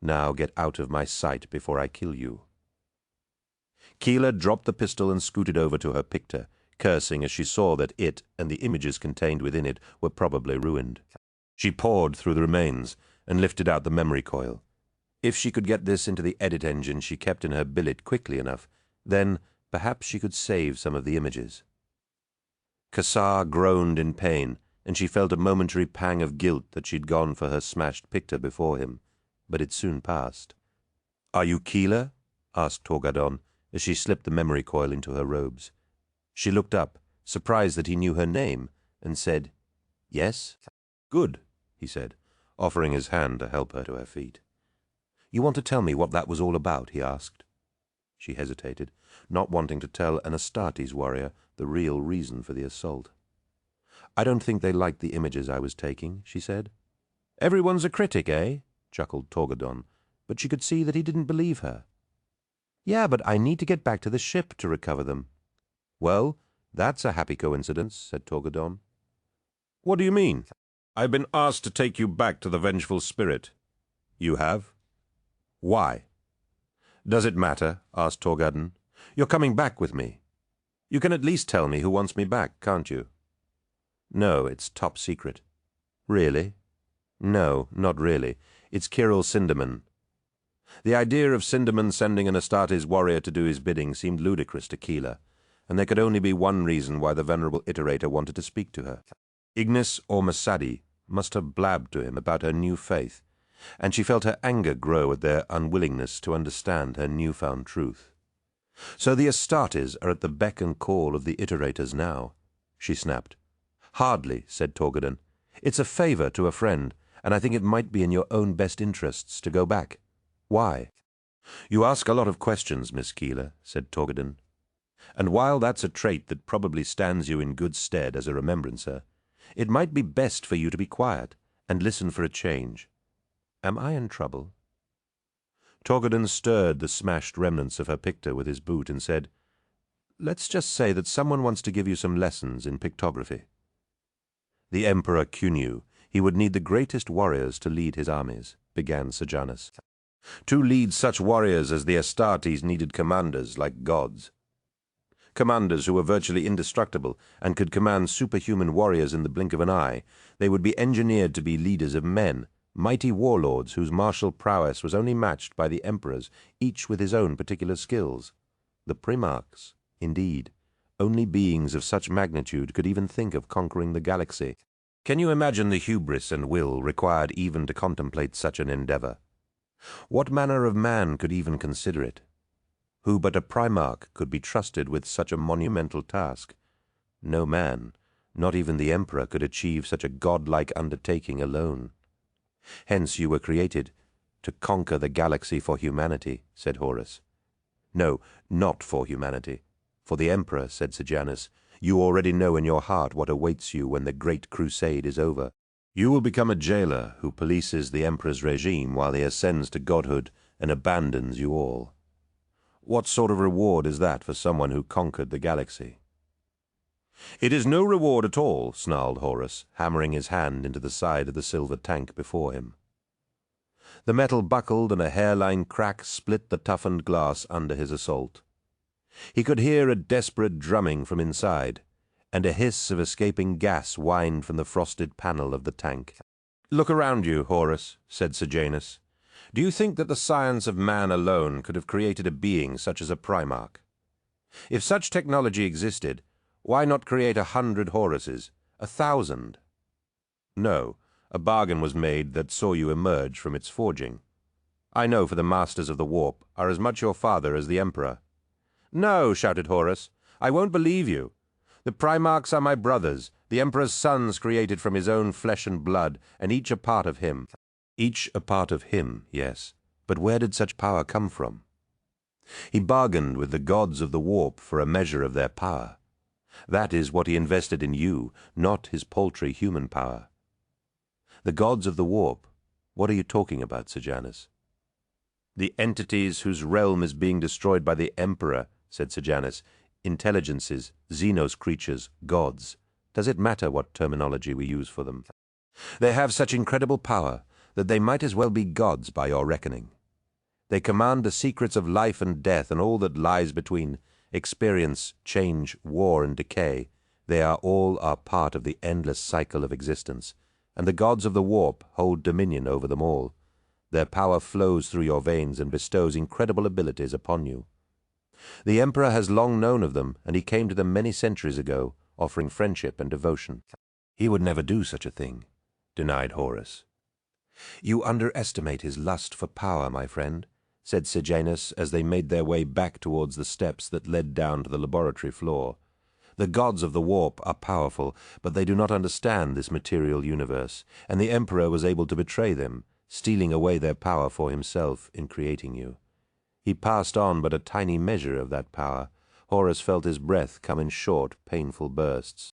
Now get out of my sight before I kill you." Keela dropped the pistol and scooted over to her picture, cursing as she saw that it and the images contained within it were probably ruined. She pawed through the remains and lifted out the memory coil. If she could get this into the edit engine she kept in her billet quickly enough, then perhaps she could save some of the images. Kassar groaned in pain, and she felt a momentary pang of guilt that she'd gone for her smashed picture before him, but it soon passed. "Are you Keela?" asked Torgadon, as she slipped the memory coil into her robes. She looked up, surprised that he knew her name, and said, "Yes." "Good," he said, offering his hand to help her to her feet. "You want to tell me what that was all about?" he asked. She hesitated, not wanting to tell an Astartes warrior the real reason for the assault. "I don't think they liked the images I was taking," she said. "Everyone's a critic, eh?" chuckled Torgadon, but she could see that he didn't believe her. "Yeah, but I need to get back to the ship to recover them." "Well, that's a happy coincidence," said Torgadon. "What do you mean?" "I've been asked to take you back to the vengeful spirit." "You have? Why?" "Does it matter?" asked Torgadon. "You're coming back with me. You can at least tell me who wants me back, can't you?" "No, it's top secret." "Really?" "No, not really. It's Kirill Sinderman." The idea of Sinderman sending an Astartes warrior to do his bidding seemed ludicrous to Keela, and there could only be one reason why the venerable iterator wanted to speak to her. Ignis or Masadi must have blabbed to him about her new faith, and she felt her anger grow at their unwillingness to understand her newfound truth. "So the Astartes are at the beck and call of the iterators now," she snapped. "Hardly," said Torgadon. "It's a favor to a friend, and I think it might be in your own best interests to go back. Why?" "You ask a lot of questions, Miss Keela," said Torgadon. "And while that's a trait that probably stands you in good stead as a remembrancer, it might be best for you to be quiet and listen for a change. Am I in trouble?" Torgadon stirred the smashed remnants of her picture with his boot and said, "Let's just say that someone wants to give you some lessons in pictography." "The Emperor knew he would need the greatest warriors to lead his armies," began Sejanus. "To lead such warriors as the Astartes needed commanders like gods. Commanders who were virtually indestructible and could command superhuman warriors in the blink of an eye. They would be engineered to be leaders of men, mighty warlords whose martial prowess was only matched by the emperors, each with his own particular skills. The Primarchs, indeed. Only beings of such magnitude could even think of conquering the galaxy. Can you imagine the hubris and will required even to contemplate such an endeavor? What manner of man could even consider it? Who but a Primarch could be trusted with such a monumental task? No man, not even the Emperor, could achieve such a godlike undertaking alone. Hence you were created, to conquer the galaxy for humanity, said Horus. No, not for humanity. For the Emperor, said Sejanus. You already know in your heart what awaits you when the great crusade is over. You will become a jailer who polices the Emperor's regime while he ascends to godhood and abandons you all. What sort of reward is that for someone who conquered the galaxy? It is no reward at all, snarled Horus, hammering his hand into the side of the silver tank before him. The metal buckled and a hairline crack split the toughened glass under his assault. He could hear a desperate drumming from inside, and a hiss of escaping gas whined from the frosted panel of the tank. Look around you, Horus, said Sejanus. Do you think that the science of man alone could have created a being such as a Primarch? If such technology existed, why not create 100 Horuses, 1,000? No, a bargain was made that saw you emerge from its forging. I know, for the Masters of the Warp are as much your father as the Emperor. No, shouted Horus, I won't believe you. The Primarchs are my brothers, the Emperor's sons created from his own flesh and blood, and each a part of him. Each a part of him, yes, but where did such power come from? He bargained with the gods of the Warp for a measure of their power. That is what he invested in you, not his paltry human power. The gods of the Warp, what are you talking about, Sejanus? The entities whose realm is being destroyed by the Emperor, said Sejanus. Intelligences, Xenos creatures, gods. Does it matter what terminology we use for them? They have such incredible power that they might as well be gods by your reckoning. They command the secrets of life and death and all that lies between, experience, change, war, and decay. They are all part of the endless cycle of existence, and the gods of the Warp hold dominion over them all. Their power flows through your veins and bestows incredible abilities upon you. The Emperor has long known of them, and he came to them many centuries ago, offering friendship and devotion. He would never do such a thing, denied Horus. You underestimate his lust for power, my friend, said Sejanus as they made their way back towards the steps that led down to the laboratory floor. The gods of the Warp are powerful, but they do not understand this material universe, and the Emperor was able to betray them, stealing away their power for himself in creating you. He passed on but a tiny measure of that power. Horus felt his breath come in short, painful bursts.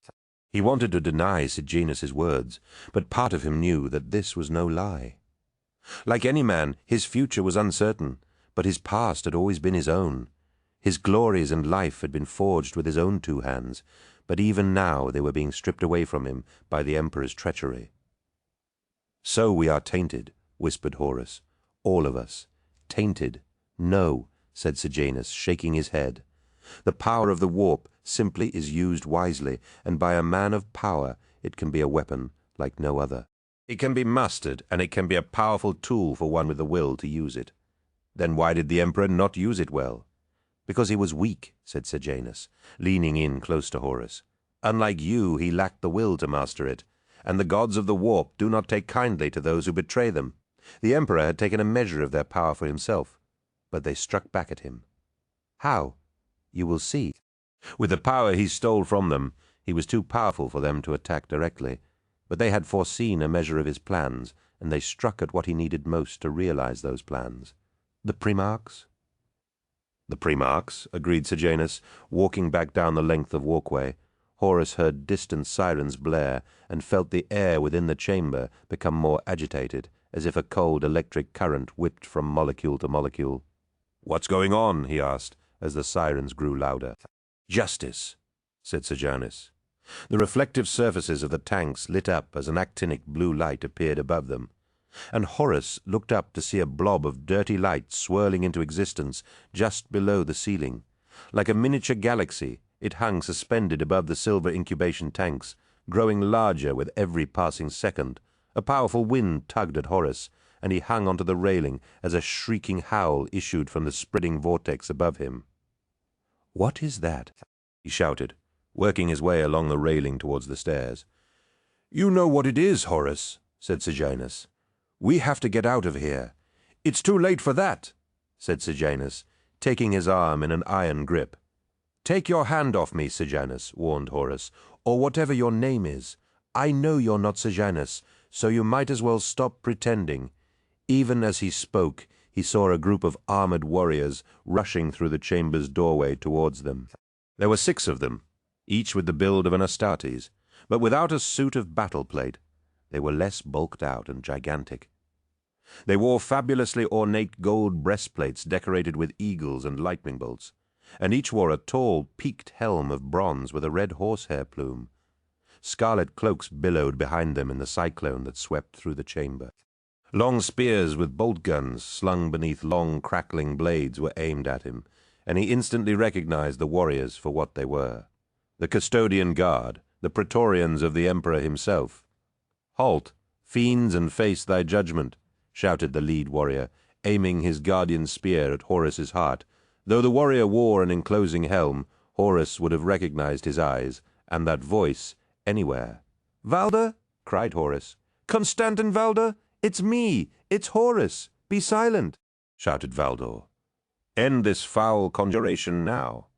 He wanted to deny Sejanus's words, but part of him knew that this was no lie. Like any man, his future was uncertain, but his past had always been his own. His glories and life had been forged with his own 2 hands, but even now they were being stripped away from him by the Emperor's treachery. So we are tainted, whispered Horus. All of us. Tainted. No, said Sejanus, shaking his head. The power of the Warp simply is used wisely, and by a man of power it can be a weapon like no other. It can be mastered, and it can be a powerful tool for one with the will to use it. Then why did the Emperor not use it well? Because he was weak, said Sejanus, leaning in close to Horus. Unlike you, he lacked the will to master it, and the gods of the Warp do not take kindly to those who betray them. The Emperor had taken a measure of their power for himself, but they struck back at him. How? You will see. With the power he stole from them, he was too powerful for them to attack directly, but they had foreseen a measure of his plans, and they struck at what he needed most to realize those plans. The Primarchs? The Primarchs, agreed Sejanus, walking back down the length of walkway. Horus heard distant sirens blare, and felt the air within the chamber become more agitated, as if a cold electric current whipped from molecule to molecule. What's going on? He asked, as the sirens grew louder. Justice, said Sejanus. The reflective surfaces of the tanks lit up as an actinic blue light appeared above them, and Horus looked up to see a blob of dirty light swirling into existence just below the ceiling. Like a miniature galaxy, it hung suspended above the silver incubation tanks, growing larger with every passing second. A powerful wind tugged at Horus, and he hung onto the railing as a shrieking howl issued from the spreading vortex above him. "What is that?" he shouted, working his way along the railing towards the stairs. "You know what it is, Horus," said Sejanus. "We have to get out of here." "It's too late for that," said Sejanus, taking his arm in an iron grip. "Take your hand off me, Sejanus," warned Horus, "or whatever your name is. I know you're not Sejanus, so you might as well stop pretending." Even as he spoke, he saw a group of armored warriors rushing through the chamber's doorway towards them. There were 6 of them, each with the build of an Astartes, but without a suit of battle plate. They were less bulked out and gigantic. They wore fabulously ornate gold breastplates decorated with eagles and lightning bolts, and each wore a tall, peaked helm of bronze with a red horsehair plume. Scarlet cloaks billowed behind them in the cyclone that swept through the chamber. Long spears with bolt guns slung beneath long, crackling blades were aimed at him, and he instantly recognized the warriors for what they were. The custodian guard, the praetorians of the emperor himself. "Halt, fiends, and face thy judgment," shouted the lead warrior, aiming his guardian spear at Horus's heart. Though the warrior wore an enclosing helm, Horus would have recognized his eyes, and that voice, anywhere. "Valda!" cried Horus. "Constantin Valda! It's me! It's Horus! Be silent!" shouted Valdor. "End this foul conjuration now."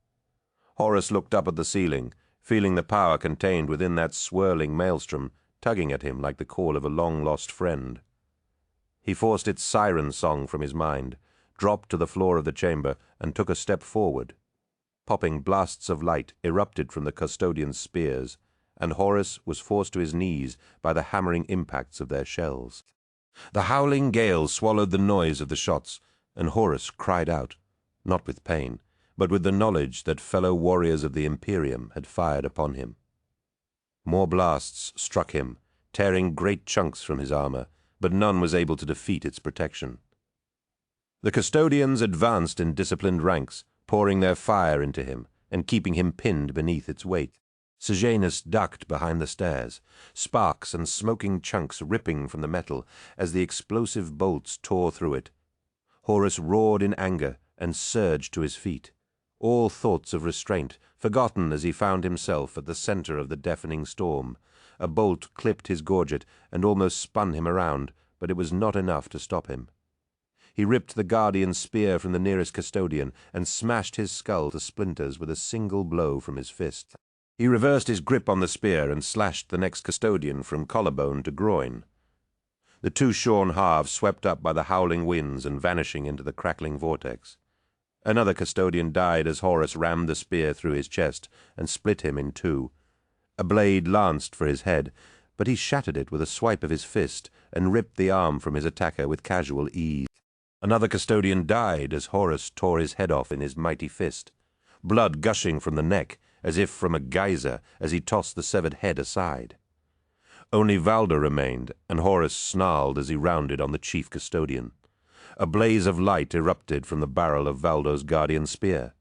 Horus looked up at the ceiling, feeling the power contained within that swirling maelstrom tugging at him like the call of a long-lost friend. He forced its siren song from his mind, dropped to the floor of the chamber, and took a step forward. Popping blasts of light erupted from the custodian's spears, and Horus was forced to his knees by the hammering impacts of their shells. The howling gale swallowed the noise of the shots, and Horus cried out, not with pain, but with the knowledge that fellow warriors of the Imperium had fired upon him. More blasts struck him, tearing great chunks from his armor, but none was able to defeat its protection. The custodians advanced in disciplined ranks, pouring their fire into him and keeping him pinned beneath its weight. Sejanus ducked behind the stairs, sparks and smoking chunks ripping from the metal as the explosive bolts tore through it. Horus roared in anger and surged to his feet, all thoughts of restraint forgotten as he found himself at the center of the deafening storm. A bolt clipped his gorget and almost spun him around, but it was not enough to stop him. He ripped the guardian's spear from the nearest custodian and smashed his skull to splinters with a single blow from his fist. He reversed his grip on the spear and slashed the next custodian from collarbone to groin. The 2 shorn halves swept up by the howling winds and vanishing into the crackling vortex. Another custodian died as Horus rammed the spear through his chest and split him in 2. A blade lanced for his head, but he shattered it with a swipe of his fist and ripped the arm from his attacker with casual ease. Another custodian died as Horus tore his head off in his mighty fist, blood gushing from the neck as if from a geyser as he tossed the severed head aside. Only Valda remained, and Horus snarled as he rounded on the chief custodian. A blaze of light erupted from the barrel of Valdo's guardian spear.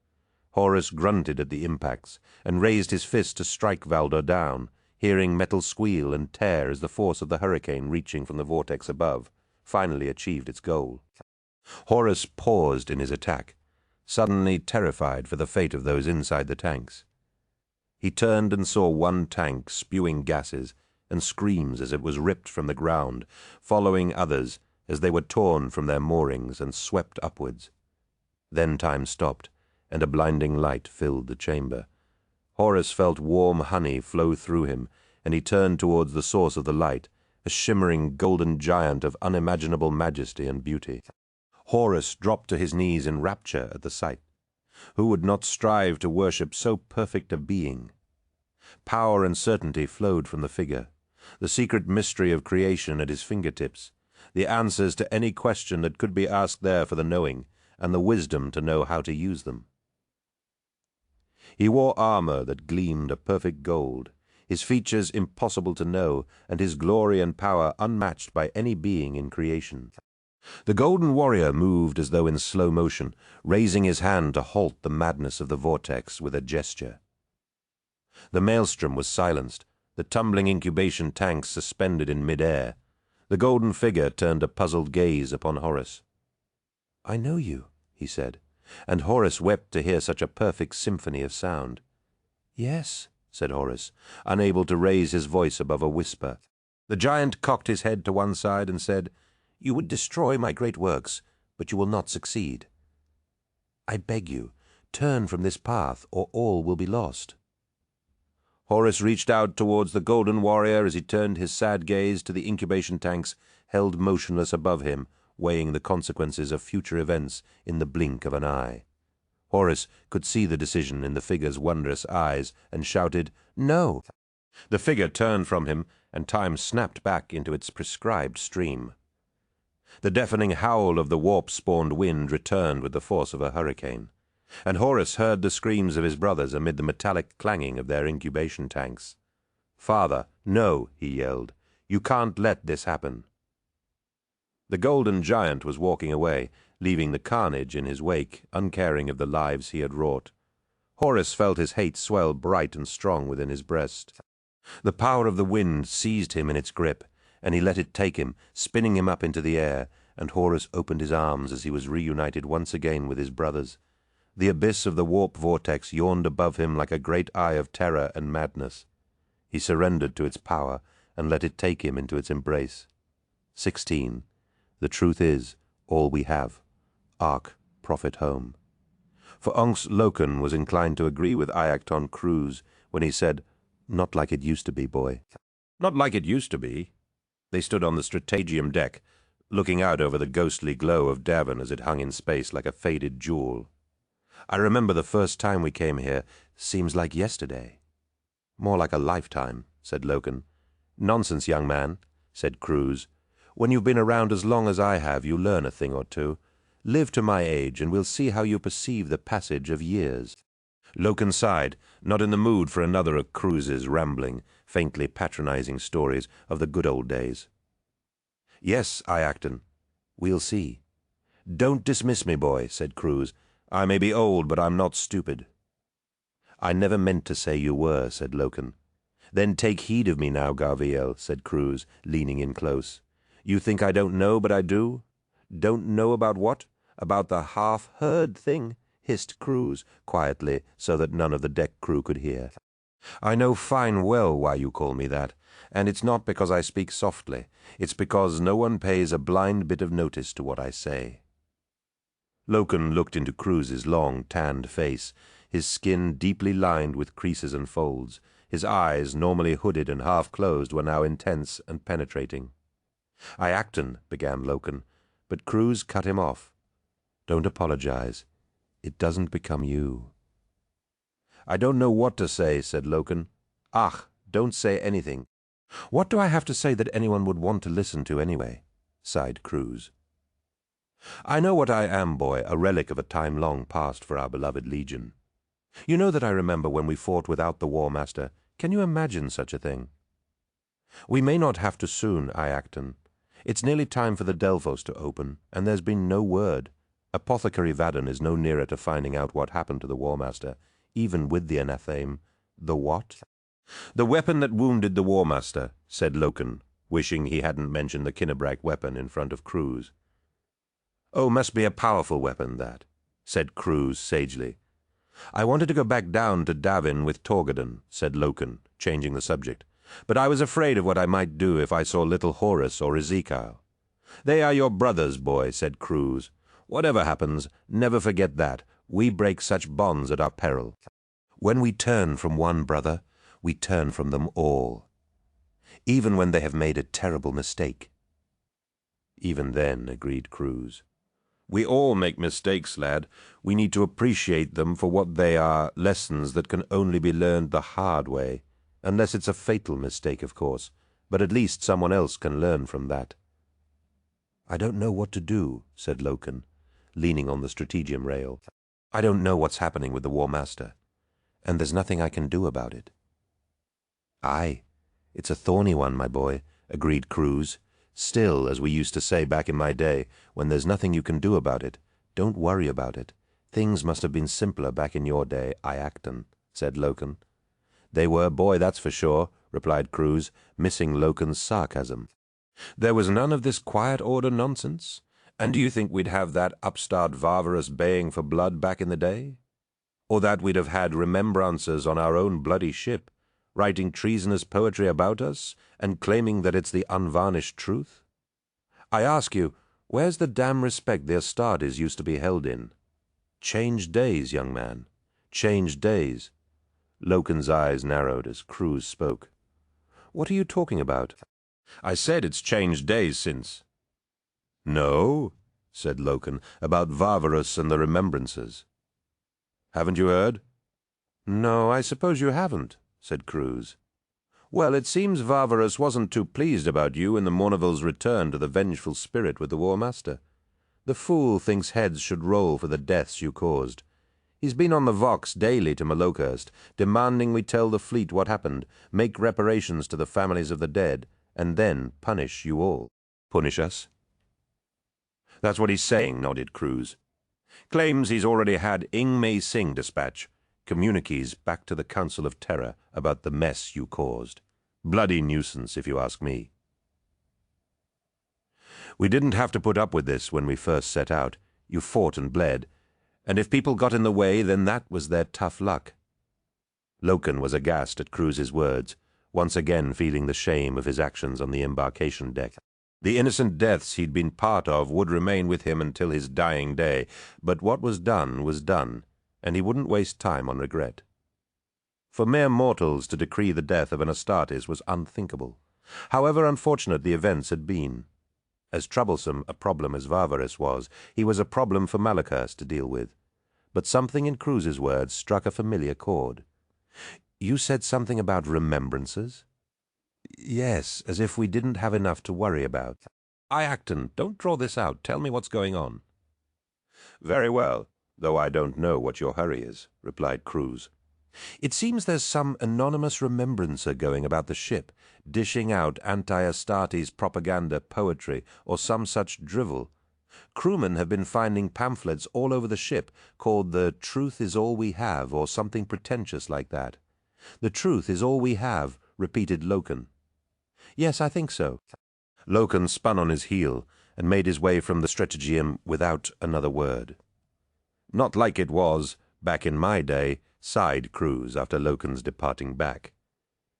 Horus grunted at the impacts and raised his fist to strike Valdo down, hearing metal squeal and tear as the force of the hurricane reaching from the vortex above finally achieved its goal. Horus paused in his attack, suddenly terrified for the fate of those inside the tanks. He turned and saw one tank spewing gases and screams as it was ripped from the ground, following others as they were torn from their moorings and swept upwards. Then time stopped, and a blinding light filled the chamber. Horus felt warm honey flow through him, and he turned towards the source of the light, a shimmering golden giant of unimaginable majesty and beauty. Horus dropped to his knees in rapture at the sight. Who would not strive to worship so perfect a being? Power and certainty flowed from the figure, the secret mystery of creation at his fingertips, the answers to any question that could be asked there for the knowing, and the wisdom to know how to use them. He wore armor that gleamed a perfect gold, his features impossible to know, and his glory and power unmatched by any being in creation. The golden warrior moved as though in slow motion, raising his hand to halt the madness of the vortex with a gesture. The maelstrom was silenced, the tumbling incubation tanks suspended in mid-air. The golden figure turned a puzzled gaze upon Horus. "I know you," he said, and Horus wept to hear such a perfect symphony of sound. "Yes," said Horus, unable to raise his voice above a whisper. The giant cocked his head to one side and said, "You would destroy my great works, but you will not succeed." I beg you, turn from this path, or all will be lost." Horus reached out towards the golden warrior as he turned his sad gaze to the incubation tanks held motionless above him, weighing the consequences of future events in the blink of an eye. Horus could see the decision in the figure's wondrous eyes and shouted, "No!" The figure turned from him, and time snapped back into its prescribed stream. The deafening howl of the warp-spawned wind returned with the force of a hurricane, and Horus heard the screams of his brothers amid the metallic clanging of their incubation tanks. "Father, no," he yelled. "You can't let this happen." The golden giant was walking away, leaving the carnage in his wake, uncaring of the lives he had wrought. Horus felt his hate swell bright and strong within his breast. The power of the wind seized him in its grip, and he let it take him, spinning him up into the air, and Horus opened his arms as he was reunited once again with his brothers. The abyss of the warp vortex yawned above him like a great eye of terror and madness. He surrendered to its power and let it take him into its embrace. 16. The truth is, all we have. Ark, prophet home. For Unks Loken was inclined to agree with Iacton Cruz when he said, "Not like it used to be, boy." Not like it used to be. They stood on the Strategium deck, looking out over the ghostly glow of Davin as it hung in space like a faded jewel. "I remember the first time we came here. Seems like yesterday." "More like a lifetime," said Loken. "Nonsense, young man," said Cruz. "When you've been around as long as I have, you learn a thing or two. Live to my age, and we'll see how you perceive the passage of years." Loken sighed, not in the mood for another of Cruz's rambling, faintly patronizing stories of the good old days. "Yes, Iacton, we'll see." "Don't dismiss me, boy," said Cruz. "I may be old, but I'm not stupid." "I never meant to say you were," said Loken. "Then take heed of me now, Garviel," said Cruz, leaning in close. "You think I don't know, but I do." "Don't know about what?" "About the half-heard thing," hissed Cruz, quietly, so that none of the deck crew could hear. "I know fine well why you call me that, and it's not because I speak softly. It's because no one pays a blind bit of notice to what I say." Loken looked into Cruz's long, tanned face, his skin deeply lined with creases and folds. His eyes, normally hooded and half-closed, were now intense and penetrating. "Iacton," began Loken, but Cruz cut him off. "Don't apologize. It doesn't become you." "I don't know what to say," said Loken. "Ach, don't say anything." "What do I have to say that anyone would want to listen to anyway?" sighed Cruz. "I know what I am, boy, a relic of a time long past for our beloved Legion. You know that I remember when we fought without the War Master. Can you imagine such a thing? We may not have to soon, Iacton. It's nearly time for the Delphos to open, and there's been no word. Apothecary Vadon is no nearer to finding out what happened to the War Master, even with the anatheme." "The what?" "The weapon that wounded the War Master," said Loken, wishing he hadn't mentioned the Kinnebrak weapon in front of Cruz. "Oh, must be a powerful weapon, that," said Cruz sagely. "I wanted to go back down to Davin with Torgadon," said Loken, changing the subject, "but I was afraid of what I might do if I saw little Horus or Ezekiel." "They are your brothers, boy," said Cruz. "Whatever happens, never forget that. We break such bonds at our peril. When we turn from one brother, we turn from them all, even when they have made a terrible mistake." "Even then," agreed Cruz. "We all make mistakes, lad. We need to appreciate them for what they are, lessons that can only be learned the hard way. Unless it's a fatal mistake, of course. But at least someone else can learn from that." "I don't know what to do," said Loken, leaning on the strategium rail. "I don't know what's happening with the War Master, and there's nothing I can do about it." "Aye, it's a thorny one, my boy," agreed Cruz. "Still, as we used to say back in my day, when there's nothing you can do about it, don't worry about it. Things must have been simpler back in your day, Iacton," said Loken. "They were, boy, that's for sure," replied Cruz, missing Loken's sarcasm. "There was none of this quiet order nonsense. And do you think we'd have that upstart Varvarus baying for blood back in the day? Or that we'd have had remembrancers on our own bloody ship, writing treasonous poetry about us and claiming that it's the unvarnished truth? I ask you, where's the damn respect the Astartes used to be held in?" Changed days, young man. Changed days. Loken's eyes narrowed as Cruz spoke. What are you talking about? I said it's changed days since. No, said Loken, about Varvarus and the remembrances. Haven't you heard? No, I suppose you haven't, said Cruz. Well, it seems Varvarus wasn't too pleased about you in the Mourneville's return to the vengeful spirit with the War Master. The fool thinks heads should roll for the deaths you caused. He's been on the Vox daily to Malokehurst, demanding we tell the fleet what happened, make reparations to the families of the dead, and then punish you all. Punish us? That's what he's saying, nodded Cruz. Claims he's already had Ing Mei Sing dispatch communiques back to the Council of Terror about the mess you caused. Bloody nuisance, if you ask me. We didn't have to put up with this when we first set out. You fought and bled, and if people got in the way, then that was their tough luck. Loken was aghast at Cruz's words, once again feeling the shame of his actions on the embarkation deck. The innocent deaths he'd been part of would remain with him until his dying day, but what was done, and he wouldn't waste time on regret. For mere mortals to decree the death of an Astartes was unthinkable, however unfortunate the events had been. As troublesome a problem as Varvarus was, he was a problem for Malachurst to deal with. But something in Cruz's words struck a familiar chord. You said something about remembrances? Yes, as if we didn't have enough to worry about. Acton, don't draw this out. Tell me what's going on. Very well, though I don't know what your hurry is, replied Cruz. It seems there's some anonymous remembrancer going about the ship, dishing out anti-Astartes propaganda poetry or some such drivel. Crewmen have been finding pamphlets all over the ship called The Truth is All We Have or something pretentious like that. The truth is all we have, repeated Loken. Yes, I think so. Loken spun on his heel and made his way from the Strategium without another word. Not like it was, back in my day, sighed Cruz after Loken's departing back.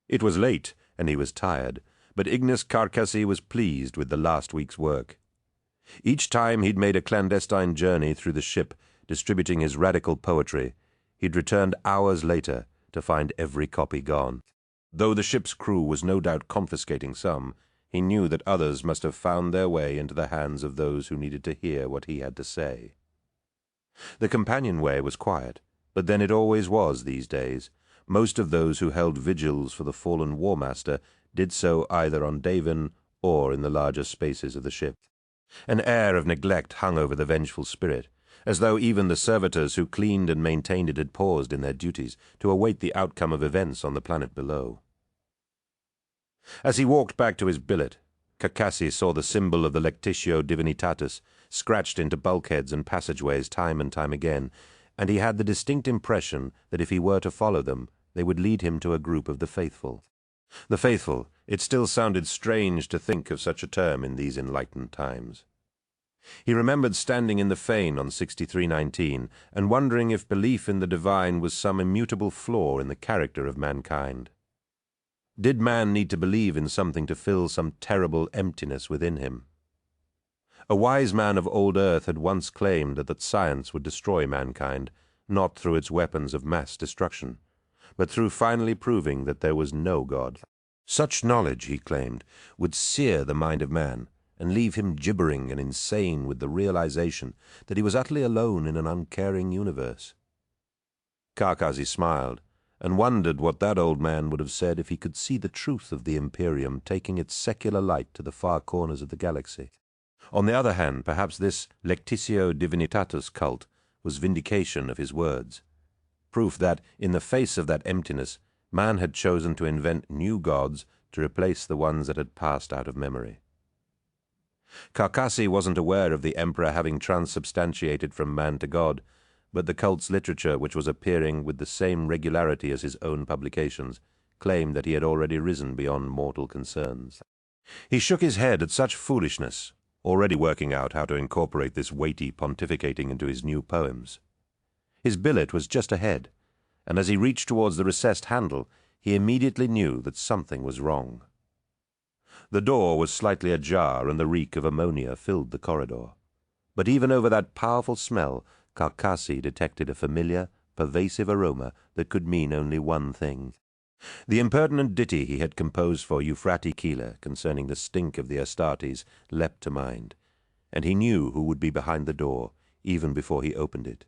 It was late, and he was tired, but Ignis Carcassi was pleased with the last week's work. Each time he'd made a clandestine journey through the ship, distributing his radical poetry, he'd returned hours later to find every copy gone. Though the ship's crew was no doubt confiscating some, he knew that others must have found their way into the hands of those who needed to hear what he had to say. The companionway was quiet, but then it always was these days. Most of those who held vigils for the fallen War Master did so either on Davin or in the larger spaces of the ship. An air of neglect hung over the vengeful spirit, as though even the servitors who cleaned and maintained it had paused in their duties to await the outcome of events on the planet below. As he walked back to his billet, Carcassi saw the symbol of the Lectitio Divinitatis scratched into bulkheads and passageways time and time again, and he had the distinct impression that if he were to follow them, they would lead him to a group of the faithful. The faithful, it still sounded strange to think of such a term in these enlightened times. He remembered standing in the fane on 6319 and wondering if belief in the divine was some immutable flaw in the character of mankind. Did man need to believe in something to fill some terrible emptiness within him? A wise man of old Earth had once claimed that science would destroy mankind, not through its weapons of mass destruction, but through finally proving that there was no God. Such knowledge, he claimed, would sear the mind of man and leave him gibbering and insane with the realization that he was utterly alone in an uncaring universe. Carcassi smiled and wondered what that old man would have said if he could see the truth of the Imperium taking its secular light to the far corners of the galaxy. On the other hand, perhaps this Lectitio Divinitatis cult was vindication of his words, proof that, in the face of that emptiness, man had chosen to invent new gods to replace the ones that had passed out of memory. Carcassi wasn't aware of the Emperor having transubstantiated from man to God, but the cult's literature, which was appearing with the same regularity as his own publications, claimed that he had already risen beyond mortal concerns. He shook his head at such foolishness, already working out how to incorporate this weighty pontificating into his new poems. His billet was just ahead, and as he reached towards the recessed handle, he immediately knew that something was wrong. The door was slightly ajar, and the reek of ammonia filled the corridor. But even over that powerful smell, Karkasi detected a familiar, pervasive aroma that could mean only one thing. The impertinent ditty he had composed for Euphrati Keeler concerning the stink of the Astartes leapt to mind, and he knew who would be behind the door, even before he opened it.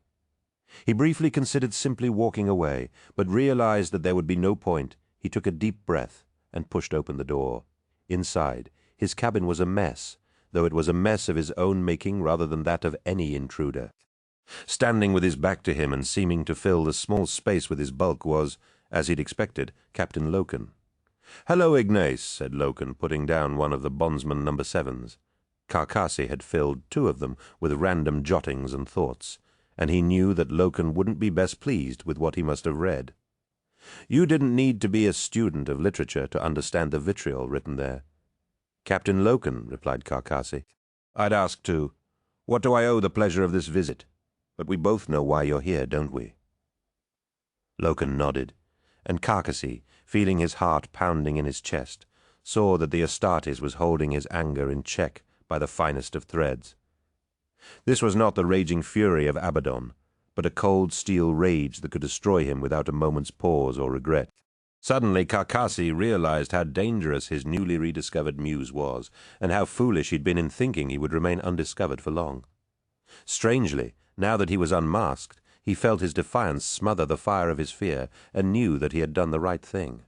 He briefly considered simply walking away, but realized that there would be no point. He took a deep breath and pushed open the door. Inside, his cabin was a mess, though it was a mess of his own making rather than that of any intruder. Standing with his back to him and seeming to fill the small space with his bulk was, as he'd expected, Captain Loken. "Hello, Ignace," said Loken, putting down one of the bondsman No. 7s. Karkasi had filled 2 of them with random jottings and thoughts, and he knew that Loken wouldn't be best pleased with what he must have read. You didn't need to be a student of literature to understand the vitriol written there. "Captain Loken," replied Karkasi. "I'd ask too. What do I owe the pleasure of this visit? But we both know why you're here, don't we?" Loken nodded, and Karkasi, feeling his heart pounding in his chest, saw that the Astartes was holding his anger in check by the finest of threads. This was not the raging fury of Abaddon, but a cold steel rage that could destroy him without a moment's pause or regret. Suddenly Karkasi realized how dangerous his newly rediscovered muse was, and how foolish he'd been in thinking he would remain undiscovered for long. Strangely, now that he was unmasked, he felt his defiance smother the fire of his fear, and knew that he had done the right thing.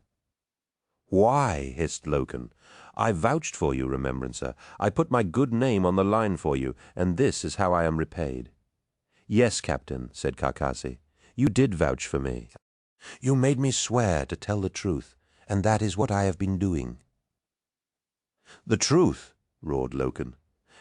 "Why?" hissed Loken. "I vouched for you, Remembrancer. I put my good name on the line for you, and this is how I am repaid." "Yes, Captain," said Karkasi. "You did vouch for me. You made me swear to tell the truth, and that is what I have been doing." "The truth?" roared Loken,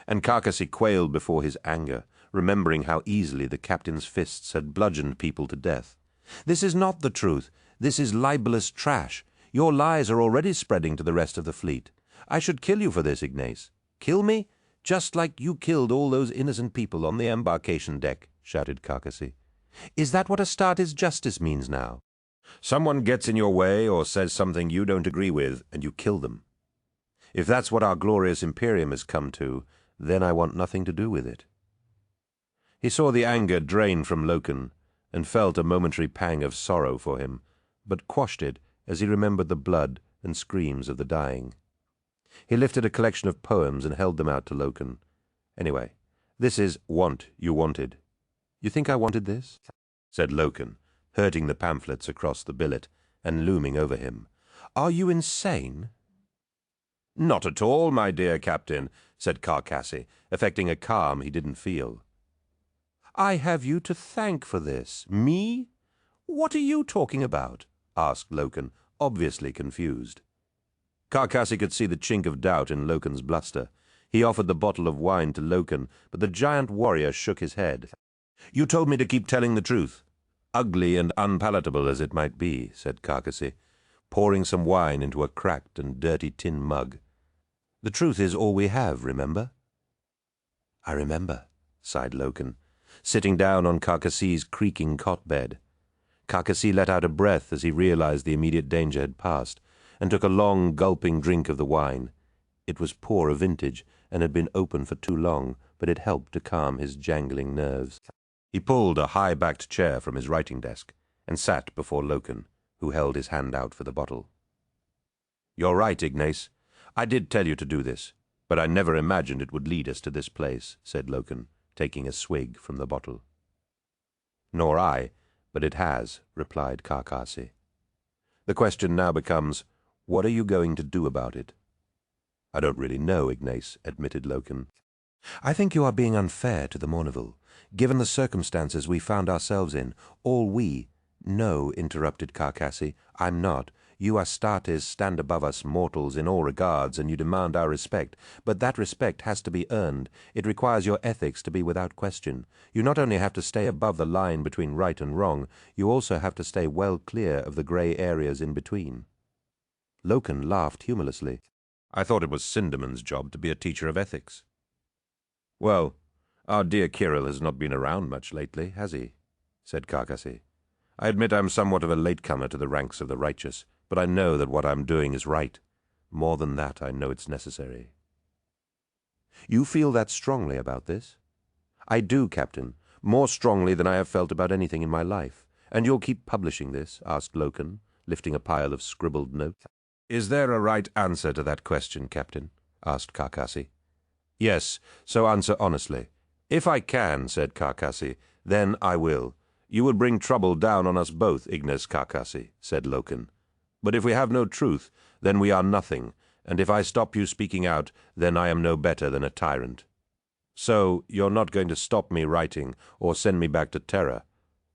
and Karkasi quailed before his anger, remembering how easily the captain's fists had bludgeoned people to death. "This is not the truth. This is libelous trash. Your lies are already spreading to the rest of the fleet. I should kill you for this, Ignace. Kill me? Just like you killed all those innocent people on the embarkation deck," shouted Karkasi. "Is that what Astartes justice means now? Someone gets in your way or says something you don't agree with, and you kill them. If that's what our glorious Imperium has come to, then I want nothing to do with it." He saw the anger drain from Loken, and felt a momentary pang of sorrow for him, but quashed it as he remembered the blood and screams of the dying. He lifted a collection of poems and held them out to Loken. "Anyway, this is Want You Wanted." "You think I wanted this?" said Loken, herding the pamphlets across the billet and looming over him. "Are you insane?" "Not at all, my dear Captain," said Karkasi, affecting a calm he didn't feel. "I have you to thank for this. Me? What are you talking about?" asked Loken, obviously confused. Karkasi could see the chink of doubt in Loken's bluster. He offered the bottle of wine to Loken, but the giant warrior shook his head. "You told me to keep telling the truth, ugly and unpalatable as it might be," said Karkasi, pouring some wine into a cracked and dirty tin mug. "The truth is all we have, remember?" "I remember," sighed Loken, sitting down on Karkasi's creaking cot-bed. Karkasi let out a breath as he realized the immediate danger had passed, and took a long, gulping drink of the wine. It was poor of vintage, and had been open for too long, but it helped to calm his jangling nerves. He pulled a high-backed chair from his writing desk, and sat before Loken, who held his hand out for the bottle. "You're right, Ignace. I did tell you to do this, but I never imagined it would lead us to this place," said Loken, taking a swig from the bottle. "Nor I, but it has," replied Karkasi. "The question now becomes, what are you going to do about it?" "I don't really know, Ignace," admitted Loken. "I think you are being unfair to the Mourneville. Given the circumstances we found ourselves in, all we—" "No," interrupted Karkasi, "I'm not. You Astartes stand above us mortals in all regards, and you demand our respect. But that respect has to be earned. It requires your ethics to be without question. You not only have to stay above the line between right and wrong, you also have to stay well clear of the grey areas in between." Loken laughed humorlessly. "I thought it was Cinderman's job to be a teacher of ethics." "Well, our dear Kirill has not been around much lately, has he?" said Karkasi. "I admit I'm somewhat of a latecomer to the ranks of the righteous, but I know that what I'm doing is right. More than that, I know it's necessary." "You feel that strongly about this?" "I do, Captain. more strongly than I have felt about anything in my life. And you'll keep publishing this?" asked Loken, lifting a pile of scribbled notes. "Is there a right answer to that question, Captain?" asked Carcassi. "Yes, so answer honestly." "If I can," said Carcassi, "then I will." "You would bring trouble down on us both, Ignis Carcassi," said Loken. "But if we have no truth, then we are nothing, and if I stop you speaking out, then I am no better than a tyrant. So you're not going to stop me writing or send me back to Terra.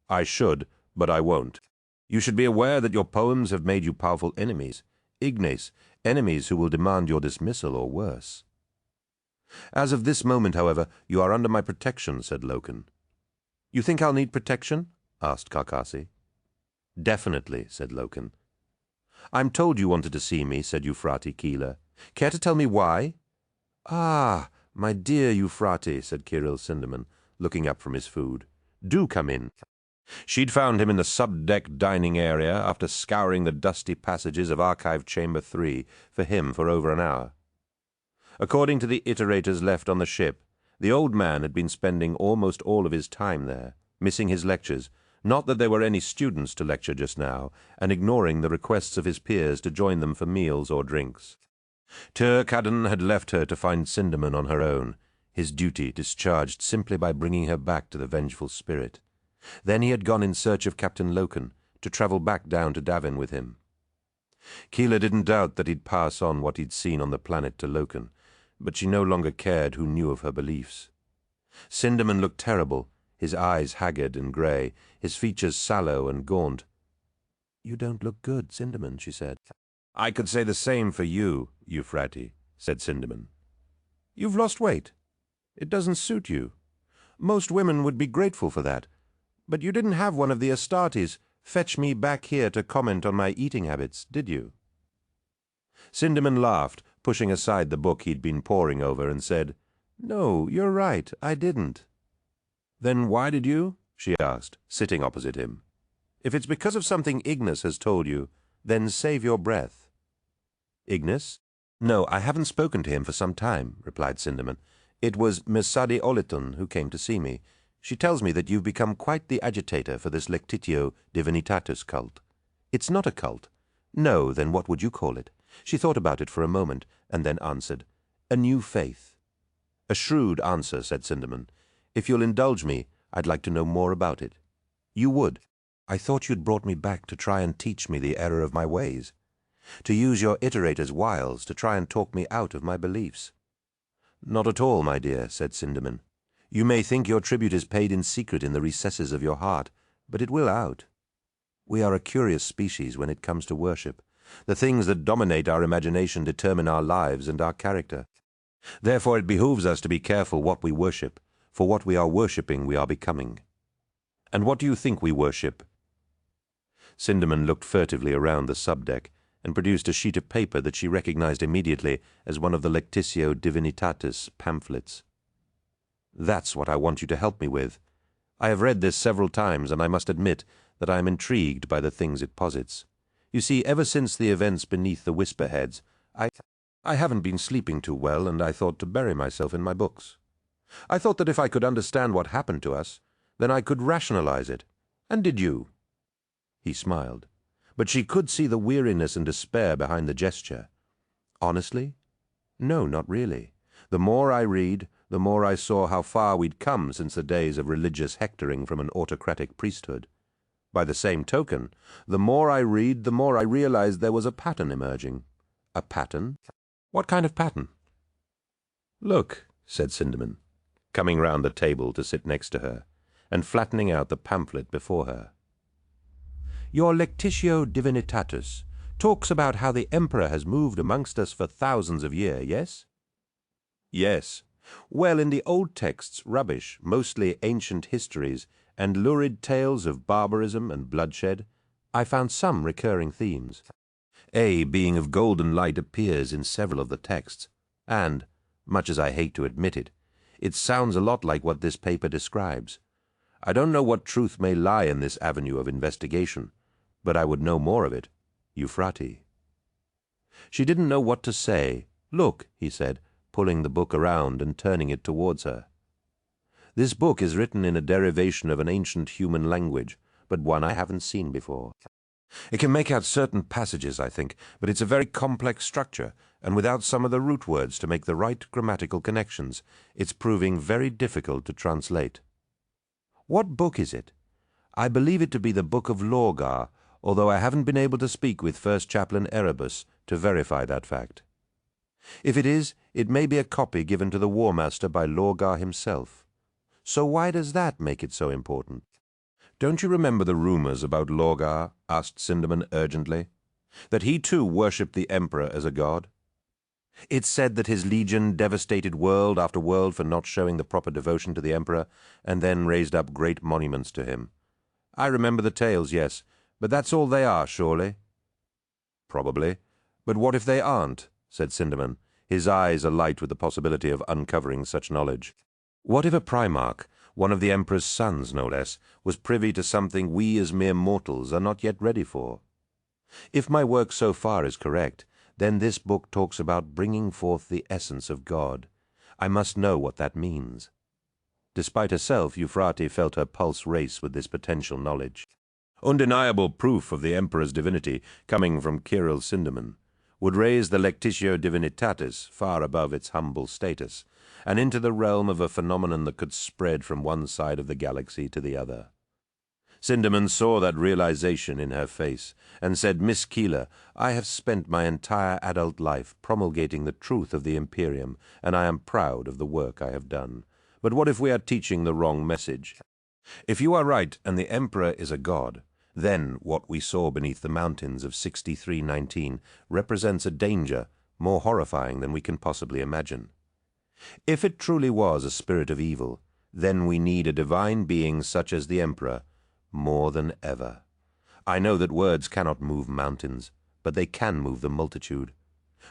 I should, but I won't. You should be aware that your poems have made you powerful enemies. Ignis, enemies who will demand your dismissal or worse." "As of this moment, however, you are under my protection," said Loken. "You think I'll need protection?" asked Carcassi. "Definitely," said Loken. "I'm told you wanted to see me," said Euphrati Keeler. "Care to tell me why?" "Ah, my dear Euphrati," said Kirill Sinderman, looking up from his food. "Do come in." She'd found him in the sub-deck dining area after scouring the dusty passages of Archive Chamber 3 for him for over an hour. According to the iterators left on the ship, the old man had been spending almost all of his time there, missing his lectures, not that there were any students to lecture just now, and ignoring the requests of his peers to join them for meals or drinks. Turkadden had left her to find Sinderman on her own, his duty discharged simply by bringing her back to the vengeful spirit. Then he had gone in search of Captain Loken, to travel back down to Davin with him. Keeler didn't doubt that he'd pass on what he'd seen on the planet to Loken, but she no longer cared who knew of her beliefs. Sinderman looked terrible, his eyes haggard and grey, his features sallow and gaunt. "You don't look good, Sinderman," she said. "I could say the same for you, Euphrati," said Sinderman. "You've lost weight. It doesn't suit you. Most women would be grateful for that. But you didn't have one of the Astartes fetch me back here to comment on my eating habits, did you?" Sinderman laughed, pushing aside the book he'd been poring over, and said, "No, you're right, I didn't." "Then why did you?" she asked, sitting opposite him. "If it's because of something Ignis has told you, then save your breath." "Ignis? No, I haven't spoken to him for some time," replied Sinderman. "It was Mercedes Oliton who came to see me. She tells me that you've become quite the agitator for this Lectitio Divinitatus cult." "It's not a cult." "No, then what would you call it?" She thought about it for a moment, and then answered, "A new faith." "A shrewd answer," said Sinderman. "If you'll indulge me, I'd like to know more about it." "You would? I thought you'd brought me back to try and teach me the error of my ways, to use your iterators' wiles to try and talk me out of my beliefs." "Not at all, my dear," said Sinderman. "You may think your tribute is paid in secret in the recesses of your heart, but it will out. We are a curious species when it comes to worship. The things that dominate our imagination determine our lives and our character. Therefore it behooves us to be careful what we worship, for what we are worshipping we are becoming." "And what do you think we worship?" Sinderman looked furtively around the subdeck and produced a sheet of paper that she recognized immediately as one of the Lectitio Divinitatis pamphlets. "That's what I want you to help me with. I have read this several times, and I must admit that I am intrigued by the things it posits. You see, ever since the events beneath the Whisperheads, I haven't been sleeping too well, and I thought to bury myself in my books. I thought that if I could understand what happened to us, then I could rationalize it. And did you?" He smiled, but she could see the weariness and despair behind the gesture. "Honestly? No, not really. The more I read, the more I saw how far we'd come since the days of religious hectoring from an autocratic priesthood. By the same token, the more I read, the more I realized there was a pattern emerging." "A pattern? What kind of pattern?" "Look," said Sinderman, coming round the table to sit next to her, and flattening out the pamphlet before her. "Your Lectitio Divinitatus talks about how the Emperor has moved amongst us for thousands of years, yes?" "Yes. Well, in the old texts, rubbish, mostly ancient histories, and lurid tales of barbarism and bloodshed, I found some recurring themes. A being of golden light appears in several of the texts, and, much as I hate to admit it, it sounds a lot like what this paper describes. I don't know what truth may lie in this avenue of investigation, but I would know more of it. Euphrati." She didn't know what to say. "Look," he said, pulling the book around and turning it towards her. This book is written in a derivation of an ancient human language, but one I haven't seen before. It can make out certain passages, I think, but it's a very complex structure, and without some of the root words to make the right grammatical connections, it's proving very difficult to translate. What book is it? I believe it to be the Book of Lorgar, although I haven't been able to speak with First Chaplain Erebus to verify that fact. If it is, it may be a copy given to the War Master by Lorgar himself. So why does that make it so important? Don't you remember the rumors about Lorgar? Asked Sindaman urgently. That he too worshipped the Emperor as a god? It's said that his legion devastated world after world for not showing the proper devotion to the Emperor, and then raised up great monuments to him. I remember the tales, yes, but that's all they are, surely? Probably. But what if they aren't? Said Sindaman, his eyes alight with the possibility of uncovering such knowledge. What if a Primarch, one of the Emperor's sons no less, was privy to something we as mere mortals are not yet ready for? If my work so far is correct, then this book talks about bringing forth the essence of God. I must know what that means. Despite herself, Euphrates felt her pulse race with this potential knowledge. Undeniable proof of the Emperor's divinity coming from Kirill Sindaman would raise the Lectitio Divinitatis far above its humble status, and into the realm of a phenomenon that could spread from one side of the galaxy to the other. Sindaman saw that realization in her face, and said, Miss Keeler, I have spent my entire adult life promulgating the truth of the Imperium, and I am proud of the work I have done. But what if we are teaching the wrong message? If you are right, and the Emperor is a god, then what we saw beneath the mountains of 6319 represents a danger more horrifying than we can possibly imagine. If it truly was a spirit of evil, then we need a divine being such as the Emperor, more than ever. I know that words cannot move mountains, but they can move the multitude.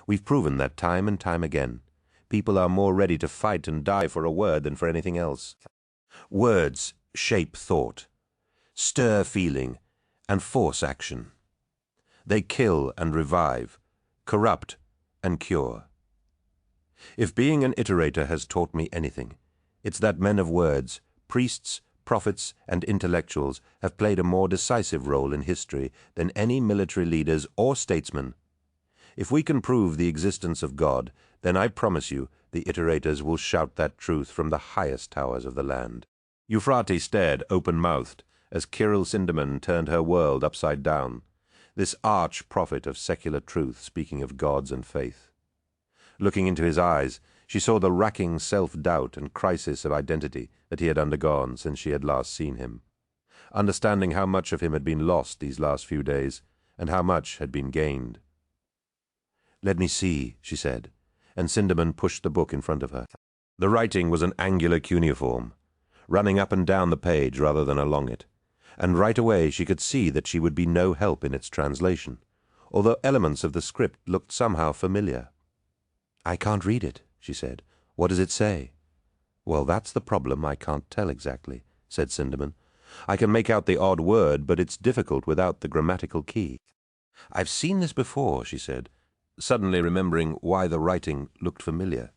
We've proven that time and time again. People are more ready to fight and die for a word than for anything else. Words shape thought, stir feeling, and force action. They kill and revive, corrupt and cure. If being an iterator has taught me anything, it's that men of words, priests, prophets, and intellectuals have played a more decisive role in history than any military leaders or statesmen. If we can prove the existence of God, then I promise you the iterators will shout that truth from the highest towers of the land. Euphrates stared open-mouthed as Kirill Sindaman turned her world upside down, this arch-prophet of secular truth speaking of gods and faith. Looking into his eyes, she saw the racking self-doubt and crisis of identity that he had undergone since she had last seen him, understanding how much of him had been lost these last few days, and how much had been gained. "Let me see," she said, and Sindaman pushed the book in front of her. The writing was an angular cuneiform, running up and down the page rather than along it, and right away she could see that she would be no help in its translation, although elements of the script looked somehow familiar. "I can't read it," she said. "What does it say?" "Well, that's the problem. I can't tell exactly," said Sindaman. "I can make out the odd word, but it's difficult without the grammatical key." "I've seen this before," she said, suddenly remembering why the writing looked familiar.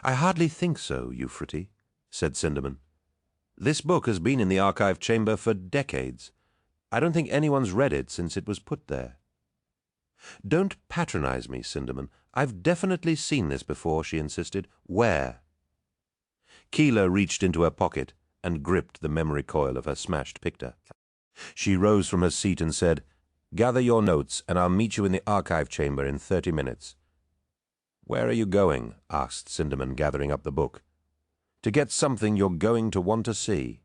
"I hardly think so, Euphrates," said Sindaman. "This book has been in the archive chamber for decades. I don't think anyone's read it since it was put there." "Don't patronize me, Sindaman. I've definitely seen this before," she insisted. "Where?" Keeler reached into her pocket and gripped the memory coil of her smashed Picta. She rose from her seat and said, "Gather your notes, and I'll meet you in the archive chamber in 30 minutes. "Where are you going?" asked Sindaman, gathering up the book. "To get something you're going to want to see."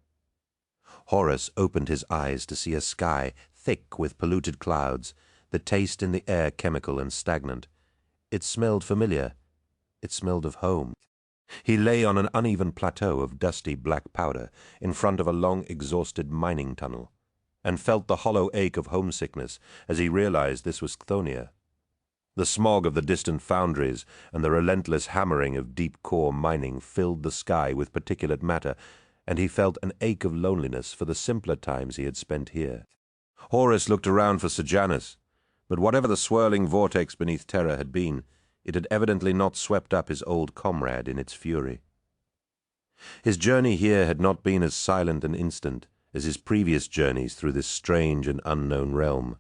Horus opened his eyes to see a sky thick with polluted clouds, the taste in the air chemical and stagnant. It smelled familiar. It smelled of home. He lay on an uneven plateau of dusty black powder in front of a long exhausted mining tunnel, and felt the hollow ache of homesickness as he realized this was Chthoniya. The smog of the distant foundries and the relentless hammering of deep-core mining filled the sky with particulate matter, and he felt an ache of loneliness for the simpler times he had spent here. Horus looked around for Sejanus, but whatever the swirling vortex beneath Terra had been, it had evidently not swept up his old comrade in its fury. His journey here had not been as silent and instant as his previous journeys through this strange and unknown realm.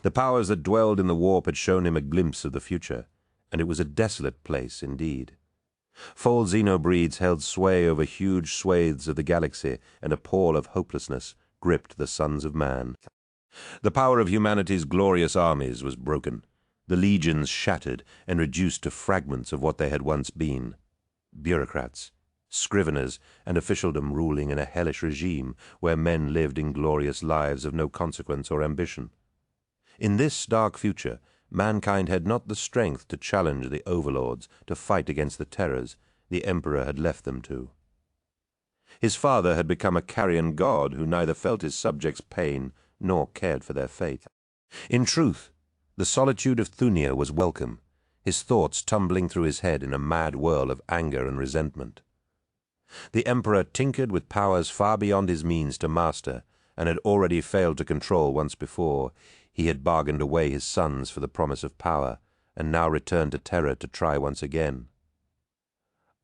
The powers that dwelled in the warp had shown him a glimpse of the future, and it was a desolate place indeed. Foul xenobreeds held sway over huge swathes of the galaxy, and a pall of hopelessness gripped the sons of man. The power of humanity's glorious armies was broken, the legions shattered and reduced to fragments of what they had once been. Bureaucrats, scriveners, and officialdom ruling in a hellish regime where men lived inglorious lives of no consequence or ambition. In this dark future, mankind had not the strength to challenge the overlords, to fight against the terrors the Emperor had left them to. His father had become a carrion god who neither felt his subjects' pain nor cared for their fate. In truth, the solitude of Thunia was welcome, his thoughts tumbling through his head in a mad whirl of anger and resentment. The Emperor tinkered with powers far beyond his means to master, and had already failed to control once before. He had bargained away his sons for the promise of power, and now returned to Terra to try once again.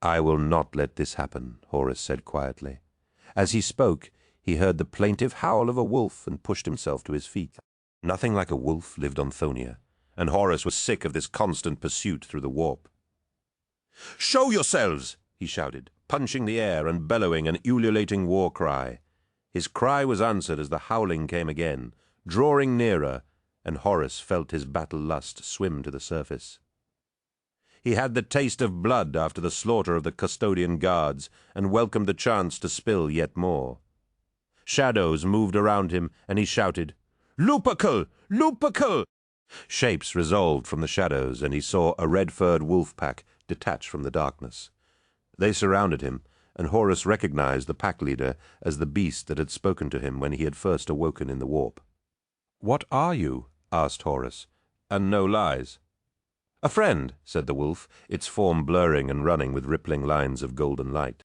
"I will not let this happen," Horus said quietly. As he spoke, he heard the plaintive howl of a wolf and pushed himself to his feet. Nothing like a wolf lived on Thonia, and Horus was sick of this constant pursuit through the warp. "Show yourselves!" he shouted, punching the air and bellowing an ululating war cry. His cry was answered as the howling came again, drawing nearer, and Horus felt his battle lust swim to the surface. He had the taste of blood after the slaughter of the custodian guards, and welcomed the chance to spill yet more. Shadows moved around him, and he shouted, "Lupercal! Lupercal!" Shapes resolved from the shadows, and he saw a red-furred wolf pack detach from the darkness. They surrounded him, and Horus recognized the pack leader as the beast that had spoken to him when he had first awoken in the warp. "What are you?" asked Horus, and no lies. "A friend," said the wolf, its form blurring and running with rippling lines of golden light.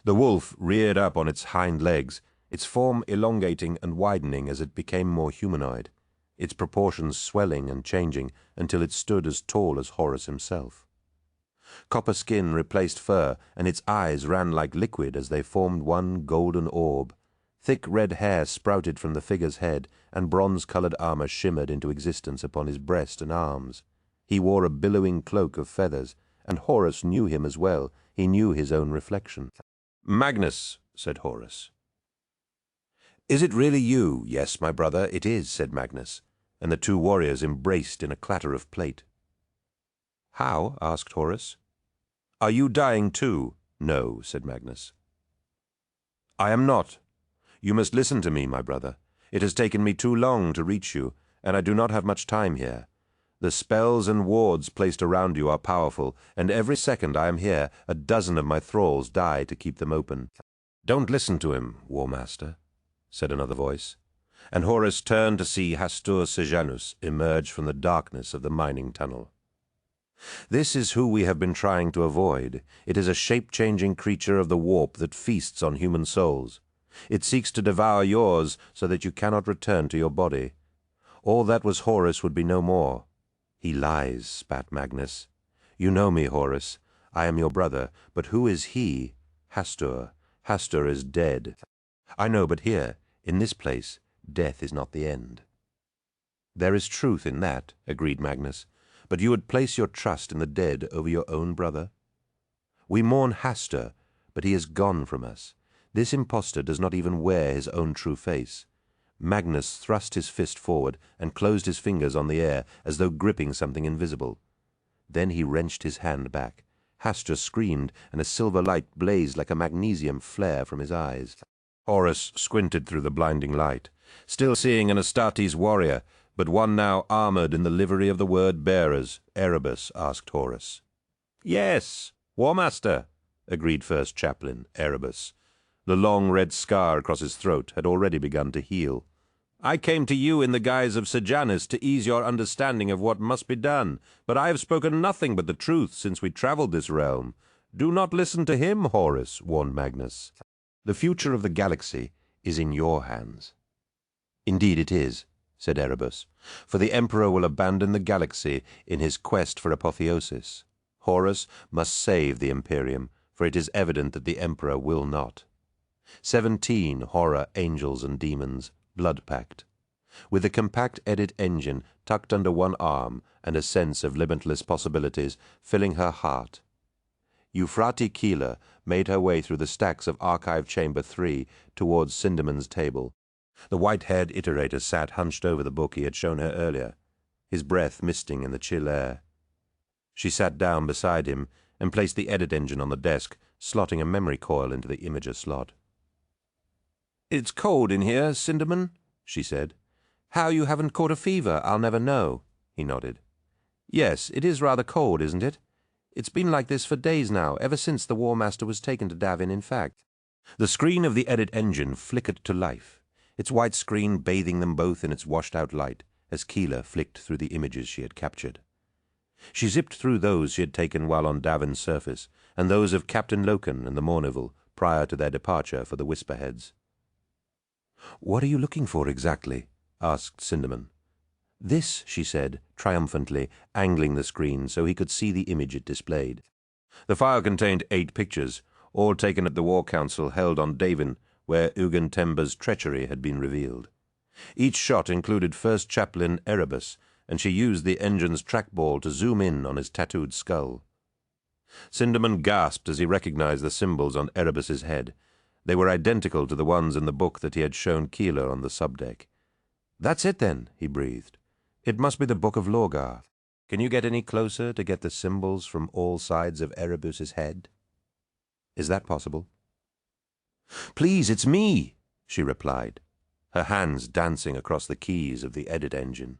The wolf reared up on its hind legs, its form elongating and widening as it became more humanoid, its proportions swelling and changing until it stood as tall as Horus himself. Copper skin replaced fur, and its eyes ran like liquid as they formed one golden orb. Thick red hair sprouted from the figure's head, and bronze-colored armor shimmered into existence upon his breast and arms. He wore a billowing cloak of feathers, and Horus knew him as well. He knew his own reflection. "Magnus," said Horus. "Is it really you?" "Yes, my brother, it is," said Magnus, and the two warriors embraced in a clatter of plate. "How?" asked Horus. "Are you dying too?" "No," said Magnus. "I am not. You must listen to me, my brother. It has taken me too long to reach you, and I do not have much time here. The spells and wards placed around you are powerful, and every second I am here, a dozen of my thralls die to keep them open." "Don't listen to him, War Master," said another voice, and Horus turned to see Hastur Sejanus emerge from the darkness of the mining tunnel. "This is who we have been trying to avoid. It is a shape-changing creature of the warp that feasts on human souls. It seeks to devour yours so that you cannot return to your body. All that was Horus would be no more." "He lies," spat Magnus. "You know me, Horus. I am your brother, but who is he? Hastur. Hastur is dead." "I know, but here, in this place, death is not the end." "There is truth in that," agreed Magnus, "but you would place your trust in the dead over your own brother? We mourn Hastur, but he is gone from us. This impostor does not even wear his own true face." Magnus thrust his fist forward and closed his fingers on the air as though gripping something invisible. Then he wrenched his hand back. Hastur screamed, and a silver light blazed like a magnesium flare from his eyes. Horus squinted through the blinding light, still seeing an Astartes warrior, but one now armored in the livery of the word-bearers. Erebus asked Horus. "Yes, War Master," agreed First Chaplain Erebus. The long red scar across his throat had already begun to heal. "I came to you in the guise of Sejanus to ease your understanding of what must be done, but I have spoken nothing but the truth since we traveled this realm. Do not listen to him, Horus," warned Magnus. "The future of the galaxy is in your hands." "Indeed it is," said Erebus, "for the Emperor will abandon the galaxy in his quest for apotheosis. Horus must save the Imperium, for it is evident that the Emperor will not. 17 horror angels and demons, blood-packed, with a compact edit engine tucked under one arm and a sense of limitless possibilities filling her heart. Euphrates Keeler made her way through the stacks of Archive Chamber 3 towards Sindermann's table. The white-haired iterator sat hunched over the book he had shown her earlier, his breath misting in the chill air. She sat down beside him and placed the edit engine on the desk, slotting a memory coil into the imager slot. "It's cold in here, Sindermann," she said. "How you haven't caught a fever, I'll never know," he nodded. "Yes, it is rather cold, isn't it? It's been like this for days now, ever since the War Master was taken to Davin, in fact." The screen of the edit engine flickered to life, its white screen bathing them both in its washed-out light as Keeler flicked through the images she had captured. She zipped through those she had taken while on Davin's surface, and those of Captain Loken and the Mournival prior to their departure for the Whisperheads. "What are you looking for exactly?" asked Sindermann. "This," she said, triumphantly, angling the screen so he could see the image it displayed. The file contained 8 pictures, all taken at the War Council held on Davin, where Ugen Temba's treachery had been revealed. Each shot included First Chaplain Erebus, and she used the engine's trackball to zoom in on his tattooed skull. Sindermann gasped as he recognized the symbols on Erebus's head. They were identical to the ones in the book that he had shown Keeler on the subdeck. "That's it, then," he breathed. "It must be the Book of Lorgar. Can you get any closer to get the symbols from all sides of Erebus's head?" "Is that possible?" "Please, it's me," she replied, her hands dancing across the keys of the edit engine,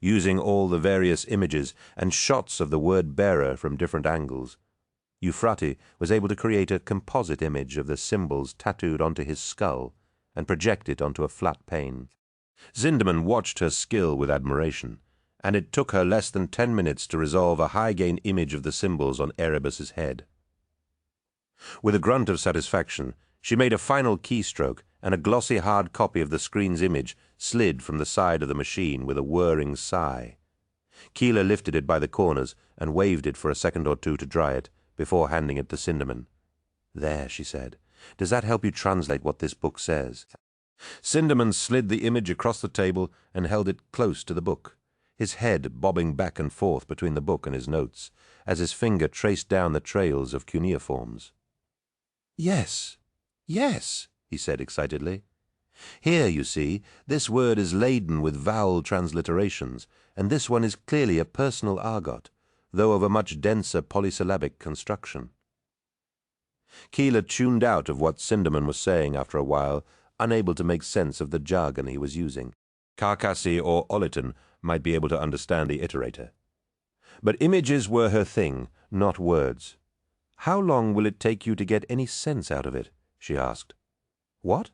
using all the various images and shots of the word-bearer from different angles. Euphrates was able to create a composite image of the symbols tattooed onto his skull and project it onto a flat pane. Sindermann watched her skill with admiration, and it took her less than 10 minutes to resolve a high-gain image of the symbols on Erebus's head. With a grunt of satisfaction, she made a final keystroke, and a glossy hard copy of the screen's image slid from the side of the machine with a whirring sigh. Keeler lifted it by the corners and waved it for a second or two to dry it, before handing it to Sindermann. "There," she said. "Does that help you translate what this book says?" Sindermann slid the image across the table and held it close to the book, his head bobbing back and forth between the book and his notes, as his finger traced down the trails of cuneiforms. "Yes, yes," he said excitedly. "Here, you see, this word is laden with vowel transliterations, and this one is clearly a personal argot, though of a much denser polysyllabic construction." Keeler tuned out of what Sindermann was saying after a while, unable to make sense of the jargon he was using. Carcassi or Oliton might be able to understand the iterator. But images were her thing, not words. "How long will it take you to get any sense out of it?" she asked. "What?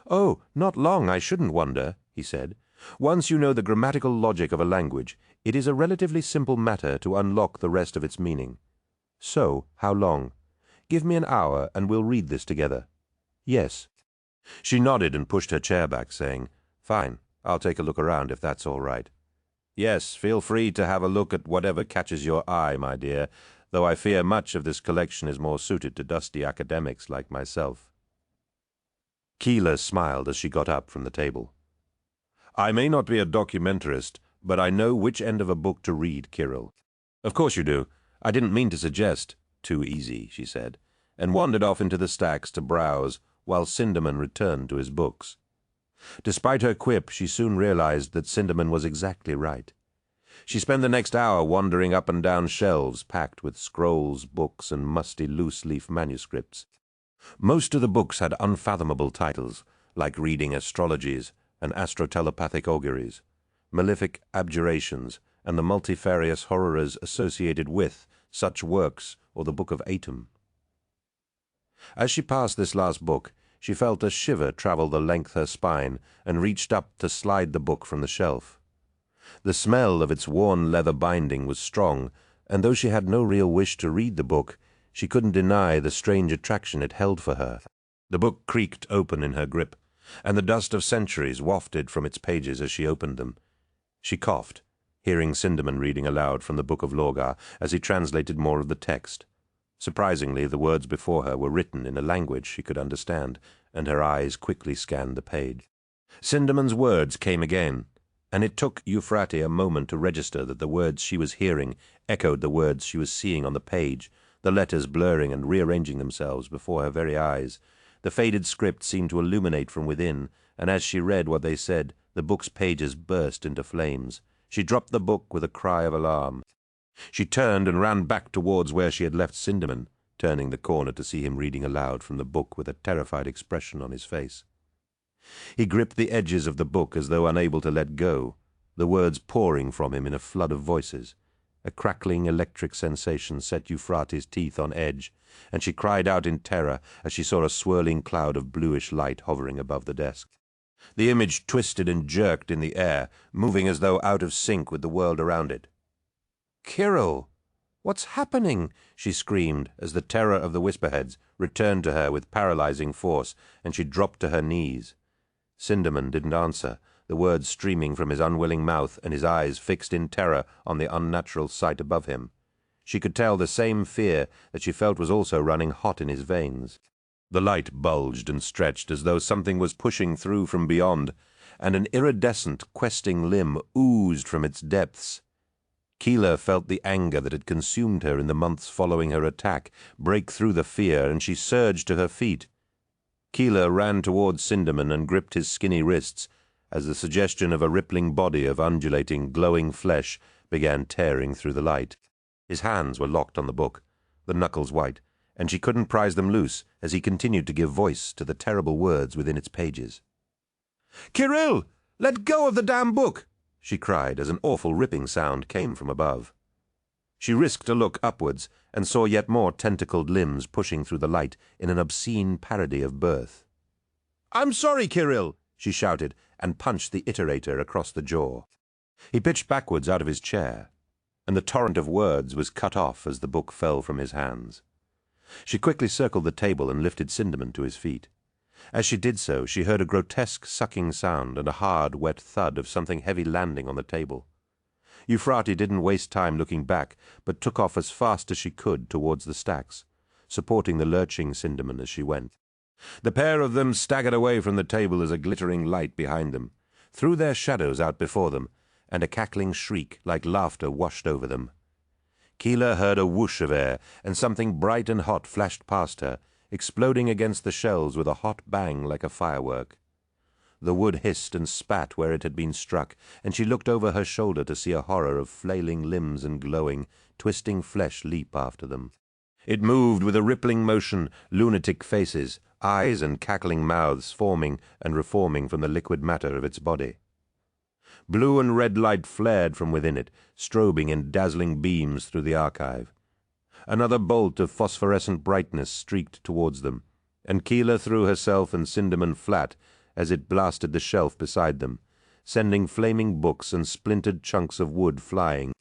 Oh, not long, I shouldn't wonder," he said. "Once you know the grammatical logic of a language, it is a relatively simple matter to unlock the rest of its meaning. So, how long? Give me an hour and we'll read this together." "Yes." She nodded and pushed her chair back, saying, "Fine, I'll take a look around if that's all right." "Yes, feel free to have a look at whatever catches your eye, my dear, though I fear much of this collection is more suited to dusty academics like myself." Keeler smiled as she got up from the table. "I may not be a documentarist, but I know which end of a book to read, Kirill." "Of course you do. I didn't mean to suggest—" "Too easy," she said, and wandered off into the stacks to browse, while Sindermann returned to his books. Despite her quip, she soon realized that Sindermann was exactly right. She spent the next hour wandering up and down shelves packed with scrolls, books, and musty loose-leaf manuscripts. Most of the books had unfathomable titles, like reading astrologies and astrotelepathic auguries, malefic abjurations, and the multifarious horrors associated with such works or the Book of Atum. As she passed this last book, she felt a shiver travel the length her spine and reached up to slide the book from the shelf. The smell of its worn leather binding was strong, and though she had no real wish to read the book, she couldn't deny the strange attraction it held for her. The book creaked open in her grip, and the dust of centuries wafted from its pages as she opened them. She coughed, hearing Sindermann reading aloud from the Book of Lorgar as he translated more of the text. Surprisingly, the words before her were written in a language she could understand, and her eyes quickly scanned the page. Sinderman's words came again, and it took Euphrates a moment to register that the words she was hearing echoed the words she was seeing on the page, the letters blurring and rearranging themselves before her very eyes. The faded script seemed to illuminate from within, and as she read what they said, the book's pages burst into flames. She dropped the book with a cry of alarm. She turned and ran back towards where she had left Sinderman, turning the corner to see him reading aloud from the book with a terrified expression on his face. He gripped the edges of the book as though unable to let go, the words pouring from him in a flood of voices. A crackling electric sensation set Euphrates' teeth on edge, and she cried out in terror as she saw a swirling cloud of bluish light hovering above the desk. The image twisted and jerked in the air, moving as though out of sync with the world around it. "Kirill! What's happening?" she screamed as the terror of the Whisperheads returned to her with paralyzing force, and she dropped to her knees. Sinderman didn't answer, the words streaming from his unwilling mouth and his eyes fixed in terror on the unnatural sight above him. She could tell the same fear that she felt was also running hot in his veins. The light bulged and stretched as though something was pushing through from beyond, and an iridescent, questing limb oozed from its depths. Keeler felt the anger that had consumed her in the months following her attack break through the fear, and she surged to her feet. Keeler ran towards Sinderman and gripped his skinny wrists as the suggestion of a rippling body of undulating, glowing flesh began tearing through the light. His hands were locked on the book, the knuckles white, and she couldn't prise them loose as he continued to give voice to the terrible words within its pages. "Kirill! Let go of the damn book!" she cried as an awful ripping sound came from above. She risked a look upwards and saw yet more tentacled limbs pushing through the light in an obscene parody of birth. "I'm sorry, Kirill!" she shouted, and punched the iterator across the jaw. He pitched backwards out of his chair, and the torrent of words was cut off as the book fell from his hands. She quickly circled the table and lifted Sinderman to his feet. As she did so, she heard a grotesque sucking sound and a hard, wet thud of something heavy landing on the table. Euphrates didn't waste time looking back, but took off as fast as she could towards the stacks, supporting the lurching Sinderman as she went. The pair of them staggered away from the table as a glittering light behind them, threw their shadows out before them, and a cackling shriek like laughter washed over them. Keeler heard a whoosh of air, and something bright and hot flashed past her, exploding against the shelves with a hot bang like a firework. The wood hissed and spat where it had been struck, and she looked over her shoulder to see a horror of flailing limbs and glowing, twisting flesh leap after them. It moved with a rippling motion, lunatic faces, eyes and cackling mouths forming and reforming from the liquid matter of its body. Blue and red light flared from within it, strobing in dazzling beams through the archive. Another bolt of phosphorescent brightness streaked towards them, and Keeler threw herself and Sinderman flat as it blasted the shelf beside them, sending flaming books and splintered chunks of wood flying.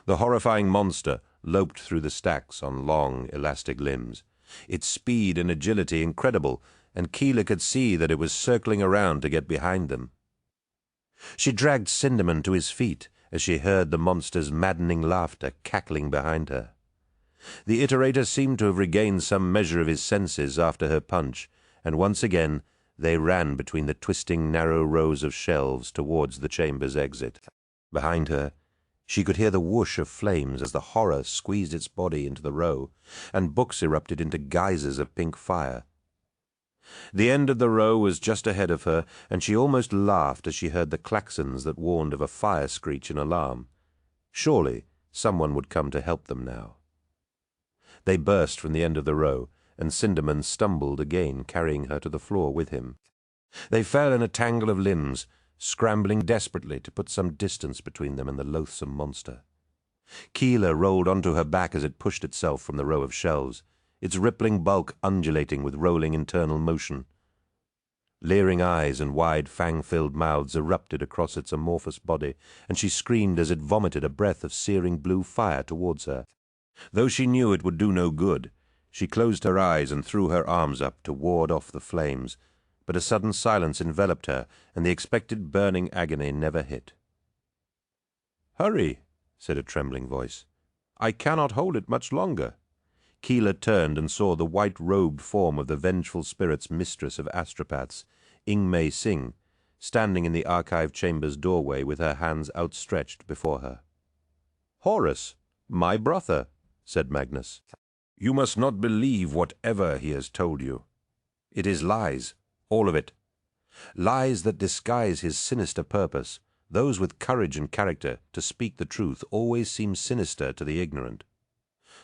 The horrifying monster loped through the stacks on long, elastic limbs, its speed and agility incredible, and Keeler could see that it was circling around to get behind them. She dragged Sinderman to his feet as she heard the monster's maddening laughter cackling behind her. The iterator seemed to have regained some measure of his senses after her punch, and once again they ran between the twisting narrow rows of shelves towards the chamber's exit. Behind her, she could hear the whoosh of flames as the horror squeezed its body into the row, and books erupted into geysers of pink fire. The end of the row was just ahead of her, and she almost laughed as she heard the klaxons that warned of a fire screech in alarm. Surely someone would come to help them now. They burst from the end of the row, and Sinderman stumbled again, carrying her to the floor with him. They fell in a tangle of limbs, scrambling desperately to put some distance between them and the loathsome monster. Keeler rolled onto her back as it pushed itself from the row of shelves, its rippling bulk undulating with rolling internal motion. Leering eyes and wide fang-filled mouths erupted across its amorphous body, and she screamed as it vomited a breath of searing blue fire towards her. Though she knew it would do no good, she closed her eyes and threw her arms up to ward off the flames, but a sudden silence enveloped her, and the expected burning agony never hit. "Hurry," said a trembling voice. "I cannot hold it much longer." Keeler turned and saw the white-robed form of the vengeful spirit's mistress of astropaths, Ingmei Singh, standing in the archive chamber's doorway with her hands outstretched before her. "Horus, my brother," said Magnus. "You must not believe whatever he has told you. It is lies, all of it. Lies that disguise his sinister purpose. Those with courage and character to speak the truth always seem sinister to the ignorant."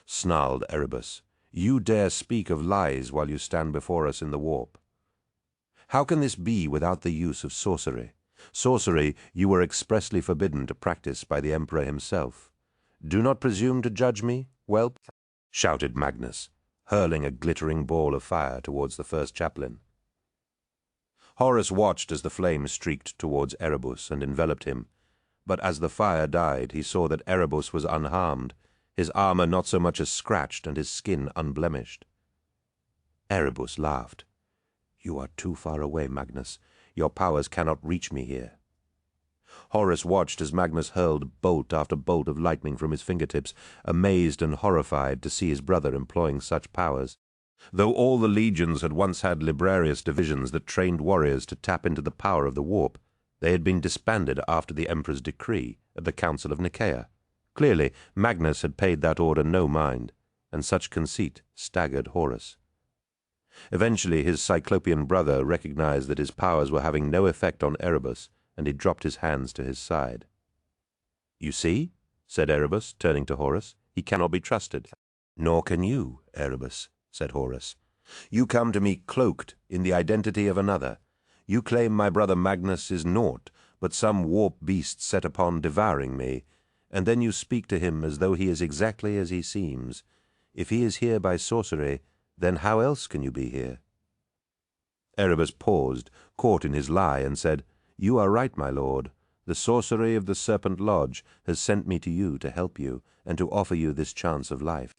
Snarled Erebus, "You dare speak of lies while you stand before us in the warp. How can this be without the use of sorcery? Sorcery you were expressly forbidden to practice by the Emperor himself. Do not presume to judge me, whelp," shouted Magnus, hurling a glittering ball of fire towards the first chaplain. Horus watched as the flame streaked towards Erebus and enveloped him, but as the fire died he saw that Erebus was unharmed, his armor not so much as scratched and his skin unblemished. Erebus laughed. "You are too far away, Magnus. Your powers cannot reach me here." Horus watched as Magnus hurled bolt after bolt of lightning from his fingertips, amazed and horrified to see his brother employing such powers. Though all the legions had once had librarius divisions that trained warriors to tap into the power of the warp, they had been disbanded after the Emperor's decree at the Council of Nicaea. Clearly, Magnus had paid that order no mind, and such conceit staggered Horus. Eventually his Cyclopean brother recognized that his powers were having no effect on Erebus, and he dropped his hands to his side. "You see," said Erebus, turning to Horus, "he cannot be trusted." "Nor can you, Erebus," said Horus. "You come to me cloaked in the identity of another. You claim my brother Magnus is naught but some warp beast set upon devouring me, and then you speak to him as though he is exactly as he seems. If he is here by sorcery, then how else can you be here?" Erebus paused, caught in his lie, and said, "You are right, my lord. The sorcery of the Serpent Lodge has sent me to you to help you, and to offer you this chance of life.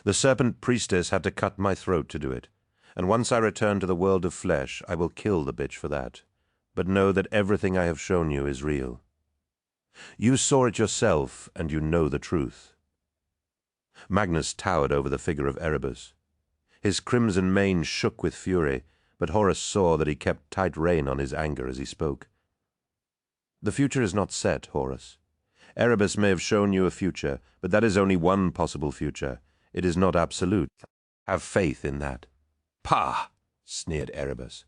The Serpent Priestess had to cut my throat to do it, and once I return to the world of flesh, I will kill the bitch for that. But know that everything I have shown you is real. You saw it yourself, and you know the truth." Magnus towered over the figure of Erebus. His crimson mane shook with fury, but Horus saw that he kept tight rein on his anger as he spoke. "The future is not set, Horus. Erebus may have shown you a future, but that is only one possible future. It is not absolute. Have faith in that." "Pah!" sneered Erebus.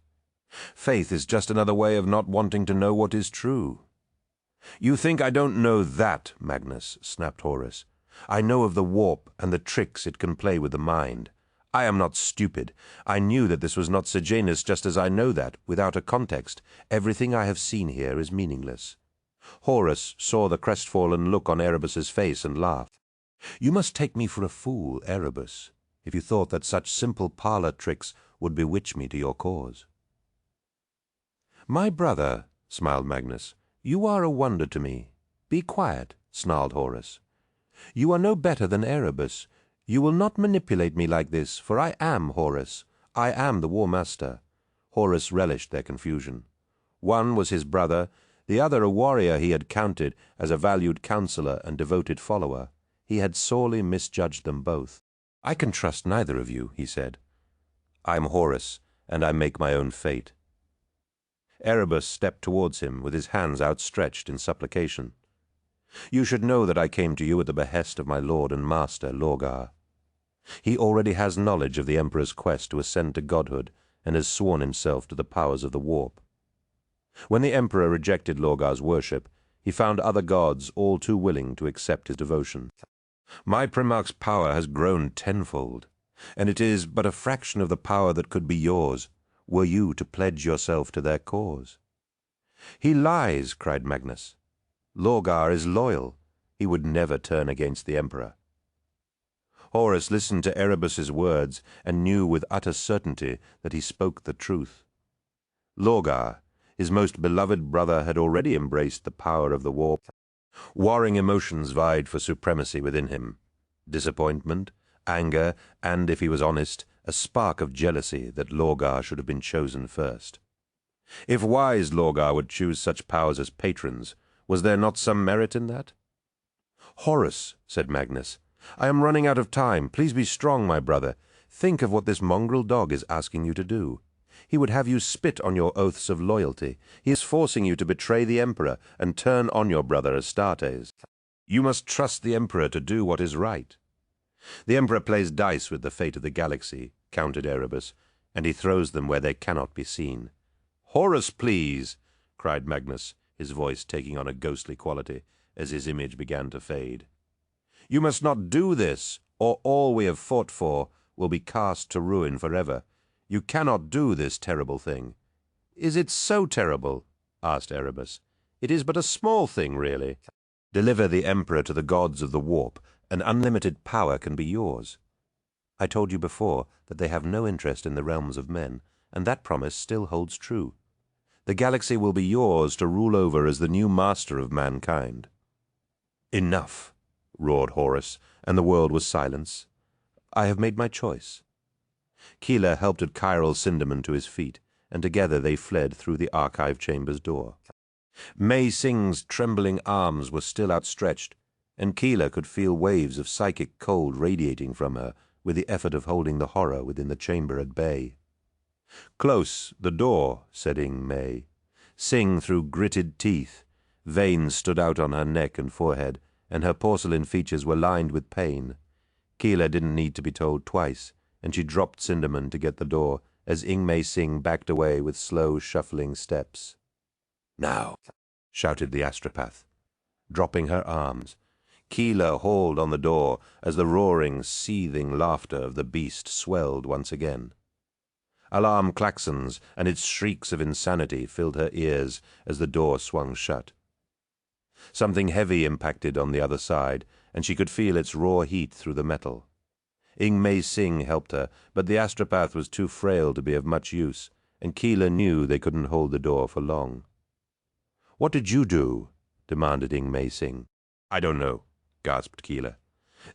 "Faith is just another way of not wanting to know what is true." "You think I don't know that, Magnus," snapped Horus. "I know of the warp and the tricks it can play with the mind. I am not stupid. I knew that this was not Sejanus, just as I know that, without a context, everything I have seen here is meaningless." Horus saw the crestfallen look on Erebus's face and laughed. "You must take me for a fool, Erebus, if you thought that such simple parlor tricks would bewitch me to your cause." "My brother," smiled Magnus, "you are a wonder to me." "Be quiet," snarled Horus. "You are no better than Erebus. You will not manipulate me like this, for I am Horus. I am the War Master." Horus relished their confusion. One was his brother, the other a warrior he had counted as a valued counselor and devoted follower. He had sorely misjudged them both. "I can trust neither of you," he said. "I'm Horus, and I make my own fate." Erebus stepped towards him with his hands outstretched in supplication. "You should know that I came to you at the behest of my lord and master, Lorgar. He already has knowledge of the Emperor's quest to ascend to godhood, and has sworn himself to the powers of the warp. When the Emperor rejected Lorgar's worship, he found other gods all too willing to accept his devotion. My Primarch's power has grown tenfold, and it is but a fraction of the power that could be yours, were you to pledge yourself to their cause." "He lies," cried Magnus. "Lorgar is loyal. He would never turn against the Emperor." Horus listened to Erebus's words and knew with utter certainty that he spoke the truth. Lorgar, his most beloved brother, had already embraced the power of the warp. Warring emotions vied for supremacy within him. Disappointment, anger, and, if he was honest, a spark of jealousy that Lorgar should have been chosen first. If wise Lorgar would choose such powers as patrons, was there not some merit in that? "Horus," said Magnus, I am running out of time. Please be strong, my brother. Think of what this mongrel dog is asking you to do. He would have you spit on your oaths of loyalty. He is forcing you to betray the Emperor and turn on your brother Astartes. You must trust the Emperor to do what is right. The Emperor plays dice with the fate of the galaxy, countered Erebus, and he throws them where they cannot be seen. Horus, please, cried Magnus, his voice taking on a ghostly quality as his image began to fade. You must not do this, or all we have fought for will be cast to ruin forever. You cannot do this terrible thing. Is it so terrible? Asked Erebus. It is but a small thing, really. Deliver the Emperor to the gods of the warp, and unlimited power can be yours. I told you before that they have no interest in the realms of men, and that promise still holds true. The galaxy will be yours to rule over as the new master of mankind. Enough, roared Horus, and the world was silence. I have made my choice. Keeler helped Chiral Sindaman to his feet, and together they fled through the archive chamber's door. Mei Singh's trembling arms were still outstretched, and Keeler could feel waves of psychic cold radiating from her with the effort of holding the horror within the chamber at bay. Close, the door, said Mei. Sing through gritted teeth. Veins stood out on her neck and forehead, and her porcelain features were lined with pain. Keeler didn't need to be told twice, and she dropped Sindaman to get the door as Mei Singh backed away with slow, shuffling steps. Now, shouted the astropath. Dropping her arms, Keeler hauled on the door as the roaring, seething laughter of the beast swelled once again. Alarm klaxons and its shrieks of insanity filled her ears as the door swung shut. Something heavy impacted on the other side, and she could feel its raw heat through the metal. Mei Singh helped her, but the astropath was too frail to be of much use, and Keeler knew they couldn't hold the door for long. "What did you do?" demanded Mei Singh. "I don't know," gasped Keeler.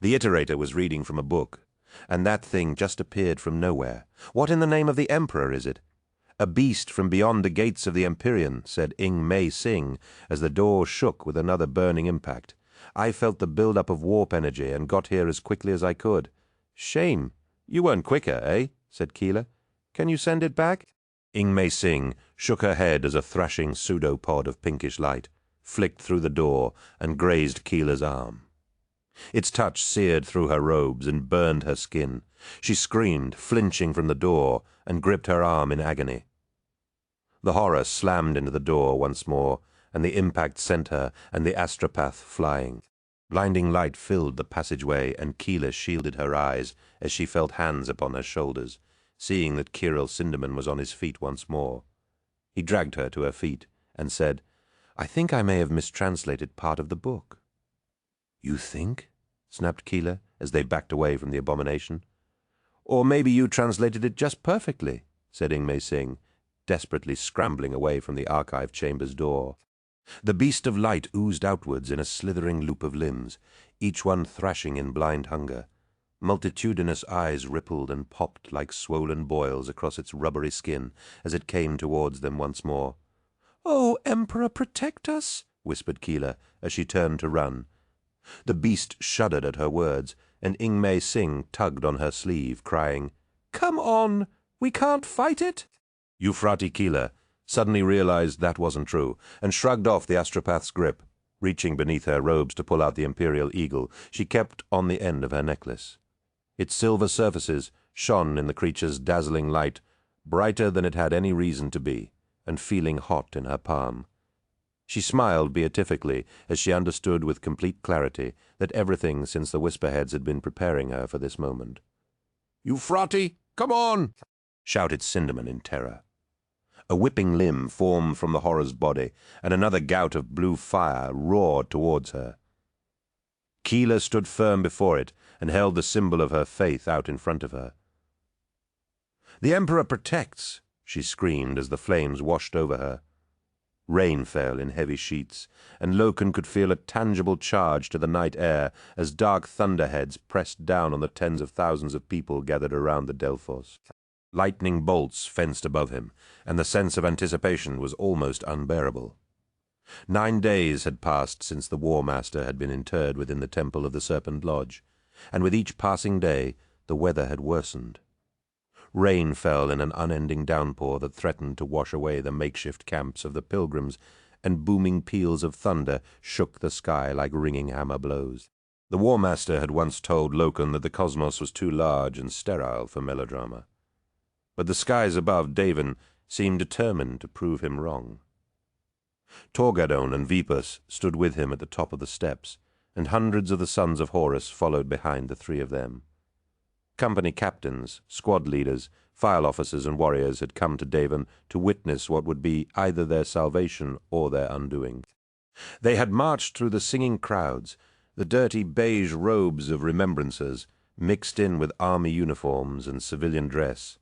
"The Iterator was reading from a book, and that thing just appeared from nowhere. What in the name of the Emperor is it?" "A beast from beyond the gates of the Empyrean," said Mei Singh, as the door shook with another burning impact. "I felt the build-up of warp energy and got here as quickly as I could." "Shame. You weren't quicker, eh?" said Keeler. "Can you send it back?" Mei Singh shook her head as a thrashing pseudopod of pinkish light flicked through the door and grazed Keeler's arm. Its touch seared through her robes and burned her skin. She screamed, flinching from the door, and gripped her arm in agony. The horror slammed into the door once more, and the impact sent her and the astropath flying. Blinding light filled the passageway, and Keeler shielded her eyes as she felt hands upon her shoulders, seeing that Chiral Sindaman was on his feet once more. He dragged her to her feet and said, "I think I may have mistranslated part of the book." "You think?" snapped Keeler as they backed away from the abomination. "Or maybe you translated it just perfectly," said Mei Singh, desperately scrambling away from the archive chamber's door. The beast of light oozed outwards in a slithering loop of limbs, each one thrashing in blind hunger. Multitudinous eyes rippled and popped like swollen boils across its rubbery skin as it came towards them once more. "Oh, Emperor, protect us!" whispered Keeler as she turned to run. The beast shuddered at her words, and Mei Singh tugged on her sleeve, crying, "Come on! We can't fight it!" Euphrati Keeler suddenly realized that wasn't true, and shrugged off the astropath's grip. Reaching beneath her robes to pull out the imperial eagle, she kept on the end of her necklace. Its silver surfaces shone in the creature's dazzling light, brighter than it had any reason to be, and feeling hot in her palm. She smiled beatifically as she understood with complete clarity that everything since the Whisperheads had been preparing her for this moment. "Euphrati, come on!" shouted Sindaman in terror. A whipping limb formed from the horror's body, and another gout of blue fire roared towards her. Keeler stood firm before it and held the symbol of her faith out in front of her. "The Emperor protects!" she screamed as the flames washed over her. Rain fell in heavy sheets, and Loken could feel a tangible charge to the night air as dark thunderheads pressed down on the tens of thousands of people gathered around the Delphos. Lightning bolts fenced above him, and the sense of anticipation was almost unbearable. 9 days had passed since the War Master had been interred within the temple of the Serpent Lodge, and with each passing day the weather had worsened. Rain fell in an unending downpour that threatened to wash away the makeshift camps of the pilgrims, and booming peals of thunder shook the sky like ringing hammer blows. The War Master had once told Loken that the cosmos was too large and sterile for melodrama. But the skies above Davin seemed determined to prove him wrong. Torgadon and Vipus stood with him at the top of the steps, and hundreds of the sons of Horus followed behind the three of them. Company captains, squad leaders, file officers and warriors had come to Davin to witness what would be either their salvation or their undoing. They had marched through the singing crowds, the dirty beige robes of remembrancers, mixed in with army uniforms and civilian dress.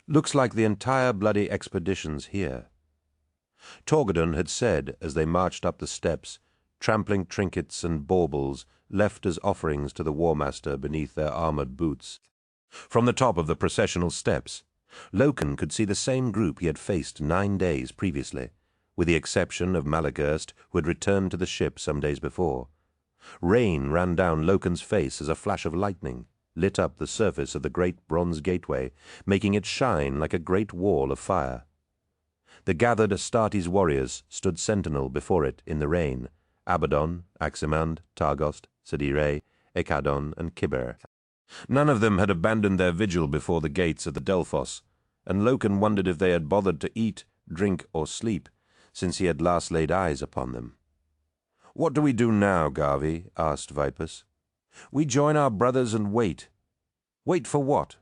Looks like the entire bloody expedition's here. Torgadon had said, as they marched up the steps, trampling trinkets and baubles left as offerings to the War Master beneath their armored boots. From the top of the processional steps, Loken could see the same group he had faced 9 days previously, with the exception of Malagurst, who had returned to the ship some days before. Rain ran down Loken's face as a flash of lightning, lit up the surface of the great bronze gateway, making it shine like a great wall of fire. The gathered Astartes warriors stood sentinel before it in the rain: Abaddon, Aximand, Targost, Sedire, Ekadon, and Kiber. None of them had abandoned their vigil before the gates of the Delphos, and Loken wondered if they had bothered to eat, drink, or sleep since he had last laid eyes upon them. "What do we do now, Garvey?" asked Vipus. "We join our brothers and wait." "Wait for what?"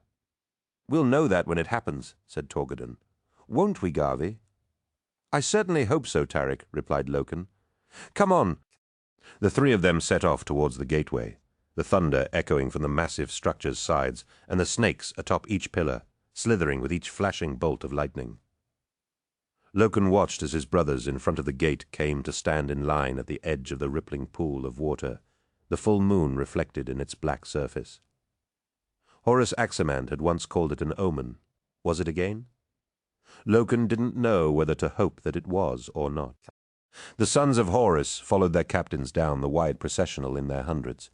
"We'll know that when it happens," said Torgadon. "Won't we, Garvey?" "I certainly hope so, Tarik," replied Loken. "Come on." The three of them set off towards the gateway, the thunder echoing from the massive structure's sides, and the snakes atop each pillar, slithering with each flashing bolt of lightning. Loken watched as his brothers in front of the gate came to stand in line at the edge of the rippling pool of water, the full moon reflected in its black surface. Horus Aximand had once called it an omen. Was it again? Loken didn't know whether to hope that it was or not. The sons of Horus followed their captains down the wide processional in their hundreds,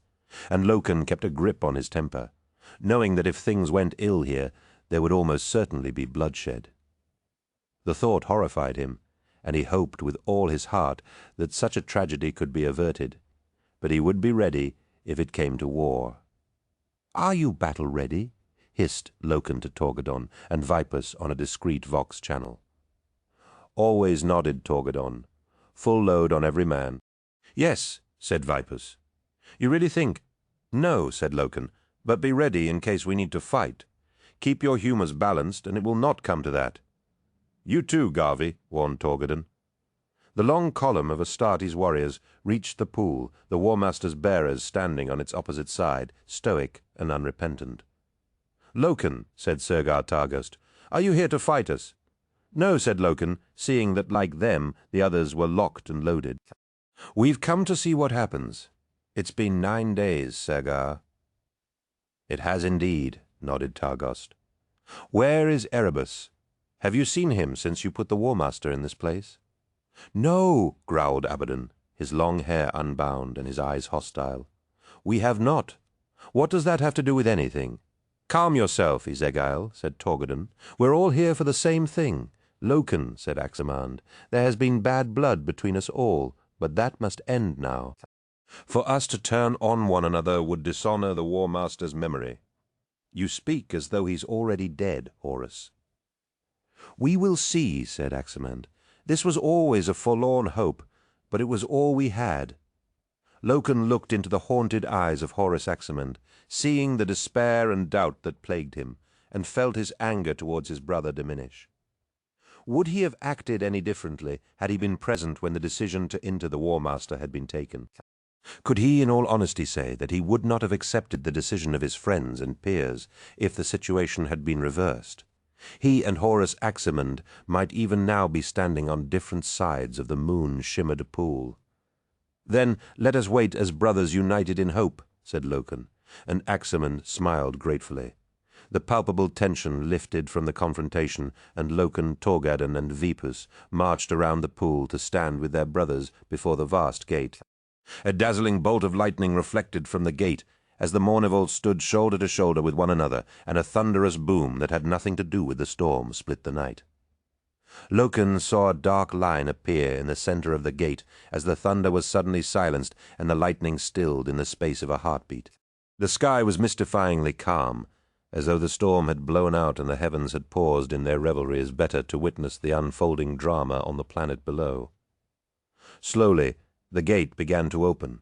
and Loken kept a grip on his temper, knowing that if things went ill here, there would almost certainly be bloodshed. The thought horrified him, and he hoped with all his heart that such a tragedy could be averted, but he would be ready if it came to war. "Are you battle-ready?" hissed Loken to Torgadon and Vipus on a discreet vox channel. Always nodded Torgadon, full load on every man. "Yes," said Vipus. "You really think—" "No," said Loken, "but be ready in case we need to fight. Keep your humors balanced, and it will not come to that." "You too, Garvey," warned Torgadon. The long column of Astartes warriors reached the pool, the War Master's bearers standing on its opposite side, stoic and unrepentant. "Loken," said Sergar Targost, "are you here to fight us?" "No," said Loken, seeing that, like them, the others were locked and loaded. "We've come to see what happens. It's been 9 days, Sergar." "It has indeed," nodded Targost. "Where is Erebus? Have you seen him since you put the War Master in this place?" "No," growled Abaddon, his long hair unbound and his eyes hostile. "We have not. What does that have to do with anything?" "Calm yourself, Izegael," said Torgadon. "We're all here for the same thing." "Loken," said Aximand, "there has been bad blood between us all, but that must end now. For us to turn on one another would dishonor the War Master's memory." "You speak as though he's already dead, Horus." "We will see," said Aximand. "This was always a forlorn hope, but it was all we had." Loken looked into the haunted eyes of Horus Aximand, seeing the despair and doubt that plagued him, and felt his anger towards his brother diminish. Would he have acted any differently had he been present when the decision to enter the War Master had been taken? Could he in all honesty say that he would not have accepted the decision of his friends and peers if the situation had been reversed? He and Horus Aximand might even now be standing on different sides of the moon-shimmered pool. "Then let us wait as brothers united in hope," said Loken, and Aximand smiled gratefully. The palpable tension lifted from the confrontation, and Loken, Torgadon, and Vipus marched around the pool to stand with their brothers before the vast gate. A dazzling bolt of lightning reflected from the gate, as the Mournival stood shoulder to shoulder with one another, and a thunderous boom that had nothing to do with the storm split the night. Loken saw a dark line appear in the center of the gate as the thunder was suddenly silenced and the lightning stilled in the space of a heartbeat. The sky was mystifyingly calm, as though the storm had blown out and the heavens had paused in their revelries better to witness the unfolding drama on the planet below. Slowly, the gate began to open.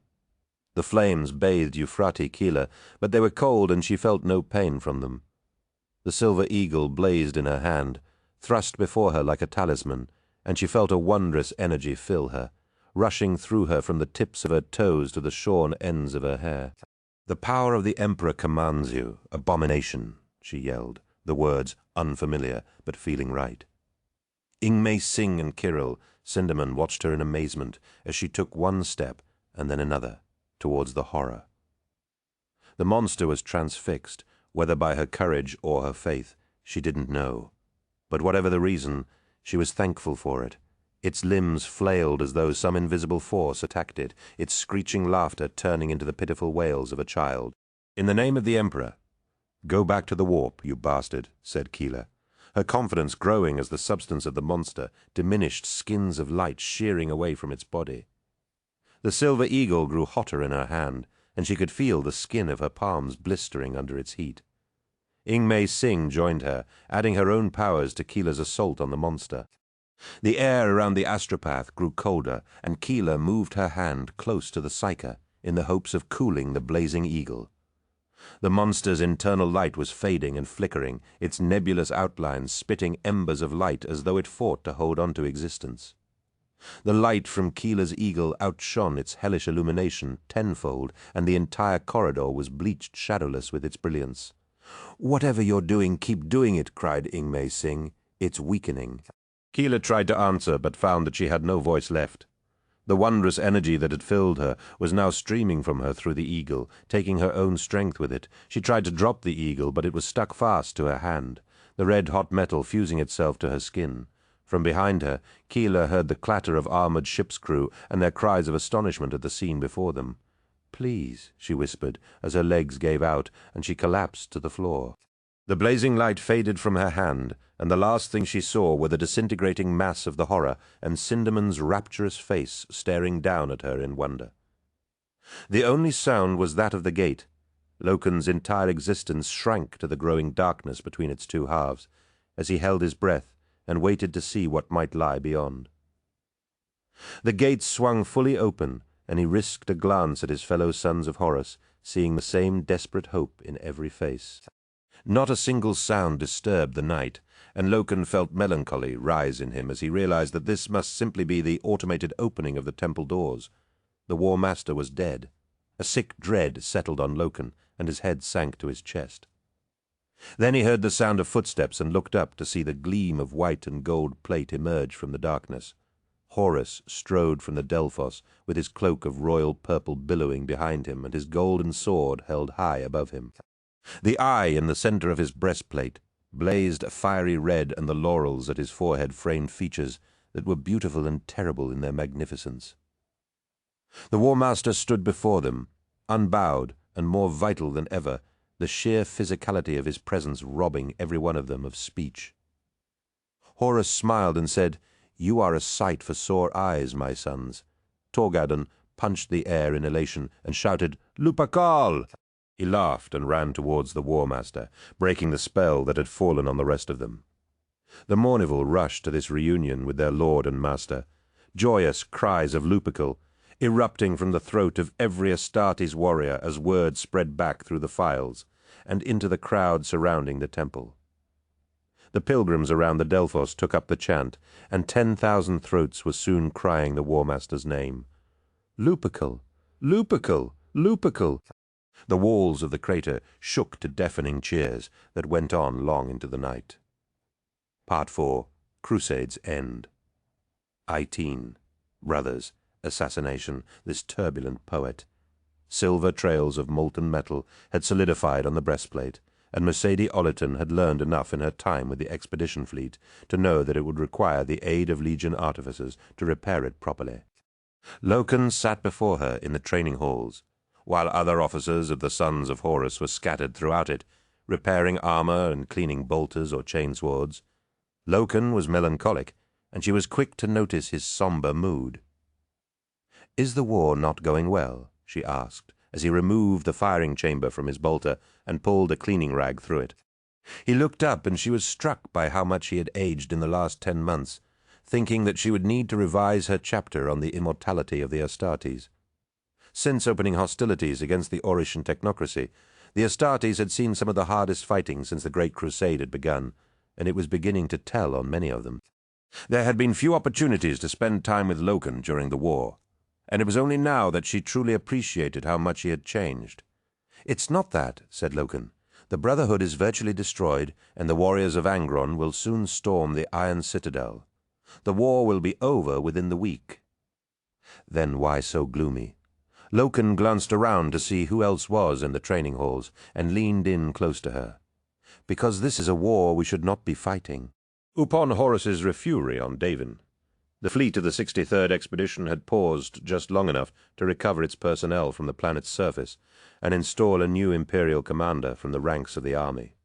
The flames bathed Euphrates Keeler, but they were cold and she felt no pain from them. The silver eagle blazed in her hand, thrust before her like a talisman, and she felt a wondrous energy fill her, rushing through her from the tips of her toes to the shorn ends of her hair. "The power of the Emperor commands you, abomination," she yelled, the words unfamiliar but feeling right. Ingmei Singh and Kirill, Sindaman, watched her in amazement as she took one step and then another towards the horror. The monster was transfixed, whether by her courage or her faith, she didn't know. But whatever the reason, she was thankful for it. Its limbs flailed as though some invisible force attacked it, its screeching laughter turning into the pitiful wails of a child. "In the name of the Emperor, go back to the warp, you bastard," said Keeler, her confidence growing as the substance of the monster diminished, skins of light shearing away from its body. The silver eagle grew hotter in her hand, and she could feel the skin of her palms blistering under its heat. Ingmei Singh joined her, adding her own powers to Keeler's assault on the monster. The air around the astropath grew colder, and Keeler moved her hand close to the psyker in the hopes of cooling the blazing eagle. The monster's internal light was fading and flickering, its nebulous outlines spitting embers of light as though it fought to hold on to existence. The light from Keeler's eagle outshone its hellish illumination tenfold, and the entire corridor was bleached shadowless with its brilliance. "Whatever you're doing, keep doing it," cried Ingmei Singh. "It's weakening." Keeler tried to answer, but found that she had no voice left. The wondrous energy that had filled her was now streaming from her through the eagle, taking her own strength with it. She tried to drop the eagle, but it was stuck fast to her hand, the red-hot metal fusing itself to her skin. From behind her, Keeler heard the clatter of armored ship's crew and their cries of astonishment at the scene before them. "Please," she whispered, as her legs gave out and she collapsed to the floor. The blazing light faded from her hand, and the last thing she saw were the disintegrating mass of the horror and Sindaman's rapturous face staring down at her in wonder. The only sound was that of the gate. Loken's entire existence shrank to the growing darkness between its two halves, as he held his breath and waited to see what might lie beyond. The gate swung fully open, and he risked a glance at his fellow sons of Horus, seeing the same desperate hope in every face. Not a single sound disturbed the night, and Loken felt melancholy rise in him as he realized that this must simply be the automated opening of the temple doors. The War Master was dead. A sick dread settled on Loken, and his head sank to his chest. Then he heard the sound of footsteps and looked up to see the gleam of white and gold plate emerge from the darkness. Horus strode from the Delphos with his cloak of royal purple billowing behind him and his golden sword held high above him. The eye in the center of his breastplate blazed a fiery red, and the laurels at his forehead framed features that were beautiful and terrible in their magnificence. The War Master stood before them, unbowed and more vital than ever, the sheer physicality of his presence robbing every one of them of speech. Horus smiled and said, "You are a sight for sore eyes, my sons." Torgadon punched the air in elation and shouted, "Lupakal!" He laughed and ran towards the War Master, breaking the spell that had fallen on the rest of them. The Mournival rushed to this reunion with their lord and master, joyous cries of Lupercal, erupting from the throat of every Astartes warrior as word spread back through the files, and into the crowd surrounding the temple. The pilgrims around the Delphos took up the chant, and 10,000 throats were soon crying the War Master's name. "Lupercal! Lupercal! Lupercal!" The walls of the crater shook to deafening cheers that went on long into the night. Part 4. Crusade's End. Itene. Brothers. Assassination. This turbulent poet. Silver trails of molten metal had solidified on the breastplate, and Mercedes Ollerton had learned enough in her time with the expedition fleet to know that it would require the aid of Legion artificers to repair it properly. Loken sat before her in the training halls, while other officers of the Sons of Horus were scattered throughout it, repairing armor and cleaning bolters or chainswords. Loken was melancholic, and she was quick to notice his somber mood. "Is the war not going well?" she asked, as he removed the firing chamber from his bolter and pulled a cleaning rag through it. He looked up, and she was struck by how much he had aged in the last 10 months, thinking that she would need to revise her chapter on the immortality of the Astartes. Since opening hostilities against the Orishan technocracy, the Astartes had seen some of the hardest fighting since the Great Crusade had begun, and it was beginning to tell on many of them. There had been few opportunities to spend time with Loken during the war, and it was only now that she truly appreciated how much he had changed. "It's not that," said Loken. "The Brotherhood is virtually destroyed, and the warriors of Angron will soon storm the Iron Citadel. The war will be over within the week." Then why so gloomy? Loken glanced around to see who else was in the training halls and leaned in close to her. "Because this is a war we should not be fighting." Upon Horus's refury on Davin, the fleet of the 63rd Expedition had paused just long enough to recover its personnel from the planet's surface and install a new Imperial commander from the ranks of the army.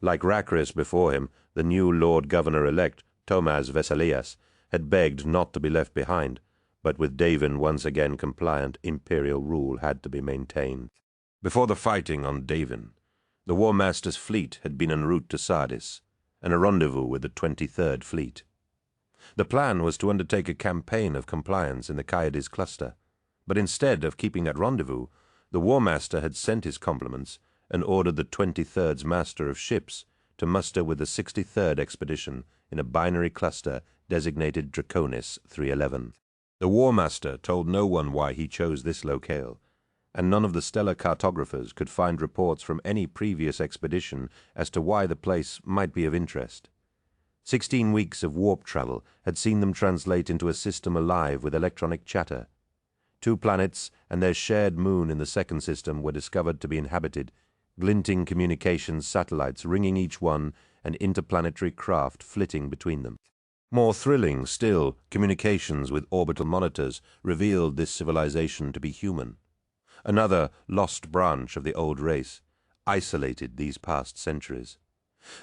Like Rakris before him, the new Lord Governor-elect, Tomaz Vesalias, had begged not to be left behind, but with Davin once again compliant, Imperial rule had to be maintained. Before the fighting on Davin, the War Master's fleet had been en route to Sardis, and a rendezvous with the 23rd Fleet. The plan was to undertake a campaign of compliance in the Kaiades cluster, but instead of keeping that rendezvous, the War Master had sent his compliments and ordered the 23rd's Master of Ships to muster with the 63rd Expedition in a binary cluster designated Draconis 311. The War Master told no one why he chose this locale, and none of the stellar cartographers could find reports from any previous expedition as to why the place might be of interest. 16 weeks of warp travel had seen them translate into a system alive with electronic chatter. 2 planets and their shared moon in the second system were discovered to be inhabited, glinting communications satellites ringing each one and interplanetary craft flitting between them. More thrilling still, communications with orbital monitors revealed this civilization to be human. Another lost branch of the old race, isolated these past centuries.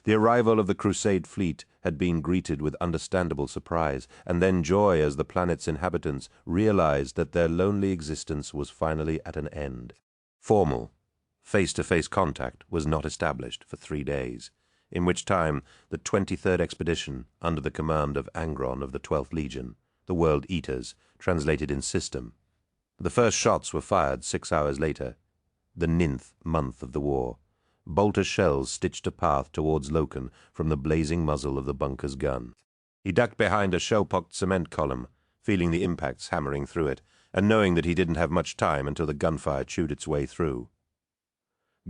The arrival of the Crusade fleet had been greeted with understandable surprise, and then joy as the planet's inhabitants realized that their lonely existence was finally at an end. Formal, face-to-face contact was not established for 3 days, in which time the 23rd Expedition, under the command of Angron of the 12th Legion, the World Eaters, translated in system. The first shots were fired 6 hours later, the 9th month of the war. Bolter shells stitched a path towards Loken from the blazing muzzle of the bunker's gun. He ducked behind a shell-pocked cement column, feeling the impacts hammering through it, and knowing that he didn't have much time until the gunfire chewed its way through.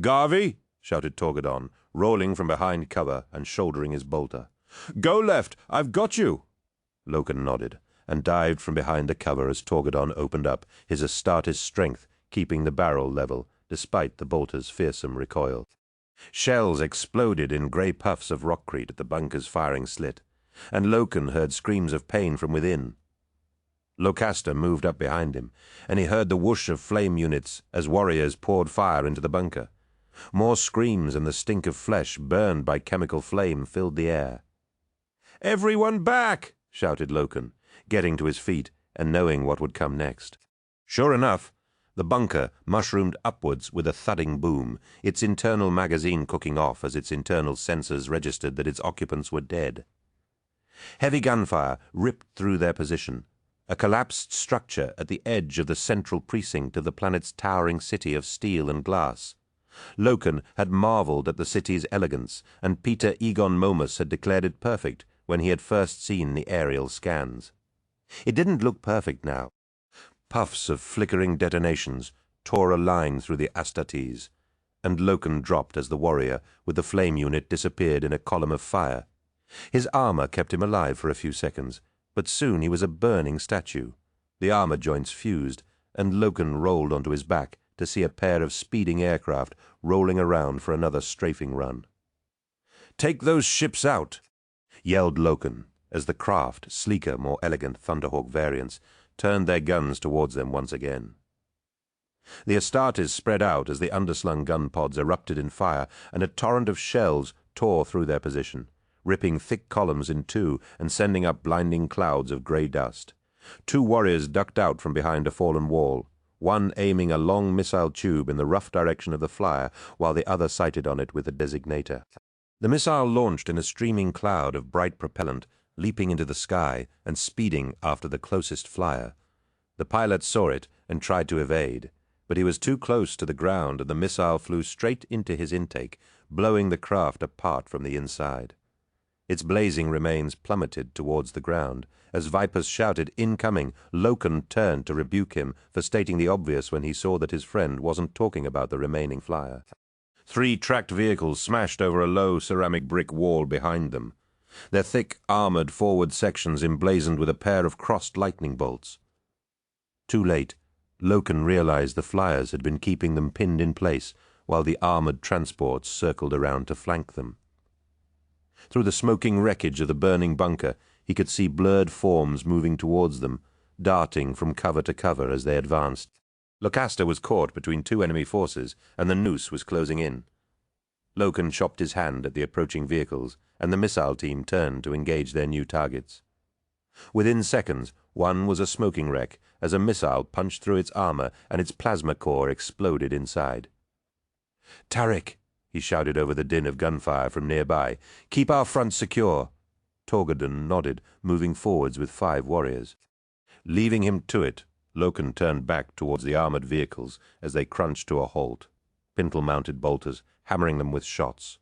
"Garvey!" shouted Torgadon, rolling from behind cover and shouldering his bolter. "Go left! I've got you!" Loken nodded, and dived from behind the cover as Torgadon opened up, his Astartes strength keeping the barrel level, despite the bolter's fearsome recoil. Shells exploded in grey puffs of rockcrete at the bunker's firing slit, and Loken heard screams of pain from within. Locaster moved up behind him, and he heard the whoosh of flame units as warriors poured fire into the bunker. More screams and the stink of flesh burned by chemical flame filled the air. "Everyone back!" shouted Loken, getting to his feet and knowing what would come next. Sure enough, the bunker mushroomed upwards with a thudding boom, its internal magazine cooking off as its internal sensors registered that its occupants were dead. Heavy gunfire ripped through their position, a collapsed structure at the edge of the central precinct of the planet's towering city of steel and glass. Loken had marveled at the city's elegance, and Peter Egon Momus had declared it perfect when he had first seen the aerial scans. It didn't look perfect now. Puffs of flickering detonations tore a line through the Astartes, and Loken dropped as the warrior with the flame unit disappeared in a column of fire. His armor kept him alive for a few seconds, but soon he was a burning statue. The armor joints fused, and Loken rolled onto his back to see a pair of speeding aircraft rolling around for another strafing run. "Take those ships out!" yelled Loken, as the craft, sleeker, more elegant Thunderhawk variants, turned their guns towards them once again. The Astartes spread out as the underslung gun pods erupted in fire, and a torrent of shells tore through their position, ripping thick columns in two and sending up blinding clouds of grey dust. Two warriors ducked out from behind a fallen wall, one aiming a long missile tube in the rough direction of the flyer, while the other sighted on it with a designator. The missile launched in a streaming cloud of bright propellant, leaping into the sky and speeding after the closest flyer. The pilot saw it and tried to evade, but he was too close to the ground, and the missile flew straight into his intake, blowing the craft apart from the inside. Its blazing remains plummeted towards the ground. As Vipers shouted, "Incoming!" Loken turned to rebuke him for stating the obvious when he saw that his friend wasn't talking about the remaining flyer. 3 tracked vehicles smashed over a low ceramic brick wall behind them, their thick, armored forward sections emblazoned with a pair of crossed lightning bolts. Too late, Loken realized the flyers had been keeping them pinned in place while the armored transports circled around to flank them. Through the smoking wreckage of the burning bunker, he could see blurred forms moving towards them, darting from cover to cover as they advanced. Locaster was caught between 2 enemy forces, and the noose was closing in. Loken chopped his hand at the approaching vehicles, and the missile team turned to engage their new targets. Within seconds, one was a smoking wreck as a missile punched through its armor and its plasma core exploded inside. "Tarek," he shouted over the din of gunfire from nearby, "keep our front secure." Torgadon nodded, moving forwards with 5 warriors. Leaving him to it, Loken turned back towards the armored vehicles as they crunched to a halt, pintle-mounted bolters hammering them with shots.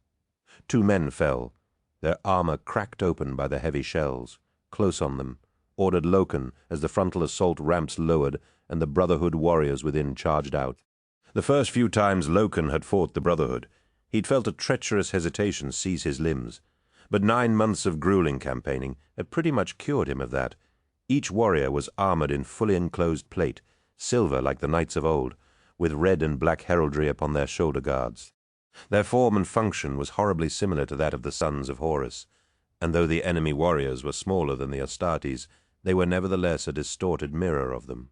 2 men fell, their armor cracked open by the heavy shells. Close on them, ordered Loken as the frontal assault ramps lowered and the Brotherhood warriors within charged out. The first few times Loken had fought the Brotherhood, he'd felt a treacherous hesitation seize his limbs, but 9 months of grueling campaigning had pretty much cured him of that. Each warrior was armored in fully enclosed plate, silver like the knights of old, with red and black heraldry upon their shoulder guards. Their form and function was horribly similar to that of the sons of Horus, and though the enemy warriors were smaller than the Astartes, they were nevertheless a distorted mirror of them.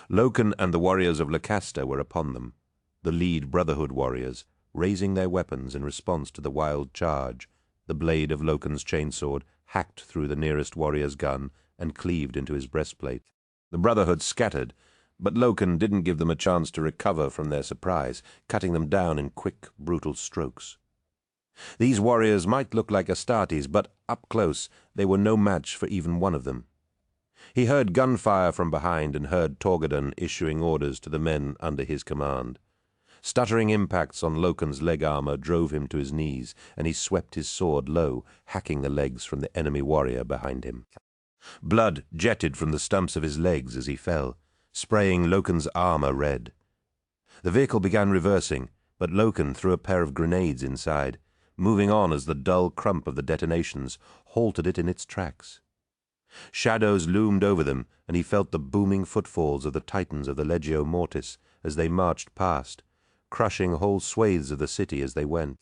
Loken and the warriors of Locaster were upon them, the lead Brotherhood warriors, raising their weapons in response to the wild charge. The blade of Loken's chainsword hacked through the nearest warrior's gun and cleaved into his breastplate. The Brotherhood scattered, but Loken didn't give them a chance to recover from their surprise, cutting them down in quick, brutal strokes. These warriors might look like Astartes, but up close they were no match for even one of them. He heard gunfire from behind and heard Torgadon issuing orders to the men under his command. Stuttering impacts on Loken's leg armor drove him to his knees, and he swept his sword low, hacking the legs from the enemy warrior behind him. Blood jetted from the stumps of his legs as he fell, spraying Loken's armor red. The vehicle began reversing, but Loken threw a pair of grenades inside, moving on as the dull crump of the detonations halted it in its tracks. Shadows loomed over them, and he felt the booming footfalls of the Titans of the Legio Mortis as they marched past, crushing whole swathes of the city as they went.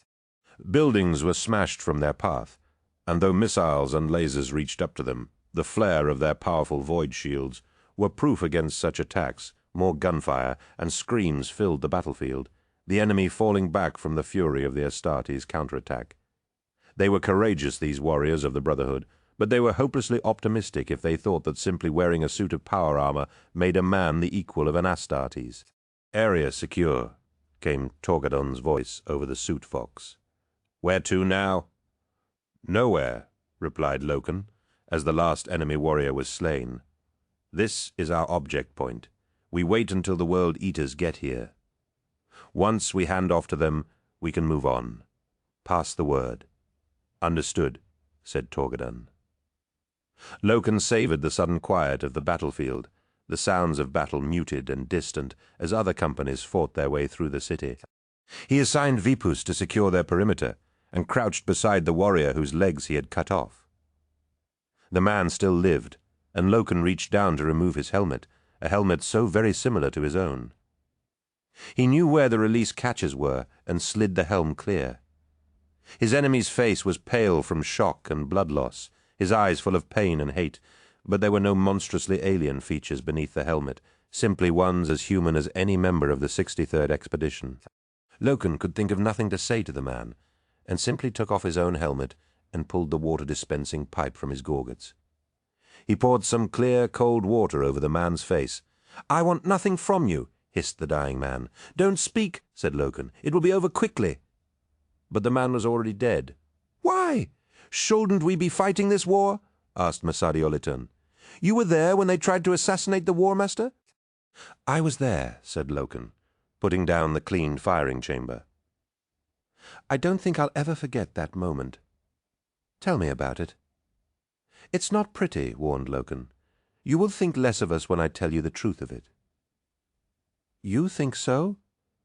Buildings were smashed from their path, and though missiles and lasers reached up to them, the flare of their powerful void shields were proof against such attacks. More gunfire and screams filled the battlefield, the enemy falling back from the fury of the Astartes' counterattack. They were courageous, these warriors of the Brotherhood, but they were hopelessly optimistic if they thought that simply wearing a suit of power armor made a man the equal of an Astartes. "Area secure," came Torgadon's voice over the suit fox. "Where to now?" "Nowhere," replied Loken, as the last enemy warrior was slain. "This is our object point. We wait until the World Eaters get here. Once we hand off to them, we can move on. Pass the word." "Understood," said Torgadon. Loken savored the sudden quiet of the battlefield, the sounds of battle muted and distant as other companies fought their way through the city. He assigned Vipus to secure their perimeter and crouched beside the warrior whose legs he had cut off. The man still lived, and Loken reached down to remove his helmet, a helmet so very similar to his own. He knew where the release catches were and slid the helm clear. His enemy's face was pale from shock and blood loss, his eyes full of pain and hate, but there were no monstrously alien features beneath the helmet, simply ones as human as any member of the 63rd Expedition. Loken could think of nothing to say to the man, and simply took off his own helmet and pulled the water-dispensing pipe from his gorgets. He poured some clear, cold water over the man's face. "I want nothing from you," hissed the dying man. "Don't speak," said Loken. "It will be over quickly." But the man was already dead. "Why? Shouldn't we be fighting this war?" asked Masadioliton. "You were there when they tried to assassinate the War Master?" "I was there," said Loken, putting down the cleaned firing chamber. "I don't think I'll ever forget that moment. Tell me about it." "It's not pretty," warned Loken. "You will think less of us when I tell you the truth of it." "You think so?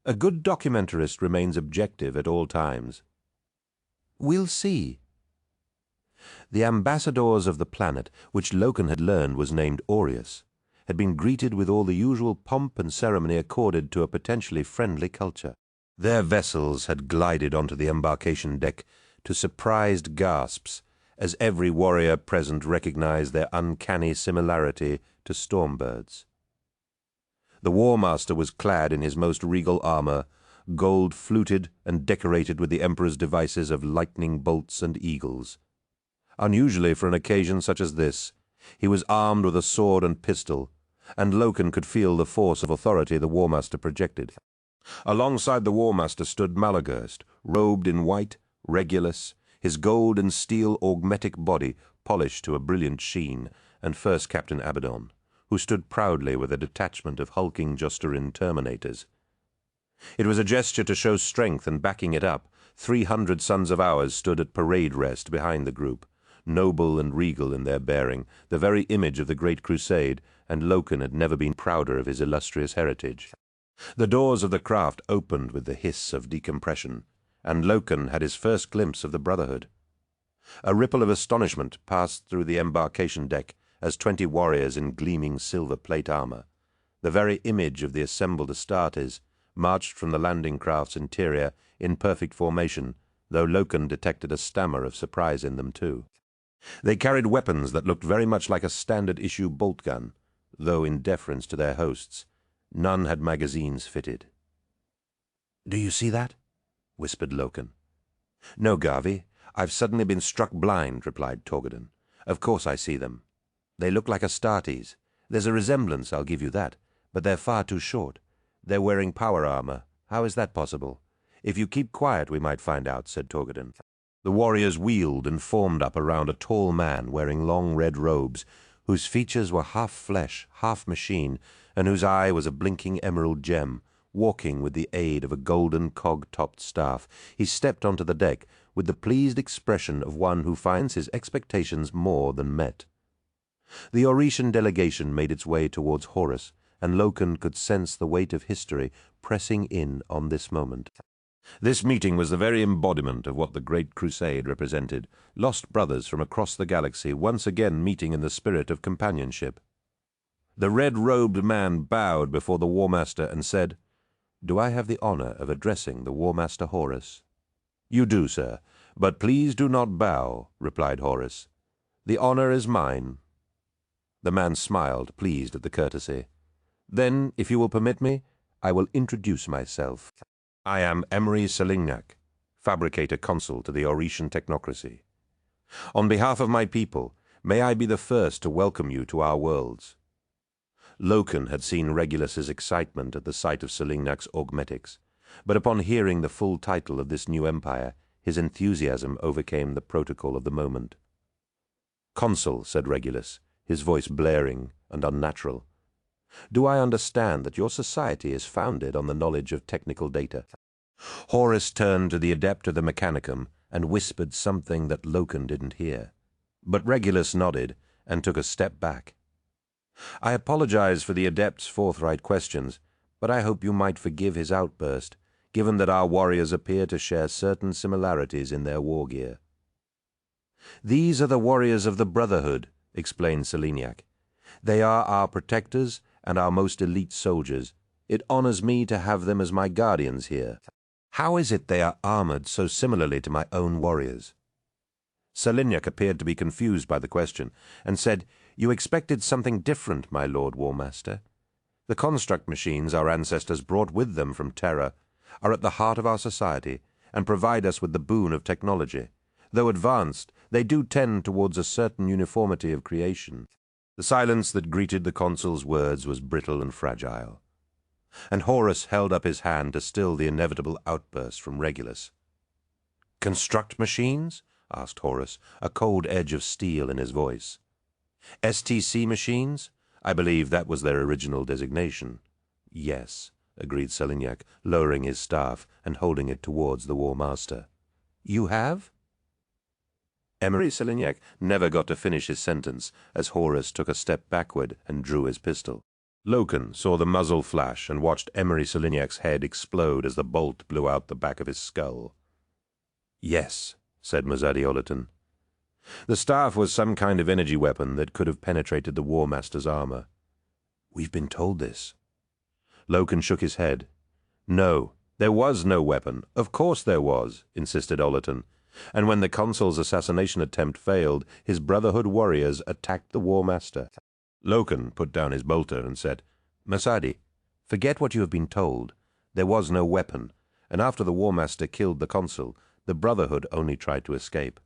A good documentarist remains objective at all times." "We'll see." The ambassadors of the planet, which Loken had learned was named Aureus, had been greeted with all the usual pomp and ceremony accorded to a potentially friendly culture. Their vessels had glided onto the embarkation deck to surprised gasps as every warrior present recognized their uncanny similarity to stormbirds. The War Master was clad in his most regal armor, gold-fluted and decorated with the Emperor's devices of lightning bolts and eagles. Unusually for an occasion such as this, he was armed with a sword and pistol, and Loken could feel the force of authority the War Master projected. Alongside the War Master stood Malagurst, robed in white, Regulus, his gold and steel augmetic body polished to a brilliant sheen, and First Captain Abaddon, who stood proudly with a detachment of hulking Josterin Terminators. It was a gesture to show strength, and backing it up, 300 sons of ours stood at parade rest behind the group, noble and regal in their bearing, the very image of the Great Crusade, and Loken had never been prouder of his illustrious heritage. The doors of the craft opened with the hiss of decompression, and Loken had his first glimpse of the Brotherhood. A ripple of astonishment passed through the embarkation deck as 20 warriors in gleaming silver plate armor, the very image of the assembled Astartes, marched from the landing craft's interior in perfect formation, though Loken detected a stammer of surprise in them too. They carried weapons that looked very much like a standard-issue bolt gun, though in deference to their hosts, none had magazines fitted. "Do you see that?" whispered Loken. "No, Garvey. I've suddenly been struck blind," replied Torgodon. "Of course I see them. They look like Astartes. There's a resemblance, I'll give you that, but they're far too short. They're wearing power armor. How is that possible?" "If you keep quiet, we might find out," said Torgodon. The warriors wheeled and formed up around a tall man wearing long red robes, whose features were half flesh, half machine, and whose eye was a blinking emerald gem. Walking with the aid of a golden cog-topped staff, he stepped onto the deck with the pleased expression of one who finds his expectations more than met. The Oretian delegation made its way towards Horus, and Loken could sense the weight of history pressing in on this moment. This meeting was the very embodiment of what the Great Crusade represented, lost brothers from across the galaxy once again meeting in the spirit of companionship. The red-robed man bowed before the War Master and said, "Do I have the honor of addressing the War Master Horus?" "You do, sir, but please do not bow," replied Horus. "The honor is mine." The man smiled, pleased at the courtesy. "Then, if you will permit me, I will introduce myself. I am Emery Selignac, Fabricator Consul to the Oretian Technocracy. On behalf of my people, may I be the first to welcome you to our worlds." Loken had seen Regulus's excitement at the sight of Selignac's augmetics, but upon hearing the full title of this new empire, his enthusiasm overcame the protocol of the moment. "Consul," said Regulus, his voice blaring and unnatural, "do I understand that your society is founded on the knowledge of technical data?" Horus turned to the adept of the Mechanicum and whispered something that Loken didn't hear, but Regulus nodded and took a step back. "I apologize for the adept's forthright questions, but I hope you might forgive his outburst, given that our warriors appear to share certain similarities in their war gear." "These are the warriors of the Brotherhood," explained Selignac. "They are our protectors and our most elite soldiers. It honors me to have them as my guardians here." "How is it they are armored so similarly to my own warriors?" Selignac appeared to be confused by the question, and said, "You expected something different, my Lord War Master. The construct machines our ancestors brought with them from Terra are at the heart of our society and provide us with the boon of technology. Though advanced, they do tend towards a certain uniformity of creation. The silence that greeted the consul's words was brittle and fragile, and Horus held up his hand to still the inevitable outburst from Regulus. "Construct machines?" asked Horus, a cold edge of steel in his voice. "STC machines? I believe that was their original designation." "Yes," agreed Selignac, lowering his staff and holding it towards the War Master. "You have?" Emery Selignac never got to finish his sentence as Horus took a step backward and drew his pistol. Loken saw the muzzle flash and watched Emery Selignac's head explode as the bolt blew out the back of his skull. "Yes," said Mazadi-Olaton. The staff was some kind of energy weapon that could have penetrated the War Master's armor. "We've been told this." Loken shook his head. "No, there was no weapon. Of course there was," insisted Olaton. "And when the consul's assassination attempt failed, his Brotherhood warriors attacked the War Master." Loken put down his bolter and said, "Masadi, forget what you have been told. There was no weapon, and after the War Master killed the consul, the Brotherhood only tried to escape.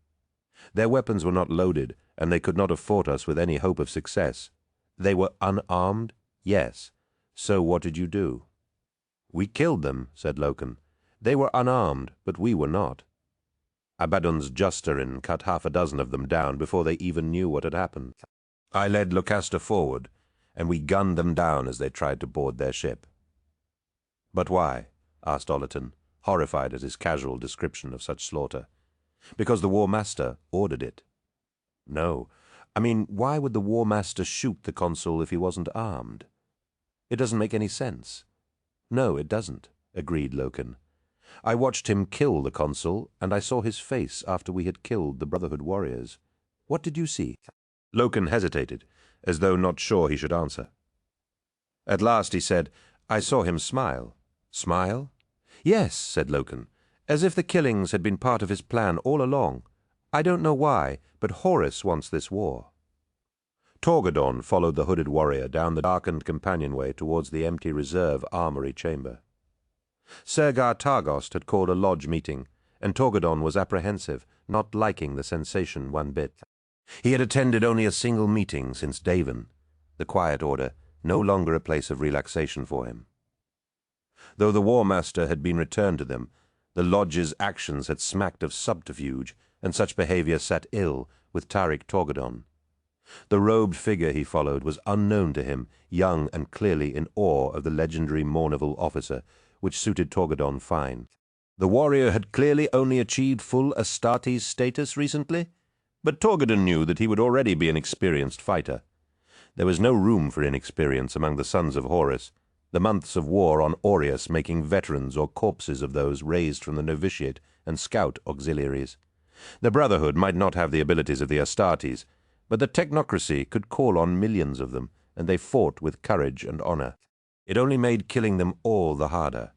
Their weapons were not loaded, and they could not have fought us with any hope of success. They were unarmed? Yes. So what did you do?" "We killed them," said Loken. "They were unarmed, but we were not. Abaddon's Justerin cut half a dozen of them down before they even knew what had happened. I led Locaster forward, and we gunned them down as they tried to board their ship." "But why?" asked Olaton, horrified at his casual description of such slaughter. "Because the War Master ordered it." "No. I mean, why would the War Master shoot the consul if he wasn't armed? It doesn't make any sense." "No, it doesn't," agreed Loken. "I watched him kill the consul, and I saw his face after we had killed the Brotherhood warriors. What did you see?" Loken hesitated, as though not sure he should answer. At last he said, "I saw him smile." "Smile?" "Yes," said Loken, "as if the killings had been part of his plan all along. I don't know why, but Horus wants this war." Torgadon followed the hooded warrior down the darkened companionway towards the empty reserve armory chamber. Sergar Targost had called a lodge meeting, and Torgadon was apprehensive, not liking the sensation one bit. He had attended only a single meeting since Davin, the Quiet Order, no longer a place of relaxation for him. Though the War Master had been returned to them, the lodge's actions had smacked of subterfuge, and such behavior sat ill with Tarik Torgadon. The robed figure he followed was unknown to him, young and clearly in awe of the legendary Mournival officer, which suited Torgadon fine. The warrior had clearly only achieved full Astartes status recently, but Torgadon knew that he would already be an experienced fighter. There was no room for inexperience among the sons of Horus, the months of war on Aureus making veterans or corpses of those raised from the novitiate and scout auxiliaries. The Brotherhood might not have the abilities of the Astartes, but the technocracy could call on millions of them, and they fought with courage and honor. It only made killing them all the harder.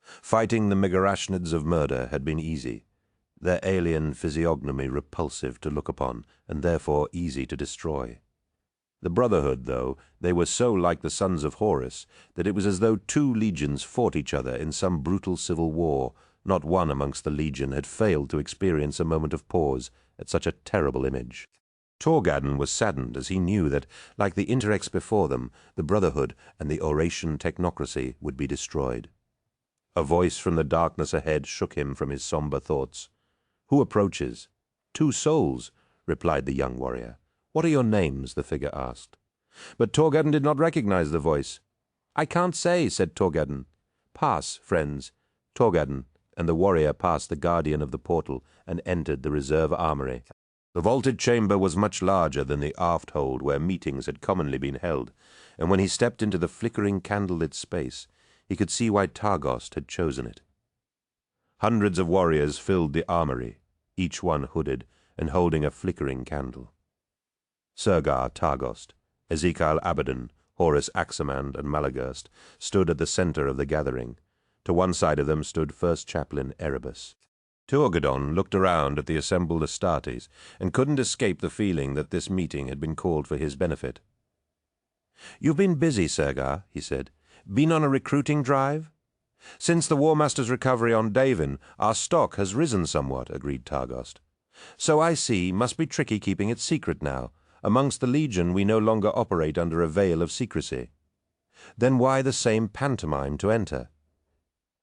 Fighting the megarachnids of murder had been easy, their alien physiognomy repulsive to look upon, and therefore easy to destroy. The Brotherhood, though, they were so like the sons of Horus that it was as though two legions fought each other in some brutal civil war. Not one amongst the legion had failed to experience a moment of pause at such a terrible image. Torgadon was saddened as he knew that, like the Interrex before them, the Brotherhood and the Oratian technocracy would be destroyed. A voice from the darkness ahead shook him from his somber thoughts. "Who approaches?" "Two souls," replied the young warrior. "What are your names?" the figure asked. But Torgadon did not recognize the voice. "I can't say," said Torgadon. "Pass, friends." Torgadon and the warrior passed the guardian of the portal and entered the reserve armory. The vaulted chamber was much larger than the aft hold where meetings had commonly been held, and when he stepped into the flickering candlelit space, he could see why Targost had chosen it. Hundreds of warriors filled the armory, each one hooded and holding a flickering candle. Sergar Targost, Ezekiel Abaddon, Horus Aximand, and Malagurst stood at the center of the gathering. To one side of them stood First Chaplain Erebus. Torgadon looked around at the assembled Astartes and couldn't escape the feeling that this meeting had been called for his benefit. "You've been busy, Sergar," he said. "Been on a recruiting drive?" "Since the War Master's recovery on Davin, our stock has risen somewhat," agreed Targost. "So I see, must be tricky keeping it secret now. Amongst the Legion we no longer operate under a veil of secrecy. Then why the same pantomime to enter?"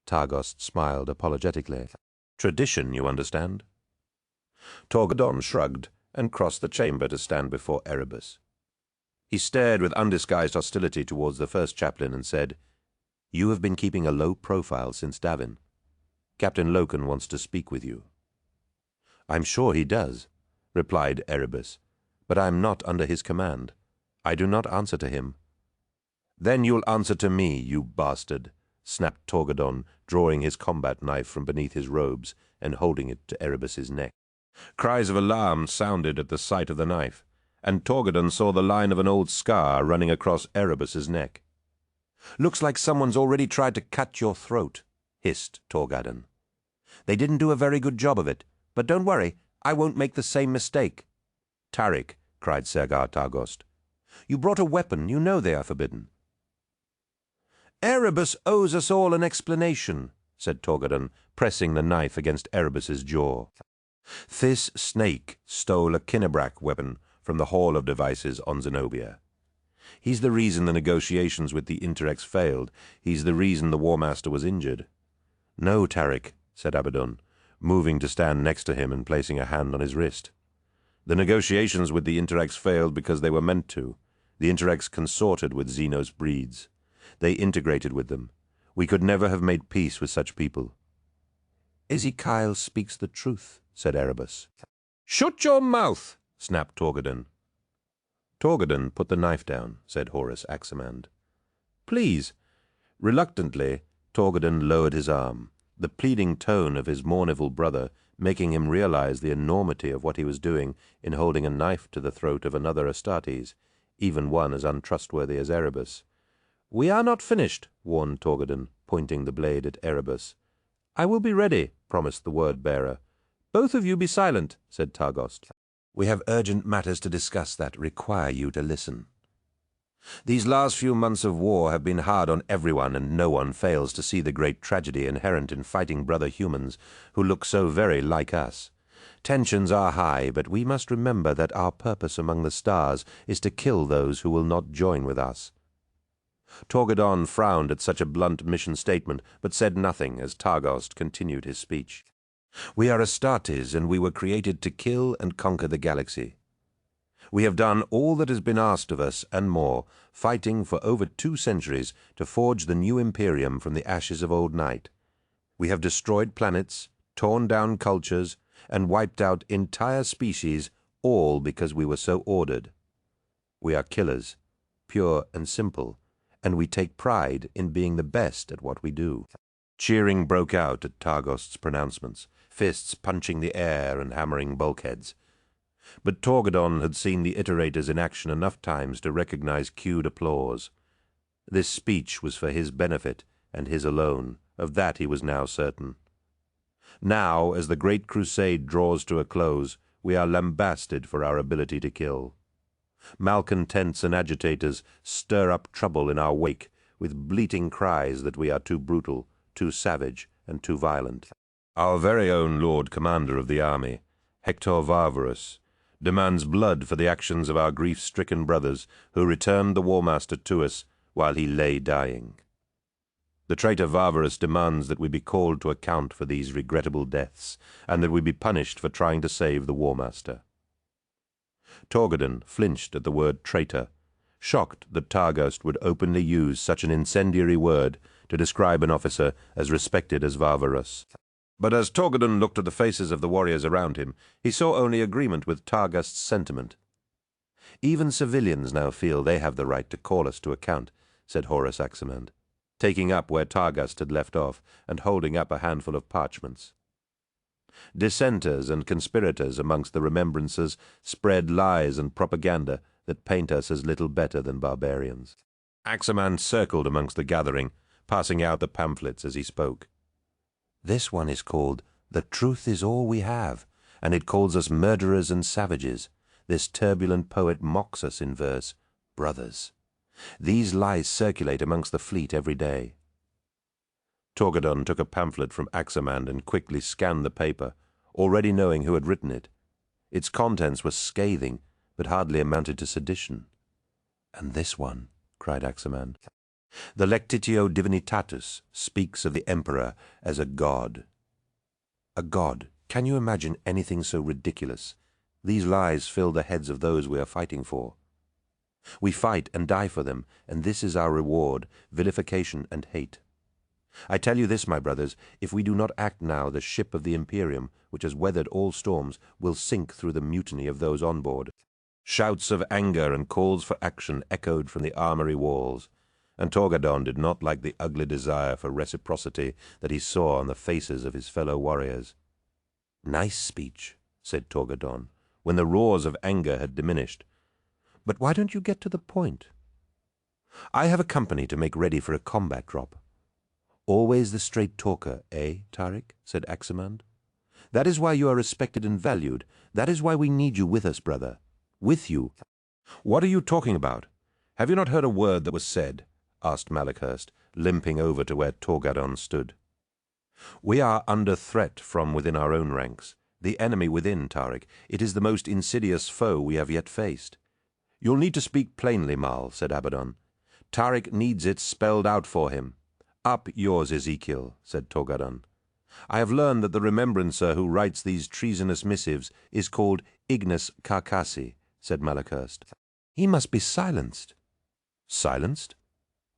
Targost smiled apologetically. "Tradition, you understand." Torgodon shrugged and crossed the chamber to stand before Erebus. He stared with undisguised hostility towards the first chaplain and said, "You have been keeping a low profile since Davin. Captain Loken wants to speak with you." "I'm sure he does," replied Erebus, "but I am not under his command. I do not answer to him." "Then you'll answer to me, you bastard," snapped Torgodon, drawing his combat knife from beneath his robes and holding it to Erebus's neck. Cries of alarm sounded at the sight of the knife, and Torgodon saw the line of an old scar running across Erebus's neck. "Looks like someone's already tried to cut your throat," hissed Torgadon. "They didn't do a very good job of it, but don't worry, I won't make the same mistake." "Tarik," cried Sergar Targost, "you brought a weapon, you know they are forbidden." "Erebus owes us all an explanation," said Torgodon, pressing the knife against Erebus's jaw. "This snake stole a Kinnebrak weapon from the Hall of Devices on Zenobia. He's the reason the negotiations with the Interrex failed. He's the reason the War Master was injured." "No, Tarik," said Abaddon, moving to stand next to him and placing a hand on his wrist. "The negotiations with the Interrex failed because they were meant to. The Interrex consorted with Xenos breeds. They integrated with them. We could never have made peace with such people." "Ezekiel speaks the truth," said Erebus. "Shut your mouth!" snapped Torgodon. "Torgodon, put the knife down," said Horus Aximand. "Please." Reluctantly, Torgodon lowered his arm, the pleading tone of his mournful brother making him realize the enormity of what he was doing in holding a knife to the throat of another Astartes, even one as untrustworthy as Erebus. "We are not finished," warned Torgodon, pointing the blade at Erebus. "I will be ready," promised the word-bearer. "Both of you be silent," said Targost. "We have urgent matters to discuss that require you to listen. These last few months of war have been hard on everyone, and no one fails to see the great tragedy inherent in fighting brother humans who look so very like us. Tensions are high, but we must remember that our purpose among the stars is to kill those who will not join with us." Torgodon frowned at such a blunt mission statement, but said nothing as Targost continued his speech. "We are Astartes, and we were created to kill and conquer the galaxy. We have done all that has been asked of us and more, fighting for over 2 centuries to forge the new Imperium from the ashes of old night. We have destroyed planets, torn down cultures, and wiped out entire species, all because we were so ordered. We are killers, pure and simple, and we take pride in being the best at what we do." Cheering broke out at Targost's pronouncements, fists punching the air and hammering bulkheads. But Torgodon had seen the iterators in action enough times to recognize cued applause. This speech was for his benefit, and his alone. Of that he was now certain. Now, as the great crusade draws to a close, we are lambasted for our ability to kill. Malcontents and agitators stir up trouble in our wake with bleating cries that we are too brutal, too savage, and too violent. Our very own Lord Commander of the army, Hector Varvarus, demands blood for the actions of our grief-stricken brothers who returned the War Master to us while he lay dying. The traitor Varvarus demands that we be called to account for these regrettable deaths, and that we be punished for trying to save the War Master." Torgodon flinched at the word traitor, shocked that Targost would openly use such an incendiary word to describe an officer as respected as Varvarus. But as Torgodon looked at the faces of the warriors around him, he saw only agreement with Targost's sentiment. "Even civilians now feel they have the right to call us to account," said Horus Aximand, taking up where Targost had left off and holding up a handful of parchments. "Dissenters and conspirators amongst the remembrancers spread lies and propaganda that paint us as little better than barbarians." Aximand circled amongst the gathering, passing out the pamphlets as he spoke. "This one is called 'The Truth is All We Have,' and it calls us murderers and savages. This turbulent poet mocks us in verse, brothers. These lies circulate amongst the fleet every day." Torgadon took a pamphlet from Axamand and quickly scanned the paper, already knowing who had written it. Its contents were scathing, but hardly amounted to sedition. "And this one," cried Axamand. "The Lectitio Divinitatus speaks of the Emperor as a god." "A god? Can you imagine anything so ridiculous? These lies fill the heads of those we are fighting for. We fight and die for them, and this is our reward, vilification and hate. I tell you this, my brothers, if we do not act now, the ship of the Imperium, which has weathered all storms, will sink through the mutiny of those on board." Shouts of anger and calls for action echoed from the armory walls, and Torgadon did not like the ugly desire for reciprocity that he saw on the faces of his fellow warriors. "Nice speech," said Torgadon, when the roars of anger had diminished. "But why don't you get to the point?" "I have a company to make ready for a combat drop." "Always the straight talker, eh, Tarik?" said Axamand. "That is why you are respected and valued. That is why we need you with us, brother. With you." "What are you talking about? Have you not heard a word that was said?" asked Malachurst, limping over to where Torgadon stood. "We are under threat from within our own ranks. The enemy within, Tarik. It is the most insidious foe we have yet faced." "You'll need to speak plainly, Mal," said Abaddon. "Tarik needs it spelled out for him." "Up yours, Ezekiel," said Torgadon. "I have learned that the remembrancer who writes these treasonous missives is called Ignis Carcassi," said Malachurst. "He must be silenced." "Silenced?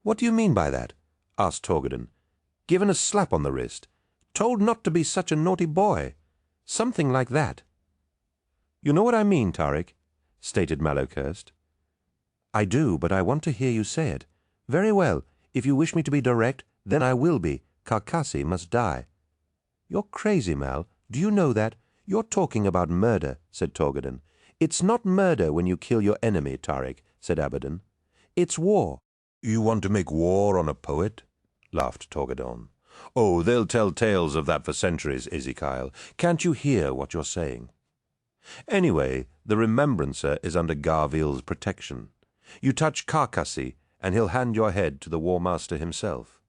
What do you mean by that?" asked Torgadon. "Given a slap on the wrist? Told not to be such a naughty boy? Something like that." "You know what I mean, Tarik," stated Malachurst. "I do, but I want to hear you say it. Very well, if you wish me to be direct, then I will be. Carcassi must die." "You're crazy, Mal. Do you know that? You're talking about murder," said Torgadon. "It's not murder when you kill your enemy, Tarik," said Abaddon. "It's war." "You want to make war on a poet?" laughed Torgadon. "Oh, they'll tell tales of that for centuries, Ezekiel. Can't you hear what you're saying? Anyway, the remembrancer is under Garville's protection. You touch Carcassi, and he'll hand your head to the War Master himself."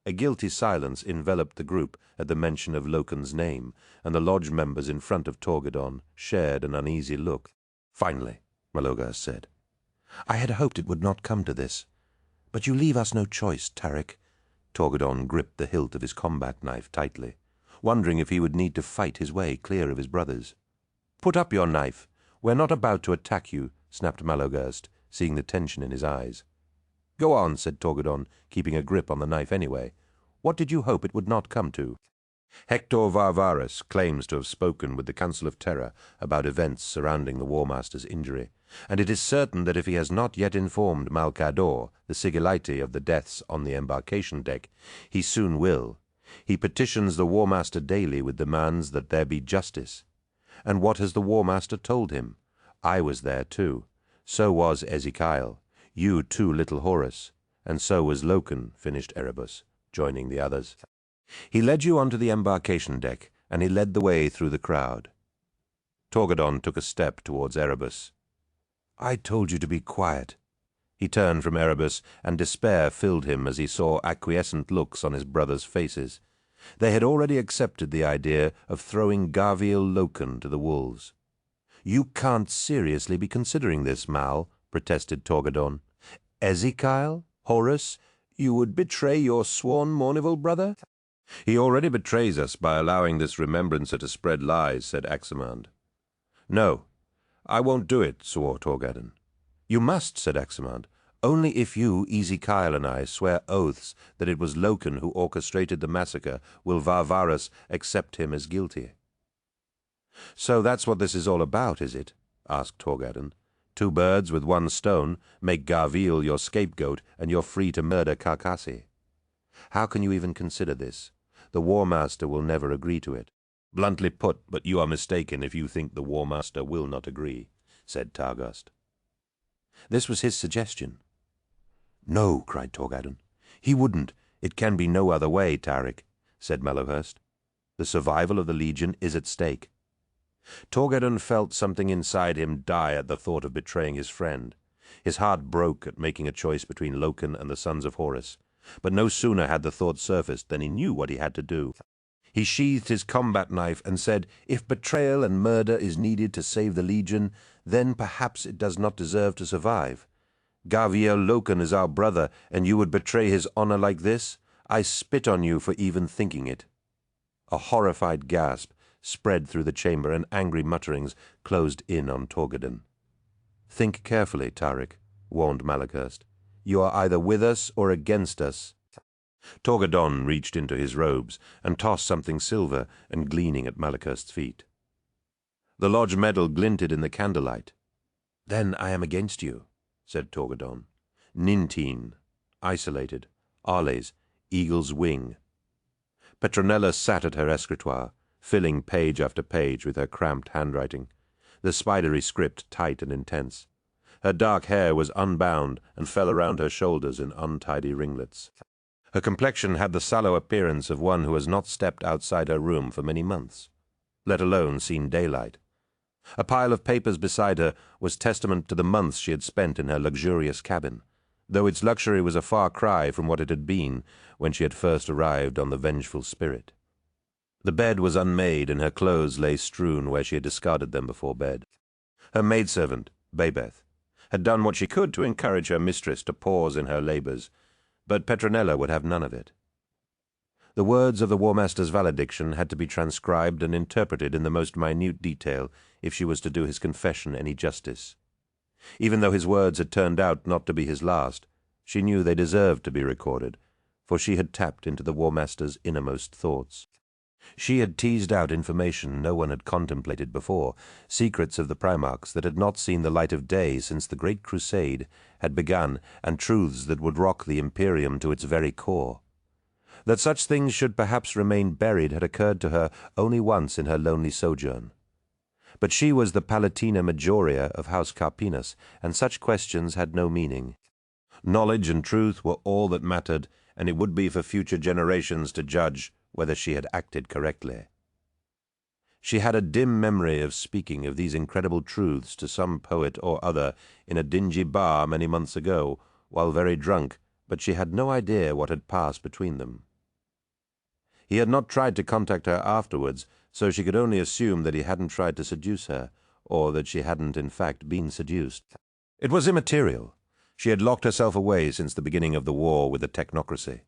A guilty silence enveloped the group at the mention of Loken's name, and the lodge members in front of Torgadon shared an uneasy look. "Finally," Malogast said, "I had hoped it would not come to this. But you leave us no choice, Tarik." Torgadon gripped the hilt of his combat knife tightly, wondering if he would need to fight his way clear of his brothers. "Put up your knife. We're not about to attack you," snapped Malogast, seeing the tension in his eyes. "Go on," said Torgadon, keeping a grip on the knife anyway. "What did you hope it would not come to?" "Hector Varvarus claims to have spoken with the Council of Terror about events surrounding the War Master's injury, and it is certain that if he has not yet informed Malcador, the Sigillite, of the deaths on the embarkation deck, he soon will. He petitions the War Master daily with demands that there be justice. And what has the War Master told him? I was there too. So was Ezekiel. You too, little Horus. And so was Loken," finished Erebus, joining the others. "He led you onto the embarkation deck, and he led the way through the crowd." Torgadon took a step towards Erebus. "I told you to be quiet." He turned from Erebus, and despair filled him as he saw acquiescent looks on his brothers' faces. They had already accepted the idea of throwing Garviel Loken to the wolves. "You can't seriously be considering this, Mal," protested Torgadon. "Ezekiel? Horus? You would betray your sworn Mournival brother?" "He already betrays us by allowing this remembrancer to spread lies," said Axamand. "No, I won't do it," swore Torgadon. "You must," said Axamand. "Only if you, Ezekiel, and I swear oaths that it was Loken who orchestrated the massacre will Varvarus accept him as guilty." "So that's what this is all about, is it?" asked Torgadon. "Two birds with one stone, make Garviel your scapegoat, and you're free to murder Carcassi. How can you even consider this? The War Master will never agree to it." "Bluntly put, but you are mistaken if you think the War Master will not agree," said Targast. "This was his suggestion." "No," cried Torgadon. "He wouldn't. It can be no other way, Tarik," said Mellowhurst. "The survival of the Legion is at stake." Torgadon felt something inside him die at the thought of betraying his friend. His heart broke at making a choice between Loken and the sons of Horus, but no sooner had the thought surfaced than he knew what he had to do. He sheathed his combat knife and said, "If betrayal and murder is needed to save the Legion, then perhaps it does not deserve to survive. Gaviel Loken is our brother, and you would betray his honor like this? I spit on you for even thinking it." A horrified gasp spread through the chamber, and angry mutterings closed in on Torgadon. "Think carefully, Tarik," warned Malachurst. "You are either with us or against us." Torgadon reached into his robes and tossed something silver and gleaming at Malachurst's feet. The lodge medal glinted in the candlelight. "Then I am against you," said Torgadon. "Ninteen, isolated, Arles, eagle's wing." Petronella sat at her escritoire, filling page after page with her cramped handwriting, the spidery script tight and intense. Her dark hair was unbound and fell around her shoulders in untidy ringlets. Her complexion had the sallow appearance of one who has not stepped outside her room for many months, let alone seen daylight. A pile of papers beside her was testament to the months she had spent in her luxurious cabin, though its luxury was a far cry from what it had been when she had first arrived on the Vengeful Spirit. The bed was unmade, and her clothes lay strewn where she had discarded them before bed. Her maidservant, Babeth, had done what she could to encourage her mistress to pause in her labors, but Petronella would have none of it. The words of the War Master's valediction had to be transcribed and interpreted in the most minute detail if she was to do his confession any justice. Even though his words had turned out not to be his last, she knew they deserved to be recorded, for she had tapped into the War Master's innermost thoughts. She had teased out information no one had contemplated before, secrets of the Primarchs that had not seen the light of day since the Great Crusade had begun, and truths that would rock the Imperium to its very core. That such things should perhaps remain buried had occurred to her only once in her lonely sojourn. But she was the Palatina Majoria of House Carpinus, and such questions had no meaning. Knowledge and truth were all that mattered, and it would be for future generations to judge whether she had acted correctly. She had a dim memory of speaking of these incredible truths to some poet or other in a dingy bar many months ago, while very drunk, but she had no idea what had passed between them. He had not tried to contact her afterwards, so she could only assume that he hadn't tried to seduce her, or that she hadn't in fact been seduced. It was immaterial. She had locked herself away since the beginning of the war with the technocracy,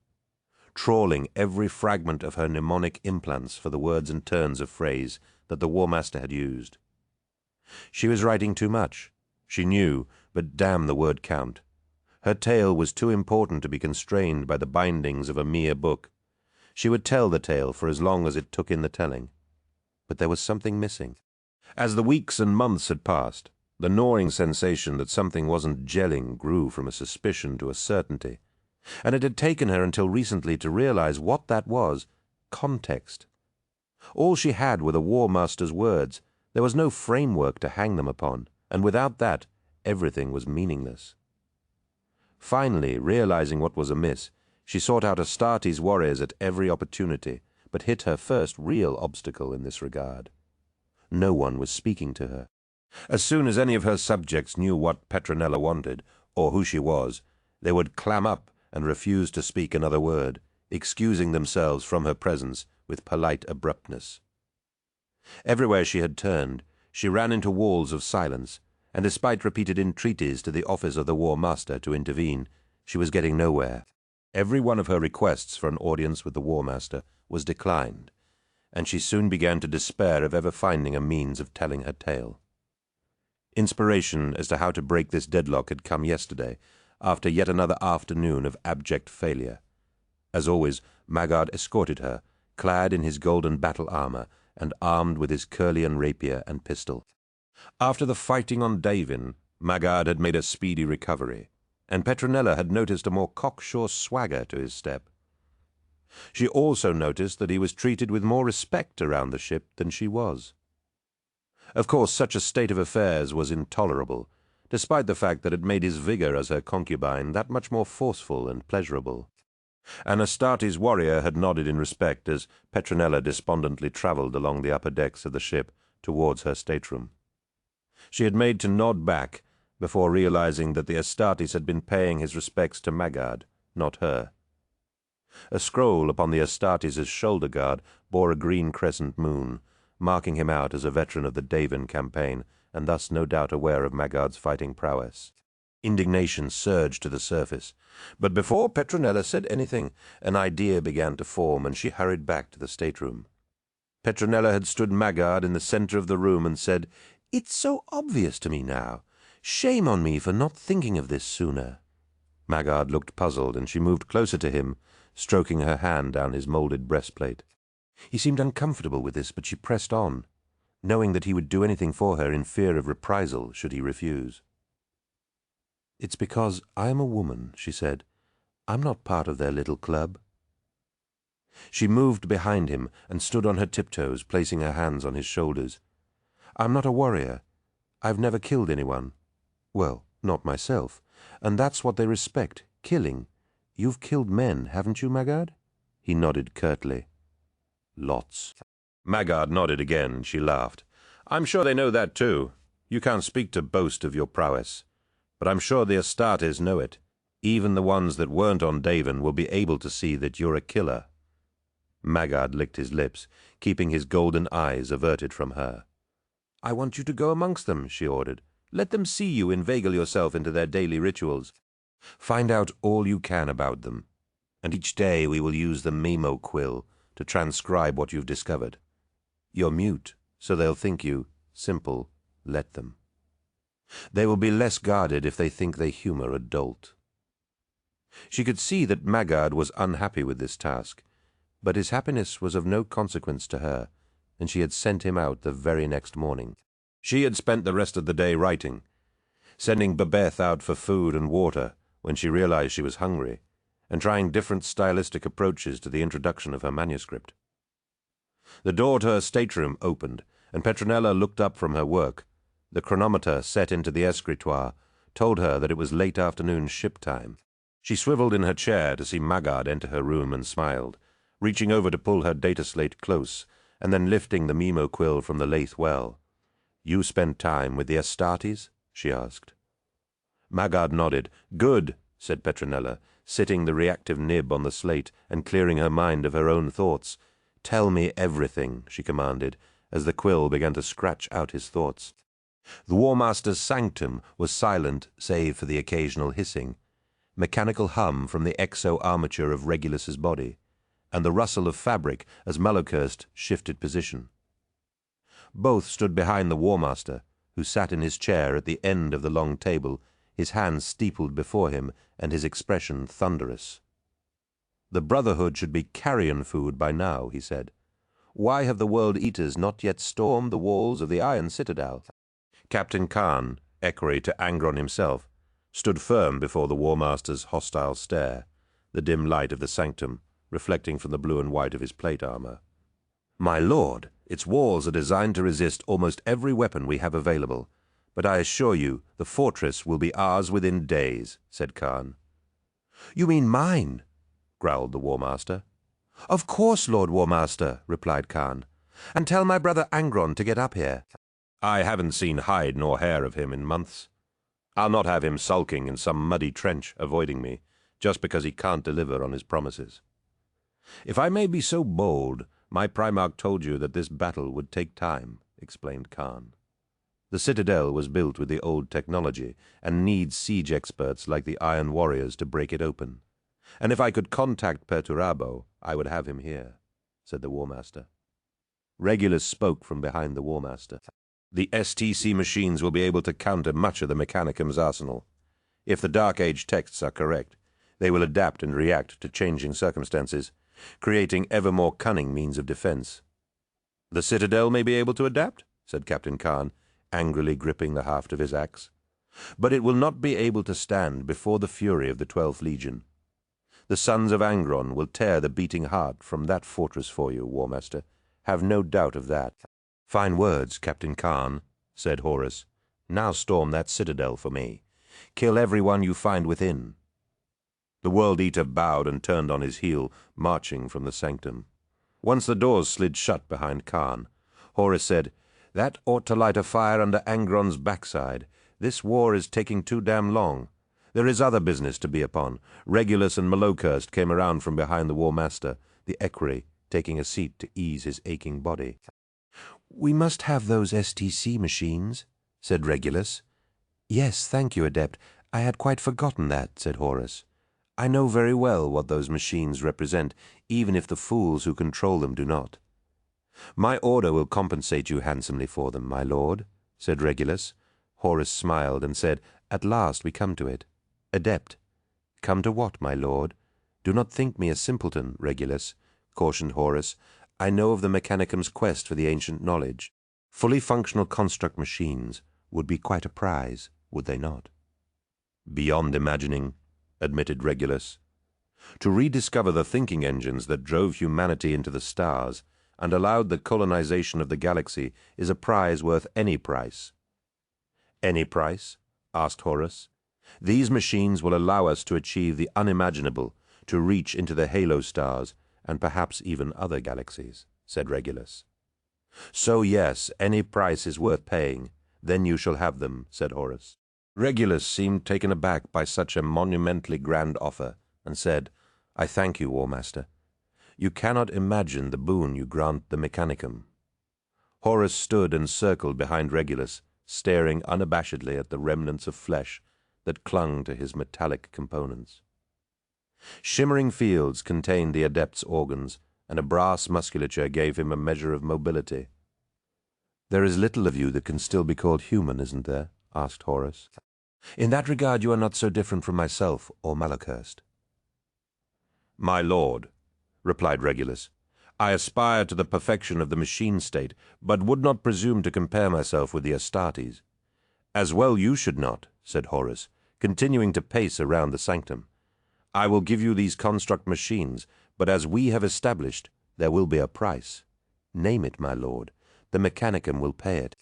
trawling every fragment of her mnemonic implants for the words and turns of phrase that the War Master had used. She was writing too much. She knew, but damn the word count. Her tale was too important to be constrained by the bindings of a mere book. She would tell the tale for as long as it took in the telling. But there was something missing. As the weeks and months had passed, the gnawing sensation that something wasn't gelling grew from a suspicion to a certainty, and it had taken her until recently to realize what that was: context. All she had were the War Master's words. There was no framework to hang them upon, and without that, everything was meaningless. Finally, realizing what was amiss, she sought out Astartes' warriors at every opportunity, but hit her first real obstacle in this regard. No one was speaking to her. As soon as any of her subjects knew what Petronella wanted, or who she was, they would clam up and refuse to speak another word, excusing themselves from her presence with polite abruptness. Everywhere she had turned, she ran into walls of silence, and despite repeated entreaties to the office of the War Master to intervene, she was getting nowhere. Every one of her requests for an audience with the War Master was declined, and she soon began to despair of ever finding a means of telling her tale. Inspiration as to how to break this deadlock had come yesterday, after yet another afternoon of abject failure. As always, Maggard escorted her, clad in his golden battle armor and armed with his Curlian rapier and pistol. After the fighting on Davin, Maggard had made a speedy recovery, and Petronella had noticed a more cocksure swagger to his step. She also noticed that he was treated with more respect around the ship than she was. Of course, such a state of affairs was intolerable, despite the fact that it made his vigor as her concubine that much more forceful and pleasurable. An Astartes warrior had nodded in respect as Petronella despondently travelled along the upper decks of the ship towards her stateroom. She had made to nod back, before realizing that the Astartes had been paying his respects to Maggard, not her. A scroll upon the Astartes' shoulder guard bore a green crescent moon, marking him out as a veteran of the Davin campaign, and thus no doubt aware of Maggard's fighting prowess. Indignation surged to the surface, but before Petronella said anything, an idea began to form, and she hurried back to the stateroom. Petronella had stood Maggard in the center of the room and said, "It's so obvious to me now. Shame on me for not thinking of this sooner." Maggard looked puzzled, and she moved closer to him, stroking her hand down his molded breastplate. He seemed uncomfortable with this, but she pressed on, knowing that he would do anything for her in fear of reprisal should he refuse. "It's because I am a woman," she said. "I'm not part of their little club." She moved behind him and stood on her tiptoes, placing her hands on his shoulders. "I'm not a warrior. I've never killed anyone. Well, not myself. And that's what they respect, killing. You've killed men, haven't you, Maggard?" He nodded curtly. "Lots." Maggard nodded again. She laughed. "I'm sure they know that too. You can't speak to boast of your prowess. But I'm sure the Astartes know it. Even the ones that weren't on Davin will be able to see that you're a killer." Maggard licked his lips, keeping his golden eyes averted from her. "I want you to go amongst them," she ordered. "Let them see you inveigle yourself into their daily rituals. Find out all you can about them, and each day we will use the memo quill to transcribe what you've discovered. You're mute, so they'll think you simple. Let them. They will be less guarded if they think they humor a dolt." She could see that Maggard was unhappy with this task, but his happiness was of no consequence to her, and she had sent him out the very next morning. She had spent the rest of the day writing, sending Babette out for food and water when she realized she was hungry, and trying different stylistic approaches to the introduction of her manuscript. The door to her stateroom opened, and Petronella looked up from her work. The chronometer set into the escritoire told her that it was late afternoon ship time. She swiveled in her chair to see Maggard enter her room and smiled, reaching over to pull her data slate close, and then lifting the memo quill from the lathe well. "You spent time with the Astartes?" she asked. Maggard nodded. "Good," said Petronella, sitting the reactive nib on the slate and clearing her mind of her own thoughts. "Tell me everything," she commanded, as the quill began to scratch out his thoughts. The War Master's sanctum was silent save for the occasional hissing, mechanical hum from the exo-armature of Regulus's body, and the rustle of fabric as Malachurst shifted position. Both stood behind the War Master, who sat in his chair at the end of the long table, his hands steepled before him and his expression thunderous. "The Brotherhood should be carrion food by now," he said. "Why have the World Eaters not yet stormed the walls of the Iron Citadel?" Captain Khan, equerry to Angron himself, stood firm before the War Master's hostile stare, the dim light of the sanctum reflecting from the blue and white of his plate armor. "My lord, its walls are designed to resist almost every weapon we have available, but I assure you the fortress will be ours within days," said Khan. "You mean mine?" growled the War Master. "Of course, Lord War Master," replied Khan. "And tell my brother Angron to get up here." "I haven't seen hide nor hair of him in months. I'll not have him sulking in some muddy trench avoiding me, just because he can't deliver on his promises. If I may be so bold, my Primarch told you that this battle would take time," explained Khan. "The Citadel was built with the old technology and needs siege experts like the Iron Warriors to break it open. And if I could contact Perturabo, I would have him here," said the War Master. Regulus spoke from behind the War Master. "The STC machines will be able to counter much of the Mechanicum's arsenal. If the Dark Age texts are correct, they will adapt and react to changing circumstances, creating ever more cunning means of defense." "The Citadel may be able to adapt," said Captain Khan, angrily gripping the haft of his axe. "But it will not be able to stand before the fury of the 12th Legion. The sons of Angron will tear the beating heart from that fortress for you, War Master. Have no doubt of that." "Fine words, Captain Khan," said Horus. "Now storm that citadel for me. Kill everyone you find within." The World Eater bowed and turned on his heel, marching from the sanctum. Once the doors slid shut behind Khan, Horus said, "That ought to light a fire under Angron's backside, This war is taking too damn long. There is other business to be upon. Regulus and Malokirst came around from behind the War Master, the equerry, taking a seat to ease his aching body. "We must have those STC machines," said Regulus. "Yes, thank you, Adept. I had quite forgotten that," said Horus. "I know very well what those machines represent, even if the fools who control them do not." "My order will compensate you handsomely for them, my lord," said Regulus. Horus smiled and said, "At last we come to it. Adept." "Come to what, my lord? Do not think me a simpleton, Regulus," cautioned Horus. "I know of the Mechanicum's quest for the ancient knowledge. Fully functional construct machines would be quite a prize, would they not?" "Beyond imagining," admitted Regulus. "To rediscover the thinking engines that drove humanity into the stars and allowed the colonization of the galaxy is a prize worth any price." "Any price?" asked Horus. "These machines will allow us to achieve the unimaginable, to reach into the halo stars, and perhaps even other galaxies," said Regulus. "So yes, any price is worth paying. Then you shall have them," said Horus. Regulus seemed taken aback by such a monumentally grand offer, and said, "I thank you, War Master. You cannot imagine the boon you grant the Mechanicum." Horus stood and circled behind Regulus, staring unabashedly at the remnants of flesh that clung to his metallic components. Shimmering fields contained the Adept's organs, and a brass musculature gave him a measure of mobility. "There is little of you that can still be called human, isn't there?" asked Horus. "In that regard you are not so different from myself or Malokirst." "My lord," replied Regulus, "I aspire to the perfection of the machine state, but would not presume to compare myself with the Astartes." "As well you should not," said Horus, continuing to pace around the sanctum. "I will give you these construct machines, but as we have established, there will be a price." "Name it, my lord. The Mechanicum will pay it."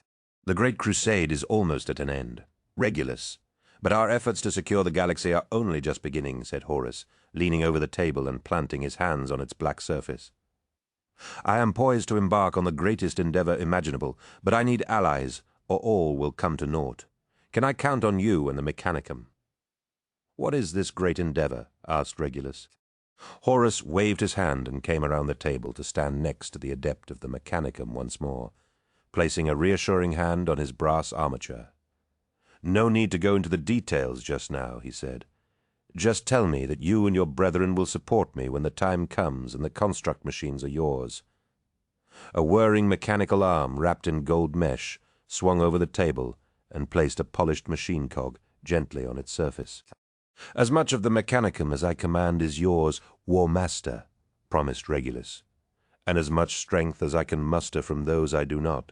"The great crusade is almost at an end. Regulus. But our efforts to secure the galaxy are only just beginning," said Horus, leaning over the table and planting his hands on its black surface. "I am poised to embark on the greatest endeavor imaginable, but I need allies, or all will come to naught. Can I count on you and the Mechanicum?" "What is this great endeavor?" asked Regulus. Horus waved his hand and came around the table to stand next to the Adept of the Mechanicum once more, placing a reassuring hand on his brass armature. "No need to go into the details just now," he said. "Just tell me that you and your brethren will support me when the time comes and the construct machines are yours." A whirring mechanical arm wrapped in gold mesh swung over the table and placed a polished machine cog gently on its surface. "As much of the Mechanicum as I command is yours, War Master," promised Regulus, "and as much strength as I can muster from those I do not."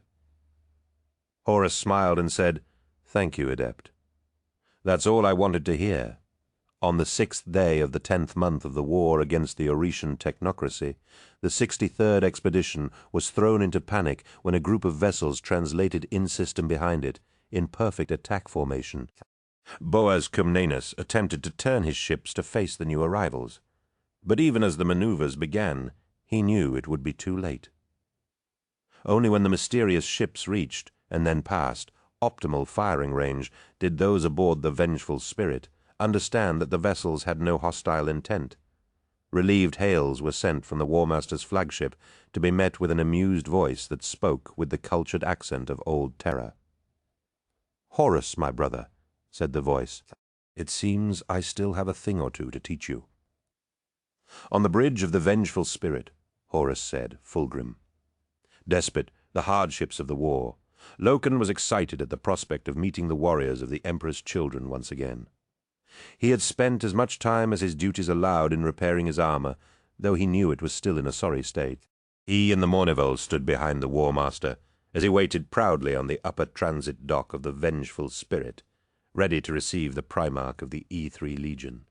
Horus smiled and said, "Thank you, Adept." "That's all I wanted to hear." On the 6th day of the 10th month of the war against the Oretian technocracy, the 63rd expedition was thrown into panic when a group of vessels translated in-system behind it, in perfect attack formation. Boaz Comnenus attempted to turn his ships to face the new arrivals, but even as the maneuvers began, he knew it would be too late. Only when the mysterious ships reached, and then passed, optimal firing range did those aboard the Vengeful Spirit understand that the vessels had no hostile intent. Relieved hails were sent from the War Master's flagship to be met with an amused voice that spoke with the cultured accent of old Terra. "Horus, my brother," said the voice, "it seems I still have a thing or two to teach you." "On the bridge of the Vengeful Spirit," Horus said, Fulgrim. Despite the hardships of the war, Loken was excited at the prospect of meeting the warriors of the Emperor's children once again. He had spent as much time as his duties allowed in repairing his armor, though he knew it was still in a sorry state. He and the Mournival stood behind the War Master as he waited proudly on the upper transit dock of the Vengeful Spirit, ready to receive the Primarch of the E3 Legion.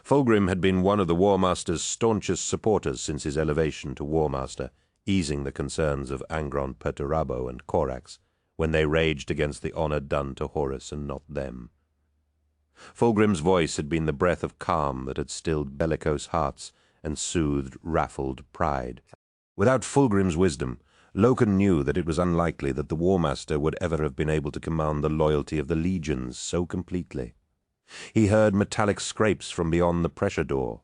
Fulgrim had been one of the War Master's staunchest supporters since his elevation to War Master, easing the concerns of Angron Perturabo and Corax when they raged against the honor done to Horus and not them. Fulgrim's voice had been the breath of calm that had stilled bellicose hearts and soothed raffled pride. Without Fulgrim's wisdom, Loken knew that it was unlikely that the War Master would ever have been able to command the loyalty of the legions so completely. He heard metallic scrapes from beyond the pressure door.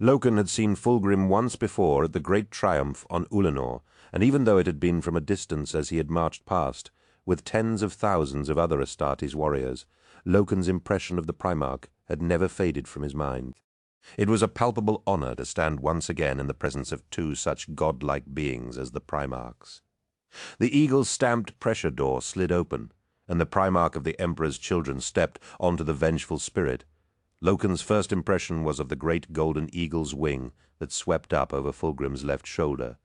Loken had seen Fulgrim once before at the Great Triumph on Ulanor, and even though it had been from a distance as he had marched past, with tens of thousands of other Astartes warriors, Loken's impression of the Primarch had never faded from his mind. It was a palpable honor to stand once again in the presence of two such godlike beings as the Primarchs. The eagle-stamped pressure door slid open, and the Primarch of the Emperor's children stepped onto the vengeful spirit. Loken's first impression was of the great golden eagle's wing that swept up over Fulgrim's left shoulder.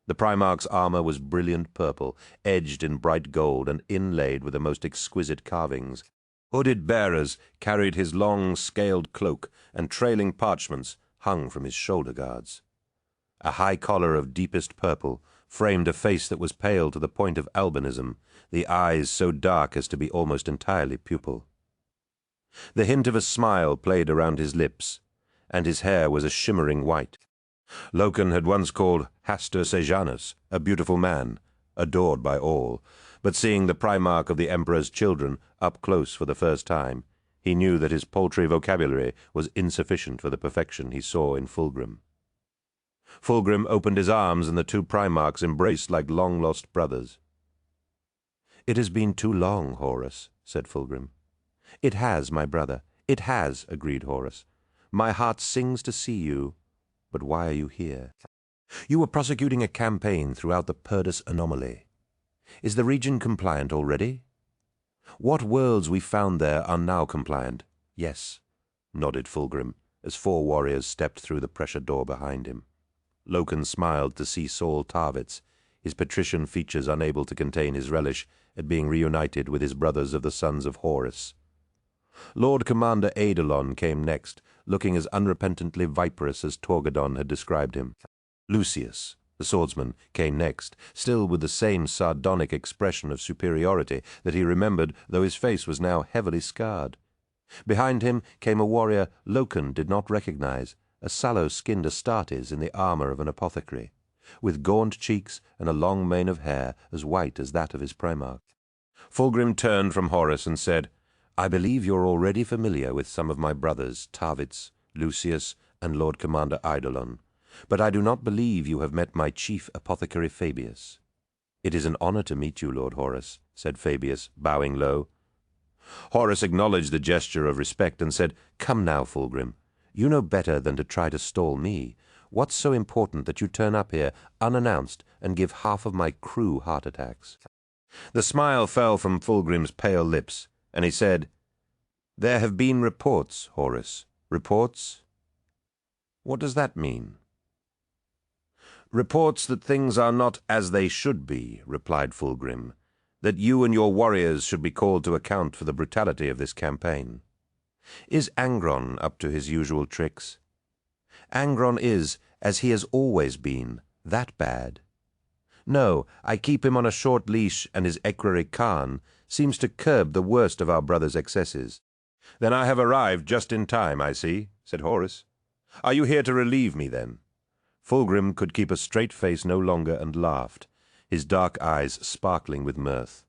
The Primarch's armor was brilliant purple, edged in bright gold and inlaid with the most exquisite carvings. Hooded bearers carried his long, scaled cloak, and trailing parchments hung from his shoulder guards. A high collar of deepest purple framed a face that was pale to the point of albinism, the eyes so dark as to be almost entirely pupil. The hint of a smile played around his lips, and his hair was a shimmering white. Loken had once called Hastur Sejanus a beautiful man, adored by all, but seeing the Primarch of the Emperor's children up close for the first time, he knew that his paltry vocabulary was insufficient for the perfection he saw in Fulgrim. Fulgrim opened his arms, and the two Primarchs embraced like long-lost brothers. "It has been too long, Horus," said Fulgrim. "It has, my brother, it has," agreed Horus. "My heart sings to see you, but why are you here? You were prosecuting a campaign throughout the Purdus anomaly. Is the region compliant already? What worlds we found there are now compliant?" "Yes," nodded Fulgrim, as four warriors stepped through the pressure door behind him. Loken smiled to see Saul Tarvitz, his patrician features unable to contain his relish at being reunited with his brothers of the Sons of Horus. Lord Commander Eidolon came next, looking as unrepentantly viperous as Torgadon had described him. Lucius, the swordsman, came next, still with the same sardonic expression of superiority that he remembered, though his face was now heavily scarred. Behind him came a warrior Loken did not recognize, a sallow-skinned Astartes in the armor of an apothecary, with gaunt cheeks and a long mane of hair as white as that of his Primarch. Fulgrim turned from Horus and said, "I believe you are already familiar with some of my brothers, Tarvitz, Lucius, and Lord Commander Eidolon, but I do not believe you have met my chief apothecary Fabius." "It is an honor to meet you, Lord Horus," said Fabius, bowing low. Horus acknowledged the gesture of respect and said, "Come now, Fulgrim. You know better than to try to stall me. What's so important that you turn up here unannounced and give half of my crew heart attacks?" The smile fell from Fulgrim's pale lips, and he said, "There have been reports, Horus. Reports? What does that mean?" "Reports that things are not as they should be," replied Fulgrim. "That you and your warriors should be called to account for the brutality of this campaign. Is Angron up to his usual tricks?" "Angron is, as he has always been, that bad." "No, I keep him on a short leash, and his equerry Khan seems to curb the worst of our brother's excesses." "Then I have arrived just in time, I see," said Horus. "Are you here to relieve me, then?" Fulgrim could keep a straight face no longer and laughed, his dark eyes sparkling with mirth.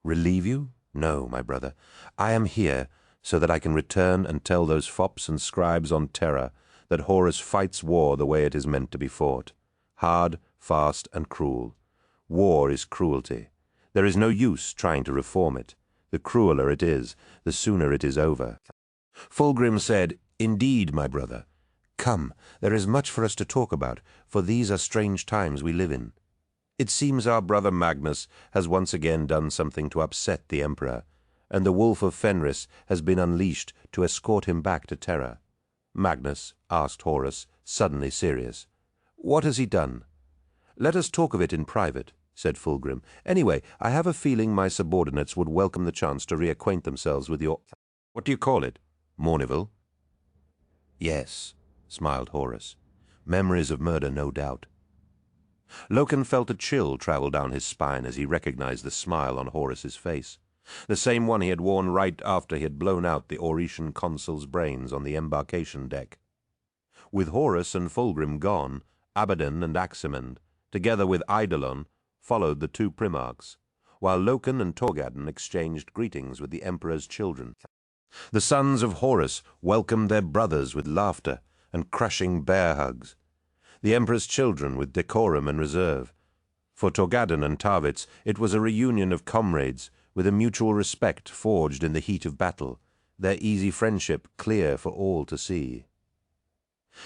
"Relieve you? No, my brother. I am here so that I can return and tell those fops and scribes on Terra that Horus fights war the way it is meant to be fought. Hard, fast, and cruel. War is cruelty. There is no use trying to reform it. The crueler it is, the sooner it is over." Fulgrim said, "Indeed, my brother. Come, there is much for us to talk about, for these are strange times we live in. It seems our brother Magnus has once again done something to upset the Emperor, and the Wolf of Fenris has been unleashed to escort him back to Terra." "Magnus?" asked Horus, suddenly serious. "What has he done?" "Let us talk of it in private," said Fulgrim. "Anyway, I have a feeling my subordinates would welcome the chance to reacquaint themselves with your— What do you call it? Mourneville?" "Yes," smiled Horus. "Memories of murder, no doubt." Loken felt a chill travel down his spine as he recognized the smile on Horus's face, the same one he had worn right after he had blown out the Oretian consul's brains on the embarkation deck. With Horus and Fulgrim gone, Abaddon and Aximand, together with Eidolon, followed the two Primarchs, while Loken and Torgaden exchanged greetings with the Emperor's children. The sons of Horus welcomed their brothers with laughter and crushing bear hugs, the Emperor's children with decorum and reserve. For Torgaden and Tarvitz it was a reunion of comrades with a mutual respect forged in the heat of battle, their easy friendship clear for all to see.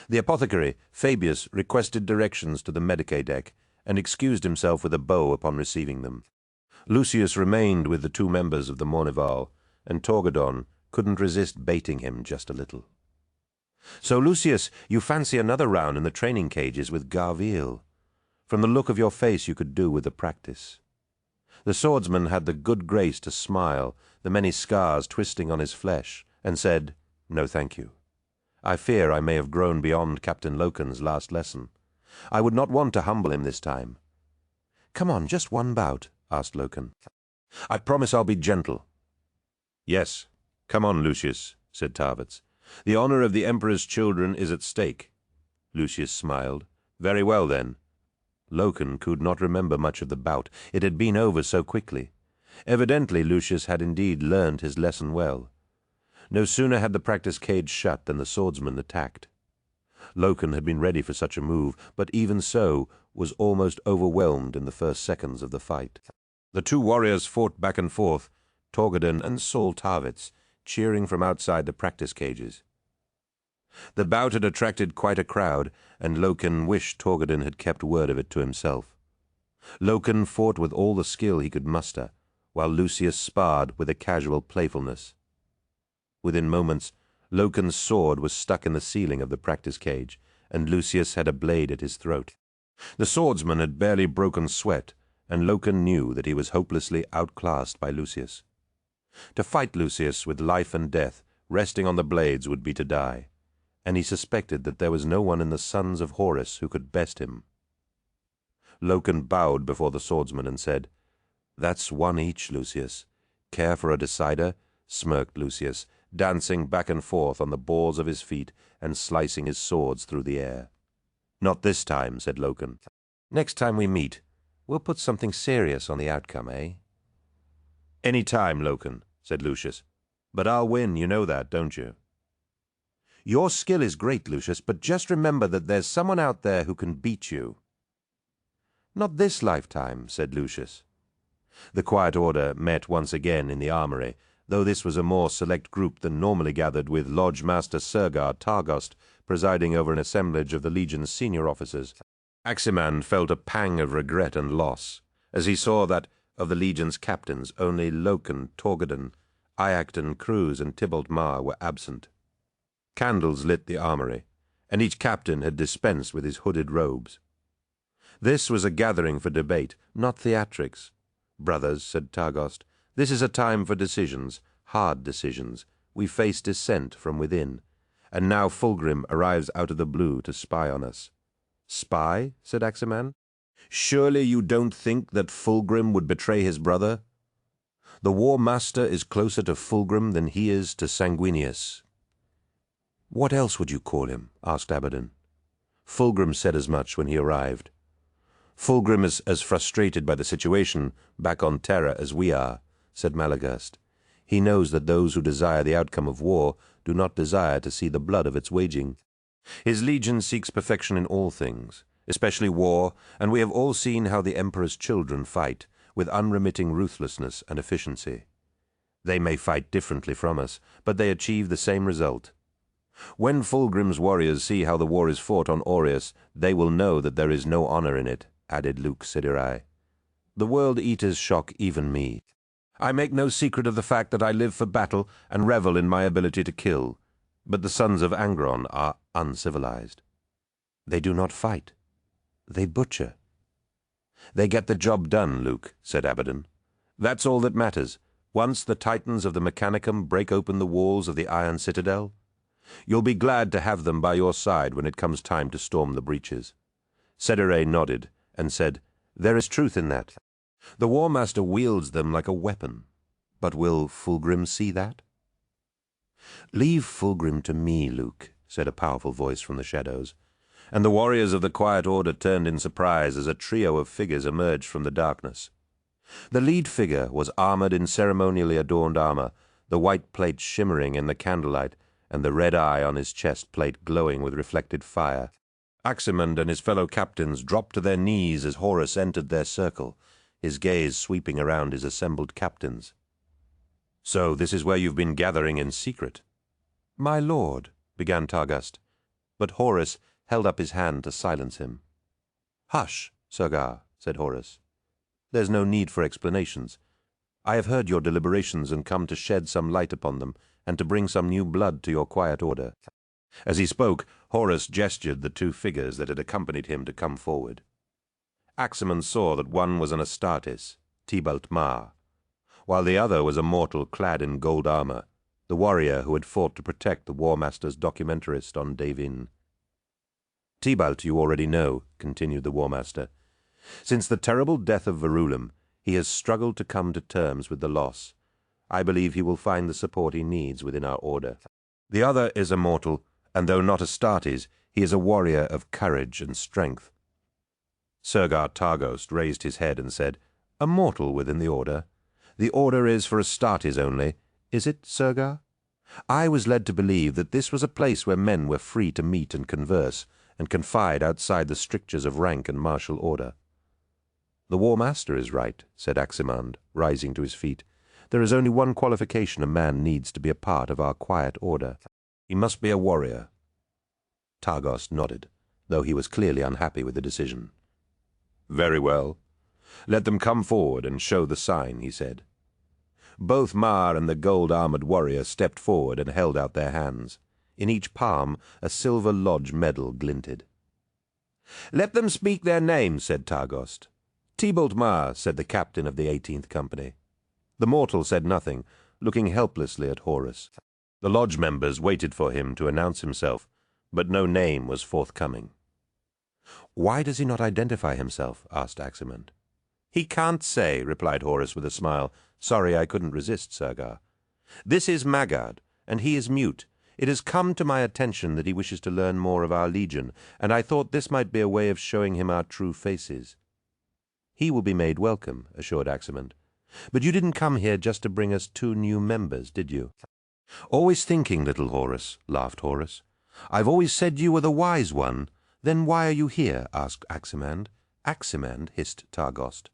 The apothecary, Fabius, requested directions to the Medicae deck and excused himself with a bow upon receiving them. Lucius remained with the two members of the Mournival, and Torgadon couldn't resist baiting him just a little. "So, Lucius, you fancy another round in the training cages with Garviel? From the look of your face you could do with the practice." The swordsman had the good grace to smile, the many scars twisting on his flesh, and said, "No, thank you. I fear I may have grown beyond Captain Loken's last lesson. I would not want to humble him this time." "Come on, just one bout," asked Loken. "I promise I'll be gentle." "Yes, come on, Lucius," said Tarvitz. "The honor of the Emperor's children is at stake." Lucius smiled. "Very well, then." Loken could not remember much of the bout. It had been over so quickly. Evidently Lucius had indeed learned his lesson well. No sooner had the practice cage shut than the swordsman attacked. Loken had been ready for such a move, but even so was almost overwhelmed in the first seconds of the fight. The two warriors fought back and forth, Torgaden and Saul Tarvitz, cheering from outside the practice cages. The bout had attracted quite a crowd, and Loken wished Torgaden had kept word of it to himself. Loken fought with all the skill he could muster, while Lucius sparred with a casual playfulness. Within moments, Loken's sword was stuck in the ceiling of the practice cage, and Lucius had a blade at his throat. The swordsman had barely broken sweat, and Loken knew that he was hopelessly outclassed by Lucius. To fight Lucius with life and death, resting on the blades, would be to die, and he suspected that there was no one in the sons of Horus who could best him. Loken bowed before the swordsman and said, "That's one each, Lucius. Care for a decider?" smirked Lucius, dancing back and forth on the balls of his feet and slicing his swords through the air. "Not this time," said Loken. "Next time we meet, we'll put something serious on the outcome, eh?" "Any time, Loken," said Lucius. "But I'll win, you know that, don't you?" "Your skill is great, Lucius, but just remember that there's someone out there who can beat you." "Not this lifetime," said Lucius. The Quiet Order met once again in the armory, though this was a more select group than normally gathered, with Lodge Master Sergard Targost presiding over an assemblage of the Legion's senior officers. Aximand felt a pang of regret and loss, as he saw that, of the Legion's captains, only Loken, Torgaden, Iacton, Cruz, and Tybalt Mar were absent. Candles lit the armory, and each captain had dispensed with his hooded robes. This was a gathering for debate, not theatrics. "Brothers," said Targost, "this is a time for decisions, hard decisions. We face dissent from within, and now Fulgrim arrives out of the blue to spy on us." "Spy?" said Aximand. "Surely you don't think that Fulgrim would betray his brother? The War Master is closer to Fulgrim than he is to Sanguinius." "What else would you call him?" asked Abaddon. "Fulgrim said as much when he arrived. Fulgrim is as frustrated by the situation back on Terra as we are," said Malagast. "He knows that those who desire the outcome of war do not desire to see the blood of its waging. His legion seeks perfection in all things, especially war, and we have all seen how the Emperor's children fight, with unremitting ruthlessness and efficiency. They may fight differently from us, but they achieve the same result. When Fulgrim's warriors see how the war is fought on Aureus, they will know that there is no honor in it," added Luke Sidirai. "The World Eaters shock even me. I make no secret of the fact that I live for battle and revel in my ability to kill, but the sons of Angron are uncivilized. They do not fight. They butcher." "They get the job done, Luke," said Abaddon. "That's all that matters. Once the Titans of the Mechanicum break open the walls of the Iron Citadel, you'll be glad to have them by your side when it comes time to storm the breaches." Cedere nodded and said, "There is truth in that. The War Master wields them like a weapon. But will Fulgrim see that?" "Leave Fulgrim to me, Luke," said a powerful voice from the shadows. and the warriors of the Quiet Order turned in surprise as a trio of figures emerged from the darkness. The lead figure was armored in ceremonially adorned armor, the white plate shimmering in the candlelight, and the red eye on his chest plate glowing with reflected fire. Aximand and his fellow captains dropped to their knees as Horus entered their circle, his gaze sweeping around his assembled captains. "So this is where you've been gathering in secret?" "My lord," began Targust, but Horus held up his hand to silence him. "Hush, Sergar," said Horus. "There's no need for explanations. I have heard your deliberations and come to shed some light upon them and to bring some new blood to your Quiet Order." As he spoke, Horus gestured the two figures that had accompanied him to come forward. Aximand saw that one was an Astartes, Tibalt Mar, while the other was a mortal clad in gold armor, the warrior who had fought to protect the War Master's documentarist on Davin. "Tibalt you already know," continued the War Master. "Since the terrible death of Verulam, he has struggled to come to terms with the loss. I believe he will find the support he needs within our order. The other is a mortal, and though not Astartes, he is a warrior of courage and strength." Sergar Targhost raised his head and said, "A mortal within the order? The order is for Astartes only, is it, Sergar? I was led to believe that this was a place where men were free to meet and converse, and confide outside the strictures of rank and martial order." "The War Master is right," said Aximand, rising to his feet. "There is only one qualification a man needs to be a part of our Quiet Order. He must be a warrior." Targhost nodded, though he was clearly unhappy with the decision. "Very well. Let them come forward and show the sign," he said. Both Mar and the gold-armored warrior stepped forward and held out their hands. In each palm a silver lodge medal glinted. "Let them speak their names," said Targhost. "Tibalt Mar," said the captain of the 18th Company. The mortal said nothing, looking helplessly at Horus. The lodge members waited for him to announce himself, but no name was forthcoming. "Why does he not identify himself?" asked Aximand. "He can't say," replied Horus with a smile. "Sorry I couldn't resist, Sergar. This is Maggard, and he is mute. It has come to my attention that he wishes to learn more of our legion, and I thought this might be a way of showing him our true faces." "He will be made welcome," assured Aximand. "But you didn't come here just to bring us 2 new members, did you?" "Always thinking, little Horus," laughed Horus. "I've always said you were the wise one. Then why are you here?" asked Aximand. "Aximand," hissed Targhost.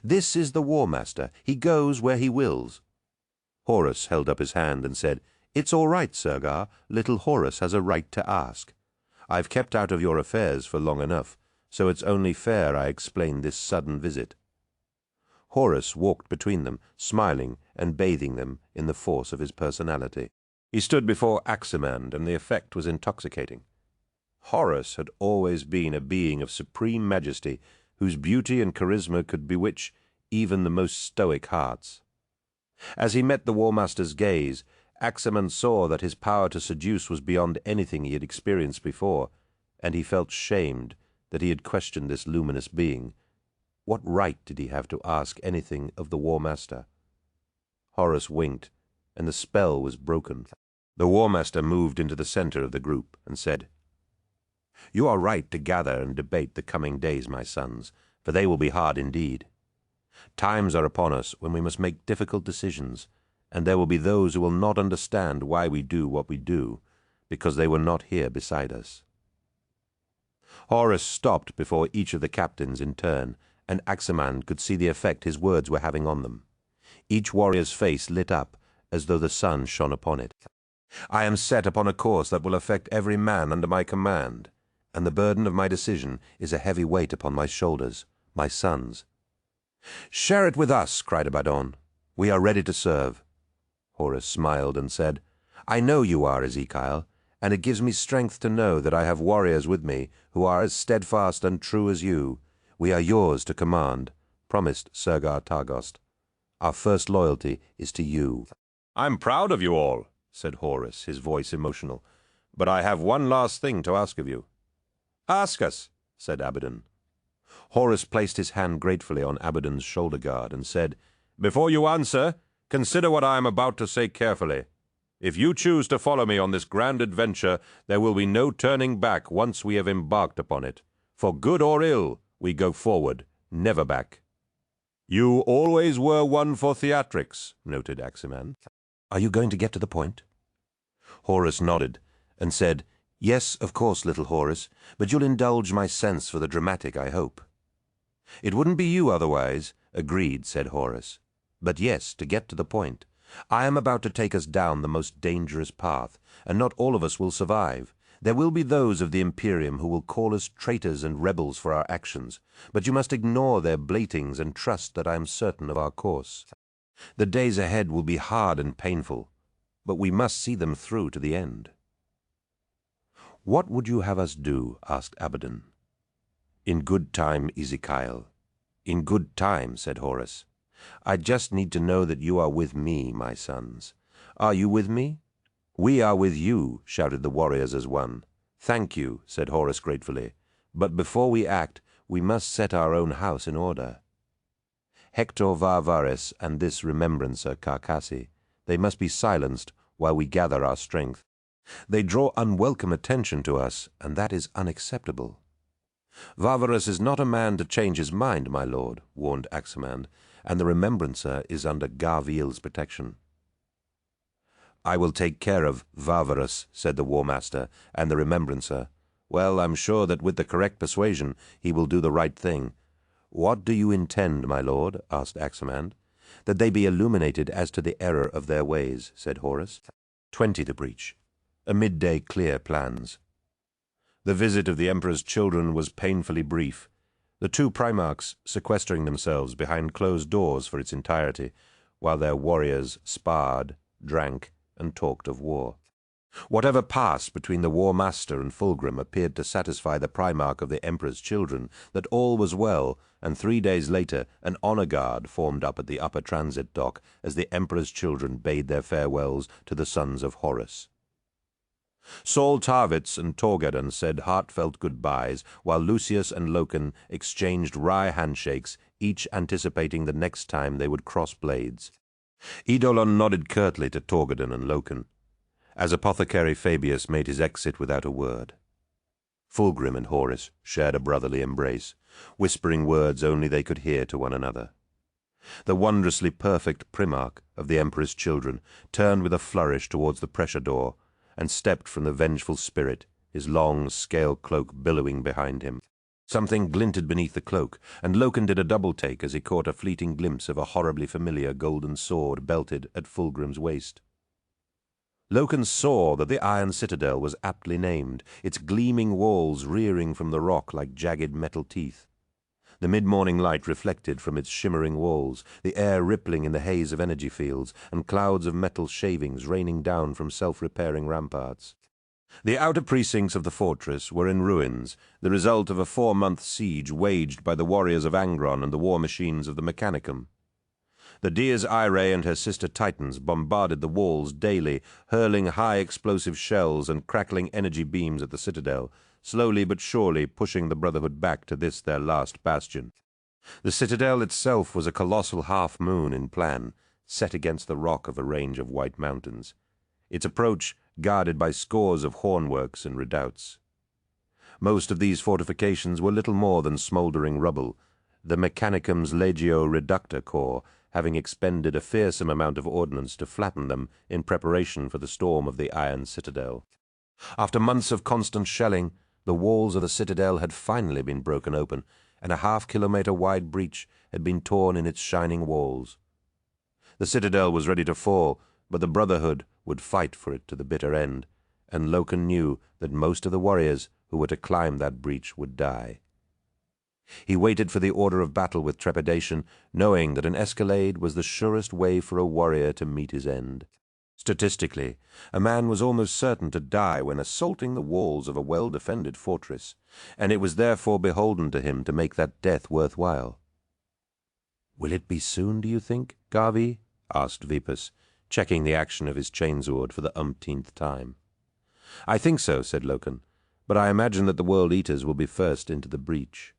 "This is the War Master. He goes where he wills." Horus held up his hand and said, "It's all right, Sergar. Little Horus has a right to ask. I've kept out of your affairs for long enough, so it's only fair I explain this sudden visit." Horus walked between them, smiling and bathing them in the force of his personality. He stood before Aximand, and the effect was intoxicating. Horus had always been a being of supreme majesty, whose beauty and charisma could bewitch even the most stoic hearts. As he met the War Master's gaze, Aximand saw that his power to seduce was beyond anything he had experienced before, and he felt shamed that he had questioned this luminous being. What right did he have to ask anything of the War Master? Horus winked, and the spell was broken. The War Master moved into the center of the group and said, "You are right to gather and debate the coming days, my sons, for they will be hard indeed. Times are upon us when we must make difficult decisions, and there will be those who will not understand why we do what we do, because they were not here beside us." Horus stopped before each of the captains in turn, and Aximand could see the effect his words were having on them. Each warrior's face lit up as though the sun shone upon it. "I am set upon a course that will affect every man under my command, and the burden of my decision is a heavy weight upon my shoulders, my sons." "Share it with us," cried Abaddon. "We are ready to serve." Horus smiled and said, "I know you are, Ezekiel, and it gives me strength to know that I have warriors with me who are as steadfast and true as you. We are yours to command," promised Sergar Targhost. "Our first loyalty is to you." "I'm proud of you all," said Horus, his voice emotional, "but I have one last thing to ask of you." "Ask us," said Abaddon. Horus placed his hand gratefully on Abaddon's shoulder guard and said, "Before you answer, consider what I am about to say carefully. If you choose to follow me on this grand adventure, there will be no turning back once we have embarked upon it. For good or ill, we go forward, never back." "You always were one for theatrics," noted Aximan. "Are you going to get to the point?" Horus nodded and said, "Yes, of course, little Horus, but you'll indulge my sense for the dramatic, I hope." "It wouldn't be you otherwise," agreed, said Horus. "But yes, to get to the point. I am about to take us down the most dangerous path, and not all of us will survive. There will be those of the Imperium who will call us traitors and rebels for our actions, but you must ignore their blatings and trust that I am certain of our course. The days ahead will be hard and painful, but we must see them through to the end." "What would you have us do?" asked Abaddon. "In good time, Ezekiel. In good time," said Horus. "I just need to know that you are with me, my sons. Are you with me?" "We are with you," shouted the warriors as one. "Thank you," said Horus gratefully. "But before we act, we must set our own house in order. Hector Varvaris and this remembrancer Carcassi, they must be silenced while we gather our strength. They draw unwelcome attention to us, and that is unacceptable." "Varvaris is not a man to change his mind, my lord," warned Aximan, "and the remembrancer is under Garviel's protection." "I will take care of Varvaris," said the War Master, "and the remembrancer. Well, I'm sure that with the correct persuasion he will do the right thing." "What do you intend, my lord?" asked Aximan. "That they be illuminated as to the error of their ways," said Horus. 20 the breach. A midday clear plans. The visit of the Emperor's children was painfully brief, the two Primarchs sequestering themselves behind closed doors for its entirety, while their warriors sparred, drank, and talked of war. Whatever passed between the War Master and Fulgrim appeared to satisfy the Primarch of the Emperor's children that all was well, and 3 days later an honor guard formed up at the upper transit dock as the Emperor's children bade their farewells to the sons of Horus. Saul Tarvitz and Torgadan said heartfelt goodbyes, while Lucius and Loken exchanged wry handshakes, each anticipating the next time they would cross blades. Eidolon nodded curtly to Torgadan and Loken, as Apothecary Fabius made his exit without a word. Fulgrim and Horus shared a brotherly embrace, whispering words only they could hear to one another. The wondrously perfect Primarch of the Emperor's children turned with a flourish towards the pressure door, and stepped from the vengeful spirit, his long scale cloak billowing behind him. Something glinted beneath the cloak, and Loken did a double-take as he caught a fleeting glimpse of a horribly familiar golden sword belted at Fulgrim's waist. Loken saw that the Iron Citadel was aptly named, its gleaming walls rearing from the rock like jagged metal teeth. The mid-morning light reflected from its shimmering walls, the air rippling in the haze of energy fields, and clouds of metal shavings raining down from self-repairing ramparts. The outer precincts of the fortress were in ruins, the result of a 4-month siege waged by the warriors of Angron and the war machines of the Mechanicum. The Dies Irae and her sister Titans bombarded the walls daily, hurling high explosive shells and crackling energy beams at the citadel, slowly but surely pushing the Brotherhood back to this their last bastion. The citadel itself was a colossal half-moon in plan, set against the rock of a range of white mountains, its approach guarded by scores of hornworks and redoubts. Most of these fortifications were little more than smouldering rubble, the Mechanicum's Legio Reductor Corps having expended a fearsome amount of ordnance to flatten them in preparation for the storm of the Iron Citadel. After months of constant shelling, the walls of the citadel had finally been broken open, and a half-kilometer-wide breach had been torn in its shining walls. The citadel was ready to fall, but the Brotherhood would fight for it to the bitter end, and Loken knew that most of the warriors who were to climb that breach would die. He waited for the order of battle with trepidation, knowing that an escalade was the surest way for a warrior to meet his end. Statistically, a man was almost certain to die when assaulting the walls of a well-defended fortress, and it was therefore beholden to him to make that death worthwhile. "Will it be soon, do you think, Garvey?" asked Vipus, checking the action of his chainsword for the umpteenth time. "I think so," said Loken, "but I imagine that the World Eaters will be first into the breach."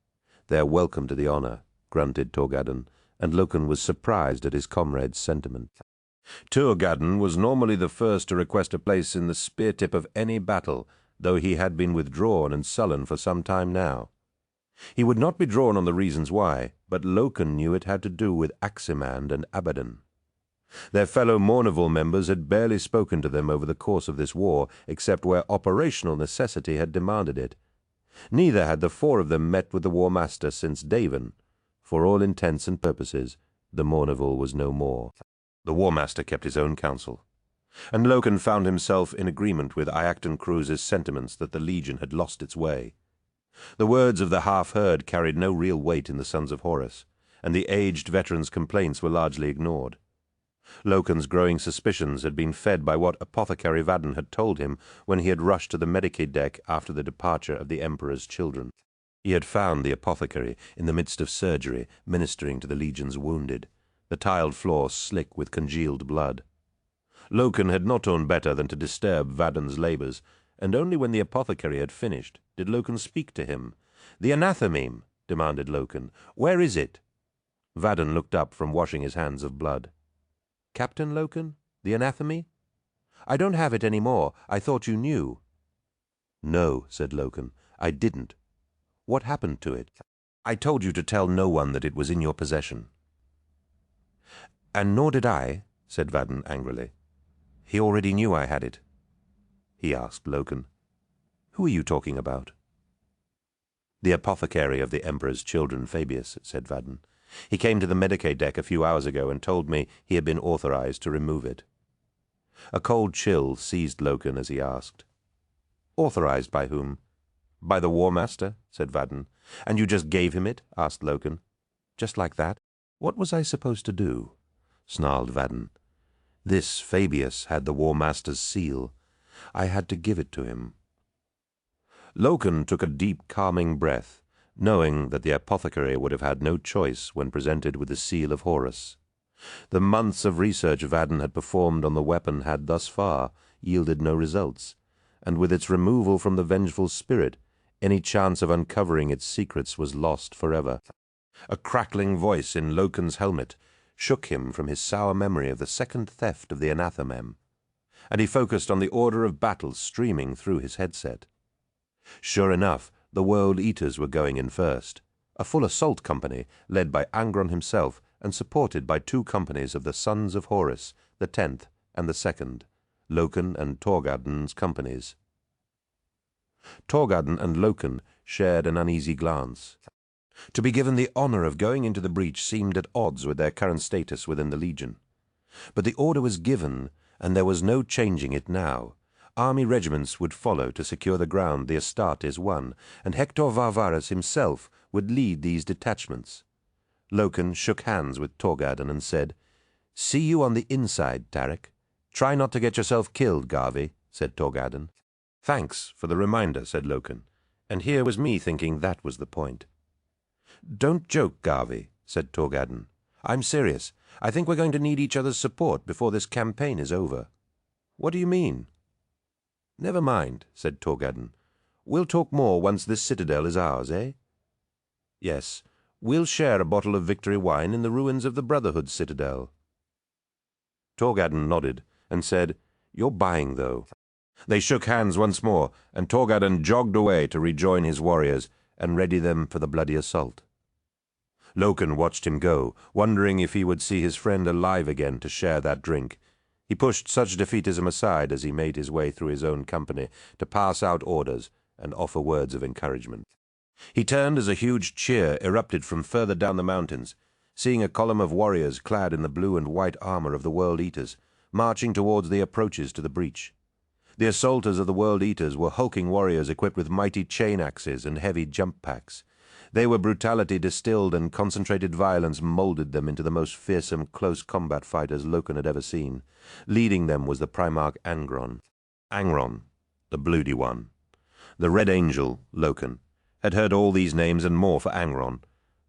"They are welcome to the honor," grunted Torgadan, and Loken was surprised at his comrade's sentiment. Turgadden was normally the first to request a place in the spear-tip of any battle, though he had been withdrawn and sullen for some time now. He would not be drawn on the reasons why, but Loken knew it had to do with Aximand and Abaddon. Their fellow Mournival members had barely spoken to them over the course of this war, except where operational necessity had demanded it. Neither had the four of them met with the War Master since Davon. For all intents and purposes, the Mournival was no more. The War Master kept his own counsel, and Loken found himself in agreement with Iacton Cruz's sentiments that the Legion had lost its way. The words of the half-herd carried no real weight in the Sons of Horus, and the aged veteran's complaints were largely ignored. Loken's growing suspicions had been fed by what Apothecary Vadden had told him when he had rushed to the Medicaid deck after the departure of the Emperor's children. He had found the apothecary in the midst of surgery, ministering to the Legion's wounded, the tiled floor slick with congealed blood. Loken had not known better than to disturb Vadden's labors, and only when the apothecary had finished did Loken speak to him. "The anatheme," demanded Loken. "Where is it?" Vadden looked up from washing his hands of blood. "Captain Loken? The anatheme? I don't have it any more. I thought you knew." "No," said Loken, "I didn't. What happened to it?" "I told you to tell no one that it was in your possession." "And nor did I," said Vadden angrily. "He already knew I had it." He asked Loken, "Who are you talking about?" "The apothecary of the Emperor's children, Fabius," said Vadden. "He came to the Medicaid deck a few hours ago and told me he had been authorized to remove it." A cold chill seized Loken as he asked, "Authorized by whom?" "By the War Master," said Vadden. "And you just gave him it?" asked Loken. "Just like that? What was I supposed to do?" snarled Vadden. "This Fabius had the War Master's seal. I had to give it to him." Loken took a deep, calming breath, knowing that the apothecary would have had no choice when presented with the seal of Horus. The months of research Vadden had performed on the weapon had thus far yielded no results, and with its removal from the vengeful spirit, any chance of uncovering its secrets was lost forever. A crackling voice in Loken's helmet shook him from his sour memory of the second theft of the anathemem, and he focused on the order of battle streaming through his headset. Sure enough, the World Eaters were going in first, a full assault company led by Angron himself and supported by 2 companies of the Sons of Horus, the 10th and the 2nd, Loken and Torgadden's companies. Torgadden and Loken shared an uneasy glance. To be given the honor of going into the breach seemed at odds with their current status within the Legion. But the order was given, and there was no changing it now. Army regiments would follow to secure the ground the Astartes won, and Hector Varvaras himself would lead these detachments. Loken shook hands with Torgadden and said, "See you on the inside, Tarek. Try not to get yourself killed, Garvey," said Torgadden. "Thanks for the reminder," said Loken, and here was me thinking that was the point. "Don't joke, Garvey," said Torgadden. "I'm serious. I think we're going to need each other's support before this campaign is over." "What do you mean?" "Never mind," said Torgadden. "We'll talk more once this citadel is ours, eh?" "Yes, we'll share a bottle of victory wine in the ruins of the Brotherhood citadel." Torgadden nodded and said, "You're buying, though." They shook hands once more, and Torgadden jogged away to rejoin his warriors and ready them for the bloody assault. Loken watched him go, wondering if he would see his friend alive again to share that drink. He pushed such defeatism aside as he made his way through his own company to pass out orders and offer words of encouragement. He turned as a huge cheer erupted from further down the mountains, seeing a column of warriors clad in the blue and white armor of the World Eaters, marching towards the approaches to the breach. The assaulters of the World Eaters were hulking warriors equipped with mighty chain axes and heavy jump packs. They were brutality distilled, and concentrated violence molded them into the most fearsome close combat fighters Loken had ever seen. Leading them was the Primarch Angron. Angron, the bloody one. The Red Angel, Loken, had heard all these names and more for Angron,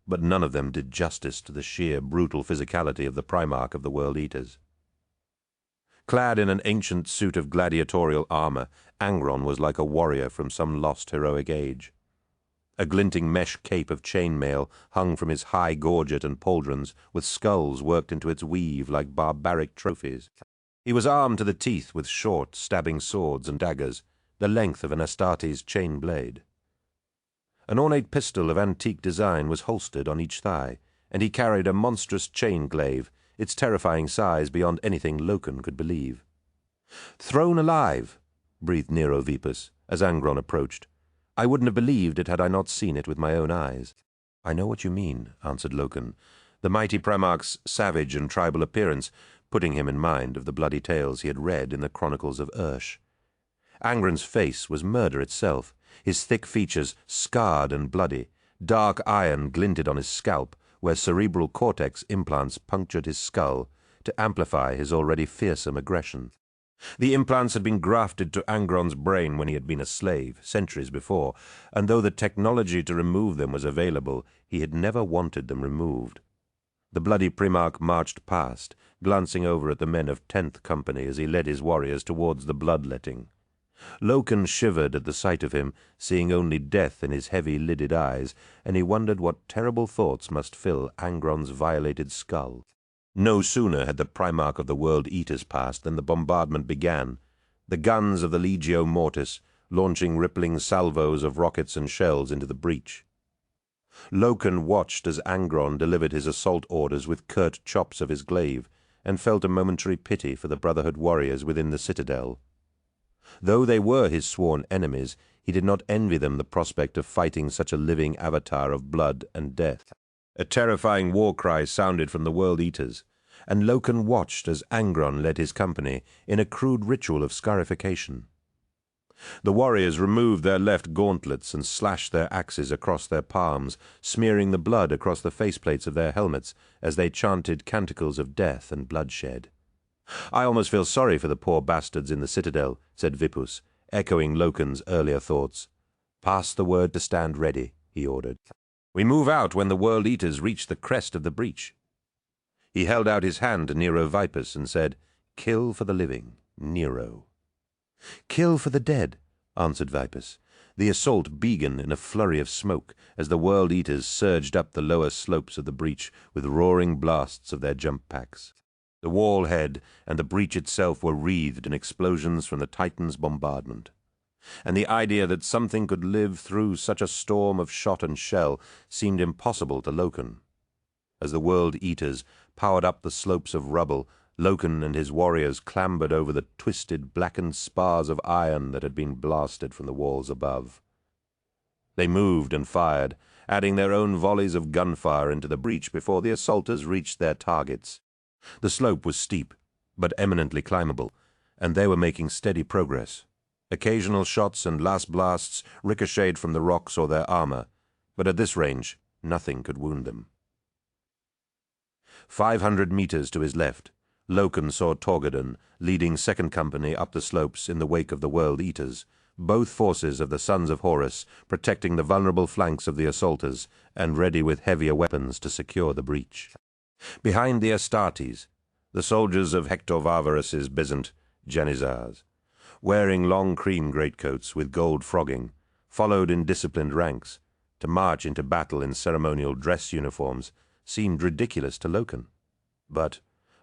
but none of them did justice to the sheer brutal physicality of the Primarch of the World Eaters. Clad in an ancient suit of gladiatorial armor, Angron was like a warrior from some lost heroic age. A glinting mesh cape of chainmail hung from his high gorget and pauldrons, with skulls worked into its weave like barbaric trophies. He was armed to the teeth with short, stabbing swords and daggers, the length of an Astarte's chain blade. An ornate pistol of antique design was holstered on each thigh, and he carried a monstrous chain glaive, its terrifying size beyond anything Loken could believe. "Thrown alive," breathed Nero Vipus, as Angron approached. "I wouldn't have believed it had I not seen it with my own eyes." "I know what you mean," answered Loken, the mighty Primarch's savage and tribal appearance putting him in mind of the bloody tales he had read in the chronicles of Ursh. Angron's face was murder itself, his thick features scarred and bloody. Dark iron glinted on his scalp, where cerebral cortex implants punctured his skull to amplify his already fearsome aggression. The implants had been grafted to Angron's brain when he had been a slave, centuries before, and though the technology to remove them was available, he had never wanted them removed. The bloody Primarch marched past, glancing over at the men of 10th Company as he led his warriors towards the bloodletting. Loken shivered at the sight of him, seeing only death in his heavy-lidded eyes, and he wondered what terrible thoughts must fill Angron's violated skull. No sooner had the Primarch of the World Eaters passed than the bombardment began, the guns of the Legio Mortis launching rippling salvos of rockets and shells into the breach. Loken watched as Angron delivered his assault orders with curt chops of his glaive, and felt a momentary pity for the Brotherhood warriors within the citadel. Though they were his sworn enemies, he did not envy them the prospect of fighting such a living avatar of blood and death. A terrifying war cry sounded from the World Eaters, and Loken watched as Angron led his company in a crude ritual of scarification. The warriors removed their left gauntlets and slashed their axes across their palms, smearing the blood across the faceplates of their helmets as they chanted canticles of death and bloodshed. "I almost feel sorry for the poor bastards in the citadel," said Vipus, echoing Loken's earlier thoughts. "Pass the word to stand ready," he ordered. "We move out when the World Eaters reach the crest of the breach." He held out his hand to Nero Vipus and said, "Kill for the living, Nero." "Kill for the dead," answered Vipus, the assault began in a flurry of smoke as the World Eaters surged up the lower slopes of the breach with roaring blasts of their jump packs. The wall head and the breach itself were wreathed in explosions from the Titan's bombardment, and the idea that something could live through such a storm of shot and shell seemed impossible to Loken. As the World Eaters powered up the slopes of rubble, Loken and his warriors clambered over the twisted, blackened spars of iron that had been blasted from the walls above. They moved and fired, adding their own volleys of gunfire into the breach before the assaulters reached their targets. The slope was steep, but eminently climbable, and they were making steady progress. Occasional shots and last blasts ricocheted from the rocks or their armor, but at this range nothing could wound them. 500 meters to his left, Loken saw Torgadon leading 2nd Company up the slopes in the wake of the World Eaters, both forces of the Sons of Horus protecting the vulnerable flanks of the assaulters and ready with heavier weapons to secure the breach. Behind the Astartes, the soldiers of Hector Varvarus's Byzant Janizars, wearing long cream greatcoats with gold frogging, followed in disciplined ranks. To march into battle in ceremonial dress uniforms seemed ridiculous to Loken. But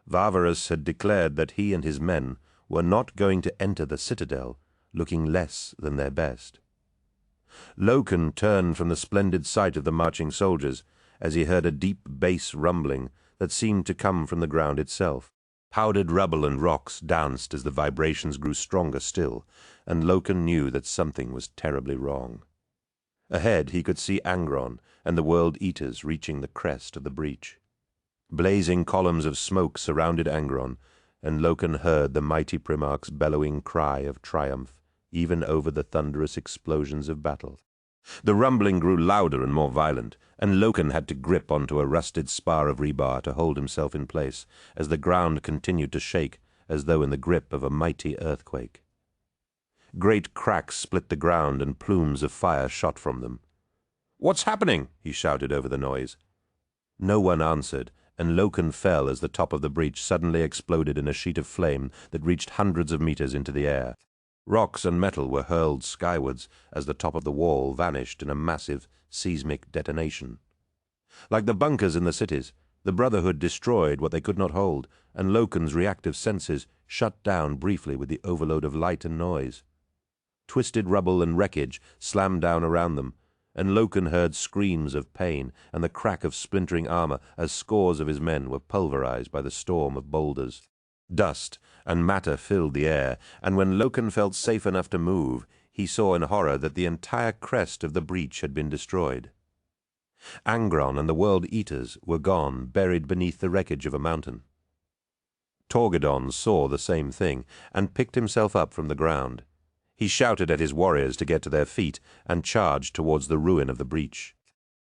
Varvarus had declared that he and his men were not going to enter the citadel looking less than their best. Loken turned from the splendid sight of the marching soldiers as he heard a deep bass rumbling that seemed to come from the ground itself. Powdered rubble and rocks danced as the vibrations grew stronger still, and Loken knew that something was terribly wrong. Ahead he could see Angron and the World Eaters reaching the crest of the breach. Blazing columns of smoke surrounded Angron, and Loken heard the mighty Primarch's bellowing cry of triumph, even over the thunderous explosions of battle. The rumbling grew louder and more violent, and Loken had to grip onto a rusted spar of rebar to hold himself in place as the ground continued to shake as though in the grip of a mighty earthquake. Great cracks split the ground and plumes of fire shot from them. "What's happening?" he shouted over the noise. No one answered, and Loken fell as the top of the breach suddenly exploded in a sheet of flame that reached hundreds of meters into the air. Rocks and metal were hurled skywards as the top of the wall vanished in a massive seismic detonation. Like the bunkers in the cities, the Brotherhood destroyed what they could not hold, and Loken's reactive senses shut down briefly with the overload of light and noise. Twisted rubble and wreckage slammed down around them, and Loken heard screams of pain and the crack of splintering armor as scores of his men were pulverized by the storm of boulders. Dust and matter filled the air, and when Loken felt safe enough to move, he saw in horror that the entire crest of the breach had been destroyed. Angron and the World Eaters were gone, buried beneath the wreckage of a mountain. Torgadon saw the same thing, and picked himself up from the ground. He shouted at his warriors to get to their feet, and charged towards the ruin of the breach.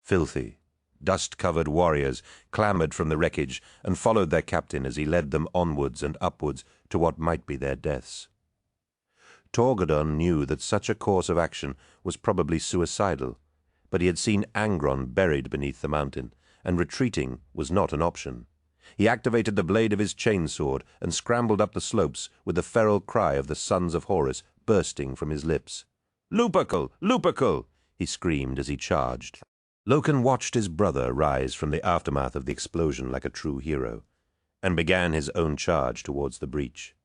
Filthy, dust-covered warriors clambered from the wreckage and followed their captain as he led them onwards and upwards to what might be their deaths. Torgadon knew that such a course of action was probably suicidal, but he had seen Angron buried beneath the mountain, and retreating was not an option. He activated the blade of his chainsword and scrambled up the slopes with the feral cry of the sons of Horus bursting from his lips. "Lupercal! Lupercal!" he screamed as he charged. Loken watched his brother rise from the aftermath of the explosion like a true hero, and began his own charge towards the breach.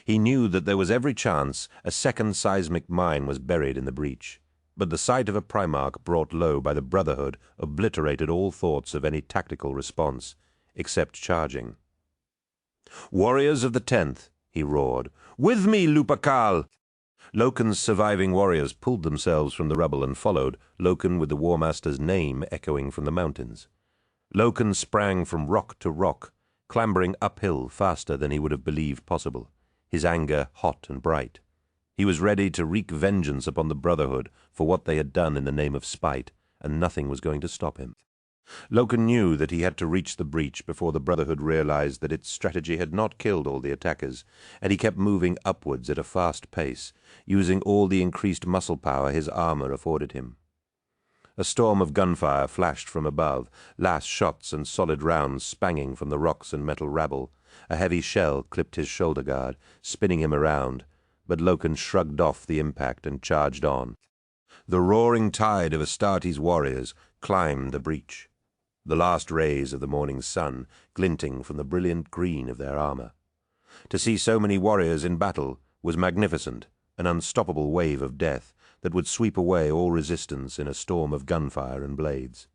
He knew that there was every chance a second seismic mine was buried in the breach, but the sight of a Primarch brought low by the Brotherhood obliterated all thoughts of any tactical response, except charging. "Warriors of the 10th," he roared, "with me, Lupercal!" Loken's surviving warriors pulled themselves from the rubble and followed, Loken with the War Master's name echoing from the mountains. Loken sprang from rock to rock, clambering uphill faster than he would have believed possible, his anger hot and bright. He was ready to wreak vengeance upon the Brotherhood for what they had done in the name of spite, and nothing was going to stop him. Loken knew that he had to reach the breach before the Brotherhood realized that its strategy had not killed all the attackers, and he kept moving upwards at a fast pace, using all the increased muscle power his armor afforded him. A storm of gunfire flashed from above, last shots and solid rounds spanging from the rocks and metal rabble. A heavy shell clipped his shoulder guard, spinning him around, but Loken shrugged off the impact and charged on. The roaring tide of Astartes' warriors climbed the breach, the last rays of the morning sun glinting from the brilliant green of their armor. To see so many warriors in battle was magnificent, an unstoppable wave of death that would sweep away all resistance in a storm of gunfire and blades.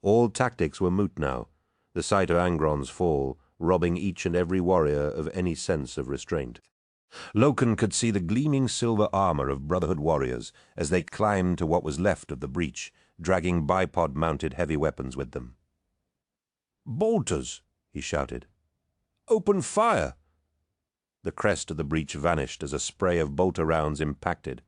All tactics were moot now, the sight of Angron's fall robbing each and every warrior of any sense of restraint. Loken could see the gleaming silver armor of Brotherhood warriors as they climbed to what was left of the breach, dragging bipod-mounted heavy weapons with them. "Bolters!" he shouted. "Open fire!" The crest of the breach vanished as a spray of bolter rounds impacted.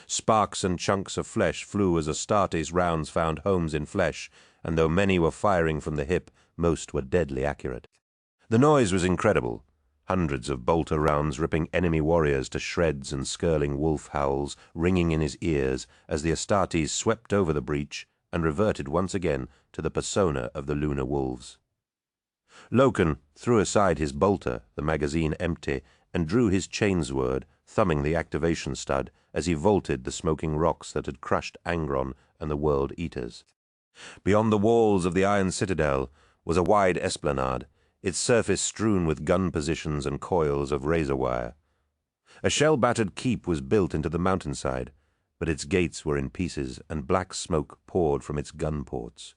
Sparks and chunks of flesh flew as Astartes' rounds found homes in flesh, and though many were firing from the hip, most were deadly accurate. The noise was incredible. Hundreds of bolter rounds ripping enemy warriors to shreds and skirling wolf howls ringing in his ears as the Astartes swept over the breach and reverted once again to the persona of the lunar wolves. Loken threw aside his bolter, the magazine empty, and drew his chainsword, thumbing the activation stud as he vaulted the smoking rocks that had crushed Angron and the World Eaters. Beyond the walls of the Iron Citadel was a wide esplanade, its surface strewn with gun positions and coils of razor wire. A shell-battered keep was built into the mountainside, but its gates were in pieces and black smoke poured from its gun ports.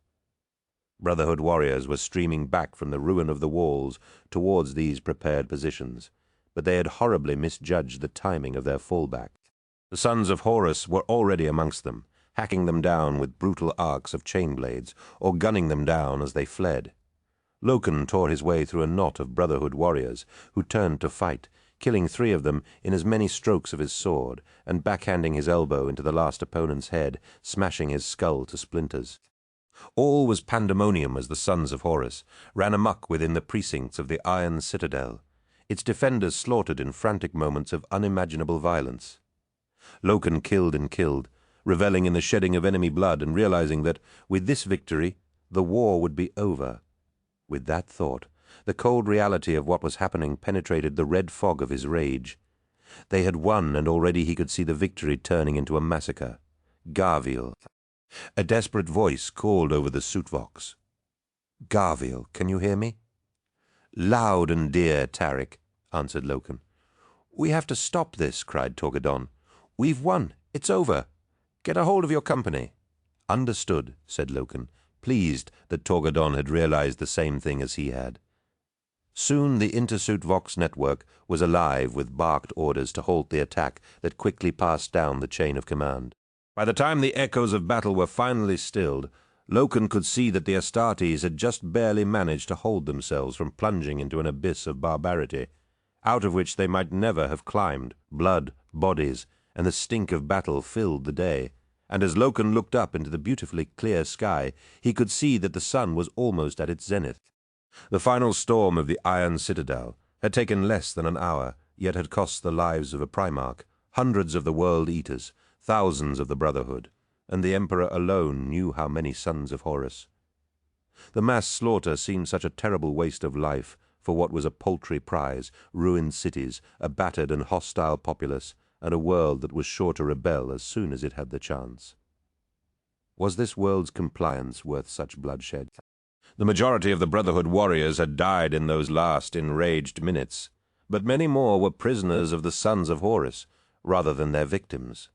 Brotherhood warriors were streaming back from the ruin of the walls towards these prepared positions, but they had horribly misjudged the timing of their fallback. The sons of Horus were already amongst them, hacking them down with brutal arcs of chain blades, or gunning them down as they fled. Loken tore his way through a knot of Brotherhood warriors, who turned to fight, killing 3 of them in as many strokes of his sword, and backhanding his elbow into the last opponent's head, smashing his skull to splinters. All was pandemonium as the sons of Horus ran amok within the precincts of the Iron Citadel, its defenders slaughtered in frantic moments of unimaginable violence. Loken killed and killed, reveling in the shedding of enemy blood and realizing that, with this victory, the war would be over. With that thought, the cold reality of what was happening penetrated the red fog of his rage. They had won, and already he could see the victory turning into a massacre. Garviel. A desperate voice called over the sootvox. "Garviel, can you hear me?" "Loud and dear, Tarik," answered Loken. "We have to stop this," cried Torgadon. "We've won. It's over. Get a hold of your company." "Understood," said Loken, pleased that Torgadon had realized the same thing as he had. Soon the Intersuit Vox network was alive with barked orders to halt the attack that quickly passed down the chain of command. By the time the echoes of battle were finally stilled, Loken could see that the Astartes had just barely managed to hold themselves from plunging into an abyss of barbarity, out of which they might never have climbed. Blood, bodies, and the stink of battle filled the day, and as Loken looked up into the beautifully clear sky, he could see that the sun was almost at its zenith. The final storm of the Iron Citadel had taken less than an hour, yet had cost the lives of a Primarch, hundreds of the World Eaters, thousands of the Brotherhood, and the Emperor alone knew how many sons of Horus. The mass slaughter seemed such a terrible waste of life for what was a paltry prize, ruined cities, a battered and hostile populace, and a world that was sure to rebel as soon as it had the chance. Was this world's compliance worth such bloodshed? The majority of the Brotherhood warriors had died in those last enraged minutes, but many more were prisoners of the sons of Horus, rather than their victims.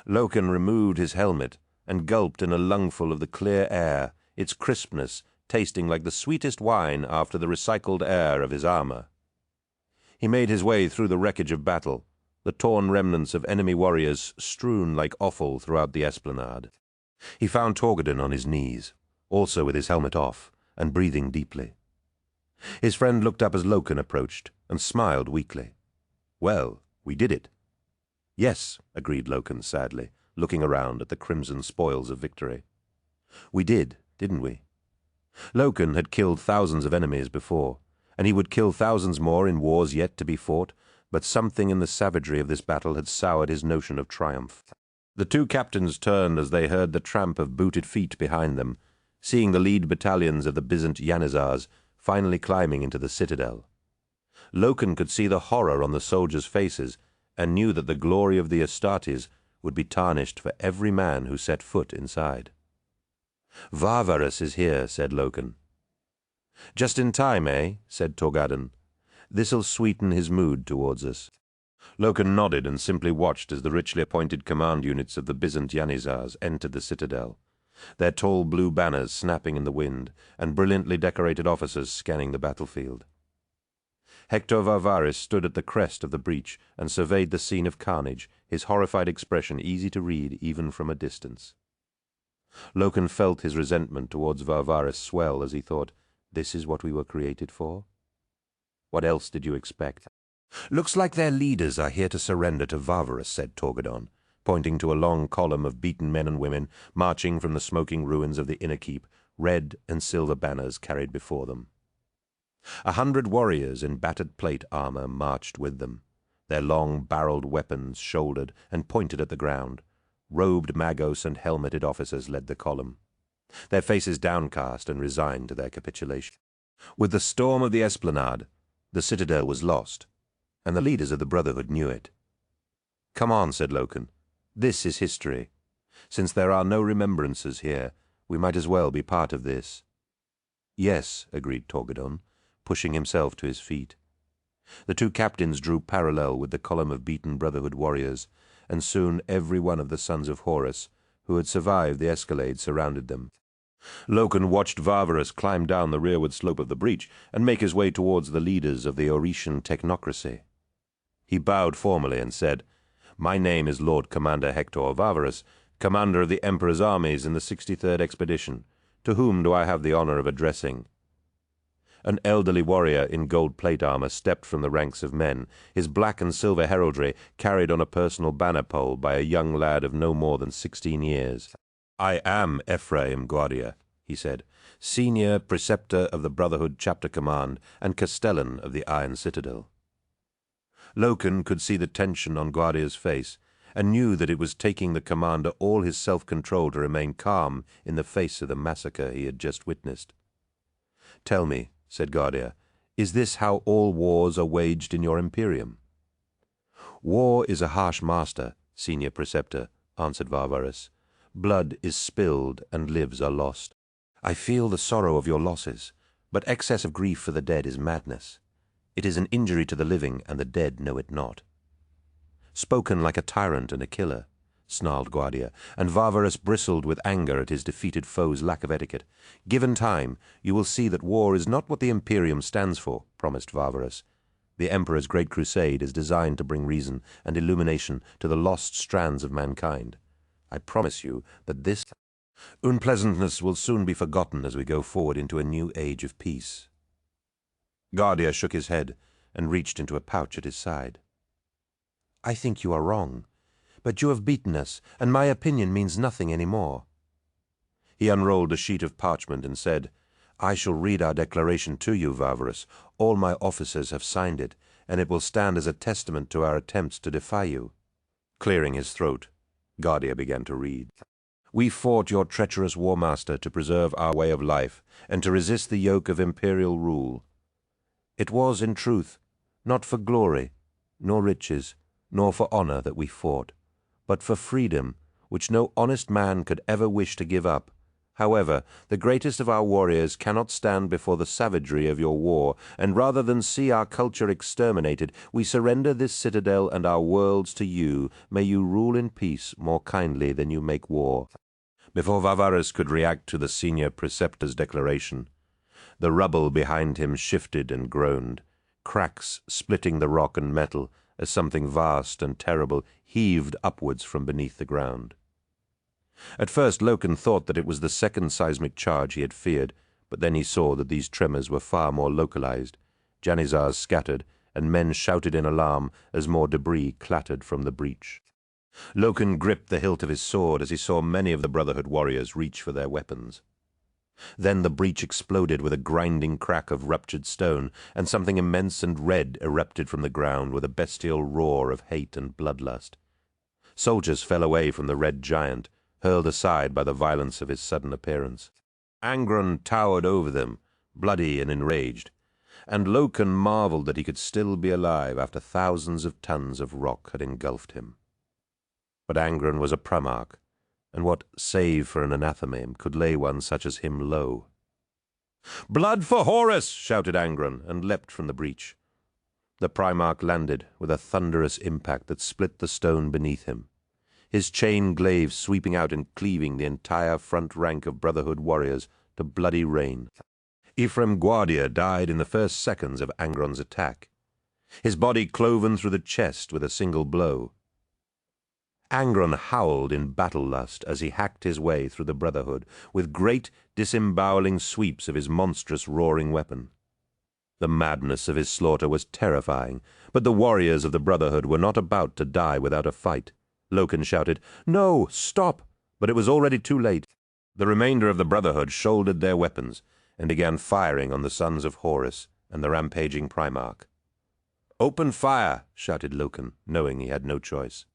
Loken removed his helmet and gulped in a lungful of the clear air, its crispness tasting like the sweetest wine after the recycled air of his armor. He made his way through the wreckage of battle, the torn remnants of enemy warriors strewn like offal throughout the esplanade. He found Torgadon on his knees, also with his helmet off, and breathing deeply. His friend looked up as Loken approached, and smiled weakly. "Well, we did it." "Yes," agreed Loken sadly, looking around at the crimson spoils of victory. "We did, didn't we?" Loken had killed thousands of enemies before, and he would kill thousands more in wars yet to be fought, but something in the savagery of this battle had soured his notion of triumph. The two captains turned as they heard the tramp of booted feet behind them, seeing the lead battalions of the Byzant Janizars finally climbing into the citadel. Loken could see the horror on the soldiers' faces, and knew that the glory of the Astartes would be tarnished for every man who set foot inside. "Varvarus is here," said Loken. "Just in time, eh?" said Torgadon. "This'll sweeten his mood towards us." Loken nodded and simply watched as the richly appointed command units of the Byzant Janizars entered the citadel, their tall blue banners snapping in the wind, and brilliantly decorated officers scanning the battlefield. Hector Varvaris stood at the crest of the breach and surveyed the scene of carnage, his horrified expression easy to read even from a distance. Loken felt his resentment towards Varvaris swell as he thought, "This is what we were created for? What else did you expect?" "Looks like their leaders are here to surrender to Varvaris," said Torgadon, pointing to a long column of beaten men and women marching from the smoking ruins of the inner keep, red and silver banners carried before them. 100 warriors in battered plate armor marched with them, their long barreled weapons shouldered and pointed at the ground. Robed magos and helmeted officers led the column, their faces downcast and resigned to their capitulation. With the storm of the esplanade, the citadel was lost, and the leaders of the Brotherhood knew it. "Come on," said Loken. "This is history. Since there are no remembrances here, we might as well be part of this." "Yes," agreed Torgadon, pushing himself to his feet. The two captains drew parallel with the column of beaten Brotherhood warriors, and soon every one of the sons of Horus who had survived the escalade surrounded them. Loken watched Varvarus climb down the rearward slope of the breach and make his way towards the leaders of the Oretian technocracy. He bowed formally and said, "My name is Lord Commander Hector Varvarus, commander of the Emperor's armies in the 63rd Expedition. To whom do I have the honor of addressing?" An elderly warrior in gold plate armor stepped from the ranks of men, his black and silver heraldry carried on a personal banner pole by a young lad of no more than 16 years. "I am Ephraim Guardia," he said, "senior preceptor of the Brotherhood Chapter Command and castellan of the Iron Citadel." Loken could see the tension on Guardia's face, and knew that it was taking the commander all his self-control to remain calm in the face of the massacre he had just witnessed. "Tell me," said Guardia, "is this how all wars are waged in your Imperium?" War is a harsh master, Senior Preceptor, answered Varvarus. Blood is spilled and lives are lost. I feel the sorrow of your losses, but excess of grief for the dead is madness. It is an injury to the living, and the dead know it not. Spoken like a tyrant and a killer, snarled Guardia, and Varvarus bristled with anger at his defeated foe's lack of etiquette. Given time, you will see that war is not what the Imperium stands for, promised Varvarus. The Emperor's great crusade is designed to bring reason and illumination to the lost strands of mankind. I promise you that this unpleasantness will soon be forgotten as we go forward into a new age of peace. Guardia shook his head and reached into a pouch at his side. I think you are wrong, but you have beaten us, and my opinion means nothing any more. He unrolled a sheet of parchment and said, I shall read our declaration to you, Varvarus. All my officers have signed it, and it will stand as a testament to our attempts to defy you. Clearing his throat, Guardia began to read. We fought your treacherous war master to preserve our way of life and to resist the yoke of imperial rule. It was, in truth, not for glory, nor riches, nor for honor that we fought, but for freedom, which no honest man could ever wish to give up. However, the greatest of our warriors cannot stand before the savagery of your war, and rather than see our culture exterminated, we surrender this citadel and our worlds to you. May you rule in peace more kindly than you make war. Before Varvarus could react to the Senior Preceptor's declaration, the rubble behind him shifted and groaned, cracks splitting the rock and metal as something vast and terrible heaved upwards from beneath the ground. At first Loken thought that it was the second seismic charge he had feared, but then he saw that these tremors were far more localized. Janizars scattered, and men shouted in alarm as more debris clattered from the breach. Loken gripped the hilt of his sword as he saw many of the Brotherhood warriors reach for their weapons. Then the breach exploded with a grinding crack of ruptured stone, and something immense and red erupted from the ground with a bestial roar of hate and bloodlust. Soldiers fell away from the red giant, hurled aside by the violence of his sudden appearance. Angron towered over them, bloody and enraged, and Loken marveled that he could still be alive after thousands of tons of rock had engulfed him. But Angron was a Primarch, and what, save for an anathema, could lay one such as him low? "Blood for Horus!" shouted Angron, and leapt from the breach. The Primarch landed with a thunderous impact that split the stone beneath him, his chain glaive sweeping out and cleaving the entire front rank of Brotherhood warriors to bloody rain. Ephraim Guardia died in the first seconds of Angron's attack, his body cloven through the chest with a single blow. Angron howled in battle lust as he hacked his way through the Brotherhood with great disemboweling sweeps of his monstrous roaring weapon. The madness of his slaughter was terrifying, but the warriors of the Brotherhood were not about to die without a fight. Loken shouted, "No, stop!" but it was already too late. The remainder of the Brotherhood shouldered their weapons and began firing on the sons of Horus and the rampaging Primarch. "Open fire!" shouted Loken, knowing he had no choice.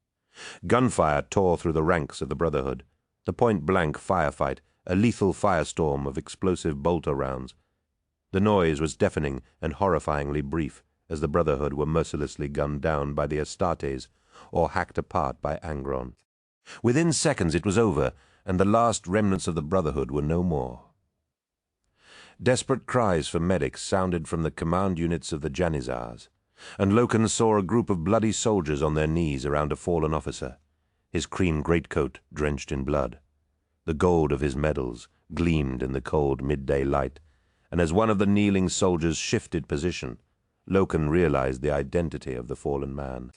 Gunfire tore through the ranks of the Brotherhood, the point-blank firefight, a lethal firestorm of explosive bolter rounds. The noise was deafening and horrifyingly brief, as the Brotherhood were mercilessly gunned down by the Astartes, or hacked apart by Angron. Within seconds it was over, and the last remnants of the Brotherhood were no more. Desperate cries for medics sounded from the command units of the Janizars, and Loken saw a group of bloody soldiers on their knees around a fallen officer, his cream greatcoat drenched in blood. The gold of his medals gleamed in the cold midday light, and as one of the kneeling soldiers shifted position, Loken realized the identity of the fallen man.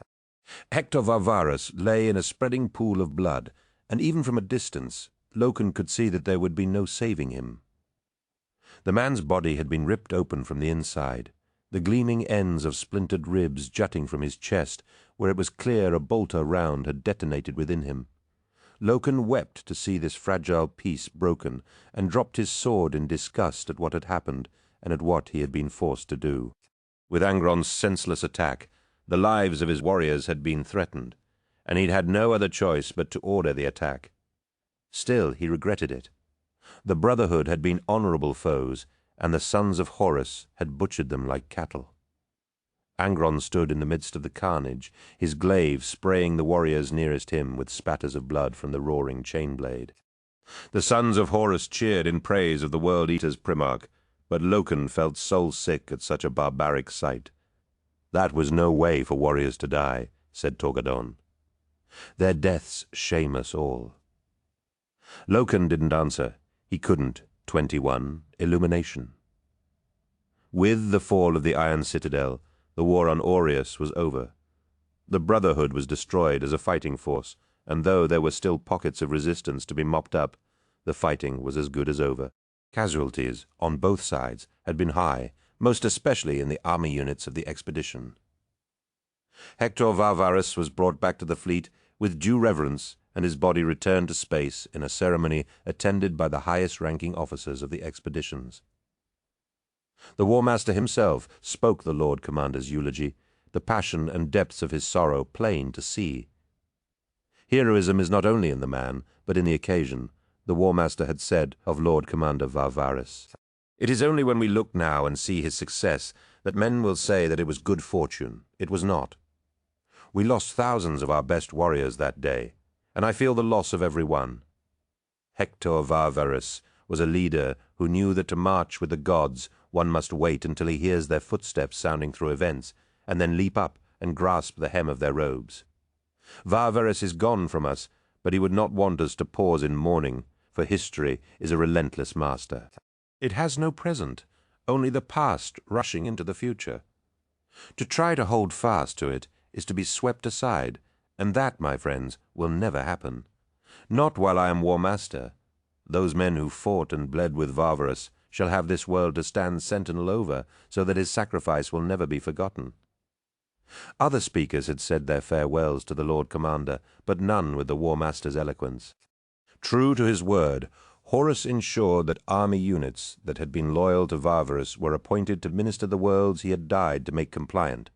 Hector Varvarus lay in a spreading pool of blood, and even from a distance, Loken could see that there would be no saving him. The man's body had been ripped open from the inside, the gleaming ends of splintered ribs jutting from his chest, where it was clear a bolter round had detonated within him. Loken wept to see this fragile piece broken, and dropped his sword in disgust at what had happened and at what he had been forced to do. With Angron's senseless attack, the lives of his warriors had been threatened, and he'd had no other choice but to order the attack. Still, he regretted it. The Brotherhood had been honorable foes, and the sons of Horus had butchered them like cattle. Angron stood in the midst of the carnage, his glaive spraying the warriors nearest him with spatters of blood from the roaring chain-blade. The sons of Horus cheered in praise of the World-Eater's Primarch, but Loken felt soul-sick at such a barbaric sight. "That was no way for warriors to die," said Torgadon. "Their deaths shame us all." Loken didn't answer. He couldn't. 21. Illumination. With the fall of the Iron Citadel, the war on Aureus was over. The Brotherhood was destroyed as a fighting force, and though there were still pockets of resistance to be mopped up, the fighting was as good as over. Casualties, on both sides, had been high, most especially in the army units of the expedition. Hector Varvarus was brought back to the fleet with due reverence, and his body returned to space in a ceremony attended by the highest-ranking officers of the expeditions. The War Master himself spoke the Lord Commander's eulogy, the passion and depths of his sorrow plain to see. Heroism is not only in the man, but in the occasion, the War Master had said of Lord Commander Varvarus. It is only when we look now and see his success that men will say that it was good fortune. It was not. We lost thousands of our best warriors that day, and I feel the loss of every one. Hector Varvarus was a leader who knew that to march with the gods one must wait until he hears their footsteps sounding through events, and then leap up and grasp the hem of their robes. Varvarus is gone from us, but he would not want us to pause in mourning, for history is a relentless master. It has no present, only the past rushing into the future. To try to hold fast to it is to be swept aside, and that, my friends, will never happen. Not while I am War Master. Those men who fought and bled with Varvarus shall have this world to stand sentinel over, so that his sacrifice will never be forgotten. Other speakers had said their farewells to the Lord Commander, but none with the War Master's eloquence. True to his word, Horus ensured that army units that had been loyal to Varvarus were appointed to minister the worlds he had died to make compliant.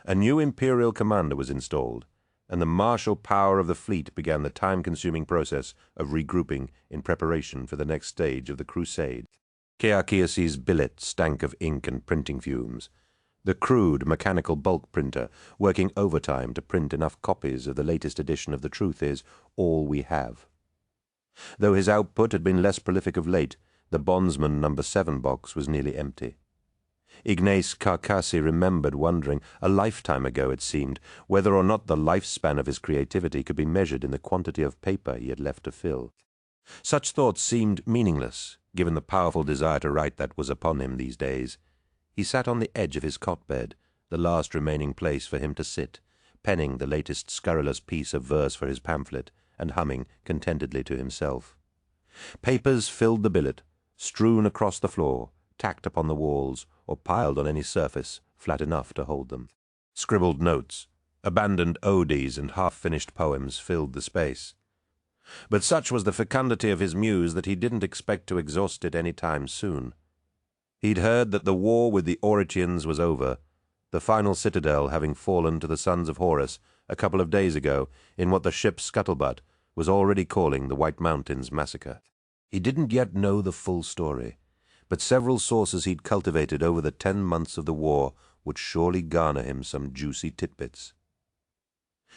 A new imperial commander was installed, and the martial power of the fleet began the time-consuming process of regrouping in preparation for the next stage of the crusade. Kearchias's billet stank of ink and printing fumes. The crude, mechanical bulk printer, working overtime to print enough copies of the latest edition of The Truth, is all we have. Though his output had been less prolific of late, the Bondsman No. 7 box was nearly empty. Ignace Carcassi remembered wondering, a lifetime ago it seemed, whether or not the lifespan of his creativity could be measured in the quantity of paper he had left to fill. Such thoughts seemed meaningless, given the powerful desire to write that was upon him these days. He sat on the edge of his cot-bed, the last remaining place for him to sit, penning the latest scurrilous piece of verse for his pamphlet, and humming contentedly to himself. Papers filled the billet, strewn across the floor, tacked upon the walls, or piled on any surface flat enough to hold them. Scribbled notes, abandoned odes and half-finished poems filled the space. But such was the fecundity of his muse that he didn't expect to exhaust it any time soon. He'd heard that the war with the Oritians was over, the final citadel having fallen to the sons of Horus a couple of days ago in what the ship's scuttlebutt was already calling the White Mountains massacre. He didn't yet know the full story, but several sources he'd cultivated over the 10 months of the war would surely garner him some juicy titbits.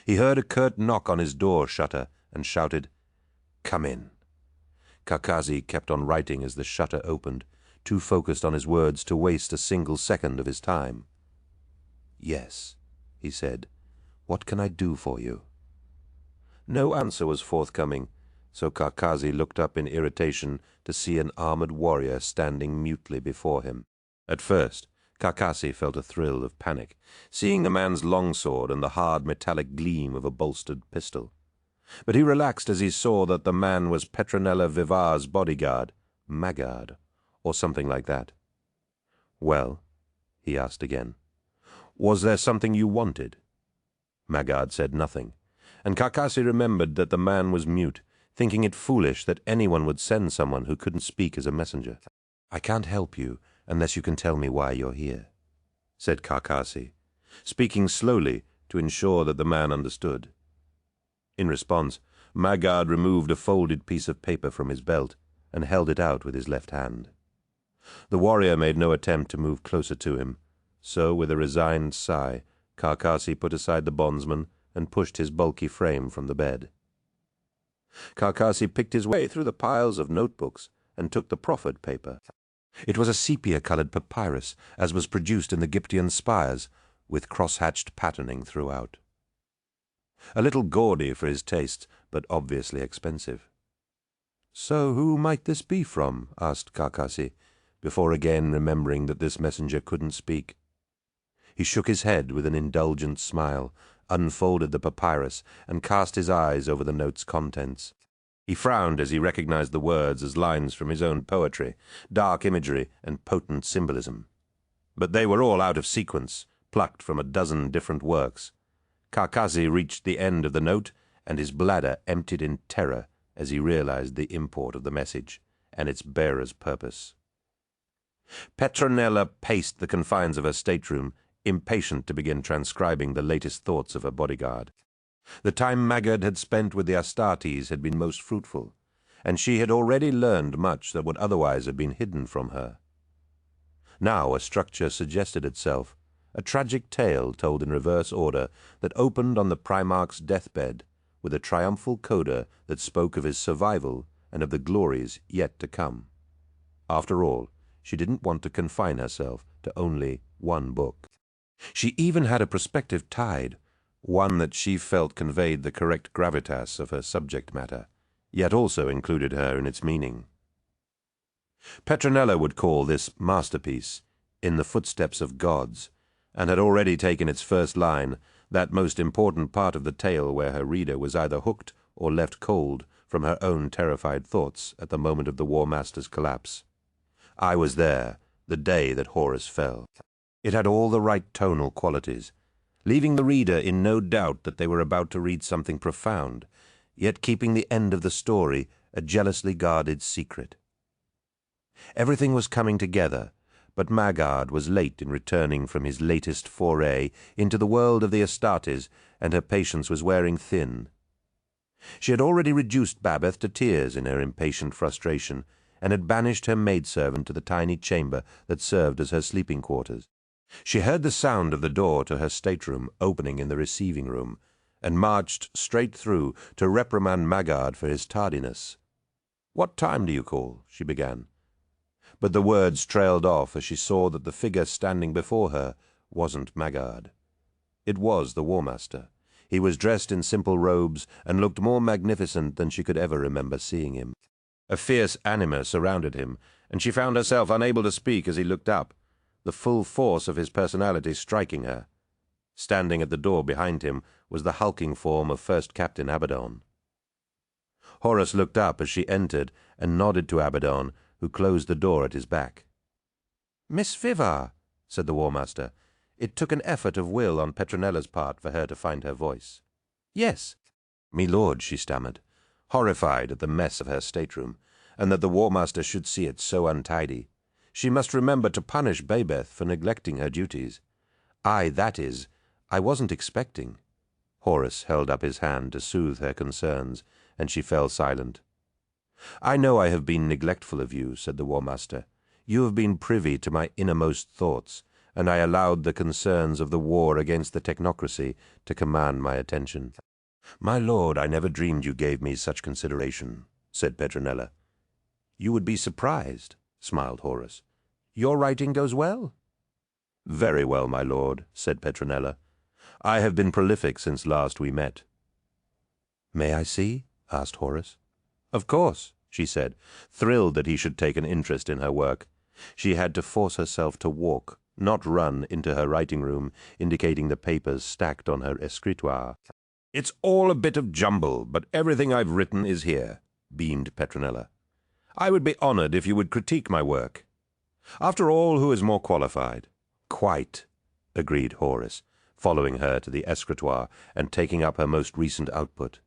He heard a curt knock on his door shutter and shouted, "Come in." Carcassi kept on writing as the shutter opened, too focused on his words to waste a single second of his time. "Yes," he said. "What can I do for you?" No answer was forthcoming, so Carcassi looked up in irritation to see an armored warrior standing mutely before him. At first, Carcassi felt a thrill of panic, seeing the man's longsword and the hard metallic gleam of a bolstered pistol. But he relaxed as he saw that the man was Petronella Vivar's bodyguard, Maggard, or something like that. "Well?" he asked again. "Was there something you wanted?" Maggard said nothing, and Carcassi remembered that the man was mute, thinking it foolish that anyone would send someone who couldn't speak as a messenger. "I can't help you unless you can tell me why you're here," said Carcassi, speaking slowly to ensure that the man understood. In response, Maggard removed a folded piece of paper from his belt and held it out with his left hand. The warrior made no attempt to move closer to him, So, with a resigned sigh, Carcassi put aside the bondsman and pushed his bulky frame from the bed. Carcassi picked his way through the piles of notebooks and took the proffered paper. It was a sepia-colored papyrus, as was produced in the Gyptian spires, with cross-hatched patterning throughout. A little gaudy for his tastes, but obviously expensive. "So who might this be from?" asked Carcassi, before again remembering that this messenger couldn't speak. He shook his head with an indulgent smile, unfolded the papyrus, and cast his eyes over the note's contents. He frowned as he recognized the words as lines from his own poetry, dark imagery, and potent symbolism. But they were all out of sequence, plucked from a dozen different works. Carcassi reached the end of the note, and his bladder emptied in terror as he realized the import of the message and its bearer's purpose. Petronella paced the confines of her stateroom, impatient to begin transcribing the latest thoughts of her bodyguard. The time Maggard had spent with the Astartes had been most fruitful, and she had already learned much that would otherwise have been hidden from her. Now a structure suggested itself, a tragic tale told in reverse order that opened on the Primarch's deathbed, with a triumphal coda that spoke of his survival and of the glories yet to come. After all, she didn't want to confine herself to only one book. She even had a prospective tide, one that she felt conveyed the correct gravitas of her subject matter, yet also included her in its meaning. Petronella would call this masterpiece In the Footsteps of Gods, and had already taken its first line, that most important part of the tale where her reader was either hooked or left cold from her own terrified thoughts at the moment of the War Master's collapse. I was there, the day that Horus fell. It had all the right tonal qualities, leaving the reader in no doubt that they were about to read something profound, yet keeping the end of the story a jealously guarded secret. Everything was coming together, but Maggard was late in returning from his latest foray into the world of the Astartes, and her patience was wearing thin. She had already reduced Babeth to tears in her impatient frustration, and had banished her maidservant to the tiny chamber that served as her sleeping quarters. She heard the sound of the door to her stateroom opening in the receiving room, and marched straight through to reprimand Maggard for his tardiness. "What time do you call?" she began. But the words trailed off as she saw that the figure standing before her wasn't Maggard. It was the War Master. He was dressed in simple robes and looked more magnificent than she could ever remember seeing him. A fierce anima surrounded him, and she found herself unable to speak as he looked up, the full force of his personality striking her. Standing at the door behind him was the hulking form of First Captain Abaddon. Horus looked up as she entered and nodded to Abaddon, who closed the door at his back. "Miss Vivar," said the War Master. It took an effort of will on Petronella's part for her to find her voice. "Yes." "Me lord," she stammered, horrified at the mess of her stateroom, and that the War Master should see it so untidy. She must remember to punish Babeth for neglecting her duties. I wasn't expecting." Horus held up his hand to soothe her concerns, and she fell silent. "I know I have been neglectful of you," said the War Master. "You have been privy to my innermost thoughts, and I allowed the concerns of the war against the technocracy to command my attention." "My lord, I never dreamed you gave me such consideration," said Petronella. "You would be surprised," smiled Horus. "Your writing goes well?" "Very well, my lord," said Petronella. "I have been prolific since last we met." "May I see?" asked Horus. "Of course," she said, thrilled that he should take an interest in her work. She had to force herself to walk, not run, into her writing room, indicating the papers stacked on her escritoire. "It's all a bit of jumble, but everything I've written is here," beamed Petronella. "I would be honored if you would critique my work. After all, who is more qualified?" "Quite," agreed Horus, following her to the escritoire and taking up her most recent output.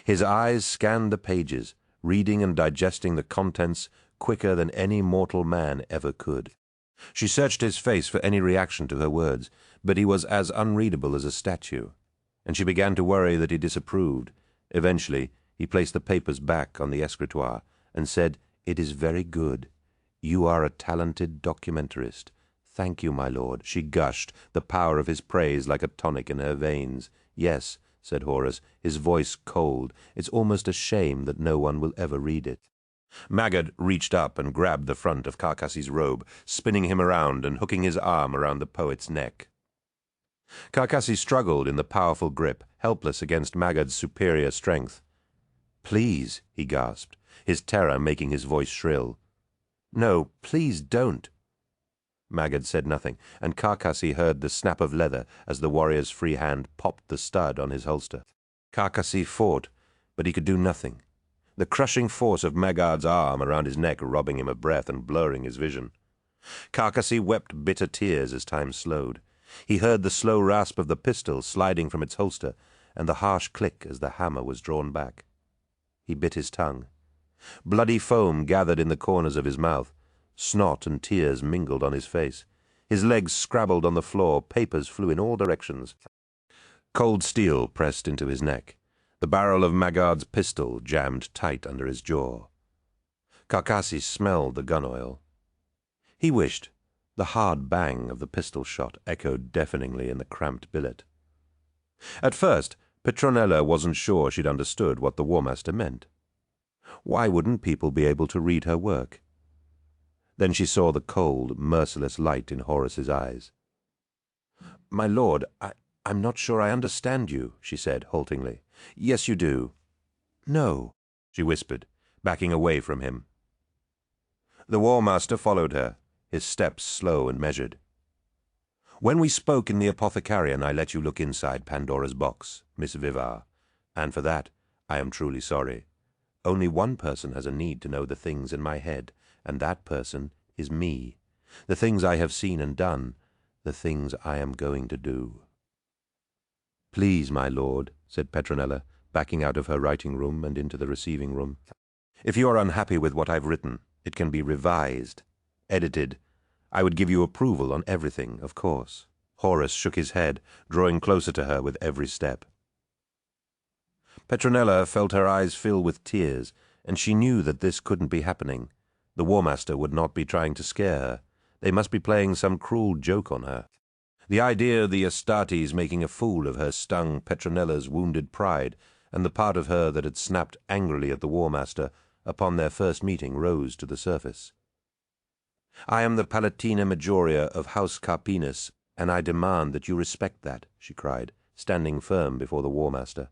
His eyes scanned the pages, reading and digesting the contents quicker than any mortal man ever could. She searched his face for any reaction to her words, but he was as unreadable as a statue, and she began to worry that he disapproved. Eventually, he placed the papers back on the escritoire and said, "It is very good. You are a talented documentarist. Thank you, my lord, she gushed, the power of his praise like a tonic in her veins. Yes, said Horus, his voice cold. It's almost a shame that no one will ever read it. Maggard reached up and grabbed the front of Carcassi's robe, spinning him around and hooking his arm around the poet's neck. Carcassi struggled in the powerful grip, helpless against Maggard's superior strength. Please, he gasped, his terror making his voice shrill. No, please don't. Maggard said nothing, and Carcassi heard the snap of leather as the warrior's free hand popped the stud on his holster. Carcassi fought, but he could do nothing. The crushing force of Maggard's arm around his neck robbing him of breath and blurring his vision. Carcassi wept bitter tears as time slowed. He heard the slow rasp of the pistol sliding from its holster and the harsh click as the hammer was drawn back. He bit his tongue. Bloody foam gathered in the corners of his mouth. Snot and tears mingled on his face. His legs scrabbled on the floor, papers flew in all directions. Cold steel pressed into his neck. The barrel of Maggard's pistol jammed tight under his jaw. Carcassi smelled the gun oil. He wished. The hard bang of the pistol shot echoed deafeningly in the cramped billet. At first, Petronella wasn't sure she'd understood what the War Master meant. Why wouldn't people be able to read her work? Then she saw the cold, merciless light in Horus's eyes. "My lord, I'm not sure I understand you," she said haltingly. "Yes, you do." "No," she whispered, backing away from him. The War Master followed her, his steps slow and measured. "When we spoke in the Apothecarian, I let you look inside Pandora's box, Miss Vivar, and for that I am truly sorry. Only one person has a need to know the things in my head, and that person is me. The things I have seen and done, the things I am going to do." "Please, my lord," said Petronella, backing out of her writing-room and into the receiving-room. "If you are unhappy with what I've written, it can be revised, edited. I would give you approval on everything, of course." Horus shook his head, drawing closer to her with every step. Petronella felt her eyes fill with tears, and she knew that this couldn't be happening. The War Master would not be trying to scare her. They must be playing some cruel joke on her. The idea of the Astartes making a fool of her stung Petronella's wounded pride, and the part of her that had snapped angrily at the War Master upon their first meeting rose to the surface. "I am the Palatina Majoria of House Carpinus, and I demand that you respect that," she cried, standing firm before the War Master.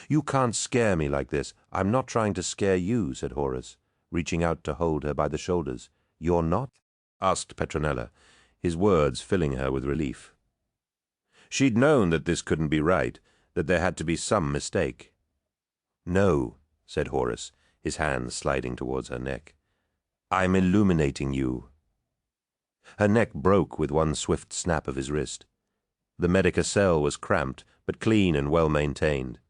"You can't scare me like this." "I'm not trying to scare you," said Horus, reaching out to hold her by the shoulders. "You're not?" asked Petronella, his words filling her with relief. She'd known that this couldn't be right, that there had to be some mistake. "No," said Horus, his hands sliding towards her neck. "I'm illuminating you." Her neck broke with one swift snap of his wrist. The Medica cell was cramped, but clean and well-maintained.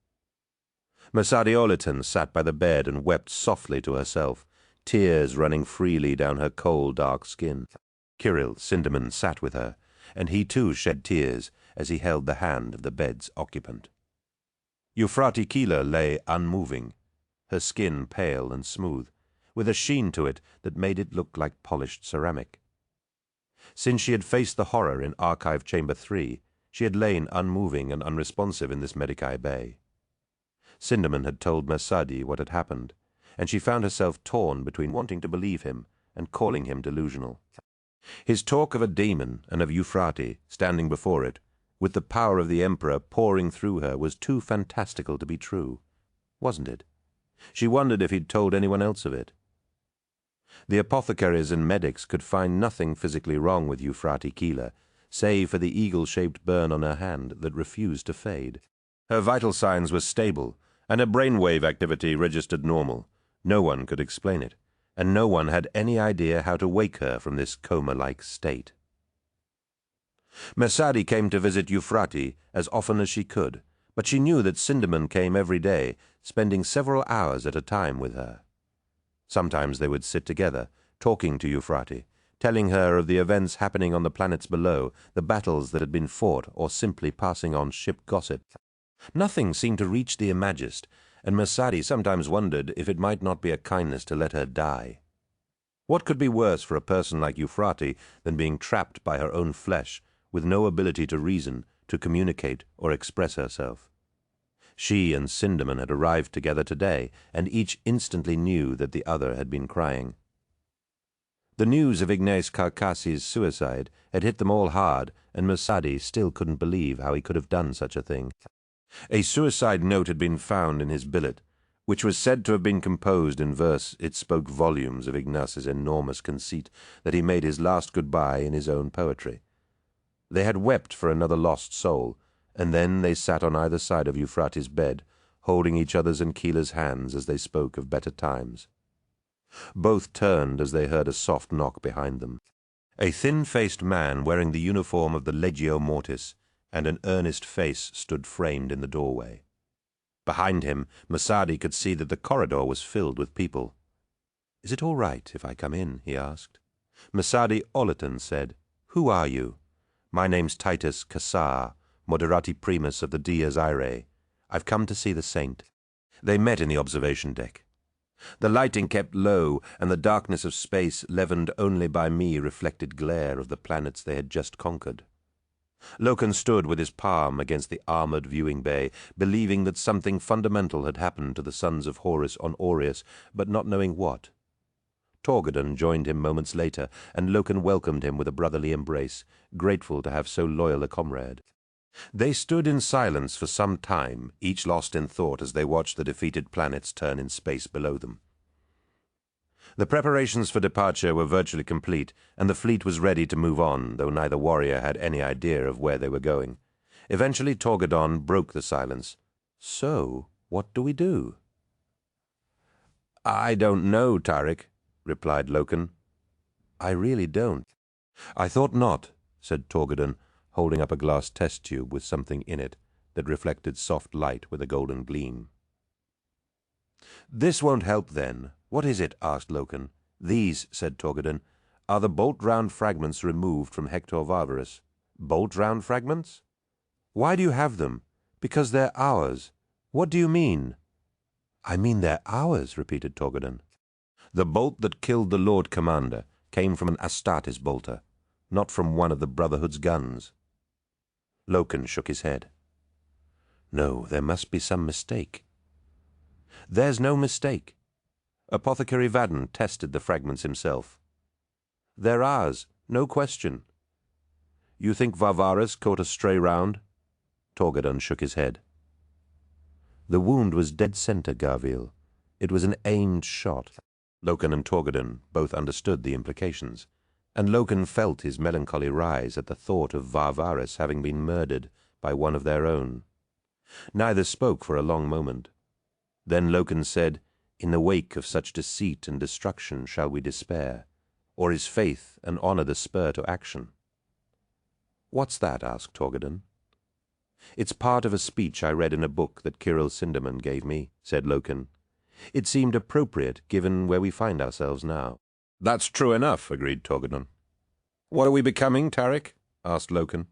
Mercadiolitan sat by the bed and wept softly to herself, tears running freely down her cold, dark skin. Kirill Sinderman sat with her, and he too shed tears as he held the hand of the bed's occupant. Euphratie Keeler lay unmoving, her skin pale and smooth, with a sheen to it that made it look like polished ceramic. Since she had faced the horror in Archive Chamber 3, she had lain unmoving and unresponsive in this Medicae bay. Sinderman had told Mersadi what had happened, and she found herself torn between wanting to believe him and calling him delusional. His talk of a demon and of Euphratie standing before it, with the power of the Emperor pouring through her, was too fantastical to be true, wasn't it? She wondered if he'd told anyone else of it. The apothecaries and medics could find nothing physically wrong with Euphratie Keeler, save for the eagle-shaped burn on her hand that refused to fade. Her vital signs were stable, and her brainwave activity registered normal. No one could explain it, and no one had any idea how to wake her from this coma-like state. Mersadi came to visit Euphratie as often as she could, but she knew that Sinderman came every day, spending several hours at a time with her. Sometimes they would sit together, talking to Euphratie, telling her of the events happening on the planets below, the battles that had been fought, or simply passing on ship gossip. Nothing seemed to reach the Imagist, and Mersadi sometimes wondered if it might not be a kindness to let her die. What could be worse for a person like Euphrate than being trapped by her own flesh, with no ability to reason, to communicate, or express herself? She and Sindaman had arrived together today, and each instantly knew that the other had been crying. The news of Ignace Carcassi's suicide had hit them all hard, and Masadi still couldn't believe how he could have done such a thing. A suicide note had been found in his billet, which was said to have been composed in verse. It spoke volumes of Ignace's enormous conceit that he made his last goodbye in his own poetry. They had wept for another lost soul, and then they sat on either side of Euphrates' bed, holding each other's and Keeler's hands as they spoke of better times. Both turned as they heard a soft knock behind them. A thin-faced man wearing the uniform of the Legio Mortis and an earnest face stood framed in the doorway. Behind him, Masadi could see that the corridor was filled with people. "Is it all right if I come in?" he asked. Masadi Olaton said, "Who are you?" "My name's Titus Cassar, Moderati Primus of the Dies Irae. I've come to see the saint." They met in the observation deck. The lighting kept low, and the darkness of space, leavened only by me-reflected glare of the planets they had just conquered. Loken stood with his palm against the armored viewing bay, believing that something fundamental had happened to the sons of Horus on Aureus, but not knowing what. Torgadon joined him moments later, and Loken welcomed him with a brotherly embrace, grateful to have so loyal a comrade. They stood in silence for some time, each lost in thought as they watched the defeated planets turn in space below them. The preparations for departure were virtually complete, and the fleet was ready to move on, though neither warrior had any idea of where they were going. Eventually Torgadon broke the silence. "So, what do we do?" "I don't know, Tarik," replied Loken. "I really don't." "I thought not," said Torgadon, holding up a glass test tube with something in it that reflected soft light with a golden gleam. "This won't help, then. What is it?" asked Loken. "These," said Torgadon, "are the bolt-round fragments removed from Hector Varvarus." "Bolt-round fragments? Why do you have them?" "Because they're ours." "What do you mean?" "I mean they're ours," repeated Torgadon. "The bolt that killed the Lord Commander came from an Astartes bolter, not from one of the Brotherhood's guns." Loken shook his head. "No, there must be some mistake." "There's no mistake. Apothecary Vadden tested the fragments himself. They're ours, no question." "You think Varvarus caught a stray round?" Torgadon shook his head. "The wound was dead center, Garviel. It was an aimed shot." Loken and Torgadon both understood the implications, and Loken felt his melancholy rise at the thought of Varvarus having been murdered by one of their own. Neither spoke for a long moment. Then Loken said, "In the wake of such deceit and destruction shall we despair, or is faith and honor the spur to action?" "What's that?" asked Torgadon. "It's part of a speech I read in a book that Kirill Sindaman gave me," said Loken. "It seemed appropriate given where we find ourselves now." "That's true enough," agreed Torgadon. "What are we becoming, Tarik?" asked Loken.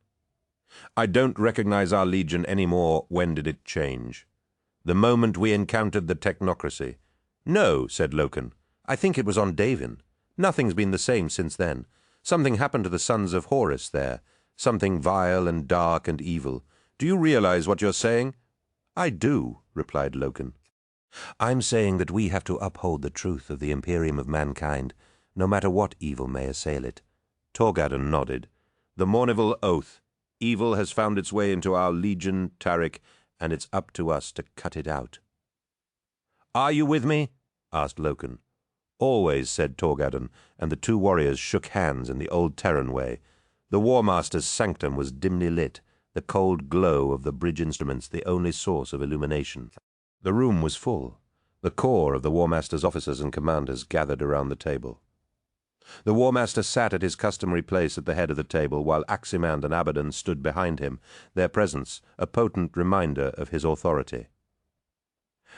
"I don't recognize our legion any more. When did it change?" "The moment we encountered the technocracy." "No," said Loken. "I think it was on Davin. Nothing's been the same since then. Something happened to the sons of Horus there. Something vile and dark and evil. Do you realize what you're saying?" "I do," replied Loken. "I'm saying that we have to uphold the truth of the Imperium of mankind, no matter what evil may assail it." Torgadon nodded. "The Mournival oath. Evil has found its way into our legion, Tarik, and it's up to us to cut it out." "Are you with me?" asked Loken. "Always," said Torgadon, and the two warriors shook hands in the old Terran way. The War Master's sanctum was dimly lit, the cold glow of the bridge instruments the only source of illumination. The room was full. The core of the War Master's officers and commanders gathered around the table. The War Master sat at his customary place at the head of the table, while Aximand and Abaddon stood behind him, their presence a potent reminder of his authority.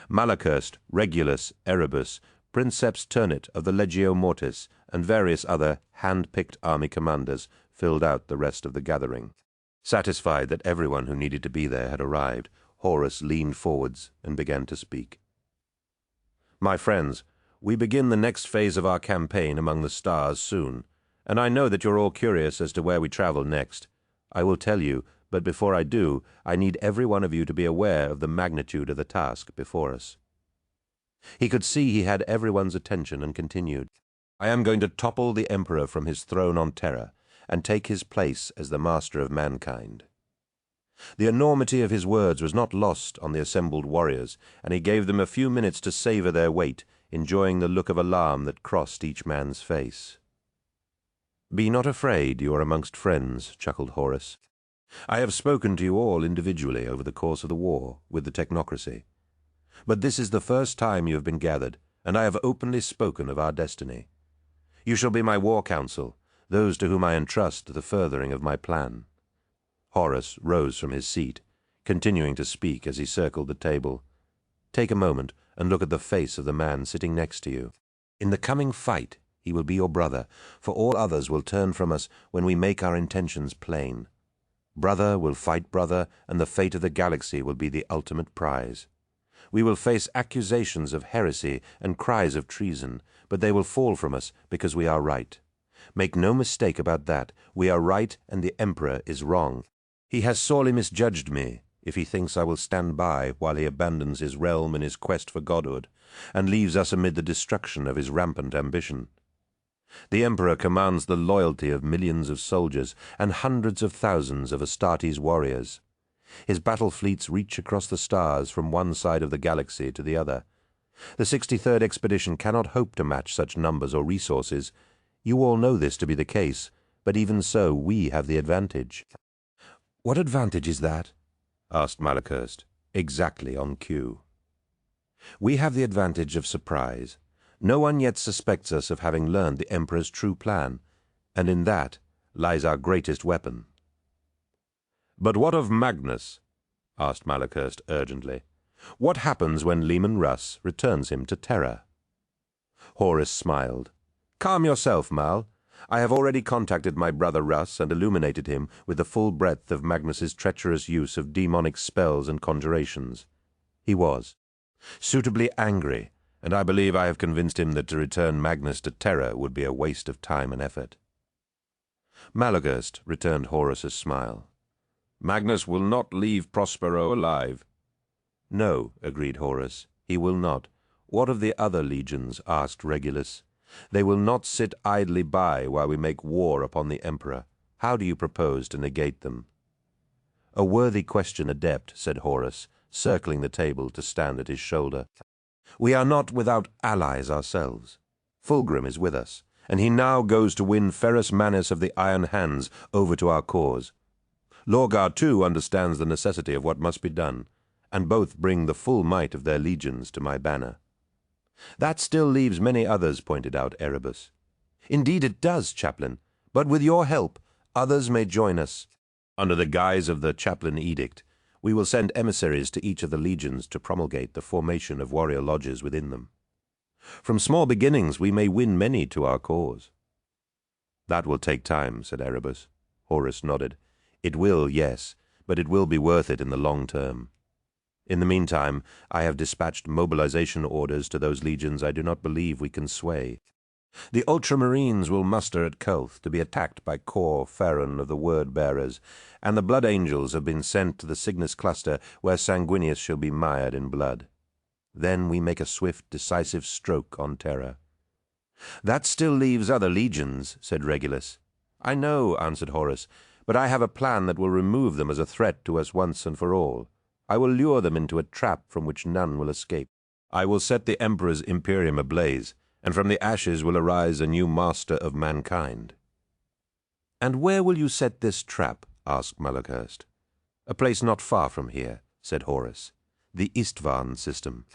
Malachurst, Regulus, Erebus, Princeps Turnit of the Legio Mortis, and various other hand-picked army commanders filled out the rest of the gathering. Satisfied that everyone who needed to be there had arrived, Horus leaned forwards and began to speak. "My friends, We begin the next phase of our campaign among the stars soon, and I know that you're all curious as to where we travel next. I will tell you, but before I do, I need every one of you to be aware of the magnitude of the task before us." He could see he had everyone's attention and continued, "I am going to topple the Emperor from his throne on Terra and take his place as the master of mankind." The enormity of his words was not lost on the assembled warriors, and he gave them a few minutes to savor their weight, enjoying the look of alarm that crossed each man's face. "Be not afraid, you are amongst friends," chuckled Horus. "I have spoken to you all individually over the course of the war with the technocracy. But this is the first time you have been gathered, and I have openly spoken of our destiny. You shall be my war council, those to whom I entrust the furthering of my plan." Horus rose from his seat, continuing to speak as he circled the table. "Take a moment and look at the face of the man sitting next to you. In the coming fight, he will be your brother, for all others will turn from us when we make our intentions plain. Brother will fight brother, and the fate of the galaxy will be the ultimate prize. We will face accusations of heresy and cries of treason, but they will fall from us because we are right. Make no mistake about that. We are right and the Emperor is wrong. He has sorely misjudged me if he thinks I will stand by while he abandons his realm in his quest for godhood and leaves us amid the destruction of his rampant ambition. The Emperor commands the loyalty of millions of soldiers and hundreds of thousands of Astartes warriors. His battle fleets reach across the stars from one side of the galaxy to the other. The 63rd expedition cannot hope to match such numbers or resources. You all know this to be the case, but even so we have the advantage." "What advantage is that?" asked Malachurst, exactly on cue. "We have the advantage of surprise. No one yet suspects us of having learned the Emperor's true plan, and in that lies our greatest weapon." "But what of Magnus?" asked Malachurst urgently. "What happens when Leman Russ returns him to Terra?" Horus smiled. "Calm yourself, Mal. I have already contacted my brother Russ and illuminated him with the full breadth of Magnus's treacherous use of demonic spells and conjurations. He was suitably angry, and I believe I have convinced him that to return Magnus to Terra would be a waste of time and effort." "Malachurst," returned Horus's smile, "Magnus will not leave Prospero alive." "No," agreed Horus, "he will not." "What of the other legions?" asked Regulus. "They will not sit idly by while we make war upon the Emperor. How do you propose to negate them?" "A worthy question, Adept," said Horus, circling the table to stand at his shoulder. "We are not without allies ourselves. Fulgrim is with us, and he now goes to win Ferrus Manus of the Iron Hands over to our cause. Lorgar, too, understands the necessity of what must be done, and both bring the full might of their legions to my banner." "That still leaves many others," pointed out Erebus. "Indeed it does, Chaplain, but with your help, others may join us. Under the guise of the Chaplain Edict, we will send emissaries to each of the legions to promulgate the formation of warrior lodges within them. From small beginnings we may win many to our cause." "That will take time," said Erebus. Horus nodded. "It will, yes, but it will be worth it in the long term. In the meantime, I have dispatched mobilization orders to those legions I do not believe we can sway. The Ultramarines will muster at Kolth to be attacked by Kor Farron of the Word-Bearers, and the Blood Angels have been sent to the Cygnus cluster where Sanguinius shall be mired in blood. Then we make a swift, decisive stroke on Terra." "That still leaves other legions," said Regulus. "I know," answered Horus, "but I have a plan that will remove them as a threat to us once and for all. I will lure them into a trap from which none will escape. I will set the Emperor's Imperium ablaze, and from the ashes will arise a new master of mankind." "And where will you set this trap?" asked Malachurst. "A place not far from here," said Horus. "The Istvan system."